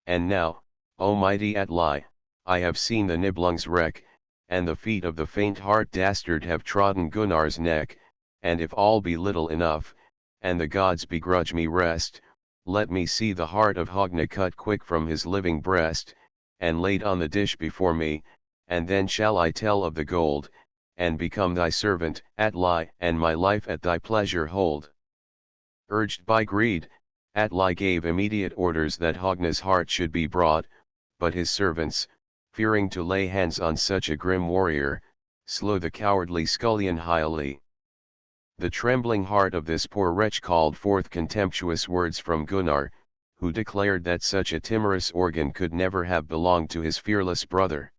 And now, O mighty Atli, I have seen the Nibelung's wreck, and the feet of the faint-heart dastard have trodden Gunnar's neck, and if all be little enough, and the gods begrudge me rest, let me see the heart of Hogna cut quick from his living breast, and laid on the dish before me, and then shall I tell of the gold, and become thy servant, Atli, and my life at thy pleasure hold." Urged by greed, Atli gave immediate orders that Hogna's heart should be brought, but his servants, fearing to lay hands on such a grim warrior, slew the cowardly scullion Hiali. The trembling heart of this poor wretch called forth contemptuous words from Gunnar, who declared that such a timorous organ could never have belonged to his fearless brother.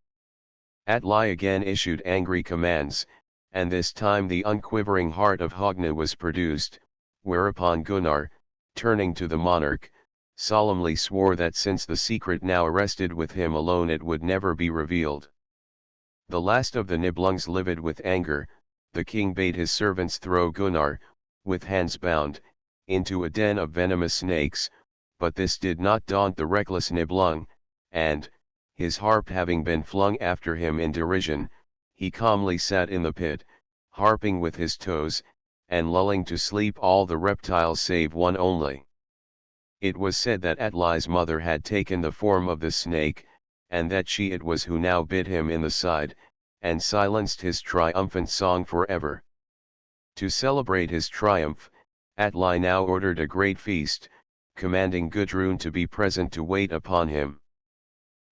Atli again issued angry commands, and this time the unquivering heart of Hogna was produced, whereupon Gunnar, turning to the monarch, solemnly swore that since the secret now rested with him alone it would never be revealed. The last of the Nibelungs livid with anger, the king bade his servants throw Gunnar, with hands bound, into a den of venomous snakes, but this did not daunt the reckless Nibelung, and, his harp having been flung after him in derision, he calmly sat in the pit, harping with his toes, and lulling to sleep all the reptiles save one only. It was said that Atli's mother had taken the form of the snake, and that she it was who now bit him in the side, and silenced his triumphant song forever. To celebrate his triumph, Atli now ordered a great feast, commanding Gudrun to be present to wait upon him.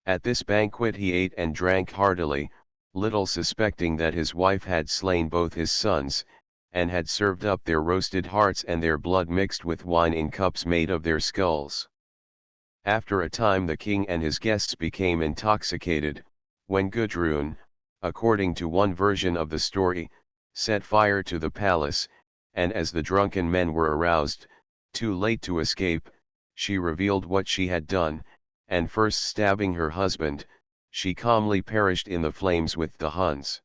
At this banquet he ate and drank heartily, little suspecting that his wife had slain both his sons, and had served up their roasted hearts and their blood mixed with wine in cups made of their skulls. After a time the king and his guests became intoxicated, when Gudrun, according to one version of the story, set fire to the palace, and as the drunken men were aroused, too late to escape, she revealed what she had done, and first stabbing her husband, she calmly perished in the flames with the Huns.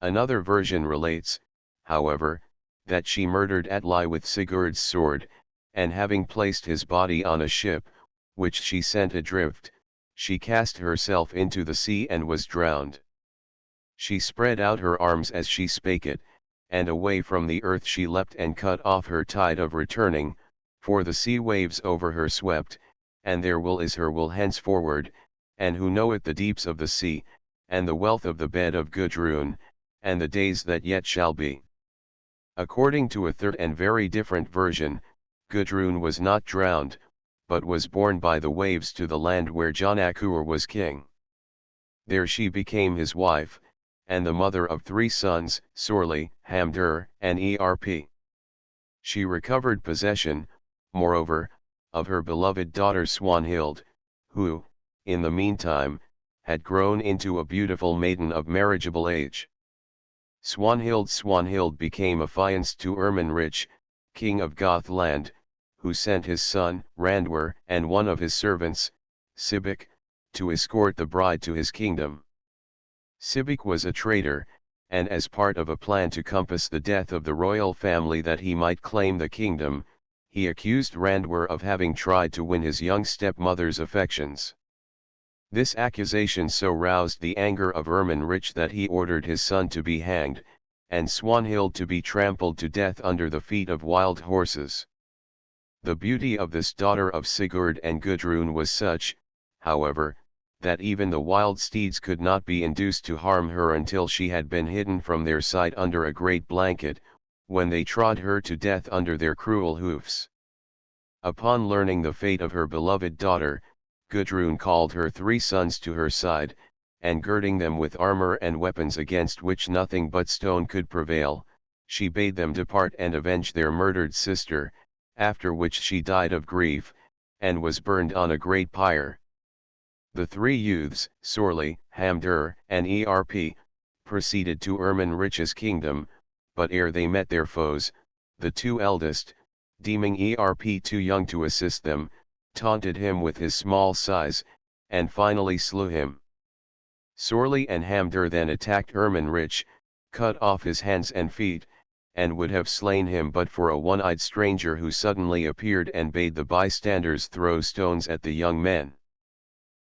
Another version relates, however, that she murdered Atli with Sigurd's sword, and having placed his body on a ship, which she sent adrift, she cast herself into the sea and was drowned. She spread out her arms as she spake it, and away from the earth she leapt and cut off her tide of returning, for the sea waves over her swept, and their will is her will henceforward, and who knoweth the deeps of the sea, and the wealth of the bed of Gudrun, and the days that yet shall be. According to a third and very different version, Gudrun was not drowned, but was borne by the waves to the land where Jonakur was king. There she became his wife, and the mother of 3 sons, Sorli, Hamdur, and Erp. She recovered possession, moreover, of her beloved daughter Swanhild, who, in the meantime, had grown into a beautiful maiden of marriageable age. Swanhild became affianced to Ermenrich, king of Gothland, who sent his son, Randwer, and one of his servants, Sibik, to escort the bride to his kingdom. Sibik was a traitor, and as part of a plan to compass the death of the royal family that he might claim the kingdom, he accused Randwer of having tried to win his young stepmother's affections. This accusation so roused the anger of Ermenrich that he ordered his son to be hanged, and Swanhild to be trampled to death under the feet of wild horses. The beauty of this daughter of Sigurd and Gudrun was such, however, that even the wild steeds could not be induced to harm her until she had been hidden from their sight under a great blanket, when they trod her to death under their cruel hoofs. Upon learning the fate of her beloved daughter, Gudrun called her 3 sons to her side, and girding them with armor and weapons against which nothing but stone could prevail, she bade them depart and avenge their murdered sister, after which she died of grief, and was burned on a great pyre. The 3 youths, Sorli, Hamdur, and Erp, proceeded to Ermenrich's kingdom, but ere they met their foes, the 2 eldest, deeming Erp too young to assist them, taunted him with his small size, and finally slew him. Sorli and Hamdur then attacked Ermenrich, cut off his hands and feet, and would have slain him but for a one-eyed stranger who suddenly appeared and bade the bystanders throw stones at the young men.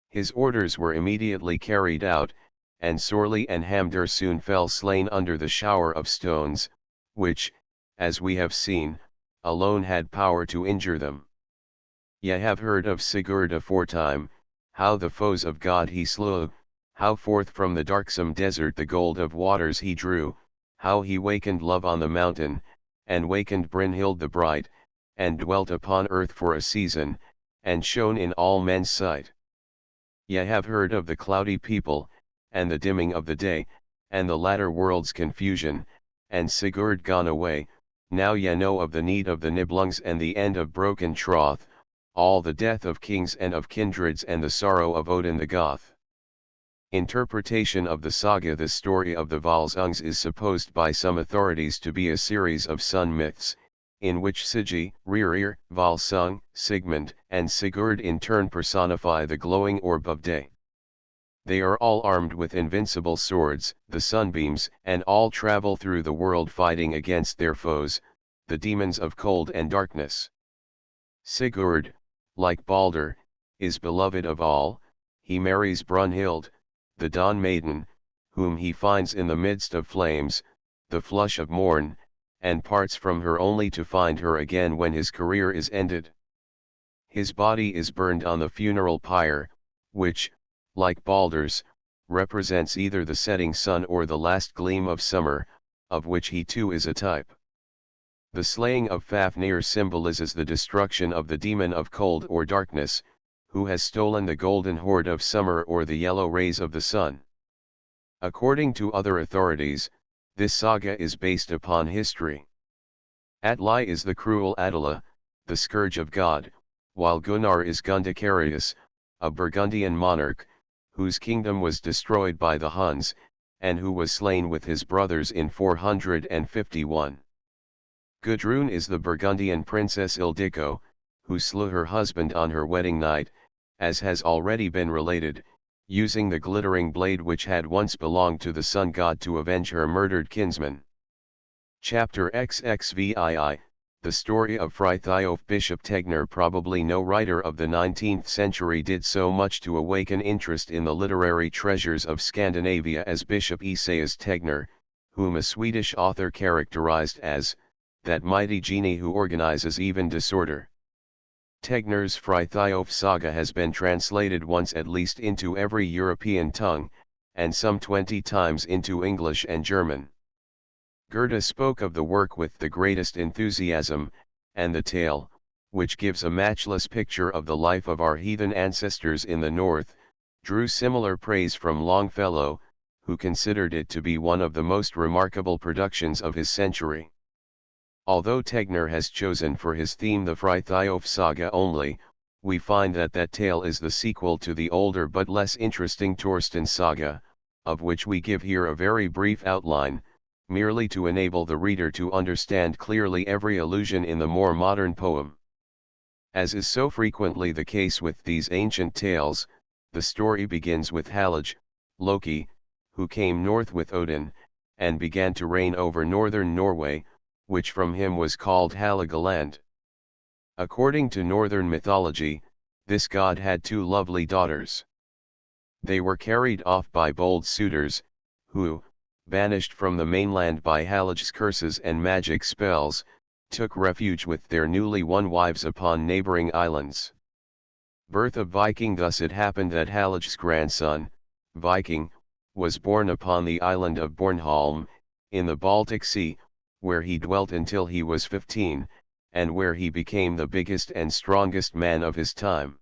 His orders were immediately carried out, and Sorli and Hamdur soon fell slain under the shower of stones, which, as we have seen, alone had power to injure them. Ye have heard of Sigurd aforetime, how the foes of God he slew, how forth from the darksome desert the gold of waters he drew, how he wakened love on the mountain, and wakened Brynhild the bright, and dwelt upon earth for a season, and shone in all men's sight. Ye have heard of the cloudy people, and the dimming of the day, and the latter world's confusion, and Sigurd gone away. Now ye know of the need of the Nibelungs and the end of broken troth, all the death of kings and of kindreds and the sorrow of Odin the Goth. Interpretation of the saga. The story of the Volsungs is supposed by some authorities to be a series of sun myths, in which Sigi, Rerir, Volsung, Sigmund, and Sigurd in turn personify the glowing orb of day. They are all armed with invincible swords, the sunbeams, and all travel through the world fighting against their foes, the demons of cold and darkness. Sigurd, like Balder, is beloved of all. He marries Brunhild, the Dawn Maiden, whom he finds in the midst of flames, the flush of morn, and parts from her only to find her again when his career is ended. His body is burned on the funeral pyre, which, like Balder's, represents either the setting sun or the last gleam of summer, of which he too is a type. The slaying of Fafnir symbolizes the destruction of the demon of cold or darkness, who has stolen the golden hoard of summer or the yellow rays of the sun. According to other authorities, this saga is based upon history. Atli is the cruel Attila, the scourge of God, while Gunnar is Gundicarius, a Burgundian monarch, whose kingdom was destroyed by the Huns, and who was slain with his brothers in 451. Gudrun is the Burgundian princess Ildiko, who slew her husband on her wedding night, as has already been related, using the glittering blade which had once belonged to the sun god to avenge her murdered kinsman. Chapter XXVII, the story of Frithiof. Bishop Tegner. Probably no writer of the 19th century did so much to awaken interest in the literary treasures of Scandinavia as Bishop Esaias Tegner, whom a Swedish author characterized as that mighty genie who organizes even disorder. Tegner's Frithiof saga has been translated once at least into every European tongue, and some 20 times into English and German. Goethe spoke of the work with the greatest enthusiasm, and the tale, which gives a matchless picture of the life of our heathen ancestors in the north, drew similar praise from Longfellow, who considered it to be one of the most remarkable productions of his century. Although Tegner has chosen for his theme the Frithiof saga only, we find that tale is the sequel to the older but less interesting Torsten saga, of which we give here a very brief outline, merely to enable the reader to understand clearly every allusion in the more modern poem. As is so frequently the case with these ancient tales, the story begins with Hallig, Loki, who came north with Odin, and began to reign over northern Norway, which from him was called Haligaland. According to northern mythology, this god had 2 lovely daughters. They were carried off by bold suitors, who, banished from the mainland by Halaj's curses and magic spells, took refuge with their newly won wives upon neighboring islands. Birth of Viking. Thus it happened that Halaj's grandson, Viking, was born upon the island of Bornholm, in the Baltic Sea, where he dwelt until he was 15, and where he became the biggest and strongest man of his time.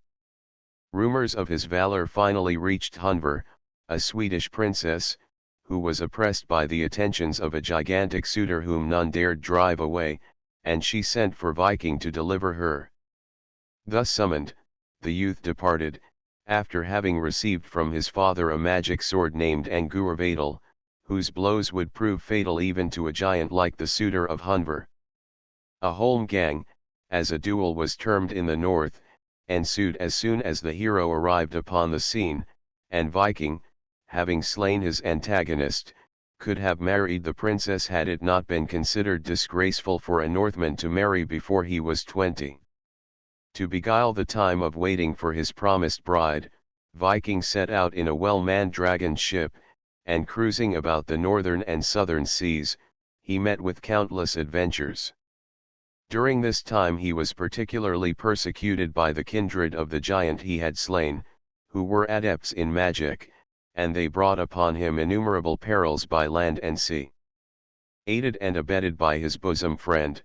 Rumors of his valor finally reached Hunver, a Swedish princess, who was oppressed by the attentions of a gigantic suitor whom none dared drive away, and she sent for Viking to deliver her. Thus summoned, the youth departed, after having received from his father a magic sword named Angurvadal, whose blows would prove fatal even to a giant like the suitor of Hunver. A holmgang, as a duel was termed in the north, ensued as soon as the hero arrived upon the scene, and Viking, having slain his antagonist, could have married the princess had it not been considered disgraceful for a Northman to marry before he was 20. To beguile the time of waiting for his promised bride, Viking set out in a well-manned dragon ship, and cruising about the northern and southern seas, he met with countless adventures. During this time he was particularly persecuted by the kindred of the giant he had slain, who were adepts in magic, and they brought upon him innumerable perils by land and sea. Aided and abetted by his bosom friend,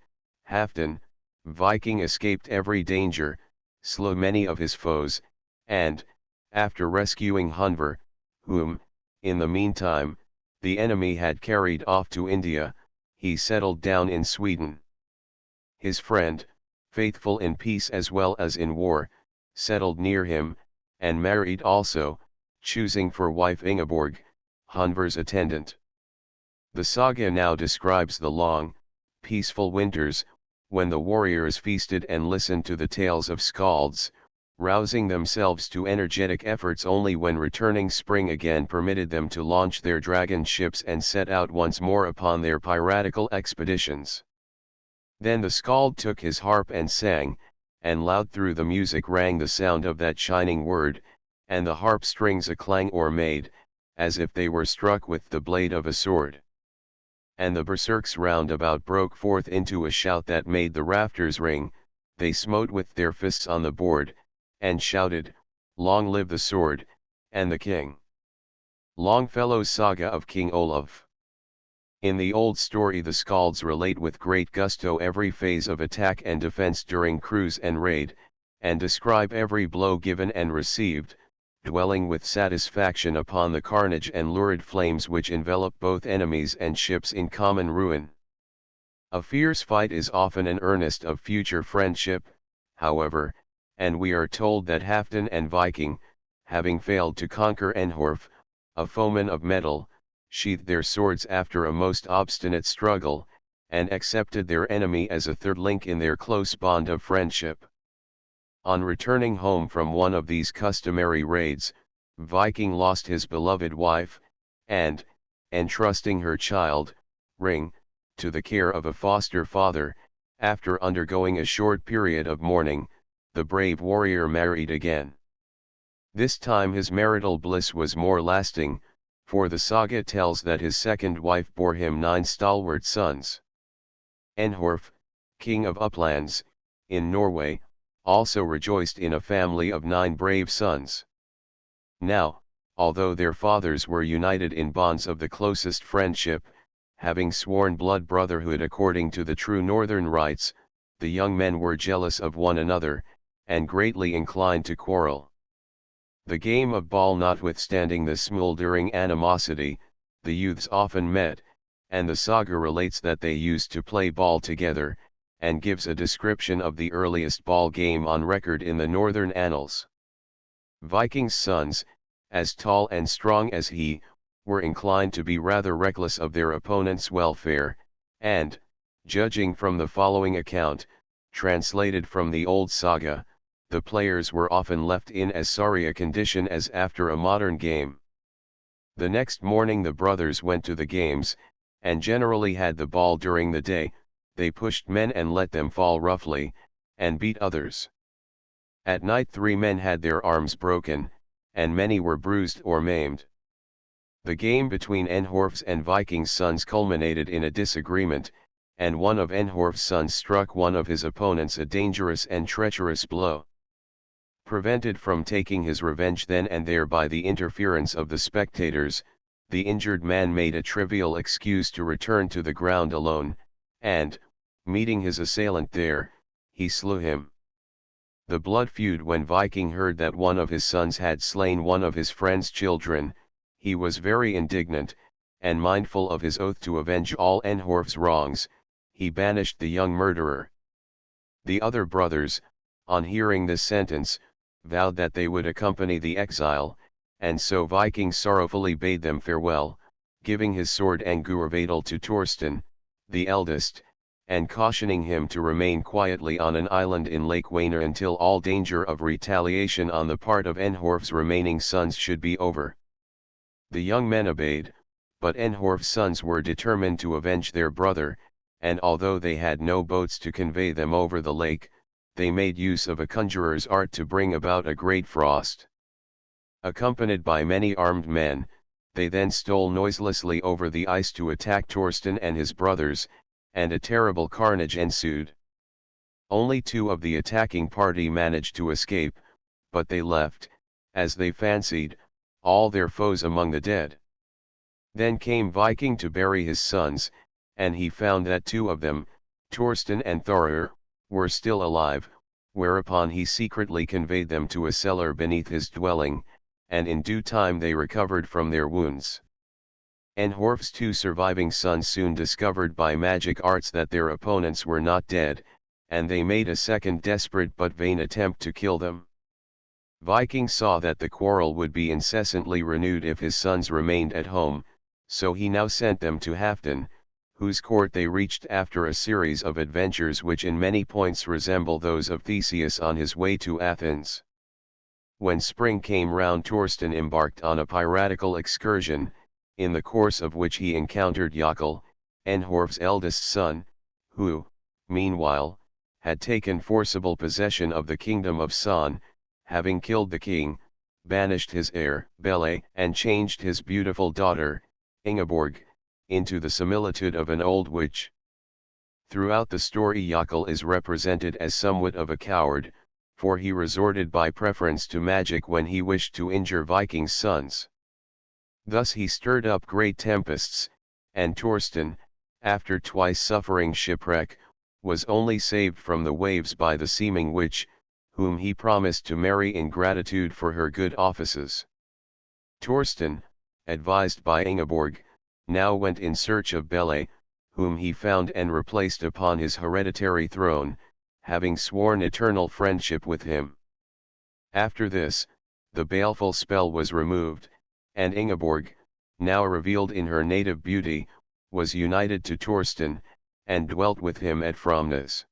Halfdan, Viking escaped every danger, slew many of his foes, and, after rescuing Hunver, whom, in the meantime, the enemy had carried off to India, he settled down in Sweden. His friend, faithful in peace as well as in war, settled near him, and married also, choosing for wife Ingeborg, Hunver's attendant. The saga now describes the long, peaceful winters, when the warriors feasted and listened to the tales of skalds, rousing themselves to energetic efforts only when returning spring again permitted them to launch their dragon ships and set out once more upon their piratical expeditions. Then the skald took his harp and sang, and loud through the music rang the sound of that shining word, and the harp strings a clang or made, as if they were struck with the blade of a sword. And the berserks round about broke forth into a shout that made the rafters ring, they smote with their fists on the board, and shouted, "Long live the sword, and the king!" Longfellow's Saga of King Olaf. In the old story the skalds relate with great gusto every phase of attack and defense during cruise and raid, and describe every blow given and received, dwelling with satisfaction upon the carnage and lurid flames which envelop both enemies and ships in common ruin. A fierce fight is often an earnest of future friendship, however, and we are told that Halfdan and Viking, having failed to conquer Enhorf, a foeman of metal, sheathed their swords after a most obstinate struggle, and accepted their enemy as a third link in their close bond of friendship. On returning home from one of these customary raids, Viking lost his beloved wife, and, entrusting her child, Ring, to the care of a foster father, after undergoing a short period of mourning, the brave warrior married again. This time his marital bliss was more lasting, for the saga tells that his second wife bore him 9 stalwart sons. Enhorf, king of Uplands, in Norway, also rejoiced in a family of 9 brave sons. Now, although their fathers were united in bonds of the closest friendship, having sworn blood brotherhood according to the true northern rites, the young men were jealous of one another, and greatly inclined to quarrel. The game of ball notwithstanding the smoldering animosity, the youths often met, and the saga relates that they used to play ball together, and gives a description of the earliest ball game on record in the northern annals. Viking's sons, as tall and strong as he, were inclined to be rather reckless of their opponent's welfare, and, judging from the following account, translated from the old saga, the players were often left in as sorry a condition as after a modern game. The next morning the brothers went to the games, and generally had the ball during the day. They pushed men and let them fall roughly, and beat others. At night 3 men had their arms broken, and many were bruised or maimed. The game between Enhorf's and Viking's sons culminated in a disagreement, and one of Enhorf's sons struck one of his opponents a dangerous and treacherous blow. Prevented from taking his revenge then and there by the interference of the spectators, the injured man made a trivial excuse to return to the ground alone, and, meeting his assailant there, he slew him. The blood feud. When Viking heard that one of his sons had slain one of his friend's children, he was very indignant, and mindful of his oath to avenge all Enhorf's wrongs, he banished the young murderer. The other brothers, on hearing this sentence, vowed that they would accompany the exile, and so Viking sorrowfully bade them farewell, giving his sword and Guerber to Thorsten, the eldest, and cautioning him to remain quietly on an island in Lake Waner until all danger of retaliation on the part of Enhorf's remaining sons should be over. The young men obeyed, but Enhorf's sons were determined to avenge their brother, and although they had no boats to convey them over the lake, they made use of a conjurer's art to bring about a great frost. Accompanied by many armed men, they then stole noiselessly over the ice to attack Thorsten and his brothers, and a terrible carnage ensued. Only 2 of the attacking party managed to escape, but they left, as they fancied, all their foes among the dead. Then came Viking to bury his sons, and he found that 2 of them, Thorsten and Thorir, were still alive, whereupon he secretly conveyed them to a cellar beneath his dwelling, and in due time they recovered from their wounds. Enhorf's 2 surviving sons soon discovered by magic arts that their opponents were not dead, and they made a second desperate but vain attempt to kill them. Viking saw that the quarrel would be incessantly renewed if his sons remained at home, so he now sent them to Halfdan, whose court they reached after a series of adventures which in many points resemble those of Theseus on his way to Athens. When spring came round, Thorsten embarked on a piratical excursion, in the course of which he encountered Jakal, Enhorf's eldest son, who, meanwhile, had taken forcible possession of the kingdom of San, having killed the king, banished his heir, Bele, and changed his beautiful daughter, Ingeborg, into the similitude of an old witch. Throughout the story Jakal is represented as somewhat of a coward, for he resorted by preference to magic when he wished to injure Viking's sons. Thus he stirred up great tempests, and Thorsten, after twice suffering shipwreck, was only saved from the waves by the seeming witch, whom he promised to marry in gratitude for her good offices. Thorsten, advised by Ingeborg, now went in search of Bele, whom he found and replaced upon his hereditary throne, having sworn eternal friendship with him. After this, the baleful spell was removed, and Ingeborg, now revealed in her native beauty, was united to Thorsten, and dwelt with him at Framnes.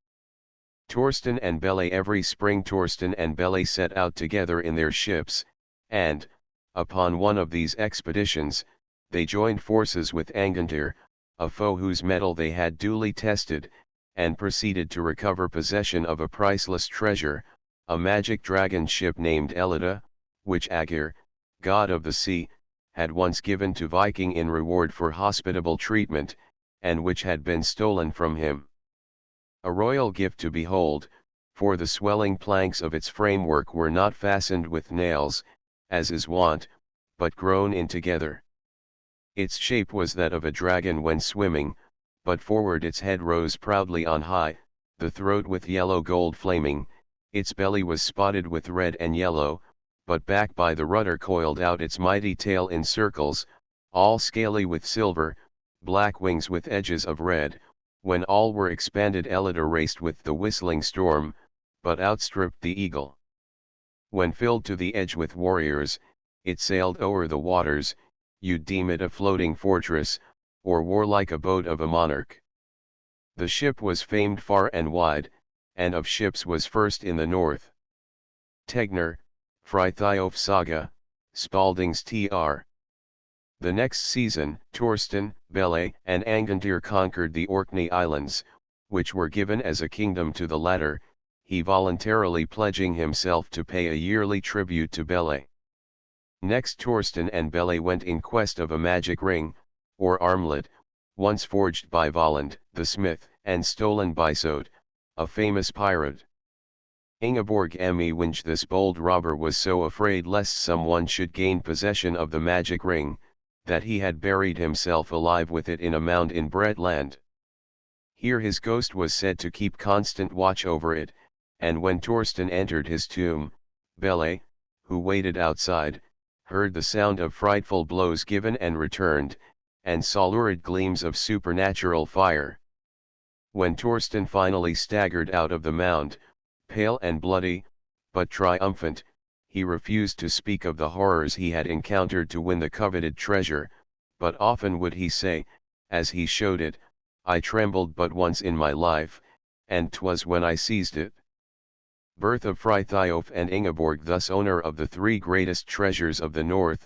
Thorsten and Bele. Every spring Thorsten and Bele set out together in their ships, and, upon one of these expeditions, they joined forces with Angantyr, a foe whose mettle they had duly tested, and proceeded to recover possession of a priceless treasure, a magic dragon ship named Ellida, which Aegir, god of the sea, had once given to Viking in reward for hospitable treatment, and which had been stolen from him. A royal gift to behold, for the swelling planks of its framework were not fastened with nails, as is wont, but grown in together. Its shape was that of a dragon when swimming, but forward its head rose proudly on high, the throat with yellow gold flaming, its belly was spotted with red and yellow, but back by the rudder coiled out its mighty tail in circles, all scaly with silver, black wings with edges of red. When all were expanded Ellida raced with the whistling storm, but outstripped the eagle. When filled to the edge with warriors, it sailed o'er the waters, you'd deem it a floating fortress, or warlike abode of a monarch. The ship was famed far and wide, and of ships was first in the north. Tegner, Frithiof Saga, Spalding's Tr. The next season, Thorsten, Bele, and Angantyr conquered the Orkney Islands, which were given as a kingdom to the latter, he voluntarily pledging himself to pay a yearly tribute to Bele. Next Thorsten and Bele went in quest of a magic ring, or armlet, once forged by Valand, the smith, and stolen by Sode, a famous pirate. Ingeborg Ewing, this bold robber was so afraid lest someone should gain possession of the magic ring, that he had buried himself alive with it in a mound in Bretland. Here his ghost was said to keep constant watch over it, and when Thorsten entered his tomb, Bele, who waited outside, heard the sound of frightful blows given and returned, and saw lurid gleams of supernatural fire. When Thorsten finally staggered out of the mound, pale and bloody, but triumphant, he refused to speak of the horrors he had encountered to win the coveted treasure, but often would he say, as he showed it, "I trembled but once in my life, and 'twas when I seized it." Birth of Frithiof and Ingeborg. Thus owner of the three greatest treasures of the north,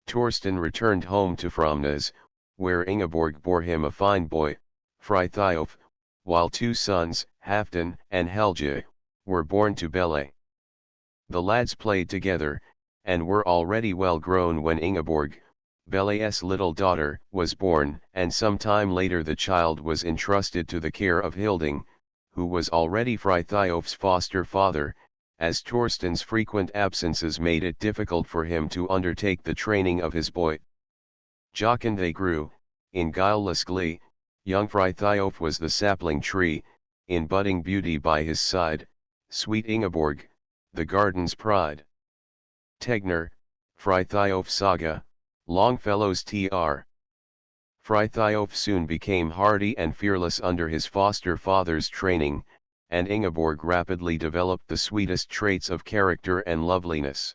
Thorsten returned home to Framnes, where Ingeborg bore him a fine boy, Frithiof, while two sons, Halfdan and Helge, were born to Bele. The lads played together, and were already well grown when Ingeborg, Bele's little daughter, was born, and some time later the child was entrusted to the care of Hilding, who was already Frithjof's foster father, as Thorsten's frequent absences made it difficult for him to undertake the training of his boy. Jocund they grew, in guileless glee. Young Frithjof was the sapling tree, in budding beauty by his side, sweet Ingeborg, the garden's pride. Tegner, Frithjof's saga, Longfellow's tr. Frithjof soon became hardy and fearless under his foster father's training, and Ingeborg rapidly developed the sweetest traits of character and loveliness.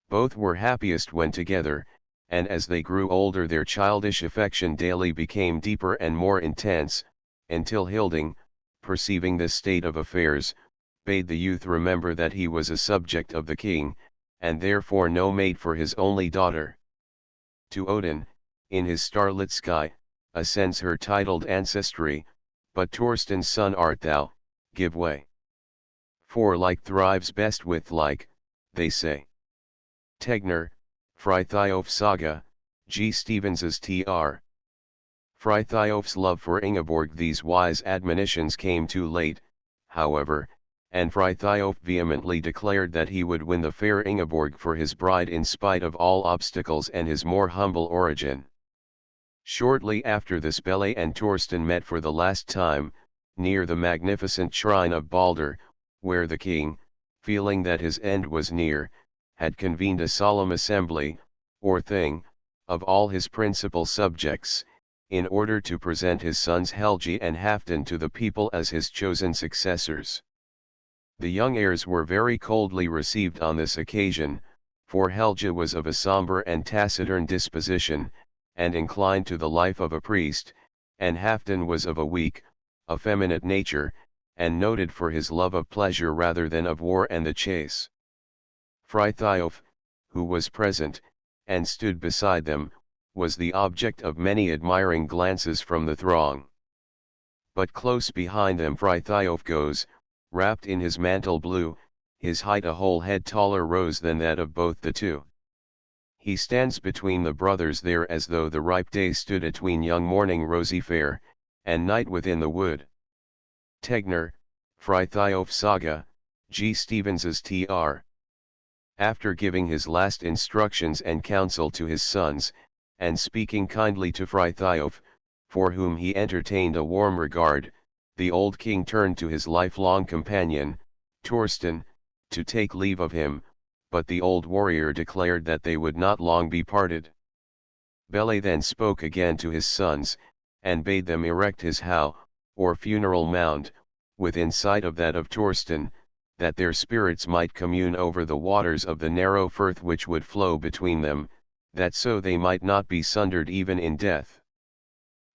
Both were happiest when together, and as they grew older their childish affection daily became deeper and more intense, until Hilding, perceiving this state of affairs, bade the youth remember that he was a subject of the king, and therefore no mate for his only daughter. To Odin, in his starlit sky, ascends her titled ancestry, but Thorsten's son art thou, give way. For like thrives best with like, they say. Tegner, Frithjof's saga, G. Stevens's tr. Frithjof's love for Ingeborg. These wise admonitions came too late, however, and Frithjof vehemently declared that he would win the fair Ingeborg for his bride in spite of all obstacles and his more humble origin. Shortly after this Bele and Thorsten met for the last time, near the magnificent shrine of Balder, where the king, feeling that his end was near, had convened a solemn assembly, or thing, of all his principal subjects, in order to present his sons Helgi and Halfdan to the people as his chosen successors. The young heirs were very coldly received on this occasion, for Helge was of a somber and taciturn disposition, and inclined to the life of a priest, and Halfdan was of a weak, effeminate nature, and noted for his love of pleasure rather than of war and the chase. Frithjof, who was present, and stood beside them, was the object of many admiring glances from the throng. But close behind them Frithjof goes, wrapped in his mantle blue, his height a whole head taller rose than that of both the two. He stands between the brothers there as though the ripe day stood atween young morning rosy fair, and night within the wood. Tegner, Frithjof's saga, G. Stevens's tr. After giving his last instructions and counsel to his sons, and speaking kindly to Frithjof, for whom he entertained a warm regard, the old king turned to his lifelong companion, Thorsten, to take leave of him, but the old warrior declared that they would not long be parted. Bele then spoke again to his sons, and bade them erect his how, or funeral mound, within sight of that of Thorsten, that their spirits might commune over the waters of the narrow firth which would flow between them, that so they might not be sundered even in death.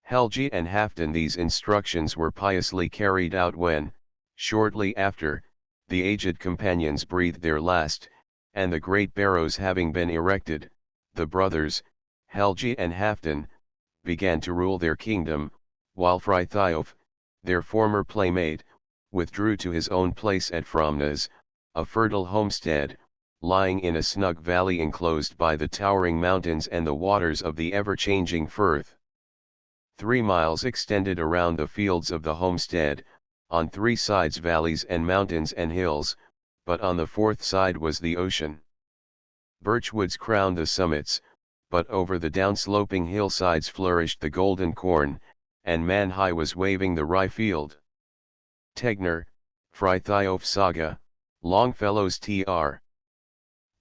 Helgi and Halfdan. These instructions were piously carried out when, shortly after, the aged companions breathed their last, and the great barrows having been erected, the brothers, Helgi and Halfdan, began to rule their kingdom, while Frithjof, their former playmate, withdrew to his own place at Framnes, a fertile homestead, lying in a snug valley enclosed by the towering mountains and the waters of the ever-changing firth. 3 miles extended around the fields of the homestead, on 3 sides valleys and mountains and hills, but on the 4th side was the ocean. Birchwoods crowned the summits, but over the downsloping hillsides flourished the golden corn, and man-high was waving the rye field. Tegner, Frithiof Saga, Longfellow's Tr.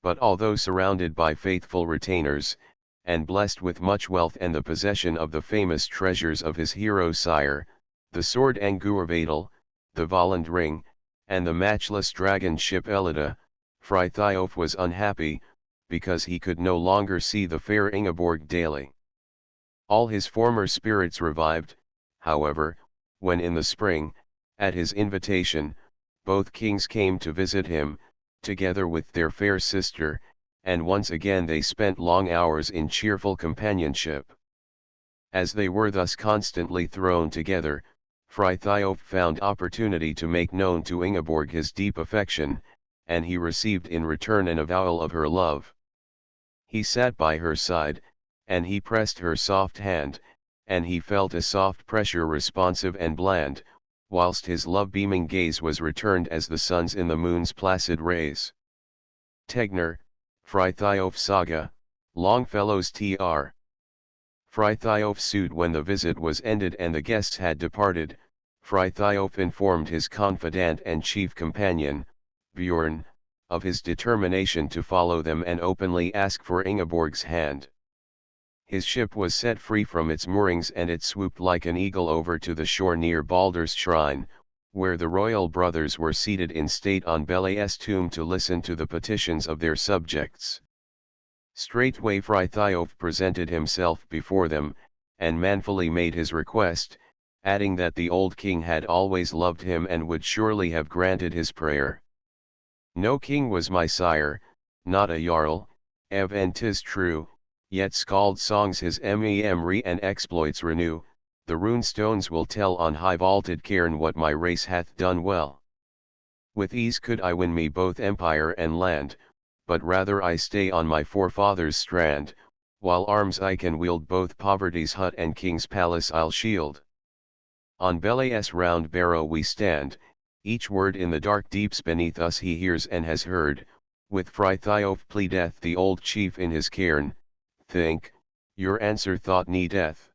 But although surrounded by faithful retainers, and blessed with much wealth and the possession of the famous treasures of his hero sire, the sword Angurvadel, the Volund ring, and the matchless dragon ship Ellida, Frithiof was unhappy, because he could no longer see the fair Ingeborg daily. All his former spirits revived, however, when in the spring, at his invitation, both kings came to visit him, together with their fair sister, and once again they spent long hours in cheerful companionship. As they were thus constantly thrown together, Frithiof found opportunity to make known to Ingeborg his deep affection, and he received in return an avowal of her love. He sat by her side, and he pressed her soft hand, and he felt a soft pressure responsive and bland, whilst his love-beaming gaze was returned as the sun's in the moon's placid rays. Tegner, Frithiof Saga, Longfellow's Tr. Frithiof sued when the visit was ended and the guests had departed. Frithiof informed his confidant and chief companion, Bjorn, of his determination to follow them and openly ask for Ingeborg's hand. His ship was set free from its moorings and it swooped like an eagle over to the shore near Balder's shrine, where the royal brothers were seated in state on Bele's tomb to listen to the petitions of their subjects. Straightway Frithiof presented himself before them, and manfully made his request, adding that the old king had always loved him and would surely have granted his prayer. No king was my sire, not a jarl, and 'tis true, yet skald songs his memory and exploits renew, the rune stones will tell on high vaulted cairn what my race hath done well. With ease could I win me both empire and land, but rather I stay on my forefathers' strand, while arms I can wield both poverty's hut and king's palace I'll shield. On Bele's round barrow we stand, each word in the dark deeps beneath us he hears and has heard, with Frithiof pleadeth the old chief in his cairn, think, your answer thought needeth.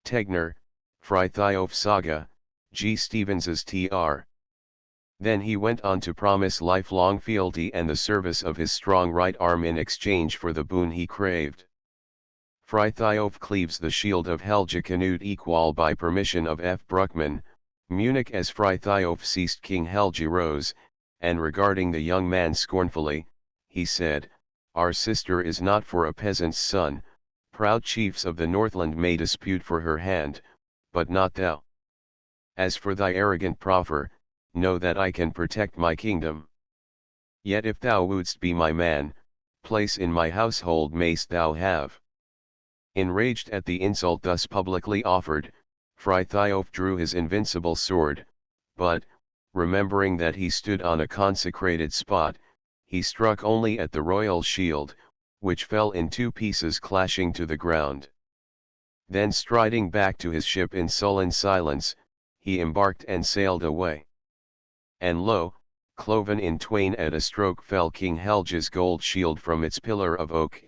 Tegner, Frithiof Saga, G. Stevens's Tr. Then he went on to promise lifelong fealty and the service of his strong right arm in exchange for the boon he craved. Frithiof cleaves the shield of Helge Canute equal by permission of F. Bruckmann, Munich. As Frithiof ceased, King Helge rose, and regarding the young man scornfully, he said, our sister is not for a peasant's son, proud chiefs of the Northland may dispute for her hand, but not thou. As for thy arrogant proffer, know that I can protect my kingdom. Yet if thou wouldst be my man, place in my household mayst thou have. Enraged at the insult thus publicly offered, Frithiof drew his invincible sword, but, remembering that he stood on a consecrated spot, he struck only at the royal shield, which fell in 2 pieces clashing to the ground. Then striding back to his ship in sullen silence, he embarked and sailed away. And lo, cloven in twain at a stroke fell King Helge's gold shield from its pillar of oak.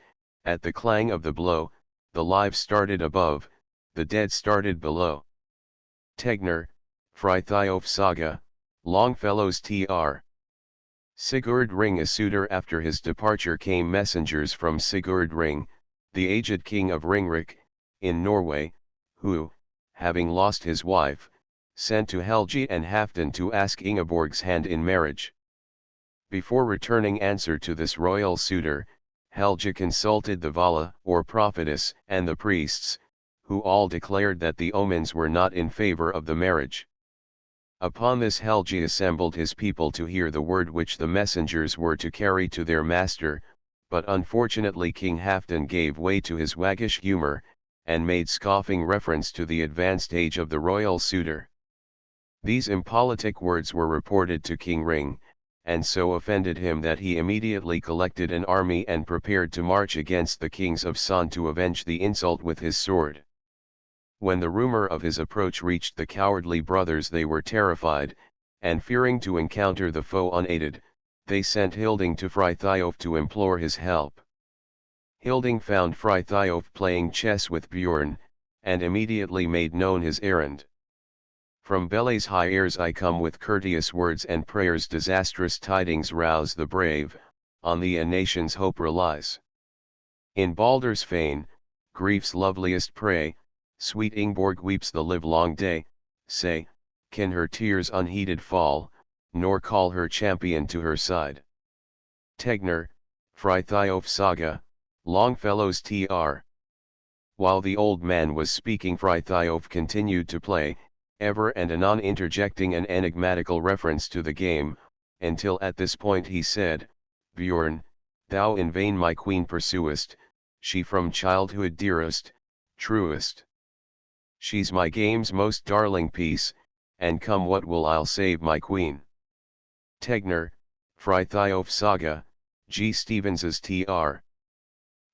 At the clang of the blow, the live started above, the dead started below. Tegner, Frithiof Saga, Longfellow's Tr. Sigurd Ring. Isuder. After his departure came messengers from Sigurd Ring, the aged king of Ringrick, in Norway, who, having lost his wife, sent to Helge and Halfdan to ask Ingeborg's hand in marriage. Before returning answer to this royal suitor, Helge consulted the Vala or prophetess and the priests, who all declared that the omens were not in favor of the marriage. Upon this Helge assembled his people to hear the word which the messengers were to carry to their master, but unfortunately King Halfdan gave way to his waggish humor, and made scoffing reference to the advanced age of the royal suitor. These impolitic words were reported to King Ring, and so offended him that he immediately collected an army and prepared to march against the kings of Son to avenge the insult with his sword. When the rumor of his approach reached the cowardly brothers, they were terrified, and fearing to encounter the foe unaided, they sent Hilding to Frithiof to implore his help. Hilding found Frithiof playing chess with Bjorn, and immediately made known his errand. From Bele's high airs I come with courteous words and prayers, disastrous tidings rouse the brave, on thee a nation's hope relies. In Baldur's fane, grief's loveliest prey, sweet Ingborg weeps the livelong day, say, can her tears unheeded fall, nor call her champion to her side. Tegner, Frithiof Saga, Longfellow's Tr. While the old man was speaking, Frithiof continued to play, ever and anon interjecting an enigmatical reference to the game, until at this point he said, Bjorn, thou in vain my queen pursuest, she from childhood dearest, truest. She's my game's most darling piece, and come what will I'll save my queen. Tegner, Frithiof Saga, G. Stevens's Tr.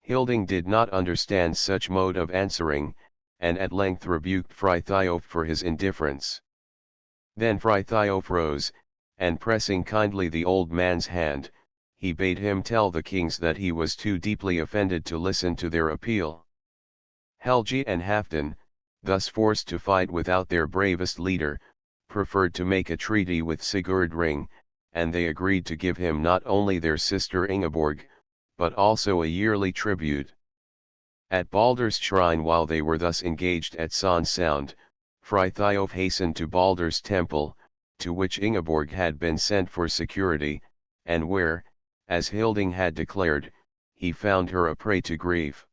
Hilding did not understand such mode of answering, and at length rebuked Frithiof for his indifference. Then Frithiof rose, and pressing kindly the old man's hand, he bade him tell the kings that he was too deeply offended to listen to their appeal. Helgi and Halfdan, thus forced to fight without their bravest leader, preferred to make a treaty with Sigurd Ring, and they agreed to give him not only their sister Ingeborg, but also a yearly tribute. At Baldur's shrine, while they were thus engaged at Son Sound, Frithiof hastened to Baldur's temple, to which Ingeborg had been sent for security, and where, as Hilding had declared, he found her a prey to grief.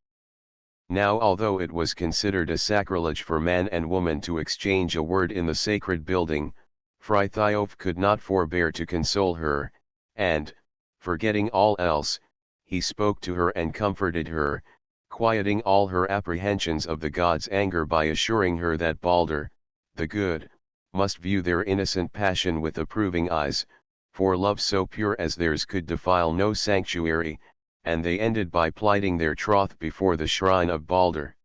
Now, although it was considered a sacrilege for man and woman to exchange a word in the sacred building, Frithiof could not forbear to console her, and, forgetting all else, he spoke to her and comforted her, quieting all her apprehensions of the gods' anger by assuring her that Baldur, the good, must view their innocent passion with approving eyes, for love so pure as theirs could defile no sanctuary, and they ended by plighting their troth before the shrine of Baldur.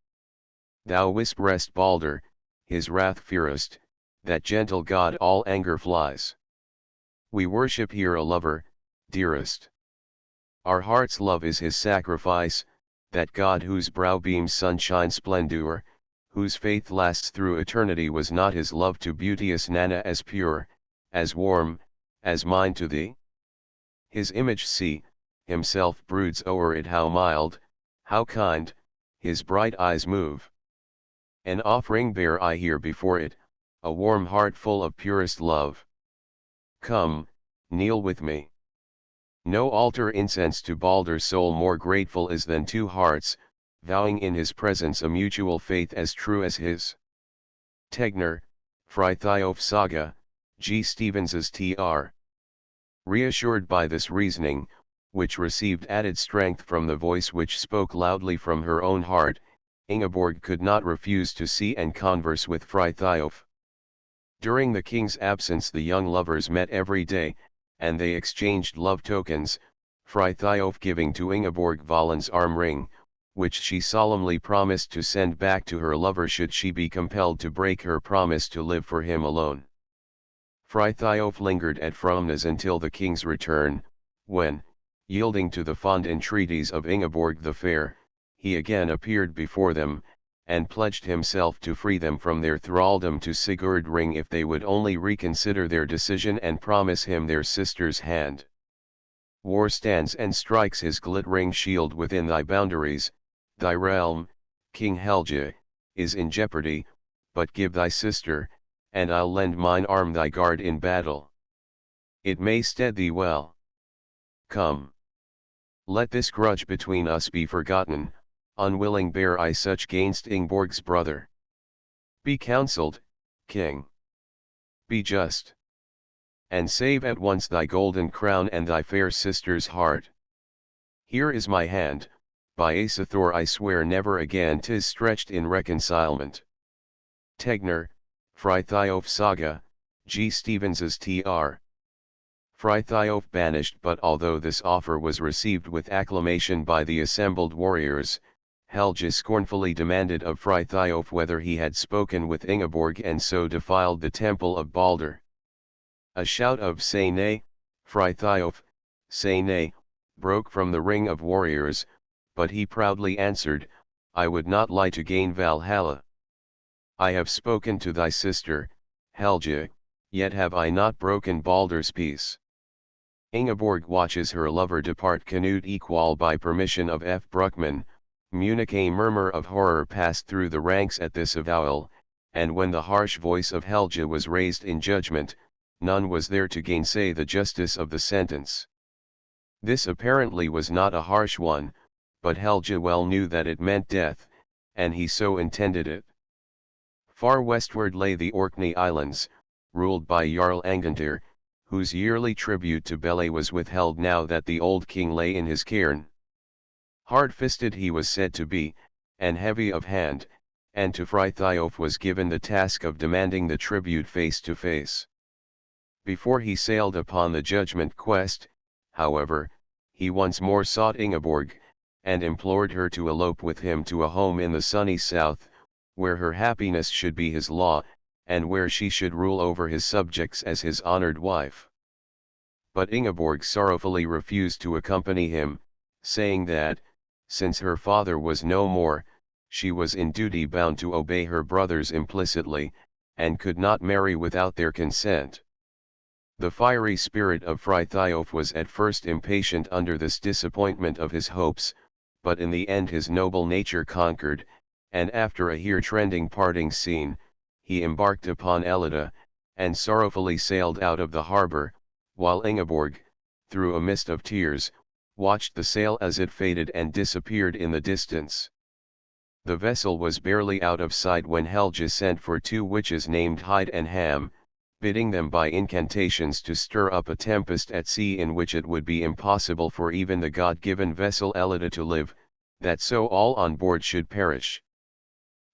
Thou whisperest Baldur, his wrath fearest, that gentle god all anger flies. We worship here a lover, dearest. Our heart's love is his sacrifice, that God whose brow beams sunshine splendor, whose faith lasts through eternity. Was not his love to beauteous Nanna as pure, as warm, as mine to thee? His image see, himself broods o'er it, how mild, how kind, his bright eyes move. An offering bear I here before it, a warm heart full of purest love. Come, kneel with me. No altar incense to Baldur's soul more grateful is than two hearts, vowing in his presence a mutual faith as true as his. Tegner, Frithiof Saga, G. Stevens's Tr. Reassured by this reasoning, which received added strength from the voice which spoke loudly from her own heart, Ingeborg could not refuse to see and converse with Frithiof. During the king's absence the young lovers met every day, and they exchanged love tokens, Frithiof giving to Ingeborg Valin's arm ring, which she solemnly promised to send back to her lover should she be compelled to break her promise to live for him alone. Frithiof lingered at Fromnes until the king's return, when, yielding to the fond entreaties of Ingeborg the Fair, he again appeared before them, and pledged himself to free them from their thraldom to Sigurd Ring if they would only reconsider their decision and promise him their sister's hand. War stands and strikes his glittering shield within thy boundaries, thy realm, King Helgi, is in jeopardy, but give thy sister, and I'll lend mine arm thy guard in battle. It may stead thee well. Come. Let this grudge between us be forgotten, unwilling bear I such gainst Ingeborg's brother. Be counselled, king. Be just. And save at once thy golden crown and thy fair sister's heart. Here is my hand, by Asathor I swear never again 'tis stretched in reconcilement. Tegner, Frithiof Saga, G. Stevens's Tr. Frithiof banished, but although this offer was received with acclamation by the assembled warriors, Helge scornfully demanded of Frithiof whether he had spoken with Ingeborg and so defiled the temple of Balder. A shout of "Say nay, Frithiof, say nay," broke from the ring of warriors, but he proudly answered, "I would not lie to gain Valhalla. I have spoken to thy sister, Helge, yet have I not broken Balder's peace." Ingeborg watches her lover depart Canute equal by permission of F. Bruckmann. Munich. A murmur of horror passed through the ranks at this avowal, and when the harsh voice of Helge was raised in judgment, none was there to gainsay the justice of the sentence. This apparently was not a harsh one, but Helge well knew that it meant death, and he so intended it. Far westward lay the Orkney Islands, ruled by Jarl Angantyr, whose yearly tribute to Bele was withheld now that the old king lay in his cairn. Hard-fisted he was said to be, and heavy of hand, and to Frithiof was given the task of demanding the tribute face to face. Before he sailed upon the judgment quest, however, he once more sought Ingeborg, and implored her to elope with him to a home in the sunny south, where her happiness should be his law, and where she should rule over his subjects as his honored wife. But Ingeborg sorrowfully refused to accompany him, saying that, since her father was no more, she was in duty bound to obey her brothers implicitly, and could not marry without their consent. The fiery spirit of Frithiof was at first impatient under this disappointment of his hopes, but in the end his noble nature conquered, and after a here-trending parting scene, he embarked upon Ellida, and sorrowfully sailed out of the harbor, while Ingeborg, through a mist of tears, watched the sail as it faded and disappeared in the distance. The vessel was barely out of sight when Helge sent for two witches named Heid and Ham, bidding them by incantations to stir up a tempest at sea in which it would be impossible for even the god-given vessel Ellida to live, that so all on board should perish.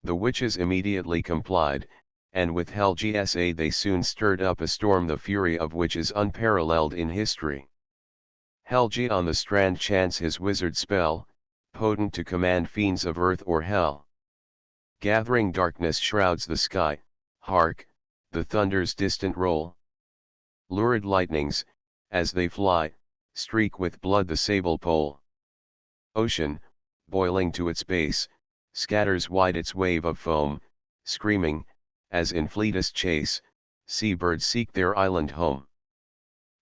The witches immediately complied, and with Helge's aid they soon stirred up a storm the fury of which is unparalleled in history. Helge on the strand chants his wizard spell, potent to command fiends of earth or hell. Gathering darkness shrouds the sky, hark, the thunder's distant roll. Lurid lightnings, as they fly, streak with blood the sable pole. Ocean, boiling to its base, scatters wide its wave of foam, screaming, as in fleetest chase, sea-birds seek their island home.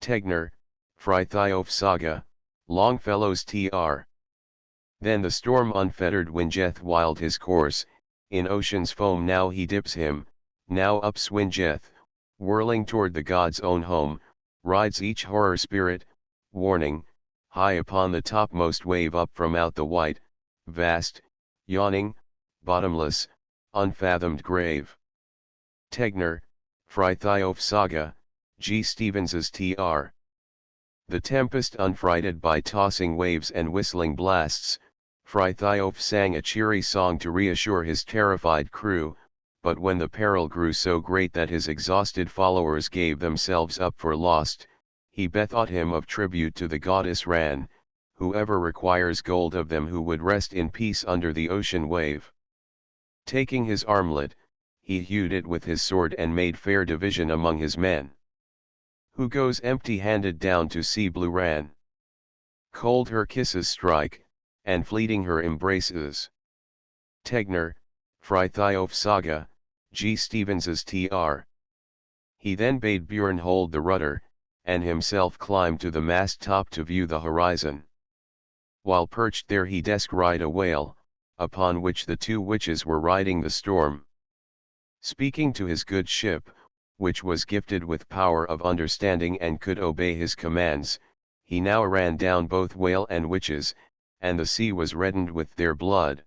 Tegner, Frithiof Saga, Longfellow's tr. Then the storm unfettered wingeth wild his course, in ocean's foam now he dips him, now upswingeth, whirling toward the god's own home, rides each horror spirit, warning, high upon the topmost wave up from out the white, vast, yawning, bottomless, unfathomed grave. Tegner, Frithiof Saga, G. Stevens's tr. The tempest unfrighted by tossing waves and whistling blasts, Frithiof sang a cheery song to reassure his terrified crew, but when the peril grew so great that his exhausted followers gave themselves up for lost, he bethought him of tribute to the goddess Ran, whoever requires gold of them who would rest in peace under the ocean wave. Taking his armlet, he hewed it with his sword and made fair division among his men. Who goes empty-handed down to sea blue Ran? Cold her kisses strike, and fleeting her embraces. Tegner, Frithiof Saga, G. Stevens's tr. He then bade Björn hold the rudder, and himself climb to the mast-top to view the horizon. While perched there he descried a whale, upon which the two witches were riding the storm. Speaking to his good ship, which was gifted with power of understanding and could obey his commands, he now ran down both whale and witches, and the sea was reddened with their blood.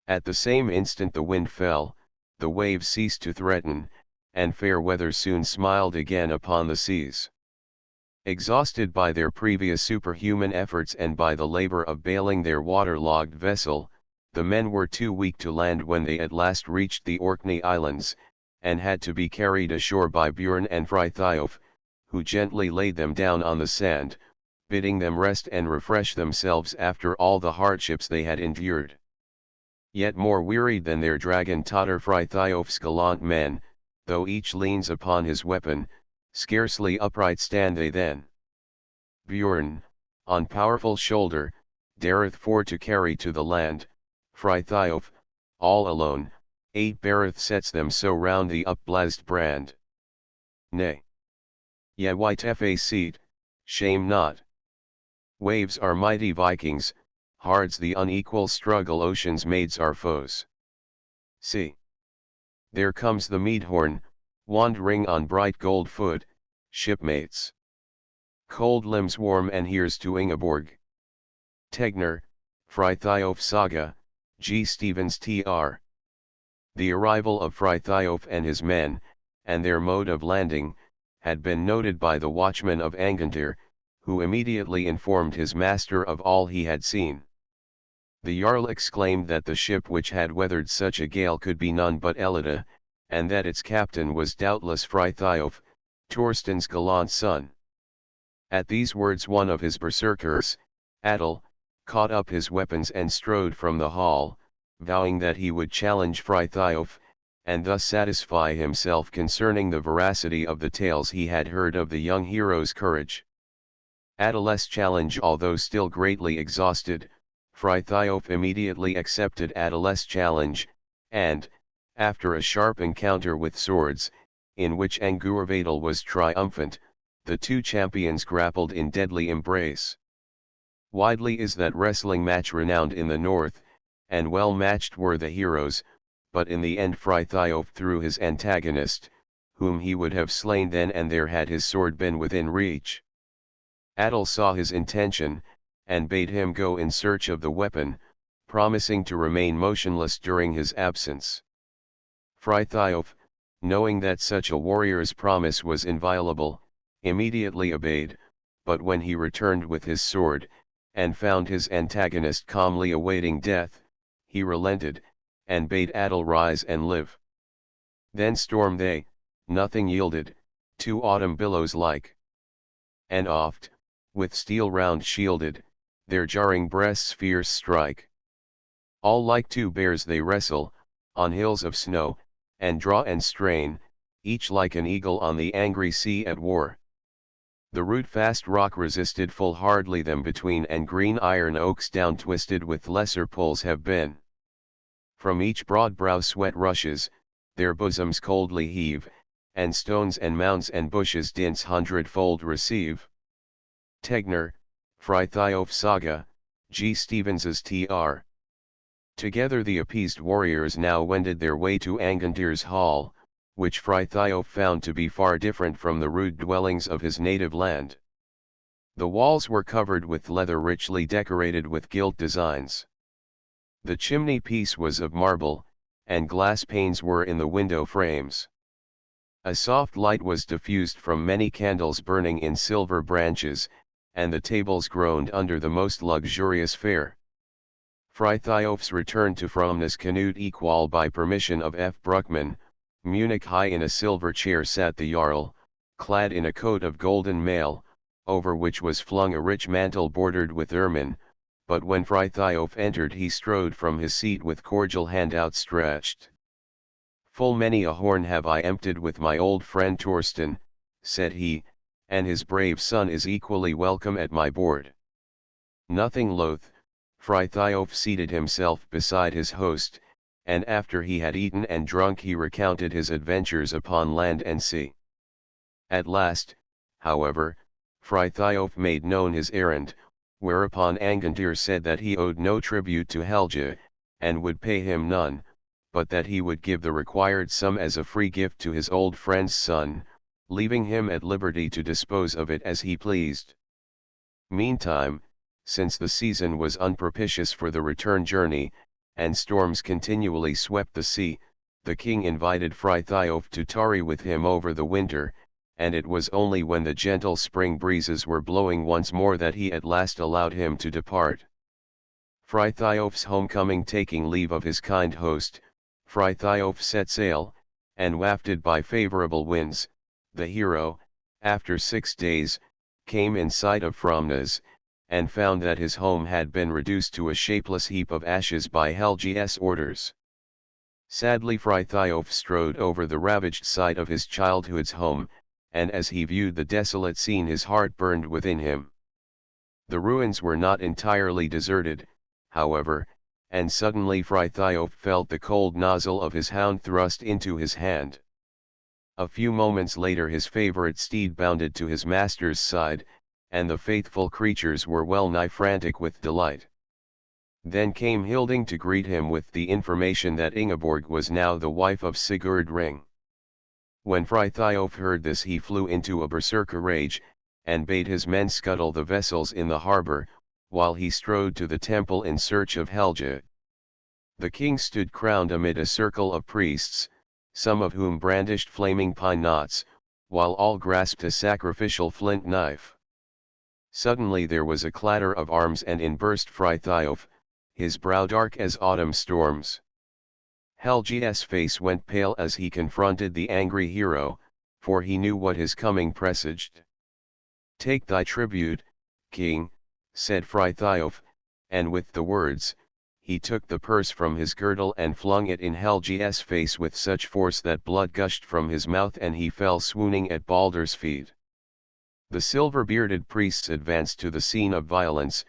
At the same instant the wind fell, the waves ceased to threaten, and fair weather soon smiled again upon the seas. Exhausted by their previous superhuman efforts and by the labor of bailing their waterlogged vessel, the men were too weak to land when they at last reached the Orkney Islands, and had to be carried ashore by Björn and Frithiof, who gently laid them down on the sand, bidding them rest and refresh themselves after all the hardships they had endured. Yet more wearied than their dragon totter Frithjof's gallant men, though each leans upon his weapon, scarcely upright stand they then. Bjorn, on powerful shoulder, dareth for to carry to the land, Frithjof, all alone, 8 beareth sets them so round the upblazed brand. Nay. Ye white fact, shame not. Waves are mighty Vikings, hards the unequal struggle ocean's maids are foes. See. There comes the Meadhorn, wandering on bright gold foot, shipmates. Cold limbs warm and here's to Ingeborg. Tegner, Frithjof Saga, G. Stevens Tr. The arrival of Frithjof and his men, and their mode of landing, had been noted by the watchman of Angantyr, who immediately informed his master of all he had seen. The Jarl exclaimed that the ship which had weathered such a gale could be none but Ellida, and that its captain was doubtless Frithjof, Thorsten's gallant son. At these words one of his berserkers, Adel, caught up his weapons and strode from the hall, vowing that he would challenge Frithjof, and thus satisfy himself concerning the veracity of the tales he had heard of the young hero's courage. Adel's challenge, although still greatly exhausted, Frithjof immediately accepted Adel's challenge, and, after a sharp encounter with swords, in which Angurvadel was triumphant, the two champions grappled in deadly embrace. Widely is that wrestling match renowned in the north, and well matched were the heroes, but in the end Frithjof threw his antagonist, whom he would have slain then and there had his sword been within reach. Adel saw his intention, and bade him go in search of the weapon, promising to remain motionless during his absence. Frithjof, knowing that such a warrior's promise was inviolable, immediately obeyed, but when he returned with his sword, and found his antagonist calmly awaiting death, he relented, and bade Adel rise and live. Then stormed they, nothing yielded, two autumn billows like. And oft, with steel round shielded, their jarring breasts fierce strike. All like two bears they wrestle, on hills of snow, and draw and strain, each like an eagle on the angry sea at war. The root-fast rock resisted full hardly them between, and green iron oaks down twisted with lesser pulls have been. From each broad brow sweat rushes, their bosoms coldly heave, and stones and mounds and bushes dints hundredfold receive. Tegner, Frithjof Saga, G. Stevens's Tr. Together the appeased warriors now wended their way to Angantyr's hall, which Frithjof found to be far different from the rude dwellings of his native land. The walls were covered with leather richly decorated with gilt designs. The chimney piece was of marble, and glass panes were in the window frames. A soft light was diffused from many candles burning in silver branches, and the tables groaned under the most luxurious fare. Frithjof's return to Fromness Canute equal by permission of F. Bruckmann, Munich. High in a silver chair sat the Jarl, clad in a coat of golden mail, over which was flung a rich mantle bordered with ermine, but when Frithjof entered he strode from his seat with cordial hand outstretched. "Full many a horn have I emptied with my old friend Thorsten," said he, "and his brave son is equally welcome at my board." Nothing loath, Frithjof seated himself beside his host, and after he had eaten and drunk he recounted his adventures upon land and sea. At last, however, Frithjof made known his errand, whereupon Angantyr said that he owed no tribute to Helge, and would pay him none, but that he would give the required sum as a free gift to his old friend's son, leaving him at liberty to dispose of it as he pleased. Meantime, since the season was unpropitious for the return journey, and storms continually swept the sea, the king invited Frithjof to tarry with him over the winter, and it was only when the gentle spring breezes were blowing once more that he at last allowed him to depart. Frithjof's homecoming. Taking leave of his kind host, Frithjof set sail, and wafted by favorable winds, the hero, after 6 days, came in sight of Fromnes, and found that his home had been reduced to a shapeless heap of ashes by Helge's orders. Sadly Frithiof strode over the ravaged site of his childhood's home, and as he viewed the desolate scene his heart burned within him. The ruins were not entirely deserted, however, and suddenly Frithiof felt the cold nozzle of his hound thrust into his hand. A few moments later his favorite steed bounded to his master's side, and the faithful creatures were well nigh frantic with delight. Then came Hilding to greet him with the information that Ingeborg was now the wife of Sigurd Ring. When Frithiof heard this he flew into a berserker rage, and bade his men scuttle the vessels in the harbour, while he strode to the temple in search of Helge. The king stood crowned amid a circle of priests, some of whom brandished flaming pine knots, while all grasped a sacrificial flint knife. Suddenly there was a clatter of arms and in burst Frithiof, his brow dark as autumn storms. Helge's face went pale as he confronted the angry hero, for he knew what his coming presaged. "Take thy tribute, king," said Frithiof, and with the words, he took the purse from his girdle and flung it in Helge's face with such force that blood gushed from his mouth and he fell swooning at Balder's feet. The silver-bearded priests advanced to the scene of violence,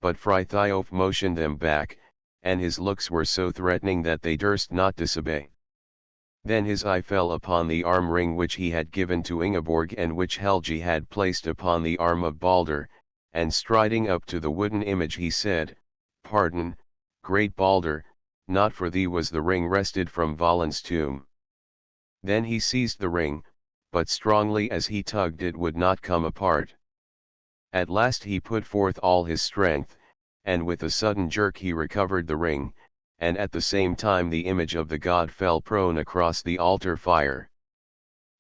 but Frithiof motioned them back, and his looks were so threatening that they durst not disobey. Then his eye fell upon the arm ring which he had given to Ingeborg and which Helge had placed upon the arm of Balder, and striding up to the wooden image he said, "Pardon, great Balder, not for thee was the ring wrested from Valin's tomb." Then he seized the ring, but strongly as he tugged it would not come apart. At last he put forth all his strength, and with a sudden jerk he recovered the ring, and at the same time the image of the god fell prone across the altar fire.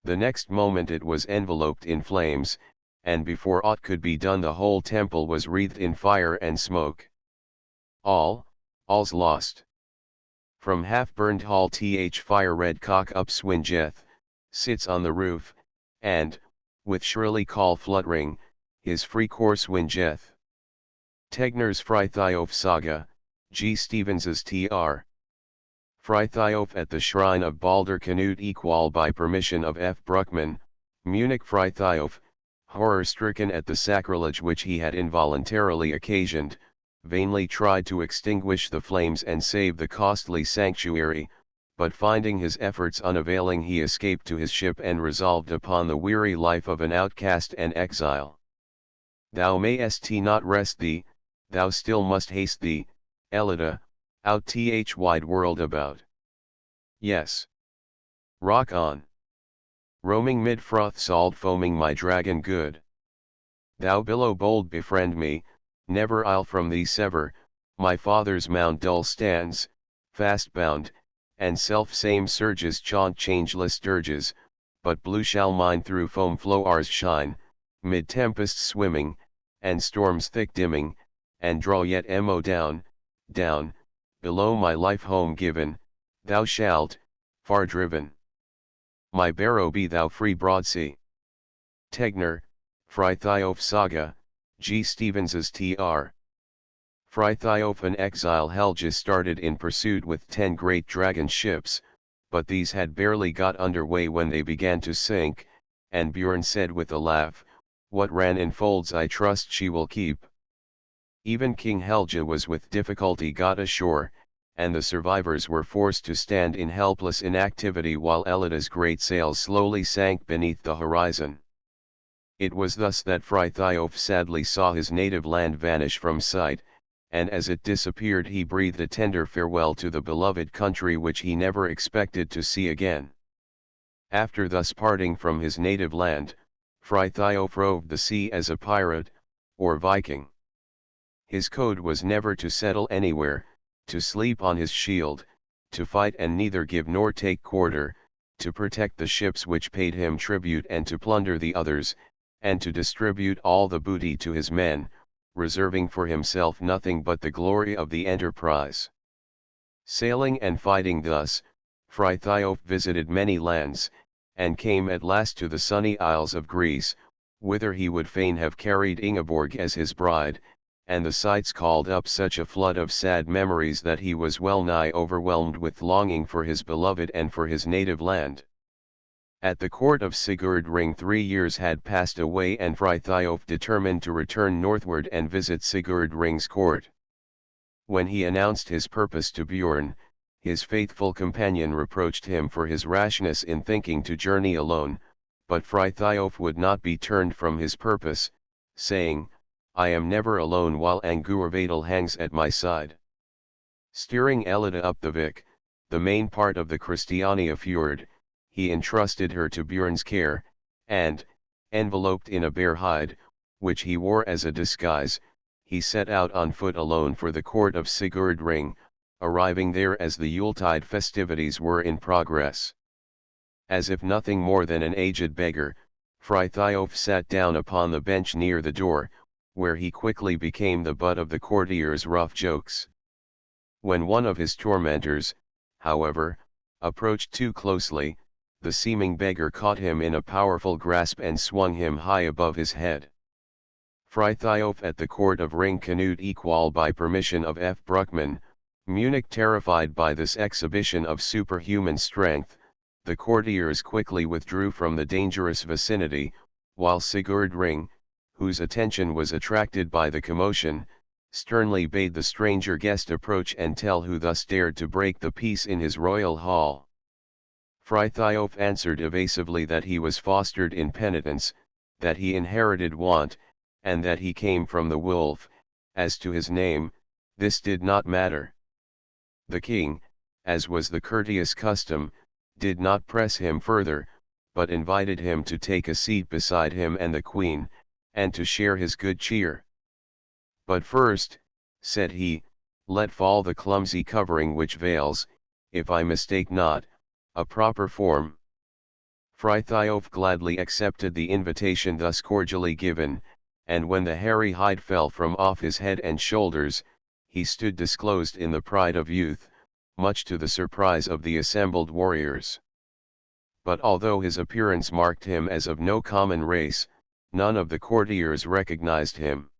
The next moment it was enveloped in flames, and before aught could be done the whole temple was wreathed in fire and smoke. All's lost. From half-burned hall fire-red cock up Swingeth, sits on the roof, and, with shrilly call fluttering, his free course wingeth. Tegner's Frithiof Saga, G. Stevens's Tr. Frithiof at the shrine of Balder Canute Equal by permission of F. Bruckmann, Munich. Frithiof, horror-stricken at the sacrilege which he had involuntarily occasioned, vainly tried to extinguish the flames and save the costly sanctuary, but finding his efforts unavailing he escaped to his ship and resolved upon the weary life of an outcast and exile. Thou mayest not rest thee, thou still must haste thee, Ellida, out wide world about. Yes. Rock on. Roaming mid froth salt foaming my dragon good. Thou billow bold befriend me, never I'll from thee sever, my father's mound dull stands, fast bound, and self-same surges chaunt changeless dirges, but blue shall mine through foam flow ours shine, mid tempests swimming, and storms thick dimming, and draw yet emo down, below my life home given, thou shalt, far driven. My barrow be thou free broad sea. Tegner, Frithiof Saga, G. Stevens's Tr. Frithiof an exile Helge started in pursuit with 10 great dragon ships, but these had barely got under way when they began to sink, and Bjorn said with a laugh, "What ran in folds I trust she will keep." Even King Helge was with difficulty got ashore, and the survivors were forced to stand in helpless inactivity while Ellida's great sails slowly sank beneath the horizon. It was thus that Frithiof sadly saw his native land vanish from sight, and as it disappeared he breathed a tender farewell to the beloved country which he never expected to see again. After thus parting from his native land, Frithiof roved the sea as a pirate, or Viking. His code was never to settle anywhere, to sleep on his shield, to fight and neither give nor take quarter, to protect the ships which paid him tribute and to plunder the others, and to distribute all the booty to his men, reserving for himself nothing but the glory of the enterprise. Sailing and fighting thus, Frithiof visited many lands, and came at last to the sunny isles of Greece, whither he would fain have carried Ingeborg as his bride, and the sights called up such a flood of sad memories that he was well nigh overwhelmed with longing for his beloved and for his native land. At the court of Sigurd Ring 3 years had passed away, and Frithiof determined to return northward and visit Sigurd Ring's court. When he announced his purpose to Bjorn, his faithful companion reproached him for his rashness in thinking to journey alone, but Frithiof would not be turned from his purpose, saying, "I am never alone while Angurvadal hangs at my side." Steering Elida up the Vik, the main part of the Christiania fjord, he entrusted her to Bjorn's care, and, enveloped in a bear hide, which he wore as a disguise, he set out on foot alone for the court of Sigurd Ring, arriving there as the Yuletide festivities were in progress. As if nothing more than an aged beggar, Frithiof sat down upon the bench near the door, where he quickly became the butt of the courtiers' rough jokes. When one of his tormentors, however, approached too closely, the seeming beggar caught him in a powerful grasp and swung him high above his head. Frithiof at the court of Ring Canute equal by permission of F. Bruckmann, Munich. Terrified by this exhibition of superhuman strength, the courtiers quickly withdrew from the dangerous vicinity, while Sigurd Ring, whose attention was attracted by the commotion, sternly bade the stranger guest approach and tell who thus dared to break the peace in his royal hall. Frithiof answered evasively that he was fostered in penitence, that he inherited want, and that he came from the wolf. As to his name, this did not matter. The king, as was the courteous custom, did not press him further, but invited him to take a seat beside him and the queen, and to share his good cheer. "But first," said he, "let fall the clumsy covering which veils, if I mistake not, a proper form." Frithiof gladly accepted the invitation thus cordially given, and when the hairy hide fell from off his head and shoulders, he stood disclosed in the pride of youth, much to the surprise of the assembled warriors. But although his appearance marked him as of no common race, none of the courtiers recognized him.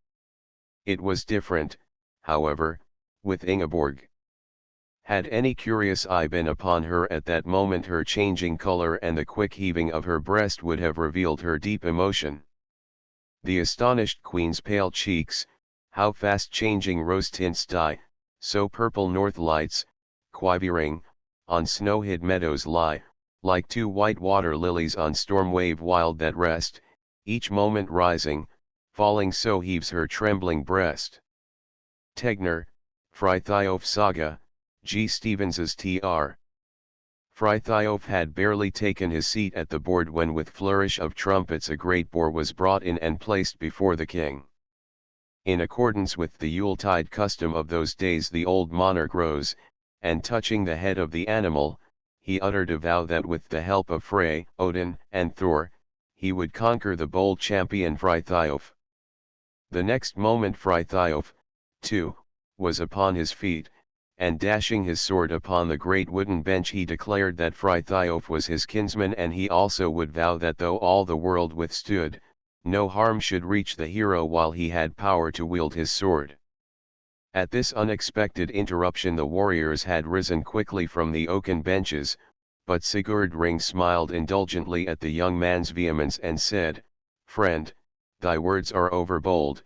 It was different, however, with Ingeborg. Had any curious eye been upon her at that moment, her changing color and the quick heaving of her breast would have revealed her deep emotion. The astonished queen's pale cheeks, how fast changing rose tints dye, so purple north lights, quivering, on snow-hid meadows lie, like two white water lilies on storm wave wild that rest, each moment rising, falling, so heaves her trembling breast. Tegner, Frithiof Saga, G. Stevens's Tr. Frithiof had barely taken his seat at the board when with flourish of trumpets a great boar was brought in and placed before the king. In accordance with the Yuletide custom of those days, the old monarch rose, and touching the head of the animal, he uttered a vow that with the help of Frey, Odin, and Thor, he would conquer the bold champion Frithiof. The next moment Frithiof, too, was upon his feet, and dashing his sword upon the great wooden bench he declared that Frithiof was his kinsman, and he also would vow that though all the world withstood, no harm should reach the hero while he had power to wield his sword. At this unexpected interruption the warriors had risen quickly from the oaken benches, but Sigurd Ring smiled indulgently at the young man's vehemence and said, "Friend, thy words are overbold,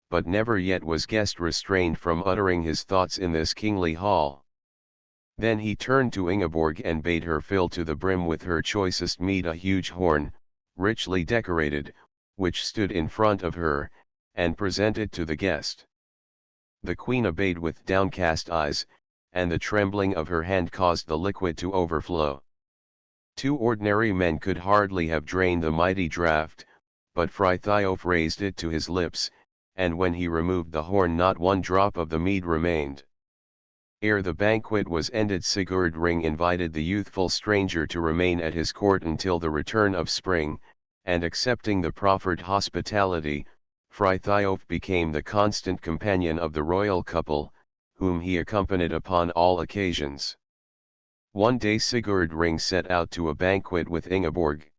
but never yet was guest restrained from uttering his thoughts in this kingly hall." Then he turned to Ingeborg and bade her fill to the brim with her choicest mead a huge horn, richly decorated, which stood in front of her, and present it to the guest. The queen obeyed with downcast eyes, and the trembling of her hand caused the liquid to overflow. Two ordinary men could hardly have drained the mighty draught, but Frithiof raised it to his lips, and when he removed the horn not one drop of the mead remained. Ere the banquet was ended Sigurd Ring invited the youthful stranger to remain at his court until the return of spring, and accepting the proffered hospitality, Frithiof became the constant companion of the royal couple, whom he accompanied upon all occasions. One day Sigurd Ring set out to a banquet with Ingeborg.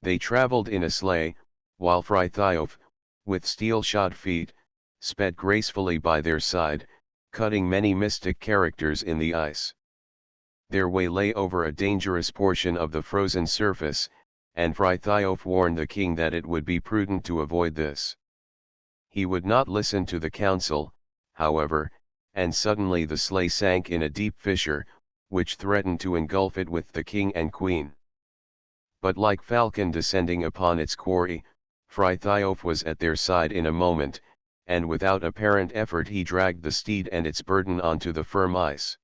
They travelled in a sleigh, while Frithiof, with steel-shod feet, sped gracefully by their side, cutting many mystic characters in the ice. Their way lay over a dangerous portion of the frozen surface, and Frithiof warned the king that it would be prudent to avoid this. He would not listen to the counsel, however, and suddenly the sleigh sank in a deep fissure, which threatened to engulf it with the king and queen. But like falcon descending upon its quarry, Frithiof was at their side in a moment, and without apparent effort he dragged the steed and its burden onto the firm ice.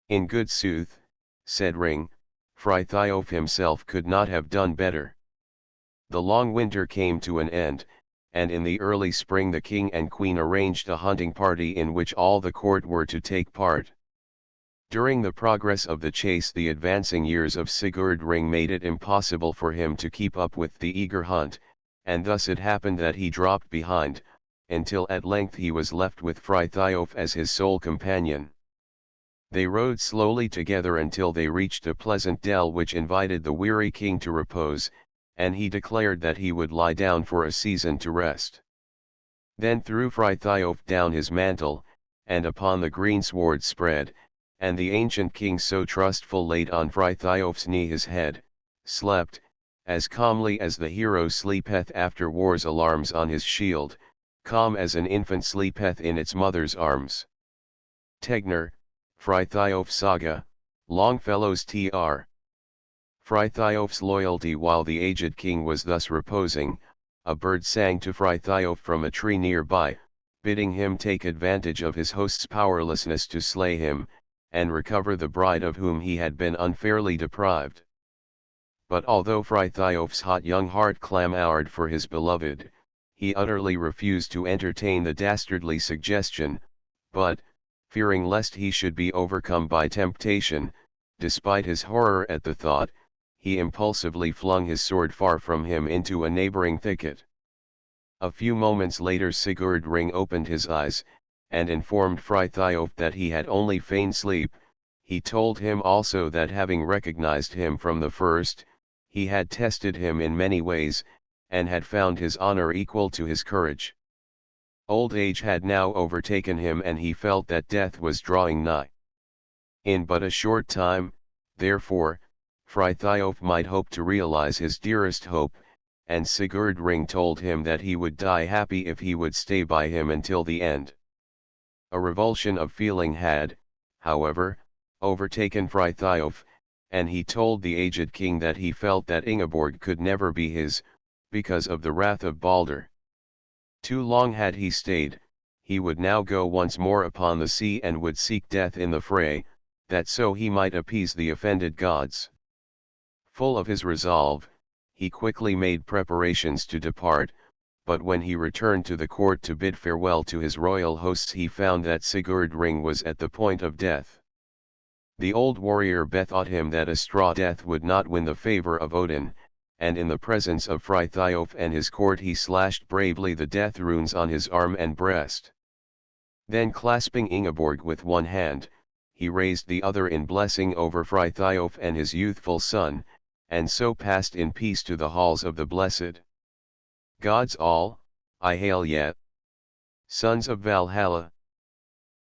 In good sooth, said Ring, Frithiof himself could not have done better. The long winter came to an end, and in the early spring the king and queen arranged a hunting party in which all the court were to take part. During the progress of the chase the advancing years of Sigurd Ring made it impossible for him to keep up with the eager hunt, and thus it happened that he dropped behind, until at length he was left with Frithiof as his sole companion. They rode slowly together until they reached a pleasant dell which invited the weary king to repose, and he declared that he would lie down for a season to rest. Then threw Frithiof down his mantle, and upon the greensward spread, and the ancient king so trustful laid on Frithiof's knee his head, slept, as calmly as the hero sleepeth after war's alarms on his shield, calm as an infant sleepeth in its mother's arms. Tegner, Frithiof Saga, Longfellow's Tr. Frithiof's loyalty. While the aged king was thus reposing, a bird sang to Frithiof from a tree nearby, bidding him take advantage of his host's powerlessness to slay him, and recover the bride of whom he had been unfairly deprived. But although Frithiof's hot young heart clamoured for his beloved, he utterly refused to entertain the dastardly suggestion, but, fearing lest he should be overcome by temptation, despite his horror at the thought, he impulsively flung his sword far from him into a neighboring thicket. A few moments later Sigurd Ring opened his eyes, and informed Frithiof that he had only feigned sleep. He told him also that having recognized him from the first, he had tested him in many ways, and had found his honor equal to his courage. Old age had now overtaken him and he felt that death was drawing nigh. In but a short time, therefore, Frithiof might hope to realize his dearest hope, and Sigurd Ring told him that he would die happy if he would stay by him until the end. A revulsion of feeling had, however, overtaken Frithiof, and he told the aged king that he felt that Ingeborg could never be his, because of the wrath of Balder. Too long had he stayed, he would now go once more upon the sea and would seek death in the fray, that so he might appease the offended gods. Full of his resolve, he quickly made preparations to depart, but when he returned to the court to bid farewell to his royal hosts he found that Sigurd Ring was at the point of death. The old warrior bethought him that a straw death would not win the favor of Odin, and in the presence of Frithiof and his court he slashed bravely the death runes on his arm and breast. Then clasping Ingeborg with one hand, he raised the other in blessing over Frithiof and his youthful son, and so passed in peace to the halls of the blessed. Gods all, I hail yet. Sons of Valhalla.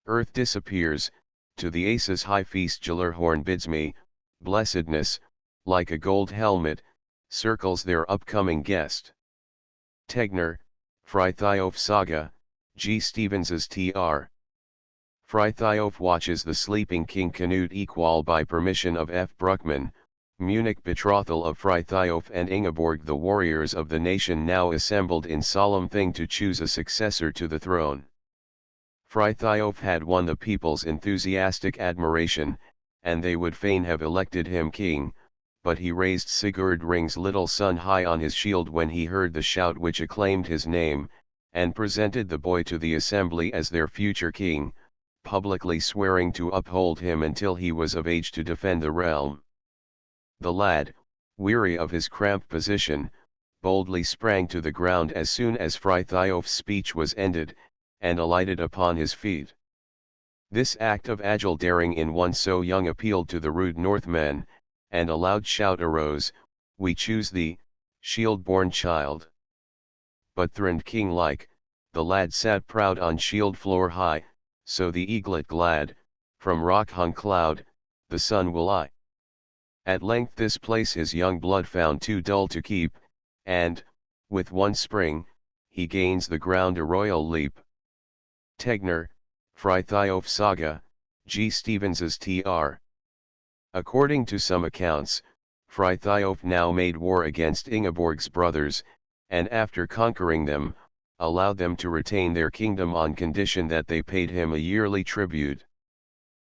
Earth disappears, to the Aces high feast Gjallarhorn bids me, blessedness, like a gold helmet, circles their upcoming guest. Tegner, Frithiof Saga, G. Stevens's Tr. Frithiof watches the sleeping king Canute Equal by permission of F. Bruckmann, Munich. Betrothal of Frithiof and Ingeborg. The warriors of the nation now assembled in solemn thing to choose a successor to the throne. Frithiof had won the people's enthusiastic admiration, and they would fain have elected him king, but he raised Sigurd Ring's little son high on his shield when he heard the shout which acclaimed his name, and presented the boy to the assembly as their future king, publicly swearing to uphold him until he was of age to defend the realm. The lad, weary of his cramped position, boldly sprang to the ground as soon as Frithiof's speech was ended, and alighted upon his feet. This act of agile daring in one so young appealed to the rude Northmen, and a loud shout arose, "We choose thee, shield-born child." But throned king-like, the lad sat proud on shield floor high, so the eaglet glad, from rock-hung cloud, the sun will eye. At length this place his young blood found too dull to keep, and, with one spring, he gains the ground a royal leap. Tegner, Frithiof Saga, G. Stevens's Tr. According to some accounts, Frithiof now made war against Ingeborg's brothers, and after conquering them, allowed them to retain their kingdom on condition that they paid him a yearly tribute.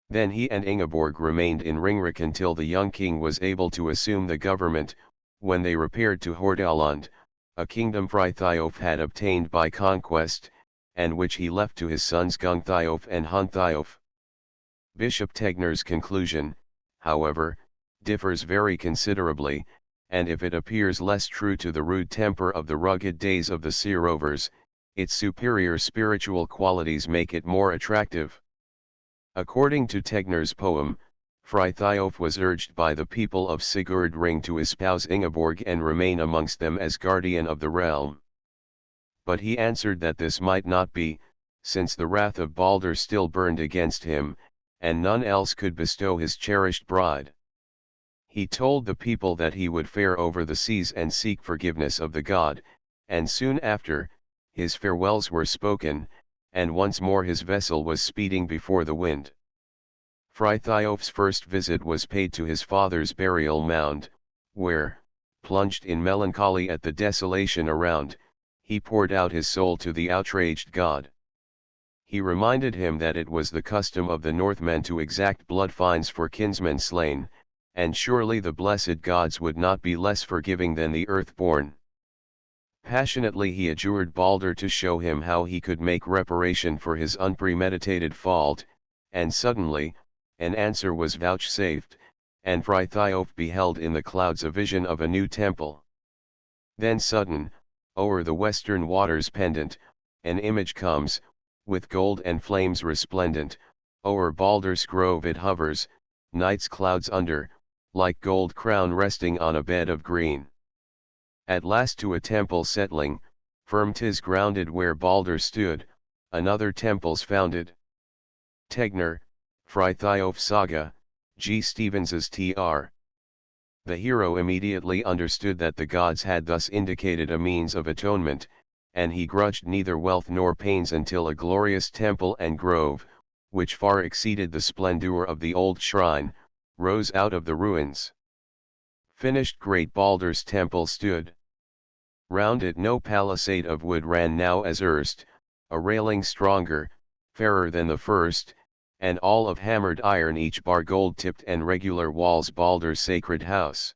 Then he and Ingeborg remained in Ringrick until the young king was able to assume the government, when they repaired to Hordaland, a kingdom Frithiof had obtained by conquest, and which he left to his sons Gungthiof and Hunthiof. Bishop Tegner's conclusion, however, differs very considerably, and if it appears less true to the rude temper of the rugged days of the sea rovers, its superior spiritual qualities make it more attractive. According to Tegner's poem, Frithiof was urged by the people of Sigurd Ring to espouse Ingeborg and remain amongst them as guardian of the realm. But he answered that this might not be, since the wrath of Balder still burned against him, and none else could bestow his cherished bride. He told the people that he would fare over the seas and seek forgiveness of the god, and soon after, his farewells were spoken, and once more his vessel was speeding before the wind. Frithiof's first visit was paid to his father's burial mound, where, plunged in melancholy at the desolation around, he poured out his soul to the outraged god. He reminded him that it was the custom of the Northmen to exact blood fines for kinsmen slain, and surely the blessed gods would not be less forgiving than the earth-born. Passionately he adjured Balder to show him how he could make reparation for his unpremeditated fault, and suddenly, an answer was vouchsafed, and Frithiof beheld in the clouds a vision of a new temple. Then sudden, o'er the western waters pendant, an image comes, with gold and flames resplendent, o'er Balder's grove it hovers, night's clouds under, like gold crown resting on a bed of green. At last to a temple settling, firm 'tis grounded where Balder stood, another temple's founded. Tegner, Frithiof Saga, G. Stevens's Tr. The hero immediately understood that the gods had thus indicated a means of atonement, and he grudged neither wealth nor pains until a glorious temple and grove, which far exceeded the splendor of the old shrine, rose out of the ruins. Finished great Balder's temple stood. Round it no palisade of wood ran now as erst, a railing stronger, fairer than the first, and all of hammered iron, each bar gold-tipped, and regular walls Balder's sacred house.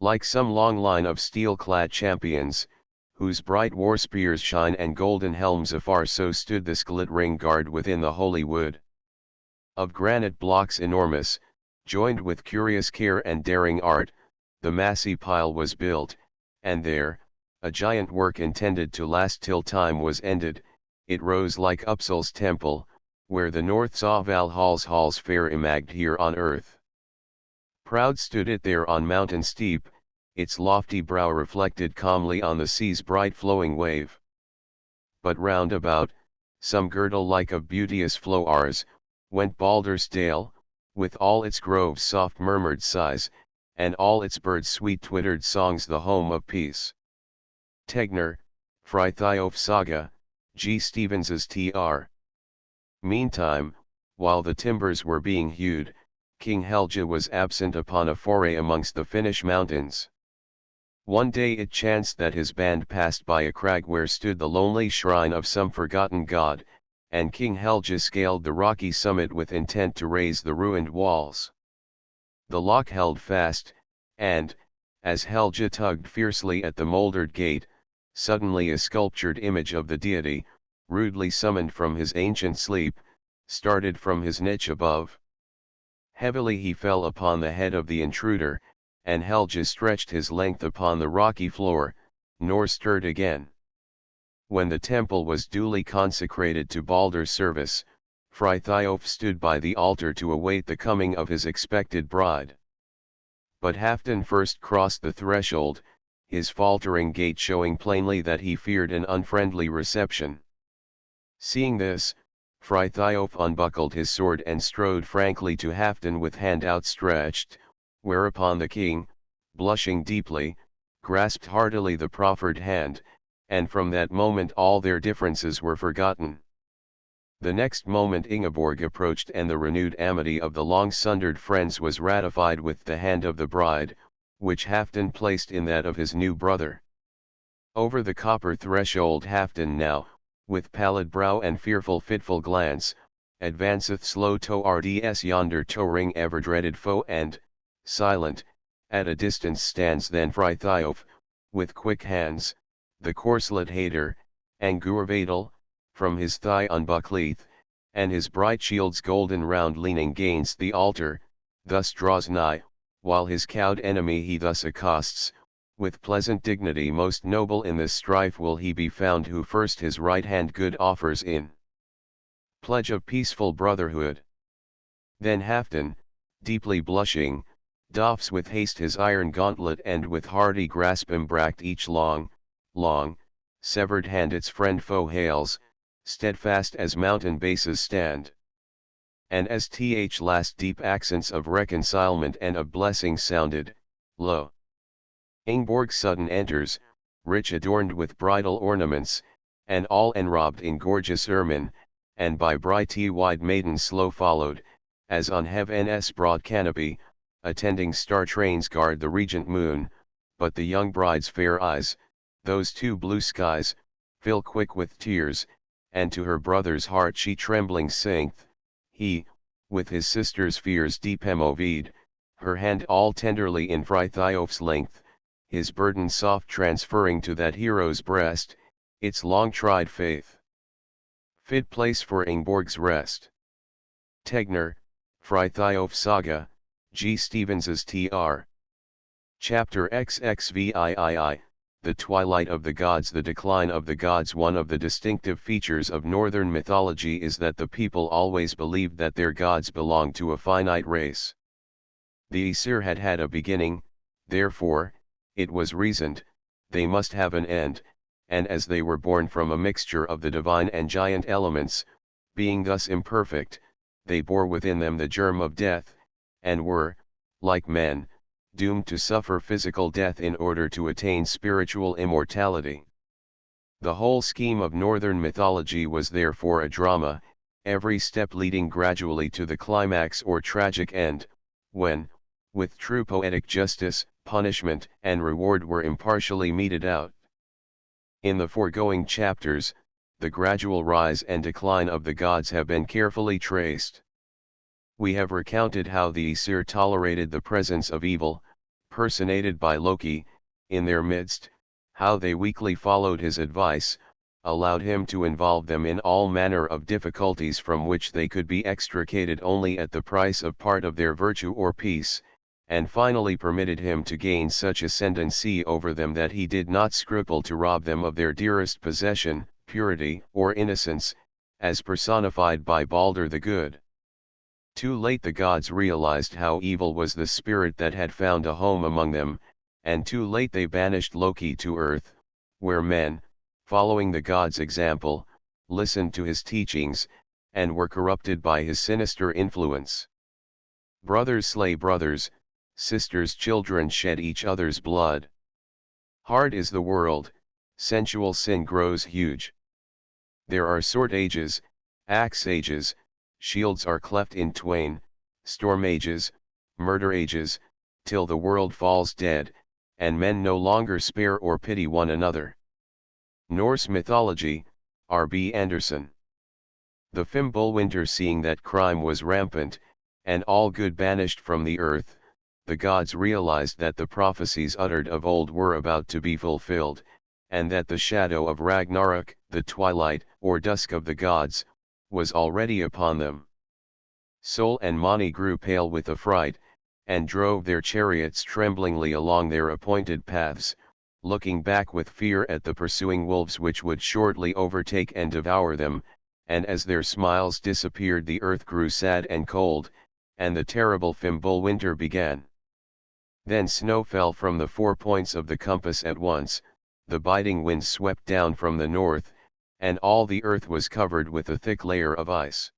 Like some long line of steel-clad champions, whose bright war spears shine and golden helms afar, so stood this glittering guard within the holy wood. Of granite blocks enormous, joined with curious care and daring art, the massy pile was built, and there, a giant work intended to last till time was ended, it rose like Uppsal's temple, where the North saw Valhall's halls fair imagined here on earth. Proud stood it there on mountain steep, its lofty brow reflected calmly on the sea's bright flowing wave. But round about, some girdle like of beauteous flowers, went Balder's dale, with all its groves soft murmured sighs, and all its birds sweet twittered songs, the home of peace. Tegner, Frithiof Saga, G. Stevens's Tr. Meantime, while the timbers were being hewed, King Helge was absent upon a foray amongst the Finnish mountains. One day it chanced that his band passed by a crag where stood the lonely shrine of some forgotten god, and King Helge scaled the rocky summit with intent to raise the ruined walls. The lock held fast, and, as Helge tugged fiercely at the mouldered gate, suddenly a sculptured image of the deity, rudely summoned from his ancient sleep, started from his niche above. Heavily he fell upon the head of the intruder, and Helge stretched his length upon the rocky floor, nor stirred again. When the temple was duly consecrated to Balder's service, Frithiof stood by the altar to await the coming of his expected bride. But Halfdan first crossed the threshold, his faltering gait showing plainly that he feared an unfriendly reception. Seeing this, Frithiof unbuckled his sword and strode frankly to Halfdan with hand outstretched, whereupon the king, blushing deeply, grasped heartily the proffered hand, and from that moment all their differences were forgotten. The next moment Ingeborg approached and the renewed amity of the long-sundered friends was ratified with the hand of the bride, which Halfdan placed in that of his new brother. Over the copper threshold Halfdan now, with pallid brow and fearful fitful glance, advanceth slow towards yonder towering ever-dreaded foe and, silent, at a distance stands then Frithiof, with quick hands, the corslet hater, and Guerber, from his thigh unbuckleth, and his bright shield's golden round leaning gainst the altar, thus draws nigh, while his cowed enemy he thus accosts, with pleasant dignity most noble in this strife will he be found who first his right hand good offers in pledge of peaceful brotherhood. Then Halfdan, deeply blushing, doffs with haste his iron gauntlet and with hearty grasp embract each long, severed hand its friend foe hails, steadfast as mountain bases stand. And as last deep accents of reconcilement and of blessing sounded, lo! Ingeborg sudden enters, rich adorned with bridal ornaments, and all enrobed in gorgeous ermine, and by bright-eyed maidens slow followed, as on heaven's broad canopy, attending star trains guard the regent moon, but the young bride's fair eyes, those two blue skies, fill quick with tears, and to her brother's heart she trembling sinketh, he, with his sister's fears deep moved, her hand all tenderly in Frithiof's length, his burden soft transferring to that hero's breast, its long-tried faith. Fit place for Ingeborg's rest. Tegner, Frithiof Saga, G. Stevens's Tr. Chapter XXVIII, The Twilight of the Gods. The decline of the gods. One of the distinctive features of northern mythology is that the people always believed that their gods belonged to a finite race. The Aesir had had a beginning, therefore, it was reasoned, they must have an end, and as they were born from a mixture of the divine and giant elements, being thus imperfect, they bore within them the germ of death, and were, like men, doomed to suffer physical death in order to attain spiritual immortality. The whole scheme of northern mythology was therefore a drama, every step leading gradually to the climax or tragic end, when, with true poetic justice, punishment and reward were impartially meted out. In the foregoing chapters, the gradual rise and decline of the gods have been carefully traced. We have recounted how the Aesir tolerated the presence of evil, personated by Loki, in their midst, how they weakly followed his advice, allowed him to involve them in all manner of difficulties from which they could be extricated only at the price of part of their virtue or peace, and finally permitted him to gain such ascendancy over them that he did not scruple to rob them of their dearest possession, purity or innocence, as personified by Balder the Good. Too late the gods realized how evil was the spirit that had found a home among them, and too late they banished Loki to earth, where men, following the god's example, listened to his teachings, and were corrupted by his sinister influence. Brothers slay brothers, sisters' children shed each other's blood. Hard is the world, sensual sin grows huge. There are sword ages, axe ages, shields are cleft in twain, storm ages, murder ages, till the world falls dead, and men no longer spare or pity one another. Norse Mythology, R. B. Anderson. The Fimbulwinter, seeing that crime was rampant, and all good banished from the earth, the gods realized that the prophecies uttered of old were about to be fulfilled, and that the shadow of Ragnarok, the twilight or dusk of the gods, was already upon them. Sol and Mani grew pale with affright, and drove their chariots tremblingly along their appointed paths, looking back with fear at the pursuing wolves which would shortly overtake and devour them, and as their smiles disappeared the earth grew sad and cold, and the terrible Fimbul winter began. Then snow fell from the 4 points of the compass at once, the biting wind swept down from the north, and all the earth was covered with a thick layer of ice.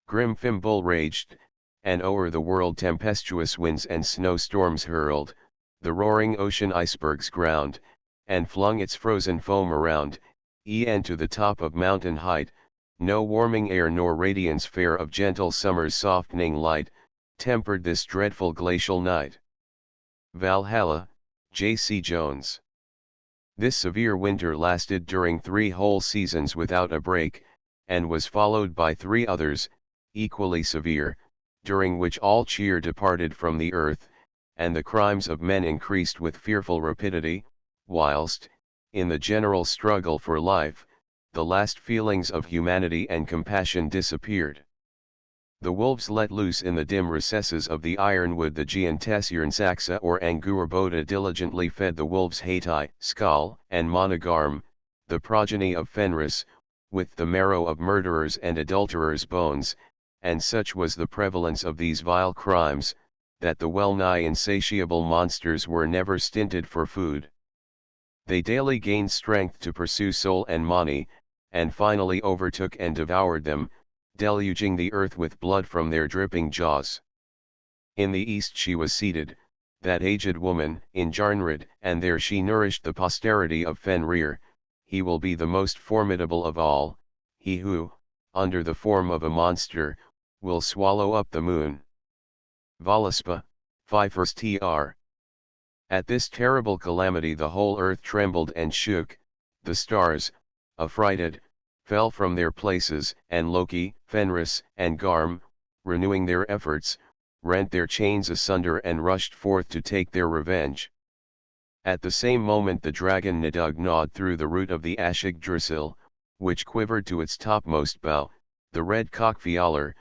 Grim Fimbul raged, and o'er the world tempestuous winds and snowstorms hurled, the roaring ocean icebergs ground, and flung its frozen foam around, e'en to the top of mountain height, no warming air nor radiance fair of gentle summer's softening light, tempered this dreadful glacial night. Valhalla, J. C. Jones. This severe winter lasted during 3 whole seasons without a break, and was followed by 3 others, equally severe, during which all cheer departed from the earth, and the crimes of men increased with fearful rapidity, whilst, in the general struggle for life, the last feelings of humanity and compassion disappeared. The wolves let loose in the dim recesses of the ironwood, the Giantesjärnsaxa or Angurboda diligently fed the wolves Hati, Skal, and Monogarm, the progeny of Fenris, with the marrow of murderers and adulterers' bones, and such was the prevalence of these vile crimes, that the well-nigh insatiable monsters were never stinted for food. They daily gained strength to pursue Sol and Mani, and finally overtook and devoured them, deluging the earth with blood from their dripping jaws. In the east she was seated, that aged woman, in Jarnrud, and there she nourished the posterity of Fenrir. He will be the most formidable of all, he who, under the form of a monster, will swallow up the moon. Völuspá, 5 tr. At this terrible calamity the whole earth trembled and shook, the stars, affrighted, fell from their places, and Loki, Fenris, and Garm, renewing their efforts, rent their chains asunder and rushed forth to take their revenge. At the same moment the dragon Nidug gnawed through the root of the Ashigdrasil, which quivered to its topmost bough. The red cock Fjalar,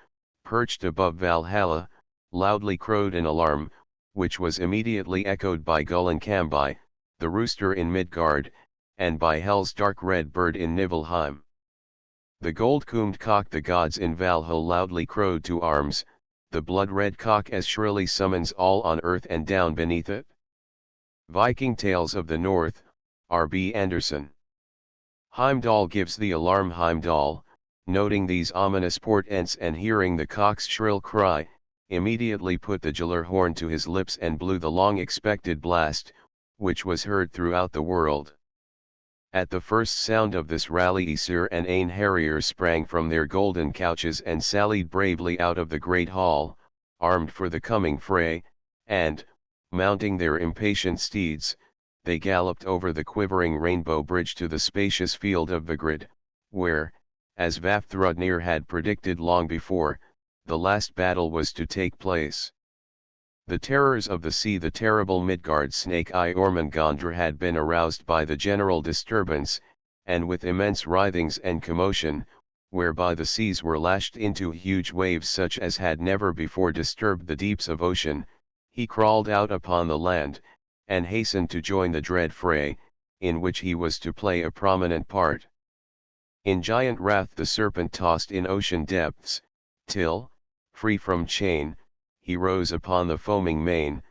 perched above Valhalla, loudly crowed in alarm, which was immediately echoed by Gullinkambi, the rooster in Midgard, and by Hel's dark red bird in Nibelheim. The gold-combed cock the gods in Valhall loudly crowed to arms, the blood-red cock as shrilly summons all on earth and down beneath it. Viking Tales of the North, R. B. Anderson. Heimdall gives the alarm. Heimdall, noting these ominous portents and hearing the cock's shrill cry, immediately put the Gjallar horn to his lips and blew the long-expected blast, which was heard throughout the world. At the first sound of this rally Aesir and Einherjar sprang from their golden couches and sallied bravely out of the great hall, armed for the coming fray, and, mounting their impatient steeds, they galloped over the quivering rainbow bridge to the spacious field of Vigrid, where, as Vafthrudnir had predicted long before, the last battle was to take place. The terrors of the sea, the terrible Midgard snake Jormungandr had been aroused by the general disturbance, and with immense writhings and commotion, whereby the seas were lashed into huge waves such as had never before disturbed the deeps of ocean, he crawled out upon the land, and hastened to join the dread fray, in which he was to play a prominent part. In giant wrath the serpent tossed in ocean depths, till, free from chain, he rose upon the foaming main,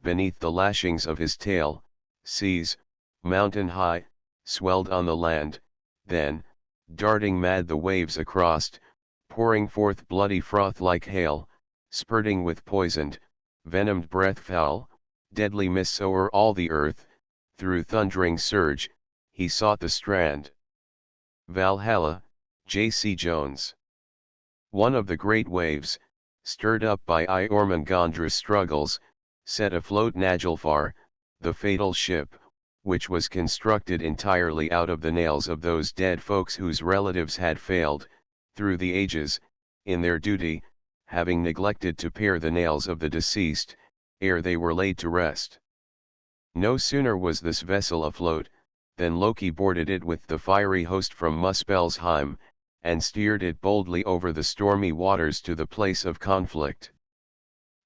beneath the lashings of his tail, seas, mountain high, swelled on the land, then, darting mad the waves across, pouring forth bloody froth like hail, spurting with poisoned, venomed breath foul, deadly mists o'er all the earth, through thundering surge, he sought the strand. Valhalla, J. C. Jones. One of the great waves, stirred up by Jormungandra's struggles, set afloat Naglfar, the fatal ship, which was constructed entirely out of the nails of those dead folks whose relatives had failed, through the ages, in their duty, having neglected to pare the nails of the deceased, ere they were laid to rest. No sooner was this vessel afloat, than Loki boarded it with the fiery host from Muspelheim, and steered it boldly over the stormy waters to the place of conflict.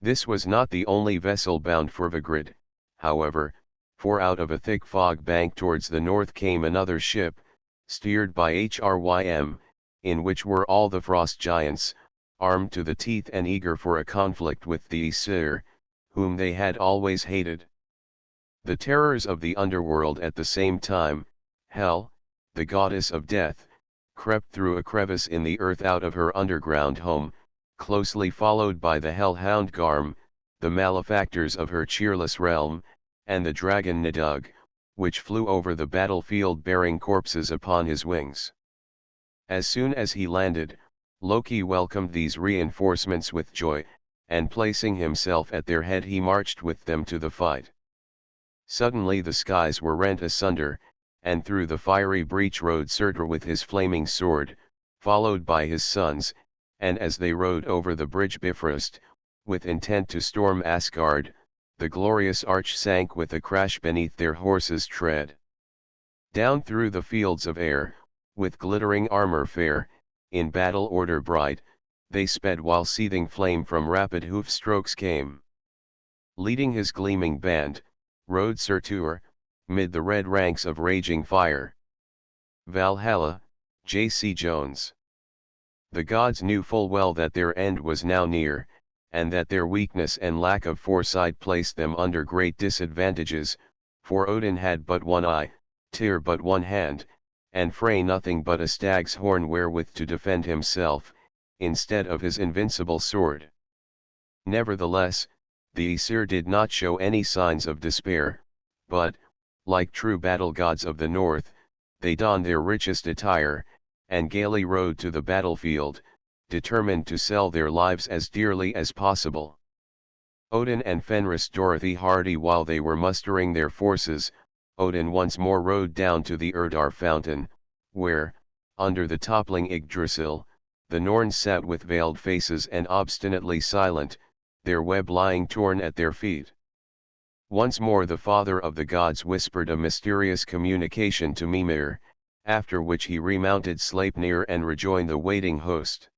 This was not the only vessel bound for Vigrid, however, for out of a thick fog bank towards the north came another ship, steered by Hrym, in which were all the frost giants, armed to the teeth and eager for a conflict with the Aesir, whom they had always hated. The terrors of the underworld at the same time, Hel, the goddess of death, crept through a crevice in the earth out of her underground home, closely followed by the hellhound Garm, the malefactors of her cheerless realm, and the dragon Nidug, which flew over the battlefield bearing corpses upon his wings. As soon as he landed, Loki welcomed these reinforcements with joy, and placing himself at their head he marched with them to the fight. Suddenly the skies were rent asunder, and through the fiery breach rode Surtr with his flaming sword, followed by his sons, and as they rode over the bridge Bifrost, with intent to storm Asgard, the glorious arch sank with a crash beneath their horses' tread. Down through the fields of air, with glittering armor fair, in battle order bright, they sped while seething flame from rapid hoof strokes came. Leading his gleaming band, rode Surtur, mid the red ranks of raging fire. Valhalla, J.C. Jones. The gods knew full well that their end was now near, and that their weakness and lack of foresight placed them under great disadvantages, for Odin had but one eye, Tyr but one hand, and Frey nothing but a stag's horn wherewith to defend himself, instead of his invincible sword. Nevertheless, the Aesir did not show any signs of despair, but, like true battle gods of the north, they donned their richest attire, and gaily rode to the battlefield, determined to sell their lives as dearly as possible. Odin and Fenris Dorothy hardy while they were mustering their forces, Odin once more rode down to the Urdar fountain, where, under the toppling Yggdrasil, the Norns sat with veiled faces and obstinately silent, their web lying torn at their feet. Once more the father of the gods whispered a mysterious communication to Mimir, after which he remounted Sleipnir and rejoined the waiting host.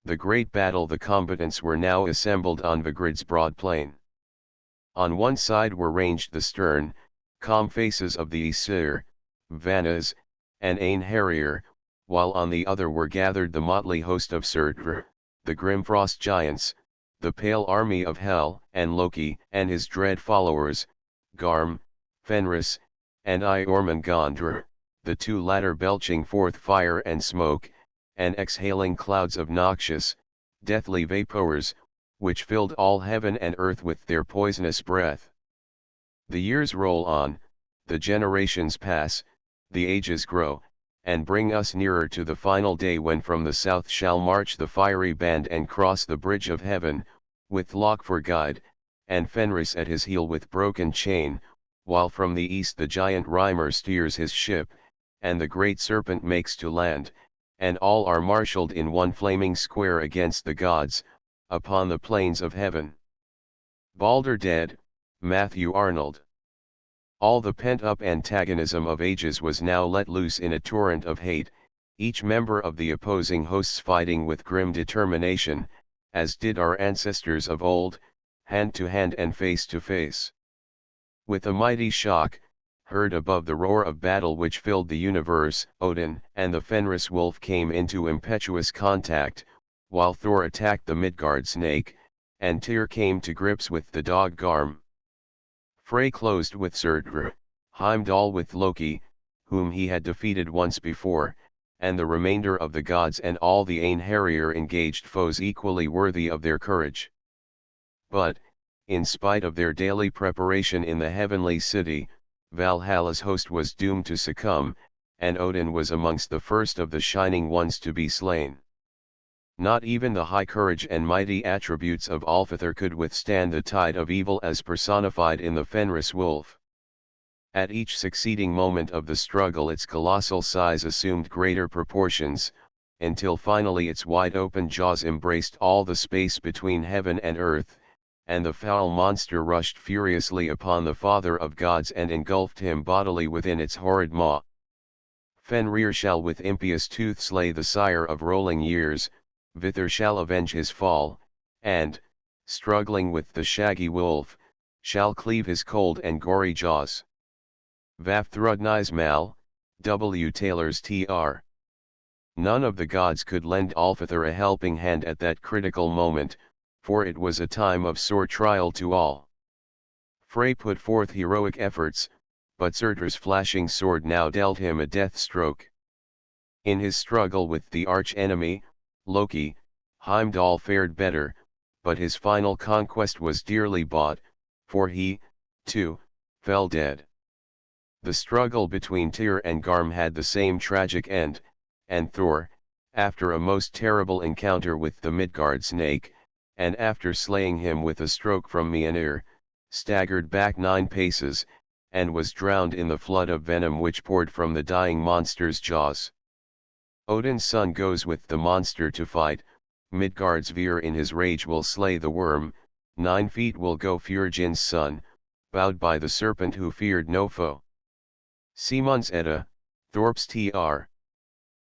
The great battle. The combatants were now assembled on Vigrid's broad plain. On one side were ranged the stern, calm faces of the Aesir, Vannas, and Einherjar, while on the other were gathered the motley host of Surtr, the grim frost giants, the pale army of Hel, and Loki and his dread followers, Garm, Fenris, and Jormungandr, the two latter belching forth fire and smoke, and exhaling clouds of noxious, deathly vapors, which filled all heaven and earth with their poisonous breath. The years roll on, the generations pass, the ages grow, and bring us nearer to the final day when from the south shall march the fiery band and cross the bridge of heaven, with Lok for guide, and Fenris at his heel with broken chain, while from the east the giant Reimer steers his ship, and the great serpent makes to land, and all are marshalled in one flaming square against the gods, upon the plains of heaven. Balder dead, Matthew Arnold. All the pent-up antagonism of ages was now let loose in a torrent of hate, each member of the opposing hosts fighting with grim determination, as did our ancestors of old, hand to hand and face to face. With a mighty shock, heard above the roar of battle which filled the universe, Odin and the Fenris wolf came into impetuous contact, while Thor attacked the Midgard snake, and Tyr came to grips with the dog Garm. Frey closed with Surtr, Heimdall with Loki, whom he had defeated once before, and the remainder of the gods and all the Einherjar engaged foes equally worthy of their courage. But, in spite of their daily preparation in the heavenly city, Valhalla's host was doomed to succumb, and Odin was amongst the first of the shining ones to be slain. Not even the high courage and mighty attributes of Alfithor could withstand the tide of evil as personified in the Fenris wolf. At each succeeding moment of the struggle its colossal size assumed greater proportions, until finally its wide-open jaws embraced all the space between heaven and earth, and the foul monster rushed furiously upon the Father of Gods and engulfed him bodily within its horrid maw. Fenrir shall with impious tooth slay the sire of rolling years, Vithor shall avenge his fall, and, struggling with the shaggy wolf, shall cleave his cold and gory jaws. Vafthrudnismal, W. Taylor's Tr. None of the gods could lend Alfithor a helping hand at that critical moment, for it was a time of sore trial to all. Frey put forth heroic efforts, but Surtur's flashing sword now dealt him a death stroke. In his struggle with the arch-enemy, Loki, Heimdall fared better, but his final conquest was dearly bought, for he, too, fell dead. The struggle between Tyr and Garm had the same tragic end, and Thor, after a most terrible encounter with the Midgard snake, and after slaying him with a stroke from Mjolnir, staggered back 9 paces, and was drowned in the flood of venom which poured from the dying monster's jaws. Odin's son goes with the monster to fight, Midgard's Veer in his rage will slay the worm, 9 feet will go Fjörgyn's son, bowed by the serpent who feared no foe. Simon's Edda, Thorp's Tr.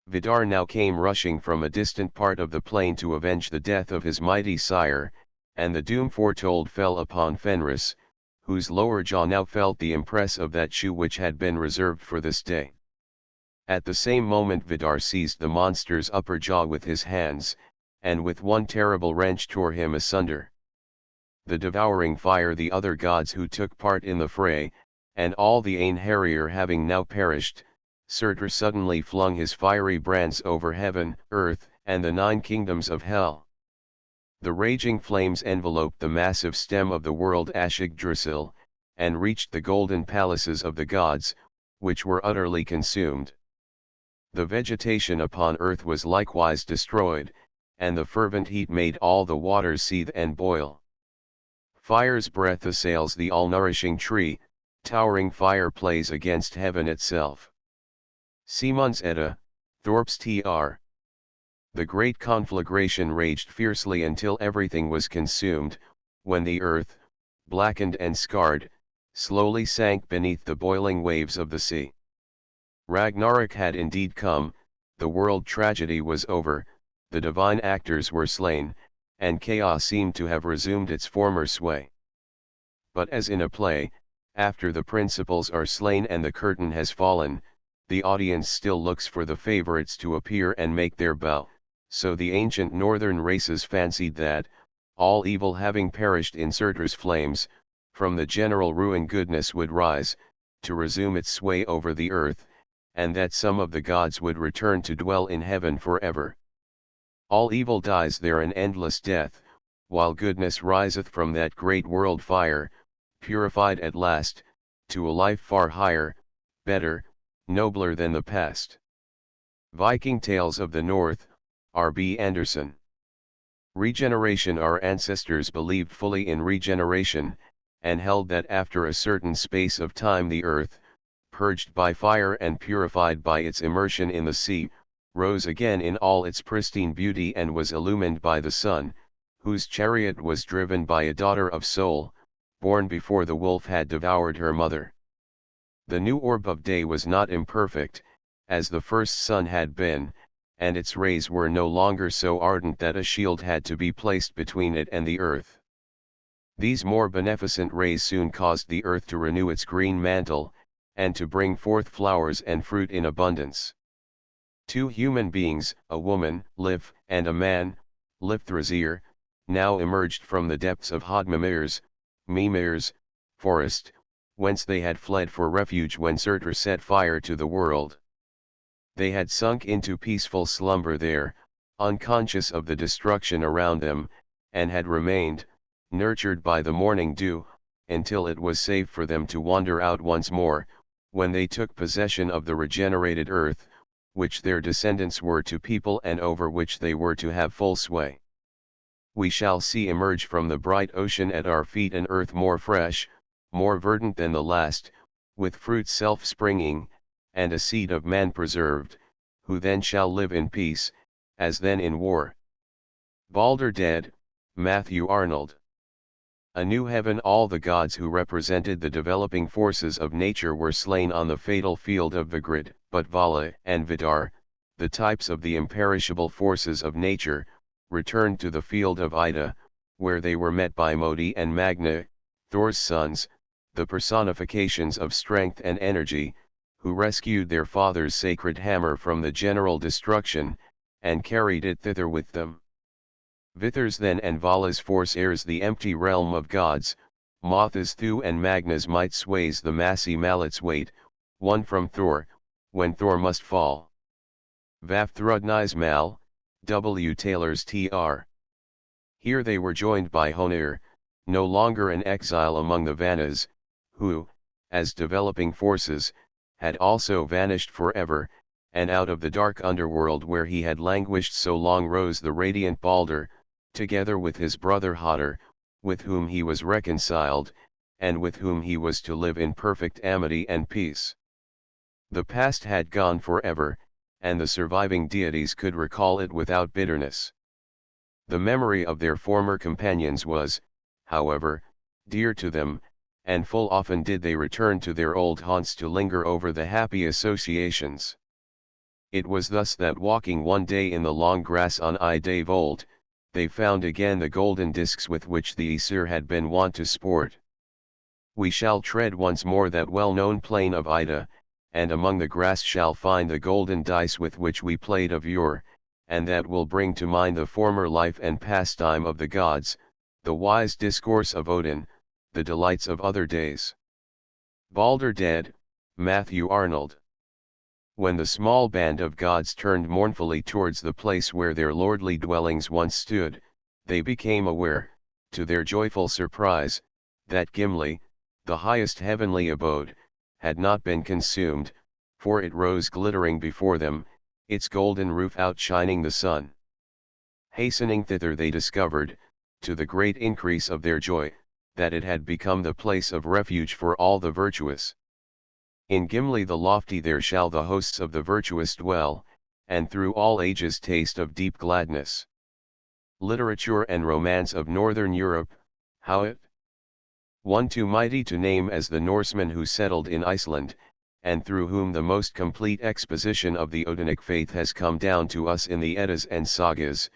Vidar now came rushing from a distant part of the plain to avenge the death of his mighty sire, and the doom foretold fell upon Fenris, whose lower jaw now felt the impress of that shoe which had been reserved for this day. At the same moment Vidar seized the monster's upper jaw with his hands, and with one terrible wrench tore him asunder. The devouring fire the other gods who took part in the fray, and all the Einherjar having now perished, Surtur suddenly flung his fiery brands over heaven, earth, and the 9 kingdoms of hell. The raging flames enveloped the massive stem of the world Yggdrasil, and reached the golden palaces of the gods, which were utterly consumed. The vegetation upon earth was likewise destroyed, and the fervent heat made all the waters seethe and boil. Fire's breath assails the all-nourishing tree, towering fire plays against heaven itself. Simon's Edda, Thorp's Tr. The great conflagration raged fiercely until everything was consumed, when the earth, blackened and scarred, slowly sank beneath the boiling waves of the sea. Ragnarok had indeed come, the world tragedy was over, the divine actors were slain, and chaos seemed to have resumed its former sway. But as in a play, after the principals are slain and the curtain has fallen, the audience still looks for the favorites to appear and make their bow. So the ancient northern races fancied that, all evil having perished in Surtur's flames, from the general ruin goodness would rise, to resume its sway over the earth, and that some of the gods would return to dwell in heaven forever. All evil dies there an endless death, while goodness riseth from that great world fire, purified at last, to a life far higher, better, nobler than the past. Viking Tales of the North, R.B. Anderson. Regeneration. Our ancestors believed fully in regeneration, and held that after a certain space of time the earth, purged by fire and purified by its immersion in the sea, rose again in all its pristine beauty and was illumined by the sun, whose chariot was driven by a daughter of Sol, born before the wolf had devoured her mother. The new orb of day was not imperfect, as the first sun had been, and its rays were no longer so ardent that a shield had to be placed between it and the earth. These more beneficent rays soon caused the earth to renew its green mantle, and to bring forth flowers and fruit in abundance. 2 human beings, a woman, Lif, and a man, Lifthrasir, now emerged from the depths of Mimir's forest, whence they had fled for refuge when Surtur set fire to the world. They had sunk into peaceful slumber there, unconscious of the destruction around them, and had remained, nurtured by the morning dew, until it was safe for them to wander out once more, when they took possession of the regenerated earth, which their descendants were to people and over which they were to have full sway. We shall see emerge from the bright ocean at our feet an earth more fresh, more verdant than the last, with fruit self-springing, and a seed of man preserved, who then shall live in peace, as then in war. Balder dead, Matthew Arnold. A new heaven. All the gods who represented the developing forces of nature were slain on the fatal field of Vigrid, but Vala and Vidar, the types of the imperishable forces of nature, returned to the field of Ida, where they were met by Modi and Magna, Thor's sons, the personifications of strength and energy, who rescued their father's sacred hammer from the general destruction, and carried it thither with them. Vithers then and Vala's force heirs the empty realm of gods, Mothas Thu and Magna's might sways the massy mallet's weight, one from Thor, when Thor must fall. Vafthrudnais Mal, W. Taylor's Tr. Here they were joined by Honir, no longer an exile among the Vannas, who, as developing forces, had also vanished forever, and out of the dark underworld where he had languished so long rose the radiant Balder, together with his brother Hotter, with whom he was reconciled, and with whom he was to live in perfect amity and peace. The past had gone forever, and the surviving deities could recall it without bitterness. The memory of their former companions was, however, dear to them, and full often did they return to their old haunts to linger over the happy associations. It was thus that walking one day in the long grass on Ida Vold, they found again the golden discs with which the Aesir had been wont to sport. We shall tread once more that well-known plain of Ida, and among the grass shall find the golden dice with which we played of yore, and that will bring to mind the former life and pastime of the gods, the wise discourse of Odin, the delights of other days. Balder dead, Matthew Arnold. When the small band of gods turned mournfully towards the place where their lordly dwellings once stood, they became aware, to their joyful surprise, that Gimli, the highest heavenly abode, had not been consumed, for it rose glittering before them, its golden roof outshining the sun. Hastening thither they discovered, to the great increase of their joy, that it had become the place of refuge for all the virtuous. In Gimli the lofty there shall the hosts of the virtuous dwell, and through all ages taste of deep gladness. Literature and romance of Northern Europe, how it? One too mighty to name as the Norsemen who settled in Iceland, and through whom the most complete exposition of the Odinic faith has come down to us in the Eddas and Sagas,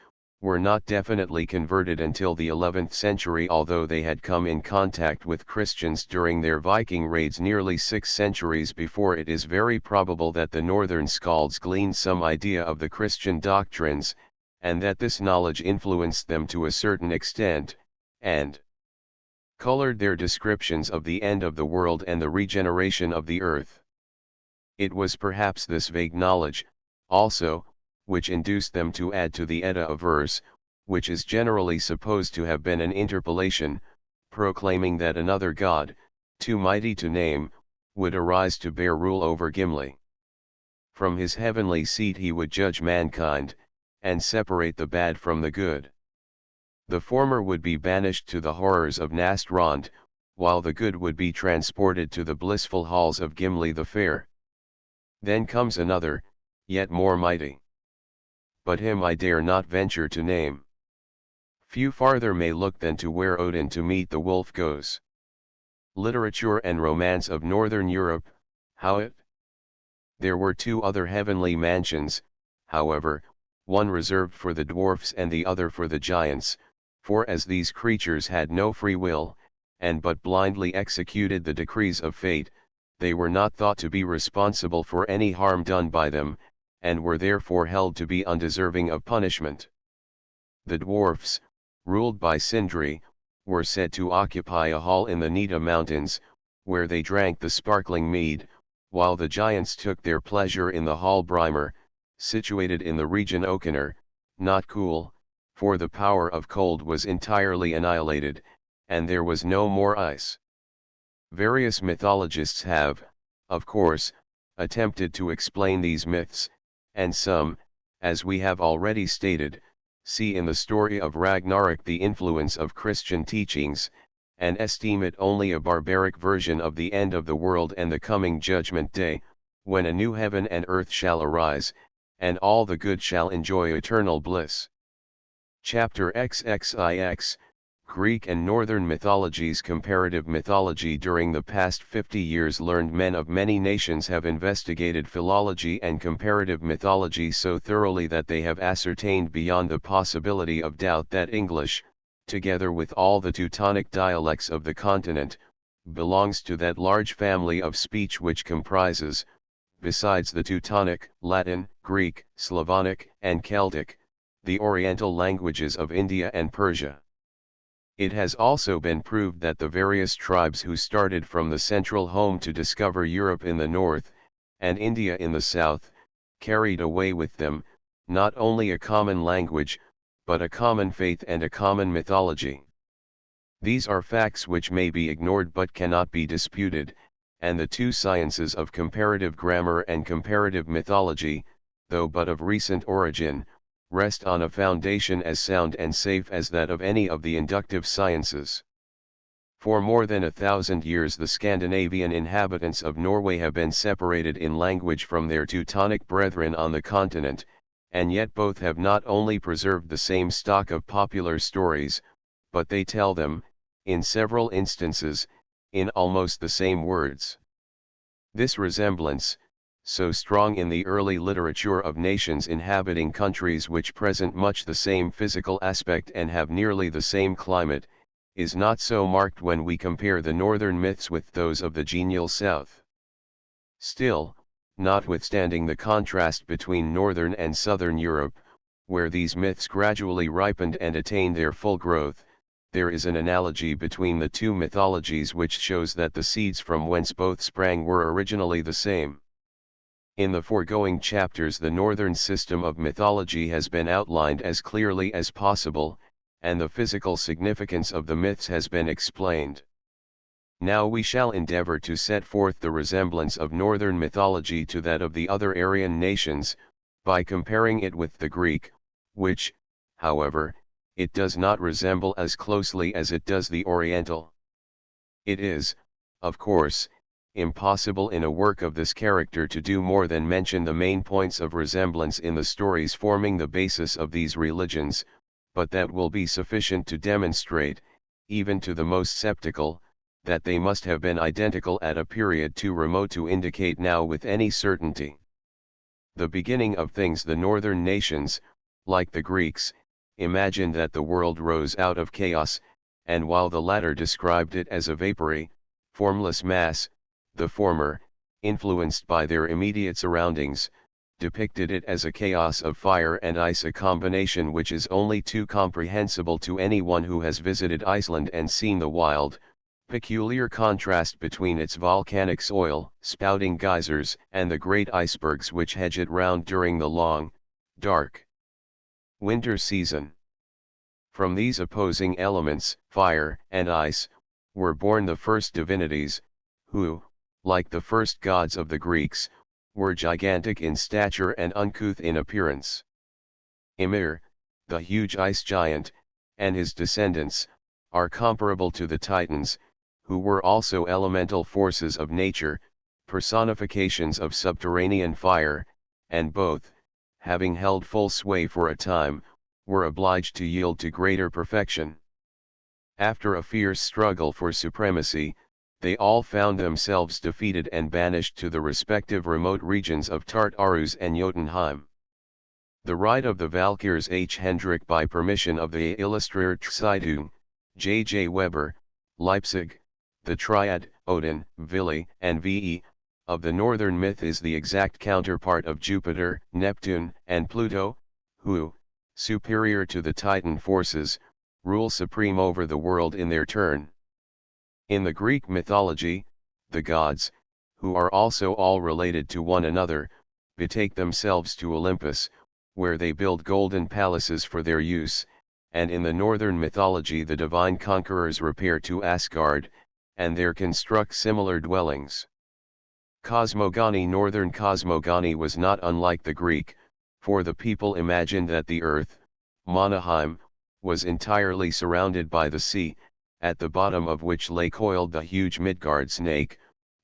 were not definitely converted until the 11th century, although they had come in contact with Christians during their Viking raids nearly 6 centuries before. It is very probable that the northern skalds gleaned some idea of the Christian doctrines, and that this knowledge influenced them to a certain extent, and colored their descriptions of the end of the world and the regeneration of the earth. It was perhaps this vague knowledge, also, which induced them to add to the Edda a verse, which is generally supposed to have been an interpolation, proclaiming that another god, too mighty to name, would arise to bear rule over Gimli. From his heavenly seat he would judge mankind, and separate the bad from the good. The former would be banished to the horrors of Nastrond, while the good would be transported to the blissful halls of Gimli the Fair. Then comes another, yet more mighty. But him I dare not venture to name. Few farther may look than to where Odin to meet the wolf goes. Literature and romance of Northern Europe, how it? There were 2 other heavenly mansions, however, one reserved for the dwarfs and the other for the giants, for as these creatures had no free will, and but blindly executed the decrees of fate, they were not thought to be responsible for any harm done by them, and were therefore held to be undeserving of punishment. The dwarfs, ruled by Sindri, were said to occupy a hall in the Nida mountains, where they drank the sparkling mead, while the giants took their pleasure in the hall Brimer, situated in the region Okener, not cool, for the power of cold was entirely annihilated, and there was no more ice. Various mythologists have, of course, attempted to explain these myths, and some, as we have already stated, see in the story of Ragnarok the influence of Christian teachings, and esteem it only a barbaric version of the end of the world and the coming judgment day, when a new heaven and earth shall arise, and all the good shall enjoy eternal bliss. Chapter XXIX, Greek and Northern Mythologies. Comparative mythology. During the past 50 years learned men of many nations have investigated philology and comparative mythology so thoroughly that they have ascertained beyond the possibility of doubt that English, together with all the Teutonic dialects of the continent, belongs to that large family of speech which comprises, besides the Teutonic, Latin, Greek, Slavonic, and Celtic, the Oriental languages of India and Persia. It has also been proved that the various tribes who started from the central home to discover Europe in the north, and India in the south, carried away with them, not only a common language, but a common faith and a common mythology. These are facts which may be ignored but cannot be disputed, and the two sciences of comparative grammar and comparative mythology, though but of recent origin, rest on a foundation as sound and safe as that of any of the inductive sciences. For more than 1,000 years the Scandinavian inhabitants of Norway have been separated in language from their Teutonic brethren on the continent, and yet both have not only preserved the same stock of popular stories, but they tell them, in several instances, in almost the same words. This resemblance, so strong in the early literature of nations inhabiting countries which present much the same physical aspect and have nearly the same climate, is not so marked when we compare the northern myths with those of the genial south. Still, notwithstanding the contrast between northern and southern Europe, where these myths gradually ripened and attained their full growth, there is an analogy between the two mythologies which shows that the seeds from whence both sprang were originally the same. In the foregoing chapters the northern system of mythology has been outlined as clearly as possible, and the physical significance of the myths has been explained. Now we shall endeavor to set forth the resemblance of northern mythology to that of the other Aryan nations, by comparing it with the Greek, which, however, it does not resemble as closely as it does the Oriental. It is, of course, impossible in a work of this character to do more than mention the main points of resemblance in the stories forming the basis of these religions, but that will be sufficient to demonstrate, even to the most skeptical, that they must have been identical at a period too remote to indicate now with any certainty. The beginning of things, the northern nations, like the Greeks, imagined that the world rose out of chaos, and while the latter described it as a vapory, formless mass, the former, influenced by their immediate surroundings, depicted it as a chaos of fire and ice, a combination which is only too comprehensible to anyone who has visited Iceland and seen the wild, peculiar contrast between its volcanic soil, spouting geysers, and the great icebergs which hedge it round during the long, dark winter season. From these opposing elements, fire and ice, were born the first divinities, who, like the first gods of the Greeks, were gigantic in stature and uncouth in appearance. Ymir, the huge ice giant, and his descendants, are comparable to the Titans, who were also elemental forces of nature, personifications of subterranean fire, and both, having held full sway for a time, were obliged to yield to greater perfection. After a fierce struggle for supremacy, they all found themselves defeated and banished to the respective remote regions of Tartarus and Jotunheim. The rite of the Valkyrs H. Hendrik, by permission of the Illustrierte Zeitung, J. J. Weber, Leipzig, the triad, Odin, Vili, and Ve, of the northern myth is the exact counterpart of Jupiter, Neptune, and Pluto, who, superior to the Titan forces, rule supreme over the world in their turn. In the Greek mythology, the gods, who are also all related to one another, betake themselves to Olympus, where they build golden palaces for their use, and in the northern mythology the divine conquerors repair to Asgard, and there construct similar dwellings. Cosmogony, northern cosmogony, was not unlike the Greek, for the people imagined that the earth, Monaheim, was entirely surrounded by the sea, at the bottom of which lay coiled the huge Midgard snake,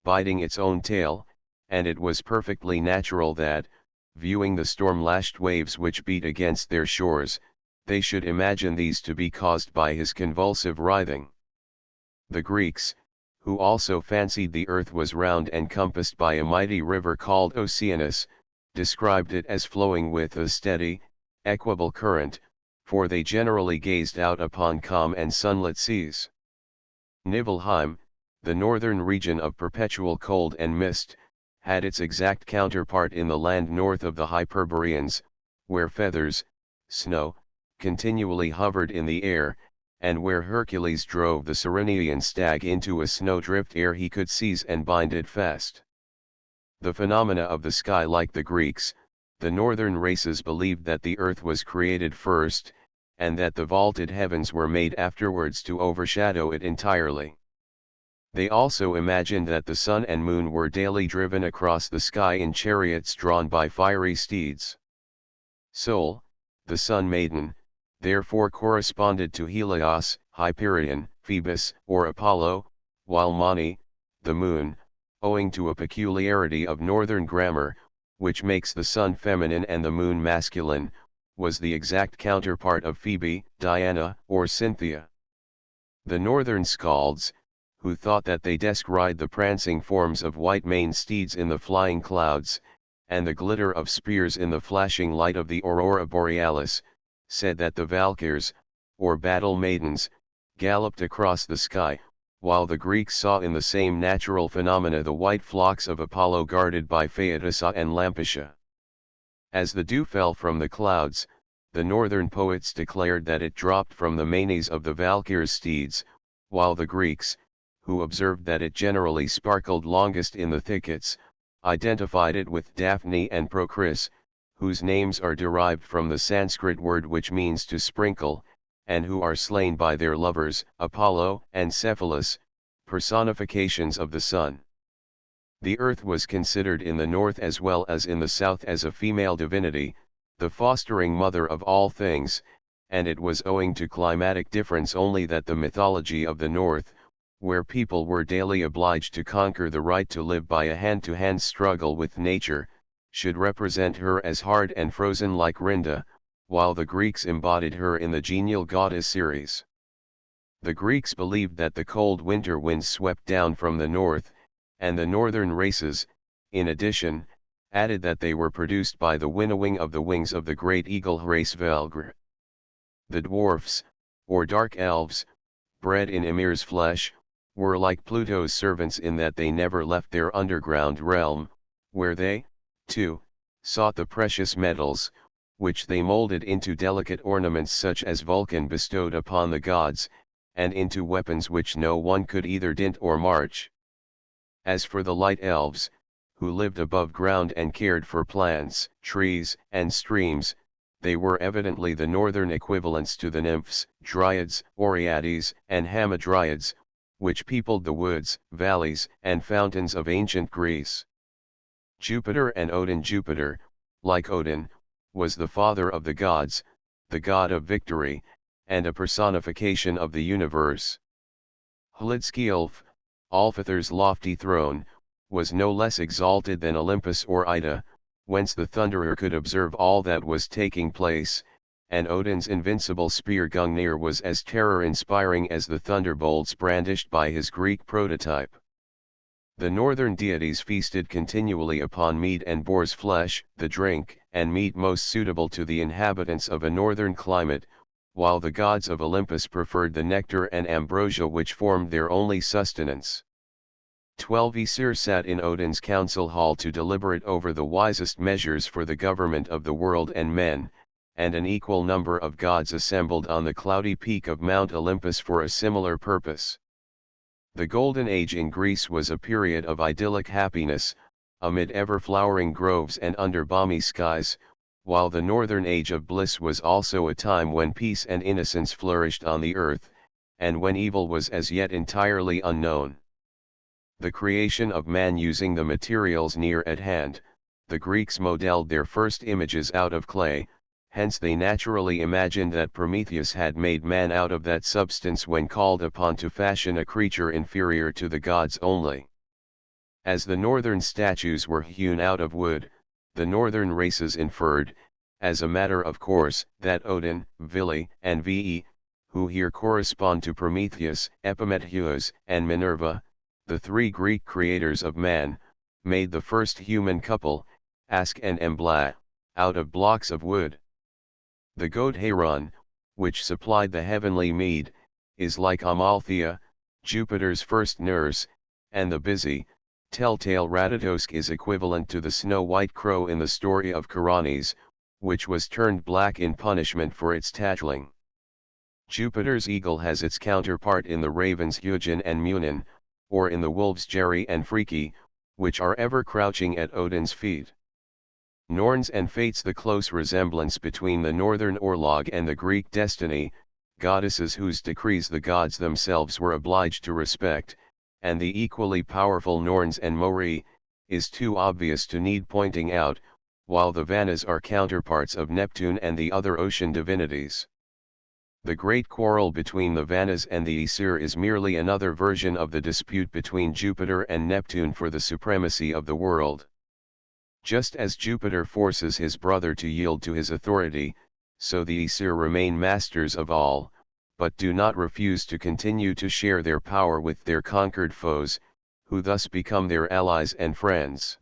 biting its own tail, and it was perfectly natural that, viewing the storm-lashed waves which beat against their shores, they should imagine these to be caused by his convulsive writhing. The Greeks, who also fancied the earth was round and compassed by a mighty river called Oceanus, described it as flowing with a steady, equable current, for they generally gazed out upon calm and sunlit seas. Nibelheim, the northern region of perpetual cold and mist, had its exact counterpart in the land north of the Hyperboreans, where feathers, snow, continually hovered in the air, and where Hercules drove the Cyrenian stag into a snowdrift ere he could seize and bind it fast. The phenomena of the sky, like the Greeks, the northern races believed that the earth was created first, and that the vaulted heavens were made afterwards to overshadow it entirely. They also imagined that the sun and moon were daily driven across the sky in chariots drawn by fiery steeds. Sol, the sun maiden, therefore corresponded to Helios, Hyperion, Phoebus, or Apollo, while Mani, the moon, owing to a peculiarity of northern grammar, which makes the sun feminine and the moon masculine, was the exact counterpart of Phoebe, Diana, or Cynthia. The northern skalds, who thought that they descried the prancing forms of white-maned steeds in the flying clouds, and the glitter of spears in the flashing light of the aurora borealis, said that the Valkyrs, or battle maidens, galloped across the sky, while the Greeks saw in the same natural phenomena the white flocks of Apollo guarded by Phaetusa and Lampetia. As the dew fell from the clouds, the northern poets declared that it dropped from the manes of the Valkyrs' steeds, while the Greeks, who observed that it generally sparkled longest in the thickets, identified it with Daphne and Procris, whose names are derived from the Sanskrit word which means to sprinkle, and who are slain by their lovers, Apollo and Cephalus, personifications of the sun. The earth was considered in the north as well as in the south as a female divinity, the fostering mother of all things, and it was owing to climatic difference only that the mythology of the north, where people were daily obliged to conquer the right to live by a hand-to-hand struggle with nature, should represent her as hard and frozen like Rinda, while the Greeks embodied her in the genial goddess Ceres. The Greeks believed that the cold winter winds swept down from the north, and the northern races, in addition, added that they were produced by the winnowing of the wings of the great eagle Hraesvelgr. The dwarfs, or dark elves, bred in Ymir's flesh, were like Pluto's servants in that they never left their underground realm, where they, too, sought the precious metals, which they molded into delicate ornaments such as Vulcan bestowed upon the gods, and into weapons which no one could either dint or march. As for the light elves, who lived above ground and cared for plants, trees, and streams, they were evidently the northern equivalents to the nymphs, dryads, oreades, and hamadryads, which peopled the woods, valleys, and fountains of ancient Greece. Jupiter and Odin. Jupiter, like Odin, was the father of the gods, the god of victory, and a personification of the universe. Hlidskjalf, Alfather's lofty throne, was no less exalted than Olympus or Ida, whence the Thunderer could observe all that was taking place, and Odin's invincible spear Gungnir was as terror-inspiring as the thunderbolts brandished by his Greek prototype. The northern deities feasted continually upon meat and boar's flesh, the drink and meat most suitable to the inhabitants of a northern climate, while the gods of Olympus preferred the nectar and ambrosia which formed their only sustenance. 12 Aesir sat in Odin's council hall to deliberate over the wisest measures for the government of the world and men, and an equal number of gods assembled on the cloudy peak of Mount Olympus for a similar purpose. The Golden Age in Greece was a period of idyllic happiness, amid ever-flowering groves and under balmy skies, while the Northern Age of bliss was also a time when peace and innocence flourished on the earth, and when evil was as yet entirely unknown. The creation of man using the materials near at hand, the Greeks modeled their first images out of clay, hence they naturally imagined that Prometheus had made man out of that substance when called upon to fashion a creature inferior to the gods only. As the northern statues were hewn out of wood, the northern races inferred, as a matter of course, that Odin, Vili, and Ve, who here correspond to Prometheus, Epimetheus, and Minerva, the three Greek creators of man, made the first human couple, Ask and Embla, out of blocks of wood. The goat Hairon, which supplied the heavenly mead, is like Amalthea, Jupiter's first nurse, and the busy, telltale Ratatosk is equivalent to the snow-white crow in the story of Kuranes, which was turned black in punishment for its tattling. Jupiter's eagle has its counterpart in the ravens Hugin and Munin, or in the wolves Jerry and Friki, which are ever crouching at Odin's feet. Norns and Fates. The close resemblance between the northern Orlog and the Greek Destiny, goddesses whose decrees the gods themselves were obliged to respect, and the equally powerful Norns and Mori, is too obvious to need pointing out, while the Vanas are counterparts of Neptune and the other ocean divinities. The great quarrel between the Vanas and the Aesir is merely another version of the dispute between Jupiter and Neptune for the supremacy of the world. Just as Jupiter forces his brother to yield to his authority, so the Aesir remain masters of all, but do not refuse to continue to share their power with their conquered foes, who thus become their allies and friends.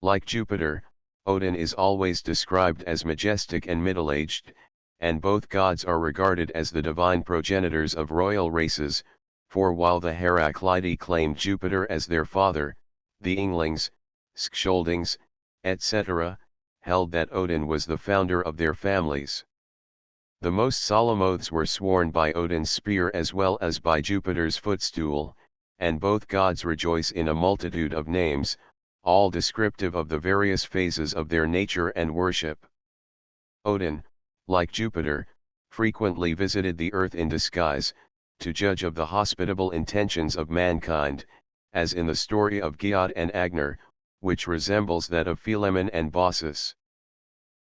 Like Jupiter, Odin is always described as majestic and middle-aged, and both gods are regarded as the divine progenitors of royal races, for while the Heraclidae claimed Jupiter as their father, the Inglings, Skjoldings, etc., held that Odin was the founder of their families. The most solemn oaths were sworn by Odin's spear as well as by Jupiter's footstool, and both gods rejoice in a multitude of names, all descriptive of the various phases of their nature and worship. Odin, like Jupiter, frequently visited the earth in disguise, to judge of the hospitable intentions of mankind, as in the story of Giod and Agnar, which resembles that of Philemon and Baucis.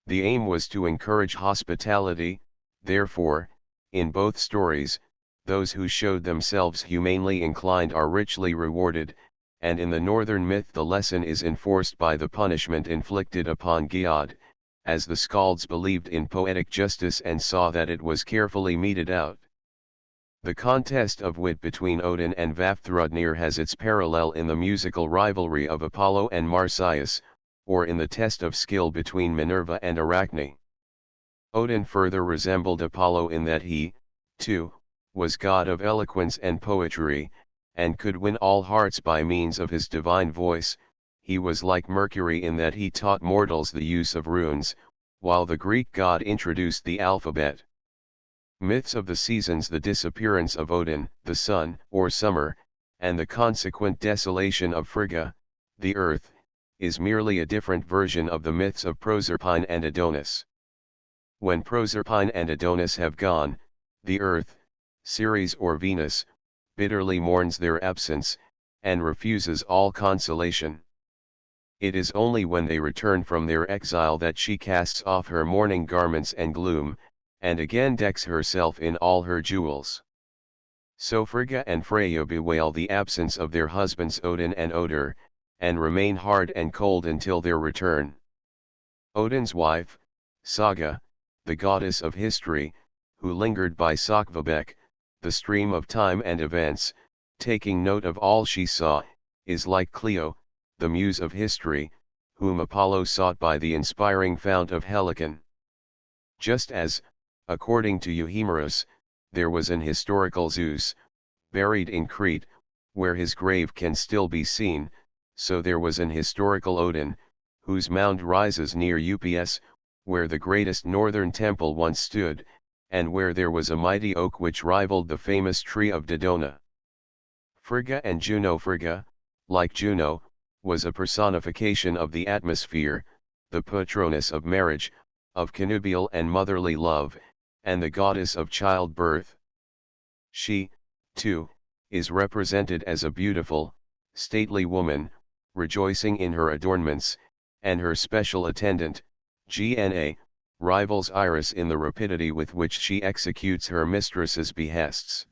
The aim was to encourage hospitality, therefore, in both stories, those who showed themselves humanely inclined are richly rewarded, and in the northern myth the lesson is enforced by the punishment inflicted upon Giod, as the Skalds believed in poetic justice and saw that it was carefully meted out. The contest of wit between Odin and Vafthrudnir has its parallel in the musical rivalry of Apollo and Marsyas, or in the test of skill between Minerva and Arachne. Odin further resembled Apollo in that he, too, was god of eloquence and poetry, and could win all hearts by means of his divine voice. He was like Mercury in that he taught mortals the use of runes, while the Greek god introduced the alphabet. Myths of the seasons. The disappearance of Odin, the sun, or summer, and the consequent desolation of Frigga, the earth, is merely a different version of the myths of Proserpine and Adonis. When Proserpine and Adonis have gone, the earth, Ceres or Venus, bitterly mourns their absence, and refuses all consolation. It is only when they return from their exile that she casts off her mourning garments and gloom, and again decks herself in all her jewels. So Frigga and Freya bewail the absence of their husbands Odin and Odur, and remain hard and cold until their return. Odin's wife, Saga, the goddess of history, who lingered by Sakvabek, the stream of time and events, taking note of all she saw, is like Clio, the muse of history, whom Apollo sought by the inspiring fount of Helicon. Just as, according to Euhemerus, there was an historical Zeus, buried in Crete, where his grave can still be seen, so there was an historical Odin, whose mound rises near Ups, where the greatest northern temple once stood, and where there was a mighty oak which rivaled the famous tree of Dodona. Frigga and Juno. Frigga, like Juno, was a personification of the atmosphere, the patroness of marriage, of connubial and motherly love, and the goddess of childbirth. She, too, is represented as a beautiful, stately woman, rejoicing in her adornments, and her special attendant, Gna, rivals Iris in the rapidity with which she executes her mistress's behests.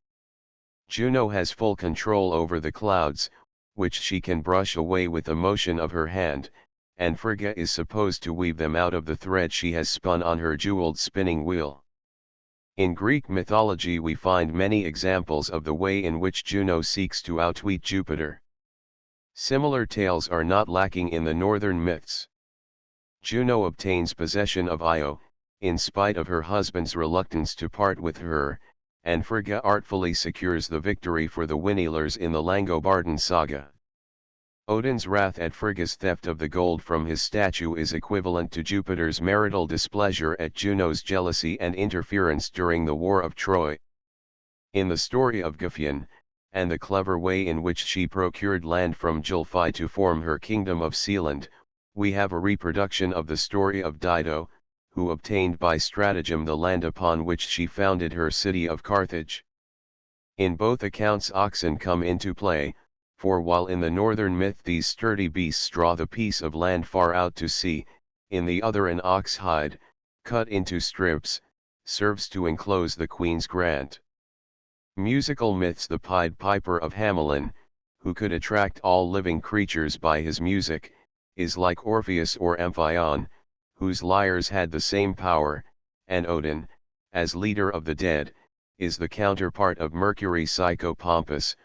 Juno has full control over the clouds, which she can brush away with the motion of her hand, and Frigga is supposed to weave them out of the thread she has spun on her jeweled spinning wheel. In Greek mythology we find many examples of the way in which Juno seeks to outwit Jupiter. Similar tales are not lacking in the northern myths. Juno obtains possession of Io, in spite of her husband's reluctance to part with her, and Frigga artfully secures the victory for the Winilers in the Langobarden saga. Odin's wrath at Frigga's theft of the gold from his statue is equivalent to Jupiter's marital displeasure at Juno's jealousy and interference during the War of Troy. In the story of Guffian, and the clever way in which she procured land from Julfi to form her kingdom of Sealand, we have a reproduction of the story of Dido, who obtained by stratagem the land upon which she founded her city of Carthage. In both accounts oxen come into play, for while in the northern myth these sturdy beasts draw the piece of land far out to sea, in the other an ox hide, cut into strips, serves to enclose the queen's grant. Musical myths. The Pied Piper of Hamelin, who could attract all living creatures by his music, is like Orpheus or Amphion, whose lyres had the same power, and Odin, as leader of the dead, is the counterpart of Mercury Psychopompus,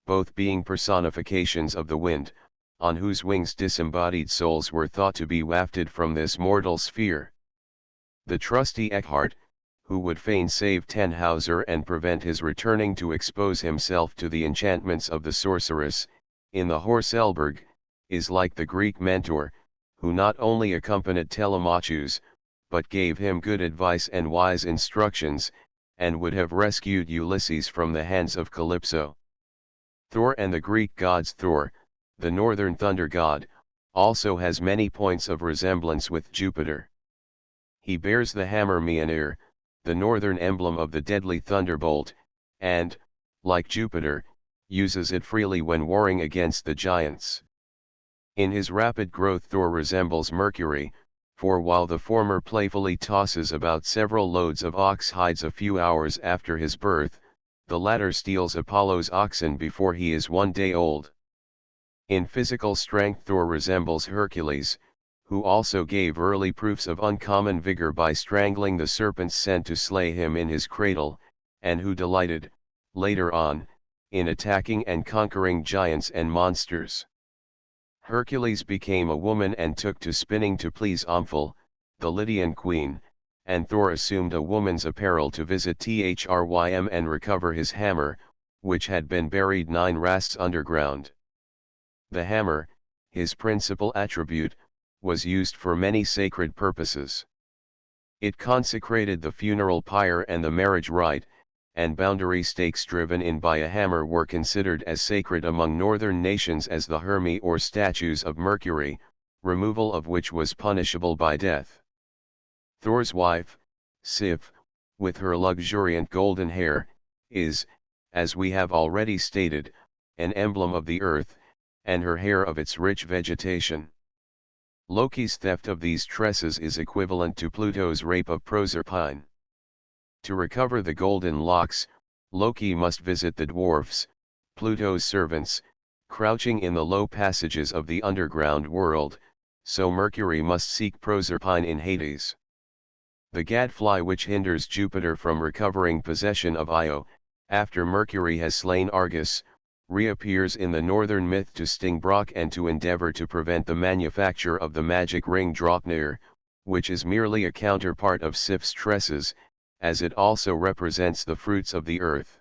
both being personifications of the wind, on whose wings disembodied souls were thought to be wafted from this mortal sphere. The trusty Eckhart, who would fain save Tannhauser and prevent his returning to expose himself to the enchantments of the sorceress, in the Horselberg, is like the Greek Mentor, who not only accompanied Telemachus, but gave him good advice and wise instructions, and would have rescued Ulysses from the hands of Calypso. Thor and the Greek gods. Thor, the northern thunder god, also has many points of resemblance with Jupiter. He bears the hammer Mjolnir, the northern emblem of the deadly thunderbolt, and, like Jupiter, uses it freely when warring against the giants. In his rapid growth Thor resembles Mercury, for while the former playfully tosses about several loads of ox hides a few hours after his birth, the latter steals Apollo's oxen before he is 1 day old. In physical strength Thor resembles Hercules, who also gave early proofs of uncommon vigor by strangling the serpents sent to slay him in his cradle, and who delighted, later on, in attacking and conquering giants and monsters. Hercules became a woman and took to spinning to please Omphale, the Lydian queen, and Thor assumed a woman's apparel to visit Thrym and recover his hammer, which had been buried 9 rasts underground. The hammer, his principal attribute, was used for many sacred purposes. It consecrated the funeral pyre and the marriage rite, and boundary stakes driven in by a hammer were considered as sacred among northern nations as the Hermi or statues of Mercury, removal of which was punishable by death. Thor's wife, Sif, with her luxuriant golden hair, is, as we have already stated, an emblem of the earth, and her hair of its rich vegetation. Loki's theft of these tresses is equivalent to Pluto's rape of Proserpine. To recover the golden locks, Loki must visit the dwarfs, Pluto's servants, crouching in the low passages of the underground world, so Mercury must seek Proserpine in Hades. The gadfly which hinders Jupiter from recovering possession of Io, after Mercury has slain Argus, reappears in the northern myth to sting Brock and to endeavor to prevent the manufacture of the magic ring Draupnir, which is merely a counterpart of Sif's tresses, as it also represents the fruits of the earth.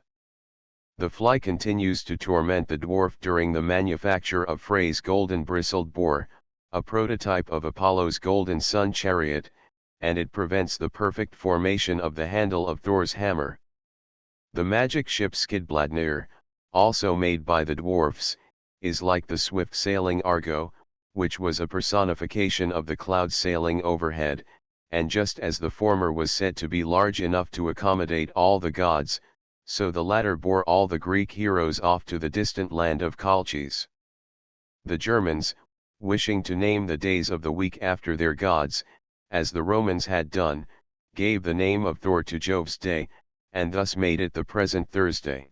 The fly continues to torment the dwarf during the manufacture of Frey's golden bristled boar, a prototype of Apollo's golden sun chariot, and it prevents the perfect formation of the handle of Thor's hammer. The magic ship Skidbladnir, also made by the dwarfs, is like the swift sailing Argo, which was a personification of the clouds sailing overhead, and just as the former was said to be large enough to accommodate all the gods, so the latter bore all the Greek heroes off to the distant land of Colchis. The Germans, wishing to name the days of the week after their gods, as the Romans had done, gave the name of Thor to Jove's day, and thus made it the present Thursday.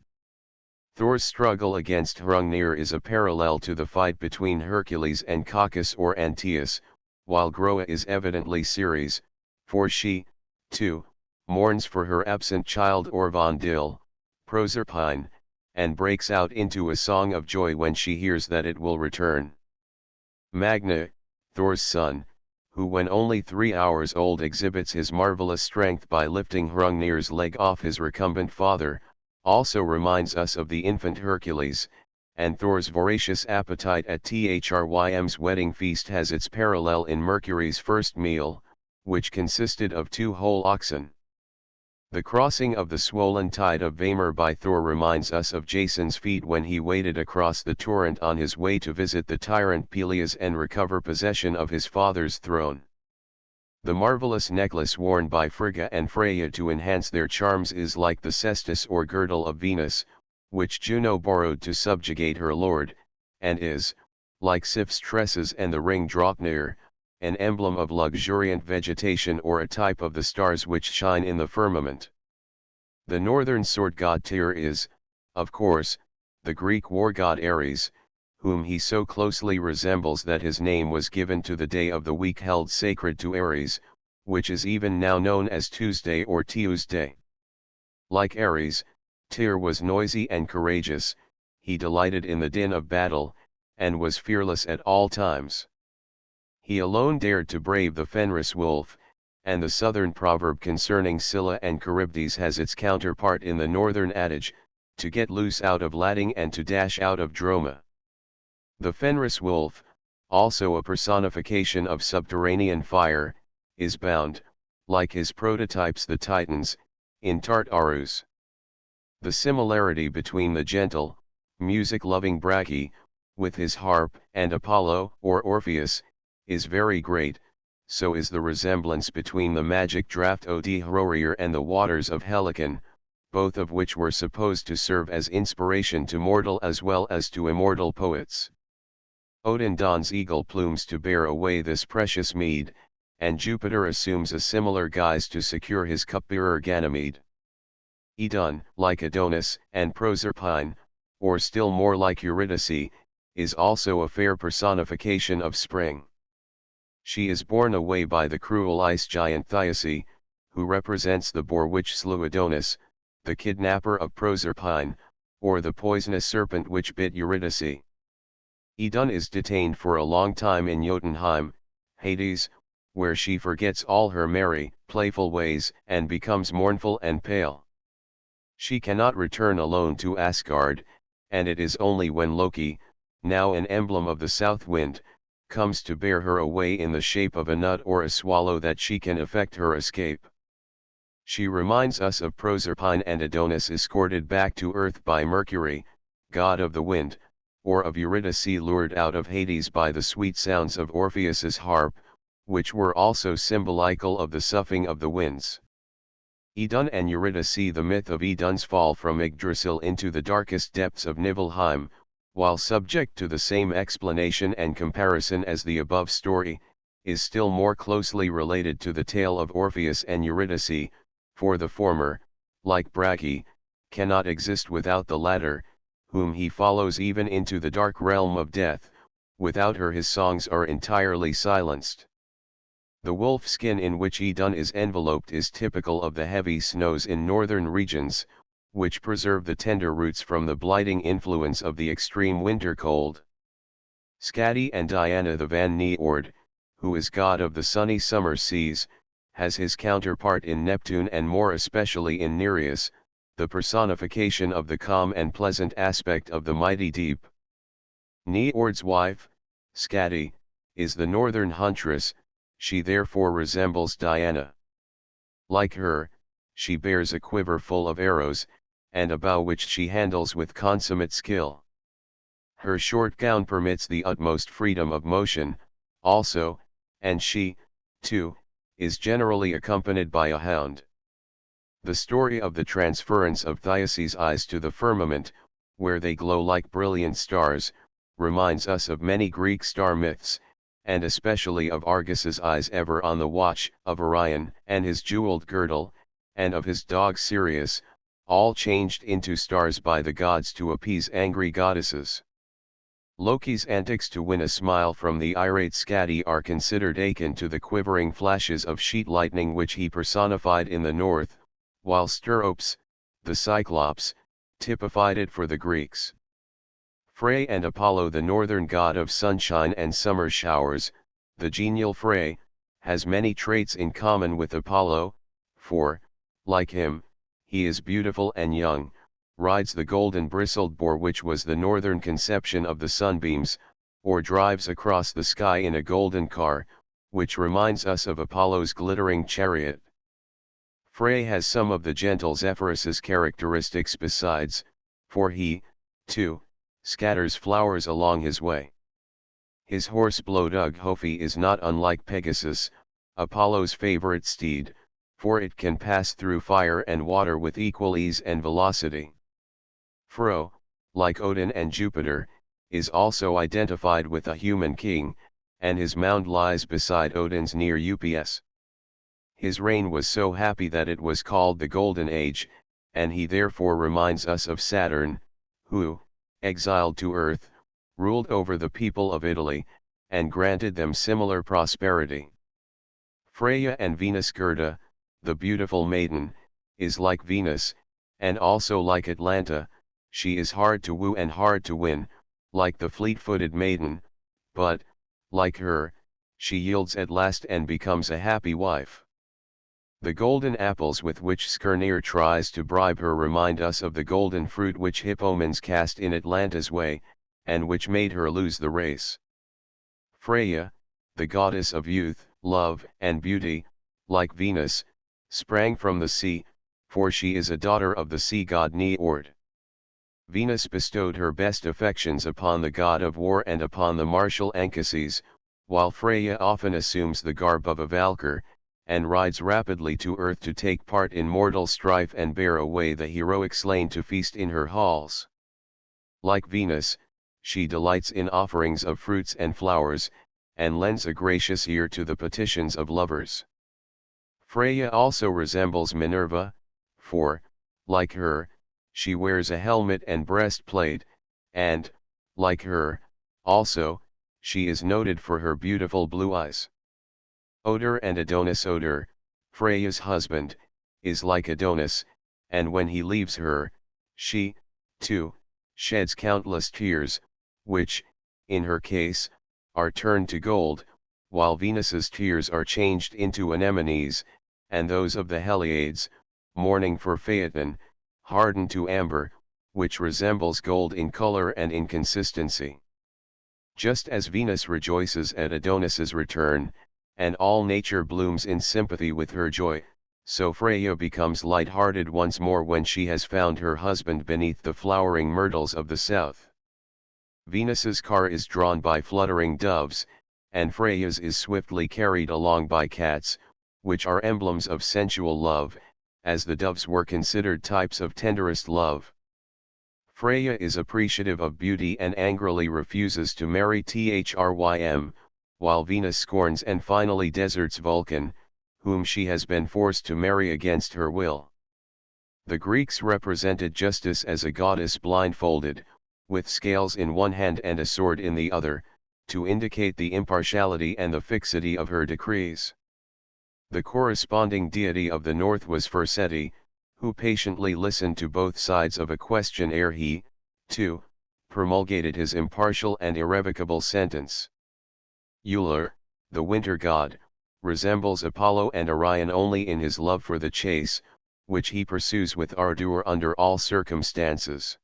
Thor's struggle against Hrungnir is a parallel to the fight between Hercules and Cacus or Antaeus, while Groa is evidently Ceres, for she, too, mourns for her absent child Orvandil, Proserpine, and breaks out into a song of joy when she hears that it will return. Magna, Thor's son, who when only 3 hours old exhibits his marvelous strength by lifting Hrungnir's leg off his recumbent father, also reminds us of the infant Hercules, and Thor's voracious appetite at Thrym's wedding feast has its parallel in Mercury's first meal, which consisted of 2 whole oxen. The crossing of the swollen tide of Vamur by Thor reminds us of Jason's feat when he waded across the torrent on his way to visit the tyrant Peleus and recover possession of his father's throne. The marvelous necklace worn by Frigga and Freya to enhance their charms is like the cestus or girdle of Venus, which Juno borrowed to subjugate her lord, and is, like Sif's tresses and the ring Draupnir, an emblem of luxuriant vegetation or a type of the stars which shine in the firmament. The northern sword god Tyr is, of course, the Greek war god Ares, whom he so closely resembles that his name was given to the day of the week held sacred to Ares, which is even now known as Tuesday or Tuesday. Like Ares, Tyr was noisy and courageous, he delighted in the din of battle, and was fearless at all times. He alone dared to brave the Fenris wolf, and the southern proverb concerning Scylla and Charybdis has its counterpart in the northern adage, to get loose out of Lading and to dash out of Droma. The Fenris wolf, also a personification of subterranean fire, is bound, like his prototypes the Titans, in Tartarus. The similarity between the gentle, music-loving Brachy, with his harp, and Apollo, or Orpheus, is very great, so is the resemblance between the magic draught Od Hrorir and the waters of Helicon, both of which were supposed to serve as inspiration to mortal as well as to immortal poets. Odin dons eagle plumes to bear away this precious mead, and Jupiter assumes a similar guise to secure his cupbearer Ganymede. Idun, like Adonis and Proserpine, or still more like Eurydice, is also a fair personification of spring. She is borne away by the cruel ice giant Thyese, who represents the boar which slew Adonis, the kidnapper of Proserpine, or the poisonous serpent which bit Eurydice. Idun is detained for a long time in Jotunheim, Hades, where she forgets all her merry, playful ways and becomes mournful and pale. She cannot return alone to Asgard, and it is only when Loki, now an emblem of the south wind, comes to bear her away in the shape of a nut or a swallow that she can effect her escape. She reminds us of Proserpine and Adonis escorted back to earth by Mercury, god of the wind, or of Eurydice lured out of Hades by the sweet sounds of Orpheus's harp, which were also symbolical of the soughing of the winds. Idun and Eurydice. The myth of Idun's fall from Yggdrasil into the darkest depths of Nibelheim, while subject to the same explanation and comparison as the above story, is still more closely related to the tale of Orpheus and Eurydice, for the former, like Brachy, cannot exist without the latter, whom he follows even into the dark realm of death. Without her his songs are entirely silenced. The wolf skin in which Idun is enveloped is typical of the heavy snows in northern regions, which preserve the tender roots from the blighting influence of the extreme winter cold. Skadi and Diana. The Van Niord, who is god of the sunny summer seas, has his counterpart in Neptune and more especially in Nereus, the personification of the calm and pleasant aspect of the mighty deep. Niord's wife, Skadi, is the northern huntress, she therefore resembles Diana. Like her, she bears a quiver full of arrows, and a bow which she handles with consummate skill. Her short gown permits the utmost freedom of motion, also, and she, too, is generally accompanied by a hound. The story of the transference of Thyase's eyes to the firmament, where they glow like brilliant stars, reminds us of many Greek star myths, and especially of Argus's eyes ever on the watch, of Orion and his jeweled girdle, and of his dog Sirius, all changed into stars by the gods to appease angry goddesses. Loki's antics to win a smile from the irate Skadi are considered akin to the quivering flashes of sheet lightning which he personified in the north, while Steropes, the Cyclops, typified it for the Greeks. Frey and Apollo. The northern god of sunshine and summer showers, the genial Frey, has many traits in common with Apollo, for, like him, he is beautiful and young, rides the golden bristled boar, which was the northern conception of the sunbeams, or drives across the sky in a golden car, which reminds us of Apollo's glittering chariot. Frey has some of the gentle Zephyrus's characteristics besides, for he, too, scatters flowers along his way. His horse Blodughofi is not unlike Pegasus, Apollo's favorite steed, for it can pass through fire and water with equal ease and velocity. Fro, like Odin and Jupiter, is also identified with a human king, and his mound lies beside Odin's near Ups. His reign was so happy that it was called the Golden Age, and he therefore reminds us of Saturn, who, exiled to Earth, ruled over the people of Italy, and granted them similar prosperity. Freya and Venus Gerda, the beautiful maiden, is like Venus, and also like Atlanta, she is hard to woo and hard to win, like the fleet-footed maiden, but, like her, she yields at last and becomes a happy wife. The golden apples with which Skirnir tries to bribe her remind us of the golden fruit which Hippomenes cast in Atlanta's way, and which made her lose the race. Freya, the goddess of youth, love, and beauty, like Venus, sprang from the sea, for she is a daughter of the sea god Njord. Venus bestowed her best affections upon the god of war and upon the martial Anchises, while Freya often assumes the garb of a Valkyr, and rides rapidly to earth to take part in mortal strife and bear away the heroic slain to feast in her halls. Like Venus, she delights in offerings of fruits and flowers, and lends a gracious ear to the petitions of lovers. Freya also resembles Minerva, for, like her, she wears a helmet and breastplate, and, like her, also, she is noted for her beautiful blue eyes. Odor and Adonis. Odor, Freya's husband, is like Adonis, and when he leaves her, she, too, sheds countless tears, which, in her case, are turned to gold, while Venus's tears are changed into anemones, and those of the Heliades, mourning for Phaeton, hardened to amber, which resembles gold in color and in consistency. Just as Venus rejoices at Adonis's return, and all nature blooms in sympathy with her joy, so Freya becomes light-hearted once more when she has found her husband beneath the flowering myrtles of the south. Venus's car is drawn by fluttering doves, and Freya's is swiftly carried along by cats, which are emblems of sensual love, as the doves were considered types of tenderest love. Freya is appreciative of beauty and angrily refuses to marry Thrym, while Venus scorns and finally deserts Vulcan, whom she has been forced to marry against her will. The Greeks represented justice as a goddess blindfolded, with scales in one hand and a sword in the other, to indicate the impartiality and the fixity of her decrees. The corresponding deity of the north was Forseti, who patiently listened to both sides of a question ere he, too, promulgated his impartial and irrevocable sentence. Uller, the winter god, resembles Apollo and Orion only in his love for the chase, which he pursues with ardor under all circumstances.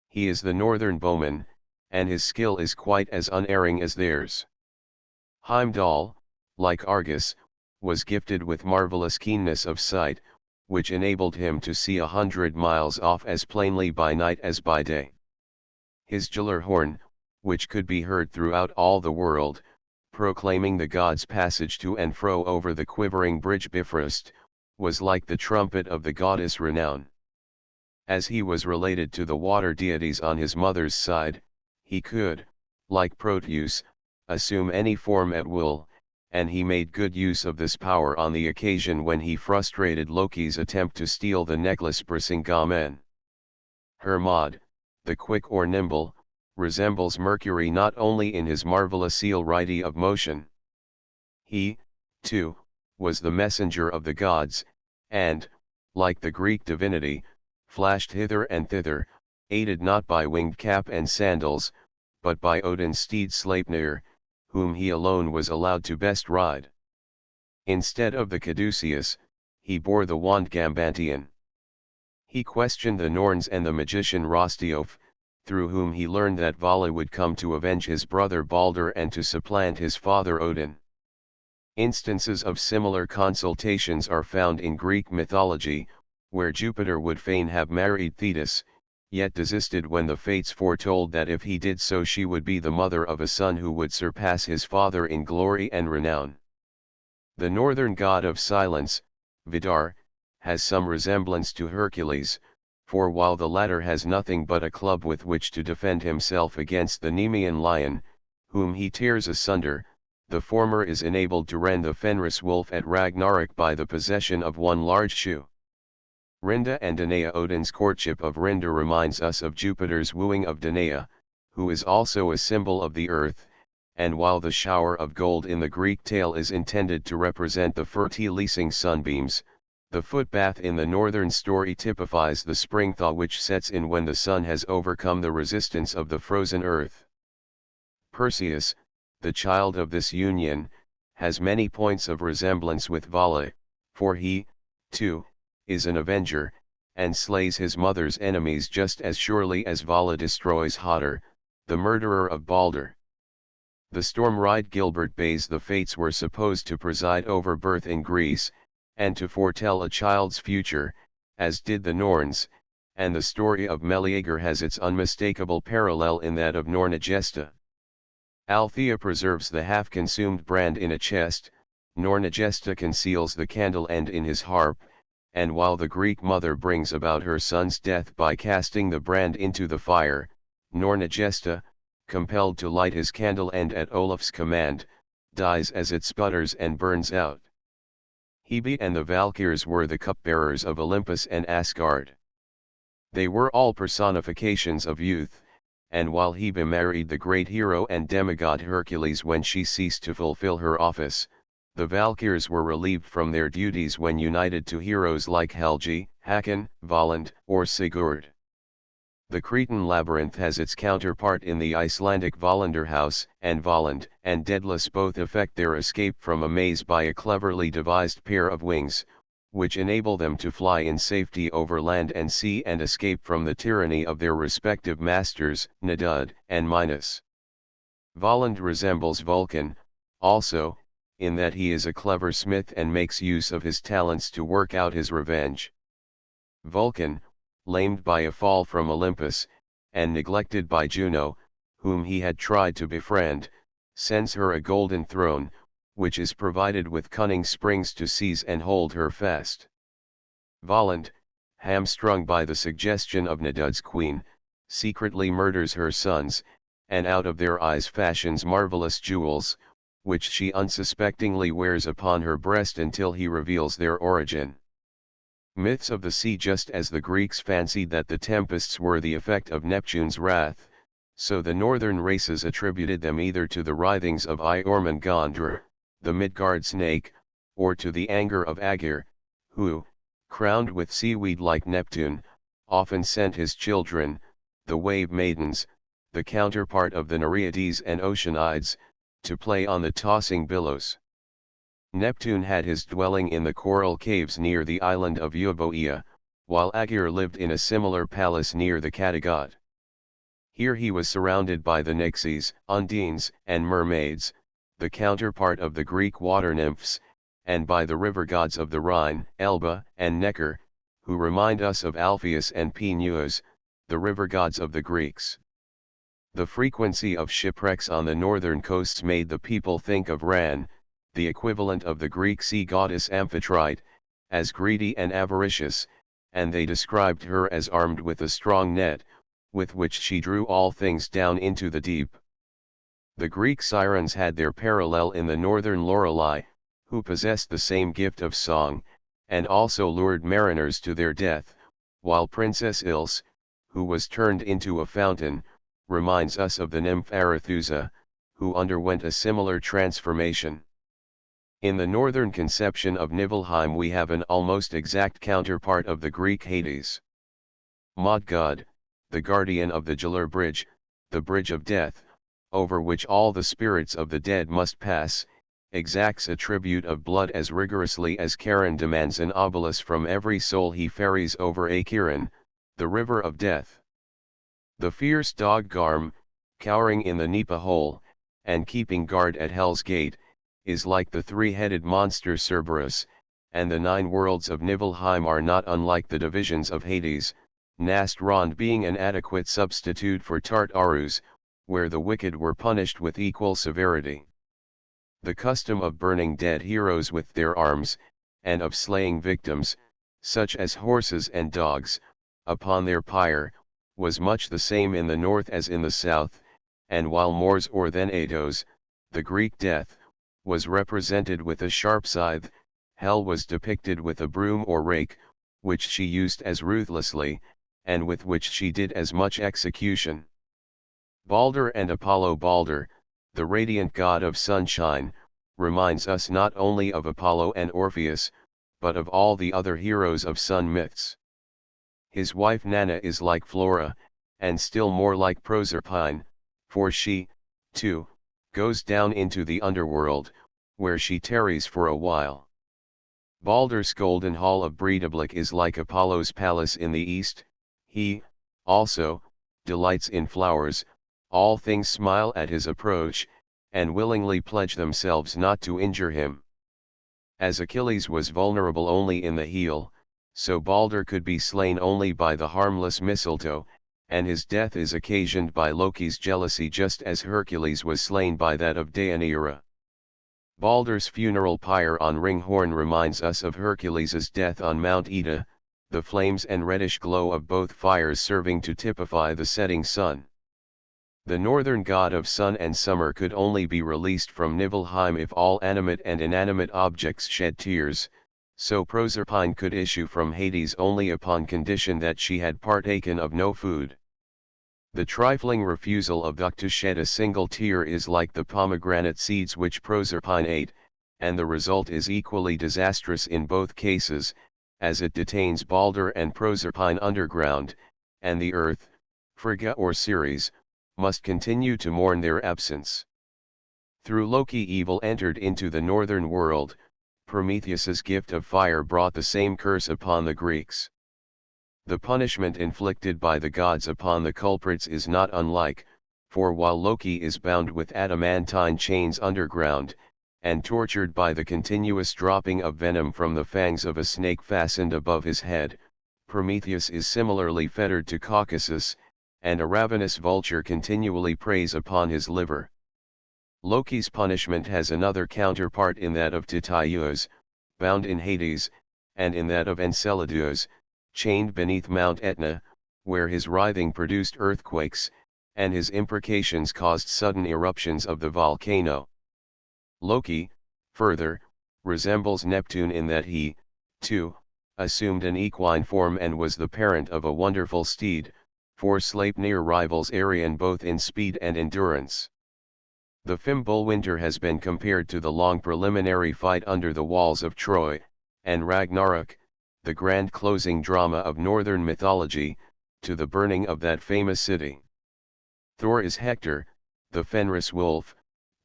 He is the northern bowman, and his skill is quite as unerring as theirs. Heimdall, like Argus, was gifted with marvelous keenness of sight, which enabled him to see 100 miles off as plainly by night as by day. His Gjallar horn, which could be heard throughout all the world, proclaiming the gods' passage to and fro over the quivering bridge Bifrost, was like the trumpet of the goddess Renown. As he was related to the water deities on his mother's side, he could, like Proteus, assume any form at will, and he made good use of this power on the occasion when he frustrated Loki's attempt to steal the necklace Brisingamen. Hermod, the quick or nimble, resembles Mercury not only in his marvelous celerity of motion. He, too, was the messenger of the gods, and, like the Greek divinity, flashed hither and thither, aided not by winged cap and sandals, but by Odin's steed Sleipnir, whom he alone was allowed to best ride. Instead of the caduceus, he bore the wand Gambantian. He questioned the Norns and the magician Rostiof, through whom he learned that Vala would come to avenge his brother Balder and to supplant his father Odin. Instances of similar consultations are found in Greek mythology, where Jupiter would fain have married Thetis, yet desisted when the fates foretold that if he did so she would be the mother of a son who would surpass his father in glory and renown. The northern god of silence, Vidar, has some resemblance to Hercules, for while the latter has nothing but a club with which to defend himself against the Nemean lion, whom he tears asunder, the former is enabled to rend the Fenris wolf at Ragnarok by the possession of one large shoe. Rinda and Danae. Odin's courtship of Rinda reminds us of Jupiter's wooing of Danae, who is also a symbol of the earth, and while the shower of gold in the Greek tale is intended to represent the fertilizing sunbeams, the footbath in the northern story typifies the spring thaw which sets in when the sun has overcome the resistance of the frozen earth. Perseus, the child of this union, has many points of resemblance with Vala, for he, too, is an avenger, and slays his mother's enemies just as surely as Vala destroys Hoder, the murderer of Balder. The storm-ride Gilbert Bays. The fates were supposed to preside over birth in Greece, and to foretell a child's future, as did the Norns, and the story of Meleager has its unmistakable parallel in that of Nornagesta. Althea preserves the half-consumed brand in a chest, Nornagesta conceals the candle end in his harp, and while the Greek mother brings about her son's death by casting the brand into the fire, Nornagesta, compelled to light his candle end at Olaf's command, dies as it sputters and burns out. Hebe and the Valkyrs were the cupbearers of Olympus and Asgard. They were all personifications of youth, and while Hebe married the great hero and demigod Hercules when she ceased to fulfill her office, the Valkyrs were relieved from their duties when united to heroes like Helgi, Hakon, Valand, or Sigurd. The Cretan labyrinth has its counterpart in the Icelandic Valandarhaus, and Valand and Daedalus both effect their escape from a maze by a cleverly devised pair of wings, which enable them to fly in safety over land and sea and escape from the tyranny of their respective masters, Nedud and Minos. Valand resembles Vulcan, also, in that he is a clever smith and makes use of his talents to work out his revenge. Vulcan, lamed by a fall from Olympus, and neglected by Juno, whom he had tried to befriend, sends her a golden throne, which is provided with cunning springs to seize and hold her fast. Valand, hamstrung by the suggestion of Nedud's queen, secretly murders her sons, and out of their eyes fashions marvelous jewels, which she unsuspectingly wears upon her breast until he reveals their origin. Myths of the sea. Just as the Greeks fancied that the tempests were the effect of Neptune's wrath, so the northern races attributed them either to the writhings of Jormungandr, the Midgard snake, or to the anger of Aegir, who, crowned with seaweed like Neptune, often sent his children, the wave maidens, the counterpart of the Nereides and Oceanides, to play on the tossing billows. Neptune had his dwelling in the coral caves near the island of Euboea, while Aegir lived in a similar palace near the Kattegat. Here he was surrounded by the Nixies, Undines, and mermaids, the counterpart of the Greek water nymphs, and by the river gods of the Rhine, Elbe, and Neckar, who remind us of Alpheus and Peneus, the river gods of the Greeks. The frequency of shipwrecks on the northern coasts made the people think of Ran, the equivalent of the Greek sea goddess Amphitrite, as greedy and avaricious, and they described her as armed with a strong net, with which she drew all things down into the deep. The Greek sirens had their parallel in the northern Lorelei, who possessed the same gift of song, and also lured mariners to their death, while Princess Ilse, who was turned into a fountain, reminds us of the nymph Arethusa, who underwent a similar transformation. In the northern conception of Nibelheim we have an almost exact counterpart of the Greek Hades. Modgod, the guardian of the Gelur Bridge, the bridge of death, over which all the spirits of the dead must pass, exacts a tribute of blood as rigorously as Charon demands an obulus from every soul he ferries over Acheron, the river of death. The fierce dog Garm, cowering in the Nipa hole, and keeping guard at Hell's gate, is like the three-headed monster Cerberus, and the 9 worlds of Nibelheim are not unlike the divisions of Hades, Nastrond being an adequate substitute for Tartarus, where the wicked were punished with equal severity. The custom of burning dead heroes with their arms, and of slaying victims, such as horses and dogs, upon their pyre, was much the same in the north as in the south, and while Mors or then Ados, the Greek death, was represented with a sharp scythe, Hell was depicted with a broom or rake, which she used as ruthlessly, and with which she did as much execution. Balder and Apollo. Balder, the radiant god of sunshine, reminds us not only of Apollo and Orpheus, but of all the other heroes of sun myths. His wife Nanna is like Flora, and still more like Proserpine, for she, too, goes down into the underworld, where she tarries for a while. Balder's golden hall of Breidablik is like Apollo's palace in the east. He, also, delights in flowers. All things smile at his approach, and willingly pledge themselves not to injure him. As Achilles was vulnerable only in the heel, so Balder could be slain only by the harmless mistletoe, and his death is occasioned by Loki's jealousy just as Hercules was slain by that of Deianira. Balder's funeral pyre on Ringhorn reminds us of Hercules' death on Mount Ida, the flames and reddish glow of both fires serving to typify the setting sun. The northern god of sun and summer could only be released from Nibelheim if all animate and inanimate objects shed tears, so Proserpine could issue from Hades only upon condition that she had partaken of no food. The trifling refusal of Vuk to shed a single tear is like the pomegranate seeds which Proserpine ate, and the result is equally disastrous in both cases, as it detains Balder and Proserpine underground, and the earth, Frigga or Ceres, must continue to mourn their absence. Through Loki evil entered into the northern world. Prometheus's gift of fire brought the same curse upon the Greeks. The punishment inflicted by the gods upon the culprits is not unlike, for while Loki is bound with adamantine chains underground, and tortured by the continuous dropping of venom from the fangs of a snake fastened above his head, Prometheus is similarly fettered to Caucasus, and a ravenous vulture continually preys upon his liver. Loki's punishment has another counterpart in that of Tityeus, bound in Hades, and in that of Enceladus, chained beneath Mount Etna, where his writhing produced earthquakes, and his imprecations caused sudden eruptions of the volcano. Loki, further, resembles Neptune in that he, too, assumed an equine form and was the parent of a wonderful steed, for Sleipnir rivals Arion both in speed and endurance. The Fimbulwinter has been compared to the long preliminary fight under the walls of Troy, and Ragnarok, the grand closing drama of northern mythology, to the burning of that famous city. Thor is Hector, the Fenris wolf,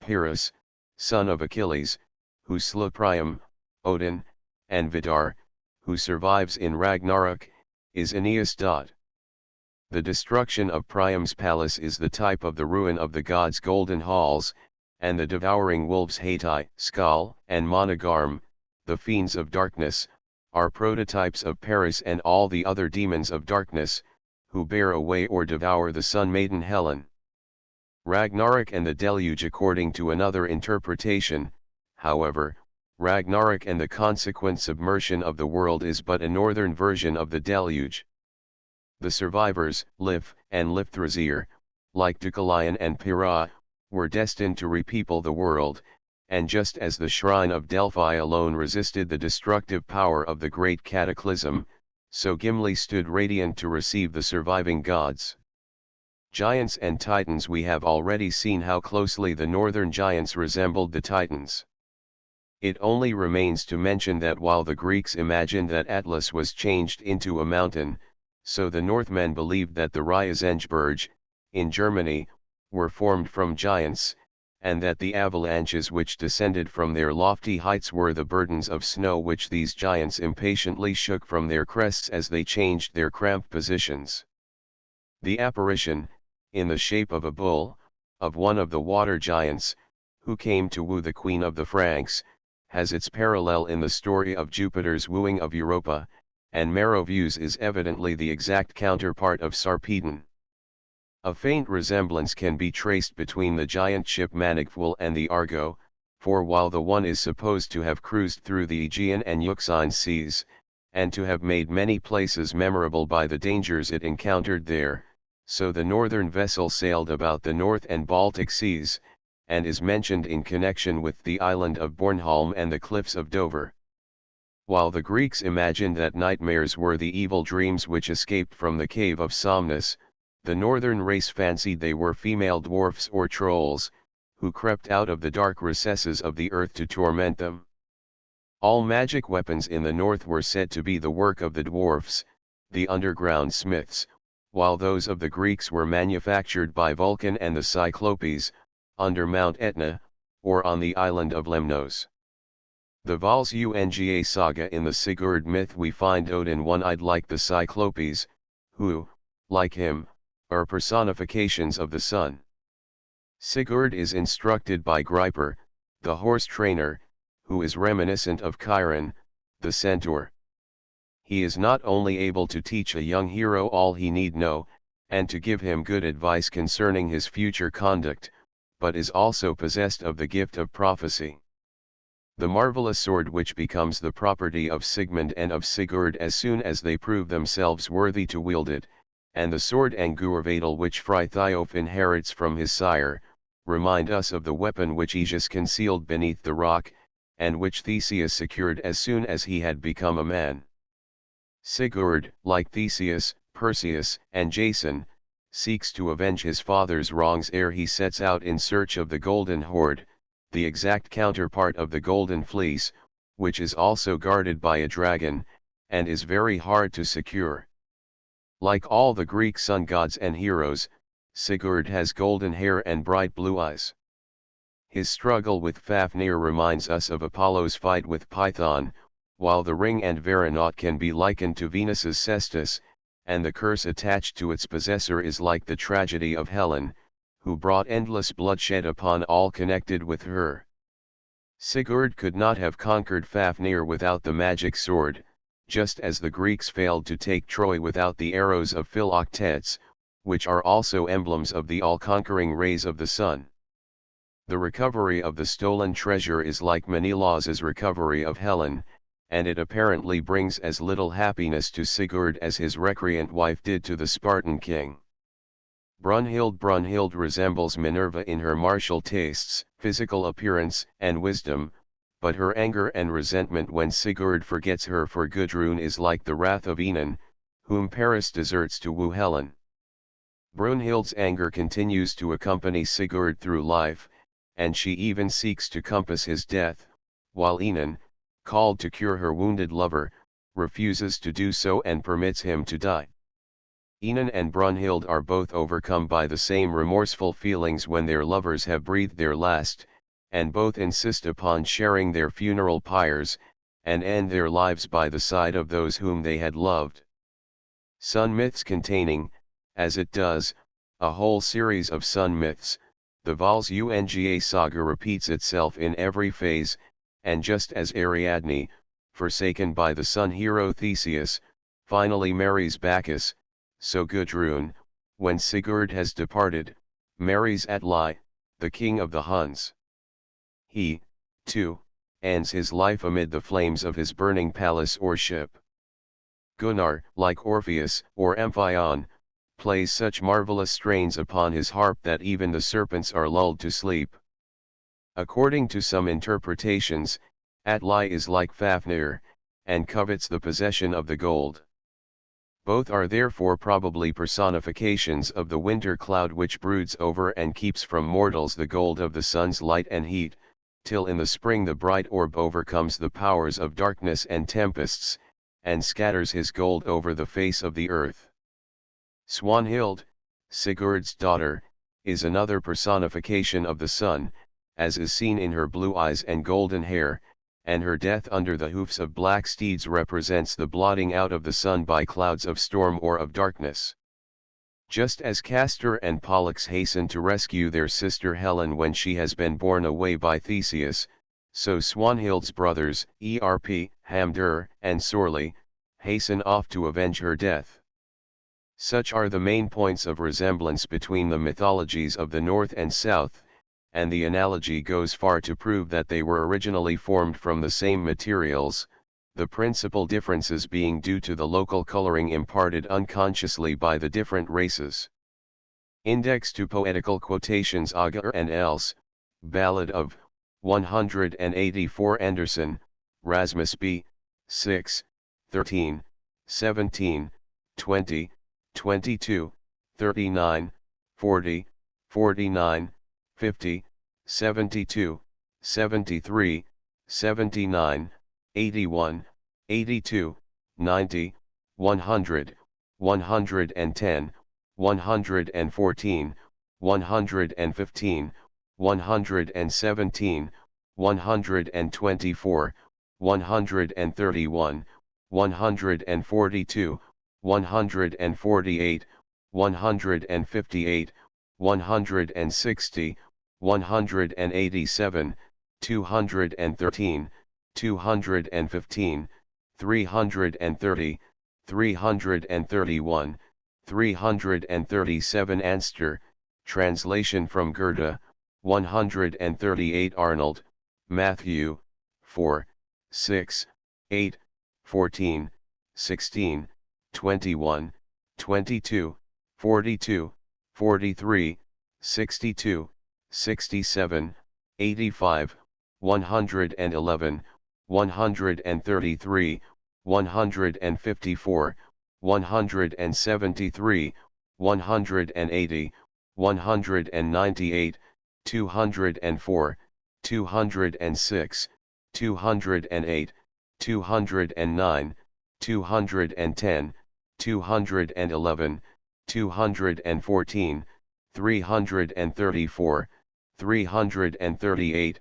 Pyrrhus, son of Achilles, who slew Priam, Odin, and Vidar, who survives in Ragnarok, is Aeneas. The destruction of Priam's palace is the type of the ruin of the gods' golden halls, and the devouring wolves Hati, Skal, and Monogarm, the fiends of darkness, are prototypes of Paris and all the other demons of darkness, who bear away or devour the sun-maiden Helen. Ragnarok and the deluge. According to another interpretation, however, Ragnarok and the consequent submersion of the world is but a northern version of the deluge. The survivors, Lif and Lifthrasir, like Deucalion and Pyrrha, were destined to repeople the world, and just as the shrine of Delphi alone resisted the destructive power of the great cataclysm, so Gimli stood radiant to receive the surviving gods. Giants and Titans. We have already seen how closely the northern giants resembled the Titans. It only remains to mention that while the Greeks imagined that Atlas was changed into a mountain, so the Northmen believed that the Riesengebirge, in Germany, were formed from giants, and that the avalanches which descended from their lofty heights were the burdens of snow which these giants impatiently shook from their crests as they changed their cramped positions. The apparition, in the shape of a bull, of one of the water giants, who came to woo the Queen of the Franks, has its parallel in the story of Jupiter's wooing of Europa, and Meroveus is evidently the exact counterpart of Sarpedon. A faint resemblance can be traced between the giant ship Manifold and the Argo, for while the one is supposed to have cruised through the Aegean and Euxine seas, and to have made many places memorable by the dangers it encountered there, so the northern vessel sailed about the North and Baltic seas, and is mentioned in connection with the island of Bornholm and the cliffs of Dover. While the Greeks imagined that nightmares were the evil dreams which escaped from the cave of Somnus, the northern race fancied they were female dwarfs or trolls, who crept out of the dark recesses of the earth to torment them. All magic weapons in the north were said to be the work of the dwarfs, the underground smiths, while those of the Greeks were manufactured by Vulcan and the Cyclopes, under Mount Etna, or on the island of Lemnos. The Eddas saga in the Sigurd myth we find Odin one-eyed like the Cyclopes, who, like him, are personifications of the sun. Sigurd is instructed by Guerber, the horse trainer, who is reminiscent of Chiron, the centaur. He is not only able to teach a young hero all he need know, and to give him good advice concerning his future conduct, but is also possessed of the gift of prophecy. The marvelous sword which becomes the property of Sigmund and of Sigurd as soon as they prove themselves worthy to wield it, and the sword and Gurvadal which Frithiof inherits from his sire, remind us of the weapon which Aegeus concealed beneath the rock, and which Theseus secured as soon as he had become a man. Sigurd, like Theseus, Perseus, and Jason, seeks to avenge his father's wrongs ere he sets out in search of the Golden Hoard, the exact counterpart of the Golden Fleece, which is also guarded by a dragon, and is very hard to secure. Like all the Greek sun gods and heroes, Sigurd has golden hair and bright blue eyes. His struggle with Fafnir reminds us of Apollo's fight with Python, while the ring and Veronaut can be likened to Venus's cestus, and the curse attached to its possessor is like the tragedy of Helen, who brought endless bloodshed upon all connected with her. Sigurd could not have conquered Fafnir without the magic sword, just as the Greeks failed to take Troy without the arrows of Philoctetes, which are also emblems of the all-conquering rays of the sun. The recovery of the stolen treasure is like Menelaus's recovery of Helen, and it apparently brings as little happiness to Sigurd as his recreant wife did to the Spartan king. Brunhild resembles Minerva in her martial tastes, physical appearance, and wisdom, but her anger and resentment when Sigurd forgets her for Gudrun is like the wrath of Enon, whom Paris deserts to woo Helen. Brunhild's anger continues to accompany Sigurd through life, and she even seeks to compass his death, while Enon, called to cure her wounded lover, refuses to do so and permits him to die. Enon and Brunhild are both overcome by the same remorseful feelings when their lovers have breathed their last, and both insist upon sharing their funeral pyres, and end their lives by the side of those whom they had loved. Sun myths containing, as it does, a whole series of sun myths, the Eddas saga repeats itself in every phase, and just as Ariadne, forsaken by the sun hero Theseus, finally marries Bacchus, so Gudrun, when Sigurd has departed, marries Atli, the king of the Huns. He, too, ends his life amid the flames of his burning palace or ship. Gunnar, like Orpheus or Amphion, plays such marvelous strains upon his harp that even the serpents are lulled to sleep. According to some interpretations, Atli is like Fafnir, and covets the possession of the gold. Both are therefore probably personifications of the winter cloud which broods over and keeps from mortals the gold of the sun's light and heat, till in the spring the bright orb overcomes the powers of darkness and tempests, and scatters his gold over the face of the earth. Swanhild, Sigurd's daughter, is another personification of the sun, as is seen in her blue eyes and golden hair, and her death under the hoofs of black steeds represents the blotting out of the sun by clouds of storm or of darkness. Just as Castor and Pollux hasten to rescue their sister Helen when she has been borne away by Theseus, so Swanhild's brothers, Hamdur and Sorli, hasten off to avenge her death. Such are the main points of resemblance between the mythologies of the North and South, and the analogy goes far to prove that they were originally formed from the same materials, the principal differences being due to the local coloring imparted unconsciously by the different races. Index to Poetical Quotations Agar and Else, Ballad of 184 Anderson, Rasmus B. 6, 13, 17, 20, 22, 39, 40, 49, 50, 72, 73, 79, 81, 82, 90, 100, 110, 114, 115, 117, 124, 131, 142, 148, 158, 160, 187, 213, 215, 330, 331, 337 Anster, translation from Goethe, 138 Arnold, Matthew, 4, 6, 8, 14, 16, 21, 22, 42, 43, 62, 67, 85, 111, 133, 154, 173, 180, 198, 204, 206, 208, 209, 210, 211, 214, 334, 338,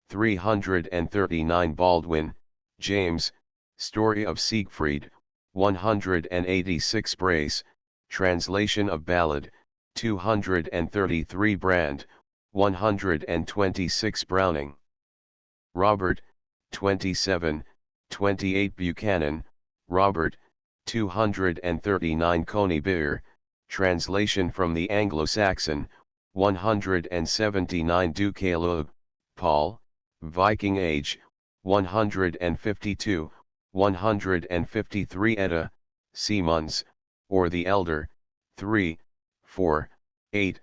339 Baldwin, James, Story of Siegfried, 186 Brace, translation of Ballad, 233 Brand, 126 Browning. Robert, 27, 28 Buchanan, Robert, 239 Coney Beer, translation from the Anglo-Saxon, 179 Duquesne, Paul, Viking Age, 152, 153 Edda, Simons, or the Elder, 3, 4, 8,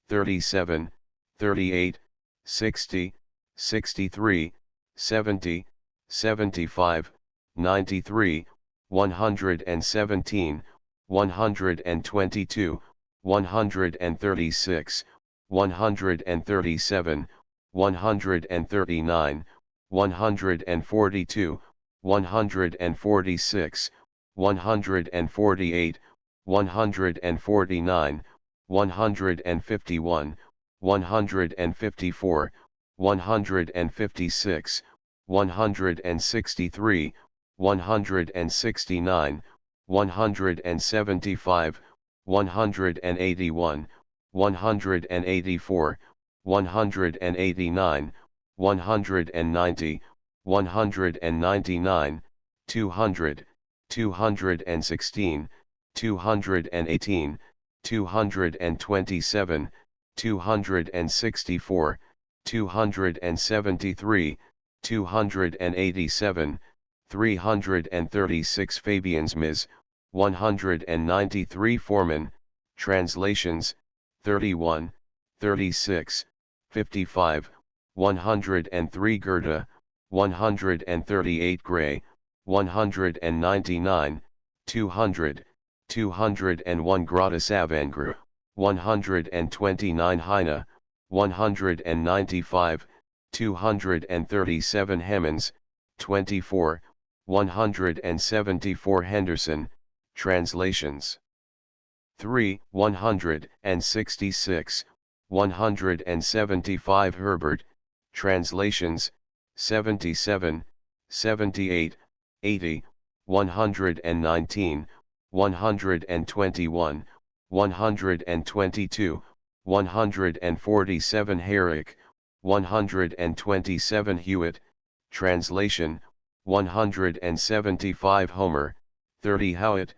37, 38, 60, 63, 70, 75, 93, 117, 122, 136, 137, 139, 142, 146, 148, 149, 151, 154, 156, 163, 169, 175, 181, 184, 189, 190, 199, 200, 216, 218, 227, 264, 273, 287, 336 Fabian's Ms., 193 Foreman, translations, 31, 36, 55, 103 Goethe, 138 Gray, 199, 200, 201 Gratis Avangru, 129 Heine, 195, 237 Hemmens, 24, 174 Henderson, translations. 3. 166, 175 Herbert, Translations, 77, 78, 80, 119, 121, 122, 147 Herrick, 127 Hewitt, translation, 175 Homer, 30 Howitt,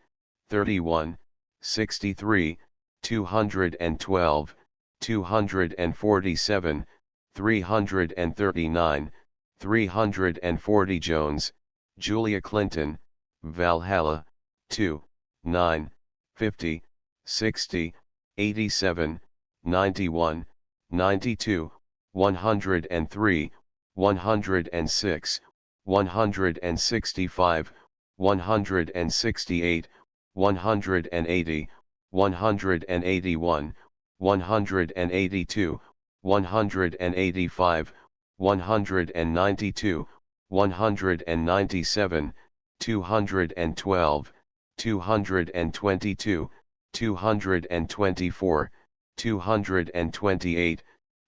31, 63, 212, 247, 339, 340 Jones, Julia Clinton, Valhalla, 2, 9, 50, 60, 87, 91, 92, 103, 106, 165, 168, 180, 181, 182, 185, 192, 197, 212, 222, 224, 228,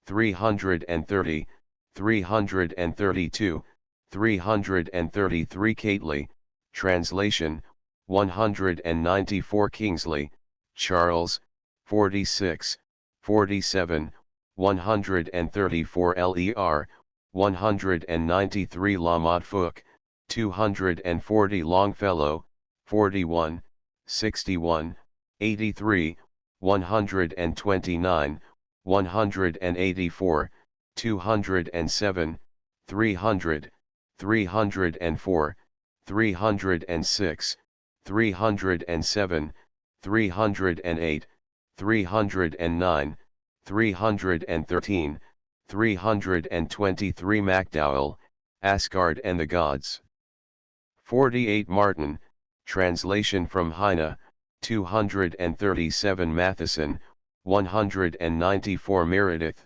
330, 332, 333 Cately, translation, 194 Kingsley, Charles, 46, 47, 134 Ler, 193 Lamotte Fouque, 240 Longfellow, 41, 61, 83, 129, 184, 207, 300, 304, 306, 307, 308, 309, 313, 323 MacDowell, Asgard and the Gods. 48 Martin, translation from Heine, 237 Matheson, 194 Meredith,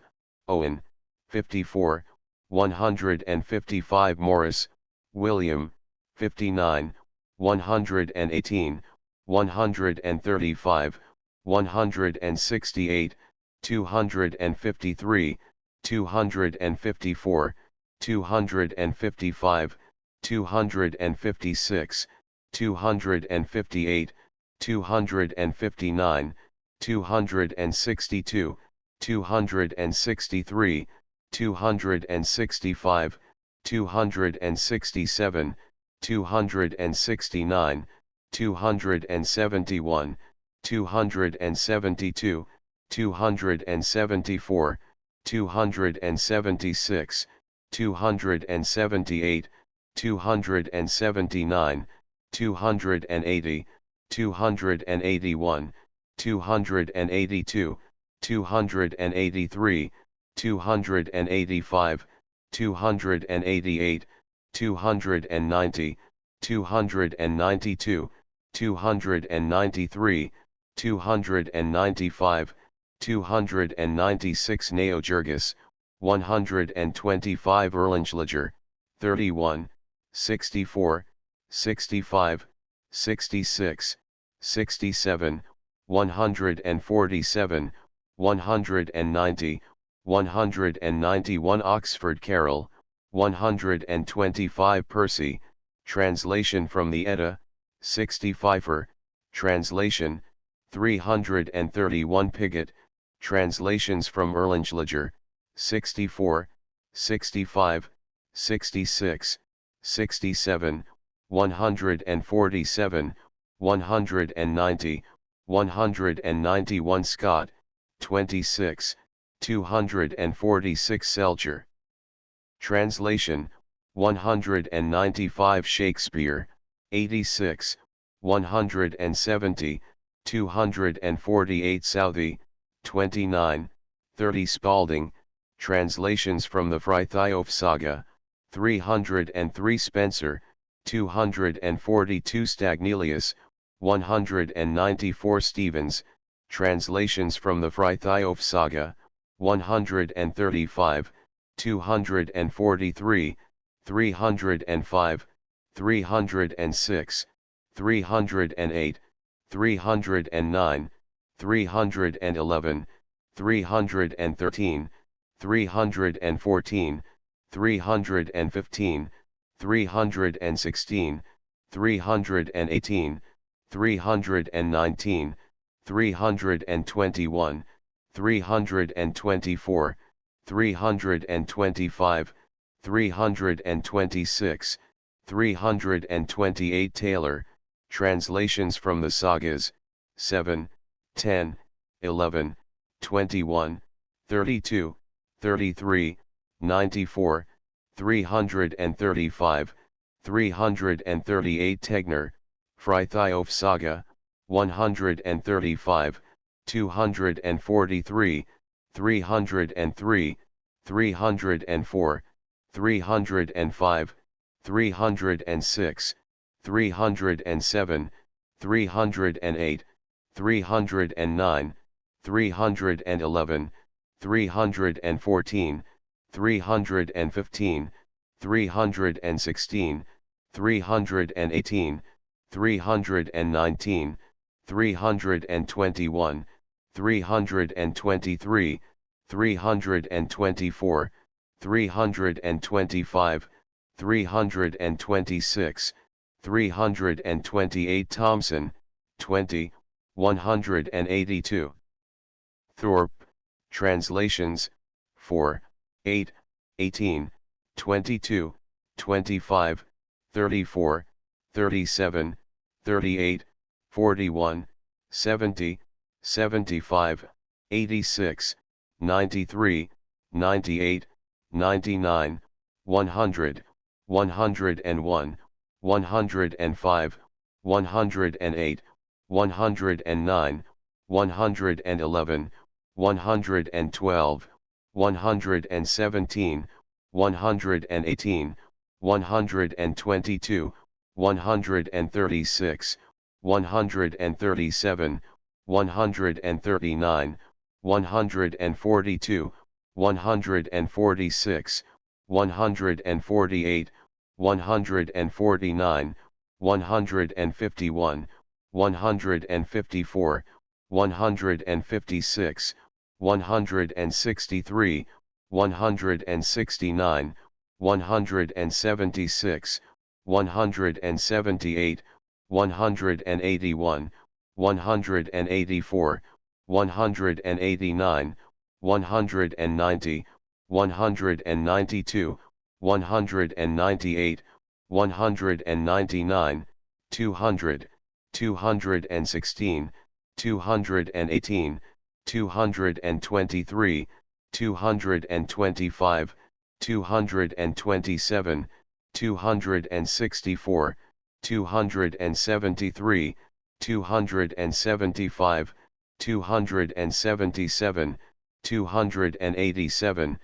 Owen, 54, 155 Morris, William, 59, 118, 135, 168, 253, 254, 255, 256, 258, 259, 262, 263, 265, 267, 269, 271, 272, 274, 276, 278, 279, 280, 281, 282, 283, 285, 288, 290, 292, 293, 295, 296 Neogergis, 125 Erlangelager, 31, 64, 65, 66, 67, 147, 190, 191 Oxford Carroll, 125 Percy, translation from the Edda, 60 Pfeiffer, translation, 331 Piggott, translations from Erlangelager, 64, 65, 66, 67, 147, 190, 191 Scott, 26, 246 Selcher. Translation, 195 Shakespeare, 86, 170, 248 Southey, 29, 30 Spalding, translations from the Frithiof Saga, 303 Spencer, 242 Stagnelius, 194 Stevens, translations from the Frithiof Saga, 135, 243, 305, 306, 308, 309, 311, 313, 314, 315, 316, 318, 319, 321, 324, 325, 326, 328 Taylor, Translations from the Sagas, 7, 10, 11, 21, 32, 33, 94, 335, 338 Tegner, Frithiof Saga, 135, 243, 303, 304, 305, 306, 307, 308, 309, 311, 314, 315, 316, 318, 319, 321, 323, 324, 325, 326, 328 Thompson, 20, 182. Thorpe, Translations, 4, 8, 18, 22, 25, 34, 37, 38, 41, 70, 75, 86, 93, 98, 99, 100, 101, 105, 108, 109, 111, 112, 117, 118, 122, 136, 137, 139, 142, 146, 148, 149, 151, 154, 156, 163, 169, 176, 178, 181, 184, 189, 190, 192, 198, 199, 200, 216, 218, 223, 225, 227, 264, 273, 275, 277, 287,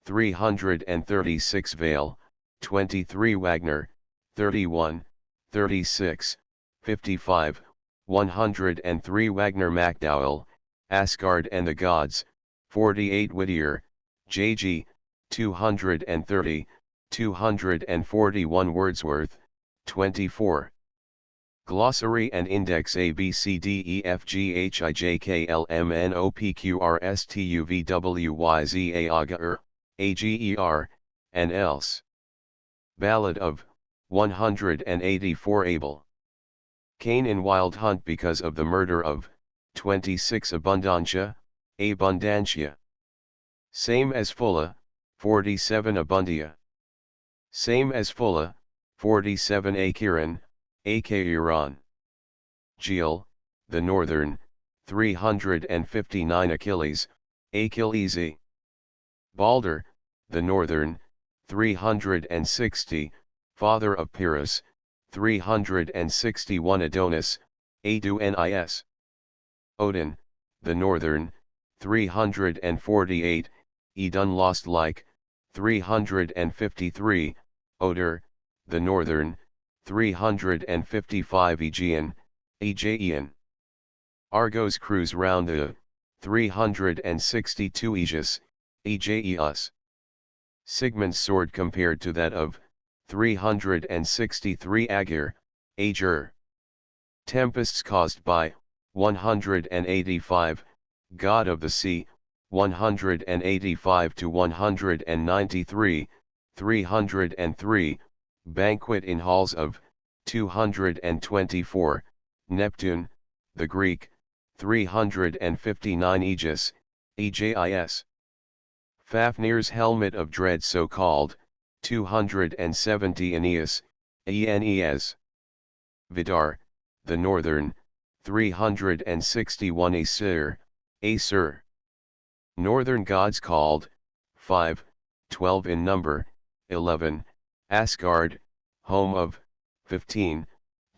336 Vale, 23 Wagner, 31, 36, 55, 103 Wagner MacDowell, Asgard and the Gods, 48 Whittier, J.G., 230, 241 Wordsworth, 24. Glossary and Index A B C D E F G H I J K L M N O P Q R S T U V W Y Z A Aga A G E R, and else. Ballad of 184 Abel. Cain in wild hunt because of the murder of 26 Abundantia, Abundantia. Same as Fulla, 47 Abundia. Same as Fulla, 47 Acheron, Acheiron. Geel, the Northern, 359 Achilles, Achillesi. Balder, the Northern, 360, father of Pyrrhus, 361 Adonis, Adonis. Odin, the Northern, 348, Idun lost like, 353, Oder, the Northern, 355 Aegean, Aegean. Argo's cruise round the, 362 Aegis, Aegeus. Sigmund's sword compared to that of, 363 Aegir, Aegir. Tempests caused by, 185, God of the Sea, 185 to 193, 303, banquet in halls of, 224, Neptune, the Greek, 359 Aegis, Aegis. Fafnir's helmet of dread so called, 270 Aeneas, Aeneas. Vidar, the northern, 361 Aesir, Aesir. Northern gods called, 5, 12 in number, 11, Asgard, home of, 15,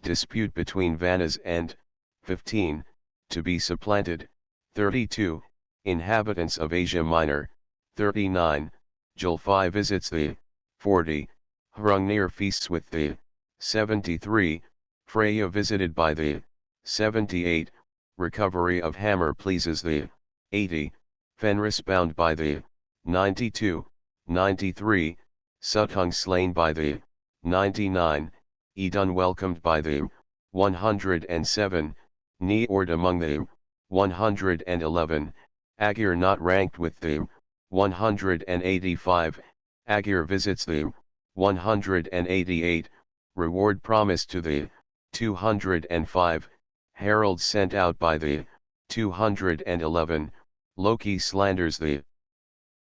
dispute between Vanas and, 15, to be supplanted, 32, inhabitants of Asia Minor, 39, Julfi visits the, 40, Hrungnir feasts with the, 73, Freya visited by the, 78, recovery of hammer pleases the, 80, Fenris bound by the, 92, 93, Suttung slain by the, 99, Idun welcomed by the, 107, Niord among the, 111, Agir not ranked with the, 185, Agir visits the, 188, reward promised to the, 205, heralds sent out by the, 211, Loki slanders the,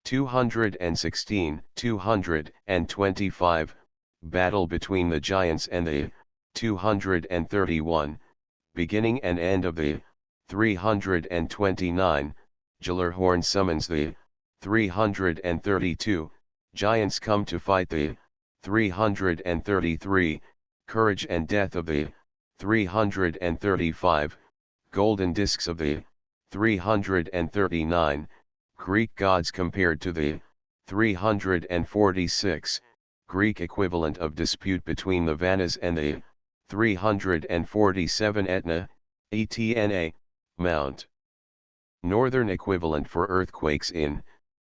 216, 225, battle between the giants and the, 231, beginning and end of the, 329, Gjallarhorn summons the, 332, giants come to fight the, 333, courage and death of the, 335, golden discs of the, 339, Greek gods compared to the, 346, Greek equivalent of dispute between the Vanas and the, 347 Etna, Etna, Mount. Northern equivalent for earthquakes in,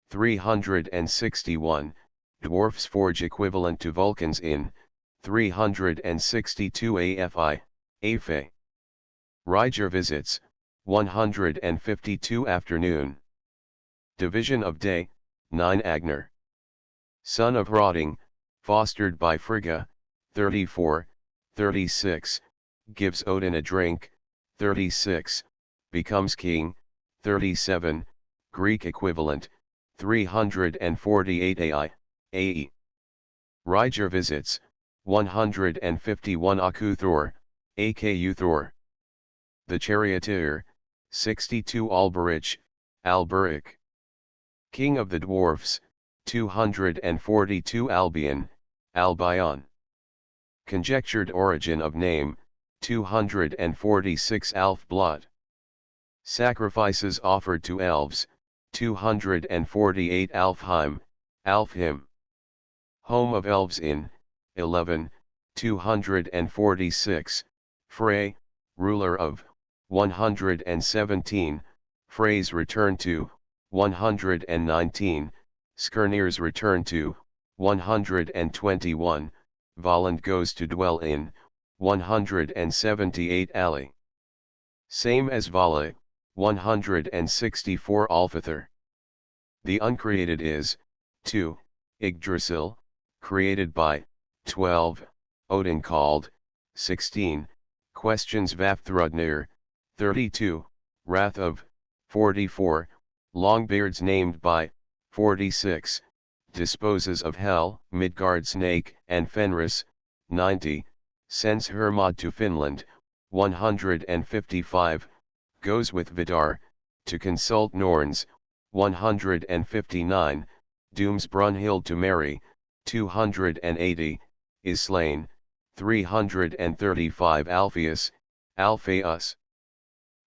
361, dwarfs forge equivalent to Vulcans in, 362 AFI, Afe. Ryger visits, 152 afternoon. Division of day, 9 Agner. Son of Rotting, fostered by Frigga, 34, 36, gives Odin a drink, 36, becomes king, 37, Greek equivalent, 348 AE. Ryger visits, 151 Akuthor, Aku Thor. The Charioteer, 62 Alberich, Alberic. King of the Dwarfs, 242 Albion, Albion. Conjectured origin of name, 246 Alfblot. Sacrifices offered to elves, 248 Alfheim, Alfhim. Home of elves in, 11, 246, Frey, ruler of, 117, Frey's return to, 119, Skirnir's return to, 121, Valand goes to dwell in, 178 Ali. Same as Vala, 164 Alfather. The uncreated is, 2, Yggdrasil, created by, 12, Odin called, 16, questions Vafthrudnir, 32, Wrath of, 44, Longbeards named by, 46, disposes of Hel, Midgard snake and Fenris, 90, sends Hermod to Finland, 155, goes with Vidar, to consult Norns, 159, dooms Brunhild to marry, 280, is slain, 335 Alpheus, Alpheus.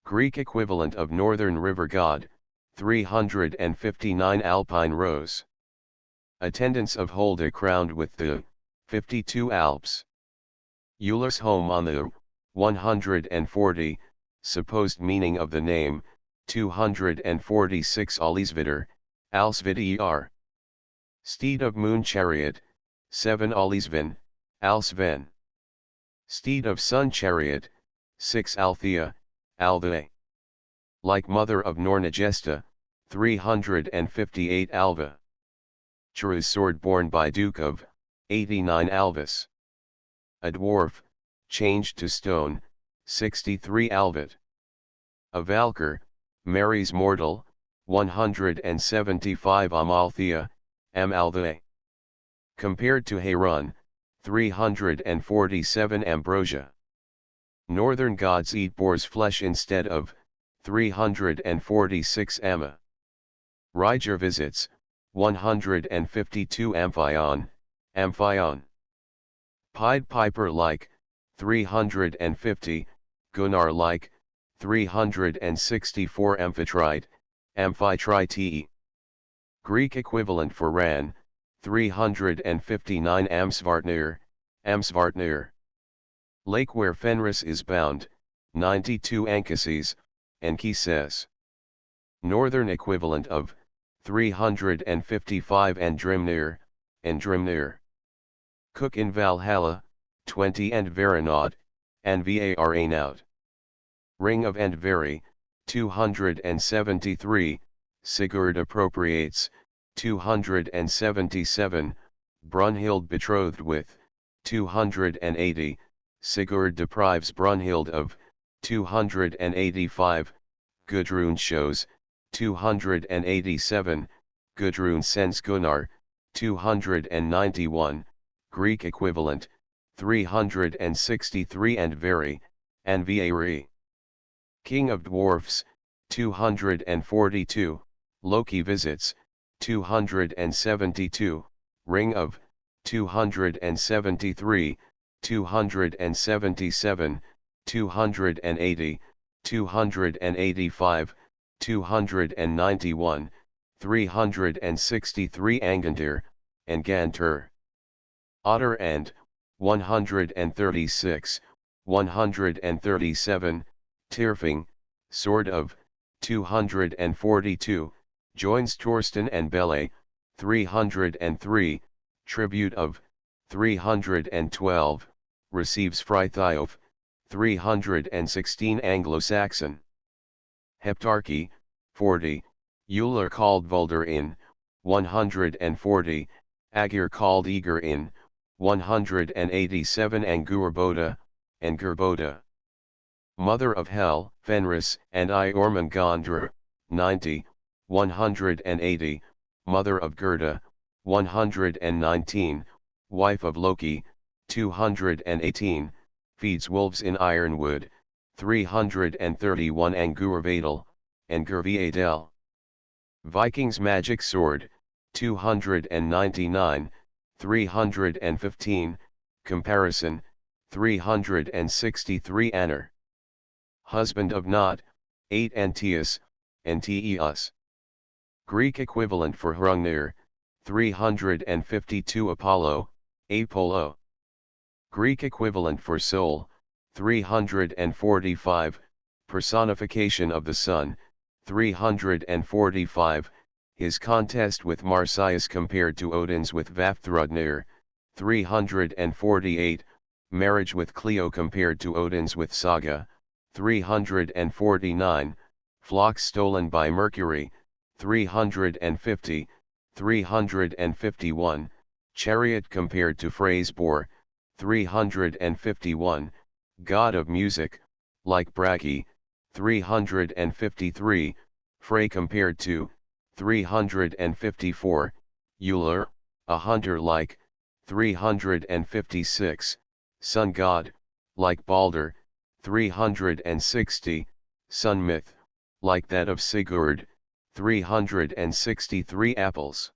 Greek equivalent of northern river god, 359 Alpine rose. Attendants of Holda crowned with the, 52 Alps. Euler's home on the, 140, supposed meaning of the name, 246 Alisvidar, Alsvidar. Steed of moon chariot, 7 Alisvin, Alsven. Steed of sun chariot, 6 Althea, Alvae. Like mother of Nornagesta, 358 Alva. Chru's sword borne by Duke of 89 Alvis. A dwarf, changed to stone, 63 Alvat. A Valkyr, Mary's mortal, 175 Amalthea, Amalthea. Compared to Harun, 347 Ambrosia. Northern gods eat boar's flesh instead of 346 Amma. Ryger visits 152 Amphion, Amphion. Pied Piper like 350, Gunnar like 364 Amphitrite, Amphitrite. Greek equivalent for Ran 359 Amsvartnir, Amsvartnir. Lake where Fenris is bound, 92 Anchises, Anchises. Northern equivalent of 355 Andrimnir, Andrimnir. Cook in Valhalla, 20 Andvaranod, Anvaranaut. Ring of Andvari, 273, Sigurd appropriates, 277, Brunhild betrothed with, 280, Sigurd deprives Brunhild of, 285, Gudrun shows, 287, Gudrun sends Gunnar, 291, Greek equivalent, 363 Andvari, Anvari. King of Dwarfs, 242, Loki visits, 272, Ring of, 273, 277, 280, 285, 291, 363 Angantyr, Angantyr. Otter and, 136, 137, Tyrfing, Sword of, 242, joins Torsten and Bele, 303, Tribute of, 312, receives Frithiof, 316 Anglo-Saxon. Heptarchy, 40, Euler called Vulder in, 140, Agir called Eager in, 187 Angurboda, Angurboda. Mother of Hel, Fenris and Iormungandr, 90, 180, Mother of Gerda, 119, Wife of Loki, 218, feeds wolves in Ironwood, 331 Angurvadel, Angurviadel. Vikings magic sword, 299, 315, comparison, 363 Anner. Husband of Not, 8 Antaeus, Antaeus. Greek equivalent for Hrungnir, 352 Apollo, Apollo. Greek equivalent for Soul, 345, personification of the sun, 345, his contest with Marsyas compared to Odin's with Vafthrudnir, 348, marriage with Cleo compared to Odin's with Saga, 349, flocks stolen by Mercury, 350, 351, chariot compared to Phrasebore, 351, god of music, like Bragi, 353, Frey compared to, 354, Euler, a hunter like, 356, sun god, like Balder, 360, sun myth, like that of Sigurd, 363 apples.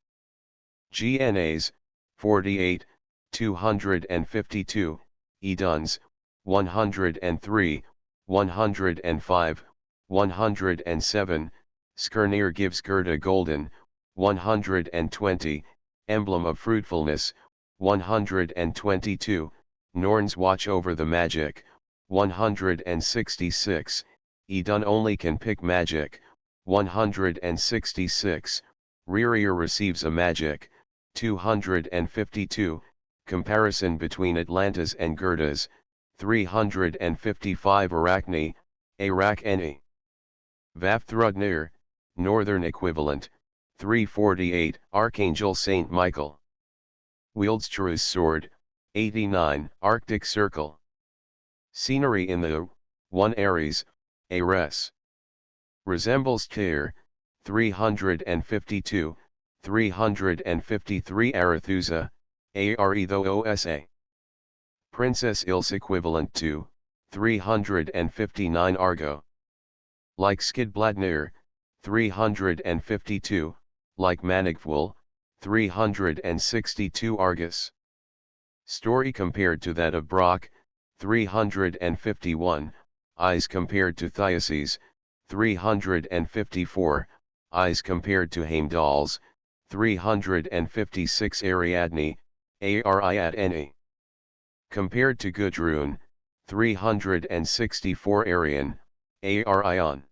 GNAs, 48, 252, Eduns, 103, 105, 107, Skirnir gives Gerda golden, 120, emblem of fruitfulness, 122, Norns watch over the magic, 166, Edun only can pick magic, 166, Rerir receives a magic, 252, comparison between Atlantas and Gerdas, 355 Arachne, Arachne. Vafthrudnir, northern equivalent, 348, Archangel Saint Michael. Wields True's sword, 89, Arctic Circle. Scenery in the 1 Aries, Ares. Resembles Tyr, 352, 353 Arethusa, Arethoosa. Princess Ilse equivalent to, 359 Argo. Like Skidbladnir, 352, like Manigful, 362 Argus. Story compared to that of Brock, 351, eyes compared to Thyaces, 354, eyes compared to Heimdall's, 356 Ariadne, Ariadne. Compared to Gudrun, 364 Arion, Arion.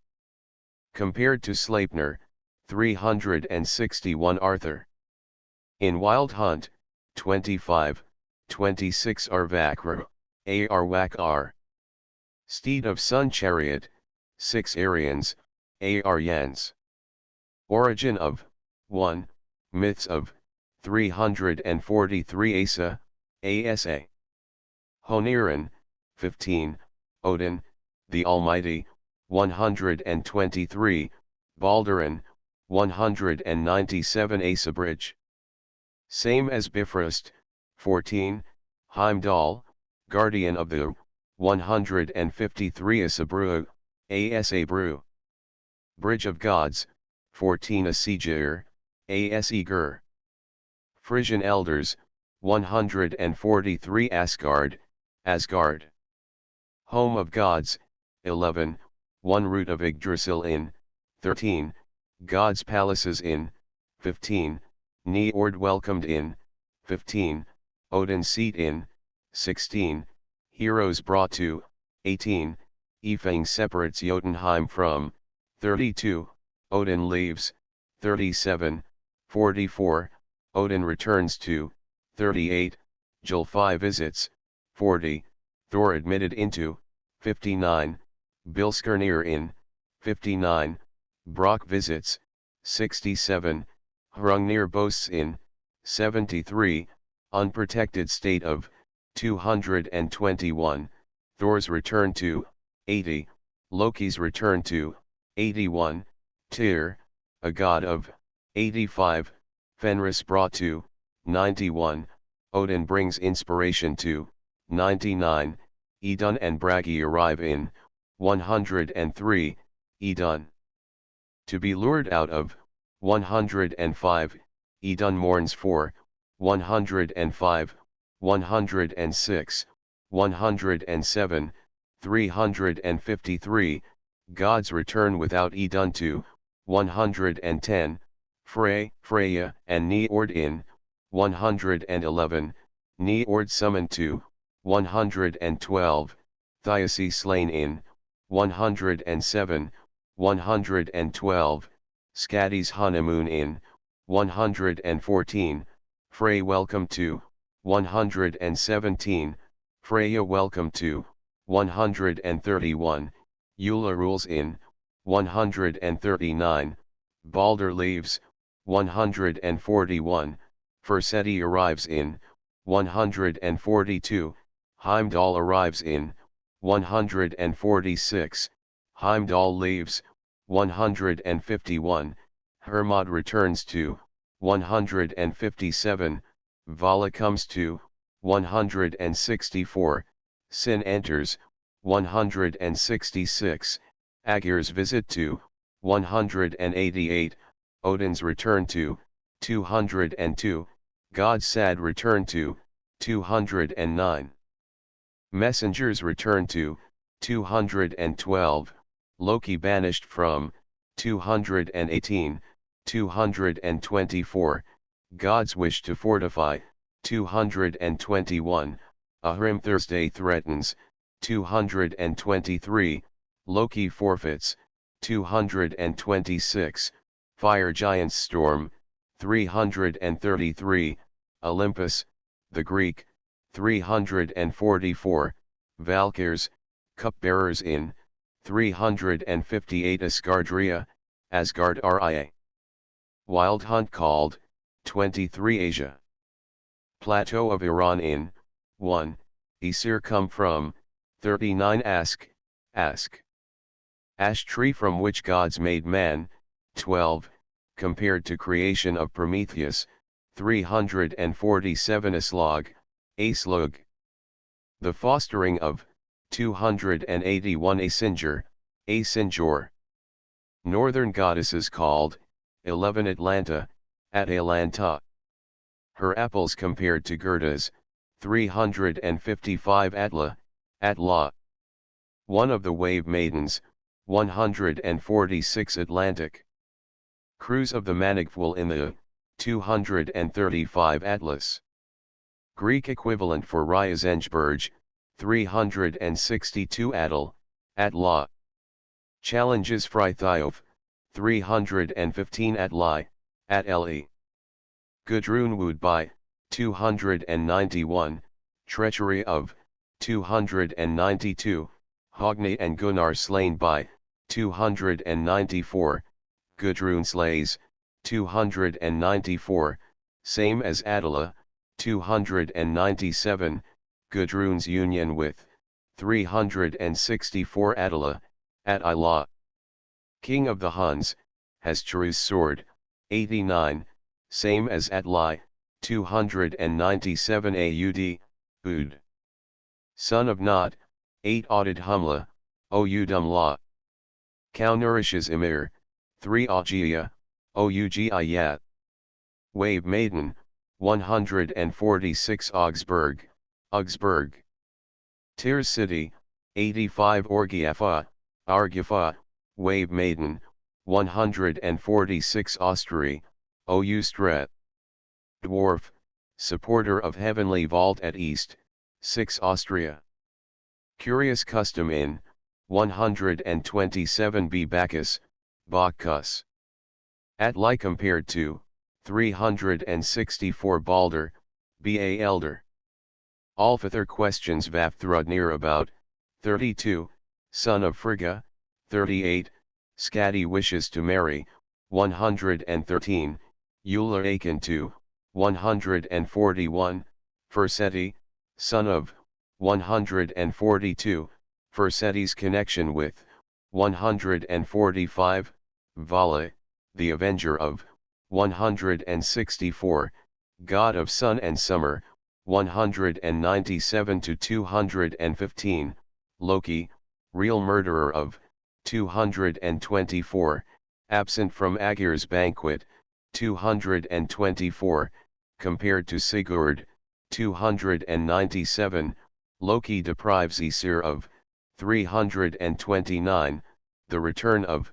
Compared to Sleipnir, 361 Arthur. In Wild Hunt, 25, 26 Arvakr, Arwakar. Steed of Sun Chariot, 6 Arians, Aryans. Origin of, 1, Myths of, 343 Asa, Asa. Honiren, 15, Odin, the Almighty, 123, Baldurin, 197 Asa Bridge. Same as Bifrost, 14, Heimdall, Guardian of the, 153 Asa Brew, Asa Brew. Bridge of Gods, 14 Asegir, Asegir. Frisian Elders, 143 Asgard, Asgard. Home of Gods, 11, 1 Root of Yggdrasil in, 13, Gods' Palaces in, 15, Njord welcomed in, 15, Odin's seat in, 16, Heroes brought to, 18, Ifang separates Jotunheim from, 32, Odin leaves, 37, 44, Odin returns to, 38, Jolfi visits, 40, Thor admitted into, 59, Bilskirnir in, 59, Brock visits, 67, Hrungnir boasts in, 73, unprotected state of, 221, Thor's return to, 80, Loki's return to, 81, Tyr, a god of, 85, Fenris brought to, 91, Odin brings inspiration to, 99, Idun and Bragi arrive in, 103, Idun. To be lured out of, 105, Idun mourns for, 105, 106, 107, 353, God's return without Idun to, 110, Freya and Njord in, 111, Njord summoned to, 112, Thyaces slain in, 107, 112, Skadi's honeymoon in, 114, Frey welcome to, 117, Freya welcome to, 131, Eula rules in, 139, Balder leaves, 141, Forseti arrives in, 142, Heimdall arrives in, 146, Heimdall leaves, 151, Hermod returns to, 157, Vala comes to, 164, Sin enters, 166, Agir's visit to, 188, Odin's return to, 202, God's sad return to, 209. Messengers return to, 212, Loki banished from, 218, 224, God's wish to fortify, 221, Ahrim Thursday threatens, 223, Loki forfeits, 226, Fire Giants storm, 333, Olympus, the Greek, 344, Valkyrs, cupbearers in, 358 Asgardria, Asgard Ria. Wild Hunt called, 23 Asia. Plateau of Iran in, 1, Isir come from, 39 Ask. Ash tree from which gods made man, 12, compared to creation of Prometheus, 347 Aslog, The fostering of, 281 Asinger. Northern goddesses called, 11 Atlanta, Atalanta. Her apples compared to Gerdas, 355 Atla. One of the wave maidens, 146 Atlantic. Cruise of the Manigful in the, 235 Atlas. Greek equivalent for Ryazengberg, 362 Atla. Challenges Frithiof, 315 Atli. Gudrun wooed by, 291, Treachery of, 292, Hogni and Gunnar slain by, 294, Gudrun slays, 294, same as Attila, 297, Gudrun's union with, 364 Attila. King of the Huns, has Cheru's sword, 89, same as Atli, 297 Ud. Son of Nod, 8 Audid Humla, Oudum La. Cow nourishes Emir, 3 Augia, Ougiyat. Wave Maiden, 146 Augsburg. Tirs City, 85 Argifa, Wave Maiden, 146 Austri, Oustret. Dwarf, supporter of heavenly vault at east, 6 Austria. Curious custom in, 127 B Bacchus. Atli compared to, 364 Balder, Ba Elder. Alfather questions Vafthrudnir about, 32, son of Frigga, 38, Skadi wishes to marry, 113, Eula Akin to, 141, Fersetti, son of, 142, Fersetti's connection with, 145, Vala, the avenger of, 164, god of sun and summer, 197 to 215, Loki, real murderer of, 224, absent from Agir's banquet, 224, compared to Sigurd, 297, Loki deprives Aesir of, 329, the return of,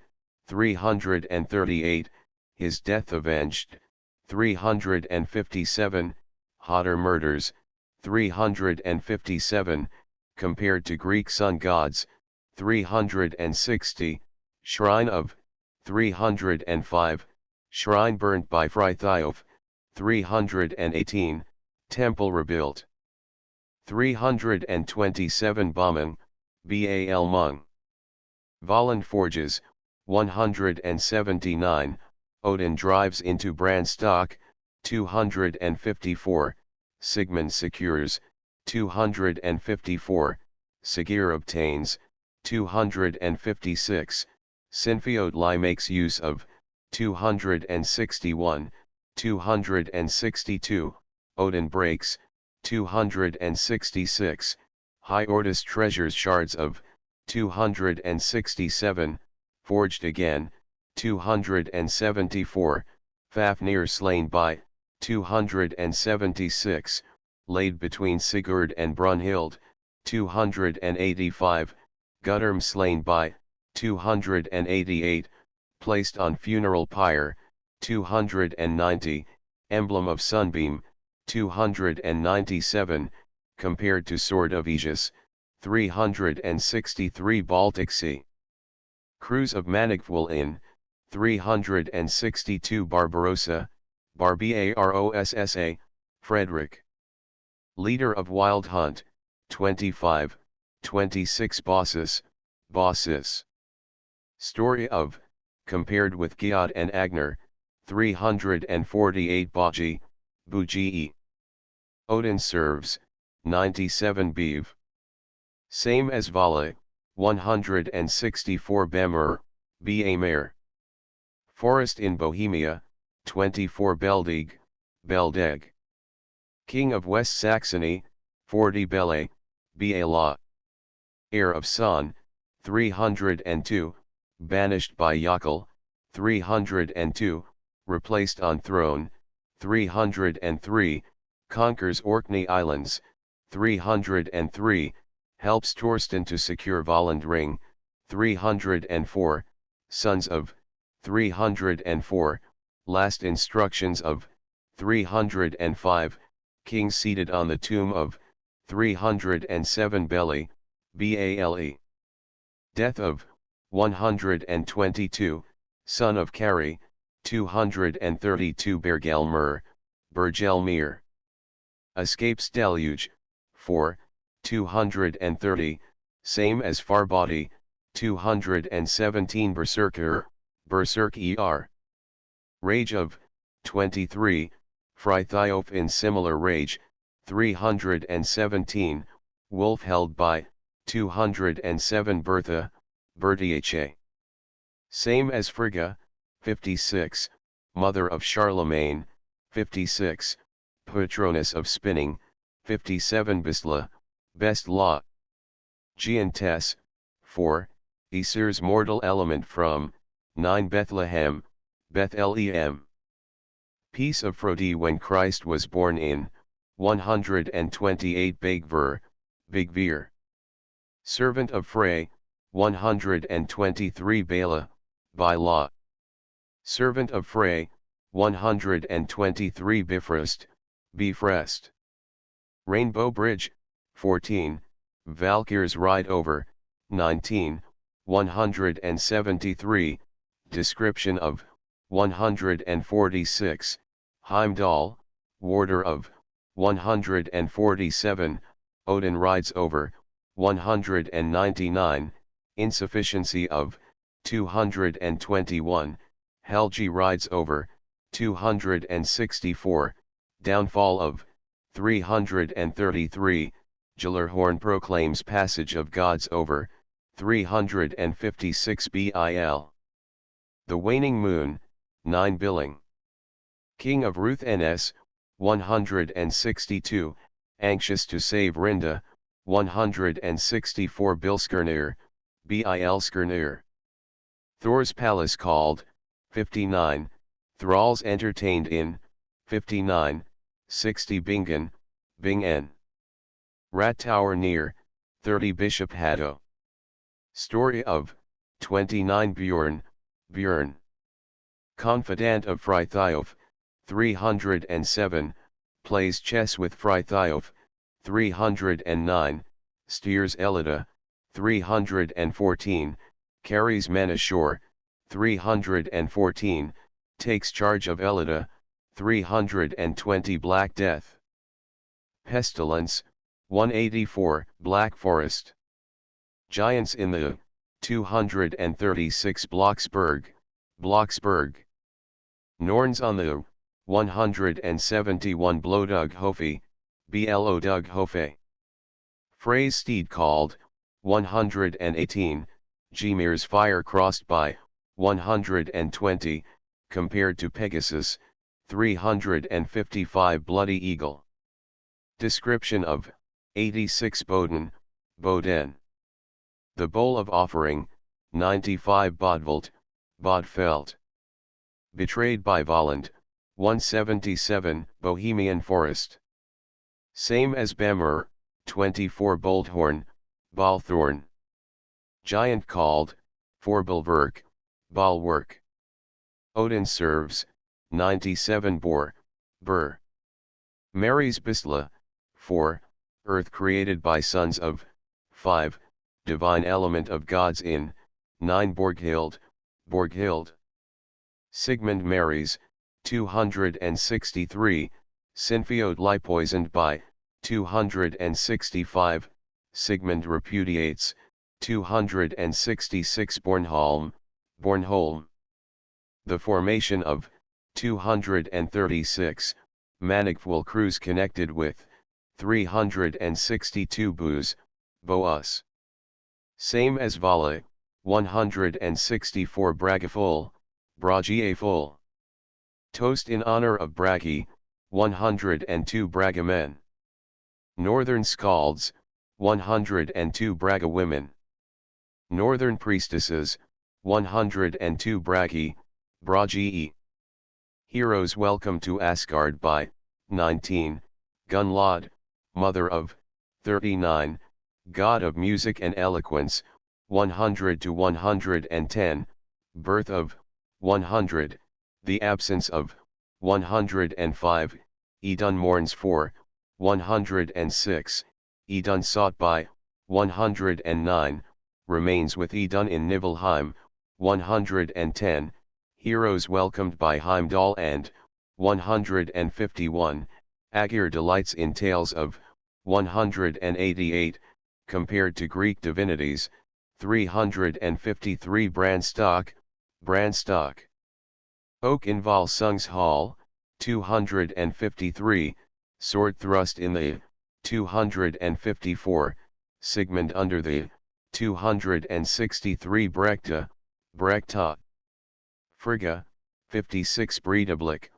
338, his death avenged, 357, Hodder murders, 357, compared to Greek sun gods, 360, shrine of, 305, shrine burnt by Frithiof, 318, temple rebuilt. 327 Baumann, Bal Mung. Volland forges, 179, Odin drives into Branstock, 254, Sigmund secures, 254, Sigir obtains, 256, Sinfiotli makes use of, 261, 262, Odin breaks, 266, Hiordis treasures shards of, 267, forged again, 274, Fafnir slain by, 276, laid between Sigurd and Brunhild, 285, Guttorm slain by, 288, placed on funeral pyre, 290, emblem of sunbeam, 297, compared to sword of Aegis, 363 Baltic Sea. Cruise of Manigful in, 362 Barbarossa, Barbarossa, Frederick. Leader of Wild Hunt, 25, 26 Bossis. Story of, compared with Giot and Agner, 348 Baji, Buji. Odin serves, 97 Bev. Same as Vala, 164 Bemur, Bamir. Forest in Bohemia, 24 Beldig, Beldeg. King of West Saxony, 40 Bele, Bala. Heir of Son, 302, banished by Yakel, 302, replaced on throne, 303, conquers Orkney Islands, 303, helps Torsten to secure Volland Ring, 304, sons of, 304, last instructions of, 305, king seated on the tomb of, 307 Beli, Bale. Death of, 122, son of Kari, 232 Bergelmer, Bergelmir. Escapes deluge, 4, 230, same as Farbody, 217 Berserker, Berserk er. Rage of, 23, Frithiof in similar rage, 317, wolf held by, 207 Bertha, Bertiache. Same as Frigga, 56, mother of Charlemagne, 56, patroness of spinning, 57 Bisla, best law. Giantess, 4, Aesir's mortal element from, 9 Bethlehem, Bethlehem. Peace of Frodi when Christ was born in, 128 Begver, Bigvir. Servant of Frey, 123 Bela, by law. Servant of Frey, 123 Bifrost, Bifrest. Rainbow Bridge, 14, Valkyrs Ride Over, 19, 173, description of, 146, Heimdall, warder of, 147, Odin rides over, 199, insufficiency of, 221, Helgi rides over, 264, downfall of, 333, Gjallarhorn proclaims passage of gods over, 356 bil. The waning moon, 9 billing. King of Ruth Ns, 162, anxious to save Rinda, 164 Bilskirnir, Bilskirnir. Thor's palace called, 59, thralls entertained in, 59, 60 Bingen, Bingen. Rat Tower near, 30 Bishop Hatto. Story of, 29 Bjorn, Björn. Confidant of Frithiof, 307, plays chess with Frithiof, 309, steers Elida, 314, carries men ashore, 314, takes charge of Elida, 320 Black Death. Pestilence, 184 Black Forest. Giants in the 236 Blocksberg, Blocksberg. Norns on the 171 Blodug Hofe, Blo Dug Hofe. Frey's steed called, 118, Gymir's fire crossed by, 120, compared to Pegasus, 355 Bloody Eagle. Description of, 86 Boden, Boden. The Bowl of Offering, 95 Bodvelt, Bodfelt. Betrayed by Volland, 177 Bohemian Forest. Same as Bemur, 24 Boldhorn, Balthorn. Giant called, 4 Bulwark, Bulwark. Odin serves, 97 Bor, Bur. Mary's Bisla, 4, Earth created by sons of, 5, divine element of gods in, 9 Borghild, Borghild. Sigmund marries, 263, Sinfiotli poisoned by, 265, Sigmund repudiates, 266 Bornholm, Bornholm. The formation of, 236, Manigful crews connected with, 362 boos, boas. Same as Vala, 164 Bragaful, Bragiaful. Toast in honor of Bragi, 102 Bragamen. Northern Scalds, 102 Braga women. Northern Priestesses, 102 Bragi, Bragi. Heroes welcome to Asgard by, 19, Gunlod, mother of, 39, god of music and eloquence, 100 to 110, birth of, 100, the absence of, 105, Idun mourns for, 106, Idun sought by, 109, remains with Idun in Nibelheim, 110, heroes welcomed by Heimdall and, 151, Aegir delights in tales of, 188, compared to Greek divinities, 353 Branstock, Oak in Volsung's Hall, 253, sword thrust in the, 254, Sigmund under the, 263 Brekta. Frigga, 56 Breidablik.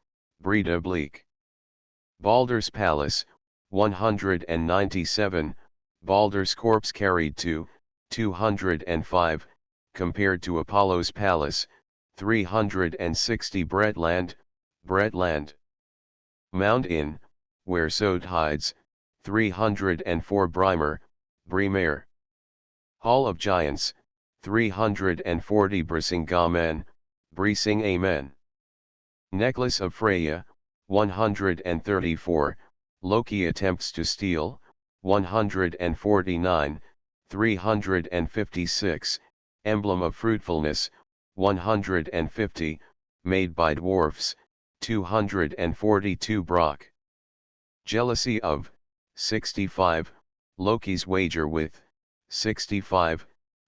Baldur's Palace, 197, Baldur's corpse carried to, 205, compared to Apollo's Palace, 360 Bretland. Mound Inn, where Sode hides, 304 Brimer. Hall of Giants, 340 Brisingamen, Brising Amen. Necklace of Freya, 134, Loki attempts to steal, 149, 356, Emblem of Fruitfulness, 150, made by dwarfs, 242 Brock. Jealousy of, 65, Loki's wager with, 65,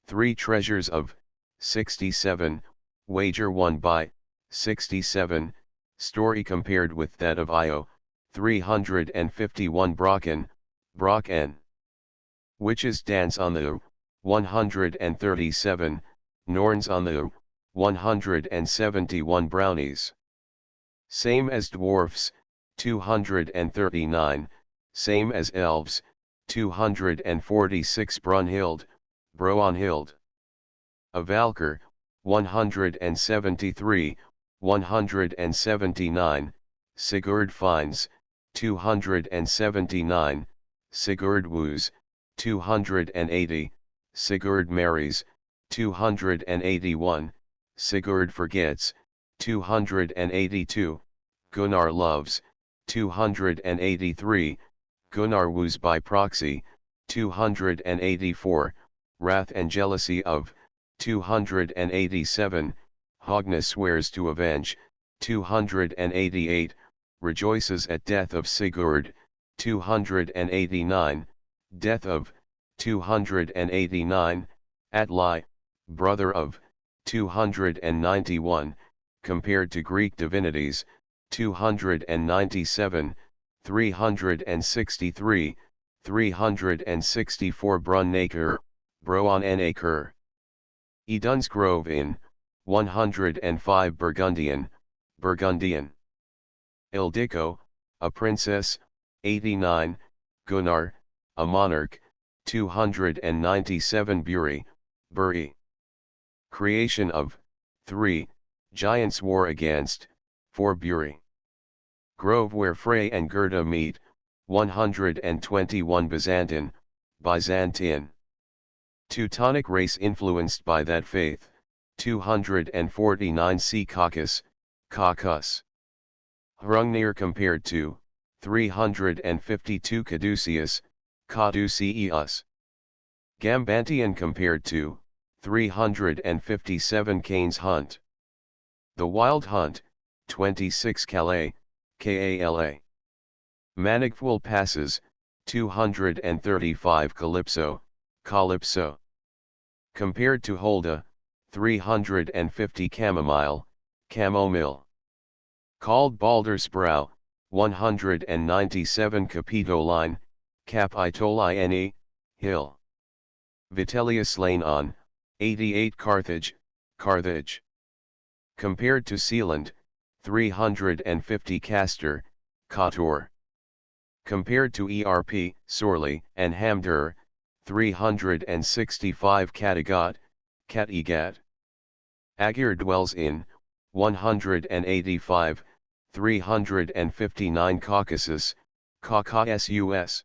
Three treasures of, 67, wager won by, 67, story compared with that of Io, 351 Brocken. Witches dance on the, 137, Norns on the, 171 Brownies. Same as dwarfs, 239, same as elves, 246 Brunhild. A Valkyr, 173, 179, Sigurd finds, 279, Sigurd woos, 280, Sigurd marries, 281, Sigurd forgets, 282, Gunnar loves, 283, Gunnar woos by proxy, 284, Wrath and jealousy of, 287, Hogna swears to avenge, 288, rejoices at death of Sigurd, 289, death of, 289, Atli, brother of, 291, compared to Greek divinities, 297, 363, 364 Brunnaker, Broannaker. Idun's Grove in, 105 Burgundian. Ildiko, a princess, 89, Gunnar, a monarch, 297 Buri. Creation of, 3, giants war against, 4 Buri. Grove where Frey and Gerda meet, 121 Byzantine. Teutonic race influenced by that faith, 249 C. Caucasus. Hrungnir compared to, 352 Caduceus. Gambantian compared to, 357 Cain's Hunt. The Wild Hunt, 26 Calais, Kala. Manigful Passes, 235 Calypso. Compared to Holda, 350 Chamomile. Called Baldersbrow, 197 Capitoline, hill. Vitellius Lane on, 88 Carthage, Carthage. Compared to Sealand, 350 Castor, Cator. Compared to ERP, Sorley, and Hamdur, 365 Kattegat, Kattegat. Agyr dwells in, 185, 359 Caucasus, Caucasus.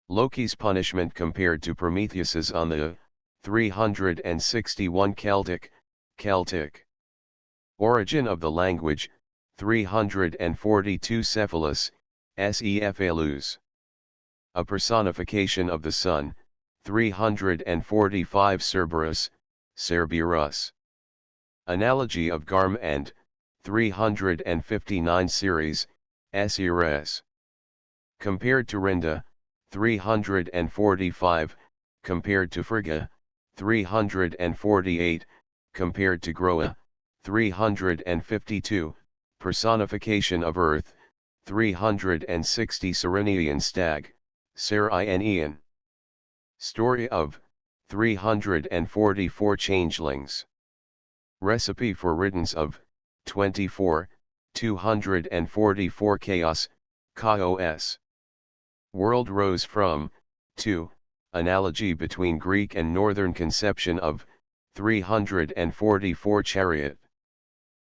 Loki's punishment compared to Prometheus's on the 361 Celtic, Celtic. Origin of the language, 342 Cephalus, Cephalus. A personification of the sun, 345 Cerberus, Cerberus. Analogy of Garm and 359 series, Ceres. Compared to Rinda, 345, compared to Frigga, 348, compared to Groa, 352, personification of Earth, 360 Cyrenian stag, Cyrenian. Story of 344 changelings. Recipe for riddance of 24, 244 chaos, chaos. World rose from 2, analogy between Greek and Northern conception of 344 chariot.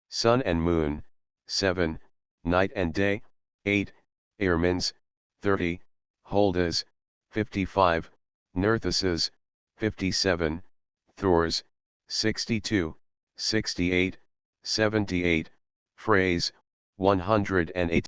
Sun and moon, 7, night and day, 8, Irmins, 30, Holdas, 55, Nerthusas, 57, Thors, 62, 68, 78, Phrase, 108.